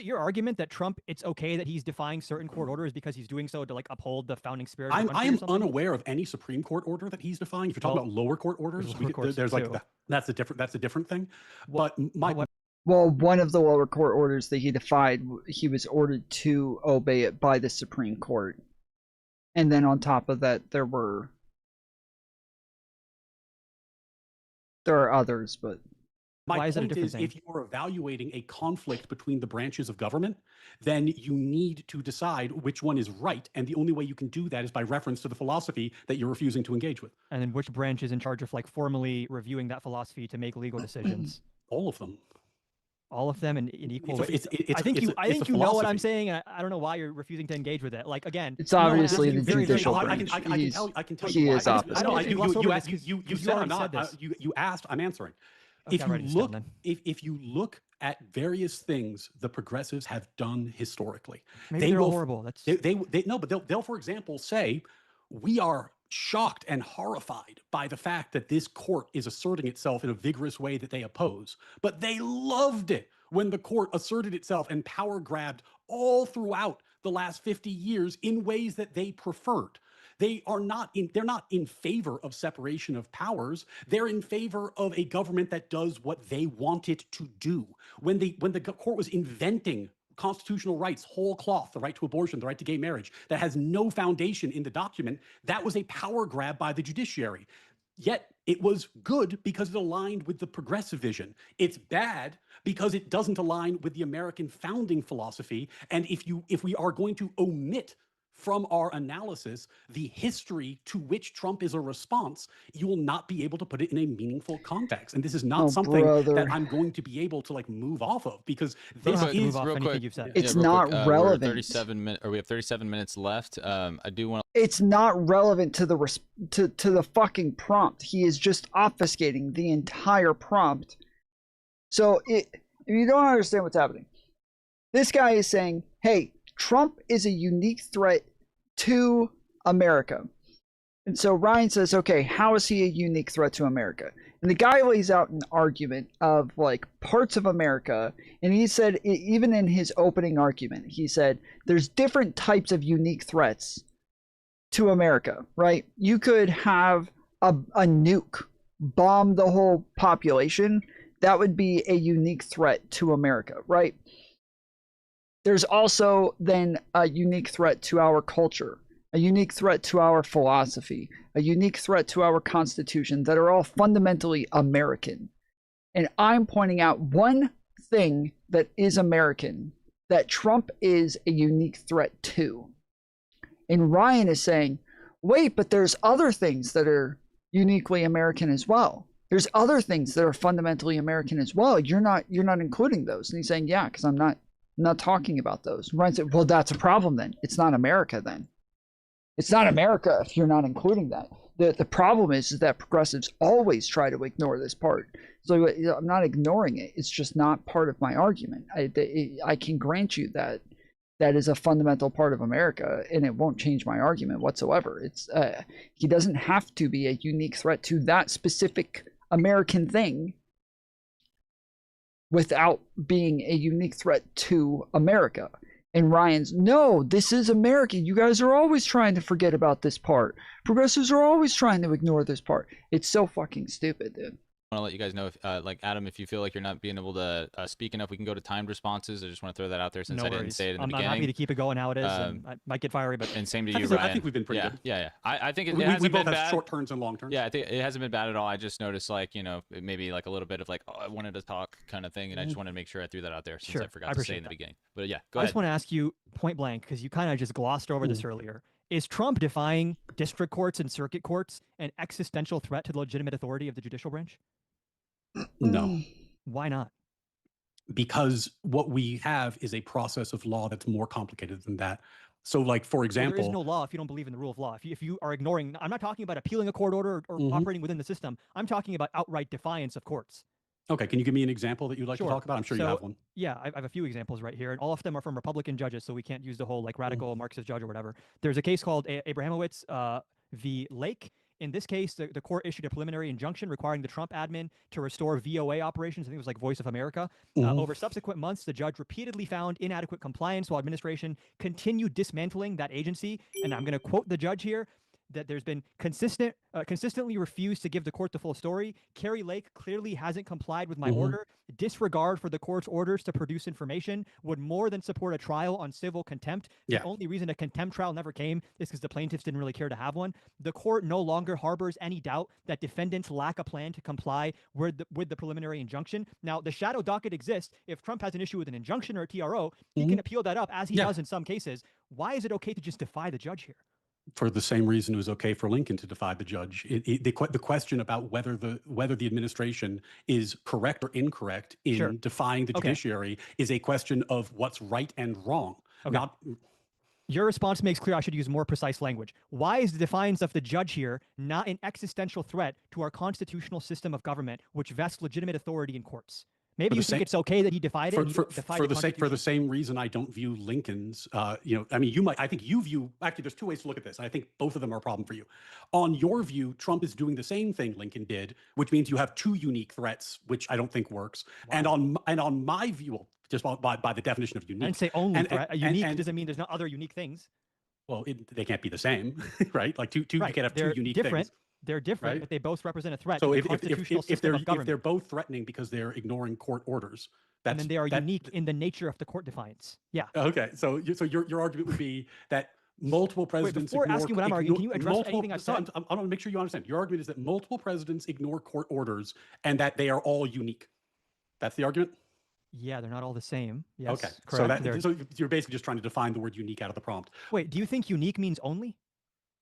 Speaker 15: your argument that Trump, it's okay that he's defying certain court orders because he's doing so to like uphold the founding spirit?
Speaker 12: I am unaware of any Supreme Court order that he's defying. If you're talking about lower court orders, that's a different thing. But
Speaker 16: one of the lower court orders that he defied, he was ordered to obey it by the Supreme Court, and then on top of that, there are others, but
Speaker 12: my point is, if you are evaluating a conflict between the branches of government, then you need to decide which one is right, and the only way you can do that is by reference to the philosophy that you're refusing to engage with.
Speaker 15: And then which branch is in charge of like formally reviewing that philosophy to make legal decisions?
Speaker 12: All of them.
Speaker 15: All of them in equal ways. I think you know what I'm saying, and I don't know why you're refusing to engage with it. Like again,
Speaker 16: it's obviously the judicial branch.
Speaker 12: I can tell
Speaker 16: you.
Speaker 12: He
Speaker 16: is opposite.
Speaker 12: You said I'm not. You asked. I'm answering. If you look at various things the progressives have done historically,
Speaker 15: maybe they're horrible.
Speaker 12: They'll for example say we are shocked and horrified by the fact that this court is asserting itself in a vigorous way that they oppose. But they loved it when the court asserted itself and power grabbed all throughout the last 50 years in ways that they preferred. They're not in favor of separation of powers. They're in favor of a government that does what they want it to do. When the court was inventing constitutional rights, whole cloth, the right to abortion, the right to gay marriage, that has no foundation in the document, that was a power grab by the judiciary. Yet it was good because it aligned with the progressive vision. It's bad because it doesn't align with the American founding philosophy. And if we are going to omit from our analysis the history to which Trump is a response, you will not be able to put it in a meaningful context. And this is not something that I'm going to be able to like move off of, because this is
Speaker 22: real quick.
Speaker 16: It's
Speaker 22: real
Speaker 16: not
Speaker 22: quick,
Speaker 16: relevant.
Speaker 22: We're 37 minutes, or we have 37 minutes left. I do want to.
Speaker 16: It's not relevant to the fucking prompt. He is just obfuscating the entire prompt. So if you don't understand what's happening, this guy is saying, hey, Trump is a unique threat to America. And so Ryan says, okay, how is he a unique threat to America? And the guy lays out an argument of like parts of America. And he said, even in his opening argument, he said, there's different types of unique threats to America, right? You could have a nuke bomb the whole population. That would be a unique threat to America, right? There's also then a unique threat to our culture, a unique threat to our philosophy, a unique threat to our Constitution that are all fundamentally American. And I'm pointing out one thing that is American, that Trump is a unique threat to. And Ryan is saying, wait, but there's other things that are uniquely American as well. There's other things that are fundamentally American as well. You're not including those. And he's saying, yeah, because I'm not talking about those. And Ryan said, well, that's a problem then. It's not America then. It's not America if you're not including that. The problem is that progressives always try to ignore this part. So I'm not ignoring it. It's just not part of my argument. I can grant you that that is a fundamental part of America, and it won't change my argument whatsoever. It's he doesn't have to be a unique threat to that specific American thing without being a unique threat to America. And Ryan's, no, this is America. You guys are always trying to forget about this part. Progressives are always trying to ignore this part. It's so fucking stupid, dude.
Speaker 22: I want to let you guys know, if, like Adam, if you feel like you're not being able to speak enough, we can go to timed responses. I just want to throw that out there since I didn't say it in the beginning.
Speaker 15: I'm happy to keep it going how it is. And I might get fiery, but
Speaker 22: and same to you, Ryan.
Speaker 12: I think we've been pretty good.
Speaker 22: Yeah. I think it
Speaker 12: we
Speaker 22: hasn't
Speaker 12: both
Speaker 22: been
Speaker 12: have
Speaker 22: bad.
Speaker 12: Short turns and long turns.
Speaker 22: Yeah, I think it hasn't been bad at all. I just noticed, like, maybe like a little bit of like, oh, I wanted to talk kind of thing, and I just wanted to make sure I threw that out there since I forgot to say in the beginning. But yeah, go ahead.
Speaker 15: I just want to ask you point blank, because you kind of just glossed over this earlier. Is Trump defying district courts and circuit courts an existential threat to the legitimate authority of the judicial branch?
Speaker 12: No.
Speaker 15: Why not?
Speaker 12: Because what we have is a process of law that's more complicated than that. So, like, for example,
Speaker 15: there is no law if you don't believe in the rule of law. If you are ignoring, I'm not talking about appealing a court order or operating within the system. I'm talking about outright defiance of courts.
Speaker 12: Okay, can you give me an example that you'd like to talk about? I'm sure you have one.
Speaker 15: Yeah, I have a few examples right here, and all of them are from Republican judges, so we can't use the whole like radical Marxist judge or whatever. There's a case called Abrahamowitz v. Lake. In this case, the court issued a preliminary injunction requiring the Trump admin to restore VOA operations. I think it was like Voice of America. Over subsequent months, the judge repeatedly found inadequate compliance while administration continued dismantling that agency. And I'm going to quote the judge here, that there's been consistently refused to give the court the full story. Carrie Lake clearly hasn't complied with my order. Disregard for the court's orders to produce information would more than support a trial on civil contempt. The only reason a contempt trial never came is because the plaintiffs didn't really care to have one. The court no longer harbors any doubt that defendants lack a plan to comply with the preliminary injunction. Now, the shadow docket exists. If Trump has an issue with an injunction or a TRO, he can appeal that up, as he does in some cases. Why is it okay to just defy the judge here?
Speaker 12: For the same reason it was okay for Lincoln to defy the judge. The question about whether the administration is correct or incorrect in defying the judiciary is a question of what's right and wrong.
Speaker 15: Your response makes clear I should use more precise language. Why is the defiance of the judge here not an existential threat to our constitutional system of government, which vests legitimate authority in courts? Maybe you think it's okay that he defied it.
Speaker 12: For the same reason, I don't view Lincoln's. I mean, I think you view. Actually, there's two ways to look at this. And I think both of them are a problem for you. On your view, Trump is doing the same thing Lincoln did, which means you have two unique threats, which I don't think works. Wow. And on my view, just by the definition of unique,
Speaker 15: I didn't say only threat. Unique doesn't mean there's not other unique things.
Speaker 12: Well, they can't be the same, right? Like you can't have two unique things.
Speaker 15: They're different,
Speaker 12: right?
Speaker 15: But they both represent a threat
Speaker 12: so
Speaker 15: to the constitutional system of government.
Speaker 12: If they're both threatening because they're ignoring court orders,
Speaker 15: and then they are unique in the nature of the court defiance. Yeah.
Speaker 12: Okay. So your argument would be that multiple presidents
Speaker 15: before
Speaker 12: ignore,
Speaker 15: asking what I'm arguing, can you address
Speaker 12: multiple,
Speaker 15: anything I've said?
Speaker 12: I want to make sure you understand. Your argument is that multiple presidents ignore court orders and that they are all unique. That's the argument?
Speaker 15: Yeah, they're not all the same. Yes,
Speaker 12: Okay,
Speaker 15: correct.
Speaker 12: so you're basically just trying to define the word unique out of the prompt.
Speaker 15: Wait, do you think unique means only?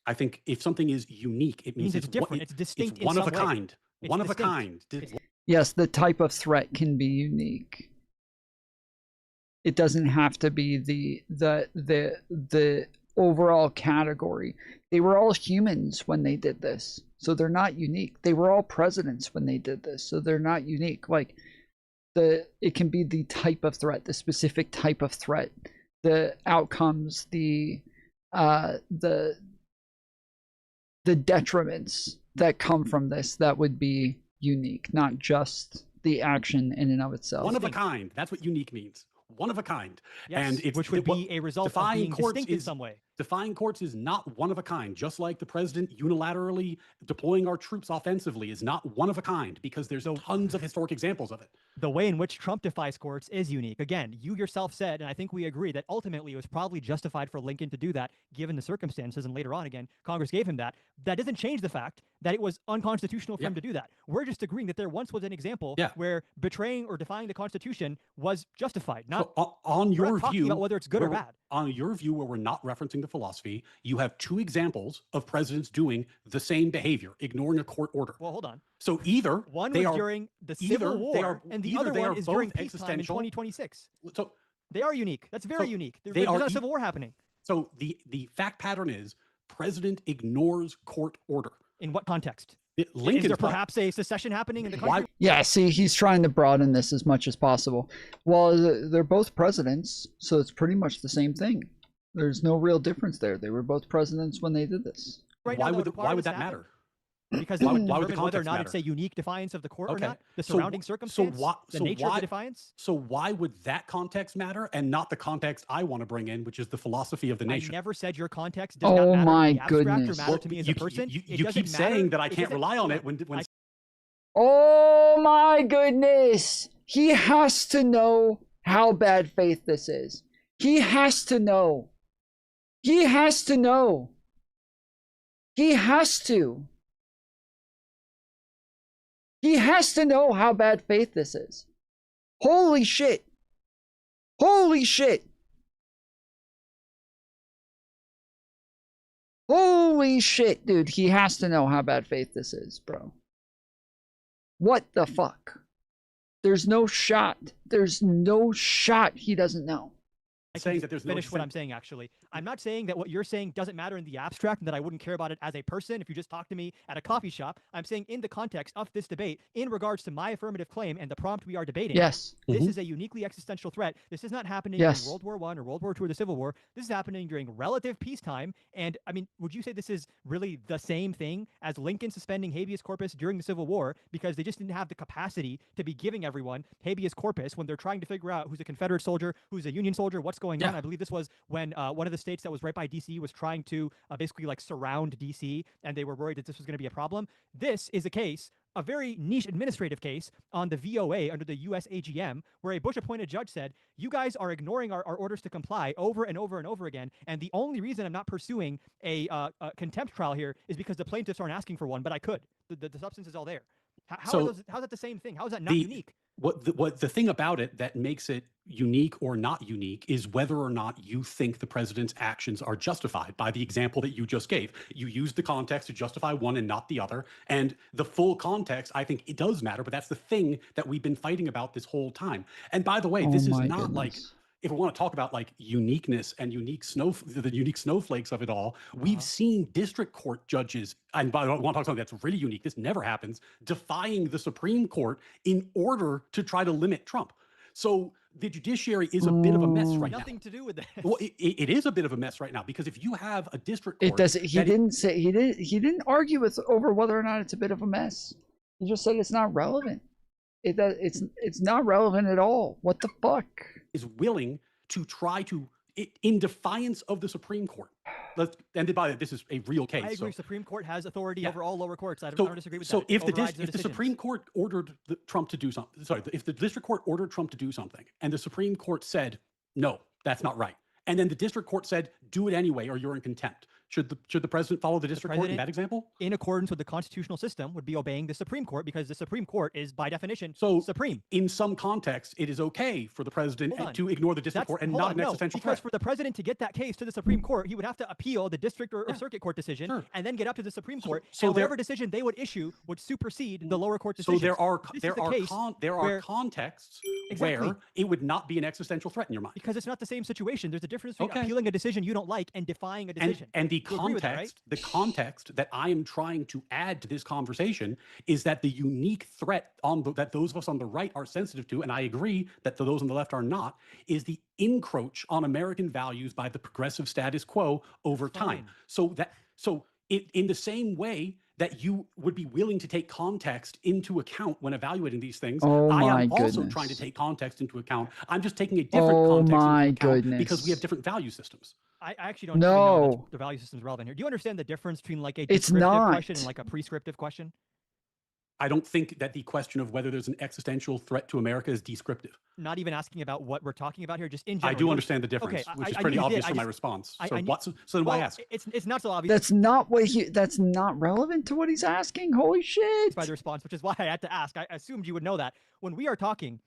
Speaker 12: I think if something is unique, it means
Speaker 15: it's different. It's distinct.
Speaker 12: It's one
Speaker 15: in
Speaker 12: of a
Speaker 15: some way.
Speaker 12: kind.
Speaker 15: It's
Speaker 12: One of a
Speaker 15: distinct.
Speaker 12: kind.
Speaker 16: Yes, the type of threat can be unique. It doesn't have to be the overall category. They were all humans when they did this, so they're not unique. They were all presidents when they did this, so they're not unique. Like it can be the type of threat, the specific type of threat, the outcomes, the detriments that come from this that would be unique, not just the action in and of itself.
Speaker 12: One of a kind. That's what unique means. One of a kind.
Speaker 15: Yes,
Speaker 12: and it's,
Speaker 15: which would be a result of being distinct in some way.
Speaker 12: Defying courts is not one of a kind. Just like the president unilaterally deploying our troops offensively is not one of a kind, because there's tons of historic examples of it.
Speaker 15: The way in which Trump defies courts is unique. Again, you yourself said, and I think we agree, that ultimately it was probably justified for Lincoln to do that, given the circumstances, and later on again, Congress gave him that. That doesn't change the fact that it was unconstitutional for him to do that. We're just agreeing that there once was an example where betraying or defying the Constitution was justified. Not
Speaker 12: so on your view,
Speaker 15: about whether it's good or bad.
Speaker 12: On your view, where we're not referencing the philosophy, you have two examples of presidents doing the same behavior, ignoring a court order.
Speaker 15: Well, hold on.
Speaker 12: So either
Speaker 15: one was during the Civil War, and the other one is during peacetime in 2026.
Speaker 12: So
Speaker 15: they are unique. That's very unique. There's not a civil war happening.
Speaker 12: So the fact pattern is president ignores court order.
Speaker 15: In what context?
Speaker 12: Lincoln's
Speaker 15: is there perhaps a secession happening in the country?
Speaker 16: Yeah, see, he's trying to broaden this as much as possible. Well, they're both presidents, so it's pretty much the same thing. There's no real difference there. They were both presidents when they did this.
Speaker 15: Right
Speaker 12: why
Speaker 15: now,
Speaker 12: would that matter?
Speaker 15: Because
Speaker 12: why
Speaker 15: would
Speaker 12: would the
Speaker 15: whether or not
Speaker 12: matter?
Speaker 15: it's a unique defiance of the court or not, the
Speaker 12: So
Speaker 15: surrounding circumstance, the nature of the defiance.
Speaker 12: So why would that context matter and not the context I want to bring in, which is the philosophy of the nation?
Speaker 15: I never said your context does not matter
Speaker 16: my
Speaker 15: in the abstract
Speaker 16: goodness.
Speaker 15: or matter to me as a person.
Speaker 12: You keep saying that I can't rely on it when
Speaker 16: Oh my goodness. He has to know how bad faith this is. He has to know. He has to know. He has to. He has to know how bad faith this is. Holy shit. Holy shit. Holy shit, dude. He has to know how bad faith this is, bro. What the fuck? There's no shot. There's no shot he doesn't know.
Speaker 15: I can finish what I'm saying, actually. I'm not saying that what you're saying doesn't matter in the abstract and that I wouldn't care about it as a person if you just talk to me at a coffee shop. I'm saying in the context of this debate, in regards to my affirmative claim and the prompt we are debating,
Speaker 16: yes,
Speaker 15: this is a uniquely existential threat. This is not happening in World War I or World War II or the Civil War. This is happening during relative peacetime. And, I mean, would you say this is really the same thing as Lincoln suspending habeas corpus during the Civil War because they just didn't have the capacity to be giving everyone habeas corpus when they're trying to figure out who's a Confederate soldier, who's a Union soldier, what's going on? I believe this was when one of the states that was right by D.C. was trying to basically like surround D.C. and they were worried that this was going to be a problem. This is a case, a very niche administrative case on the VOA under the U.S. AGM, where a Bush-appointed judge said, you guys are ignoring our orders to comply over and over and over again, and the only reason I'm not pursuing a contempt trial here is because the plaintiffs aren't asking for one, but I could. The substance is all there. How's that the same thing? How is that not unique?
Speaker 12: What the thing about it that makes it unique or not unique is whether or not you think the president's actions are justified by the example that you just gave. You used the context to justify one and not the other. And the full context, I think it does matter, but that's the thing that we've been fighting about this whole time. And by the way, this is not like, if we want to talk about like uniqueness and the unique snowflakes of it all, we've seen district court judges, and by the way, I want to talk something that's really unique, this never happens, defying the Supreme Court in order to try to limit Trump. So the judiciary is a bit of a mess right now.
Speaker 15: Nothing to do with that.
Speaker 12: Well, it is a bit of a mess right now because if you have a district court,
Speaker 16: it does. He didn't argue with over whether or not it's a bit of a mess. He just said it's not relevant. It's not relevant at all. What the fuck?
Speaker 12: Is willing to try to, in defiance of the Supreme Court. Let's end it by that. This is a real case.
Speaker 15: I agree. Supreme Court has authority over all lower courts. I don't disagree with that.
Speaker 12: So if the Supreme Court ordered Trump to do something, if the district court ordered Trump to do something, and the Supreme Court said, no, that's not right, And then the district court said, do it anyway, or you're in contempt. Should the president follow the district court in that example?
Speaker 15: In accordance with the constitutional system, would be obeying the Supreme Court, because the Supreme Court is, by definition,
Speaker 12: So
Speaker 15: supreme.
Speaker 12: in some context, it is okay for the president to ignore the district court and not an existential
Speaker 15: because
Speaker 12: threat.
Speaker 15: for the president to get that case to the Supreme Court, he would have to appeal the district or circuit court decision, and then get up to the Supreme Court.
Speaker 12: so
Speaker 15: and
Speaker 12: there-
Speaker 15: whatever decision they would issue would supersede the lower court decision.
Speaker 12: So there are contexts
Speaker 15: Exactly.
Speaker 12: where it would not be an existential threat in your mind.
Speaker 15: Because it's not the same situation. There's a difference between appealing a decision you don't like and defying a decision.
Speaker 12: And the
Speaker 15: You agree with that, right?
Speaker 12: context that I am trying to add to this conversation is that the unique threat that those of us on the right are sensitive to, and I agree that those on the left are not, is the encroach on American values by the progressive status quo over time. So in the same way that you would be willing to take context into account when evaluating these things, I am also trying to take context into account. I'm just taking a different context into account because we have different value systems.
Speaker 15: I actually don't really know that the value system is relevant here. Do you understand the difference between like a descriptive question and like a prescriptive question?
Speaker 12: I don't think that the question of whether there's an existential threat to America is descriptive.
Speaker 15: Not even asking about what we're talking about here, just in general.
Speaker 12: I do understand the difference, which is pretty obvious from my response. So then why ask?
Speaker 15: It's not so obvious.
Speaker 16: That's not what that's not relevant to what he's asking. Holy shit.
Speaker 15: By the response, which is why I had to ask. I assumed you would know that. When we are talking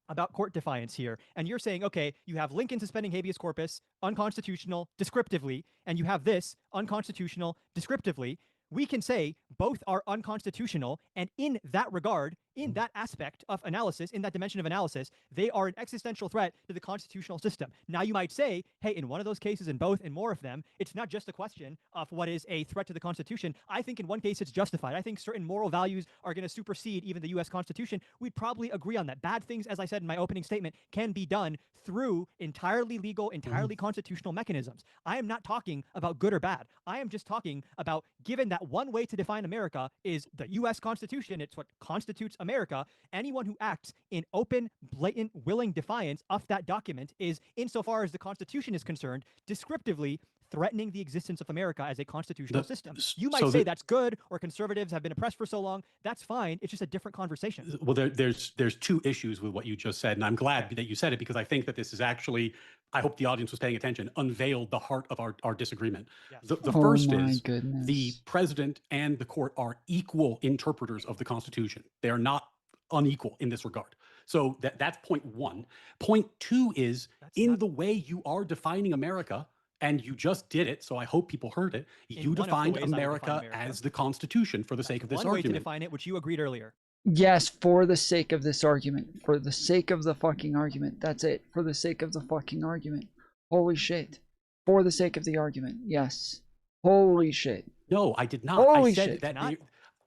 Speaker 15: about court defiance here, and you're saying, okay, you have Lincoln suspending habeas corpus, unconstitutional, descriptively, and you have this, unconstitutional, descriptively, we can say both are unconstitutional, and in that regard, in that aspect of analysis, in that dimension of analysis, they are an existential threat to the constitutional system. Now you might say, hey, in one of those cases, in both, in more of them, it's not just a question of what is a threat to the Constitution. I think in one case it's justified. I think certain moral values are going to supersede even the U.S. Constitution. We'd probably agree on that. Bad things, as I said in my opening statement, can be done through entirely legal, entirely constitutional mechanisms. I am not talking about good or bad. I am just talking about, given that one way to define America is the U.S. Constitution, it's what constitutes America, anyone who acts in open, blatant, willing defiance of that document is, insofar as the Constitution is concerned, descriptively threatening the existence of America as a constitutional system. You might say that's good, or conservatives have been oppressed for so long. That's fine. It's just a different conversation.
Speaker 12: Well, there's two issues with what you just said, and I'm glad that you said it, because I think that this is actually, I hope the audience was paying attention, unveiled the heart of our disagreement. Yes. The first is the president and the court are equal interpreters of the Constitution. They are not unequal in this regard. So that's point one. Point two is, the way you are defining America, and you just did it, so I hope people heard it. You defined America as the Constitution for the sake of this argument.
Speaker 15: One way to define it, which you agreed earlier.
Speaker 16: Yes, for the sake of this argument. For the sake of the fucking argument. That's it. For the sake of the fucking argument. Holy shit. For the sake of the argument. Yes. Holy shit.
Speaker 12: No, I did not.
Speaker 16: Holy
Speaker 12: I said
Speaker 16: shit.
Speaker 12: that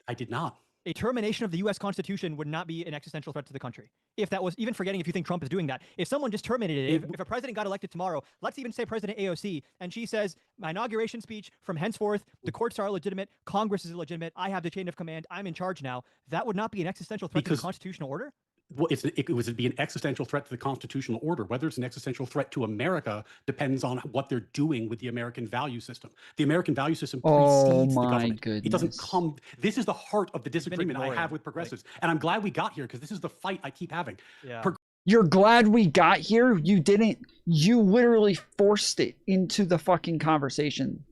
Speaker 12: I did not.
Speaker 15: A termination of the U.S. Constitution would not be an existential threat to the country. If that was, even forgetting if you think Trump is doing that, if someone just terminated it, if a president got elected tomorrow, let's even say President AOC, and she says, my inauguration speech, from henceforth, the courts are illegitimate, Congress is illegitimate, I have the chain of command, I'm in charge now, that would not be an existential threat to the constitutional order?
Speaker 12: Well, it would be an existential threat to the constitutional order. Whether it's an existential threat to America depends on what they're doing with the American value system. The American value system precedes the government.
Speaker 16: Goodness.
Speaker 12: It doesn't come. This is the heart of the disagreement I have with progressives, and I'm glad we got here, because this is the fight I keep having.
Speaker 15: Yeah.
Speaker 16: You're glad we got here? You literally forced it into the fucking conversation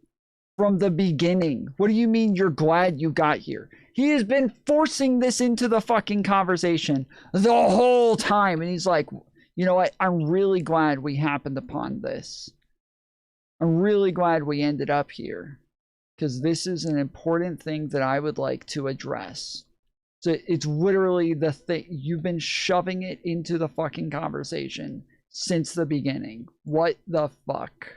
Speaker 16: from the beginning. What do you mean you're glad you got here? He has been forcing this into the fucking conversation the whole time. And he's like, you know what? I'm really glad we happened upon this. I'm really glad we ended up here, because this is an important thing that I would like to address. So it's literally the thing. You've been shoving it into the fucking conversation since the beginning. What the fuck?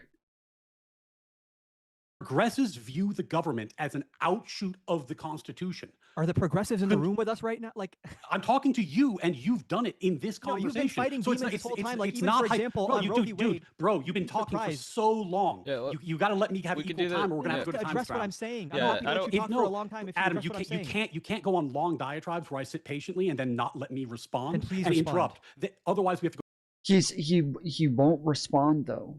Speaker 12: Progressives view the government as an outshoot of the Constitution.
Speaker 15: Are the progressives in the room with us right now? Like,
Speaker 12: I'm talking to you, and you've done it in this conversation.
Speaker 15: No, you've been fighting demons this whole time. Like,
Speaker 12: it's
Speaker 15: even,
Speaker 12: not,
Speaker 15: for example,
Speaker 12: bro,
Speaker 15: on Roe v. Wade.
Speaker 12: Bro, you've been talking for so long. Yeah, you got to let me have equal time, or we're gonna have a good time.
Speaker 15: Address what I'm saying.
Speaker 12: Yeah,
Speaker 15: I'm happy to let you talk for a long time. If
Speaker 12: Adam,
Speaker 15: you
Speaker 12: can't go on long diatribes where I sit patiently and then not let me respond
Speaker 15: and
Speaker 12: interrupt. Otherwise, we have to go.
Speaker 16: He won't respond though.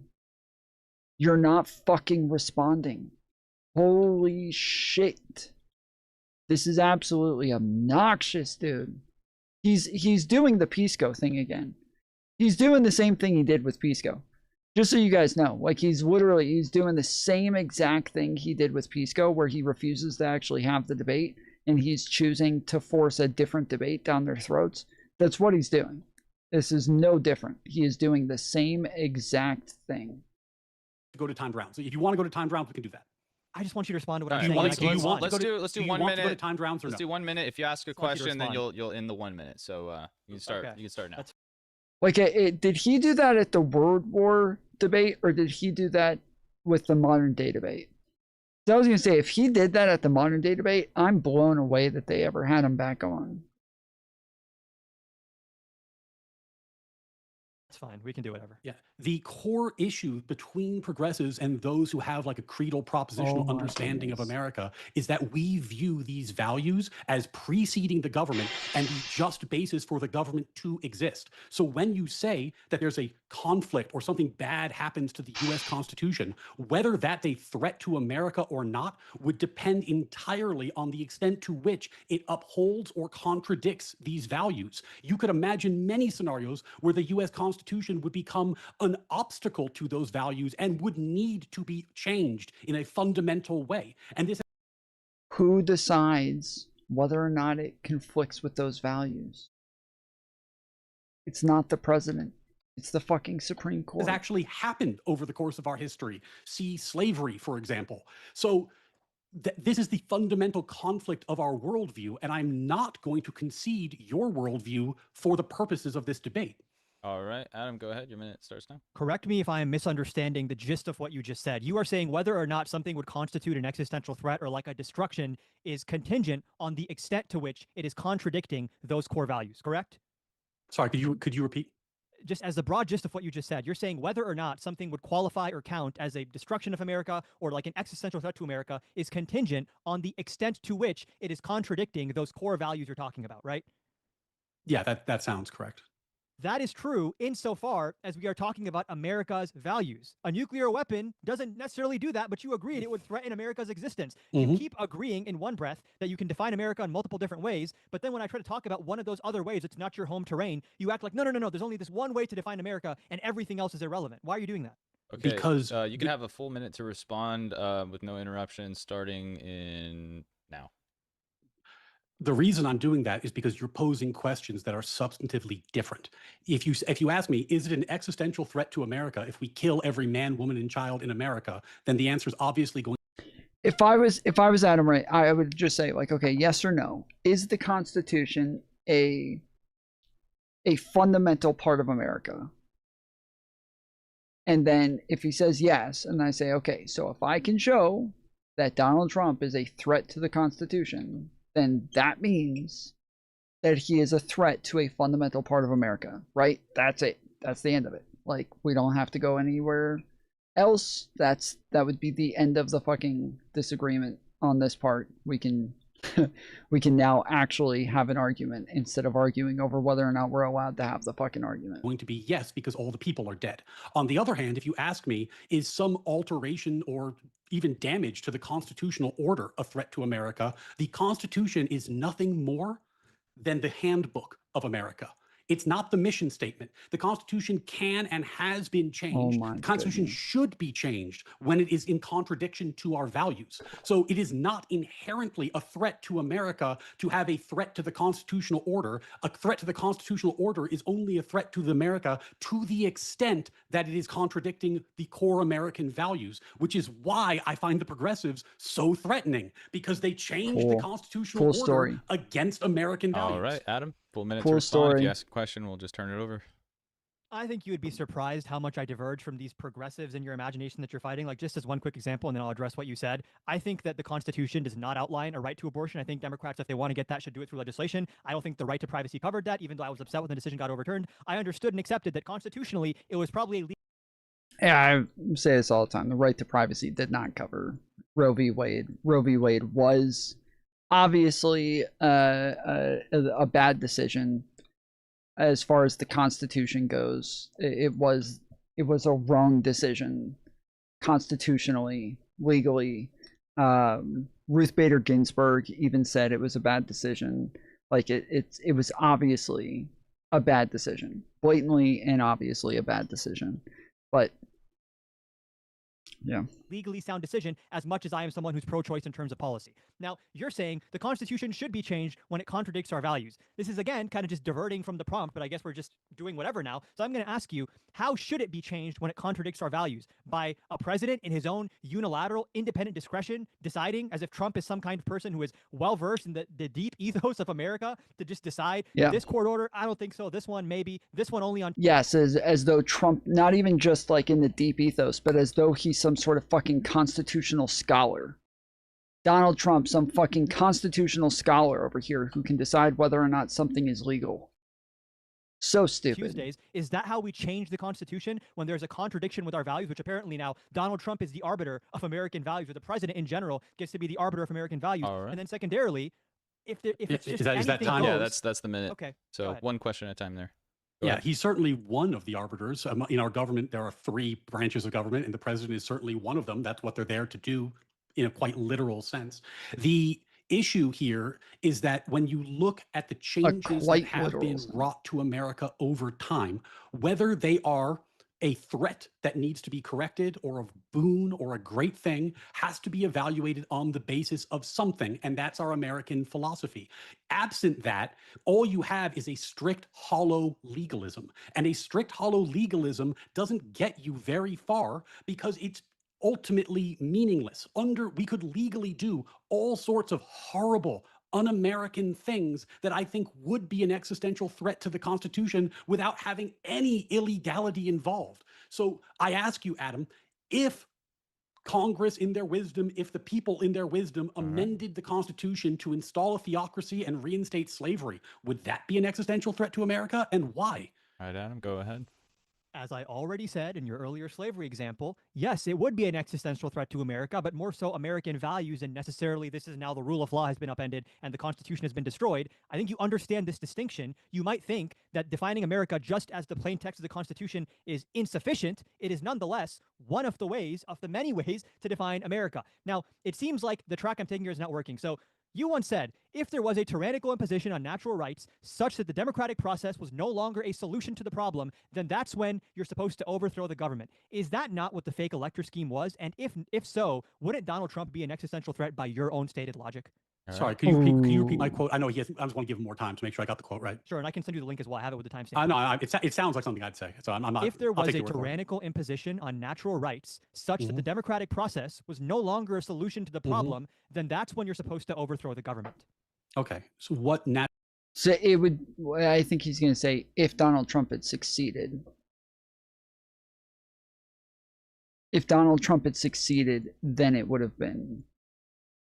Speaker 16: You're not fucking responding. Holy shit. This is absolutely obnoxious, dude. He's doing the Pisco thing again. He's doing the same thing he did with Pisco. Just so you guys know, like he's doing the same exact thing he did with Pisco, where he refuses to actually have the debate and he's choosing to force a different debate down their throats. That's what he's doing. This is no different. He is doing the same exact thing.
Speaker 12: Go to timed rounds. If you want to go to timed rounds, we can do that.
Speaker 15: I just want you to respond to what
Speaker 17: All
Speaker 15: I'm
Speaker 17: right,
Speaker 15: saying.
Speaker 17: let's do 1 minute.
Speaker 12: To go to timed rounds or
Speaker 17: let's
Speaker 12: no?
Speaker 17: do 1 minute. If you ask a
Speaker 15: Just want you to
Speaker 17: question, then
Speaker 15: respond.
Speaker 17: you'll end the 1 minute. So you can start.
Speaker 15: Okay.
Speaker 17: You can start now.
Speaker 16: Like, did he do that at the World War debate, or did he do that with the modern day debate? So I was going to say, if he did that at the modern day debate, I'm blown away that they ever had him back on.
Speaker 15: That's fine. We can do whatever.
Speaker 12: Yeah. The core issue between progressives and those who have like a creedal propositional understanding of America is that we view these values as preceding the government and the just basis for the government to exist. So when you say that there's a conflict or something bad happens to the US Constitution, whether that's a threat to America or not would depend entirely on the extent to which it upholds or contradicts these values. You could imagine many scenarios where the US Constitution would become an obstacle to those values and would need to be changed in a fundamental way. And this
Speaker 16: Who decides whether or not it conflicts with those values? It's not the president. It's the fucking Supreme Court.
Speaker 12: has actually happened over the course of our history. See slavery, for example. So this is the fundamental conflict of our worldview, and I'm not going to concede your worldview for the purposes of this debate.
Speaker 17: All right, Adam, go ahead. Your minute starts now.
Speaker 15: Correct me if I am misunderstanding the gist of what you just said. You are saying whether or not something would constitute an existential threat or like a destruction is contingent on the extent to which it is contradicting those core values, correct?
Speaker 12: Sorry, could you repeat?
Speaker 15: Just as the broad gist of what you just said, you're saying whether or not something would qualify or count as a destruction of America or like an existential threat to America is contingent on the extent to which it is contradicting those core values you're talking about, right?
Speaker 12: Yeah, that sounds correct.
Speaker 15: That is true insofar as we are talking about America's values. A nuclear weapon doesn't necessarily do that, but you agreed it would threaten America's existence. You keep agreeing in one breath that you can define America in multiple different ways, but then when I try to talk about one of those other ways, it's not your home terrain, you act like, no, there's only this one way to define America and everything else is irrelevant. Why are you doing that?
Speaker 17: Okay,
Speaker 12: because
Speaker 17: you can have a full minute to respond with no interruptions starting in now.
Speaker 12: The reason I'm doing that is because you're posing questions that are substantively different. If you ask me, is it an existential threat to America if we kill every man, woman, and child in America, then the answer is obviously going.
Speaker 16: If I was Adam Ray, I would just say, like, okay, yes or no. Is the Constitution a fundamental part of America? And then if he says yes, and I say, okay, so if I can show that Donald Trump is a threat to the Constitution, then that means that he is a threat to a fundamental part of America, right? That's it. That's the end of it. Like, we don't have to go anywhere else. That would be the end of the fucking disagreement on this part. We can we can now actually have an argument instead of arguing over whether or not we're allowed to have the fucking argument.
Speaker 12: Going to be yes, because all the people are dead. On the other hand, if you ask me, is some alteration or even damage to the constitutional order a threat to America? The Constitution is nothing more than the handbook of America. It's not the mission statement. The Constitution can and has been changed. The Constitution should be changed when it is in contradiction to our values. So it is not inherently a threat to America to have a threat to the constitutional order. A threat to the constitutional order is only a threat to America to the extent that it is contradicting the core American values, which is why I find the progressives so threatening, because they changed the constitutional order against American values.
Speaker 17: All right, Adam. Full minute
Speaker 16: Cool
Speaker 17: to respond.
Speaker 16: story.
Speaker 17: If you ask a question, we'll just turn it over.
Speaker 15: I think you would be surprised how much I diverge from these progressives in your imagination that you're fighting. Like, just as one quick example, and then I'll address what you said. I think that the Constitution does not outline a right to abortion. I think Democrats, if they want to get that, should do it through legislation. I don't think the right to privacy covered that, even though I was upset when the decision got overturned. I understood and accepted that constitutionally, it was probably a
Speaker 16: Yeah, I say this all the time. The right to privacy did not cover Roe v. Wade. Roe v. Wade was obviously a bad decision as far as the Constitution goes. It was a wrong decision constitutionally, legally. Ruth Bader Ginsburg even said it was a bad decision. Like, it was obviously a bad decision, blatantly and obviously a bad decision. But
Speaker 15: legally sound decision as much as I am someone who's pro-choice in terms of policy. Now, you're saying the Constitution should be changed when it contradicts our values. This is, again, kind of just diverting from the prompt, but I guess we're just doing whatever now. So I'm going to ask you, how should it be changed when it contradicts our values? By a president in his own unilateral, independent discretion deciding, as if Trump is some kind of person who is well-versed in the deep ethos of America, to just decide this court order, I don't think so, this one maybe, this one only on...
Speaker 16: Yes, as though Trump, not even just like in the deep ethos, but as though he's some sort of fucking constitutional scholar. Donald Trump, some fucking constitutional scholar over here who can decide whether or not something is legal. So stupid.
Speaker 15: Tuesdays. Is that how we change the Constitution, when there's a contradiction with our values, which apparently now Donald Trump is the arbiter of American values, or the president in general gets to be the arbiter of American values? And then secondarily, if it's just
Speaker 17: is that time?
Speaker 15: goes,
Speaker 17: Yeah, that's the minute.
Speaker 15: Okay.
Speaker 17: So one question at a time there.
Speaker 12: Yeah, he's certainly one of the arbiters. In our government, there are 3 branches of government, and the president is certainly one of them. That's what they're there to do in a quite literal sense. The issue here is that when you look at the changes that have been wrought to America over time, whether they are a threat that needs to be corrected or a boon or a great thing, has to be evaluated on the basis of something, and that's our American philosophy. Absent that, all you have is a strict, hollow legalism, and a strict, hollow legalism doesn't get you very far because it's ultimately meaningless. We could legally do all sorts of horrible, un-American things that I think would be an existential threat to the Constitution without having any illegality involved. So I ask you, Adam, if Congress in their wisdom, if the people in their wisdom amended the Constitution to install a theocracy and reinstate slavery, would that be an existential threat to America, and why?
Speaker 17: All right, Adam, go ahead.
Speaker 15: As I already said in your earlier slavery example, yes, it would be an existential threat to America, but more so American values, and necessarily this is now the rule of law has been upended and the Constitution has been destroyed. I think you understand this distinction. You might think that defining America just as the plain text of the Constitution is insufficient. It is nonetheless one of the ways, of the many ways, to define America. Now, it seems like the track I'm taking here is not working. So you once said, if there was a tyrannical imposition on natural rights such that the democratic process was no longer a solution to the problem, then that's when you're supposed to overthrow the government. Is that not what the fake elector scheme was? And if so, wouldn't Donald Trump be an existential threat by your own stated logic?
Speaker 12: Sorry, can you repeat my quote? I know he has, I just want to give him more time to make sure I got the quote right.
Speaker 15: Sure, and I can send you the link as well. I have it with the timestamp.
Speaker 12: I know, it sounds like something I'd say, so I'm not.
Speaker 15: If there was a tyrannical imposition on natural rights such that the democratic process was no longer a solution to the problem, then that's when you're supposed to overthrow the government.
Speaker 12: Okay, so what
Speaker 16: So it would, I think he's going to say, if Donald Trump had succeeded. If Donald Trump had succeeded, then it would have been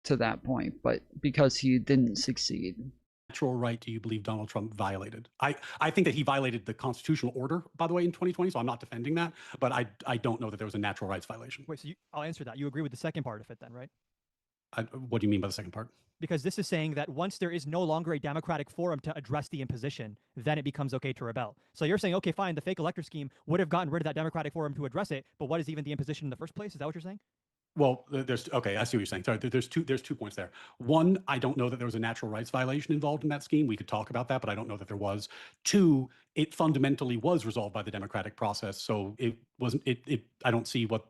Speaker 16: to that point, but because he didn't succeed.
Speaker 12: Natural right do you believe Donald Trump violated? I think that he violated the constitutional order, by the way, in 2020, so I'm not defending that, but I don't know that there was a natural rights violation.
Speaker 15: Wait, so I'll answer that. You agree with the second part of it then, right?
Speaker 12: What do you mean by the second part?
Speaker 15: Because this is saying that once there is no longer a democratic forum to address the imposition, then it becomes okay to rebel. So you're saying, okay, fine, the fake elector scheme would have gotten rid of that democratic forum to address it, but what is even the imposition in the first place? Is that what you're saying?
Speaker 12: Well, okay, I see what you're saying. Sorry, there's two points there. One, I don't know that there was a natural rights violation involved in that scheme. We could talk about that, but I don't know that there was. Two, it fundamentally was resolved by the democratic process, so it wasn't. I don't see what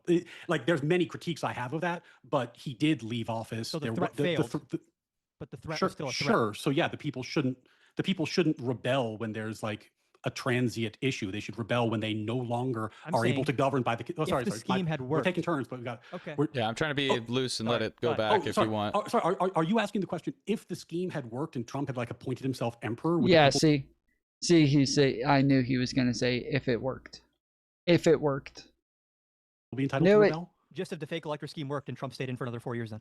Speaker 12: like. There's many critiques I have of that, but he did leave office.
Speaker 15: So the threat failed, but the threat was still a threat.
Speaker 12: Sure. So yeah, the people shouldn't rebel when there's like a transient issue. They should rebel when they no longer are able to govern by the. Oh, sorry,
Speaker 15: the scheme had worked.
Speaker 12: We're taking turns, but we got.
Speaker 15: Okay.
Speaker 17: Yeah, I'm trying to be loose and let it go back if you want.
Speaker 12: Oh, sorry, are you asking the question if the scheme had worked and Trump had like appointed himself emperor?
Speaker 16: Yeah. See, he say. I knew he was going to say if it worked. If it worked.
Speaker 12: Will be entitled to rebel.
Speaker 15: Just if the fake elector scheme worked and Trump stayed in for another 4 years, then.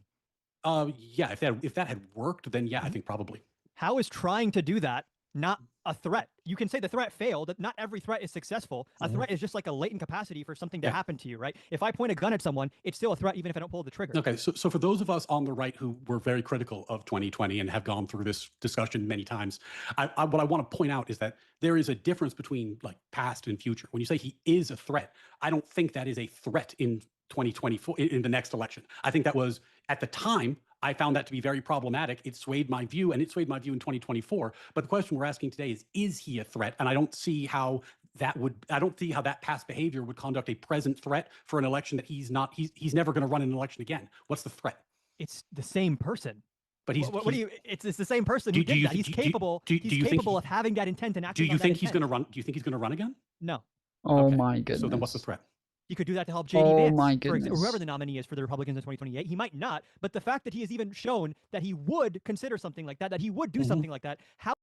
Speaker 12: Yeah. If that had worked, then yeah, I think probably.
Speaker 15: How is trying to do that not a threat? You can say the threat failed. Not every threat is successful. A threat is just like a latent capacity for something to happen to you, right? If I point a gun at someone, it's still a threat even if I don't pull the trigger.
Speaker 12: Okay, so for those of us on the right who were very critical of 2020 and have gone through this discussion many times, what I want to point out is that there is a difference between like past and future. When you say he is a threat, I don't think that is a threat in 2024 in the next election. I think that was at the time. I found that to be very problematic. It swayed my view, and it swayed my view in 2024. But the question we're asking today is he a threat? And I don't see how I don't see how that past behavior would conduct a present threat for an election that he's never going to run an election again. What's the threat?
Speaker 15: It's the same person.
Speaker 12: But
Speaker 15: what do you? It's the same person who did that. He's capable. He's capable of having that intent and acting.
Speaker 12: Do you think he's going to run? Do you think he's going to run again?
Speaker 15: No.
Speaker 16: Oh my goodness.
Speaker 12: So then, what's the threat?
Speaker 15: He could do that to help JD
Speaker 16: Oh
Speaker 15: Vance,
Speaker 16: my
Speaker 15: or
Speaker 16: goodness.
Speaker 15: whoever the nominee is for the Republicans in 2028. He might not, but the fact that he has even shown that he would consider something like that, that he would do something like that, how?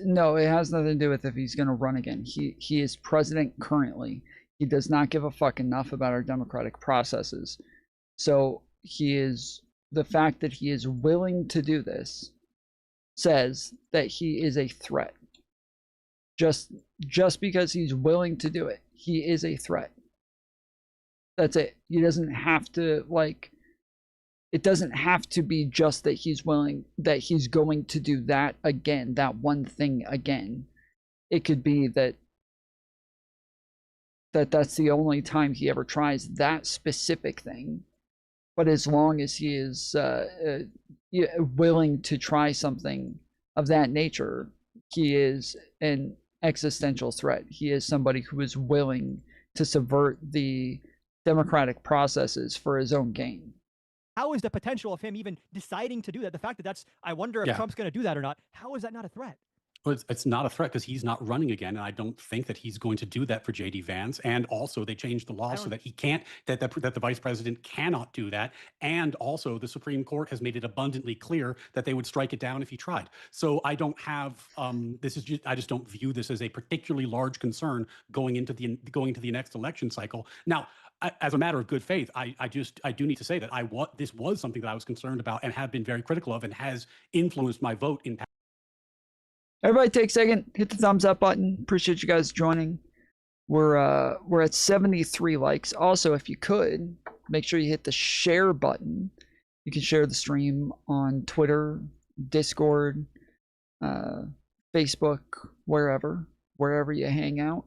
Speaker 16: No, it has nothing to do with if he's going to run again. He is president currently. He does not give a fuck enough about our democratic processes. So the fact that he is willing to do this says that he is a threat. Just because he's willing to do it, he is a threat. That's it. He doesn't have to, like, it doesn't have to be just that he's willing, that he's going to do that again, that one thing again. It could be that's the only time he ever tries that specific thing. But as long as he is willing to try something of that nature, he is an existential threat. He is somebody who is willing to subvert the democratic processes for his own gain.
Speaker 15: How is the potential of him even deciding to do that? The fact that I wonder if Trump's going to do that or not. How is that not a threat?
Speaker 12: Well, it's not a threat because he's not running again, and I don't think that he's going to do that for JD Vance. And also, they changed the law so that he can't, that the vice president cannot do that. And also, the Supreme Court has made it abundantly clear that they would strike it down if he tried. So I don't have I just don't view this as a particularly large concern going into the next election cycle. Now, as a matter of good faith, I do need to say that this was something that I was concerned about and have been very critical of, and has influenced my vote in.
Speaker 16: Everybody take a second, hit the thumbs up button. Appreciate you guys joining. We're at 73 likes. Also, if you could, make sure you hit the share button. You can share the stream on Twitter, Discord, Facebook, wherever you hang out.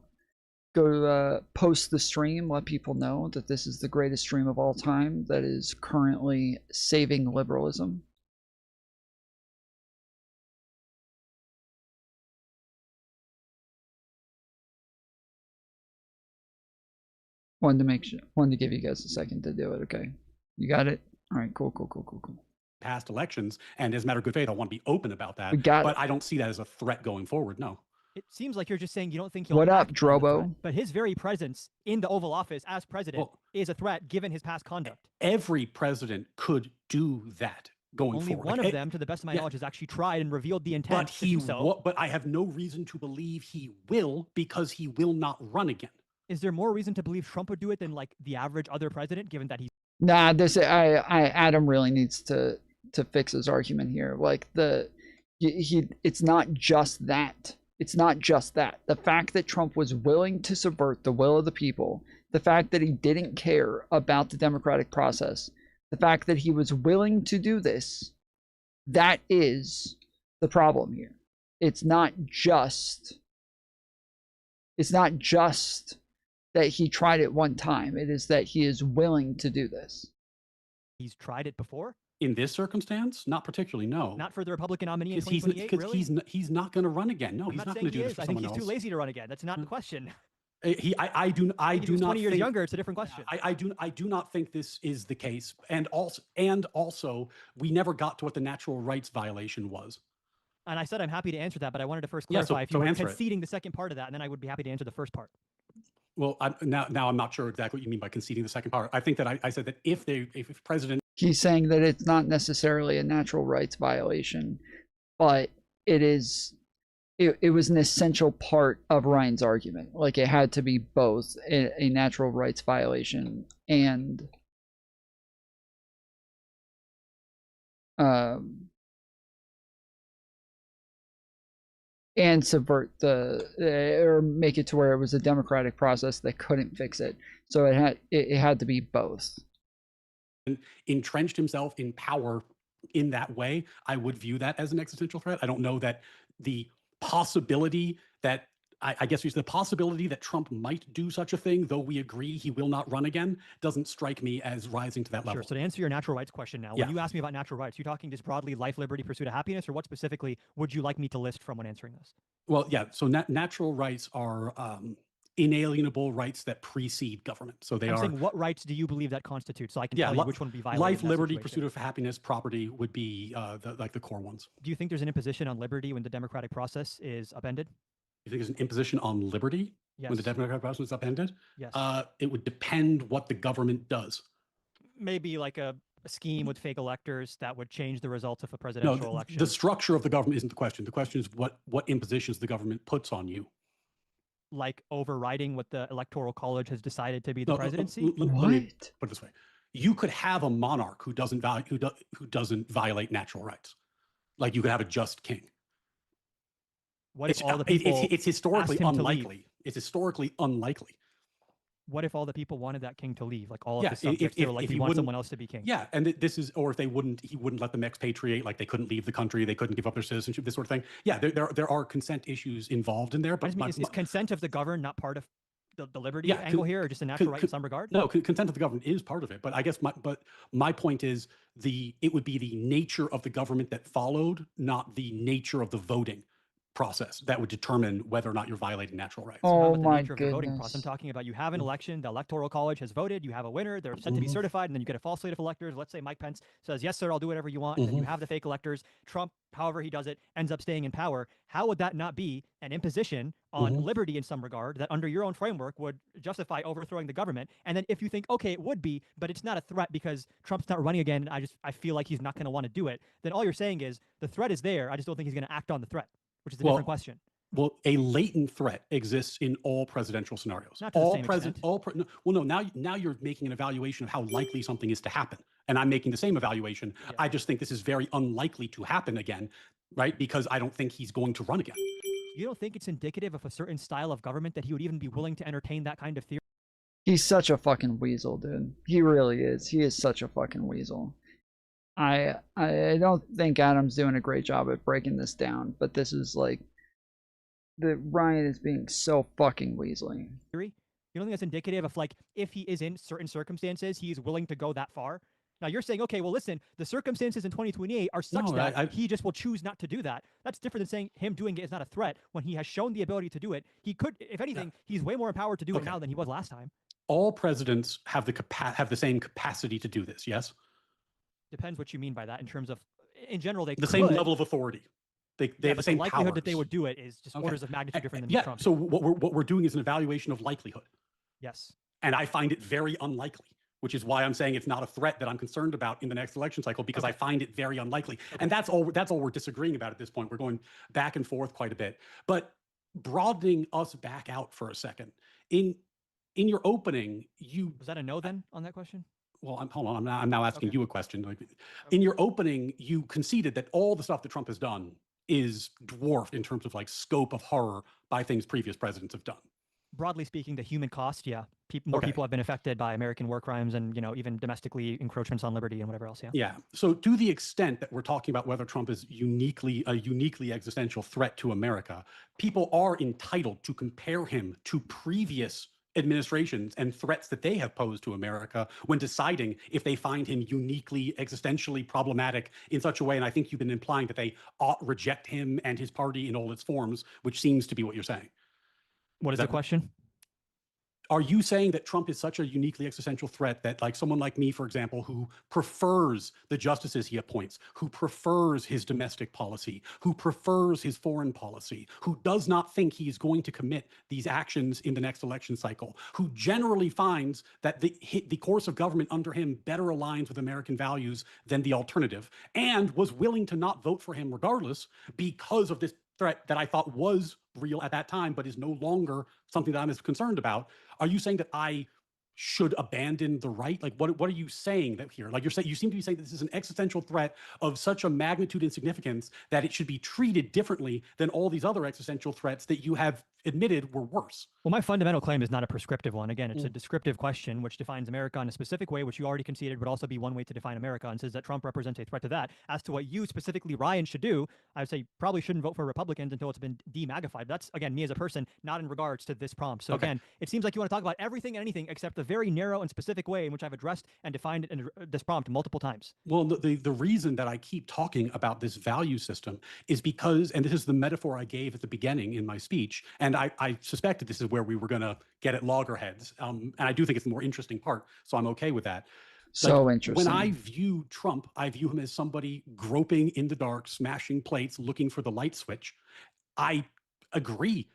Speaker 16: Go post the stream, let people know that this is the greatest stream of all time that is currently saving liberalism. Wanted to give you guys a second to do it. Okay, you got it. All right, cool.
Speaker 12: Past elections, and as a matter of good faith, I want to be open about that.
Speaker 16: We got
Speaker 12: but
Speaker 16: it.
Speaker 12: I don't see that as a threat going forward. No.
Speaker 15: It seems like you're just saying you don't think he'll.
Speaker 16: What up,
Speaker 15: act on the
Speaker 16: Drobo?
Speaker 15: threat, but his very presence in the Oval Office as president is a threat, given his past conduct.
Speaker 12: Every president could do that going
Speaker 15: Only
Speaker 12: forward.
Speaker 15: one of them, to the best of my knowledge, has actually tried and revealed the intent
Speaker 12: But
Speaker 15: to do so.
Speaker 12: but I have no reason to believe he will, because he will not run again.
Speaker 15: Is there more reason to believe Trump would do it than like the average other president, given that he's?
Speaker 16: Nah, Adam really needs to fix his argument here. Like it's not just that. It's not just that. The fact that Trump was willing to subvert the will of the people, the fact that he didn't care about the democratic process, the fact that he was willing to do this, that is the problem here. It's not just that he tried it one time. It is that he is willing to do this.
Speaker 15: He's tried it before?
Speaker 12: In this circumstance, not particularly, no.
Speaker 15: Not for the Republican nominee in
Speaker 12: Because
Speaker 15: 2028, really?
Speaker 12: he's not going to run again. No,
Speaker 15: I'm
Speaker 12: he's
Speaker 15: not
Speaker 12: not
Speaker 15: saying
Speaker 12: going to do
Speaker 15: he
Speaker 12: this
Speaker 15: is.
Speaker 12: for
Speaker 15: I think
Speaker 12: someone
Speaker 15: he's too
Speaker 12: else.
Speaker 15: lazy to run again. That's not the question.
Speaker 12: I do
Speaker 15: If he was
Speaker 12: not
Speaker 15: 20 years
Speaker 12: think,
Speaker 15: younger, it's a different question.
Speaker 12: I do not think this is the case. And also, we never got to what the natural rights violation was.
Speaker 15: And I said I'm happy to answer that, but I wanted to first
Speaker 12: Yeah, so-
Speaker 15: clarify if
Speaker 12: so
Speaker 15: you were
Speaker 12: answer it.
Speaker 15: conceding the second part of that, and then I would be happy to answer the first part.
Speaker 12: Well, now I'm not sure exactly what you mean by conceding the second part. I think that I said that if President.
Speaker 16: He's saying that it's not necessarily a natural rights violation, but it is. It was an essential part of Ryan's argument. Like, it had to be both a natural rights violation and subvert or make it to where it was a democratic process that couldn't fix it. So it had to be both.
Speaker 12: Entrenched himself in power in that way, I would view that as an existential threat. I don't know that the possibility that I guess the possibility that Trump might do such a thing, though we agree he will not run again, doesn't strike me as rising to that level.
Speaker 15: Sure. So to answer your natural rights question now,
Speaker 12: Yeah.
Speaker 15: when you ask me about natural rights, you're talking just broadly life, liberty, pursuit of happiness, or what specifically would you like me to list from when answering this?
Speaker 12: Well, yeah. So natural rights are inalienable rights that precede government. So they
Speaker 15: I'm
Speaker 12: are
Speaker 15: saying, what rights do you believe that constitutes? So I can
Speaker 12: yeah,
Speaker 15: tell you which one would be violated.
Speaker 12: life,
Speaker 15: in that
Speaker 12: liberty,
Speaker 15: situation.
Speaker 12: pursuit of happiness, property would be the core ones.
Speaker 15: Do you think there's an imposition on liberty when the democratic process is upended?
Speaker 12: You think there's an imposition on liberty when the
Speaker 15: Yes.
Speaker 12: democratic process is upended?
Speaker 15: Yes.
Speaker 12: It would depend what the government does.
Speaker 15: Maybe like a scheme with fake electors that would change the results of a
Speaker 12: No,
Speaker 15: presidential election.
Speaker 12: the structure of the government isn't the question. The question is what impositions the government puts on you.
Speaker 15: Like overriding what the electoral college has decided to be the
Speaker 12: No,
Speaker 15: presidency.
Speaker 12: let me put it this way: you could have a monarch who doesn't doesn't violate natural rights. Like you could have a just king.
Speaker 15: What if all the people
Speaker 12: it's historically
Speaker 15: asked him to leave?
Speaker 12: unlikely. It's historically unlikely.
Speaker 15: What if all the people wanted that king to leave? Like all of
Speaker 12: Yeah,
Speaker 15: the subjects, they were like,
Speaker 12: if
Speaker 15: we
Speaker 12: he
Speaker 15: want
Speaker 12: wouldn't-
Speaker 15: someone else to be king.
Speaker 12: Yeah, and this is, or if he wouldn't let them expatriate, like they couldn't leave the country, they couldn't give up their citizenship, this sort of thing. Yeah, there are consent issues involved in there. But
Speaker 15: Is consent of the governed not part of the liberty
Speaker 12: Yeah,
Speaker 15: angle here, or just a natural right in some regard?
Speaker 12: No, consent of the government is part of it. But I guess my point is it would be the nature of the government that followed, not the nature of the voting process that would determine whether or not you're violating natural rights.
Speaker 15: How
Speaker 16: Oh
Speaker 15: about the
Speaker 16: my
Speaker 15: nature of the voting process?
Speaker 16: goodness.
Speaker 15: I'm talking about you have an election, the electoral college has voted, you have a winner, they're set to be
Speaker 12: Mhm.
Speaker 15: certified, and then you get a false slate of electors. Let's say Mike Pence says, yes, sir, I'll do whatever you want. And then you
Speaker 12: Mhm.
Speaker 15: have the fake electors. Trump, however he does it, ends up staying in power. How would that not be an imposition on
Speaker 12: Mhm.
Speaker 15: liberty in some regard that under your own framework would justify overthrowing the government? And then if you think, okay, it would be, but it's not a threat because Trump's not running again, and I feel like he's not going to want to do it, then all you're saying is the threat is there. I just don't think he's going to act on the threat, which is a different question.
Speaker 12: Well, a latent threat exists in all presidential scenarios.
Speaker 15: Not to the same extent.
Speaker 12: Now you're making an evaluation of how likely something is to happen, and I'm making the same evaluation.
Speaker 15: Yeah.
Speaker 12: I just think this is very unlikely to happen again, right? Because I don't think he's going to run again.
Speaker 15: You don't think it's indicative of a certain style of government that he would even be willing to entertain that kind of theory?
Speaker 16: He's such a fucking weasel, dude. He really is. He is such a fucking weasel. I don't think Adam's doing a great job at breaking this down, but this is like Ryan is being so fucking weaselly.
Speaker 15: You don't think that's indicative of like if he is in certain circumstances, he is willing to go that far? Now you're saying, okay, well, listen, the circumstances in 2028 are such that he just will choose not to do that. That's different than saying him doing it is not a threat when he has shown the ability to do it. He could, if anything, he's way more empowered to do it now than he was last time.
Speaker 12: All presidents have the same capacity to do this. Yes.
Speaker 15: Depends what you mean by that in terms of, in general, they
Speaker 12: The same level of authority. They have the same
Speaker 15: likelihood
Speaker 12: powers.
Speaker 15: that they would do it is just orders of magnitude different than
Speaker 12: Yeah.
Speaker 15: Trump.
Speaker 12: So what we're doing is an evaluation of likelihood.
Speaker 15: Yes.
Speaker 12: And I find it very unlikely, which is why I'm saying it's not a threat that I'm concerned about in the next election cycle, because I find it very unlikely. And that's all we're disagreeing about at this point. We're going back and forth quite a bit. But broadening us back out for a second, in your opening,
Speaker 15: Was that a no then on that question?
Speaker 12: well, hold on, I'm now asking you a question. Like, in your opening, you conceded that all the stuff that Trump has done is dwarfed in terms of like scope of horror by things previous presidents have done.
Speaker 15: Broadly speaking, the human cost, yeah. More people have been affected by American war crimes and, even domestically encroachments on liberty and whatever else, yeah.
Speaker 12: Yeah. So to the extent that we're talking about whether Trump is a uniquely existential threat to America, people are entitled to compare him to previous administrations and threats that they have posed to America when deciding if they find him uniquely existentially problematic in such a way. And I think you've been implying that they ought reject him and his party in all its forms, which seems to be what you're saying.
Speaker 15: What is the question?
Speaker 12: Are you saying that Trump is such a uniquely existential threat that, like, someone like me, for example, who prefers the justices he appoints, who prefers his domestic policy, who prefers his foreign policy, who does not think he is going to commit these actions in the next election cycle, who generally finds that the course of government under him better aligns with American values than the alternative, and was willing to not vote for him regardless because of this threat that I thought was real at that time, but is no longer something that I'm as concerned about? Are you saying that I should abandon the right? Like, what are you saying that here? Like, you seem to be saying that this is an existential threat of such a magnitude and significance that it should be treated differently than all these other existential threats that you have admitted were worse.
Speaker 15: Well, my fundamental claim is not a prescriptive one. Again, it's a descriptive question which defines America in a specific way, which you already conceded would also be one way to define America, and says that Trump represents a threat to that. As to what you specifically, Ryan, should do, I would say probably shouldn't vote for Republicans until it's been demagnified. That's, again, me as a person, not in regards to this prompt. So again, it seems like you want to talk about everything and anything except the very narrow and specific way in which I've addressed and defined it in this prompt multiple times.
Speaker 12: Well, the reason that I keep talking about this value system is because, and this is the metaphor I gave at the beginning in my speech, and And I suspected this is where we were going to get at loggerheads. And I do think it's the more interesting part, so I'm okay with that.
Speaker 16: So interesting.
Speaker 12: When I view Trump, I view him as somebody groping in the dark, smashing plates, looking for the light switch. I agree.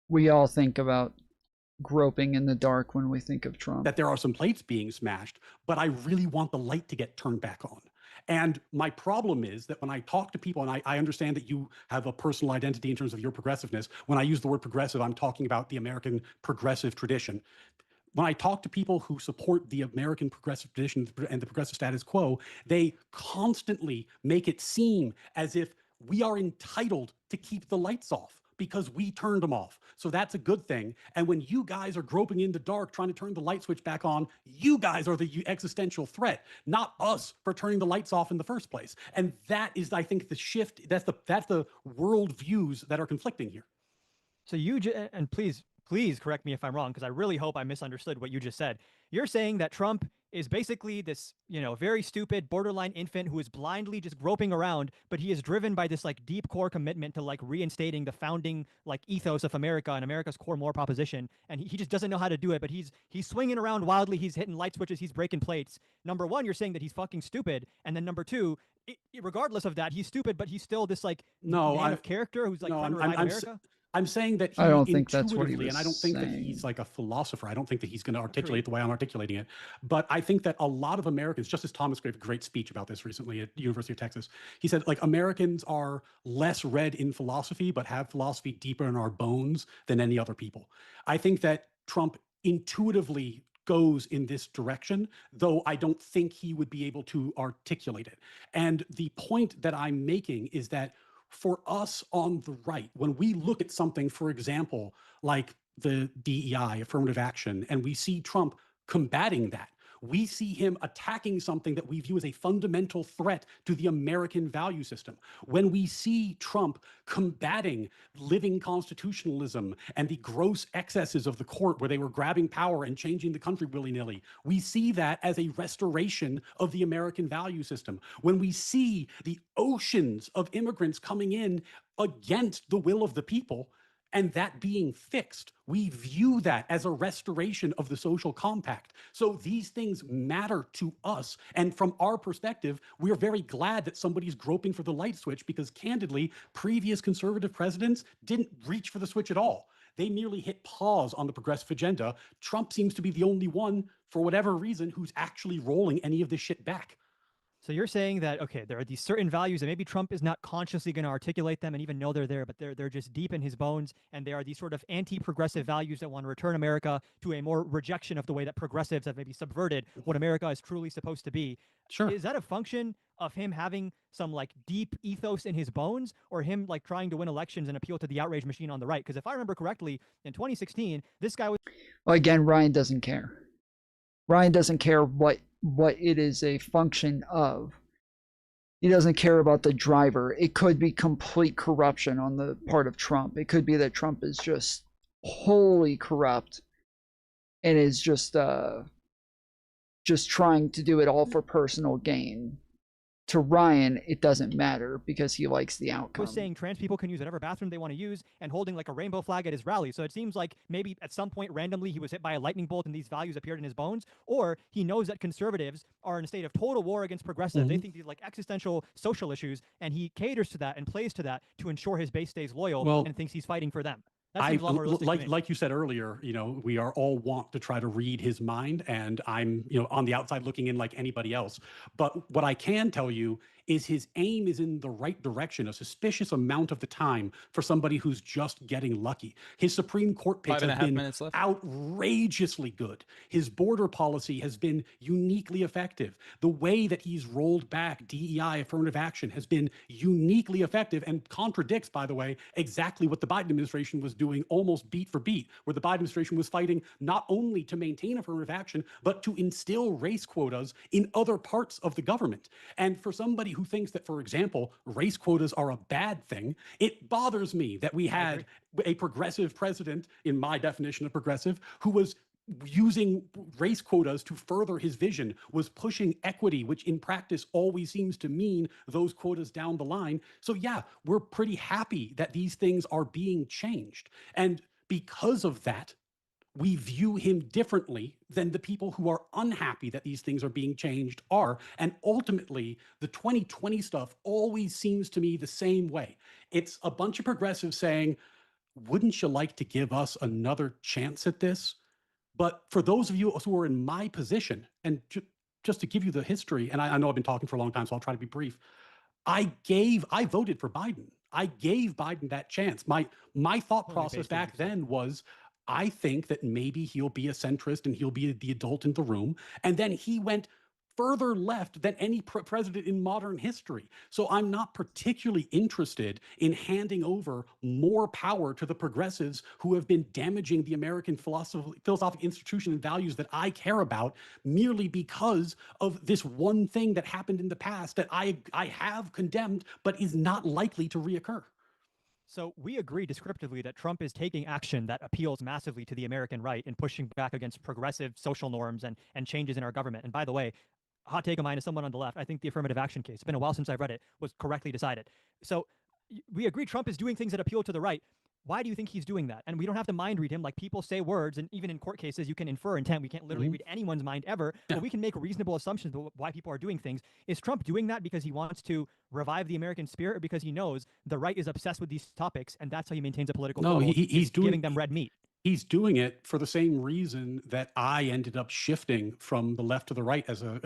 Speaker 16: We all think about groping in the dark when we think of Trump.
Speaker 12: That there are some plates being smashed, but I really want the light to get turned back on. And my problem is that when I talk to people, and I understand that you have a personal identity in terms of your progressiveness, when I use the word progressive, I'm talking about the American progressive tradition. When I talk to people who support the American progressive tradition and the progressive status quo, they constantly make it seem as if we are entitled to keep the lights off because we turned them off. So that's a good thing. And when you guys are groping in the dark trying to turn the light switch back on, you guys are the existential threat, not us for turning the lights off in the first place. And that is, I think, the shift. That's the world views that are conflicting here.
Speaker 15: So and please correct me if I'm wrong, because I really hope I misunderstood what you just said. You're saying that Trump is basically this, very stupid borderline infant who is blindly just groping around, but he is driven by this like deep core commitment to like reinstating the founding like ethos of America and America's core moral proposition. And he just doesn't know how to do it, but he's swinging around wildly. He's hitting light switches. He's breaking plates. Number one, you're saying that he's fucking stupid. And then number two, regardless of that, he's stupid, but he's still this like man of character who's like trying to revive America.
Speaker 12: I'm saying that he
Speaker 16: I don't think that's what he was
Speaker 12: and I don't think that he's like a philosopher. I don't think that he's going to articulate the way I'm articulating it. But I think that a lot of Americans, Justice Thomas gave a great speech about this recently at University of Texas. He said, like, Americans are less read in philosophy, but have philosophy deeper in our bones than any other people. I think that Trump intuitively goes in this direction, though I don't think he would be able to articulate it. And the point that I'm making is that for us on the right, when we look at something, for example, like the DEI, affirmative action, and we see Trump combating that, we see him attacking something that we view as a fundamental threat to the American value system. When we see Trump combating living constitutionalism and the gross excesses of the court where they were grabbing power and changing the country willy-nilly, we see that as a restoration of the American value system. When we see the oceans of immigrants coming in against the will of the people, and that being fixed, we view that as a restoration of the social compact. So these things matter to us. And from our perspective, we're very glad that somebody's groping for the light switch because candidly, previous conservative presidents didn't reach for the switch at all. They merely hit pause on the progressive agenda. Trump seems to be the only one, for whatever reason, who's actually rolling any of this shit back.
Speaker 15: So you're saying that, okay, there are these certain values, and maybe Trump is not consciously going to articulate them and even know they're there, but they're just deep in his bones, and they are these sort of anti-progressive values that want to return America to a more rejection of the way that progressives have maybe subverted what America is truly supposed to be.
Speaker 12: Sure.
Speaker 15: Is that a function of him having some like deep ethos in his bones, or him like trying to win elections and appeal to the outrage machine on the right? Because if I remember correctly, in 2016, this guy was...
Speaker 16: Well, again, Ryan doesn't care. Ryan doesn't care what it is a function of. He doesn't care about the driver. It could be complete corruption on the part of Trump. It could be that Trump is just wholly corrupt and is just trying to do it all for personal gain. To Ryan, it doesn't matter because he likes the outcome.
Speaker 15: Was saying trans people can use whatever bathroom they want to use and holding like a rainbow flag at his rally. So it seems like maybe at some point randomly he was hit by a lightning bolt and these values appeared in his bones, or he knows that conservatives are in a state of total war against progressives. They think these like existential social issues, and he caters to that and plays to that to ensure his base stays loyal and thinks he's fighting for them. That seems a lot more realistic to me.
Speaker 12: Like you said earlier, we are all want to try to read his mind, and I'm, on the outside looking in like anybody else. But what I can tell you is his aim is in the right direction a suspicious amount of the time for somebody who's just getting lucky. His Supreme Court picks have been outrageously good. His border policy has been uniquely effective. The way that he's rolled back DEI affirmative action has been uniquely effective and contradicts, by the way, exactly what the Biden administration was doing almost beat for beat, where the Biden administration was fighting not only to maintain affirmative action, but to instill race quotas in other parts of the government. And for somebody who thinks that, for example, race quotas are a bad thing, it bothers me that we had a progressive president, in my definition of progressive, who was using race quotas to further his vision, was pushing equity, which in practice always seems to mean those quotas down the line. So yeah, we're pretty happy that these things are being changed. And because of that, we view him differently than the people who are unhappy that these things are being changed are. And ultimately, the 2020 stuff always seems to me the same way. It's a bunch of progressives saying, wouldn't you like to give us another chance at this? But for those of you who are in my position, and just to give you the history, and I know I've been talking for a long time, so I'll try to be brief. I voted for Biden. I gave Biden that chance. My thought process back then was, I think that maybe he'll be a centrist and he'll be the adult in the room. And then he went further left than any president in modern history. So I'm not particularly interested in handing over more power to the progressives who have been damaging the American philosophical institution and values that I care about merely because of this one thing that happened in the past that I have condemned but is not likely to reoccur.
Speaker 15: So we agree descriptively that Trump is taking action that appeals massively to the American right and pushing back against progressive social norms and changes in our government. And by the way, hot take of mine as someone on the left, I think the affirmative action case, it's been a while since I've read it, was correctly decided. So we agree Trump is doing things that appeal to the right. Why do you think he's doing that? And we don't have to mind read him. Like, people say words, and even in court cases, you can infer intent. We can't literally read anyone's mind ever, but we can make reasonable assumptions about why people are doing things. Is Trump doing that because he wants to revive the American spirit, or because he knows the right is obsessed with these topics, and that's how he maintains a political
Speaker 12: No,
Speaker 15: foothold,
Speaker 12: he's
Speaker 15: giving them red meat?
Speaker 12: He's doing it for the same reason that I ended up shifting from the left to the right as a,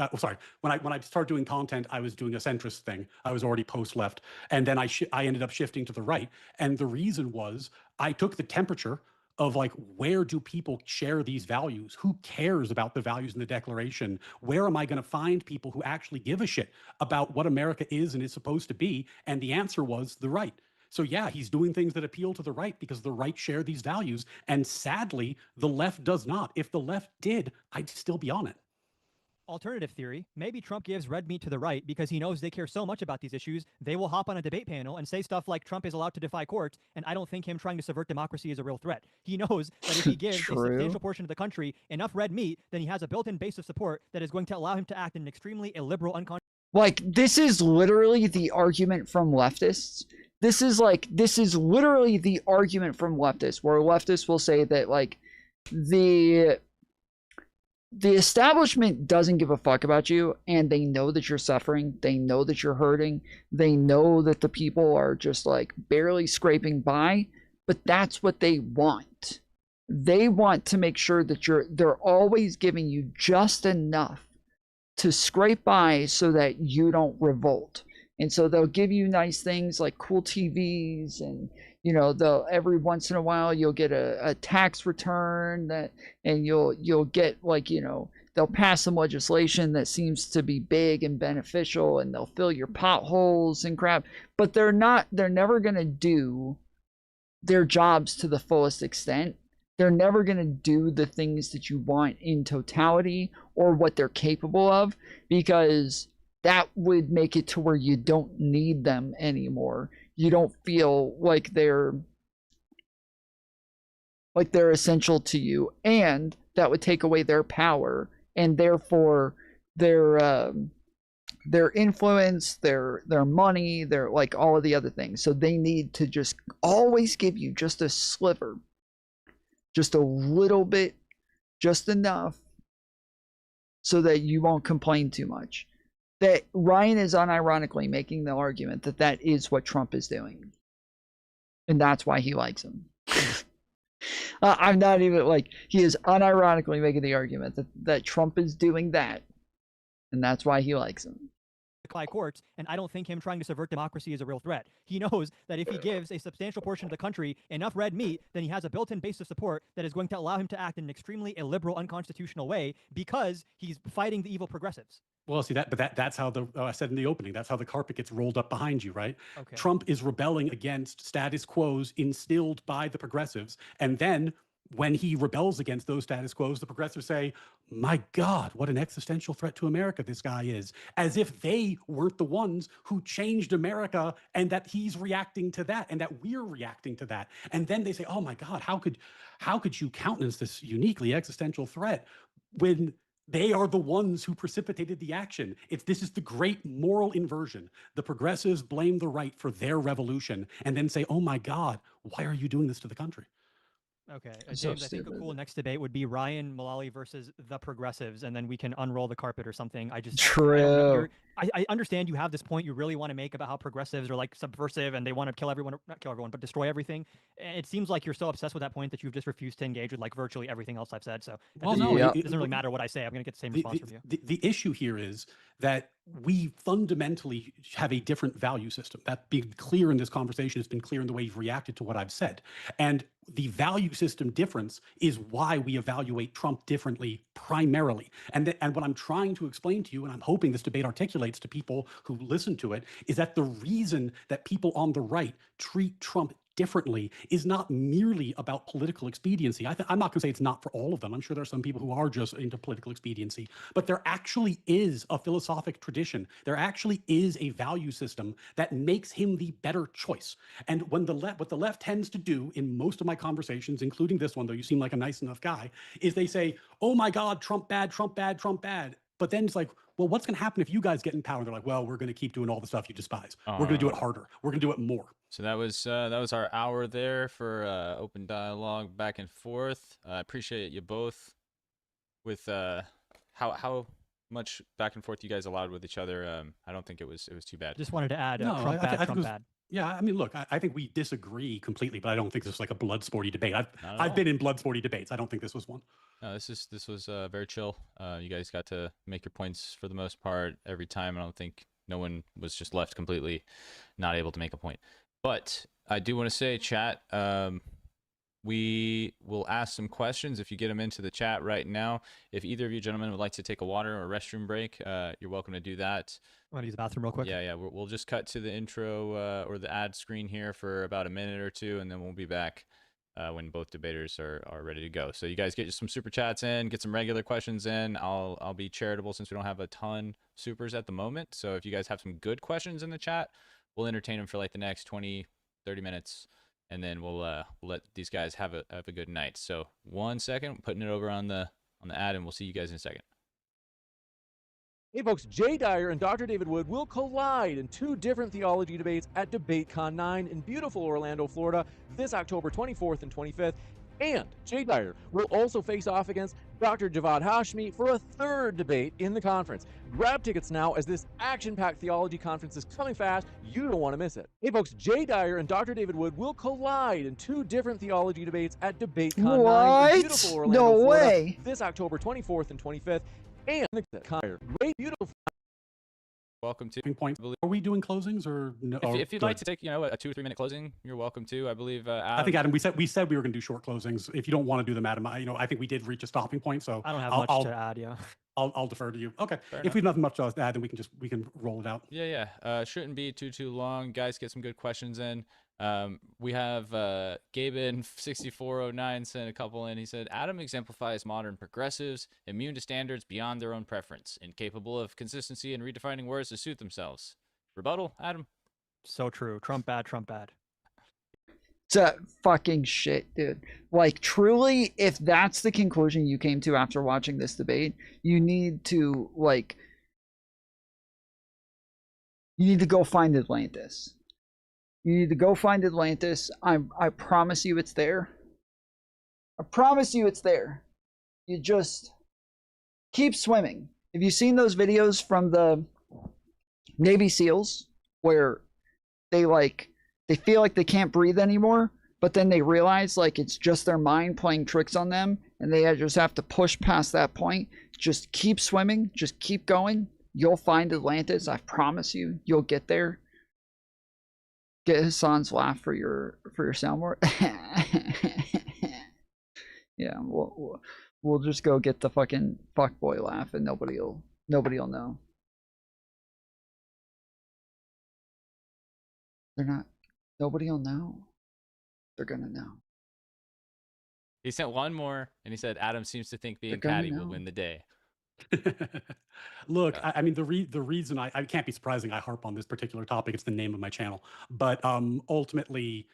Speaker 12: when I started doing content, I was doing a centrist thing. I was already post-left. And then I ended up shifting to the right. And the reason was I took the temperature of, like, where do people share these values? Who cares about the values in the Declaration? Where am I going to find people who actually give a shit about what America is and is supposed to be? And the answer was the right. So yeah, he's doing things that appeal to the right because the right share these values. And sadly, the left does not. If the left did, I'd still be on it.
Speaker 15: Alternative theory, maybe Trump gives red meat to the right because he knows they care so much about these issues, they will hop on a debate panel and say stuff like Trump is allowed to defy courts, and I don't think him trying to subvert democracy is a real threat. He knows that if he gives a substantial portion of the country enough red meat, then he has a built-in base of support that is going to allow him to act in an extremely illiberal, unconscious...
Speaker 16: Like, this is literally the argument from leftists. This is literally the argument from leftists, where leftists will say that, like, the establishment doesn't give a fuck about you, and they know that you're suffering, they know that you're hurting, they know that the people are just, like, barely scraping by, but that's what they want. They want to make sure that they're always giving you just enough to scrape by so that you don't revolt. And so they'll give you nice things like cool TVs, and, you know, they'll, every once in a while you'll get a tax return and you'll get, like, you know, they'll pass some legislation that seems to be big and beneficial, and they'll fill your potholes and crap, but they're never going to do their jobs to the fullest extent. They're never going to do the things that you want in totality or what they're capable of, because that would make it to where you don't need them anymore. You don't feel like they're essential to you, and that would take away their power, and therefore their influence, their money, their, like, all of the other things. So they need to just always give you just a sliver, just a little bit, just enough, so that you won't complain too much. That Ryan is unironically making the argument that that is what Trump is doing, and that's why he likes him. I'm not even, like, he is unironically making the argument that Trump is doing that, and that's why he likes him.
Speaker 15: By courts, and I don't think him trying to subvert democracy is a real threat. He knows that if he gives a substantial portion of the country enough red meat, then he has a built-in base of support that is going to allow him to act in an extremely illiberal, unconstitutional way, because he's fighting the evil progressives.
Speaker 12: Well, see, that's how I said in the opening, that's how the carpet gets rolled up behind you, right?
Speaker 15: Okay.
Speaker 12: Trump is rebelling against status quos instilled by the progressives, and then when he rebels against those status quos, the progressives say, my God, what an existential threat to America this guy is, as if they weren't the ones who changed America, and that he's reacting to that, and that we're reacting to that. And then they say, oh my God, how could you countenance this uniquely existential threat when they are the ones who precipitated the action? This is the great moral inversion. The progressives blame the right for their revolution and then say, oh my God, why are you doing this to the country?
Speaker 15: Okay,
Speaker 16: So
Speaker 15: James, I think a
Speaker 16: stupid.
Speaker 15: cool next debate would be Ryan Mullally versus the progressives, and then we can unroll the carpet or something. I don't know.
Speaker 16: True.
Speaker 15: I understand you have this point you really want to make about how progressives are like subversive and they want to kill everyone, not kill everyone, but destroy everything. It seems like you're so obsessed with that point that you've just refused to engage with like virtually everything else I've said. So
Speaker 12: Well, no,
Speaker 15: it doesn't really matter what I say. I'm going to get the same response from you.
Speaker 12: The issue here is that we fundamentally have a different value system. That being clear in this conversation has been clear in the way you've reacted to what I've said. And the value system difference is why we evaluate Trump differently primarily. And what I'm trying to explain to you, and I'm hoping this debate articulates to people who listen to it, is that the reason that people on the right treat Trump differently is not merely about political expediency. I'm not going to say it's not for all of them. I'm sure there are some people who are just into political expediency, but there actually is a philosophic tradition. There actually is a value system that makes him the better choice. And when what the left tends to do in most of my conversations, including this one, though you seem like a nice enough guy, is they say, oh my God, Trump bad, Trump bad, Trump bad. But then it's like, well, what's going to happen if you guys get in power? And they're like, well, we're going to keep doing all the stuff you despise. We're going to do it harder. We're going to do it more.
Speaker 22: So that was our hour there for open dialogue back and forth. I appreciate you both with how much back and forth you guys allowed with each other. I don't think it was too bad.
Speaker 15: Just wanted to add
Speaker 12: No,
Speaker 15: Trump
Speaker 12: I
Speaker 15: bad,
Speaker 12: think
Speaker 15: Trump
Speaker 12: it was-
Speaker 15: bad.
Speaker 12: Yeah, I mean, look, I think we disagree completely, but I don't think this is like a blood sporty debate.
Speaker 22: Not at
Speaker 12: I've
Speaker 22: all.
Speaker 12: been in blood sporty debates. I don't think this was one.
Speaker 22: No, this was very chill. You guys got to make your points for the most part every time. I don't think no one was just left completely not able to make a point. But I do want to say, chat, we will ask some questions if you get them into the chat right now. If either of you gentlemen would like to take a water or restroom break, you're welcome to do that.
Speaker 15: Want to use the bathroom real quick?
Speaker 22: Yeah. We'll just cut to the intro or the ad screen here for about a minute or two, and then we'll be back when both debaters are ready to go. So you guys get some super chats in, get some regular questions in. I'll be charitable since we don't have a ton supers at the moment. So if you guys have some good questions in the chat, we'll entertain them for like the next 20, 30 minutes. And then we'll let these guys have a good night. So 1 second, putting it over on the ad, and we'll see you guys in a second.
Speaker 25: Hey folks, Jay Dyer and Dr. David Wood will collide in two different theology debates at DebateCon 9 in beautiful Orlando, Florida, this October 24th and 25th. And Jay Dyer will also face off against Dr. Javad Hashmi for a third debate in the conference. Grab tickets now as this action-packed theology conference is coming fast. You don't want to miss it. Hey folks, Jay Dyer and Dr. David Wood will collide in two different theology debates at DebateCon 9 in beautiful Orlando,
Speaker 16: No
Speaker 25: Florida,
Speaker 16: way.
Speaker 25: this October 24th and 25th. And the great, beautiful.
Speaker 22: Welcome to.
Speaker 12: Point. Are we doing closings or no?
Speaker 22: If you'd like to take a 2 or 3 minute closing, you're welcome to. I believe. Adam,
Speaker 12: I think Adam, we said we were going to do short closings. If you don't want to do them, Adam, I think we did reach a stopping point. So
Speaker 15: I don't have much to add. Yeah.
Speaker 12: I'll defer to you. Okay.
Speaker 22: Fair
Speaker 12: If
Speaker 22: enough.
Speaker 12: we've nothing much to add, then we can roll it out.
Speaker 22: Yeah. Shouldn't be too long. Guys, get some good questions in. We have Gaben 6409 sent a couple in. He said, Adam exemplifies modern progressives, immune to standards beyond their own preference, incapable of consistency and redefining words to suit themselves. Rebuttal, Adam?
Speaker 15: So true. Trump bad, Trump bad.
Speaker 16: It's a fucking shit, dude. Like, truly, if that's the conclusion you came to after watching this debate, you need to go find Atlantis. You need to go find Atlantis. I promise you it's there. I promise you it's there. You just keep swimming. Have you seen those videos from the Navy SEALs where they feel like they can't breathe anymore, but then they realize like it's just their mind playing tricks on them and they just have to push past that point? Just keep swimming. Just keep going. You'll find Atlantis. I promise you. You'll get there. Get Hasan's laugh for your soundboard. Yeah, we'll just go get the fucking fuckboy laugh, and nobody'll know. Nobody'll know. They're gonna know.
Speaker 22: He sent one more, and he said, Adam seems to think being catty will win the day.
Speaker 12: Look, I mean, the reason I can't be surprising I harp on this particular topic. It's the name of my channel. But ultimately,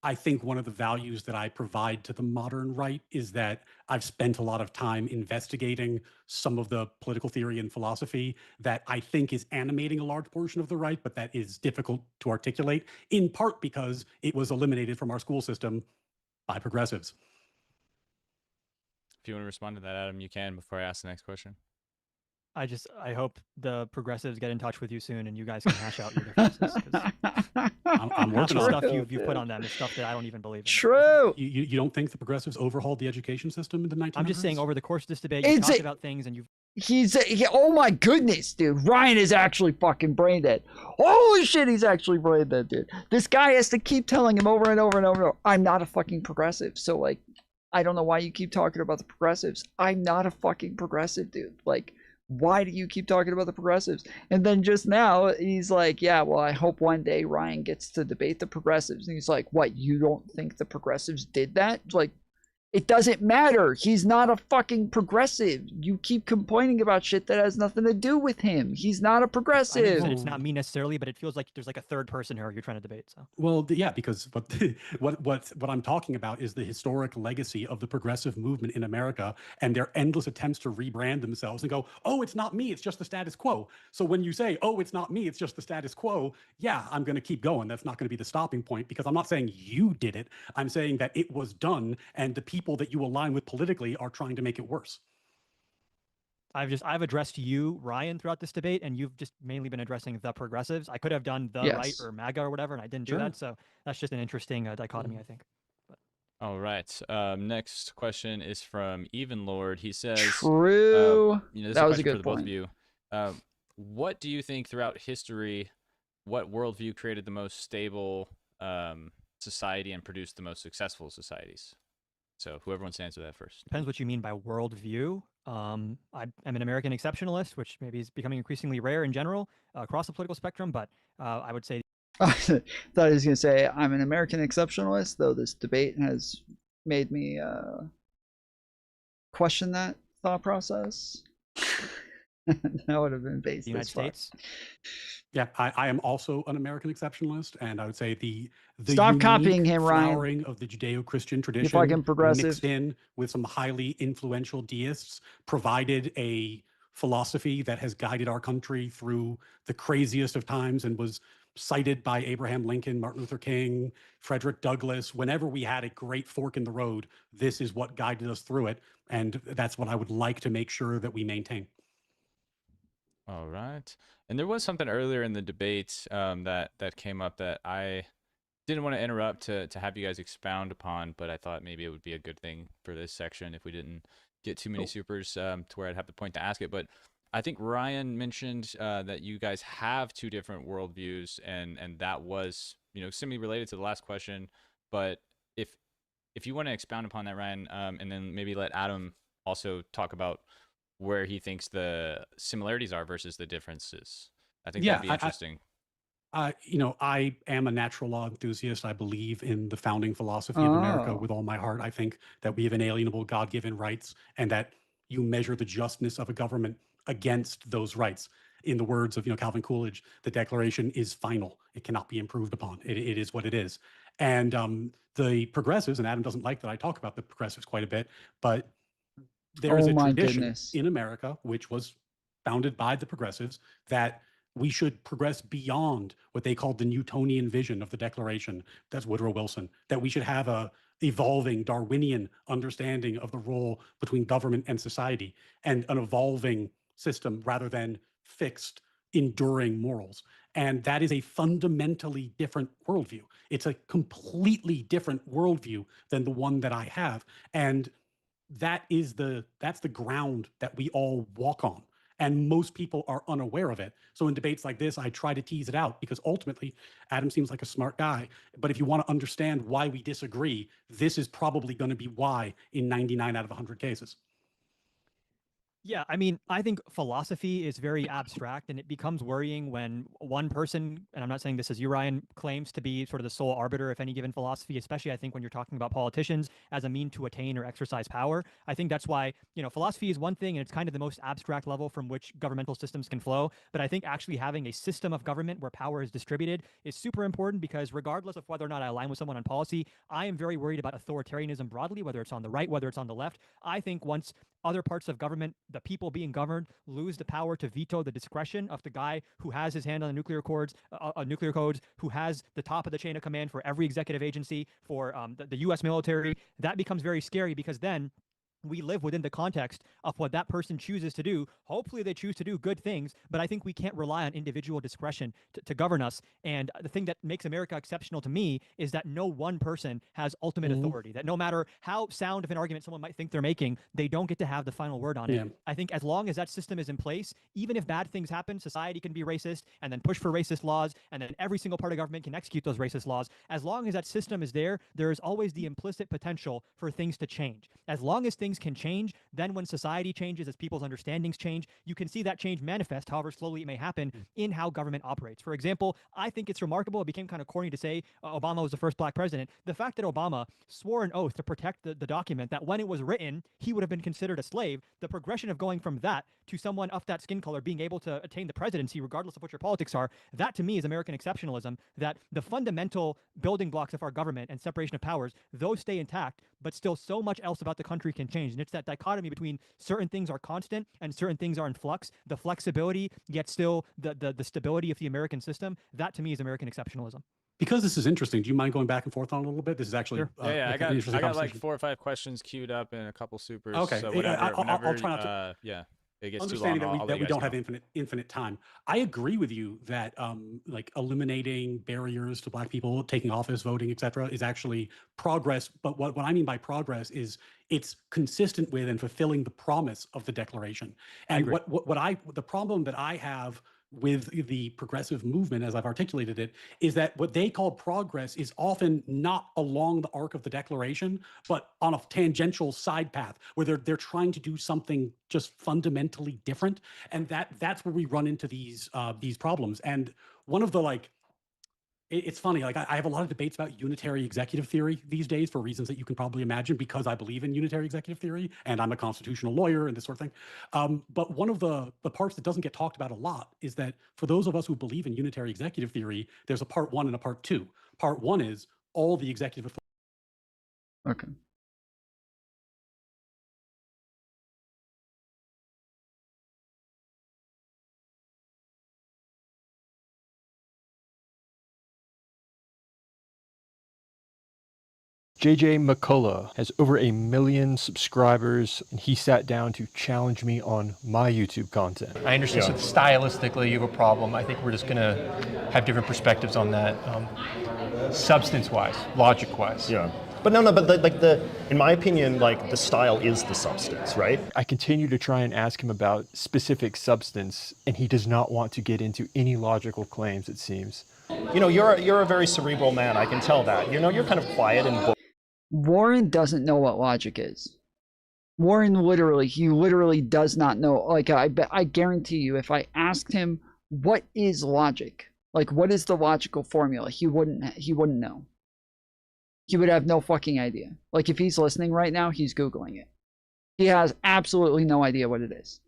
Speaker 12: I think one of the values that I provide to the modern right is that I've spent a lot of time investigating some of the political theory and philosophy that I think is animating a large portion of the right, but that is difficult to articulate, in part because it was eliminated from our school system by progressives.
Speaker 22: If you want to respond to that, Adam, you can before I ask the next question.
Speaker 15: I hope the progressives get in touch with you soon and you guys can hash out your differences.
Speaker 12: I'm working on
Speaker 15: stuff
Speaker 12: it.
Speaker 15: you've put on them is stuff that I don't even believe in.
Speaker 1: True.
Speaker 12: You don't think the progressives overhauled the education system in the 1900s?
Speaker 15: I'm just saying, over the course of this debate, you talked about things and you've.
Speaker 1: Oh my goodness, dude. Ryan is actually fucking brain dead. Holy shit, he's actually brain dead, dude. This guy has to keep telling him over and over and over and over, I'm not a fucking progressive. So, like, I don't know why you keep talking about the progressives. I'm not a fucking progressive, dude. Like, why do you keep talking about the progressives? And then just now, he's like, yeah, well, I hope one day Ryan gets to debate the progressives. And he's like, what, you don't think the progressives did that? Like, it doesn't matter. He's not a fucking progressive. You keep complaining about shit that has nothing to do with him. He's not a progressive.
Speaker 15: It's not me necessarily, but it feels like there's like a third person here you're trying to debate. So.
Speaker 12: Well, yeah, because what I'm talking about is the historic legacy of the progressive movement in America and their endless attempts to rebrand themselves and go, oh, it's not me, it's just the status quo. So when you say, oh, it's not me, it's just the status quo, yeah, I'm going to keep going. That's not going to be the stopping point, because I'm not saying you did it. I'm saying that it was done, and the people that you align with politically are trying to make it worse.
Speaker 15: I've addressed you, Ryan, throughout this debate, and you've just mainly been addressing the progressives. I could have done the right or MAGA or whatever, and I didn't do that. So that's just an interesting dichotomy, I think.
Speaker 22: All right. Next question is from Even Lord. He says,
Speaker 1: True.
Speaker 22: That was a good point. Both of you. What do you think throughout history, what worldview created the most stable society and produced the most successful societies? So whoever wants to answer that first.
Speaker 15: Depends what you mean by worldview. I'm an American exceptionalist, which maybe is becoming increasingly rare in general across the political spectrum, but I would say.
Speaker 1: I thought he was going to say, I'm an American exceptionalist, though this debate has made me question that thought process. That would have been based
Speaker 15: the United States.
Speaker 12: Yeah, I am also an American exceptionalist, and I would say the
Speaker 1: stop copying him, Ryan.
Speaker 12: Flowering of the Judeo-Christian tradition,
Speaker 1: fucking progressive,
Speaker 12: mixed in with some highly influential deists, provided a philosophy that has guided our country through the craziest of times and was cited by Abraham Lincoln, Martin Luther King, Frederick Douglass. Whenever we had a great fork in the road, this is what guided us through it, and that's what I would like to make sure that we maintain.
Speaker 22: All right. And there was something earlier in the debate that came up that I didn't want to interrupt to have you guys expound upon, but I thought maybe it would be a good thing for this section if we didn't get too many supers to where I'd have the point to ask it. But I think Ryan mentioned that you guys have two different worldviews, and that was, similarly related to the last question. But if you want to expound upon that, Ryan, and then maybe let Adam also talk about where he thinks the similarities are versus the differences. I think that'd be interesting.
Speaker 12: I am a natural law enthusiast. I believe in the founding philosophy of America with all my heart. I think that we have inalienable God-given rights, and that you measure the justness of a government against those rights. In the words of Calvin Coolidge, the Declaration is final. It cannot be improved upon. It is what it is. And the progressives, and Adam doesn't like that I talk about the progressives quite a bit, but there is a tradition in America, which was founded by the progressives, that we should progress beyond what they called the Newtonian vision of the Declaration. That's Woodrow Wilson. That we should have a evolving Darwinian understanding of the role between government and society, and an evolving system rather than fixed, enduring morals. And that is a fundamentally different worldview. It's a completely different worldview than the one that I have. And that's the ground that we all walk on, and most people are unaware of it. So in debates like this, I try to tease it out, because ultimately Adam seems like a smart guy, but if you want to understand why we disagree, this is probably going to be why in 99 out of 100 cases.
Speaker 15: Yeah, I mean, I think philosophy is very abstract, and it becomes worrying when one person, and I'm not saying this is you, Ryan, claims to be sort of the sole arbiter of any given philosophy, especially I think when you're talking about politicians as a mean to attain or exercise power. I think that's why, philosophy is one thing, and it's kind of the most abstract level from which governmental systems can flow. But I think actually having a system of government where power is distributed is super important, because regardless of whether or not I align with someone on policy, I am very worried about authoritarianism broadly, whether it's on the right, whether it's on the left. I think once other parts of government, the people being governed, lose the power to veto the discretion of the guy who has his hand on the nuclear codes, who has the top of the chain of command for every executive agency, for the U.S. military, that becomes very scary, because then we live within the context of what that person chooses to do. Hopefully they choose to do good things, but I think we can't rely on individual discretion to govern us. And the thing that makes America exceptional to me is that no one person has ultimate authority, that no matter how sound of an argument someone might think they're making, they don't get to have the final word on it. I think as long as that system is in place, even if bad things happen, society can be racist and then push for racist laws, and then every single part of government can execute those racist laws. As long as that system is there, there is always the implicit potential for things to change. As long as things can change, then when society changes, as people's understandings change, you can see that change manifest, however slowly it may happen, in how government operates. For example, I think it's remarkable, it became kind of corny to say Obama was the first black president. The fact that Obama swore an oath to protect the document, that when it was written, he would have been considered a slave, the progression of going from that to someone of that skin color being able to attain the presidency, regardless of what your politics are, that to me is American exceptionalism, that the fundamental building blocks of our government and separation of powers, those stay intact, but still so much else about the country can change. And it's that dichotomy between certain things are constant and certain things are in flux, the flexibility, yet still the stability of the American system, that to me is American exceptionalism.
Speaker 12: Because this is interesting, do you mind going back and forth on it a little bit? This is actually
Speaker 22: yeah,
Speaker 12: like
Speaker 22: I
Speaker 12: an interesting
Speaker 22: got like
Speaker 12: conversation.
Speaker 22: 4 or 5 questions queued up and a couple supers.
Speaker 12: Okay,
Speaker 22: So
Speaker 12: I'll try not to.
Speaker 22: yeah, it gets too long.
Speaker 12: Understanding
Speaker 22: I'll let
Speaker 12: that
Speaker 22: you
Speaker 12: we
Speaker 22: guys
Speaker 12: don't
Speaker 22: go.
Speaker 12: have infinite time. I agree with you that like eliminating barriers to Black people taking office, voting, etc., is actually progress. But what I mean by progress is it's consistent with and fulfilling the promise of the Declaration. And the problem that I have with the progressive movement, as I've articulated it, is that what they call progress is often not along the arc of the Declaration, but on a tangential side path where they're trying to do something just fundamentally different, and that's where we run into these problems. And one of the it's funny, like I have a lot of debates about unitary executive theory these days for reasons that you can probably imagine, because I believe in unitary executive theory and I'm a constitutional lawyer and this sort of thing. But one of the parts that doesn't get talked about a lot is that for those of us who believe in unitary executive theory, there's a part 1 and a part 2. Part 1 is all the executive authority.
Speaker 16: Okay.
Speaker 7: JJ McCullough has over 1 million subscribers, and he sat down to challenge me on my YouTube content. I understand so stylistically you have a problem. I think we're just going to have different perspectives on that, substance-wise, logic-wise.
Speaker 18: Yeah. But no, but in my opinion, like the style is the substance, right?
Speaker 7: I continue to try and ask him about specific substance, and he does not want to get into any logical claims, it seems.
Speaker 18: You know, you're a very cerebral man. I can tell that. You know, you're kind of quiet and.
Speaker 16: Warren doesn't know what logic is. Warren literally does not know. Like I guarantee you, if I asked him what is logic, like what is the logical formula, he wouldn't know. He would have no fucking idea. Like if he's listening right now, he's Googling it. He has absolutely no idea what it is.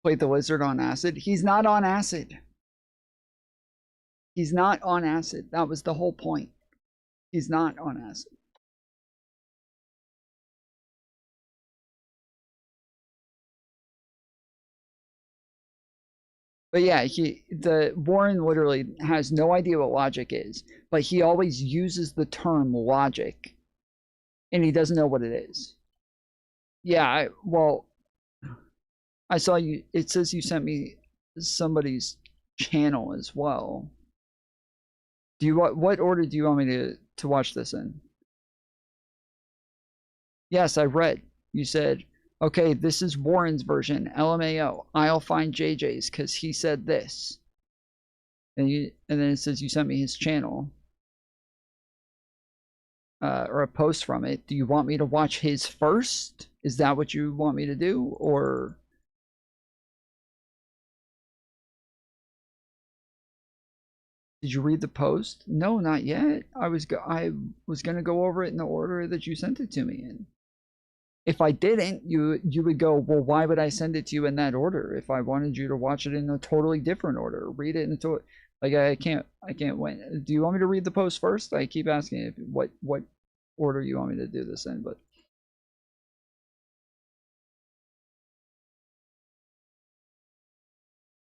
Speaker 16: Played the lizard on acid. He's not on acid. He's not on acid. That was the whole point. He's not on acid. But yeah, Warren literally has no idea what logic is, but he always uses the term logic, and he doesn't know what it is. Yeah, I saw you. It says you sent me somebody's channel as well. What order do you want me to watch this in? Yes, I read. You said, okay, this is Warren's version. LMAO. I'll find JJ's because he said this. And then it says you sent me his channel. Or a post from it. Do you want me to watch his first? Is that what you want me to do? Or did you read the post? No, not yet. I was gonna go over it in the order that you sent it to me in. If I didn't, you would go, well, why would I send it to you in that order? If I wanted you to watch it in a totally different order, read it into like I can't wait. Do you want me to read the post first? I keep asking what order you want me to do this in, but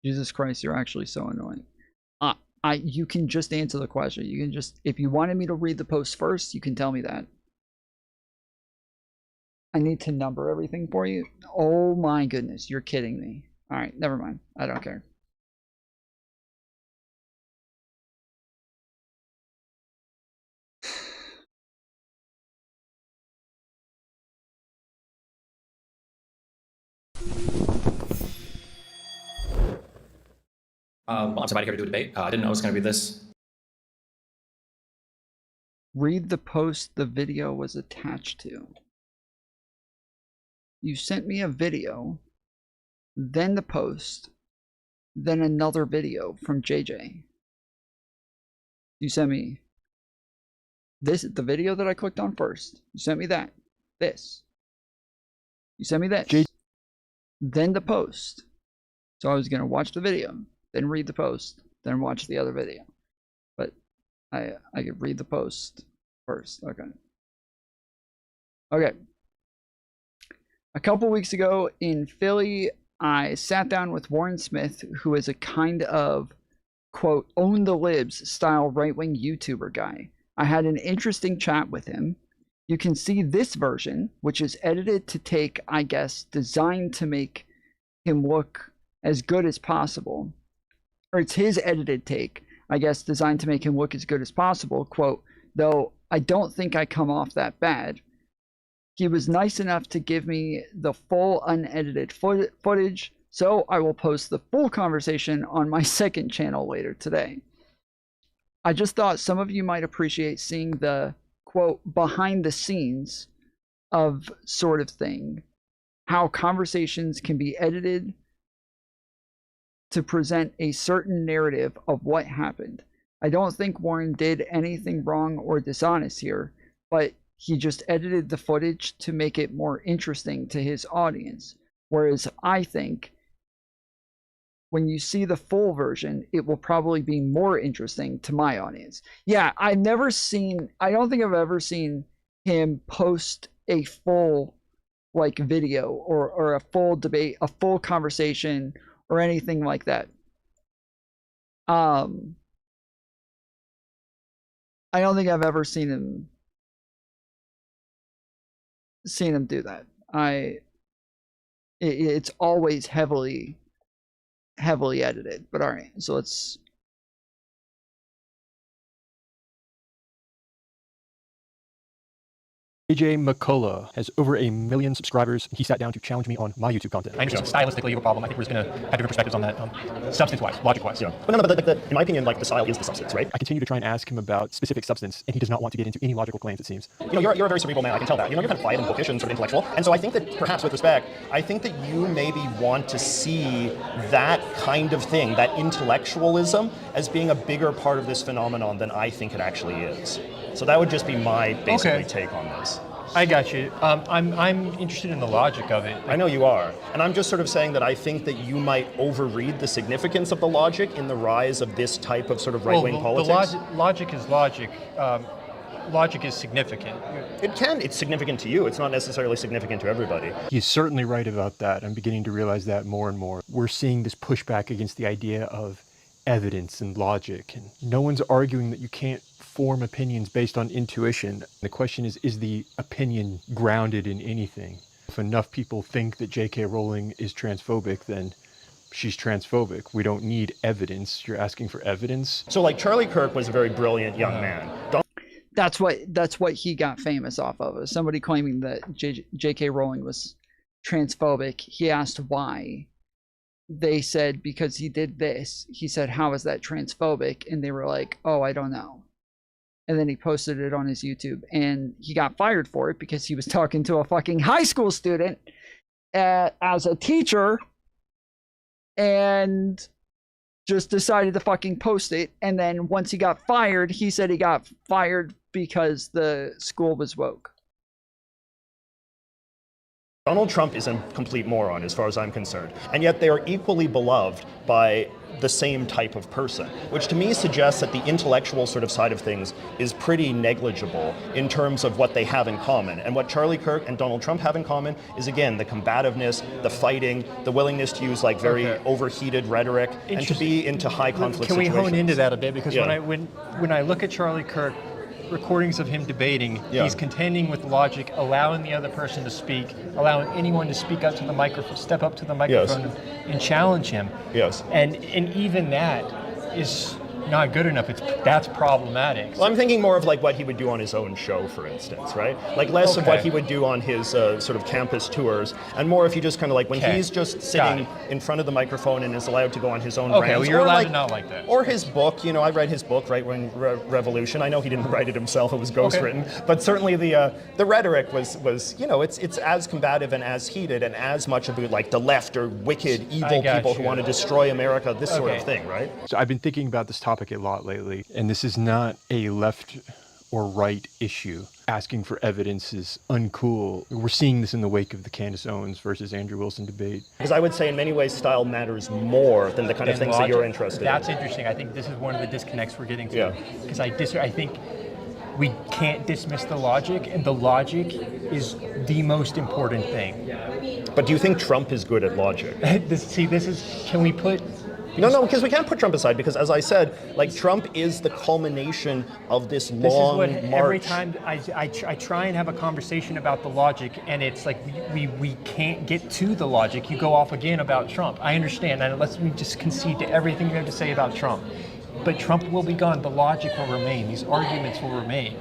Speaker 16: Jesus Christ, you're actually so annoying. You can just answer the question. You can just, if you wanted me to read the post first, you can tell me that. I need to number everything for you. Oh my goodness, you're kidding me. All right, never mind. I don't care.
Speaker 4: Well, I'm somebody here to do a debate. I didn't know it was going to be this.
Speaker 16: Read the post the video was attached to. You sent me a video, then the post, then another video from JJ. You sent me this, the video that I clicked on first. You sent me that. This. You sent me that. Then the post. So I was going to watch the video, then read the post, then watch the other video. But I could read the post first. Okay. Okay. A couple weeks ago in Philly, I sat down with Warren Smith, who is a kind of, quote, own the libs style right-wing YouTuber guy. I had an interesting chat with him. You can see this version, which is edited to take, I guess, designed to make him look as good as possible. Or it's his edited take, I guess, designed to make him look as good as possible. Quote, though I don't think I come off that bad. He was nice enough to give me the full unedited footage, so I will post the full conversation on my second channel later today. I just thought some of you might appreciate seeing the, quote, behind the scenes of sort of thing. How conversations can be edited to present a certain narrative of what happened. I don't think Warren did anything wrong or dishonest here, but he just edited the footage to make it more interesting to his audience. Whereas I think when you see the full version, it will probably be more interesting to my audience. Yeah, I don't think I've ever seen him post a full like video or a full debate, a full conversation or anything like that. I don't think I've ever seen him do that. It's always heavily edited. But all right, so let's.
Speaker 7: AJ McCullough has over 1 million subscribers. He sat down to challenge me on my YouTube content. I understand stylistically you have a problem. I think we're just going to have different perspectives on that, substance-wise, logic-wise. Yeah.
Speaker 18: But no, but in my opinion, like the style is the substance, right?
Speaker 7: I continue to try and ask him about specific substance, and he does not want to get into any logical claims, it seems.
Speaker 18: You know, you're a very cerebral man, I can tell that. You know, you're kind of quiet and bookish and sort of intellectual. And so I think that perhaps with respect, I think that you maybe want to see that kind of thing, that intellectualism, as being a bigger part of this phenomenon than I think it actually is. So that would just be my basically take on this.
Speaker 7: I got you. I'm interested in the logic of it.
Speaker 18: I know you are. And I'm just sort of saying that I think that you might overread the significance of the logic in the rise of this type of sort of right-wing politics.
Speaker 7: The logic is logic. Logic is significant.
Speaker 18: It's significant to you. It's not necessarily significant to everybody.
Speaker 7: He's certainly right about that. I'm beginning to realize that more and more. We're seeing this pushback against the idea of evidence and logic. And no one's arguing that you can't form opinions based on intuition. The question is the opinion grounded in anything? If enough people think that J.K. Rowling is transphobic, then she's transphobic. We don't need evidence. You're asking for evidence?
Speaker 18: So like Charlie Kirk was a very brilliant young man.
Speaker 16: That's what he got famous off of. Somebody claiming that J.K. Rowling was transphobic. He asked why. They said because he did this. He said, how is that transphobic? And they were like, oh, I don't know. And then he posted it on his YouTube, and he got fired for it because he was talking to a fucking high school student as a teacher and just decided to fucking post it. And then once he got fired, he said he got fired because the school was woke.
Speaker 18: Donald Trump is a complete moron as far as I'm concerned, and yet they are equally beloved by the same type of person, which to me suggests that the intellectual sort of side of things is pretty negligible in terms of what they have in common. And what Charlie Kirk and Donald Trump have in common is, again, the combativeness, the fighting, the willingness to use like very overheated rhetoric, and to be into high conflict
Speaker 7: Can we
Speaker 18: situations.
Speaker 7: hone into that a bit? Because
Speaker 18: Yeah.
Speaker 7: when I look at Charlie Kirk, recordings of him debating, he's contending with logic, allowing the other person to speak, allowing anyone to speak up to the microphone, step up to the microphone and challenge him.
Speaker 18: Yes.
Speaker 7: And even that is not good enough. That's problematic.
Speaker 18: Well, I'm thinking more of like what he would do on his own show, for instance, right? Like less of what he would do on his sort of campus tours, and more if you just kind of like when he's just sitting in front of the microphone and is allowed to go on his own rants.
Speaker 7: Well, you're
Speaker 18: or
Speaker 7: allowed
Speaker 18: like,
Speaker 7: to not like that.
Speaker 18: Or his book, you know, I read his book, Right Wing Revolution. I know he didn't write it himself; it was ghostwritten. But certainly the rhetoric was you know, it's as combative and as heated and as much about like the left or wicked, evil people who want to destroy America, this sort of thing, right?
Speaker 7: So I've been thinking about this topic a lot lately, and this is not a left or right issue. Asking for evidence is uncool. We're seeing this in the wake of the Candace Owens versus Andrew Wilson debate.
Speaker 18: Because I would say in many ways style matters more than the kind of things that you're interested in.
Speaker 7: That's interesting. I think this is one of the disconnects we're getting to. Because I think we can't dismiss the logic, and the logic is the most important thing.
Speaker 18: But do you think Trump is good at logic?
Speaker 7: Can we put...
Speaker 18: No, because we can't put Trump aside, because as I said, like Trump is the culmination of this long march.
Speaker 7: Every time I try and have a conversation about the logic, and it's like we can't get to the logic, you go off again about Trump. I understand, and let's just concede to everything you have to say about Trump. But Trump will be gone, the logic will remain, these arguments will remain.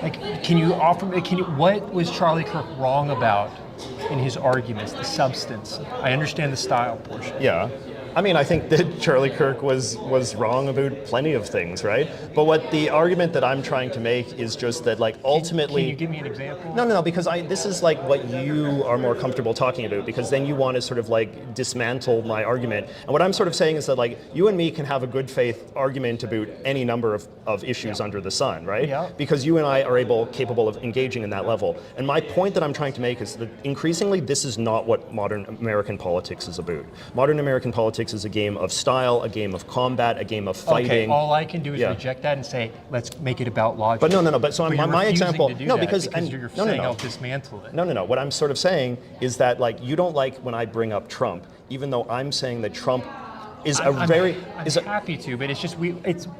Speaker 7: Like, what was Charlie Kirk wrong about in his arguments, the substance? I understand the style portion.
Speaker 18: Yeah. I mean, I think that Charlie Kirk was wrong about plenty of things, right? But what the argument that I'm trying to make is just that, like, ultimately...
Speaker 7: Can you give me an example?
Speaker 18: No, because this is, like, what you are more comfortable talking about, because then you want to sort of, like, dismantle my argument. And what I'm sort of saying is that, like, you and me can have a good faith argument about any number of issues under the sun, right?
Speaker 7: Yeah.
Speaker 18: Because you and I are capable of engaging in that level. And my point that I'm trying to make is that increasingly this is not what modern American politics is about. Modern American politics is a game of style, a game of combat, a game of fighting.
Speaker 7: Okay, all I can do is reject that and say, let's make it about logic.
Speaker 18: But no. But so my example,
Speaker 7: because you're saying I'll dismantle it.
Speaker 18: No. What I'm sort of saying is that, like, you don't like when I bring up Trump, even though I'm saying that Trump is
Speaker 7: I'm happy to, but it's just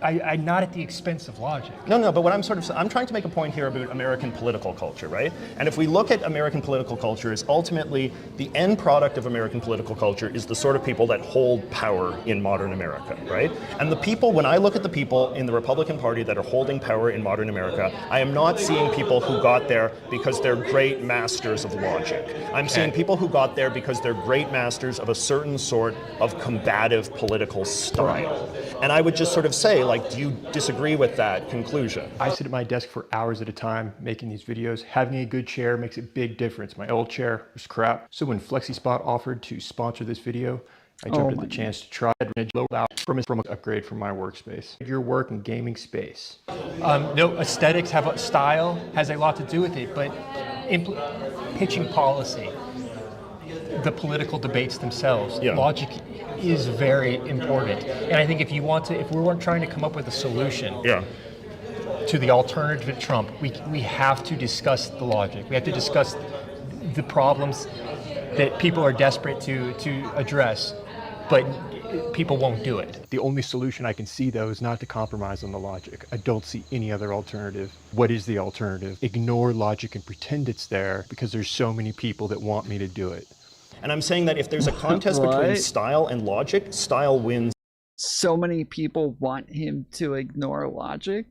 Speaker 7: I'm not at the expense of logic.
Speaker 18: No, but what I'm trying to make a point here about American political culture, right? And if we look at American political culture, is ultimately the end product of American political culture is the sort of people that hold power in modern America, right? And the people, when I look at the people in the Republican Party that are holding power in modern America, I am not seeing people who got there because they're great masters of logic. I'm seeing people who got there because they're great masters of a certain sort of combative political style. And I would just sort of say, like, do you disagree with that conclusion?
Speaker 7: I sit at my desk for hours at a time making these videos. Having a good chair makes a big difference. My old chair was crap. So when FlexiSpot offered to sponsor this video, I jumped at the chance to try it and load out from an upgrade from my workspace. Your work in gaming space. No, aesthetics style has a lot to do with it, but pitching policy, the political debates themselves, logic is very important. And I think if we weren't trying to come up with a solution to the alternative to Trump, we have to discuss the logic. We have to discuss the problems that people are desperate to address, but people won't do it. The only solution I can see, though, is not to compromise on the logic. I don't see any other alternative. What is the alternative? Ignore logic and pretend it's there because there's so many people that want me to do it.
Speaker 18: And I'm saying that if there's a contest between style and logic, style wins.
Speaker 16: So many people want him to ignore logic?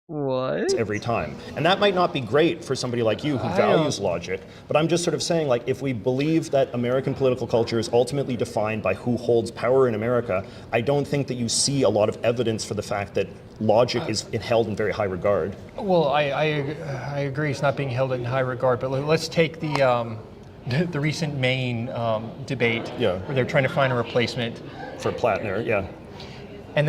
Speaker 16: What?
Speaker 18: Every time. And that might not be great for somebody like you who values logic, but I'm just sort of saying, like, if we believe that American political culture is ultimately defined by who holds power in America, I don't think that you see a lot of evidence for the fact that logic is held in very high regard.
Speaker 7: Well, I agree it's not being held in high regard, but let's take the recent Maine debate where they're trying to find a replacement
Speaker 18: for Plattner, and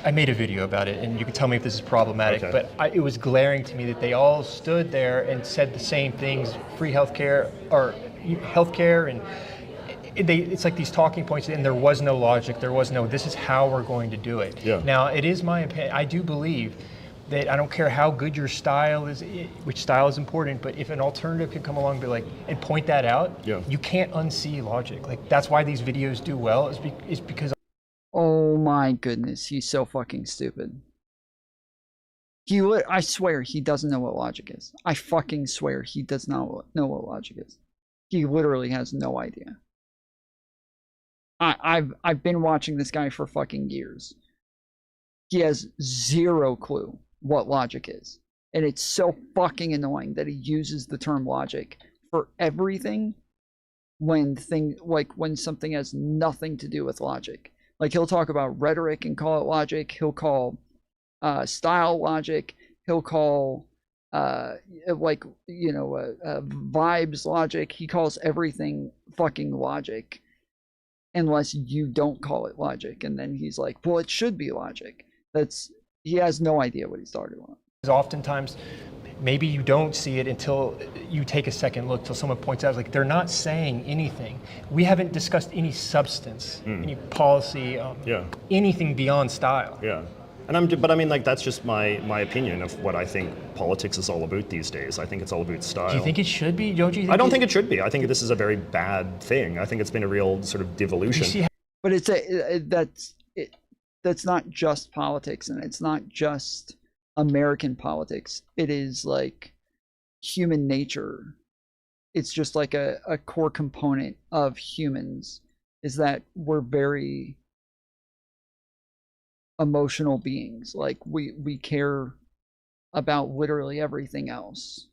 Speaker 7: I made a video about it, and you can tell me if this is problematic, but it was glaring to me that they all stood there and said the same things, free healthcare, or healthcare, and it's like these talking points, and there was no logic, there was no, this is how we're going to do it.
Speaker 18: Yeah.
Speaker 7: Now, it is my opinion, I do believe that I don't care how good your style is, which style is important, but if an alternative can come along and be like, and point that out, you can't unsee logic. Like, that's why these videos do well, is because...
Speaker 16: Oh my goodness, he's so fucking stupid. I swear he doesn't know what logic is. I fucking swear he does not know what logic is. He literally has no idea. I've been watching this guy for fucking years. He has zero clue what logic is. And it's so fucking annoying that he uses the term logic for everything when something has nothing to do with logic. Like, he'll talk about rhetoric and call it logic. He'll call style logic. He'll call vibes logic. He calls everything fucking logic unless you don't call it logic. And then he's like, well, it should be logic. He has no idea what he's talking about.
Speaker 7: Oftentimes, maybe you don't see it until you take a second look, till someone points out, like, they're not saying anything. We haven't discussed any substance, any policy, anything beyond style.
Speaker 18: Yeah. But I mean, like, that's just my opinion of what I think politics is all about these days. I think it's all about style.
Speaker 7: Do you think it should be? Don't you think
Speaker 18: I don't think it should be. I think this is a very bad thing. I think it's been a real sort of devolution.
Speaker 16: But that's not just politics, and it's not just American politics. It is like human nature. It's just like a core component of humans is that we're very emotional beings. Like, we care about literally everything else.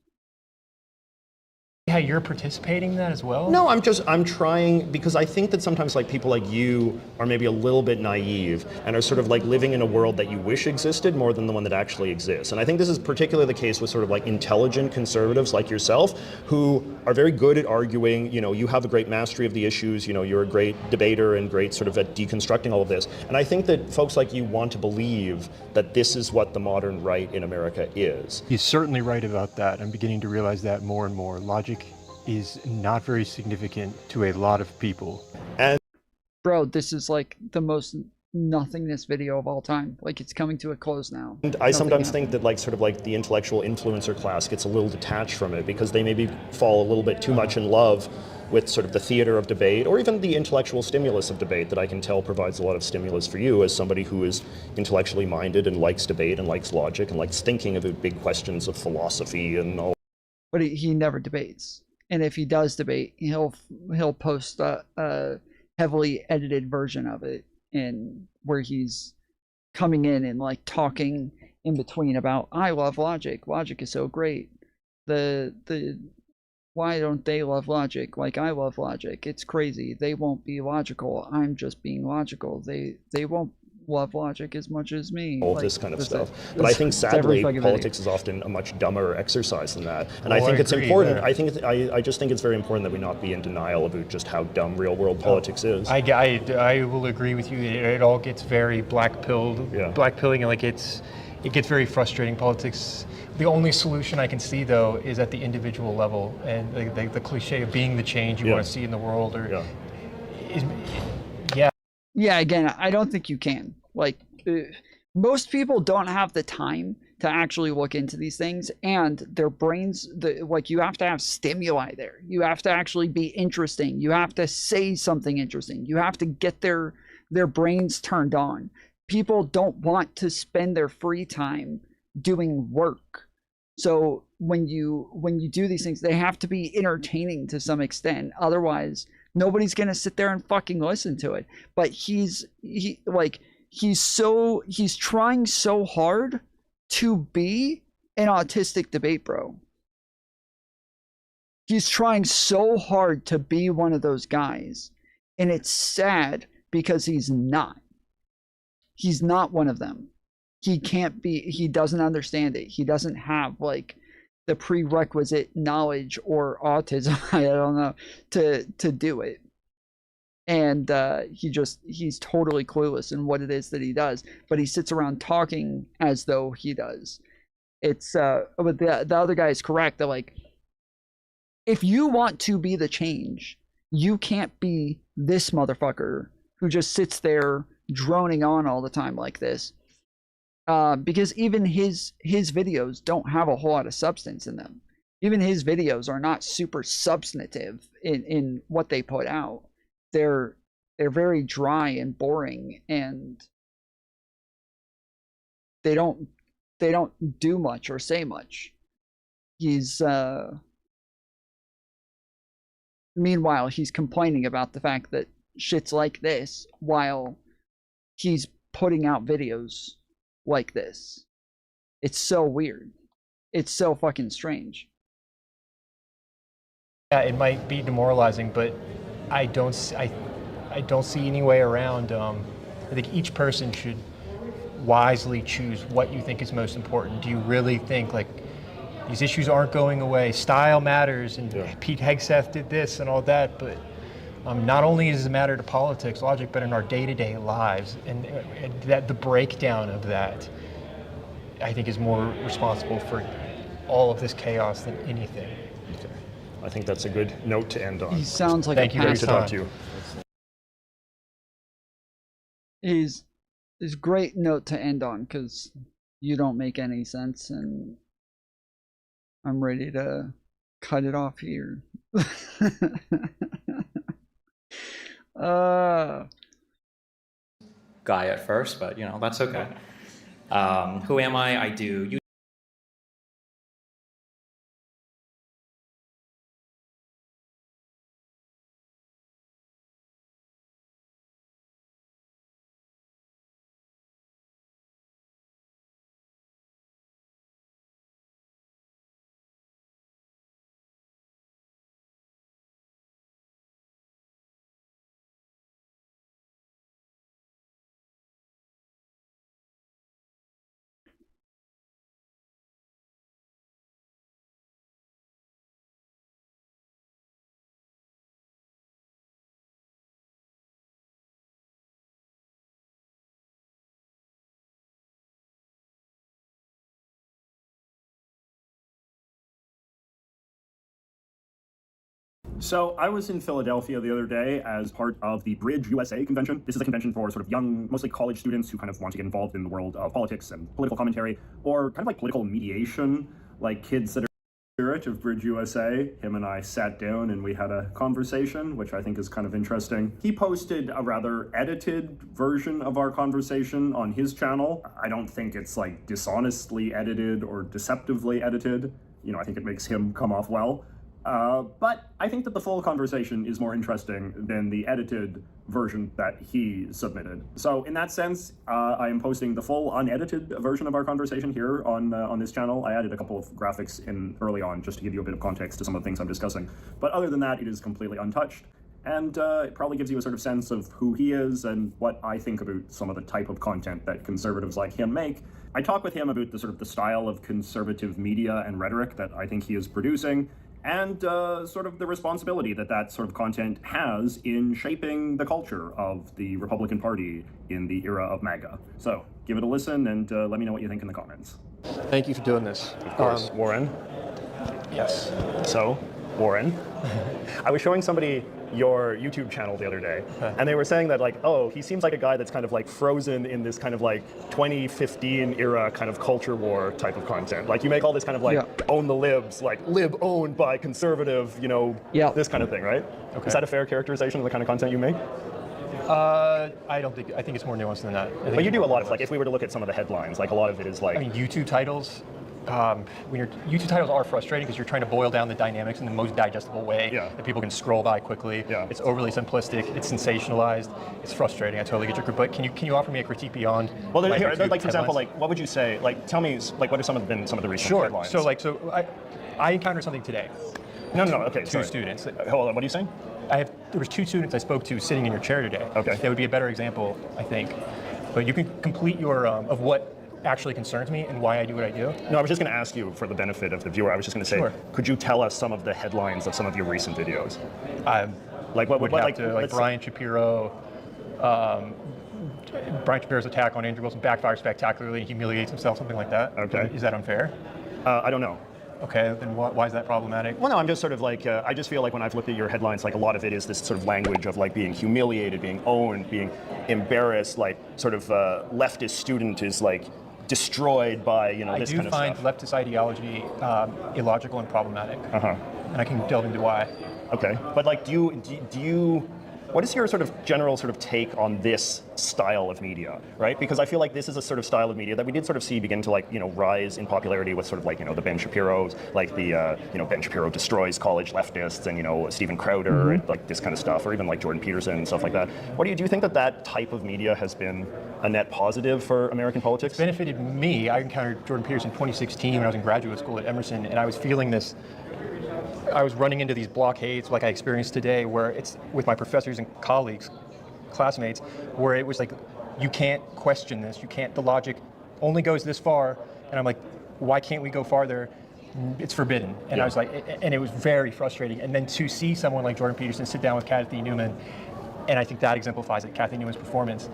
Speaker 7: How you're participating in that as well?
Speaker 18: No, I'm trying, because I think that sometimes, like, people like you are maybe a little bit naive and are sort of like living in a world that you wish existed more than the one that actually exists. And I think this is particularly the case with sort of like intelligent conservatives like yourself, who are very good at arguing. You know, you have a great mastery of the issues, you know, you're a great debater and great sort of at deconstructing all of this. And I think that folks like you want to believe that this is what the modern right in America is.
Speaker 7: He's certainly right about that. I'm beginning to realize that more and more. Logic is not very significant to a lot of people.
Speaker 18: And
Speaker 16: bro, this is like the most nothingness video of all time. Like, it's coming to a close now.
Speaker 18: And I sometimes think that, like, sort of like the intellectual influencer class gets a little detached from it because they maybe fall a little bit too much in love with sort of the theater of debate, or even the intellectual stimulus of debate that I can tell provides a lot of stimulus for you as somebody who is intellectually minded and likes debate and likes logic and likes thinking about big questions of philosophy and all.
Speaker 16: But he never debates. And if he does debate, he'll post a heavily edited version of it, in where he's coming in and like talking in between about, I love logic. Logic is so great. The why don't they love logic like I love logic? It's crazy. They won't be logical. I'm just being logical. They won't love logic as much as me.
Speaker 18: All this kind of stuff. But I think sadly politics is often a much dumber exercise than that. And I think it's important. I just think it's very important that we not be in denial about just how dumb real world politics is.
Speaker 7: I will agree with you. It all gets very black-pilled, black-pilling, and like it gets very frustrating. Politics. The only solution I can see, though, is at the individual level, and the cliche of being the change you want to see in the world, or
Speaker 16: yeah, again, I don't think you can. Like, most people don't have the time to actually look into these things, and their brains, like, you have to have stimuli there. You have to actually be interesting. You have to say something interesting. You have to get their brains turned on. People don't want to spend their free time doing work. So when you do these things, they have to be entertaining to some extent. Otherwise, nobody's gonna sit there and fucking listen to it. But he's trying so hard to be an autistic debate bro. He's trying so hard to be one of those guys, and it's sad because he's not. He's not one of them. He can't be. He doesn't understand it. He doesn't have like the prerequisite knowledge or autism, I don't know, to do it. and he's totally clueless in what it is that he does, but he sits around talking as though he does. It's but the other guy is correct that, like, if you want to be the change, you can't be this motherfucker who just sits there droning on all the time like this, because even his videos don't have a whole lot of substance in them. Even his videos are not super substantive in what they put out. They're very dry and boring, and they don't do much or say much. He's meanwhile, he's complaining about the fact that shit's like this while he's putting out videos like this. It's so weird. It's so fucking strange.
Speaker 7: Yeah, it might be demoralizing, but I don't see any way around. I think each person should wisely choose what you think is most important. Do you really think, like, these issues aren't going away? Style matters, and Pete Hegseth did this and all that, but not only is it a matter to politics, logic, but in our day-to-day lives, and that the breakdown of that, I think, is more responsible for all of this chaos than anything.
Speaker 18: Okay. I think that's a good note to end on.
Speaker 16: He sounds like
Speaker 18: Thank
Speaker 16: a
Speaker 18: you. Great to talk to you.
Speaker 16: Is great note to end on, because you don't make any sense, and I'm ready to cut it off here.
Speaker 4: Guy at first, but that's okay. Who am I? I do
Speaker 18: So I was in Philadelphia the other day as part of the Bridge USA convention. This is a convention for sort of young, mostly college students who kind of want to get involved in the world of politics and political commentary, or kind of like political mediation, like kids that are spirit of Bridge USA. Him and I sat down and we had a conversation, which I think is kind of interesting. He posted a rather edited version of our conversation on his channel. I don't think it's like dishonestly edited or deceptively edited. I think it makes him come off well. But I think that the full conversation is more interesting than the edited version that he submitted. So in that sense, I am posting the full unedited version of our conversation here on this channel. I added a couple of graphics in early on just to give you a bit of context to some of the things I'm discussing. But other than that, it is completely untouched. And it probably gives you a sort of sense of who he is and what I think about some of the type of content that conservatives like him make. I talk with him about the sort of the style of conservative media and rhetoric that I think he is producing, and sort of the responsibility that that sort of content has in shaping the culture of the Republican Party in the era of MAGA. So give it a listen and let me know what you think in the comments.
Speaker 7: Thank you for doing this.
Speaker 18: Of course. Warren?
Speaker 7: Yes.
Speaker 18: So, Warren, I was showing somebody your YouTube channel the other day, and they were saying that, like, oh, he seems like a guy that's kind of like frozen in this kind of like 2015 era kind of culture war type of content. Like, you make all this kind of like own the libs, like lib owned by conservative, this kind of thing, right? Okay. Is that a fair characterization of the kind of content you make?
Speaker 7: I think it's more nuanced than that.
Speaker 18: But you do a lot of, like, if we were to look at some of the headlines, like a lot of it is like...
Speaker 7: I mean, YouTube titles, YouTube titles are frustrating because you're trying to boil down the dynamics in the most digestible way that people can scroll by quickly. It's overly simplistic, it's sensationalized, it's frustrating. I totally get your group, but can you offer me a critique beyond?
Speaker 18: Well, here, like, for example, like, what would you say, like, tell me, like, what have been some of the recent headlines?
Speaker 7: So I encountered something today.
Speaker 18: No, okay,
Speaker 7: Two students.
Speaker 18: Hold on, what are you saying?
Speaker 7: There was two students I spoke to sitting in your chair today. Okay. That would be a better example, I think. But you can complete your, of what actually concerns me and why I do what I do.
Speaker 18: No, I was just going to ask you, for the benefit of the viewer, I was just going to say, could you tell us some of the headlines of some of your recent videos? Like what
Speaker 7: would
Speaker 18: what
Speaker 7: have
Speaker 18: like
Speaker 7: to, like
Speaker 18: let's-
Speaker 7: Brian Shapiro. Brian Shapiro's attack on Andrew Wilson backfires spectacularly and humiliates himself, something like that.
Speaker 18: Okay.
Speaker 7: Is that unfair?
Speaker 18: I don't know.
Speaker 7: Okay, then why is that problematic?
Speaker 18: Well, no, I'm just sort of like, I just feel like when I've looked at your headlines, like a lot of it is this sort of language of like being humiliated, being owned, being embarrassed, like sort of leftist student is like destroyed by, you know, this kind of
Speaker 7: I do
Speaker 18: stuff.
Speaker 7: find leftist ideology illogical and problematic. And I can delve into why.
Speaker 18: Okay, but like, do you, what is your sort of general sort of take on this style of media, right? Because I feel like this is a sort of style of media that we did sort of see begin to like, you know, rise in popularity with sort of like, you know, the Ben Shapiro's, like the, you know, Ben Shapiro destroys college leftists and, you know, Steven Crowder and like this kind of stuff, or even like Jordan Peterson and stuff like that. What do you think that type of media has been a net positive for American politics?
Speaker 7: It's benefited me. I encountered Jordan Peterson in 2016 when I was in graduate school at Emerson, and I was feeling this. I was running into these blockades like I experienced today, where it's with my professors and colleagues, classmates, where it was like, you can't question this, you can't, the logic only goes this far, and I'm like, why can't we go farther? It's forbidden. And I was like, and it was very frustrating. And then to see someone like Jordan Peterson sit down with Kathy Newman, and I think that exemplifies it, Kathy Newman's performance,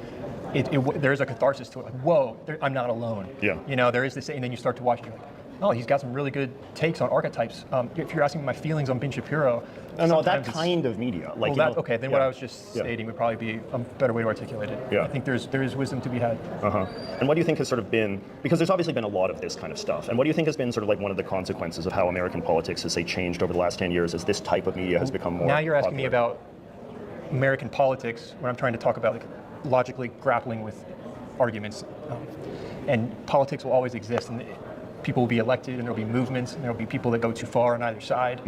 Speaker 7: there's a catharsis to it, like, whoa, I'm not alone.
Speaker 18: Yeah.
Speaker 7: You know, there is this, and then you start to watch it, you're like, oh, he's got some really good takes on archetypes. If you're asking my feelings on Ben Shapiro,
Speaker 18: no, that kind of media. Like,
Speaker 7: well,
Speaker 18: you
Speaker 7: that,
Speaker 18: know,
Speaker 7: okay, then what I was just stating would probably be a better way to articulate it.
Speaker 18: Yeah.
Speaker 7: I think there is wisdom to be had.
Speaker 18: And what do you think has sort of been, because there's obviously been a lot of this kind of stuff, and what do you think has been sort of like one of the consequences of how American politics has, say, changed over the last 10 years as this type of media has become more
Speaker 7: Now you're asking
Speaker 18: popular?
Speaker 7: me about American politics when I'm trying to talk about like logically grappling with arguments. And politics will always exist, and people will be elected, and there'll be movements, and there'll be people that go too far on either side.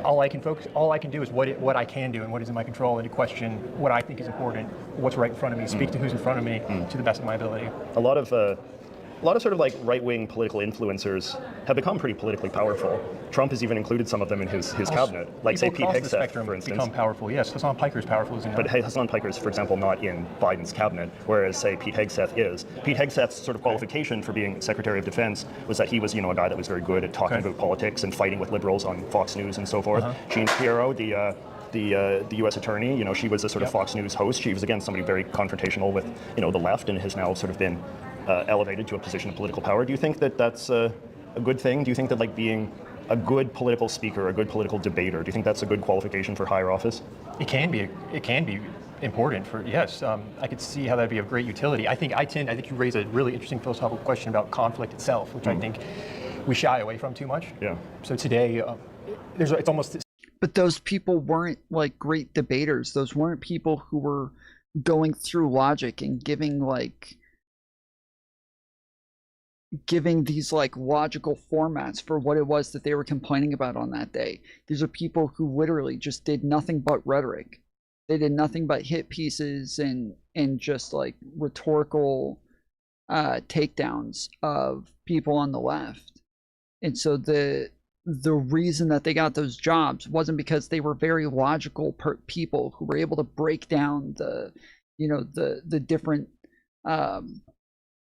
Speaker 7: All I can do is what I can do and what is in my control, and to question what I think is important, what's right in front of me, speak to who's in front of me to the best of my ability.
Speaker 18: A lot of sort of like right-wing political influencers have become pretty politically powerful. Trump has even included some of them in his cabinet, like say Pete Hegseth, for instance.
Speaker 7: Become powerful. Yes, Hasan Piker is powerful, isn't he?
Speaker 18: But Hasan Piker is, for example, not in Biden's cabinet, whereas say Pete Hegseth is. Pete Hegseth's sort of qualification for being Secretary of Defense was that he was, you know, a guy that was very good at talking about politics and fighting with liberals on Fox News and so forth. Jean Shapiro, the U.S. attorney, you know, she was a sort of Fox News host. She was, again, somebody very confrontational with, you know, the left, and has now sort of been elevated to a position of political power. Do you think that that's a good thing? Do you think that like being a good political speaker, a good political debater, do you think that's a good qualification for higher office?
Speaker 7: It can be important for, yes. I could see how that'd be of great utility. I think you raise a really interesting philosophical question about conflict itself, which I think we shy away from too much.
Speaker 18: Yeah.
Speaker 7: So today, it's almost.
Speaker 16: But those people weren't like great debaters. Those weren't people who were going through logic and giving these like logical formats for what it was that they were complaining about on that day. These are people who literally just did nothing but rhetoric. They did nothing but hit pieces and just like rhetorical takedowns of people on the left. And so the reason that they got those jobs wasn't because they were very logical people who were able to break down the different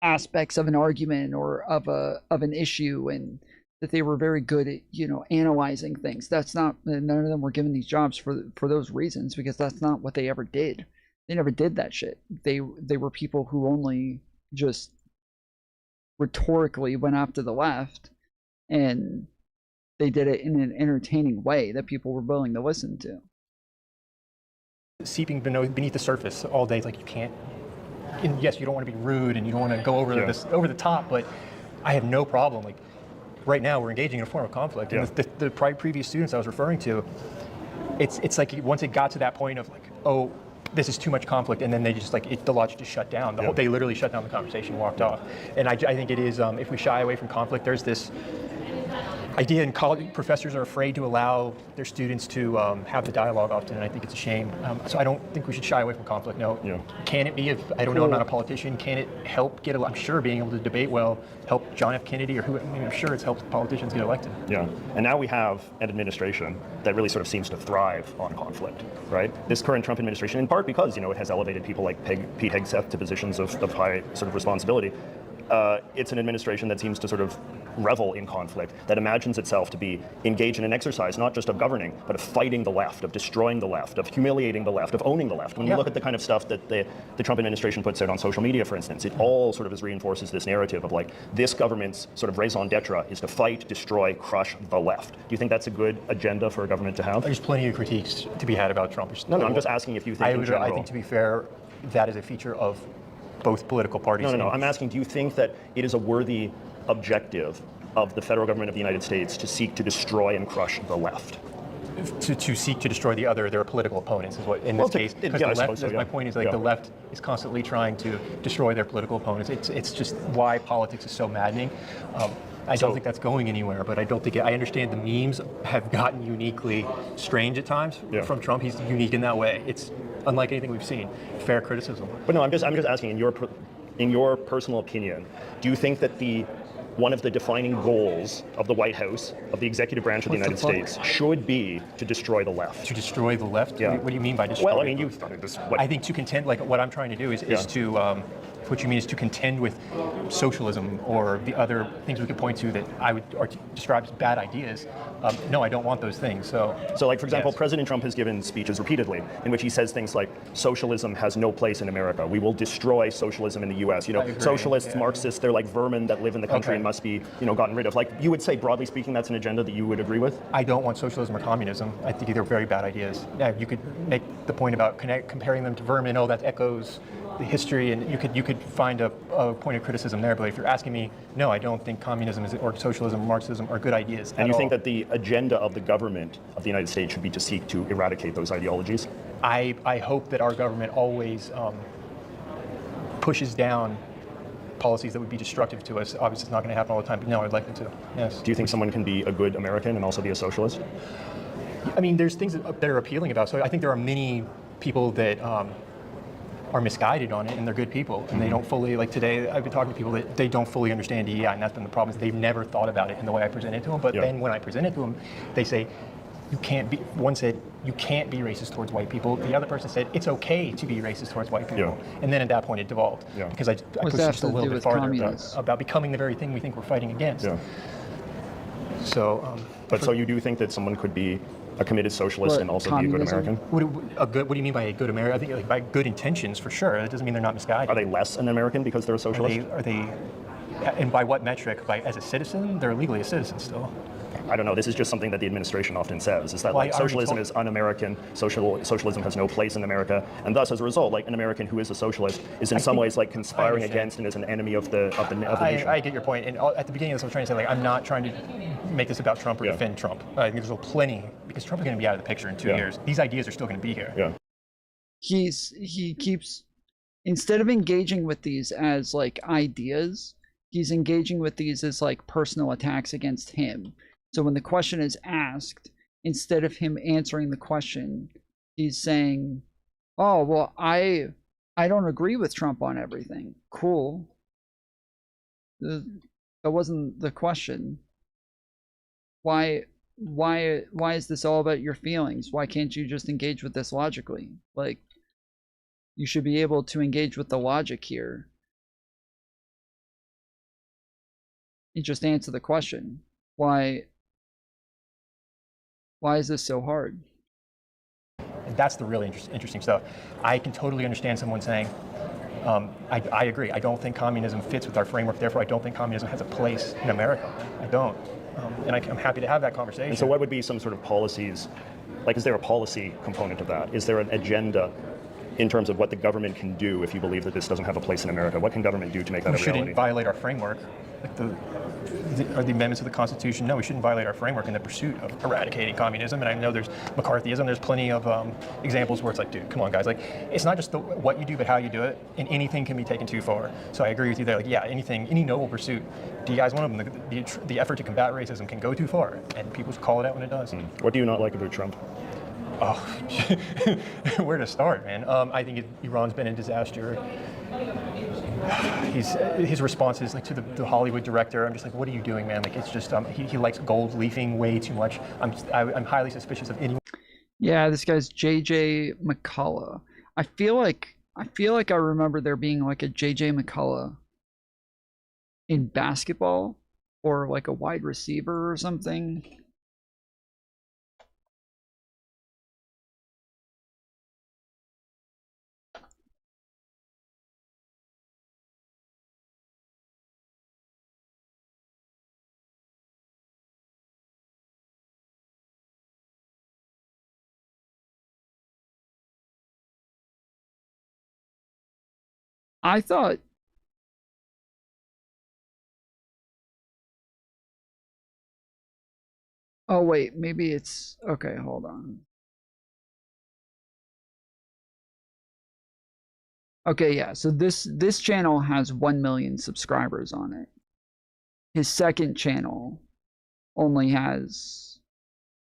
Speaker 16: aspects of an argument or of an issue, and that they were very good at, you know, analyzing things. That's not, none of them were given these jobs for those reasons, because that's not what they ever did. They never did that shit. They were people who only just rhetorically went after the left, and they did it in an entertaining way that people were willing to listen to.
Speaker 7: Seeping beneath the surface all day, it's like you can't. And yes, you don't want to be rude and you don't want to go over the top, but I have no problem. Like right now, we're engaging in a form of conflict. And the previous students I was referring to, it's like once it got to that point of like, oh, this is too much conflict, and then they just like the logic just shut down. They literally shut down the conversation, and walked off. And I think it is if we shy away from conflict, there's this idea in college, professors are afraid to allow their students to have the dialogue often, and I think it's a shame. So I don't think we should shy away from conflict, no. Can it be, I don't know, I'm not a politician, can it help get, I'm sure being able to debate well, help John F. Kennedy or who, I mean, I'm sure it's helped politicians get elected.
Speaker 18: Yeah, and now we have an administration that really sort of seems to thrive on conflict, right? This current Trump administration, in part because, you know, it has elevated people like Pete Hegseth to positions of high sort of responsibility. It's an administration that seems to sort of revel in conflict, that imagines itself to be engaged in an exercise not just of governing, but of fighting the left, of destroying the left, of humiliating the left, of owning the left. When you look at the kind of stuff that the Trump administration puts out on social media, for instance, it all sort of reinforces this narrative of like, this government's sort of raison d'etre is to fight, destroy, crush the left. Do you think that's a good agenda for a government to have?
Speaker 7: There's plenty of critiques to be had about Trump.
Speaker 18: No, I'm just asking if you think in general.
Speaker 7: I think, to be fair, that is a feature of both political parties.
Speaker 18: No. I'm asking, do you think that it is a worthy objective of the federal government of the United States to seek to destroy and crush the left?
Speaker 7: To seek to destroy their political opponents is what in this case. Because the left, my point is like the left is constantly trying to destroy their political opponents. It's just why politics is so maddening. I don't think that's going anywhere, but I don't think I understand the memes have gotten uniquely strange at times from Trump. He's unique in that way. It's unlike anything we've seen. Fair criticism.
Speaker 18: But no, I'm just asking, in your personal opinion, do you think that one of the defining goals of the White House, of the executive branch of the United States, should be to destroy the left?
Speaker 7: To destroy the left? Yeah. What do you mean by destroy?
Speaker 18: Well, I mean,
Speaker 7: I think to contend, like what I'm trying to do is to, what you mean is to contend with socialism or the other things we could point to that I would describe as bad ideas. No, I don't want those things. So
Speaker 18: like, for example, President Trump has given speeches repeatedly in which he says things like, socialism has no place in America. We will destroy socialism in the U.S. You know, socialists, Marxists, they're like vermin that live in the country and must be, gotten rid of. Like, you would say, broadly speaking, that's an agenda that you would agree with?
Speaker 7: I don't want socialism or communism. I think they're very bad ideas. Yeah, you could make the point about comparing them to vermin. Oh, that echoes the history, and you could find a point of criticism there. But if you're asking me, no, I don't think communism or socialism or Marxism are good ideas.
Speaker 18: And you think that the agenda of the government of the United States should be to seek to eradicate those ideologies?
Speaker 7: I hope that our government always pushes down policies that would be destructive to us. Obviously, it's not going to happen all the time, but no, I'd like them to. Yes.
Speaker 18: Do you think someone can be a good American and also be a socialist?
Speaker 7: I mean, there's things that are appealing about. So I think there are many people that are misguided on it, and they're good people, and they don't fully, like today, I've been talking to people that they don't fully understand DEI, and that's been the problem, is they've never thought about it in the way I present it to them, but then when I present it to them, they say, one said, you can't be racist towards white people. The other person said, it's okay to be racist towards white people. And then at that point it devolved, because I pushed just a little bit farther about becoming the very thing we think we're fighting against. So,
Speaker 18: so you do think that someone could be a committed socialist and also be a good American?
Speaker 7: What do you mean by a good American? I think like by good intentions, for sure. That doesn't mean they're not misguided.
Speaker 18: Are they less an American because they're a socialist?
Speaker 7: Are they and by what metric? As a citizen? They're legally a citizen still.
Speaker 18: I don't know. This is just something that the administration often says, is that like socialism is un-American, socialism has no place in America, and thus, as a result, like an American who is a socialist is in some ways like conspiring against and is an enemy of the nation.
Speaker 7: I get your point, and at the beginning of this, I was trying to say, like, I'm not trying to make this about Trump or defend Trump. I think there's plenty, because Trump is going to be out of the picture in 2 years. These ideas are still going to be here.
Speaker 16: He keeps, instead of engaging with these as like ideas, he's engaging with these as like personal attacks against him. So when the question is asked, instead of him answering the question, he's saying, oh, well, I don't agree with Trump on everything. Cool. That wasn't the question. Why is this all about your feelings? Why can't you just engage with this logically? Like, you should be able to engage with the logic here. You just answer the question. Why is this so hard?
Speaker 7: And that's the really interesting stuff. I can totally understand someone saying, I agree. I don't think communism fits with our framework. Therefore, I don't think communism has a place in America. I don't. And I'm happy to have that conversation.
Speaker 18: And so what would be some sort of policies? Like, is there a policy component of that? Is there an agenda in terms of what the government can do if you believe that this doesn't have a place in America? What can government do to make that a reality?
Speaker 7: We shouldn't violate our framework. Like are the amendments of the Constitution? No, we shouldn't violate our framework in the pursuit of eradicating communism. And I know there's McCarthyism. There's plenty of examples where it's like, dude, come on, guys. Like, it's not just what you do, but how you do it. And anything can be taken too far. So I agree with you there. Like, yeah, any noble pursuit. DEI is one of them. The effort to combat racism can go too far, and people call it out when it does.
Speaker 18: What do you not like about Trump?
Speaker 7: Oh, where to start, man? I think Iran's been a disaster. His responses, like, to the Hollywood director, I'm just like, what are you doing, man? Like, it's just he likes gold leafing way too much. I'm highly suspicious of anyone.
Speaker 16: Yeah, this guy's JJ McCullough. I feel like I remember there being like a JJ McCullough in basketball, or like a wide receiver or something. I thought oh wait, maybe it's okay, hold on. Okay, yeah, so this channel has 1 million subscribers on it. His second channel only has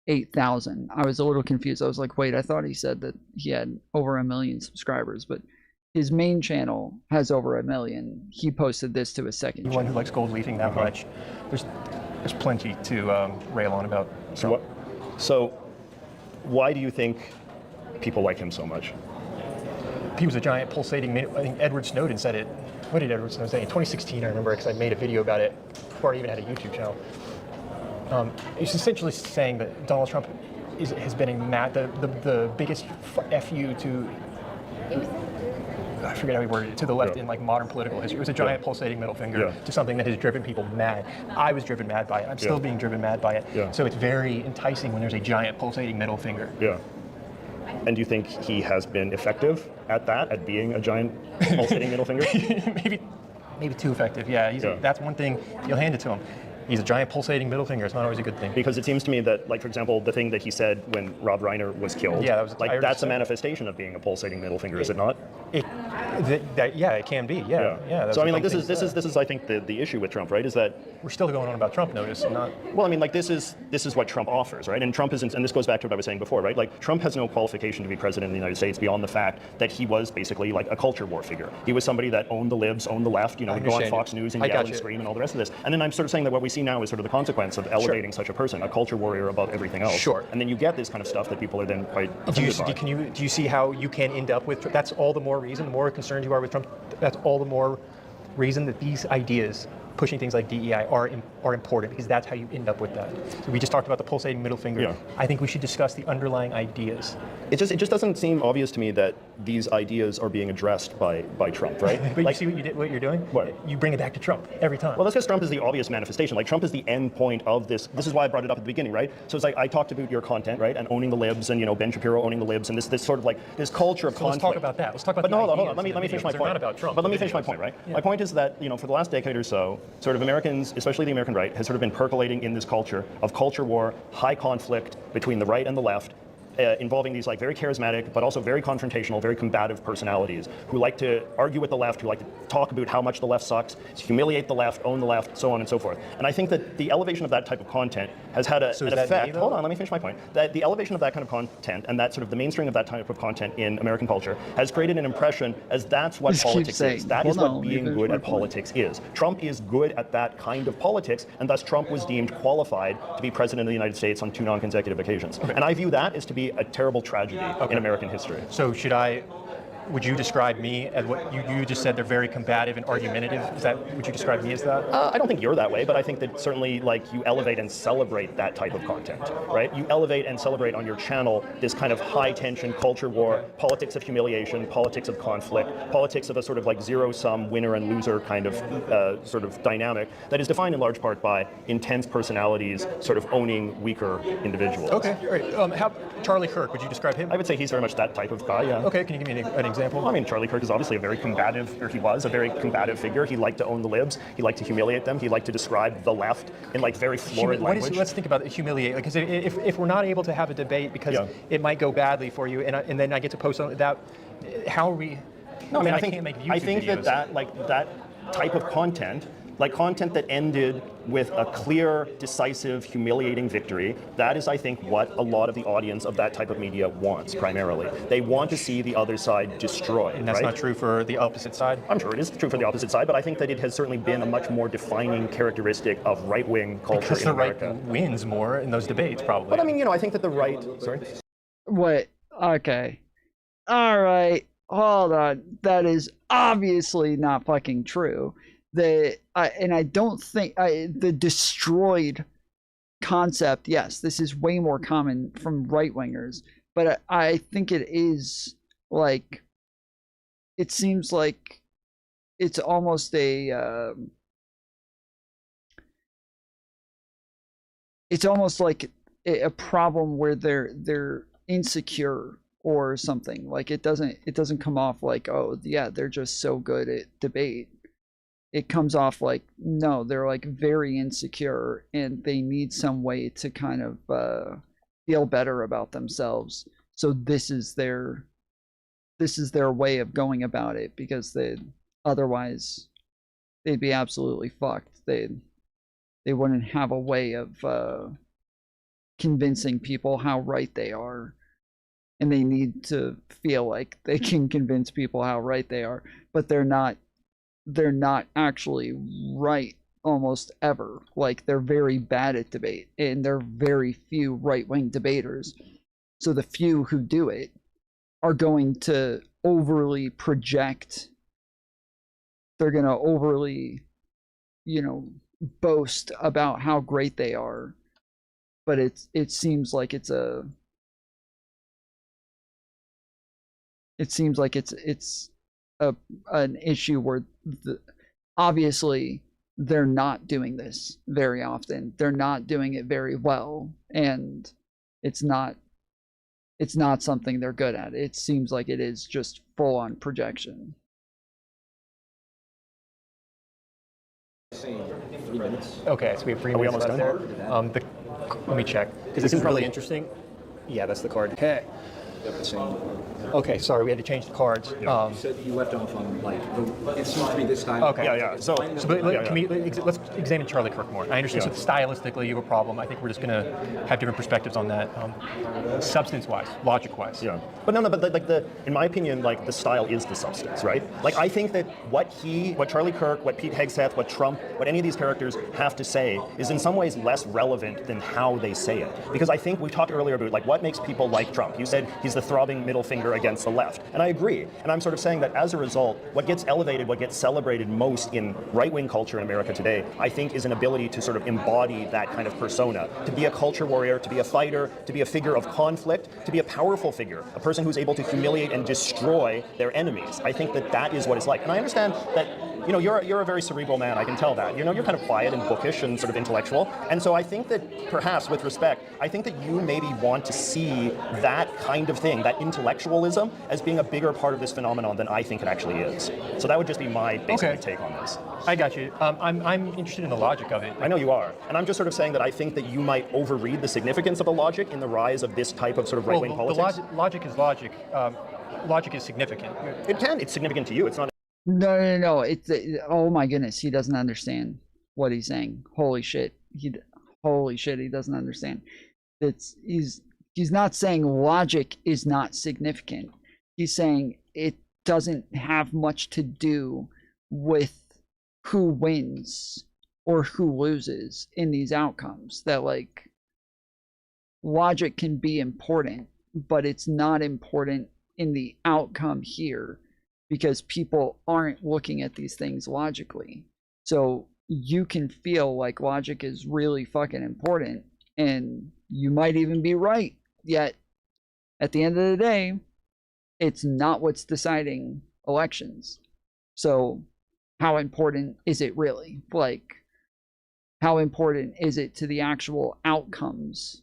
Speaker 16: 8,000. I was a little confused. I was like, wait, I thought he said that he had over 1 million subscribers, but his main channel has over 1 million. He posted this to his second channel.
Speaker 7: Anyone who likes gold leafing that much, there's plenty to rail on about.
Speaker 18: So why do you think people like him so much?
Speaker 7: He was a giant pulsating. I think Edward Snowden said it. What did Edward Snowden say? In 2016, I remember, because I made a video about it before I even had a YouTube channel. He's essentially saying that Donald Trump has been the biggest FU to, I forget how he worded it, to the left in like modern political history. It was a giant pulsating middle finger to something that has driven people mad. I was driven mad by it. I'm still being driven mad by it. So it's very enticing when there's a giant pulsating middle finger.
Speaker 18: Yeah. And do you think he has been effective at that, at being a giant pulsating middle finger?
Speaker 7: Maybe too effective. Yeah, that's one thing you'll hand it to him. He's a giant pulsating middle finger. It's not always a good thing.
Speaker 18: Because it seems to me that, like, for example, the thing that he said when Rob Reiner was killed, that's a manifestation of being a pulsating middle finger, is it not?
Speaker 7: It can be. Yeah.
Speaker 18: So I mean, like, this is I think the issue with Trump, right? Is that
Speaker 7: we're still going on about Trump, notice, and not.
Speaker 18: Well, I mean, like, this is what Trump offers, right? And Trump isn't, and this goes back to what I was saying before, right? Like, Trump has no qualification to be president of the United States beyond the fact that he was basically like a culture war figure. He was somebody that owned the libs, owned the left, would go on Fox News and yell and scream and all the rest of this. And then I'm sort of saying that what we see now is sort of the consequence of elevating such a person, a culture warrior above everything else.
Speaker 7: Sure.
Speaker 18: And then you get this kind of stuff that people are then quite offended by.
Speaker 7: Do you see how you can end up with? That's all the more reason. The more concerned you are with Trump, that's all the more reason that these ideas, pushing things like DEI, are important, because that's how you end up with that. So we just talked about the pulsating middle finger.
Speaker 18: Yeah.
Speaker 7: I think we should discuss the underlying ideas.
Speaker 18: It just doesn't seem obvious to me that these ideas are being addressed by Trump, right?
Speaker 7: But you see what you're doing?
Speaker 18: What?
Speaker 7: You bring it back to Trump every time.
Speaker 18: Well, that's because Trump is the obvious manifestation. Like, Trump is the end point of this. This is why I brought it up at the beginning, right? So it's like I talked about your content, right, and owning the libs, and Ben Shapiro owning the libs, and this sort of like this culture of conflict.
Speaker 7: Let's talk about that. Let's talk about.
Speaker 18: But no, hold on. Let me finish my point.
Speaker 7: Not about Trump.
Speaker 18: But let me finish my point, right? Yeah. My point is that for the last decade or so, sort of Americans, especially the American right, has sort of been percolating in this culture of culture war, high conflict between the right and the left. Involving these like very charismatic but also very confrontational, very combative personalities who like to argue with the left, who like to talk about how much the left sucks, humiliate the left, own the left, so on and so forth. And I think that the elevation of that type of content has had an effect. Hold on, let me finish my point. That the elevation of that kind of content and that sort of the mainstream of that type of content in American culture has created an impression as that's what politics is. That is what being good at politics is. Trump is good at that kind of politics, and thus Trump was deemed qualified to be president of the United States on 2 non-consecutive occasions. Okay. And I view that as to be a terrible tragedy in American history.
Speaker 7: So would you describe me as what you just said? They're very combative and argumentative. Would you describe me as that?
Speaker 18: I don't think you're that way, but I think that certainly like you elevate and celebrate that type of content, right? You elevate and celebrate on your channel this kind of high tension culture war, politics of humiliation, politics of conflict, politics of a sort of like zero-sum winner and loser kind of sort of dynamic that is defined in large part by intense personalities sort of owning weaker individuals.
Speaker 7: Okay, all right. How Charlie Kirk, would you describe him?
Speaker 18: I would say he's very much that type of guy, yeah.
Speaker 7: Okay, can you give me an example?
Speaker 18: I mean, Charlie Kirk is obviously he was a very combative figure. He liked to own the libs. He liked to humiliate them. He liked to describe the left in like very florid language.
Speaker 7: Let's think about humiliate. Because if we're not able to have a debate because it might go badly for you, and then I get to post on that, how are we?
Speaker 18: No, I mean, I think
Speaker 7: videos.
Speaker 18: that type of content. Like content that ended with a clear, decisive, humiliating victory, that is, I think, what a lot of the audience of that type of media wants, primarily. They want to see the other side destroyed.
Speaker 7: And that's not true for the opposite side?
Speaker 18: I'm sure it is true for the opposite side, but I think that it has certainly been a much more defining characteristic of right-wing culture in America.
Speaker 7: Because the right wins more in those debates, probably.
Speaker 18: But I mean, I think that the right... Sorry?
Speaker 16: Wait, okay. All right, hold on. That is obviously not fucking true. I don't think the destroyed concept, yes, this is way more common from right wingers, but I think it is like, it seems like it's almost it's almost like a problem where they're insecure or something. Like it doesn't come off like, oh yeah, they're just so good at debate. It comes off like, no, they're like very insecure and they need some way to kind of feel better about themselves. So this is their way of going about it, because otherwise they'd be absolutely fucked. They wouldn't have a way of convincing people how right they are, and they need to feel like they can convince people how right they are, but they're not actually right almost ever. Like, they're very bad at debate, and there are very few right-wing debaters. So the few who do it are going to overly project. They're going to overly, boast about how great they are. But it seems like it's an issue where obviously they're not doing this very often. They're not doing it very well, and it's not something they're good at. It seems like it is just full on projection.
Speaker 7: 3 minutes. Okay, so we have 3 minutes left there. Let me check.
Speaker 18: Because this is
Speaker 7: really
Speaker 18: really
Speaker 7: interesting.
Speaker 18: Yeah, that's the card.
Speaker 7: Okay. Okay, sorry, we had to change the cards.
Speaker 18: Yeah.
Speaker 13: You said you left off on it seems to be this time.
Speaker 7: Okay.
Speaker 18: Yeah. So
Speaker 7: let's examine Charlie Kirk more. I understand. So stylistically, you have a problem. I think we're just going to have different perspectives on that. Substance-wise, logic-wise.
Speaker 18: Yeah. But but in my opinion, like, the style is the substance, right? Like, I think that what Charlie Kirk, what Pete Hegseth, what Trump, what any of these characters have to say is in some ways less relevant than how they say it. Because I think we talked earlier about, like, what makes people like Trump. You said he's the throbbing middle finger against the left. And I agree. And I'm sort of saying that as a result, what gets elevated, what gets celebrated most in right-wing culture in America today, I think, is an ability to sort of embody that kind of persona, to be a culture warrior, to be a fighter, to be a figure of conflict, to be a powerful figure, a person who's able to humiliate and destroy their enemies. I think that is what it's like. And I understand that, you're a very cerebral man, I can tell that. You're kind of quiet and bookish and sort of intellectual. And so I think that perhaps, with respect, I think that you maybe want to see that kind of thing, that intellectualism, as being a bigger part of this phenomenon than I think it actually is. So that would just be my basic take on this.
Speaker 7: I got you. I'm interested in the logic of it.
Speaker 18: I know you are. And I'm just sort of saying that I think that you might overread the significance of the logic in the rise of this type of sort of right-wing politics.
Speaker 7: Logic is logic. Logic is significant.
Speaker 18: It's significant to you. It's not.
Speaker 16: No. It's oh my goodness, he doesn't understand what he's saying. Holy shit, he doesn't understand. He's not saying logic is not significant. He's saying it doesn't have much to do with who wins or who loses in these outcomes. That, like, logic can be important, but it's not important in the outcome here, because people aren't looking at these things logically. So you can feel like logic is really fucking important, and you might even be right, yet at the end of the day, it's not what's deciding elections. So how important is it really? Like, how important is it to the actual outcomes?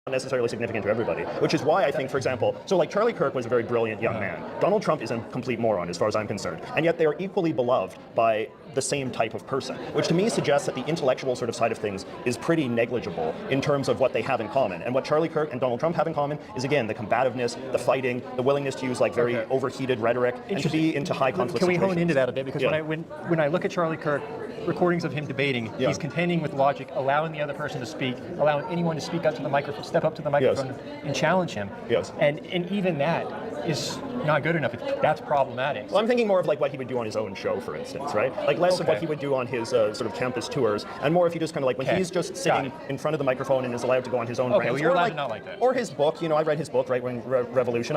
Speaker 18: Not necessarily significant to everybody, which is why I think, for example, so like Charlie Kirk was a very brilliant young man. Donald Trump is a complete moron as far as I'm concerned, and yet they are equally beloved by the same type of person, which to me suggests that the intellectual sort of side of things is pretty negligible in terms of what they have in common. And what Charlie Kirk and Donald Trump have in common is, again, the combativeness, the fighting, the willingness to use like very overheated rhetoric, and to be into high conflict
Speaker 7: Can we
Speaker 18: situations.
Speaker 7: hone into that a bit? Because when I look at Charlie Kirk, recordings of him debating, he's contending with logic, allowing the other person to speak, allowing anyone to speak up to the microphone, step up to the microphone and challenge him.
Speaker 18: Yes.
Speaker 7: And even that is not good enough. That's problematic.
Speaker 18: Well, I'm thinking more of like what he would do on his own show, for instance, right? Like less of what he would do on his sort of campus tours, and more if he just kind of like when he's just sitting in front of the microphone and is allowed to go on his own rants.
Speaker 7: Well, you're allowed to not like that.
Speaker 18: Or his book, I read his book, Right Wing Revolution.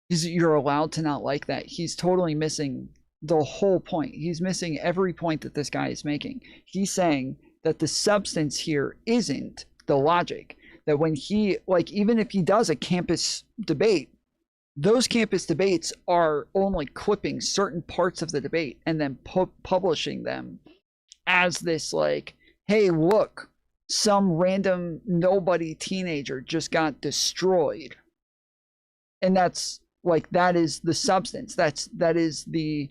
Speaker 16: You're allowed to not like that. He's totally missing the whole point. He's missing every point that this guy is making. He's saying that the substance here isn't the logic. That when he, like, even if he does a campus debate, those campus debates are only clipping certain parts of the debate and then publishing them as this, like, hey, look, some random nobody teenager just got destroyed. And that's like, that is the substance. That's the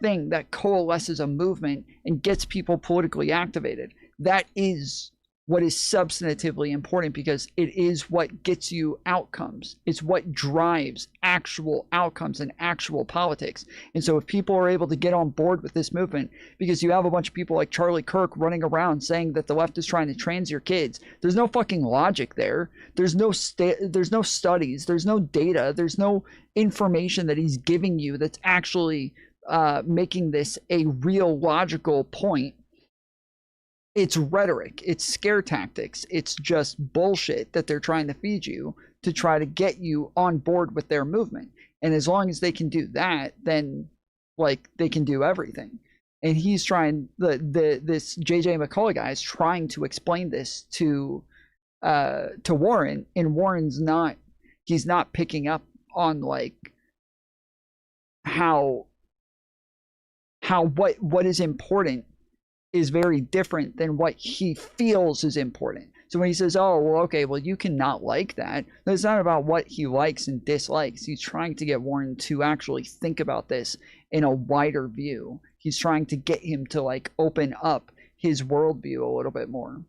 Speaker 16: thing that coalesces a movement and gets people politically activated. That is what is substantively important, because it is what gets you outcomes. It's what drives actual outcomes and actual politics. And so if people are able to get on board with this movement, because you have a bunch of people like Charlie Kirk running around saying that the left is trying to trans your kids, there's no fucking logic there. There's no studies, there's no data, there's no information that he's giving you that's actually making this a real logical point. It's rhetoric, it's scare tactics, it's just bullshit that they're trying to feed you to try to get you on board with their movement. And as long as they can do that, then like they can do everything. And he's trying, this JJ McCullough guy is trying to explain this to Warren, and Warren's not, he's not picking up on like how what is important is very different than what he feels is important. So when he says, oh, well, okay, well, you cannot like that, it's not about what he likes and dislikes. He's trying to get Warren to actually think about this in a wider view. He's trying to get him to like open up his worldview a little bit more.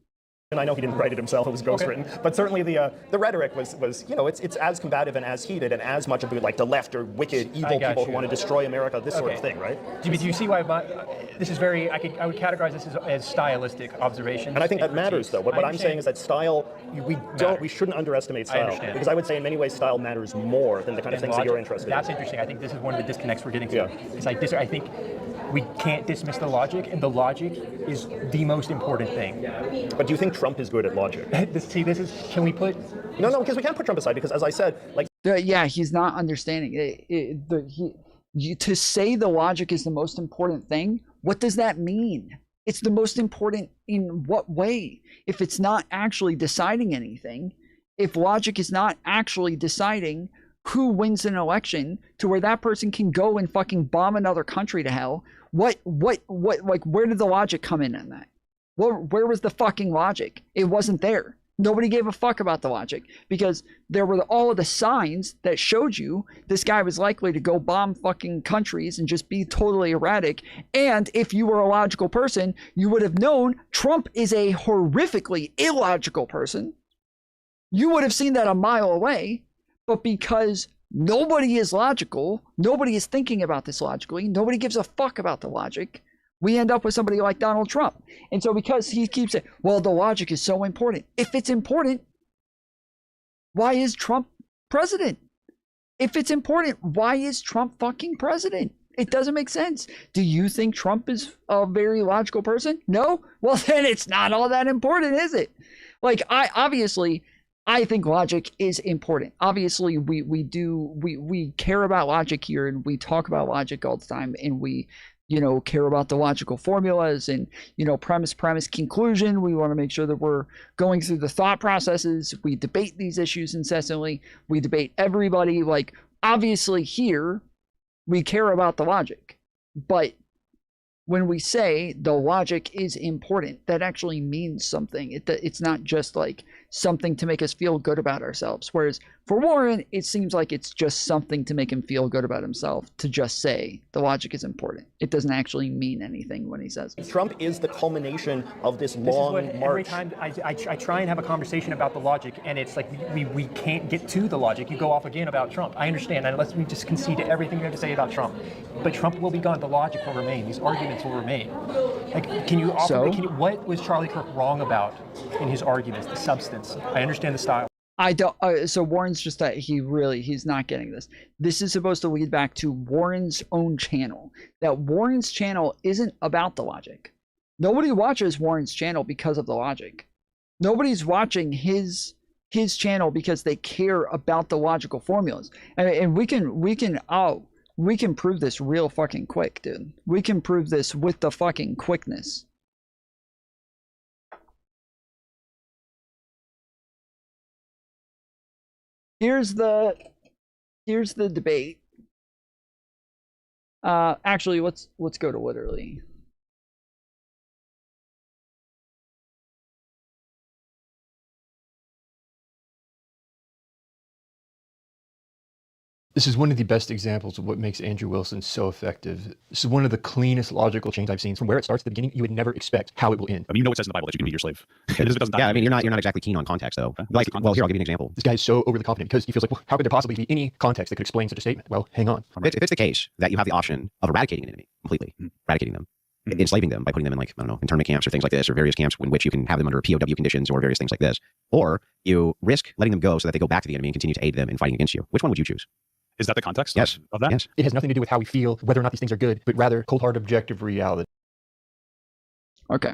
Speaker 18: And I know he didn't write it himself; it was ghostwritten. Okay. But certainly the rhetoric was it's as combative and as heated and as much about like the left or wicked, evil people who want to destroy America, this sort of thing, right?
Speaker 7: Do you see why this is very? I would categorize this as stylistic observations.
Speaker 18: And I think that matters, though. What I'm saying is that style, we shouldn't underestimate style, because I would say in many ways style matters more than the kind of things that you're interested in.
Speaker 7: That's interesting. I think this is one of the disconnects we're getting to. Because I think we can't dismiss the logic, and the logic is the most important thing.
Speaker 18: But do you think Trump is good at logic?
Speaker 7: Can we put...
Speaker 18: No, because we can't put Trump aside, because as I said, like...
Speaker 16: Yeah, he's not understanding. To say the logic is the most important thing, what does that mean? It's the most important in what way? If it's not actually deciding anything, if logic is not actually deciding who wins an election to where that person can go and fucking bomb another country to hell, what, like, where did the logic come in on that? Where was the fucking logic? It wasn't there. Nobody gave a fuck about the logic, because there were all of the signs that showed you this guy was likely to go bomb fucking countries and just be totally erratic. And if you were a logical person, you would have known Trump is a horrifically illogical person. You would have seen that a mile away. But because nobody is logical, nobody is thinking about this logically, nobody gives a fuck about the logic, we end up with somebody like Donald Trump. And so because he keeps saying, well, the logic is so important. If it's important, why is Trump president? If it's important, why is Trump fucking president? It doesn't make sense. Do you think Trump is a very logical person? No? Well, then it's not all that important, is it? Like, I think logic is important. Obviously, we care about logic here, and we talk about logic all the time, and we, care about the logical formulas and, premise, conclusion. We want to make sure that we're going through the thought processes. We debate these issues incessantly. We debate everybody. Like, obviously here, we care about the logic. But when we say the logic is important, that actually means something. It's not just like something to make us feel good about ourselves. Whereas for Warren, it seems like it's just something to make him feel good about himself, to just say the logic is important. It doesn't actually mean anything when he says it.
Speaker 18: Trump is the culmination of this long march.
Speaker 7: Every time I try and have a conversation about the logic, and it's like we can't get to the logic. You go off again about Trump. I understand, unless we just concede to everything you have to say about Trump. But Trump will be gone. The logic will remain. These arguments will remain. Like, what was Charlie Kirk wrong about in his arguments? The substance. I understand the style.
Speaker 16: I don't. So Warren's just that he's not getting this. This is supposed to lead back to Warren's own channel. That Warren's channel isn't about the logic. Nobody watches Warren's channel because of the logic. Nobody's watching his channel because they care about the logical formulas. And we can. we can prove this real fucking quick, dude. We can prove this with the fucking quickness. Here's the debate. Actually, let's go to literally.
Speaker 7: This is one of the best examples of what makes Andrew Wilson so effective. This is one of the cleanest logical chains I've seen. From where it starts at the beginning, you would never expect how it will end.
Speaker 9: I mean, you know it says in the Bible that you can be your slave. Yeah, I mean, you're not exactly keen on context, though. Like, well, here, I'll give you an example.
Speaker 7: This guy is so overly confident because he feels like, well, how could there possibly be any context that could explain such a statement? Well, hang on.
Speaker 9: If it's the case that you have the option of eradicating an enemy completely, eradicating them, enslaving them by putting them in, like, I don't know, internment camps or things like this, or various camps in which you can have them under POW conditions or various things like this, or you risk letting them go so that they go back to the enemy and continue to aid them in fighting against you. Which one would you choose?
Speaker 26: Is that the context
Speaker 9: yes.
Speaker 26: of that?
Speaker 9: Yes.
Speaker 7: It has nothing to do with how we feel, whether or not these things are good, but rather cold-hard objective reality.
Speaker 16: Okay.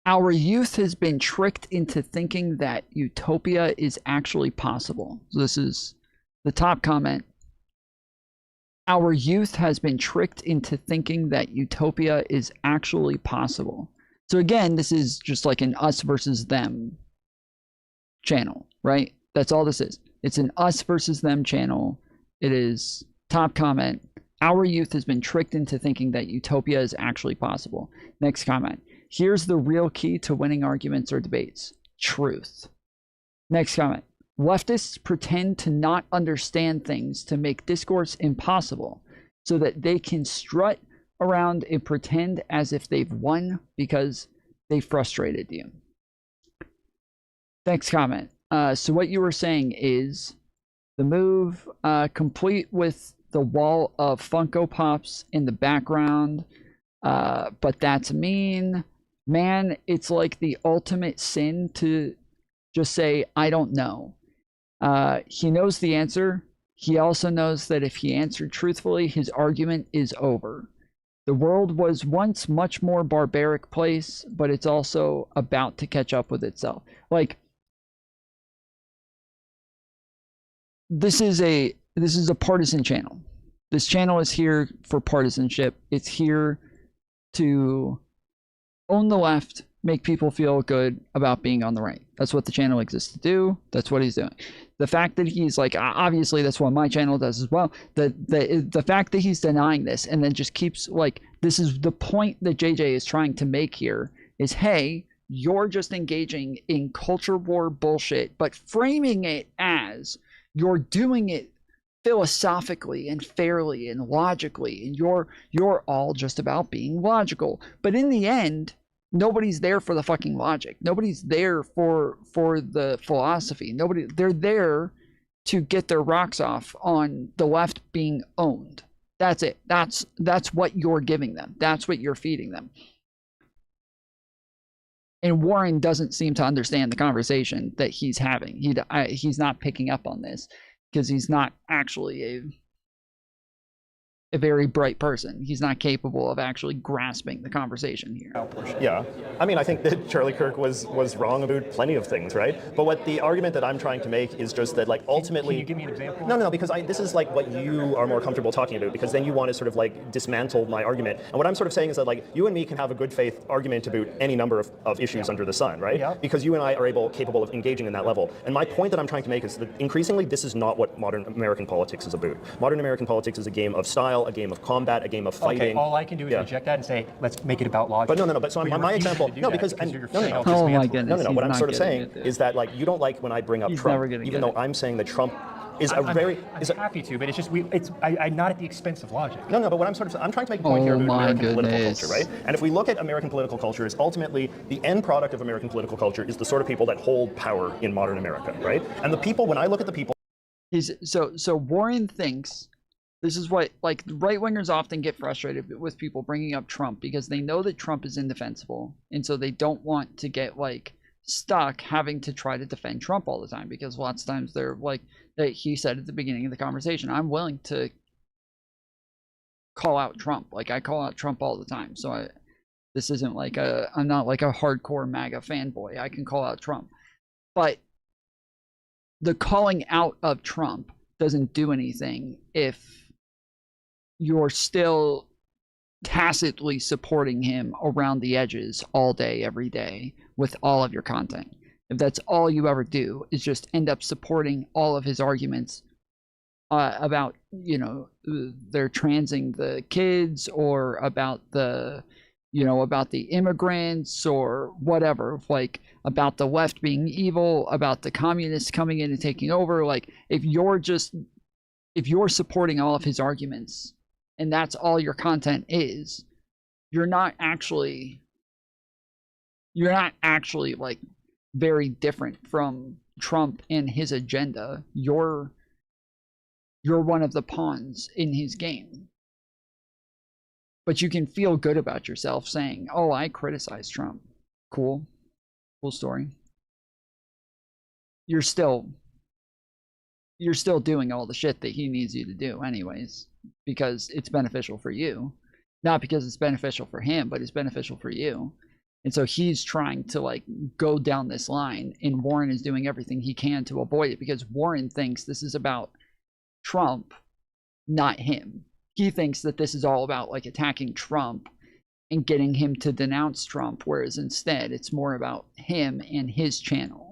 Speaker 16: Our youth has been tricked into thinking that utopia is actually possible. So this is the top comment. Our youth has been tricked into thinking that utopia is actually possible. So again, this is just like an us versus them channel, right? That's all this is. It's an us versus them channel. It is top comment. Our youth has been tricked into thinking that utopia is actually possible. Next comment. Here's the real key to winning arguments or debates. Truth. Next comment. Leftists pretend to not understand things to make discourse impossible so that they can strut around and pretend as if they've won because they frustrated you. Next comment. So what you were saying is the move complete with the wall of Funko Pops in the background, but that's mean. Man, it's like the ultimate sin to just say, I don't know. He knows the answer. He also knows that if he answered truthfully, his argument is over. The world was once much more barbaric place, but it's also about to catch up with itself. Like, this is a partisan channel. This channel is here for partisanship. It's here to own the left, make people feel good about being on the right. That's what the channel exists to do. That's what he's doing. The fact that he's like, obviously that's what my channel does as well. The fact that he's denying this and then just keeps like, this is the point that JJ is trying to make here is, hey, you're just engaging in culture war bullshit, but framing it as you're doing it philosophically and fairly and logically, and you're all just about being logical. But in the end, nobody's there for the fucking logic. Nobody's there for the philosophy. They're there to get their rocks off on the left being owned. That's it. That's what you're giving them. That's what you're feeding them. And Warren doesn't seem to understand the conversation that he's having. He's not picking up on this because he's not actually a very bright person. He's not capable of actually grasping the conversation here.
Speaker 18: Yeah. I mean, I think that Charlie Kirk was wrong about plenty of things, right? But what the argument that I'm trying to make is just that, like, ultimately... Can you give me an example? No, because this is, like, what you are more comfortable talking about, because then you want to sort of, like, dismantle my argument. And what I'm sort of saying is that, like, you and me can have a good faith argument about any number of issues under the sun, right? Yeah. Because you and I are capable of engaging in that level. And my point that I'm trying to make is that increasingly this is not what modern American politics is about. Modern American politics is a game of style, a game of combat, a game of fighting.
Speaker 7: Okay, all I can do is reject that and say, let's make it about logic.
Speaker 18: But no. But so my example, no, because no.
Speaker 16: Oh my goodness.
Speaker 18: No. What I'm sort of saying is that, like, you don't like when I bring up Trump, even though I'm saying that Trump is I'm
Speaker 7: happy to, but it's just I'm not at the expense of logic.
Speaker 18: No. But what I'm trying to make a point here about American political culture, right? And if we look at American political culture, is ultimately the end product of American political culture is the sort of people that hold power in modern America, right? And the people, when I look at the people,
Speaker 16: so Warren thinks. This is what, like, right-wingers often get frustrated with people bringing up Trump because they know that Trump is indefensible. And so they don't want to get, like, stuck having to try to defend Trump all the time because lots of times they're, like, that he said at the beginning of the conversation, I'm willing to call out Trump. Like, I call out Trump all the time. So this isn't like I'm not like a hardcore MAGA fanboy. I can call out Trump. But the calling out of Trump doesn't do anything if you're still tacitly supporting him around the edges all day, every day with all of your content. If that's all you ever do is just end up supporting all of his arguments about, you know, they're transing the kids, or about the, you know, about the immigrants, or whatever, like about the left being evil, about the communists coming in and taking over, like if you're supporting all of his arguments and that's all your content is, you're not actually like very different from Trump and his agenda. You're one of the pawns in his game. But you can feel good about yourself saying, oh, I criticize Trump. Cool story. You're still doing all the shit that he needs you to do anyways, because it's beneficial for you. Not because it's beneficial for him, but it's beneficial for you. And so he's trying to like go down this line, and Warren is doing everything he can to avoid it, because Warren thinks this is about Trump, not him. He thinks that this is all about like attacking Trump and getting him to denounce Trump, whereas instead it's more about him and his channel.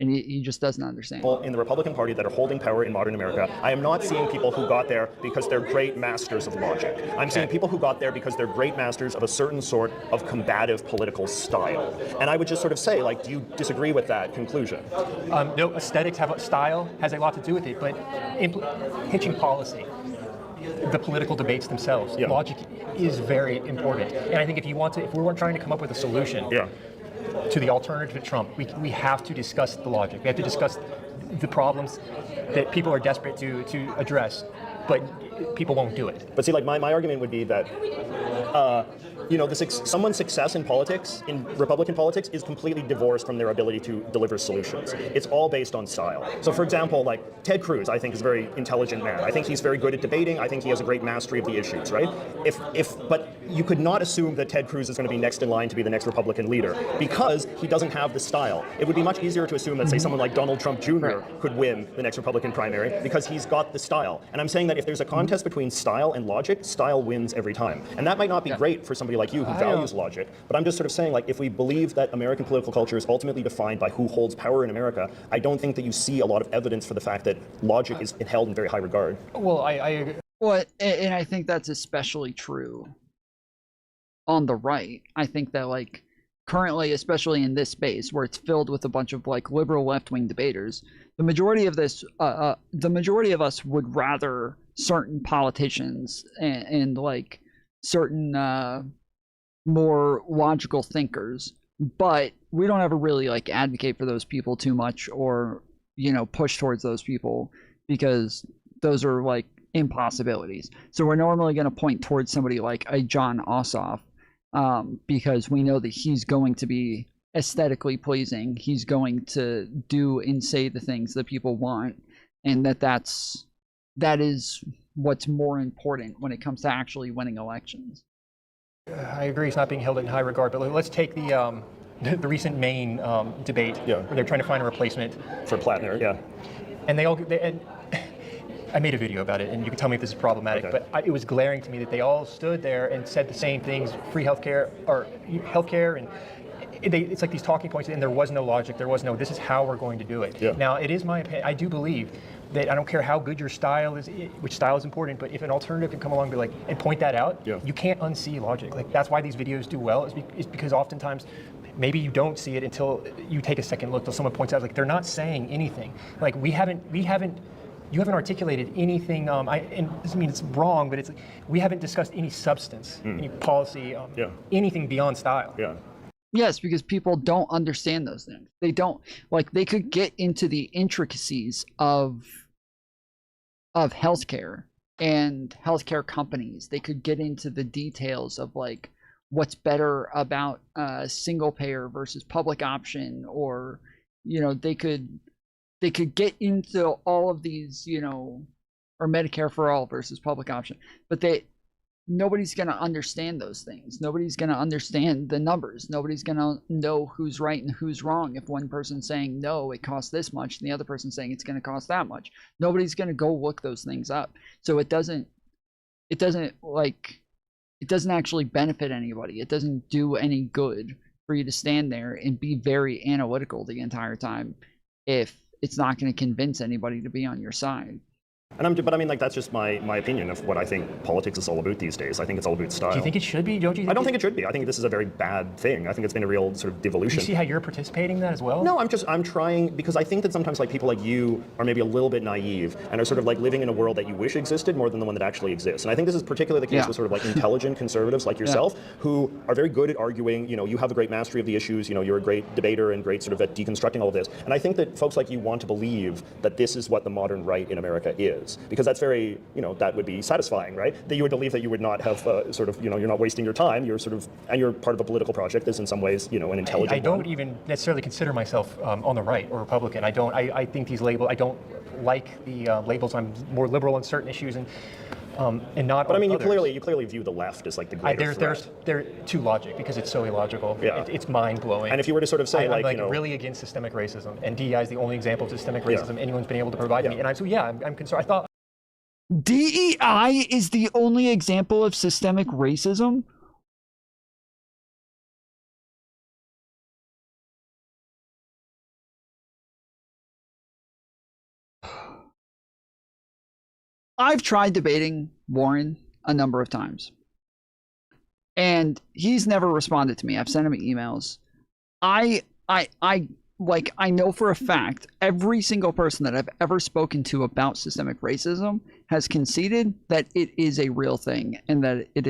Speaker 16: And he just doesn't understand.
Speaker 18: People in the Republican Party that are holding power in modern America, I am not seeing people who got there because they're great masters of logic. I'm seeing people who got there because they're great masters of a certain sort of combative political style. And I would just sort of say, like, do you disagree with that conclusion?
Speaker 7: No, aesthetics have style has a lot to do with it, but pitching policy, the political debates themselves, logic is very important. And I think if we're trying to come up with a solution, to the alternative to Trump, we have to discuss the logic. We have to discuss the problems that people are desperate to address, but people won't do it.
Speaker 18: But see, like my argument would be that, you know, someone's success in politics, in Republican politics, is completely divorced from their ability to deliver solutions. It's all based on style. So, for example, like Ted Cruz, I think is a very intelligent man. I think he's very good at debating. I think he has a great mastery of the issues, right? But you could not assume that Ted Cruz is going to be next in line to be the next Republican leader, because he doesn't have the style. It would be much easier to assume that, say, someone like Donald Trump Jr. could win the next Republican primary because he's got the style. And I'm saying that if there's a contest between style and logic, style wins every time. And that might not be great for somebody like you who values logic, but I'm just sort of saying, like, if we believe that American political culture is ultimately defined by who holds power in America, I don't think that you see a lot of evidence for the fact that logic is held in very high regard.
Speaker 7: Well, I agree.
Speaker 16: Well, and I think that's especially true on the right. I think that, like, currently, especially in this space where it's filled with a bunch of like liberal left-wing debaters, the majority of us would rather certain politicians and like certain more logical thinkers, but we don't ever really like advocate for those people too much, or, you know, push towards those people, because those are like impossibilities. So we're normally going to point towards somebody like a John Ossoff, because we know that he's going to be aesthetically pleasing. He's going to do and say the things that people want, and that is what's more important when it comes to actually winning elections.
Speaker 7: I agree it's not being held in high regard, but let's take the recent Maine debate where they're trying to find a replacement
Speaker 18: for Plattner,
Speaker 7: and I made a video about it, and you can tell me if this is problematic, but it was glaring to me that they all stood there and said the same things: free healthcare, or healthcare, and it's like these talking points, and there was no logic, there was no, this is how we're going to do it. Now, it is my opinion, I do believe that I don't care how good your style is, which style is important, but if an alternative can come along and be like, and point that out, you can't unsee logic. Like, that's why these videos do well, is because oftentimes maybe you don't see it until you take a second look, till someone points out, like, they're not saying anything. Like, you haven't articulated anything, and it doesn't mean it's wrong, but it's like, we haven't discussed any substance, any policy, anything beyond style.
Speaker 16: Yes, because people don't understand those things. They don't, like, they could get into the intricacies of healthcare and healthcare companies. They could get into the details of like what's better about single payer versus public option, or, you know, they could get into all of these, you know, or Medicare for all versus public option, but nobody's going to understand those things. Nobody's going to understand the numbers. Nobody's going to know who's right and who's wrong. If one person's saying, no, it costs this much, and the other person's saying it's going to cost that much, nobody's going to go look those things up. So it doesn't actually benefit anybody. It doesn't do any good for you to stand there and be very analytical the entire time if it's not going to convince anybody to be on your side.
Speaker 18: But I mean, like, that's just my opinion of what I think politics is all about these days. I think it's all about style.
Speaker 7: Do you think it should be? Don't you?
Speaker 18: I don't think it should be. I think this is a very bad thing. I think it's been a real sort of devolution.
Speaker 7: Do you see how you're participating in that as well?
Speaker 18: No, I'm trying, because I think that sometimes like people like you are maybe a little bit naive and are sort of like living in a world that you wish existed more than the one that actually exists. And I think this is particularly the case with sort of like intelligent conservatives like yourself, who are very good at arguing. You know, you have a great mastery of the issues. You know, you're a great debater and great sort of at deconstructing all of this. And I think that folks like you want to believe that this is what the modern right in America is, because that's very, you know, that would be satisfying, right? That you would believe that you would not have sort of, you know, you're not wasting your time. You're sort of, and you're part of a political project that's in some ways, you know, an intelligent
Speaker 7: I don't even necessarily consider myself on the right or Republican. I think these labels, I don't like the labels. I'm more liberal on certain issues and not.
Speaker 18: But I mean, you
Speaker 7: others.
Speaker 18: clearly view the left as like the greater threat.
Speaker 7: They're too logic because it's so illogical.
Speaker 18: Yeah.
Speaker 7: It's mind blowing.
Speaker 18: And if you were to sort of say
Speaker 7: I'm
Speaker 18: you know,
Speaker 7: really against systemic racism, and DEI is the only example of systemic racism anyone's been able to provide me. And I'm concerned. I thought.
Speaker 16: DEI is the only example of systemic racism? I've tried debating Warren a number of times, and he's never responded to me. I've sent him emails. I know for a fact every single person that I've ever spoken to about systemic racism has conceded that it is a real thing and that it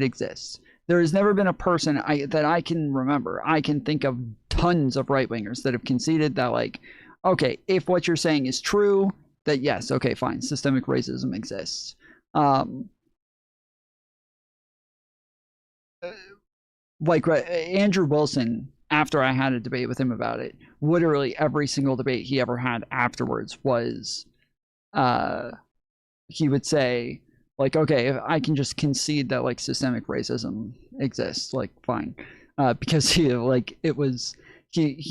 Speaker 16: exists. There has never been a person that I can remember. I can think of tons of right-wingers that have conceded that, like, okay, if what you're saying is true, that yes, okay, fine, systemic racism exists. Andrew Wilson, after I had a debate with him about it, literally every single debate he ever had afterwards was, he would say, like, okay, if I can just concede that, like, systemic racism exists, like, fine. Because he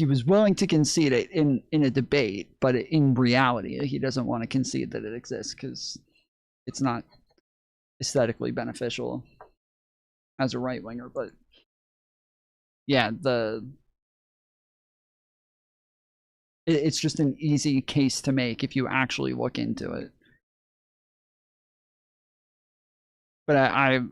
Speaker 16: was willing to concede it in a debate, but in reality, he doesn't want to concede that it exists because it's not aesthetically beneficial as a right winger. But yeah, it's just an easy case to make if you actually look into it. But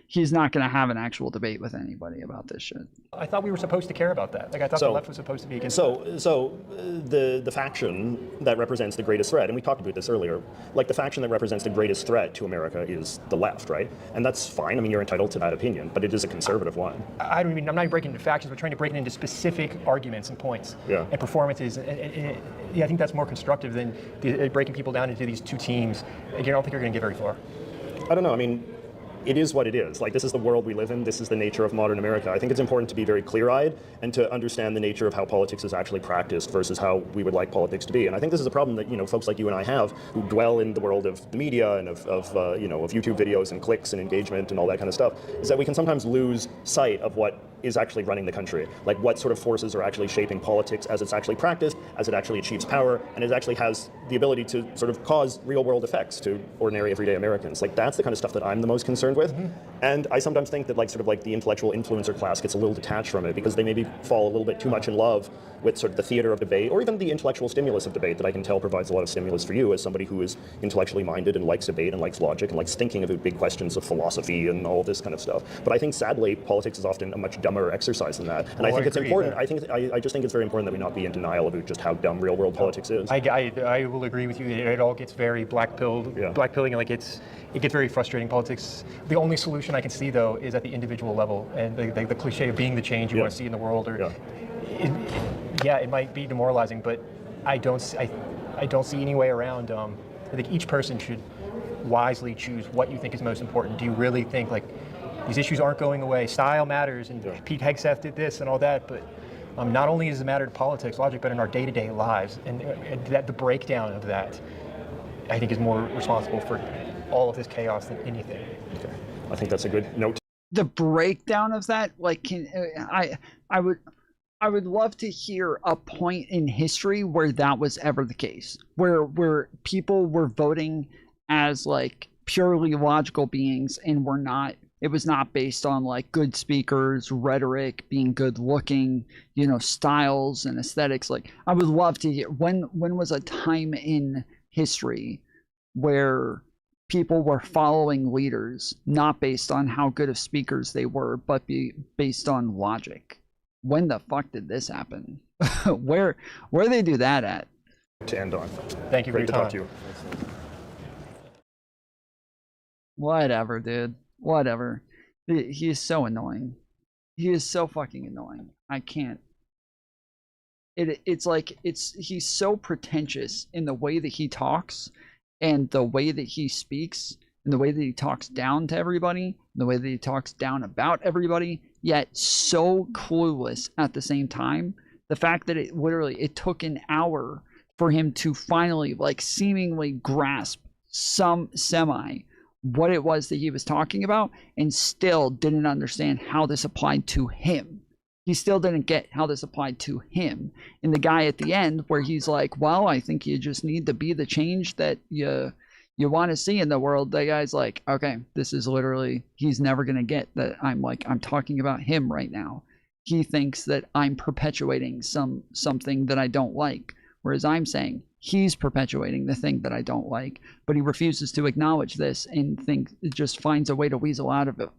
Speaker 16: he's not going to have an actual debate with anybody about this shit.
Speaker 7: I thought we were supposed to care about that. Like, I thought the left was supposed to be against it.
Speaker 18: So the faction that represents the greatest threat, and we talked about this earlier, like the faction that represents the greatest threat to America is the left, right? And that's fine. I mean, you're entitled to that opinion, but it is a conservative one.
Speaker 7: I'm not breaking into factions. We're trying to break it into specific arguments and points and performances. And I think that's more constructive than breaking people down into these two teams. I don't think you're going to get very far.
Speaker 18: I don't know. I mean, it is what it is. Like, this is the world we live in. This is the nature of modern America. I think it's important to be very clear-eyed and to understand the nature of how politics is actually practiced versus how we would like politics to be. And I think this is a problem that, you know, folks like you and I have who dwell in the world of the media and of YouTube videos and clicks and engagement and all that kind of stuff, is that we can sometimes lose sight of what is actually running the country. Like, what sort of forces are actually shaping politics as it's actually practiced, as it actually achieves power, and it actually has the ability to sort of cause real-world effects to ordinary, everyday Americans. Like, that's the kind of stuff that I'm the most concerned with. And I sometimes think that, like, sort of like the intellectual influencer class gets a little detached from it because they maybe fall a little bit too much in love with sort of the theater of debate, or even the intellectual stimulus of debate that I can tell provides a lot of stimulus for you as somebody who is intellectually minded and likes debate and likes logic and likes thinking about big questions of philosophy and all this kind of stuff. But I think, sadly, politics is often a much dumber exercise than that. And I think it's important. I just think it's very important that we not be in denial about just how dumb real-world politics is.
Speaker 7: I will agree with you. It all gets very blackpilling, like it gets very frustrating. Politics. The only solution I can see, though, is at the individual level, and the cliche of being the change you want to see in the world. Or it might be demoralizing, but I don't see any way around. I think each person should wisely choose what you think is most important. Do you really think, like, these issues aren't going away? Style matters, and Pete Hegseth did this and all that, but not only does it matter to politics, logic, but in our day-to-day lives, and that the breakdown of that, I think, is more responsible for all of this chaos than anything.
Speaker 18: Okay. I think that's a good note.
Speaker 16: The breakdown of that, like, I would love to hear a point in history where that was ever the case, where people were voting as like purely logical beings and were not. It was not based on like good speakers, rhetoric, being good looking, you know, styles and aesthetics. Like, I would love to hear when was a time in history where people were following leaders not based on how good of speakers they were, but based on logic. When the fuck did this happen? where they do that at?
Speaker 18: To end on.
Speaker 7: Thank you for your time.
Speaker 18: Great to talk to you.
Speaker 16: Whatever, dude. Whatever. He is so annoying. He is so fucking annoying. I can't. It's like he's so pretentious in the way that he talks and the way that he speaks and the way that he talks down to everybody, and the way that he talks down about everybody, yet so clueless at the same time. The fact that it took an hour for him to finally, like, seemingly grasp some semi what it was that he was talking about, and still didn't understand how this applied to him. He still didn't get how this applied to him. And the guy at the end, where he's like, well, I think you just need to be the change that you want to see in the world. The guy's like, okay, this is literally, he's never going to get that I'm talking about him right now. He thinks that I'm perpetuating something that I don't like, whereas I'm saying he's perpetuating the thing that I don't like, but he refuses to acknowledge this and just finds a way to weasel out of it.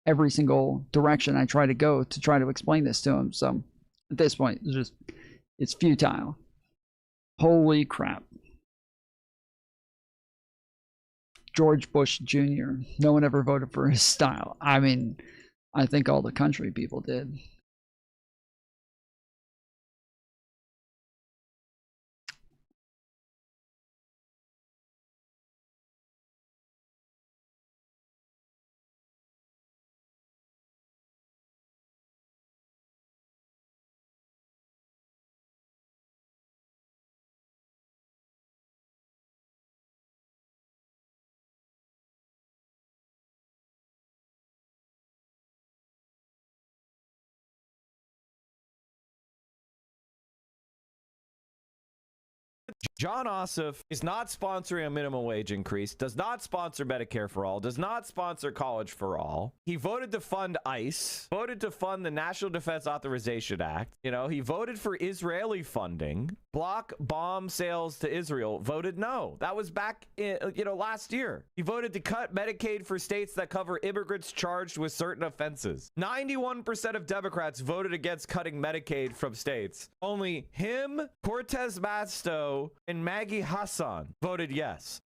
Speaker 16: Every single direction I try to go to try to explain this to him. So at this point, it's futile. Holy crap. George Bush Jr. No one ever voted for his style. I mean, I think all the country people did.
Speaker 5: John Ossoff is not sponsoring a minimum wage increase, does not sponsor Medicare for all, does not sponsor college for all. He voted to fund ICE, voted to fund the National Defense Authorization Act. You know, he voted for Israeli funding, block bomb sales to Israel, voted no. That was back in, last year. He voted to cut Medicaid for states that cover immigrants charged with certain offenses. 91% of Democrats voted against cutting Medicaid from states. Only him, Cortez Masto, and Maggie Hasan voted yes.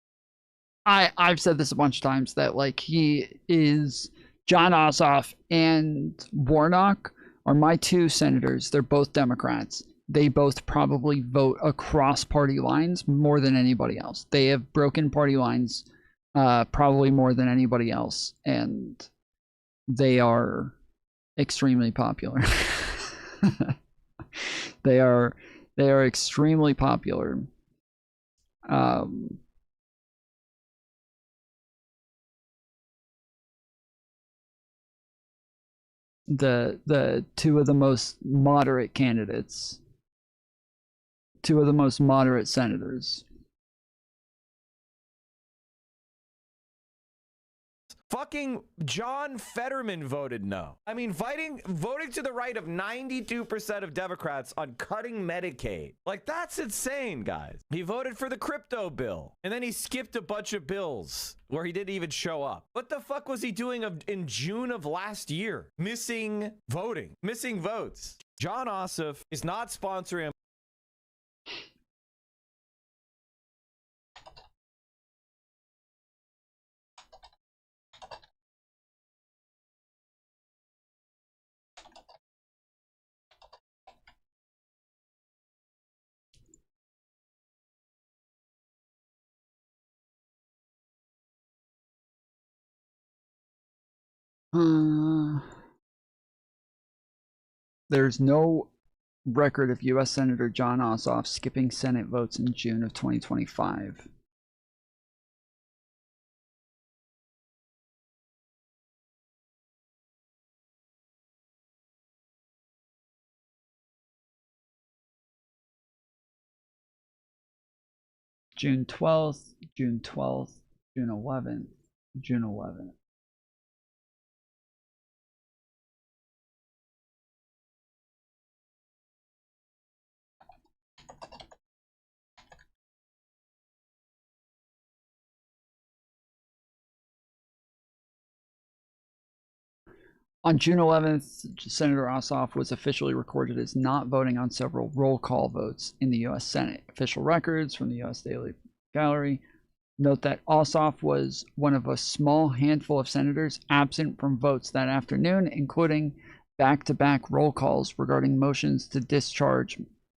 Speaker 16: I've said this a bunch of times that, like, he is John Ossoff and Warnock are my two senators. They're both Democrats. They both probably vote across party lines more than anybody else. They have broken party lines probably more than anybody else, and they are extremely popular. They are extremely popular. The two of the most moderate candidates, two of the most moderate senators.
Speaker 5: Fucking John Fetterman voted no. I mean, voting to the right of 92% of Democrats on cutting Medicaid. Like, that's insane, guys. He voted for the crypto bill, and then he skipped a bunch of bills where he didn't even show up. What the fuck was he doing in June of last year? Missing votes. John Ossoff is not sponsoring.
Speaker 16: There's no record of U.S. Senator John Ossoff skipping Senate votes in June of 2025. June 12th, June 12th, June 11th, June 11th. On June 11th, Senator Ossoff was officially recorded as not voting on several roll call votes in the U.S. Senate. Official records from the U.S. Daily Gallery note that Ossoff was one of a small handful of senators absent from votes that afternoon, including back-to-back roll calls regarding motions to discharge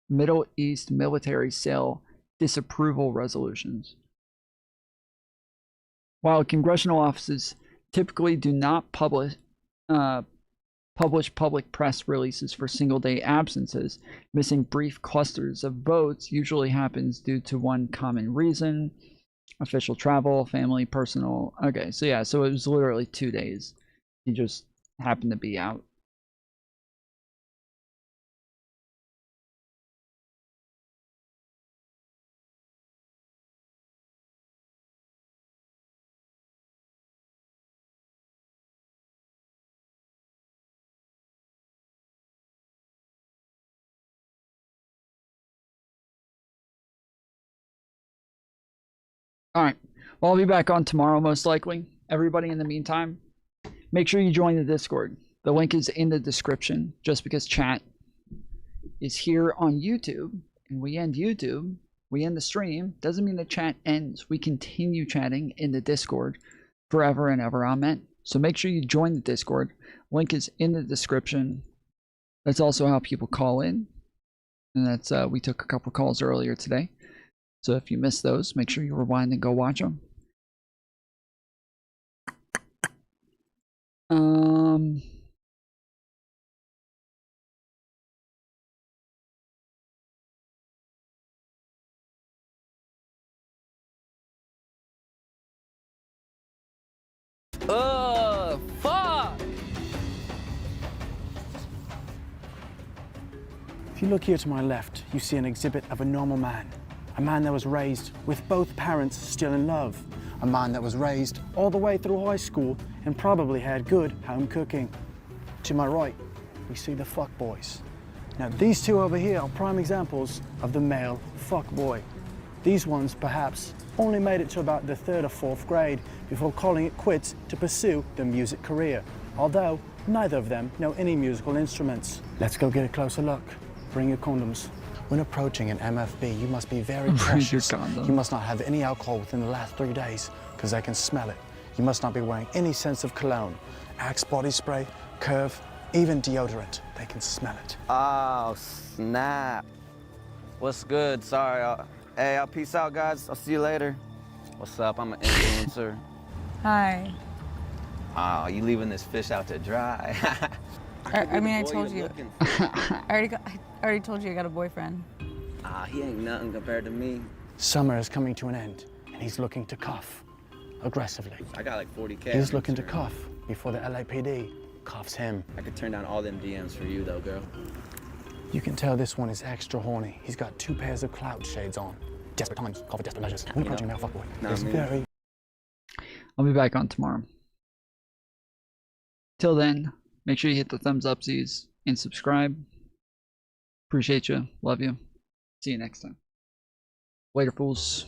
Speaker 16: Middle East military sale disapproval resolutions. While congressional offices typically do not publish public press releases for single-day absences, missing brief clusters of votes usually happens due to one common reason: official travel, family, personal. Okay, so yeah, so it was literally 2 days. He just happened to be out. All right. Well, I'll be back on tomorrow, most likely. Everybody, in the meantime, make sure you join the Discord. The link is in the description. Just because chat is here on YouTube and we end YouTube, we end the stream, doesn't mean the chat ends. We continue chatting in the Discord forever and ever. Amen. So make sure you join the Discord. Link is in the description. That's also how people call in. And that's, we took a couple calls earlier today. So if you missed those, make sure you rewind and go watch them.
Speaker 14: Fuck!
Speaker 19: If you look here to my left, you see an exhibit of a normal man. A man that was raised with both parents still in love. A man that was raised all the way through high school and probably had good home cooking. To my right, we see the fuck boys. Now these two over here are prime examples of the male fuck boy. These ones perhaps only made it to about the 3rd or 4th grade before calling it quits to pursue their music career. Although neither of them know any musical instruments. Let's go get a closer look. Bring your condoms. When approaching an MFB, you must be very cautious. You must not have any alcohol within the last 3 days, because they can smell it. You must not be wearing any sense of cologne, Axe body spray, Curve, even deodorant. They can smell it.
Speaker 14: Oh, snap. What's good? Sorry. Hey, I'll peace out, guys. I'll see you later. What's up? I'm an influencer.
Speaker 20: Hi.
Speaker 14: Oh, you leaving this fish out to dry.
Speaker 20: I mean, I told you. I already told you I got a boyfriend.
Speaker 14: He ain't nothing compared to me.
Speaker 19: Summer is coming to an end, and he's looking to cuff aggressively.
Speaker 14: I got like 40K.
Speaker 19: He's looking to cuff before the LAPD cuffs him.
Speaker 14: I could turn down all them DMs for you, though, girl.
Speaker 19: You can tell this one is extra horny. He's got 2 pairs of cloud shades on. Desperate times call for desperate measures. When approaching a male fuckboy, it's very...
Speaker 16: I'll be back on tomorrow. Till then, make sure you hit the thumbs upsies and subscribe. Appreciate you. Love you. See you next time. Later, fools.